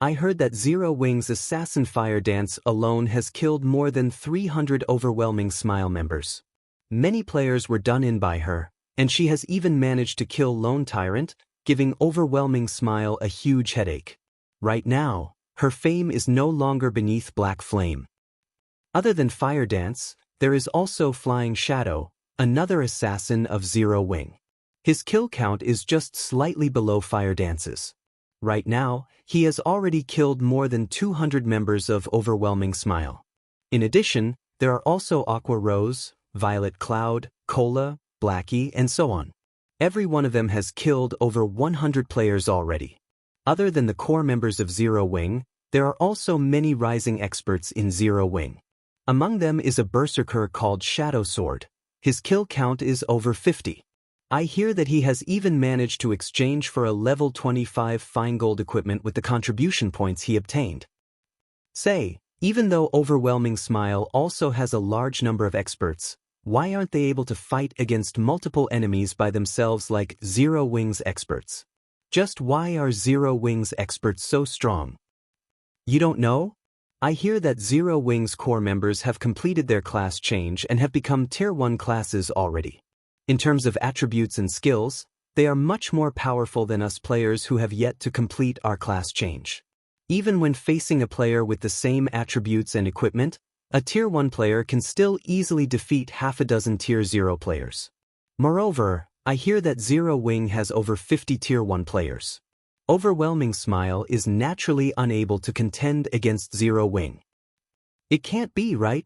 I heard that Zero Wing's assassin Fire Dance alone has killed more than 300 Overwhelming Smile members. Many players were done in by her, and she has even managed to kill Lone Tyrant, giving Overwhelming Smile a huge headache. Right now, her fame is no longer beneath Black Flame. Other than Fire Dance, there is also Flying Shadow, another assassin of Zero Wing. His kill count is just slightly below Fire Dance's. Right now, he has already killed more than 200 members of Overwhelming Smile. In addition, there are also Aqua Rose, Violet Cloud, Cola, Blackie, and so on. Every one of them has killed over 100 players already. Other than the core members of Zero Wing, there are also many rising experts in Zero Wing. Among them is a berserker called Shadow Sword. His kill count is over 50. I hear that he has even managed to exchange for a level 25 fine gold equipment with the contribution points he obtained. Say, even though Overwhelming Smile also has a large number of experts, why aren't they able to fight against multiple enemies by themselves like Zero Wing's experts? Just why are Zero Wings experts so strong? You don't know? I hear that Zero Wings core members have completed their class change and have become Tier 1 classes already. In terms of attributes and skills, they are much more powerful than us players who have yet to complete our class change. Even when facing a player with the same attributes and equipment, a Tier 1 player can still easily defeat half a dozen Tier 0 players. Moreover, I hear that Zero Wing has over 50 Tier 1 players. Overwhelming Smile is naturally unable to contend against Zero Wing. It can't be, right?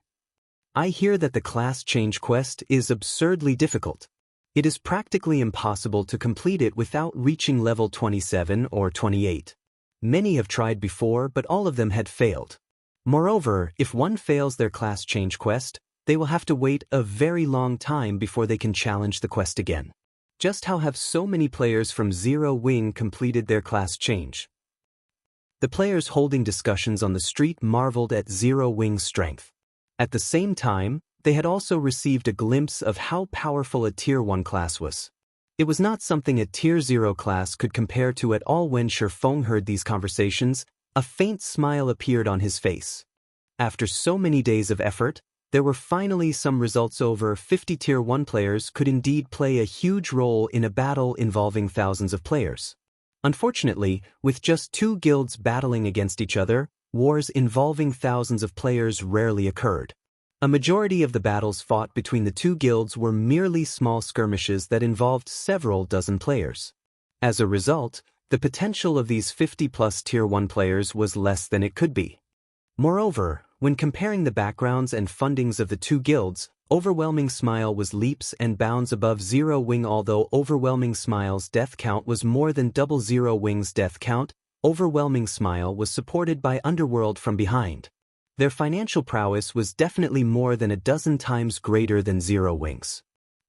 I hear that the class change quest is absurdly difficult. It is practically impossible to complete it without reaching level 27 or 28. Many have tried before, but all of them had failed. Moreover, if one fails their class change quest, they will have to wait a very long time before they can challenge the quest again. Just how have so many players from Zero Wing completed their class change? The players holding discussions on the street marveled at Zero Wing's strength. At the same time, they had also received a glimpse of how powerful a Tier 1 class was. It was not something a Tier 0 class could compare to at all. When Shifeng heard these conversations, a faint smile appeared on his face. After so many days of effort, there were finally some results. Over 50 Tier 1 players could indeed play a huge role in a battle involving thousands of players. Unfortunately, with just 2 guilds battling against each other, wars involving thousands of players rarely occurred. A majority of the battles fought between the 2 guilds were merely small skirmishes that involved several dozen players. As a result, the potential of these 50-plus Tier 1 players was less than it could be. Moreover, when comparing the backgrounds and fundings of the 2 guilds, Overwhelming Smile was leaps and bounds above Zero Wing. Although Overwhelming Smile's death count was more than double Zero Wing's death count, Overwhelming Smile was supported by Underworld from behind. Their financial prowess was definitely more than a dozen times greater than Zero Wing's.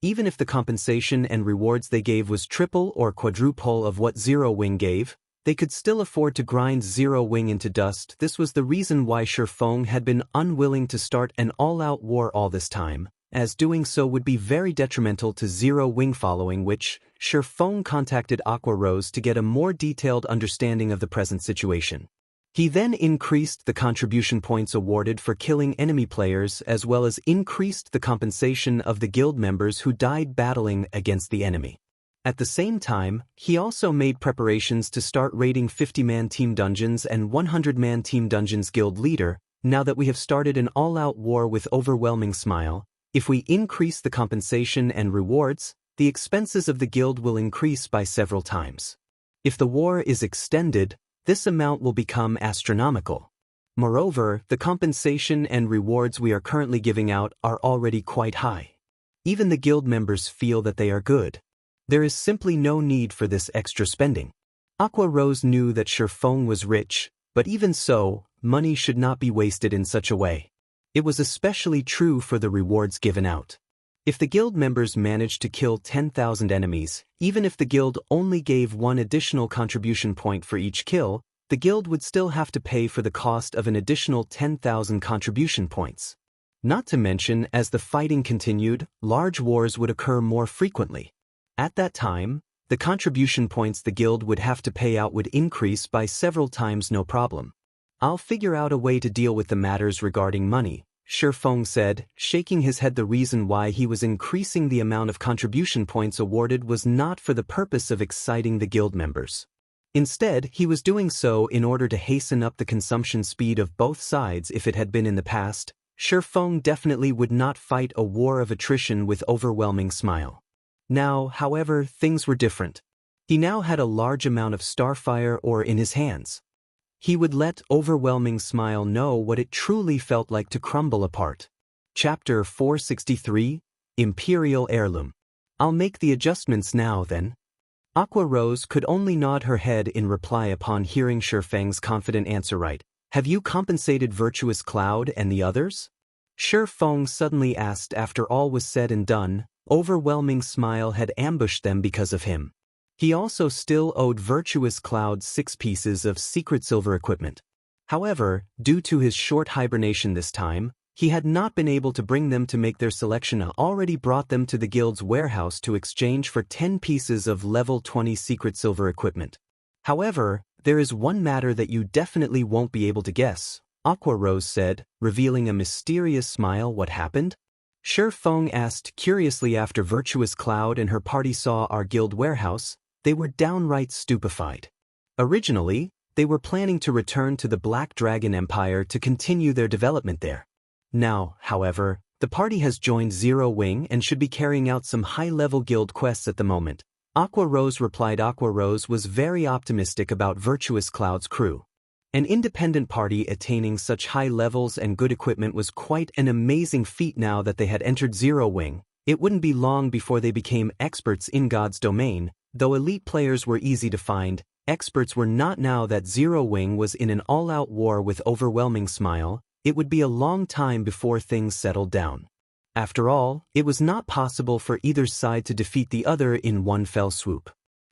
Even if the compensation and rewards they gave was triple or quadruple of what Zero Wing gave, they could still afford to grind Zero Wing into dust. This was the reason why Shifeng had been unwilling to start an all-out war all this time, as doing so would be very detrimental to Zero Wing. Following which, Shifeng contacted Aqua Rose to get a more detailed understanding of the present situation. He then increased the contribution points awarded for killing enemy players as well as increased the compensation of the guild members who died battling against the enemy. At the same time, he also made preparations to start raiding 50-man team dungeons and 100-man team dungeons. Guild leader, now that we have started an all-out war with Overwhelming Smile, if we increase the compensation and rewards, the expenses of the guild will increase by several times. If the war is extended, this amount will become astronomical. Moreover, the compensation and rewards we are currently giving out are already quite high. Even the guild members feel that they are good. There is simply no need for this extra spending. Aqua Rose knew that Shifeng was rich, but even so, money should not be wasted in such a way. It was especially true for the rewards given out. If the guild members managed to kill 10,000 enemies, even if the guild only gave 1 additional contribution point for each kill, the guild would still have to pay for the cost of an additional 10,000 contribution points. Not to mention, as the fighting continued, large wars would occur more frequently. At that time, the contribution points the guild would have to pay out would increase by several times. No problem. I'll figure out a way to deal with the matters regarding money, Shifeng said, shaking his head. The reason why he was increasing the amount of contribution points awarded was not for the purpose of exciting the guild members. Instead, he was doing so in order to hasten up the consumption speed of both sides. If it had been in the past, Shifeng definitely would not fight a war of attrition with Overwhelming Smile. Now, however, things were different. He now had a large amount of Starfire ore in his hands. He would let Overwhelming Smile know what it truly felt like to crumble apart. Chapter 463, Imperial Heirloom. I'll make the adjustments now then. Aqua Rose could only nod her head in reply upon hearing Shifeng's confident answer. Right. Have you compensated Virtuous Cloud and the others? Shifeng suddenly asked. After all was said and done, Overwhelming Smile had ambushed them because of him. He also still owed Virtuous Cloud 6 pieces of secret silver equipment. However, due to his short hibernation this time, he had not been able to bring them to make their selection. Already brought them to the guild's warehouse to exchange for 10 pieces of level 20 secret silver equipment. However, there is one matter that you definitely won't be able to guess, Aqua Rose said, revealing a mysterious smile. What happened? Shi Feng asked curiously. After Virtuous Cloud and her party saw our guild warehouse, they were downright stupefied. Originally, they were planning to return to the Black Dragon Empire to continue their development there. Now, however, the party has joined Zero Wing and should be carrying out some high-level guild quests at the moment. Aqua Rose replied. Aqua Rose was very optimistic about Virtuous Cloud's crew. An independent party attaining such high levels and good equipment was quite an amazing feat. Now that they had entered Zero Wing, it wouldn't be long before they became experts in God's domain. Though elite players were easy to find, experts were not. Now that Zero Wing was in an all-out war with Overwhelming Smile, it would be a long time before things settled down. After all, it was not possible for either side to defeat the other in one fell swoop.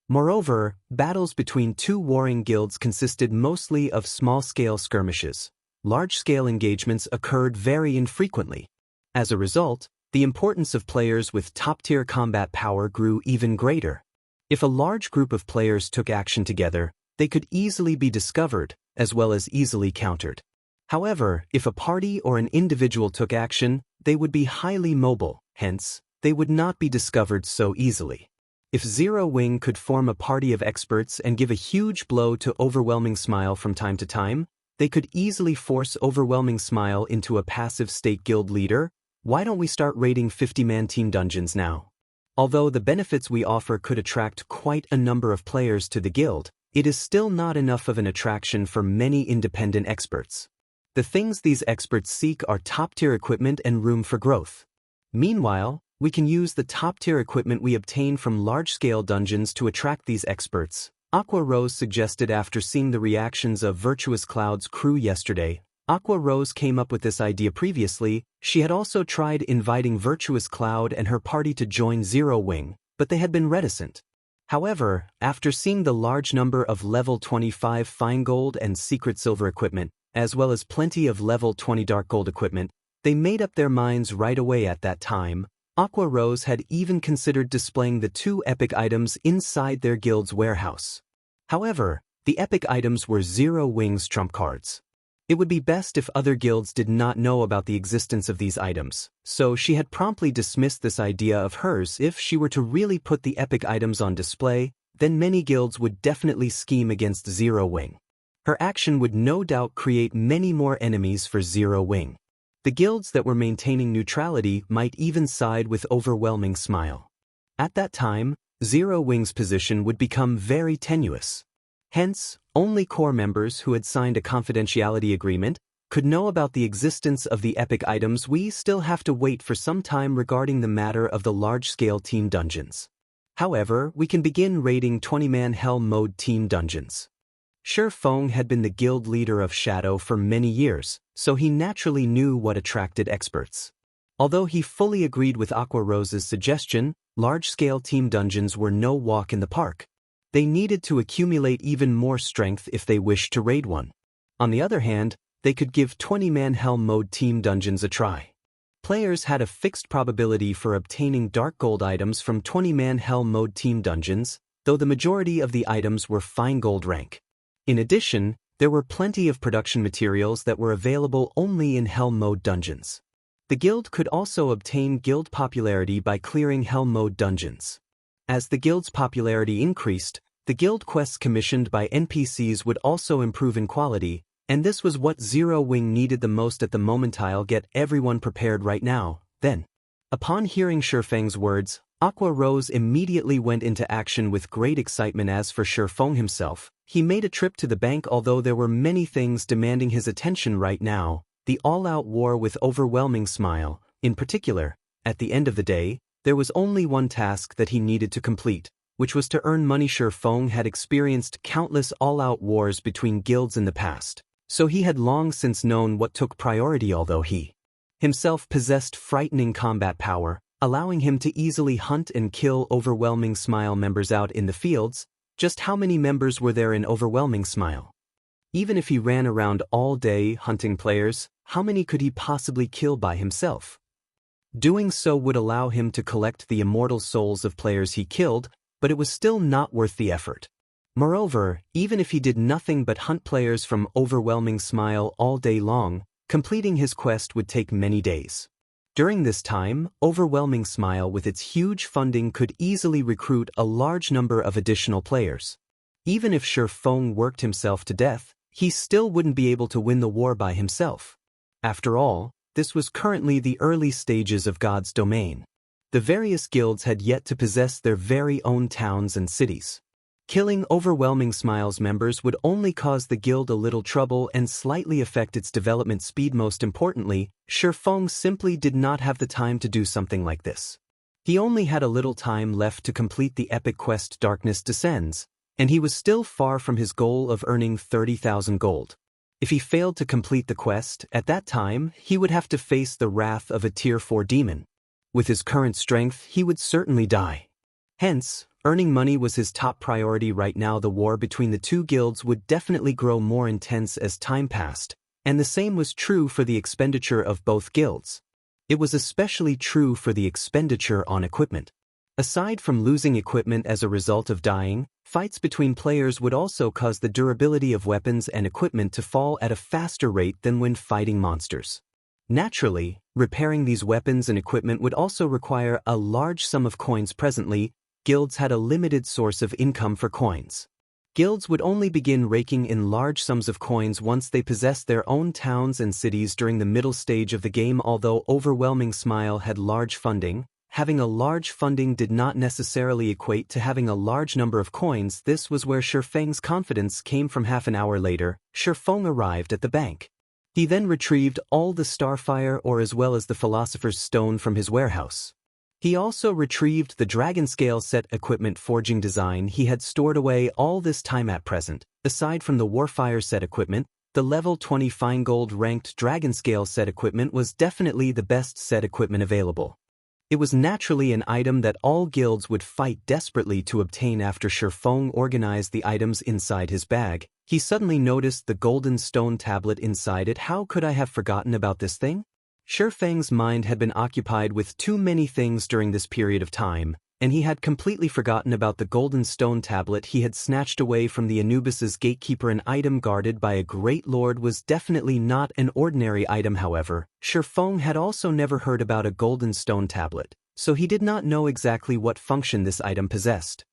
Moreover, battles between two warring guilds consisted mostly of small-scale skirmishes. Large-scale engagements occurred very infrequently. As a result, the importance of players with top-tier combat power grew even greater. If a large group of players took action together, they could easily be discovered, as well as easily countered. However, if a party or an individual took action, they would be highly mobile, hence, they would not be discovered so easily. If Zero Wing could form a party of experts and give a huge blow to Overwhelming Smile from time to time, they could easily force Overwhelming Smile into a passive state. Guild leader, why don't we start raiding 50-man team dungeons now? Although the benefits we offer could attract quite a number of players to the guild, it is still not enough of an attraction for many independent experts. The things these experts seek are top-tier equipment and room for growth. Meanwhile, we can use the top-tier equipment we obtain from large-scale dungeons to attract these experts, Aqua Rose suggested. After seeing the reactions of Virtuous Cloud's crew yesterday, Aqua Rose came up with this idea. Previously, she had also tried inviting Virtuous Cloud and her party to join Zero Wing, but they had been reticent. However, after seeing the large number of level 25 fine gold and secret silver equipment, as well as plenty of level 20 dark gold equipment, they made up their minds right away. At that time, Aqua Rose had even considered displaying the two epic items inside their guild's warehouse. However, the epic items were Zero Wing's trump cards. It would be best if other guilds did not know about the existence of these items, so she had promptly dismissed this idea of hers. If she were to really put the epic items on display, then many guilds would definitely scheme against Zero Wing. Her action would no doubt create many more enemies for Zero Wing. The guilds that were maintaining neutrality might even side with Overwhelming Smile. At that time, Zero Wing's position would become very tenuous. Hence, only core members who had signed a confidentiality agreement could know about the existence of the epic items. We still have to wait for some time regarding the matter of the large-scale team dungeons. However, we can begin raiding 20-man hell mode team dungeons. Shi Feng had been the guild leader of Shadow for many years, so he naturally knew what attracted experts. Although he fully agreed with Aqua Rose's suggestion, large-scale team dungeons were no walk in the park. They needed to accumulate even more strength if they wished to raid one. On the other hand, they could give 20-man hell mode team dungeons a try. Players had a fixed probability for obtaining dark gold items from 20-man hell mode team dungeons, though the majority of the items were fine gold rank. In addition, there were plenty of production materials that were available only in Hell Mode dungeons. The guild could also obtain guild popularity by clearing Hell Mode dungeons. As the guild's popularity increased, the guild quests commissioned by NPCs would also improve in quality, and this was what Zero Wing needed the most at the moment. I'll get everyone prepared right now, then. Upon hearing Shi Feng's words, Aqua Rose immediately went into action with great excitement. As for Shi Feng himself, he made a trip to the bank. Although there were many things demanding his attention right now, the all-out war with Overwhelming Smile, in particular, at the end of the day, there was only one task that he needed to complete, which was to earn money. Shi Feng had experienced countless all-out wars between guilds in the past, so he had long since known what took priority. Although he himself possessed frightening combat power, allowing him to easily hunt and kill Overwhelming Smile members out in the fields. Just how many members were there in Overwhelming Smile? Even if he ran around all day hunting players, how many could he possibly kill by himself? Doing so would allow him to collect the immortal souls of players he killed, but it was still not worth the effort. Moreover, even if he did nothing but hunt players from Overwhelming Smile all day long, completing his quest would take many days. During this time, Overwhelming Smile with its huge funding could easily recruit a large number of additional players. Even if Shi Feng worked himself to death, he still wouldn't be able to win the war by himself. After all, this was currently the early stages of God's domain. The various guilds had yet to possess their very own towns and cities. Killing Overwhelming Smile's members would only cause the guild a little trouble and slightly affect its development speed. Most importantly, Shi Feng simply did not have the time to do something like this. He only had a little time left to complete the epic quest Darkness Descends, and he was still far from his goal of earning 30,000 gold. If he failed to complete the quest, at that time, he would have to face the wrath of a Tier 4 demon. With his current strength, he would certainly die. Hence, earning money was his top priority right now. The war between the two guilds would definitely grow more intense as time passed, and the same was true for the expenditure of both guilds. It was especially true for the expenditure on equipment. Aside from losing equipment as a result of dying, fights between players would also cause the durability of weapons and equipment to fall at a faster rate than when fighting monsters. Naturally, repairing these weapons and equipment would also require a large sum of coins. Presently, guilds had a limited source of income for coins. Guilds would only begin raking in large sums of coins once they possessed their own towns and cities during the middle stage of the game. Although Overwhelming Smile had large funding, having a large funding did not necessarily equate to having a large number of coins. This was where Shi Feng's confidence came from. Half an hour later, Shi Feng arrived at the bank. He then retrieved all the Starfire ore as well as the Philosopher's Stone from his warehouse. He also retrieved the Dragonscale set equipment forging design he had stored away all this time. At present, aside from the Warfire set equipment, the level 20 fine gold ranked Dragonscale set equipment was definitely the best set equipment available. It was naturally an item that all guilds would fight desperately to obtain. After Shi Feng organized the items inside his bag, he suddenly noticed the golden stone tablet inside it. How could I have forgotten about this thing? Shi Feng's mind had been occupied with too many things during this period of time, and he had completely forgotten about the golden stone tablet he had snatched away from the Anubis's gatekeeper. An item guarded by a great lord was definitely not an ordinary item. However, Shi Feng had also never heard about a golden stone tablet, so he did not know exactly what function this item possessed.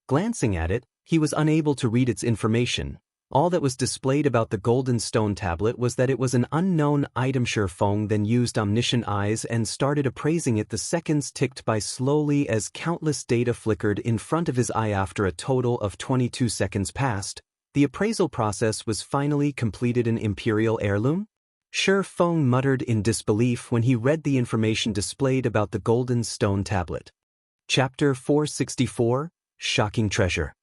Glancing at it, he was unable to read its information. All that was displayed about the golden stone tablet was that it was an unknown item. Shi Feng then used omniscient eyes and started appraising it. The seconds ticked by slowly as countless data flickered in front of his eye. After a total of 22 seconds passed, the appraisal process was finally completed. An Imperial heirloom? Shi Feng muttered in disbelief when he read the information displayed about the golden stone tablet. Chapter 464, Shocking Treasure.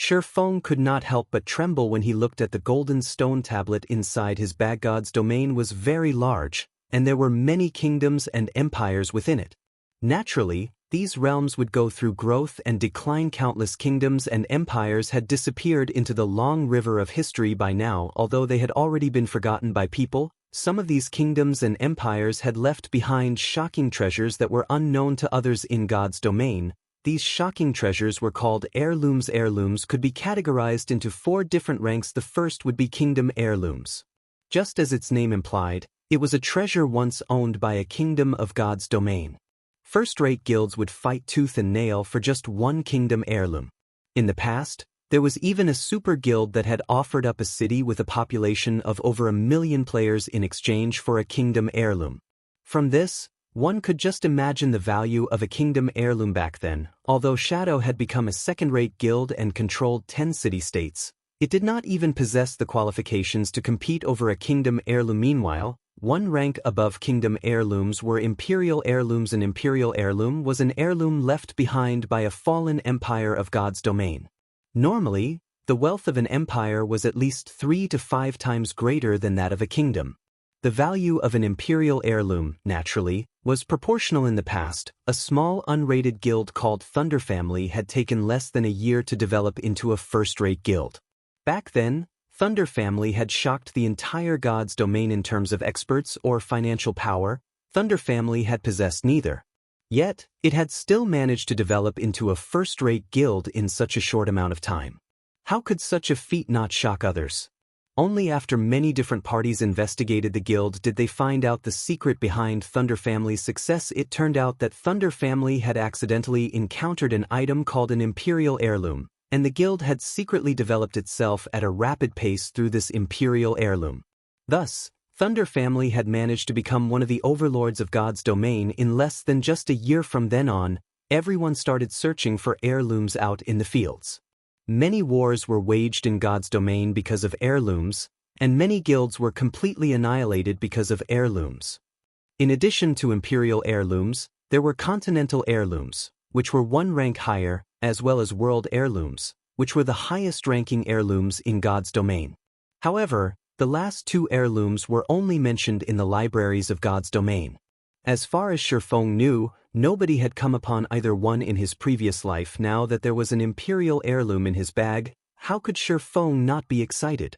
Shi Feng could not help but tremble when he looked at the golden stone tablet inside his bag. God's domain was very large, and there were many kingdoms and empires within it. Naturally, these realms would go through growth and decline. Countless kingdoms and empires had disappeared into the long river of history by now. Although they had already been forgotten by people, some of these kingdoms and empires had left behind shocking treasures that were unknown to others in God's domain. These shocking treasures were called heirlooms. Heirlooms could be categorized into 4 different ranks. The first would be kingdom heirlooms. Just as its name implied, it was a treasure once owned by a kingdom of God's domain. First-rate guilds would fight tooth and nail for just one kingdom heirloom. In the past, there was even a super guild that had offered up a city with a population of over 1 million players in exchange for a kingdom heirloom. From this, one could just imagine the value of a kingdom heirloom back then. Although Shadow had become a second-rate guild and controlled 10 city-states, it did not even possess the qualifications to compete over a kingdom heirloom. Meanwhile, one rank above kingdom heirlooms were imperial heirlooms. An imperial heirloom was an heirloom left behind by a fallen empire of God's domain. Normally, the wealth of an empire was at least 3 to 5 times greater than that of a kingdom. The value of an imperial heirloom, naturally, was proportional. In the past, a small unrated guild called Thunder Family had taken less than a year to develop into a first-rate guild. Back then, Thunder Family had shocked the entire God's domain in terms of experts or financial power. Thunder Family had possessed neither. Yet, it had still managed to develop into a first-rate guild in such a short amount of time. How could such a feat not shock others? Only after many different parties investigated the guild did they find out the secret behind Thunder Family's success. It turned out that Thunder Family had accidentally encountered an item called an Imperial Heirloom, and the guild had secretly developed itself at a rapid pace through this Imperial Heirloom. Thus, Thunder Family had managed to become one of the overlords of God's domain in less than just a year. From then on, everyone started searching for heirlooms out in the fields. Many wars were waged in God's domain because of heirlooms, and many guilds were completely annihilated because of heirlooms. In addition to Imperial heirlooms, there were Continental heirlooms, which were one rank higher, as well as World heirlooms, which were the highest-ranking heirlooms in God's domain. However, the last two heirlooms were only mentioned in the libraries of God's domain. As far as Shifeng knew, nobody had come upon either one in his previous life. Now that there was an Imperial heirloom in his bag, how could Shifeng not be excited?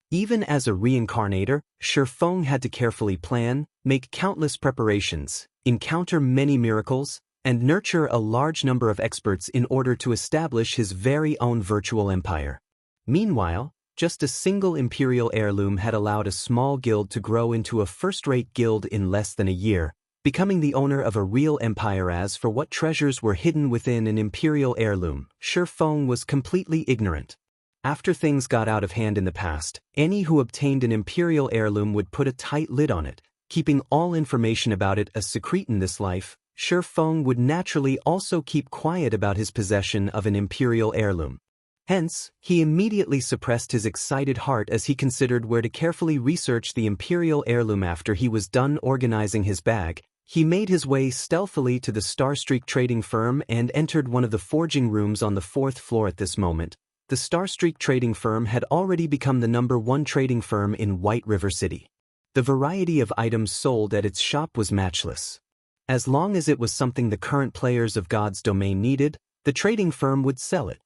Even as a reincarnator, Shifeng had to carefully plan, make countless preparations, encounter many miracles, and nurture a large number of experts in order to establish his very own virtual empire. Meanwhile, just a single Imperial heirloom had allowed a small guild to grow into a first-rate guild in less than a year, becoming the owner of a real empire. As for what treasures were hidden within an Imperial heirloom, Shifeng was completely ignorant. After things got out of hand in the past, any who obtained an Imperial heirloom would put a tight lid on it, keeping all information about it a secret. In this life, Shifeng would naturally also keep quiet about his possession of an Imperial heirloom. Hence, he immediately suppressed his excited heart as he considered where to carefully research the Imperial heirloom. After he was done organizing his bag, he made his way stealthily to the Starstreak trading firm and entered one of the forging rooms on the 4th floor. At this moment, the Starstreak trading firm had already become the #1 trading firm in White River City. The variety of items sold at its shop was matchless. As long as it was something the current players of God's domain needed, the trading firm would sell it.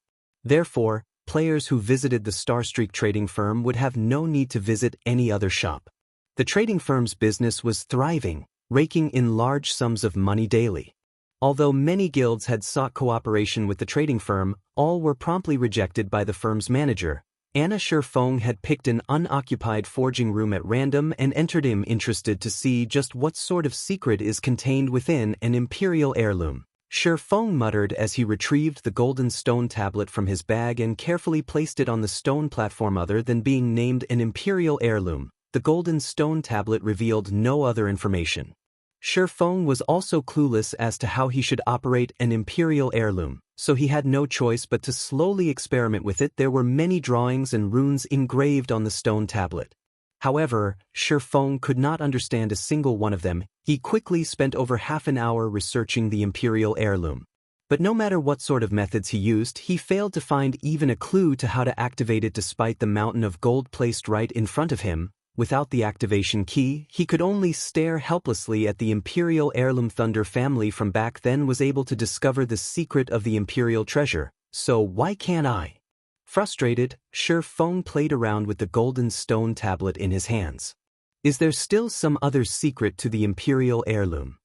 Therefore, players who visited the Starstreak trading firm would have no need to visit any other shop. The trading firm's business was thriving, raking in large sums of money daily. Although many guilds had sought cooperation with the trading firm, all were promptly rejected by the firm's manager. Anna Shifeng had picked an unoccupied forging room at random and entered him, interested to see just what sort of secret is contained within an Imperial heirloom. Shifeng muttered as he retrieved the golden stone tablet from his bag and carefully placed it on the stone platform. Other than being named an Imperial heirloom, the golden stone tablet revealed no other information. Shifeng was also clueless as to how he should operate an Imperial heirloom, so he had no choice but to slowly experiment with it. There were many drawings and runes engraved on the stone tablet. However, Shifeng could not understand a single one of them. He quickly spent over half an hour researching the Imperial heirloom. But no matter what sort of methods he used, he failed to find even a clue to how to activate it. Despite the mountain of gold placed right in front of him, without the activation key, he could only stare helplessly at the Imperial heirloom. Thunder Family from back then was able to discover the secret of the Imperial treasure, so why can't I? Frustrated, Shifeng played around with the golden stone tablet in his hands. Is there still some other secret to the Imperial heirloom?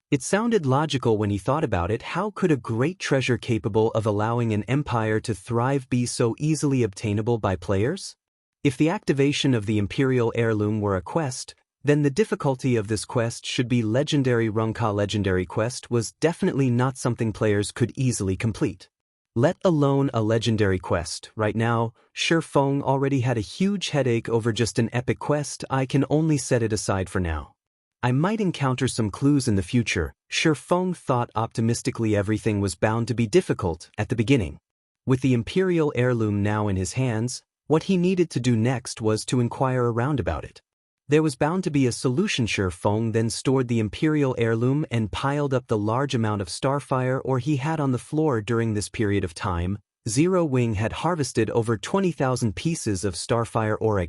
It sounded logical when he thought about it. How could a great treasure capable of allowing an empire to thrive be so easily obtainable by players? If the activation of the Imperial heirloom were a quest, then the difficulty of this quest should be legendary. Rakshasa legendary quest was definitely not something players could easily complete. Let alone a legendary quest. Right now, Shifeng already had a huge headache over just an epic quest. I can only set it aside for now. I might encounter some clues in the future. Shifeng thought optimistically. Everything was bound to be difficult at the beginning. With the Imperial heirloom now in his hands, what he needed to do next was to inquire around about it. There was bound to be a solution. Shifeng then stored the Imperial heirloom and piled up the large amount of starfire ore he had on the floor. During this period of time, Zero Wing had harvested over 20,000 pieces of starfire ore.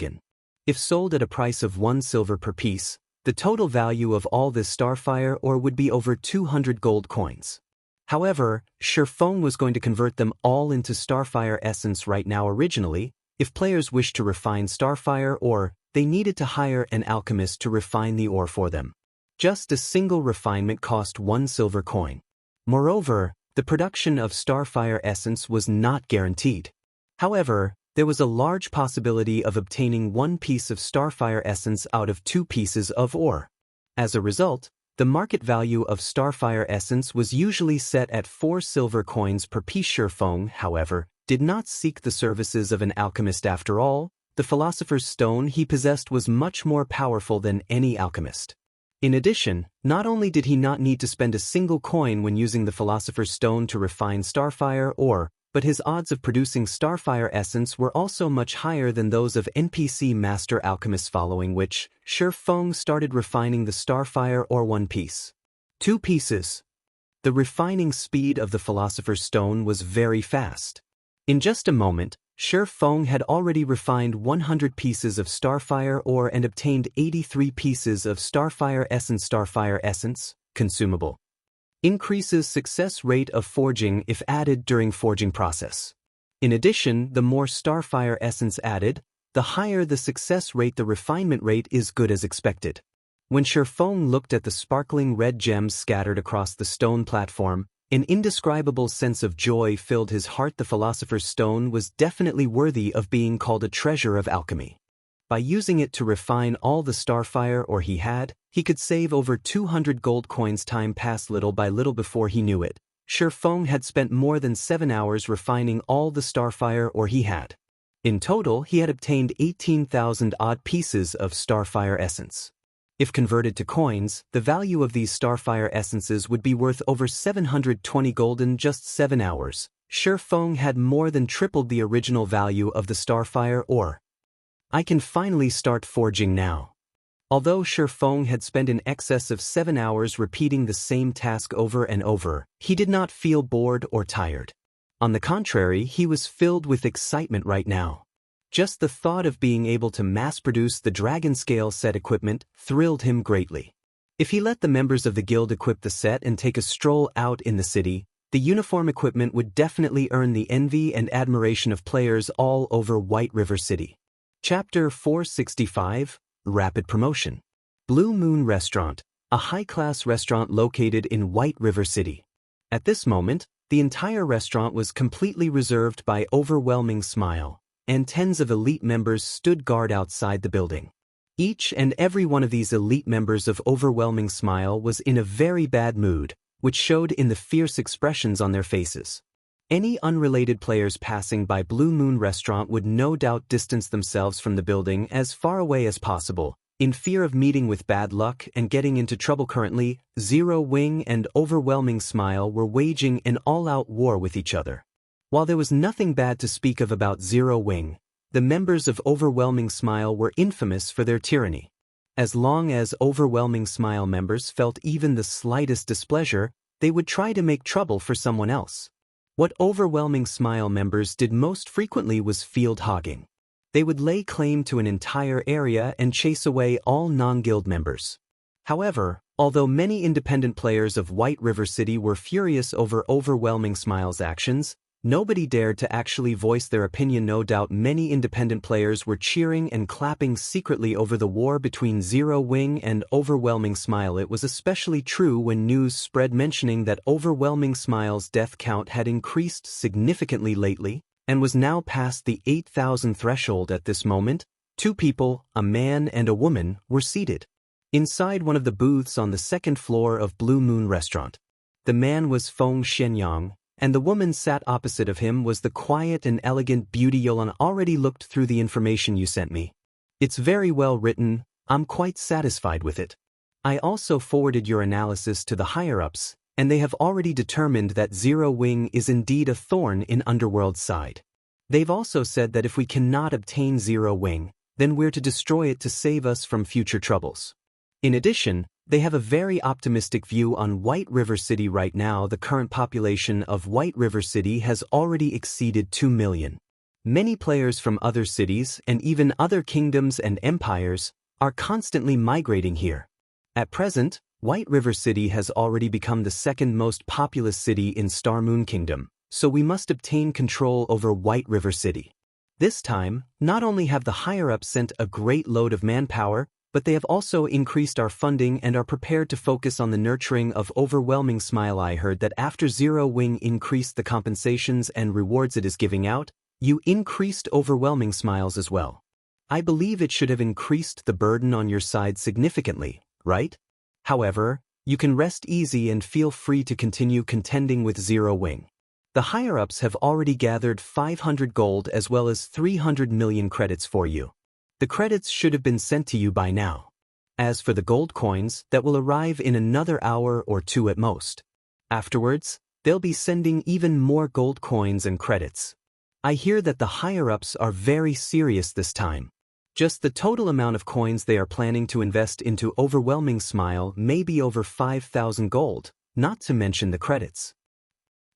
If sold at a price of 1 silver per piece, the total value of all this starfire ore would be over 200 gold coins. However, Shifeng was going to convert them all into starfire essence right now. Originally, if players wished to refine starfire ore, they needed to hire an alchemist to refine the ore for them. Just a single refinement cost 1 silver coin. Moreover, the production of starfire essence was not guaranteed. However, there was a large possibility of obtaining 1 piece of Starfire essence out of 2 pieces of ore. As a result, the market value of Starfire essence was usually set at 4 silver coins per piece. Shurfeng, however, did not seek the services of an alchemist after all. The philosopher's stone he possessed was much more powerful than any alchemist. In addition, not only did he not need to spend a single coin when using the philosopher's stone to refine Starfire ore, but his odds of producing Starfire essence were also much higher than those of NPC master alchemists, following which, Shurfeng started refining the Starfire ore 1 piece. 2 pieces. The refining speed of the philosopher's stone was very fast. In just a moment, Shurfeng had already refined 100 pieces of Starfire ore and obtained 83 pieces of Starfire essence. Starfire essence, consumable. Increases success rate of forging if added during forging process. In addition, the more Starfire essence added, the higher the success rate. The refinement rate is good as expected. When Shurfeng looked at the sparkling red gems scattered across the stone platform, an indescribable sense of joy filled his heart. The philosopher's stone was definitely worthy of being called a treasure of alchemy. By using it to refine all the Starfire ore he had, he could save over 200 gold coins. Time passed little by little before he knew it. Shurfeng had spent more than 7 hours refining all the Starfire ore he had. In total, he had obtained 18,000 odd pieces of Starfire essence. If converted to coins, the value of these Starfire essences would be worth over 720 gold in just 7 hours. Shurfeng had more than tripled the original value of the Starfire ore. I can finally start forging now. Although Shurfeng had spent in excess of 7 hours repeating the same task over and over, he did not feel bored or tired. On the contrary, he was filled with excitement right now. Just the thought of being able to mass-produce the dragon scale set equipment thrilled him greatly. If he let the members of the guild equip the set and take a stroll out in the city, the uniform equipment would definitely earn the envy and admiration of players all over White River City. Chapter 465, Rapid Promotion. Blue Moon Restaurant, a high-class restaurant located in White River City. At this moment, the entire restaurant was completely reserved by Overwhelming Smile, and tens of elite members stood guard outside the building. Each and every one of these elite members of Overwhelming Smile was in a very bad mood, which showed in the fierce expressions on their faces. Any unrelated players passing by Blue Moon Restaurant would no doubt distance themselves from the building as far away as possible, in fear of meeting with bad luck and getting into trouble. Currently, Zero Wing and Overwhelming Smile were waging an all-out war with each other. While there was nothing bad to speak of about Zero Wing, the members of Overwhelming Smile were infamous for their tyranny. As long as Overwhelming Smile members felt even the slightest displeasure, they would try to make trouble for someone else. What Overwhelming Smile members did most frequently was field hogging. They would lay claim to an entire area and chase away all non-guild members. However, although many independent players of White River City were furious over Overwhelming Smile's actions, nobody dared to actually voice their opinion. No doubt many independent players were cheering and clapping secretly over the war between Zero Wing and Overwhelming Smile. It was especially true when news spread mentioning that Overwhelming Smile's death count had increased significantly lately, and was now past the 8,000 threshold. At this moment, 2 people, a man and a woman, were seated inside one of the booths on the 2nd floor of Blue Moon Restaurant. The man was Feng Shenyang, and the woman sat opposite of him was the quiet and elegant beauty. Yolan already looked through the information you sent me. It's very well written, I'm quite satisfied with it. I also forwarded your analysis to the higher-ups, and they have already determined that Zero Wing is indeed a thorn in Underworld's side. They've also said that if we cannot obtain Zero Wing, then we're to destroy it to save us from future troubles. In addition, they have a very optimistic view on White River City right now. The current population of White River City has already exceeded 2 million. Many players from other cities and even other kingdoms and empires are constantly migrating here. At present, White River City has already become the 2nd most populous city in Star Moon Kingdom, so we must obtain control over White River City. This time, not only have the higher-ups sent a great load of manpower, but they have also increased our funding and are prepared to focus on the nurturing of Overwhelming Smile. I heard that after Zero Wing increased the compensations and rewards it is giving out, You increased Overwhelming Smiles as well. I believe it should have increased the burden on your side significantly, right? However, you can rest easy and feel free to continue contending with Zero Wing. The higher-ups have already gathered 500 gold as well as 300 million credits for you. The credits should have been sent to you by now. As for the gold coins, that will arrive in another hour or two at most. Afterwards, they'll be sending even more gold coins and credits. I hear that the higher-ups are very serious this time. Just the total amount of coins they are planning to invest into Overwhelming Smile may be over 5,000 gold, not to mention the credits.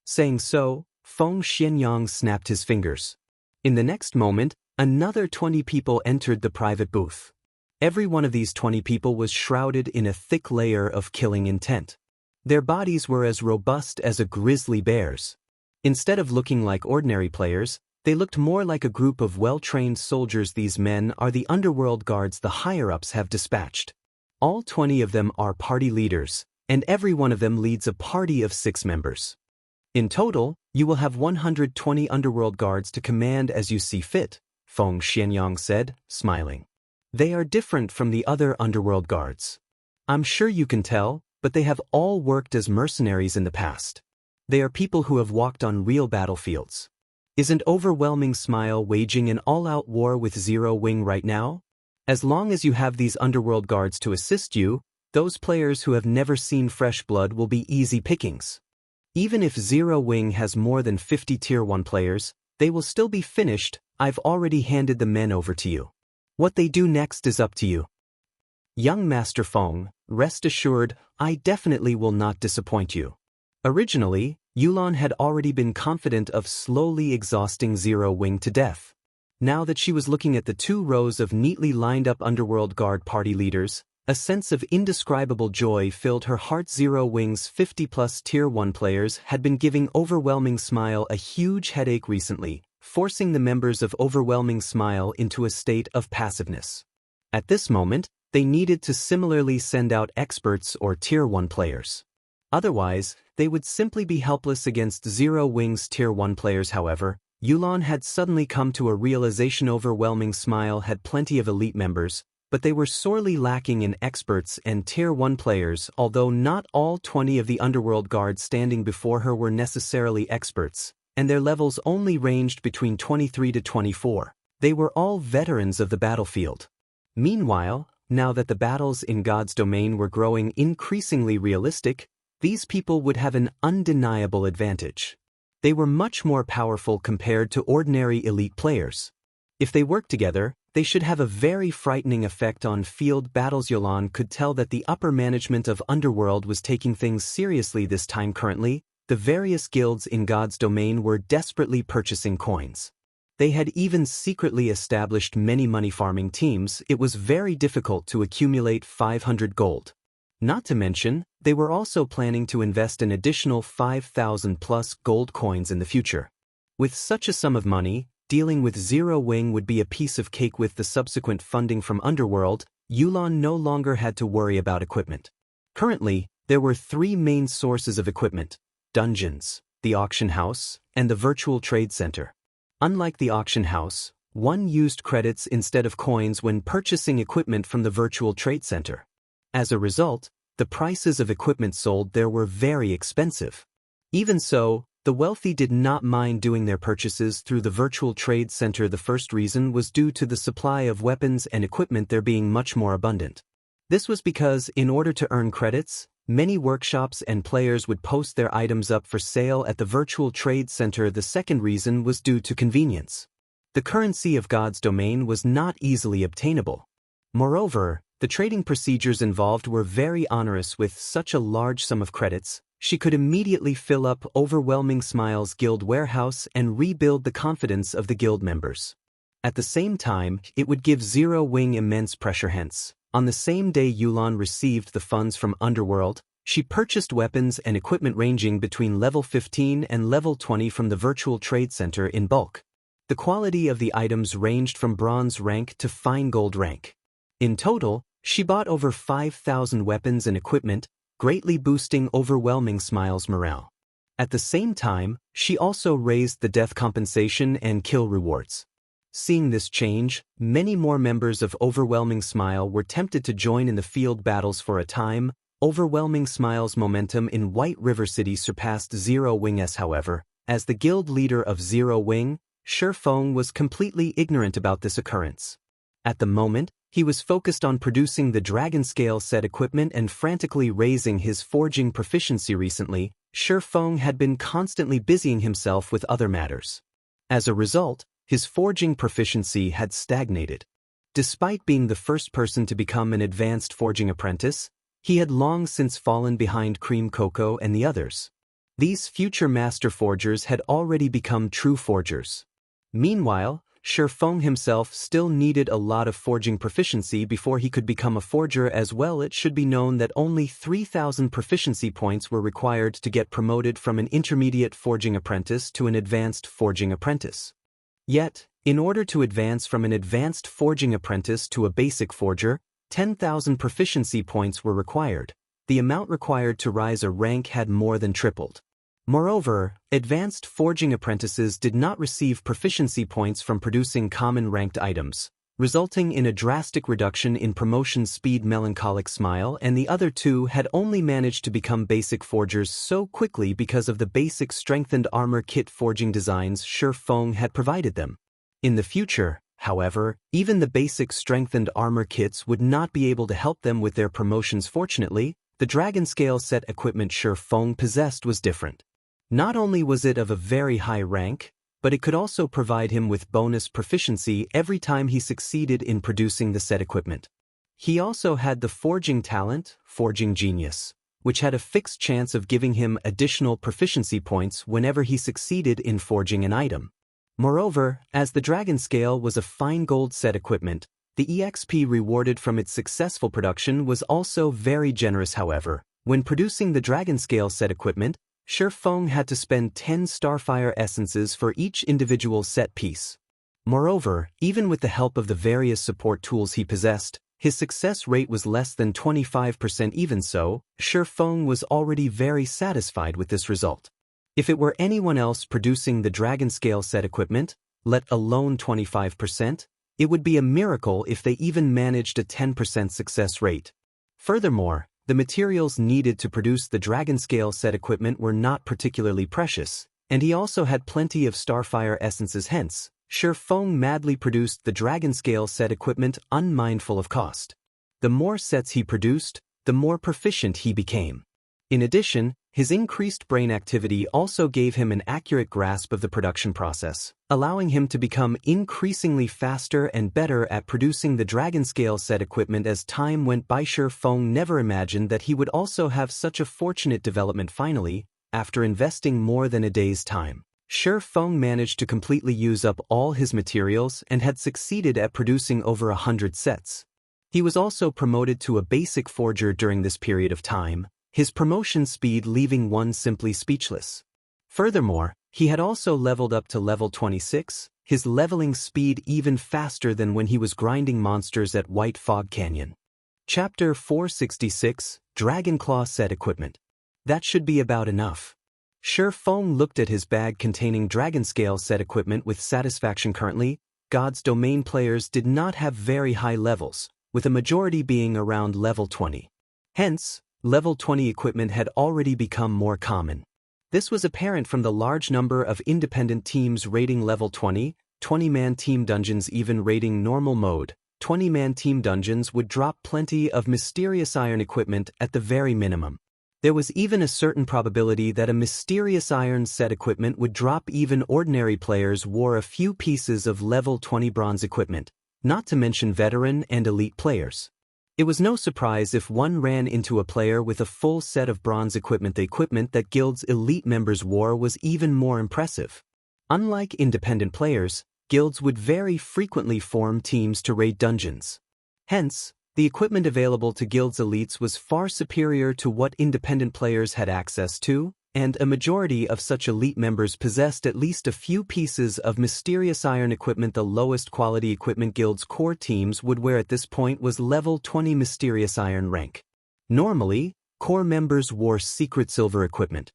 Saying so, Feng Xianyang snapped his fingers. In the next moment, another 20 people entered the private booth. Every one of these 20 people was shrouded in a thick layer of killing intent. Their bodies were as robust as a grizzly bear's. Instead of looking like ordinary players, they looked more like a group of well-trained soldiers. These men are the underworld guards the higher-ups have dispatched. All 20 of them are party leaders, and every one of them leads a party of 6 members. In total, you will have 120 underworld guards to command as you see fit, Feng Xianyang said, smiling. They are different from the other underworld guards. I'm sure you can tell, but they have all worked as mercenaries in the past. They are people who have walked on real battlefields. Isn't Overwhelming Smile waging an all-out war with Zero Wing right now? As long as you have these underworld guards to assist you, those players who have never seen fresh blood will be easy pickings. Even if Zero Wing has more than 50 Tier 1 players, they will still be finished. I've already handed the men over to you. What they do next is up to you. Young Master Feng, rest assured, I definitely will not disappoint you. Originally, Yulan had already been confident of slowly exhausting Zero Wing to death. Now that she was looking at the 2 rows of neatly lined up underworld guard party leaders, a sense of indescribable joy filled her heart. Zero Wing's 50-plus Tier 1 players had been giving Overwhelming Smile a huge headache recently, forcing the members of Overwhelming Smile into a state of passiveness. At this moment, they needed to similarly send out experts or Tier 1 players. Otherwise, they would simply be helpless against Zero Wing's Tier 1 players. However, Yulan had suddenly come to a realization. Overwhelming Smile had plenty of elite members, but they were sorely lacking in experts and Tier 1 players. Although not all 20 of the underworld guards standing before her were necessarily experts, and their levels only ranged between 23 to 24, they were all veterans of the battlefield. Meanwhile, now that the battles in God's domain were growing increasingly realistic, these people would have an undeniable advantage. They were much more powerful compared to ordinary elite players. If they worked together, they should have a very frightening effect on field battles. Yulan could tell that the upper management of Underworld was taking things seriously this time. Currently, the various guilds in God's domain were desperately purchasing coins. They had even secretly established many money-farming teams. It was very difficult to accumulate 500 gold. Not to mention, they were also planning to invest an additional 5,000-plus gold coins in the future. With such a sum of money, dealing with Zero Wing would be a piece of cake. With the subsequent funding from Underworld, Yulan no longer had to worry about equipment. Currently, there were 3 main sources of equipment: dungeons, the auction house, and the virtual trade center. Unlike the auction house, one used credits instead of coins when purchasing equipment from the virtual trade center. As a result, the prices of equipment sold there were very expensive. Even so, the wealthy did not mind doing their purchases through the virtual trade center. The first reason was due to the supply of weapons and equipment there being much more abundant. This was because, in order to earn credits, many workshops and players would post their items up for sale at the virtual trade center. The second reason was due to convenience. The currency of God's domain was not easily obtainable. Moreover, the trading procedures involved were very onerous. With such a large sum of credits, she could immediately fill up Overwhelming Smile's guild warehouse and rebuild the confidence of the guild members. At the same time, it would give Zero Wing immense pressure. Hence, on the same day Yulan received the funds from Underworld, she purchased weapons and equipment ranging between level 15 and level 20 from the virtual trade center in bulk. The quality of the items ranged from bronze rank to fine gold rank. In total, she bought over 5,000 weapons and equipment, greatly boosting Overwhelming Smile's morale. At the same time, she also raised the death compensation and kill rewards. Seeing this change, many more members of Overwhelming Smile were tempted to join in the field battles for a time. Overwhelming Smile's momentum in White River City surpassed Zero Wing's, however. As the guild leader of Zero Wing, Shi Feng was completely ignorant about this occurrence. At the moment, he was focused on producing the Dragon Scale set equipment and frantically raising his forging proficiency. Recently, Shi Feng had been constantly busying himself with other matters. As a result, his forging proficiency had stagnated. Despite being the first person to become an advanced forging apprentice, he had long since fallen behind Cream Cocoa and the others. These future master forgers had already become true forgers. Meanwhile, Shi Feng himself still needed a lot of forging proficiency before he could become a forger as well. It should be known that only 3,000 proficiency points were required to get promoted from an intermediate forging apprentice to an advanced forging apprentice. Yet, in order to advance from an advanced forging apprentice to a basic forger, 10,000 proficiency points were required. The amount required to rise a rank had more than tripled. Moreover, advanced forging apprentices did not receive proficiency points from producing common ranked items, resulting in a drastic reduction in promotion speed. Melancholic Smile and the other two had only managed to become basic forgers so quickly because of the basic strengthened armor kit forging designs Shi Feng had provided them. In the future, however, even the basic strengthened armor kits would not be able to help them with their promotions. Fortunately, the Dragon Scale set equipment Shi Feng possessed was different. Not only was it of a very high rank, but it could also provide him with bonus proficiency every time he succeeded in producing the set equipment. He also had the forging talent, Forging Genius, which had a fixed chance of giving him additional proficiency points whenever he succeeded in forging an item. Moreover, as the Dragon Scale was a fine gold set equipment, the EXP rewarded from its successful production was also very generous. However, when producing the Dragon Scale set equipment, Shi Feng had to spend 10 Starfire essences for each individual set piece. Moreover, even with the help of the various support tools he possessed, his success rate was less than 25%. Even so, Shi Feng was already very satisfied with this result. If it were anyone else producing the Dragon Scale set equipment, let alone 25%, it would be a miracle if they even managed a 10% success rate. Furthermore, the materials needed to produce the Dragon Scale set equipment were not particularly precious, and he also had plenty of Starfire essences. Hence, Shi Feng madly produced the Dragon Scale set equipment unmindful of cost. The more sets he produced, the more proficient he became. In addition, his increased brain activity also gave him an accurate grasp of the production process, allowing him to become increasingly faster and better at producing the Dragon Scale set equipment. As time went by, Shi Feng never imagined that he would also have such a fortunate development. Finally, after investing more than a day's time, Shi Feng managed to completely use up all his materials and had succeeded at producing over 100 sets. He was also promoted to a basic forger during this period of time, his promotion speed leaving one simply speechless. Furthermore, he had also leveled up to level 26, his leveling speed even faster than when he was grinding monsters at White Fog Canyon. Chapter 466, Dragonclaw set equipment. That should be about enough. Shi Feng looked at his bag containing Dragonscale set equipment with satisfaction. Currently, God's Domain players did not have very high levels, with a majority being around level 20. Hence, level 20 equipment had already become more common. This was apparent from the large number of independent teams rating level 20, 20-man team dungeons even rating normal mode. 20-man team dungeons would drop plenty of mysterious iron equipment at the very minimum. There was even a certain probability that a mysterious iron set equipment would drop even ordinary players wore a few pieces of level 20 bronze equipment, not to mention veteran and elite players. It was no surprise if one ran into a player with a full set of bronze equipment. The equipment that guild's elite members wore was even more impressive. Unlike independent players, guilds would very frequently form teams to raid dungeons. Hence, the equipment available to guild's elites was far superior to what independent players had access to, and a majority of such elite members possessed at least a few pieces of mysterious iron equipment. The lowest quality equipment guild's core teams would wear at this point was level 20 mysterious iron rank. Normally, core members wore secret silver equipment.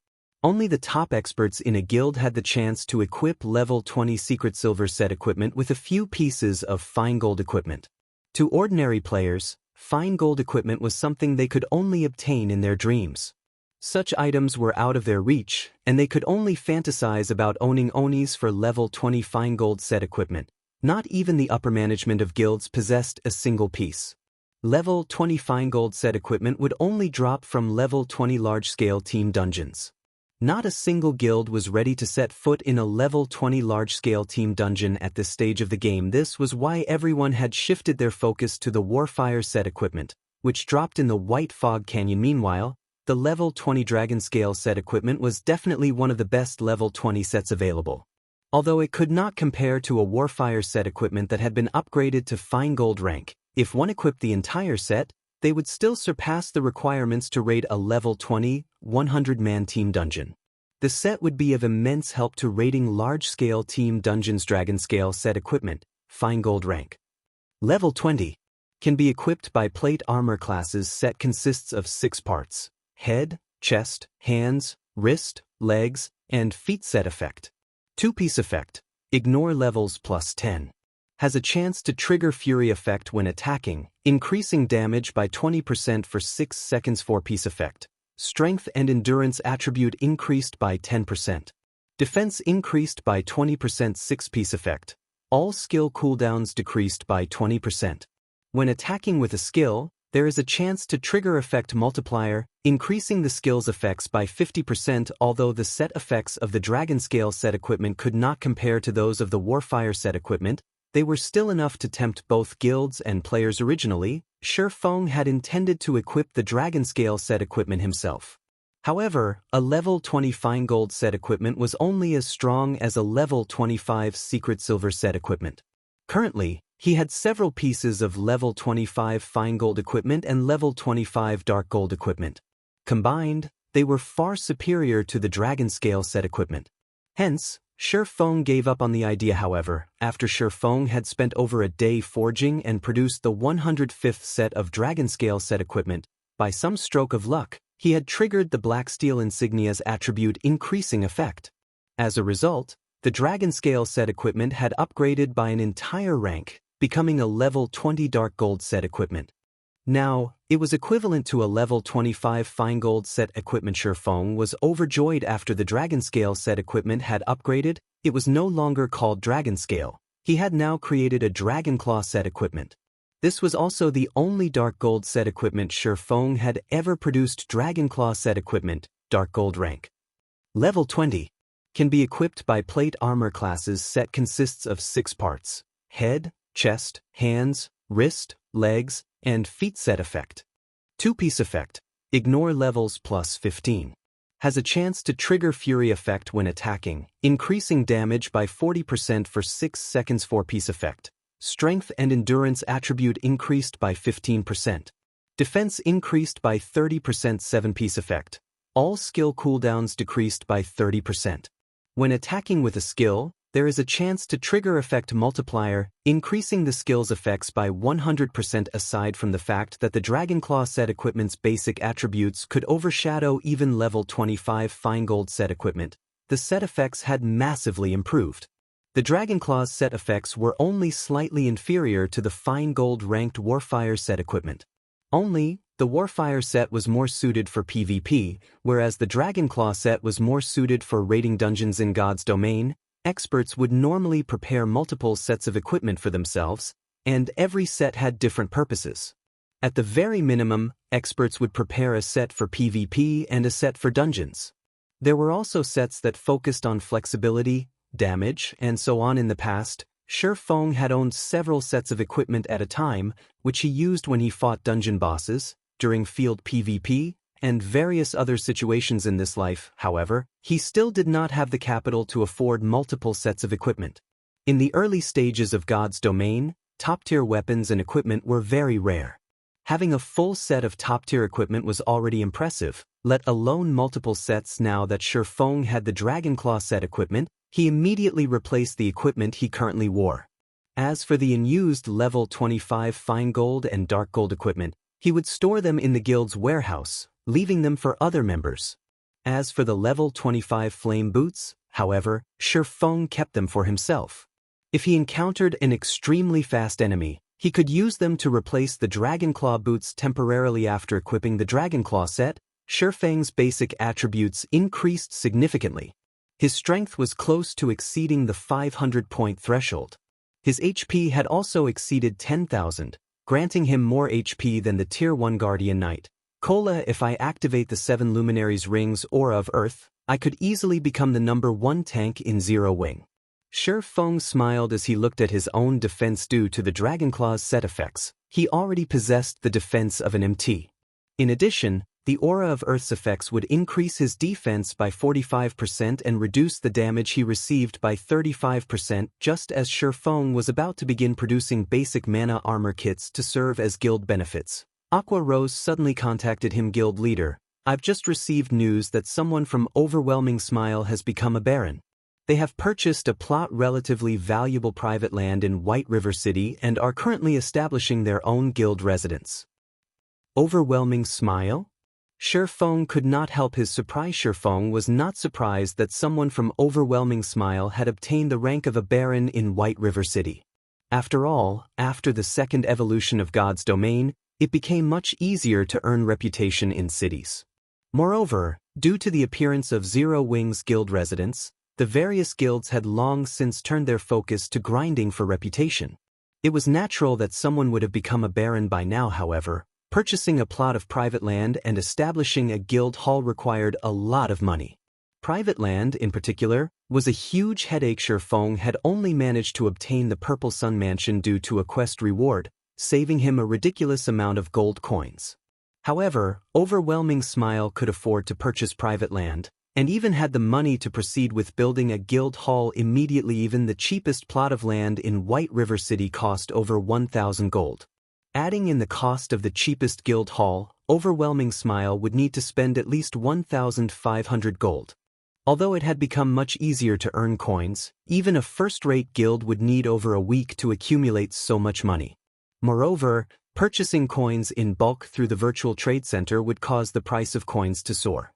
Only the top experts in a guild had the chance to equip level 20 secret silver set equipment with a few pieces of fine gold equipment. To ordinary players, fine gold equipment was something they could only obtain in their dreams. Such items were out of their reach, and they could only fantasize about owning Onis for level 20 fine gold set equipment. Not even the upper management of guilds possessed a single piece. Level 20 fine gold set equipment would only drop from level 20 large-scale team dungeons. Not a single guild was ready to set foot in a level 20 large-scale team dungeon at this stage of the game. This was why everyone had shifted their focus to the Warfire set equipment, which dropped in the White Fog Canyon. Meanwhile, the level 20 Dragon Scale set equipment was definitely one of the best level 20 sets available. Although it could not compare to a Warfire set equipment that had been upgraded to fine gold rank, if one equipped the entire set, they would still surpass the requirements to raid a level 20, 100-man team dungeon. The set would be of immense help to raiding large-scale team dungeons. Dragon Scale set equipment, fine gold rank. Level 20. Can be equipped by plate armor classes. Set consists of 6 parts: head, chest, hands, wrist, legs, and feet. Set effect. 2-piece effect. Ignore levels plus 10. Has a chance to trigger Fury effect when attacking, increasing damage by 20% for 6 seconds. 4-piece effect. Strength and endurance attribute increased by 10%. Defense increased by 20%. 6-piece effect. All skill cooldowns decreased by 20%. When attacking with a skill, there is a chance to trigger effect multiplier, increasing the skill's effects by 50%. Although the set effects of the Dragon Scale set equipment could not compare to those of the Warfire set equipment, they were still enough to tempt both guilds and players. Originally, Shi Feng had intended to equip the Dragon Scale set equipment himself. However, a level 20 fine gold set equipment was only as strong as a level 25 secret silver set equipment. Currently, he had several pieces of level 25 fine gold equipment and level 25 dark gold equipment. Combined, they were far superior to the Dragon Scale set equipment. Hence, Shi Feng gave up on the idea. However, after Shi Feng had spent over a day forging and produced the 105th set of Dragon Scale set equipment, by some stroke of luck, he had triggered the Black Steel Insignia's attribute increasing effect. As a result, the Dragon Scale set equipment had upgraded by an entire rank, becoming a level 20 dark gold set equipment. Now, it was equivalent to a level 25 fine gold set equipment. Shi Feng was overjoyed after the Dragon Scale set equipment had upgraded. It was no longer called Dragon Scale. He had now created a Dragonclaw set equipment. This was also the only dark gold set equipment Shi Feng had ever produced. Dragonclaw set equipment, dark gold rank. Level 20. Can be equipped by plate armor classes. Set consists of 6 parts: head, chest, hands, wrist, legs, and feet. Set effect. 2-piece effect. Ignore levels plus 15. Has a chance to trigger Fury effect when attacking, increasing damage by 40% for 6 seconds. 4-piece effect. Strength and endurance attribute increased by 15%. Defense increased by 30%. 7-piece effect. All skill cooldowns decreased by 30%. When attacking with a skill, there is a chance to trigger effect multiplier, increasing the skill's effects by 100%. Aside from the fact that the Dragonclaw set equipment's basic attributes could overshadow even level 25 fine gold set equipment, the set effects had massively improved. The Dragonclaw's set effects were only slightly inferior to the fine gold ranked Warfire set equipment. Only, the Warfire set was more suited for PvP, whereas the Dragonclaw set was more suited for raiding dungeons in God's domain. Experts would normally prepare multiple sets of equipment for themselves, and every set had different purposes. At the very minimum, experts would prepare a set for PvP and a set for dungeons. There were also sets that focused on flexibility, damage, and so on. In the past, Shi Feng had owned several sets of equipment at a time, which he used when he fought dungeon bosses, during field PvP, and various other situations in this life. However, he still did not have the capital to afford multiple sets of equipment. In the early stages of God's domain, top-tier weapons and equipment were very rare. Having a full set of top-tier equipment was already impressive, let alone multiple sets. Now that Shi Feng had the Dragonclaw set equipment, he immediately replaced the equipment he currently wore. As for the unused level 25 fine gold and dark gold equipment, he would store them in the guild's warehouse, leaving them for other members. As for the level 25 flame boots, however, Shifeng kept them for himself. If he encountered an extremely fast enemy, he could use them to replace the Dragonclaw boots temporarily. After equipping the Dragonclaw set, Shifeng's basic attributes increased significantly. His strength was close to exceeding the 500-point threshold. His HP had also exceeded 10,000, granting him more HP than the Tier 1 Guardian Knight. If I activate the 7 Luminaries Rings Aura of Earth, I could easily become the #1 tank in Zero Wing. Shifeng smiled as he looked at his own defense due to the Dragonclaw's set effects. He already possessed the defense of an MT. In addition, the Aura of Earth's effects would increase his defense by 45% and reduce the damage he received by 35%. Just as Shifeng was about to begin producing basic mana armor kits to serve as guild benefits, Aqua Rose suddenly contacted him. Guild leader, I've just received news that someone from Overwhelming Smile has become a baron. They have purchased a plot relatively valuable private land in White River City and are currently establishing their own guild residence. Overwhelming Smile? Shifeng could not help his surprise. Shifeng was not surprised that someone from Overwhelming Smile had obtained the rank of a baron in White River City. After all, after the second evolution of God's domain, it became much easier to earn reputation in cities. Moreover, due to the appearance of Zero Wing's guild residents, the various guilds had long since turned their focus to grinding for reputation. It was natural that someone would have become a baron by now. However, purchasing a plot of private land and establishing a guild hall required a lot of money. Private land, in particular, was a huge headache. Shifeng had only managed to obtain the Purple Sun Mansion due to a quest reward, saving him a ridiculous amount of gold coins. However, Overwhelming Smile could afford to purchase private land, and even had the money to proceed with building a guild hall immediately. Even the cheapest plot of land in White River City cost over 1,000 gold. Adding in the cost of the cheapest guild hall, Overwhelming Smile would need to spend at least 1,500 gold. Although it had become much easier to earn coins, even a first-rate guild would need over a week to accumulate so much money. Moreover, purchasing coins in bulk through the virtual trade center would cause the price of coins to soar.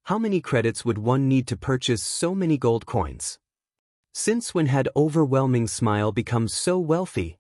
How many credits would one need to purchase so many gold coins? Since when had Overwhelming Smile become so wealthy?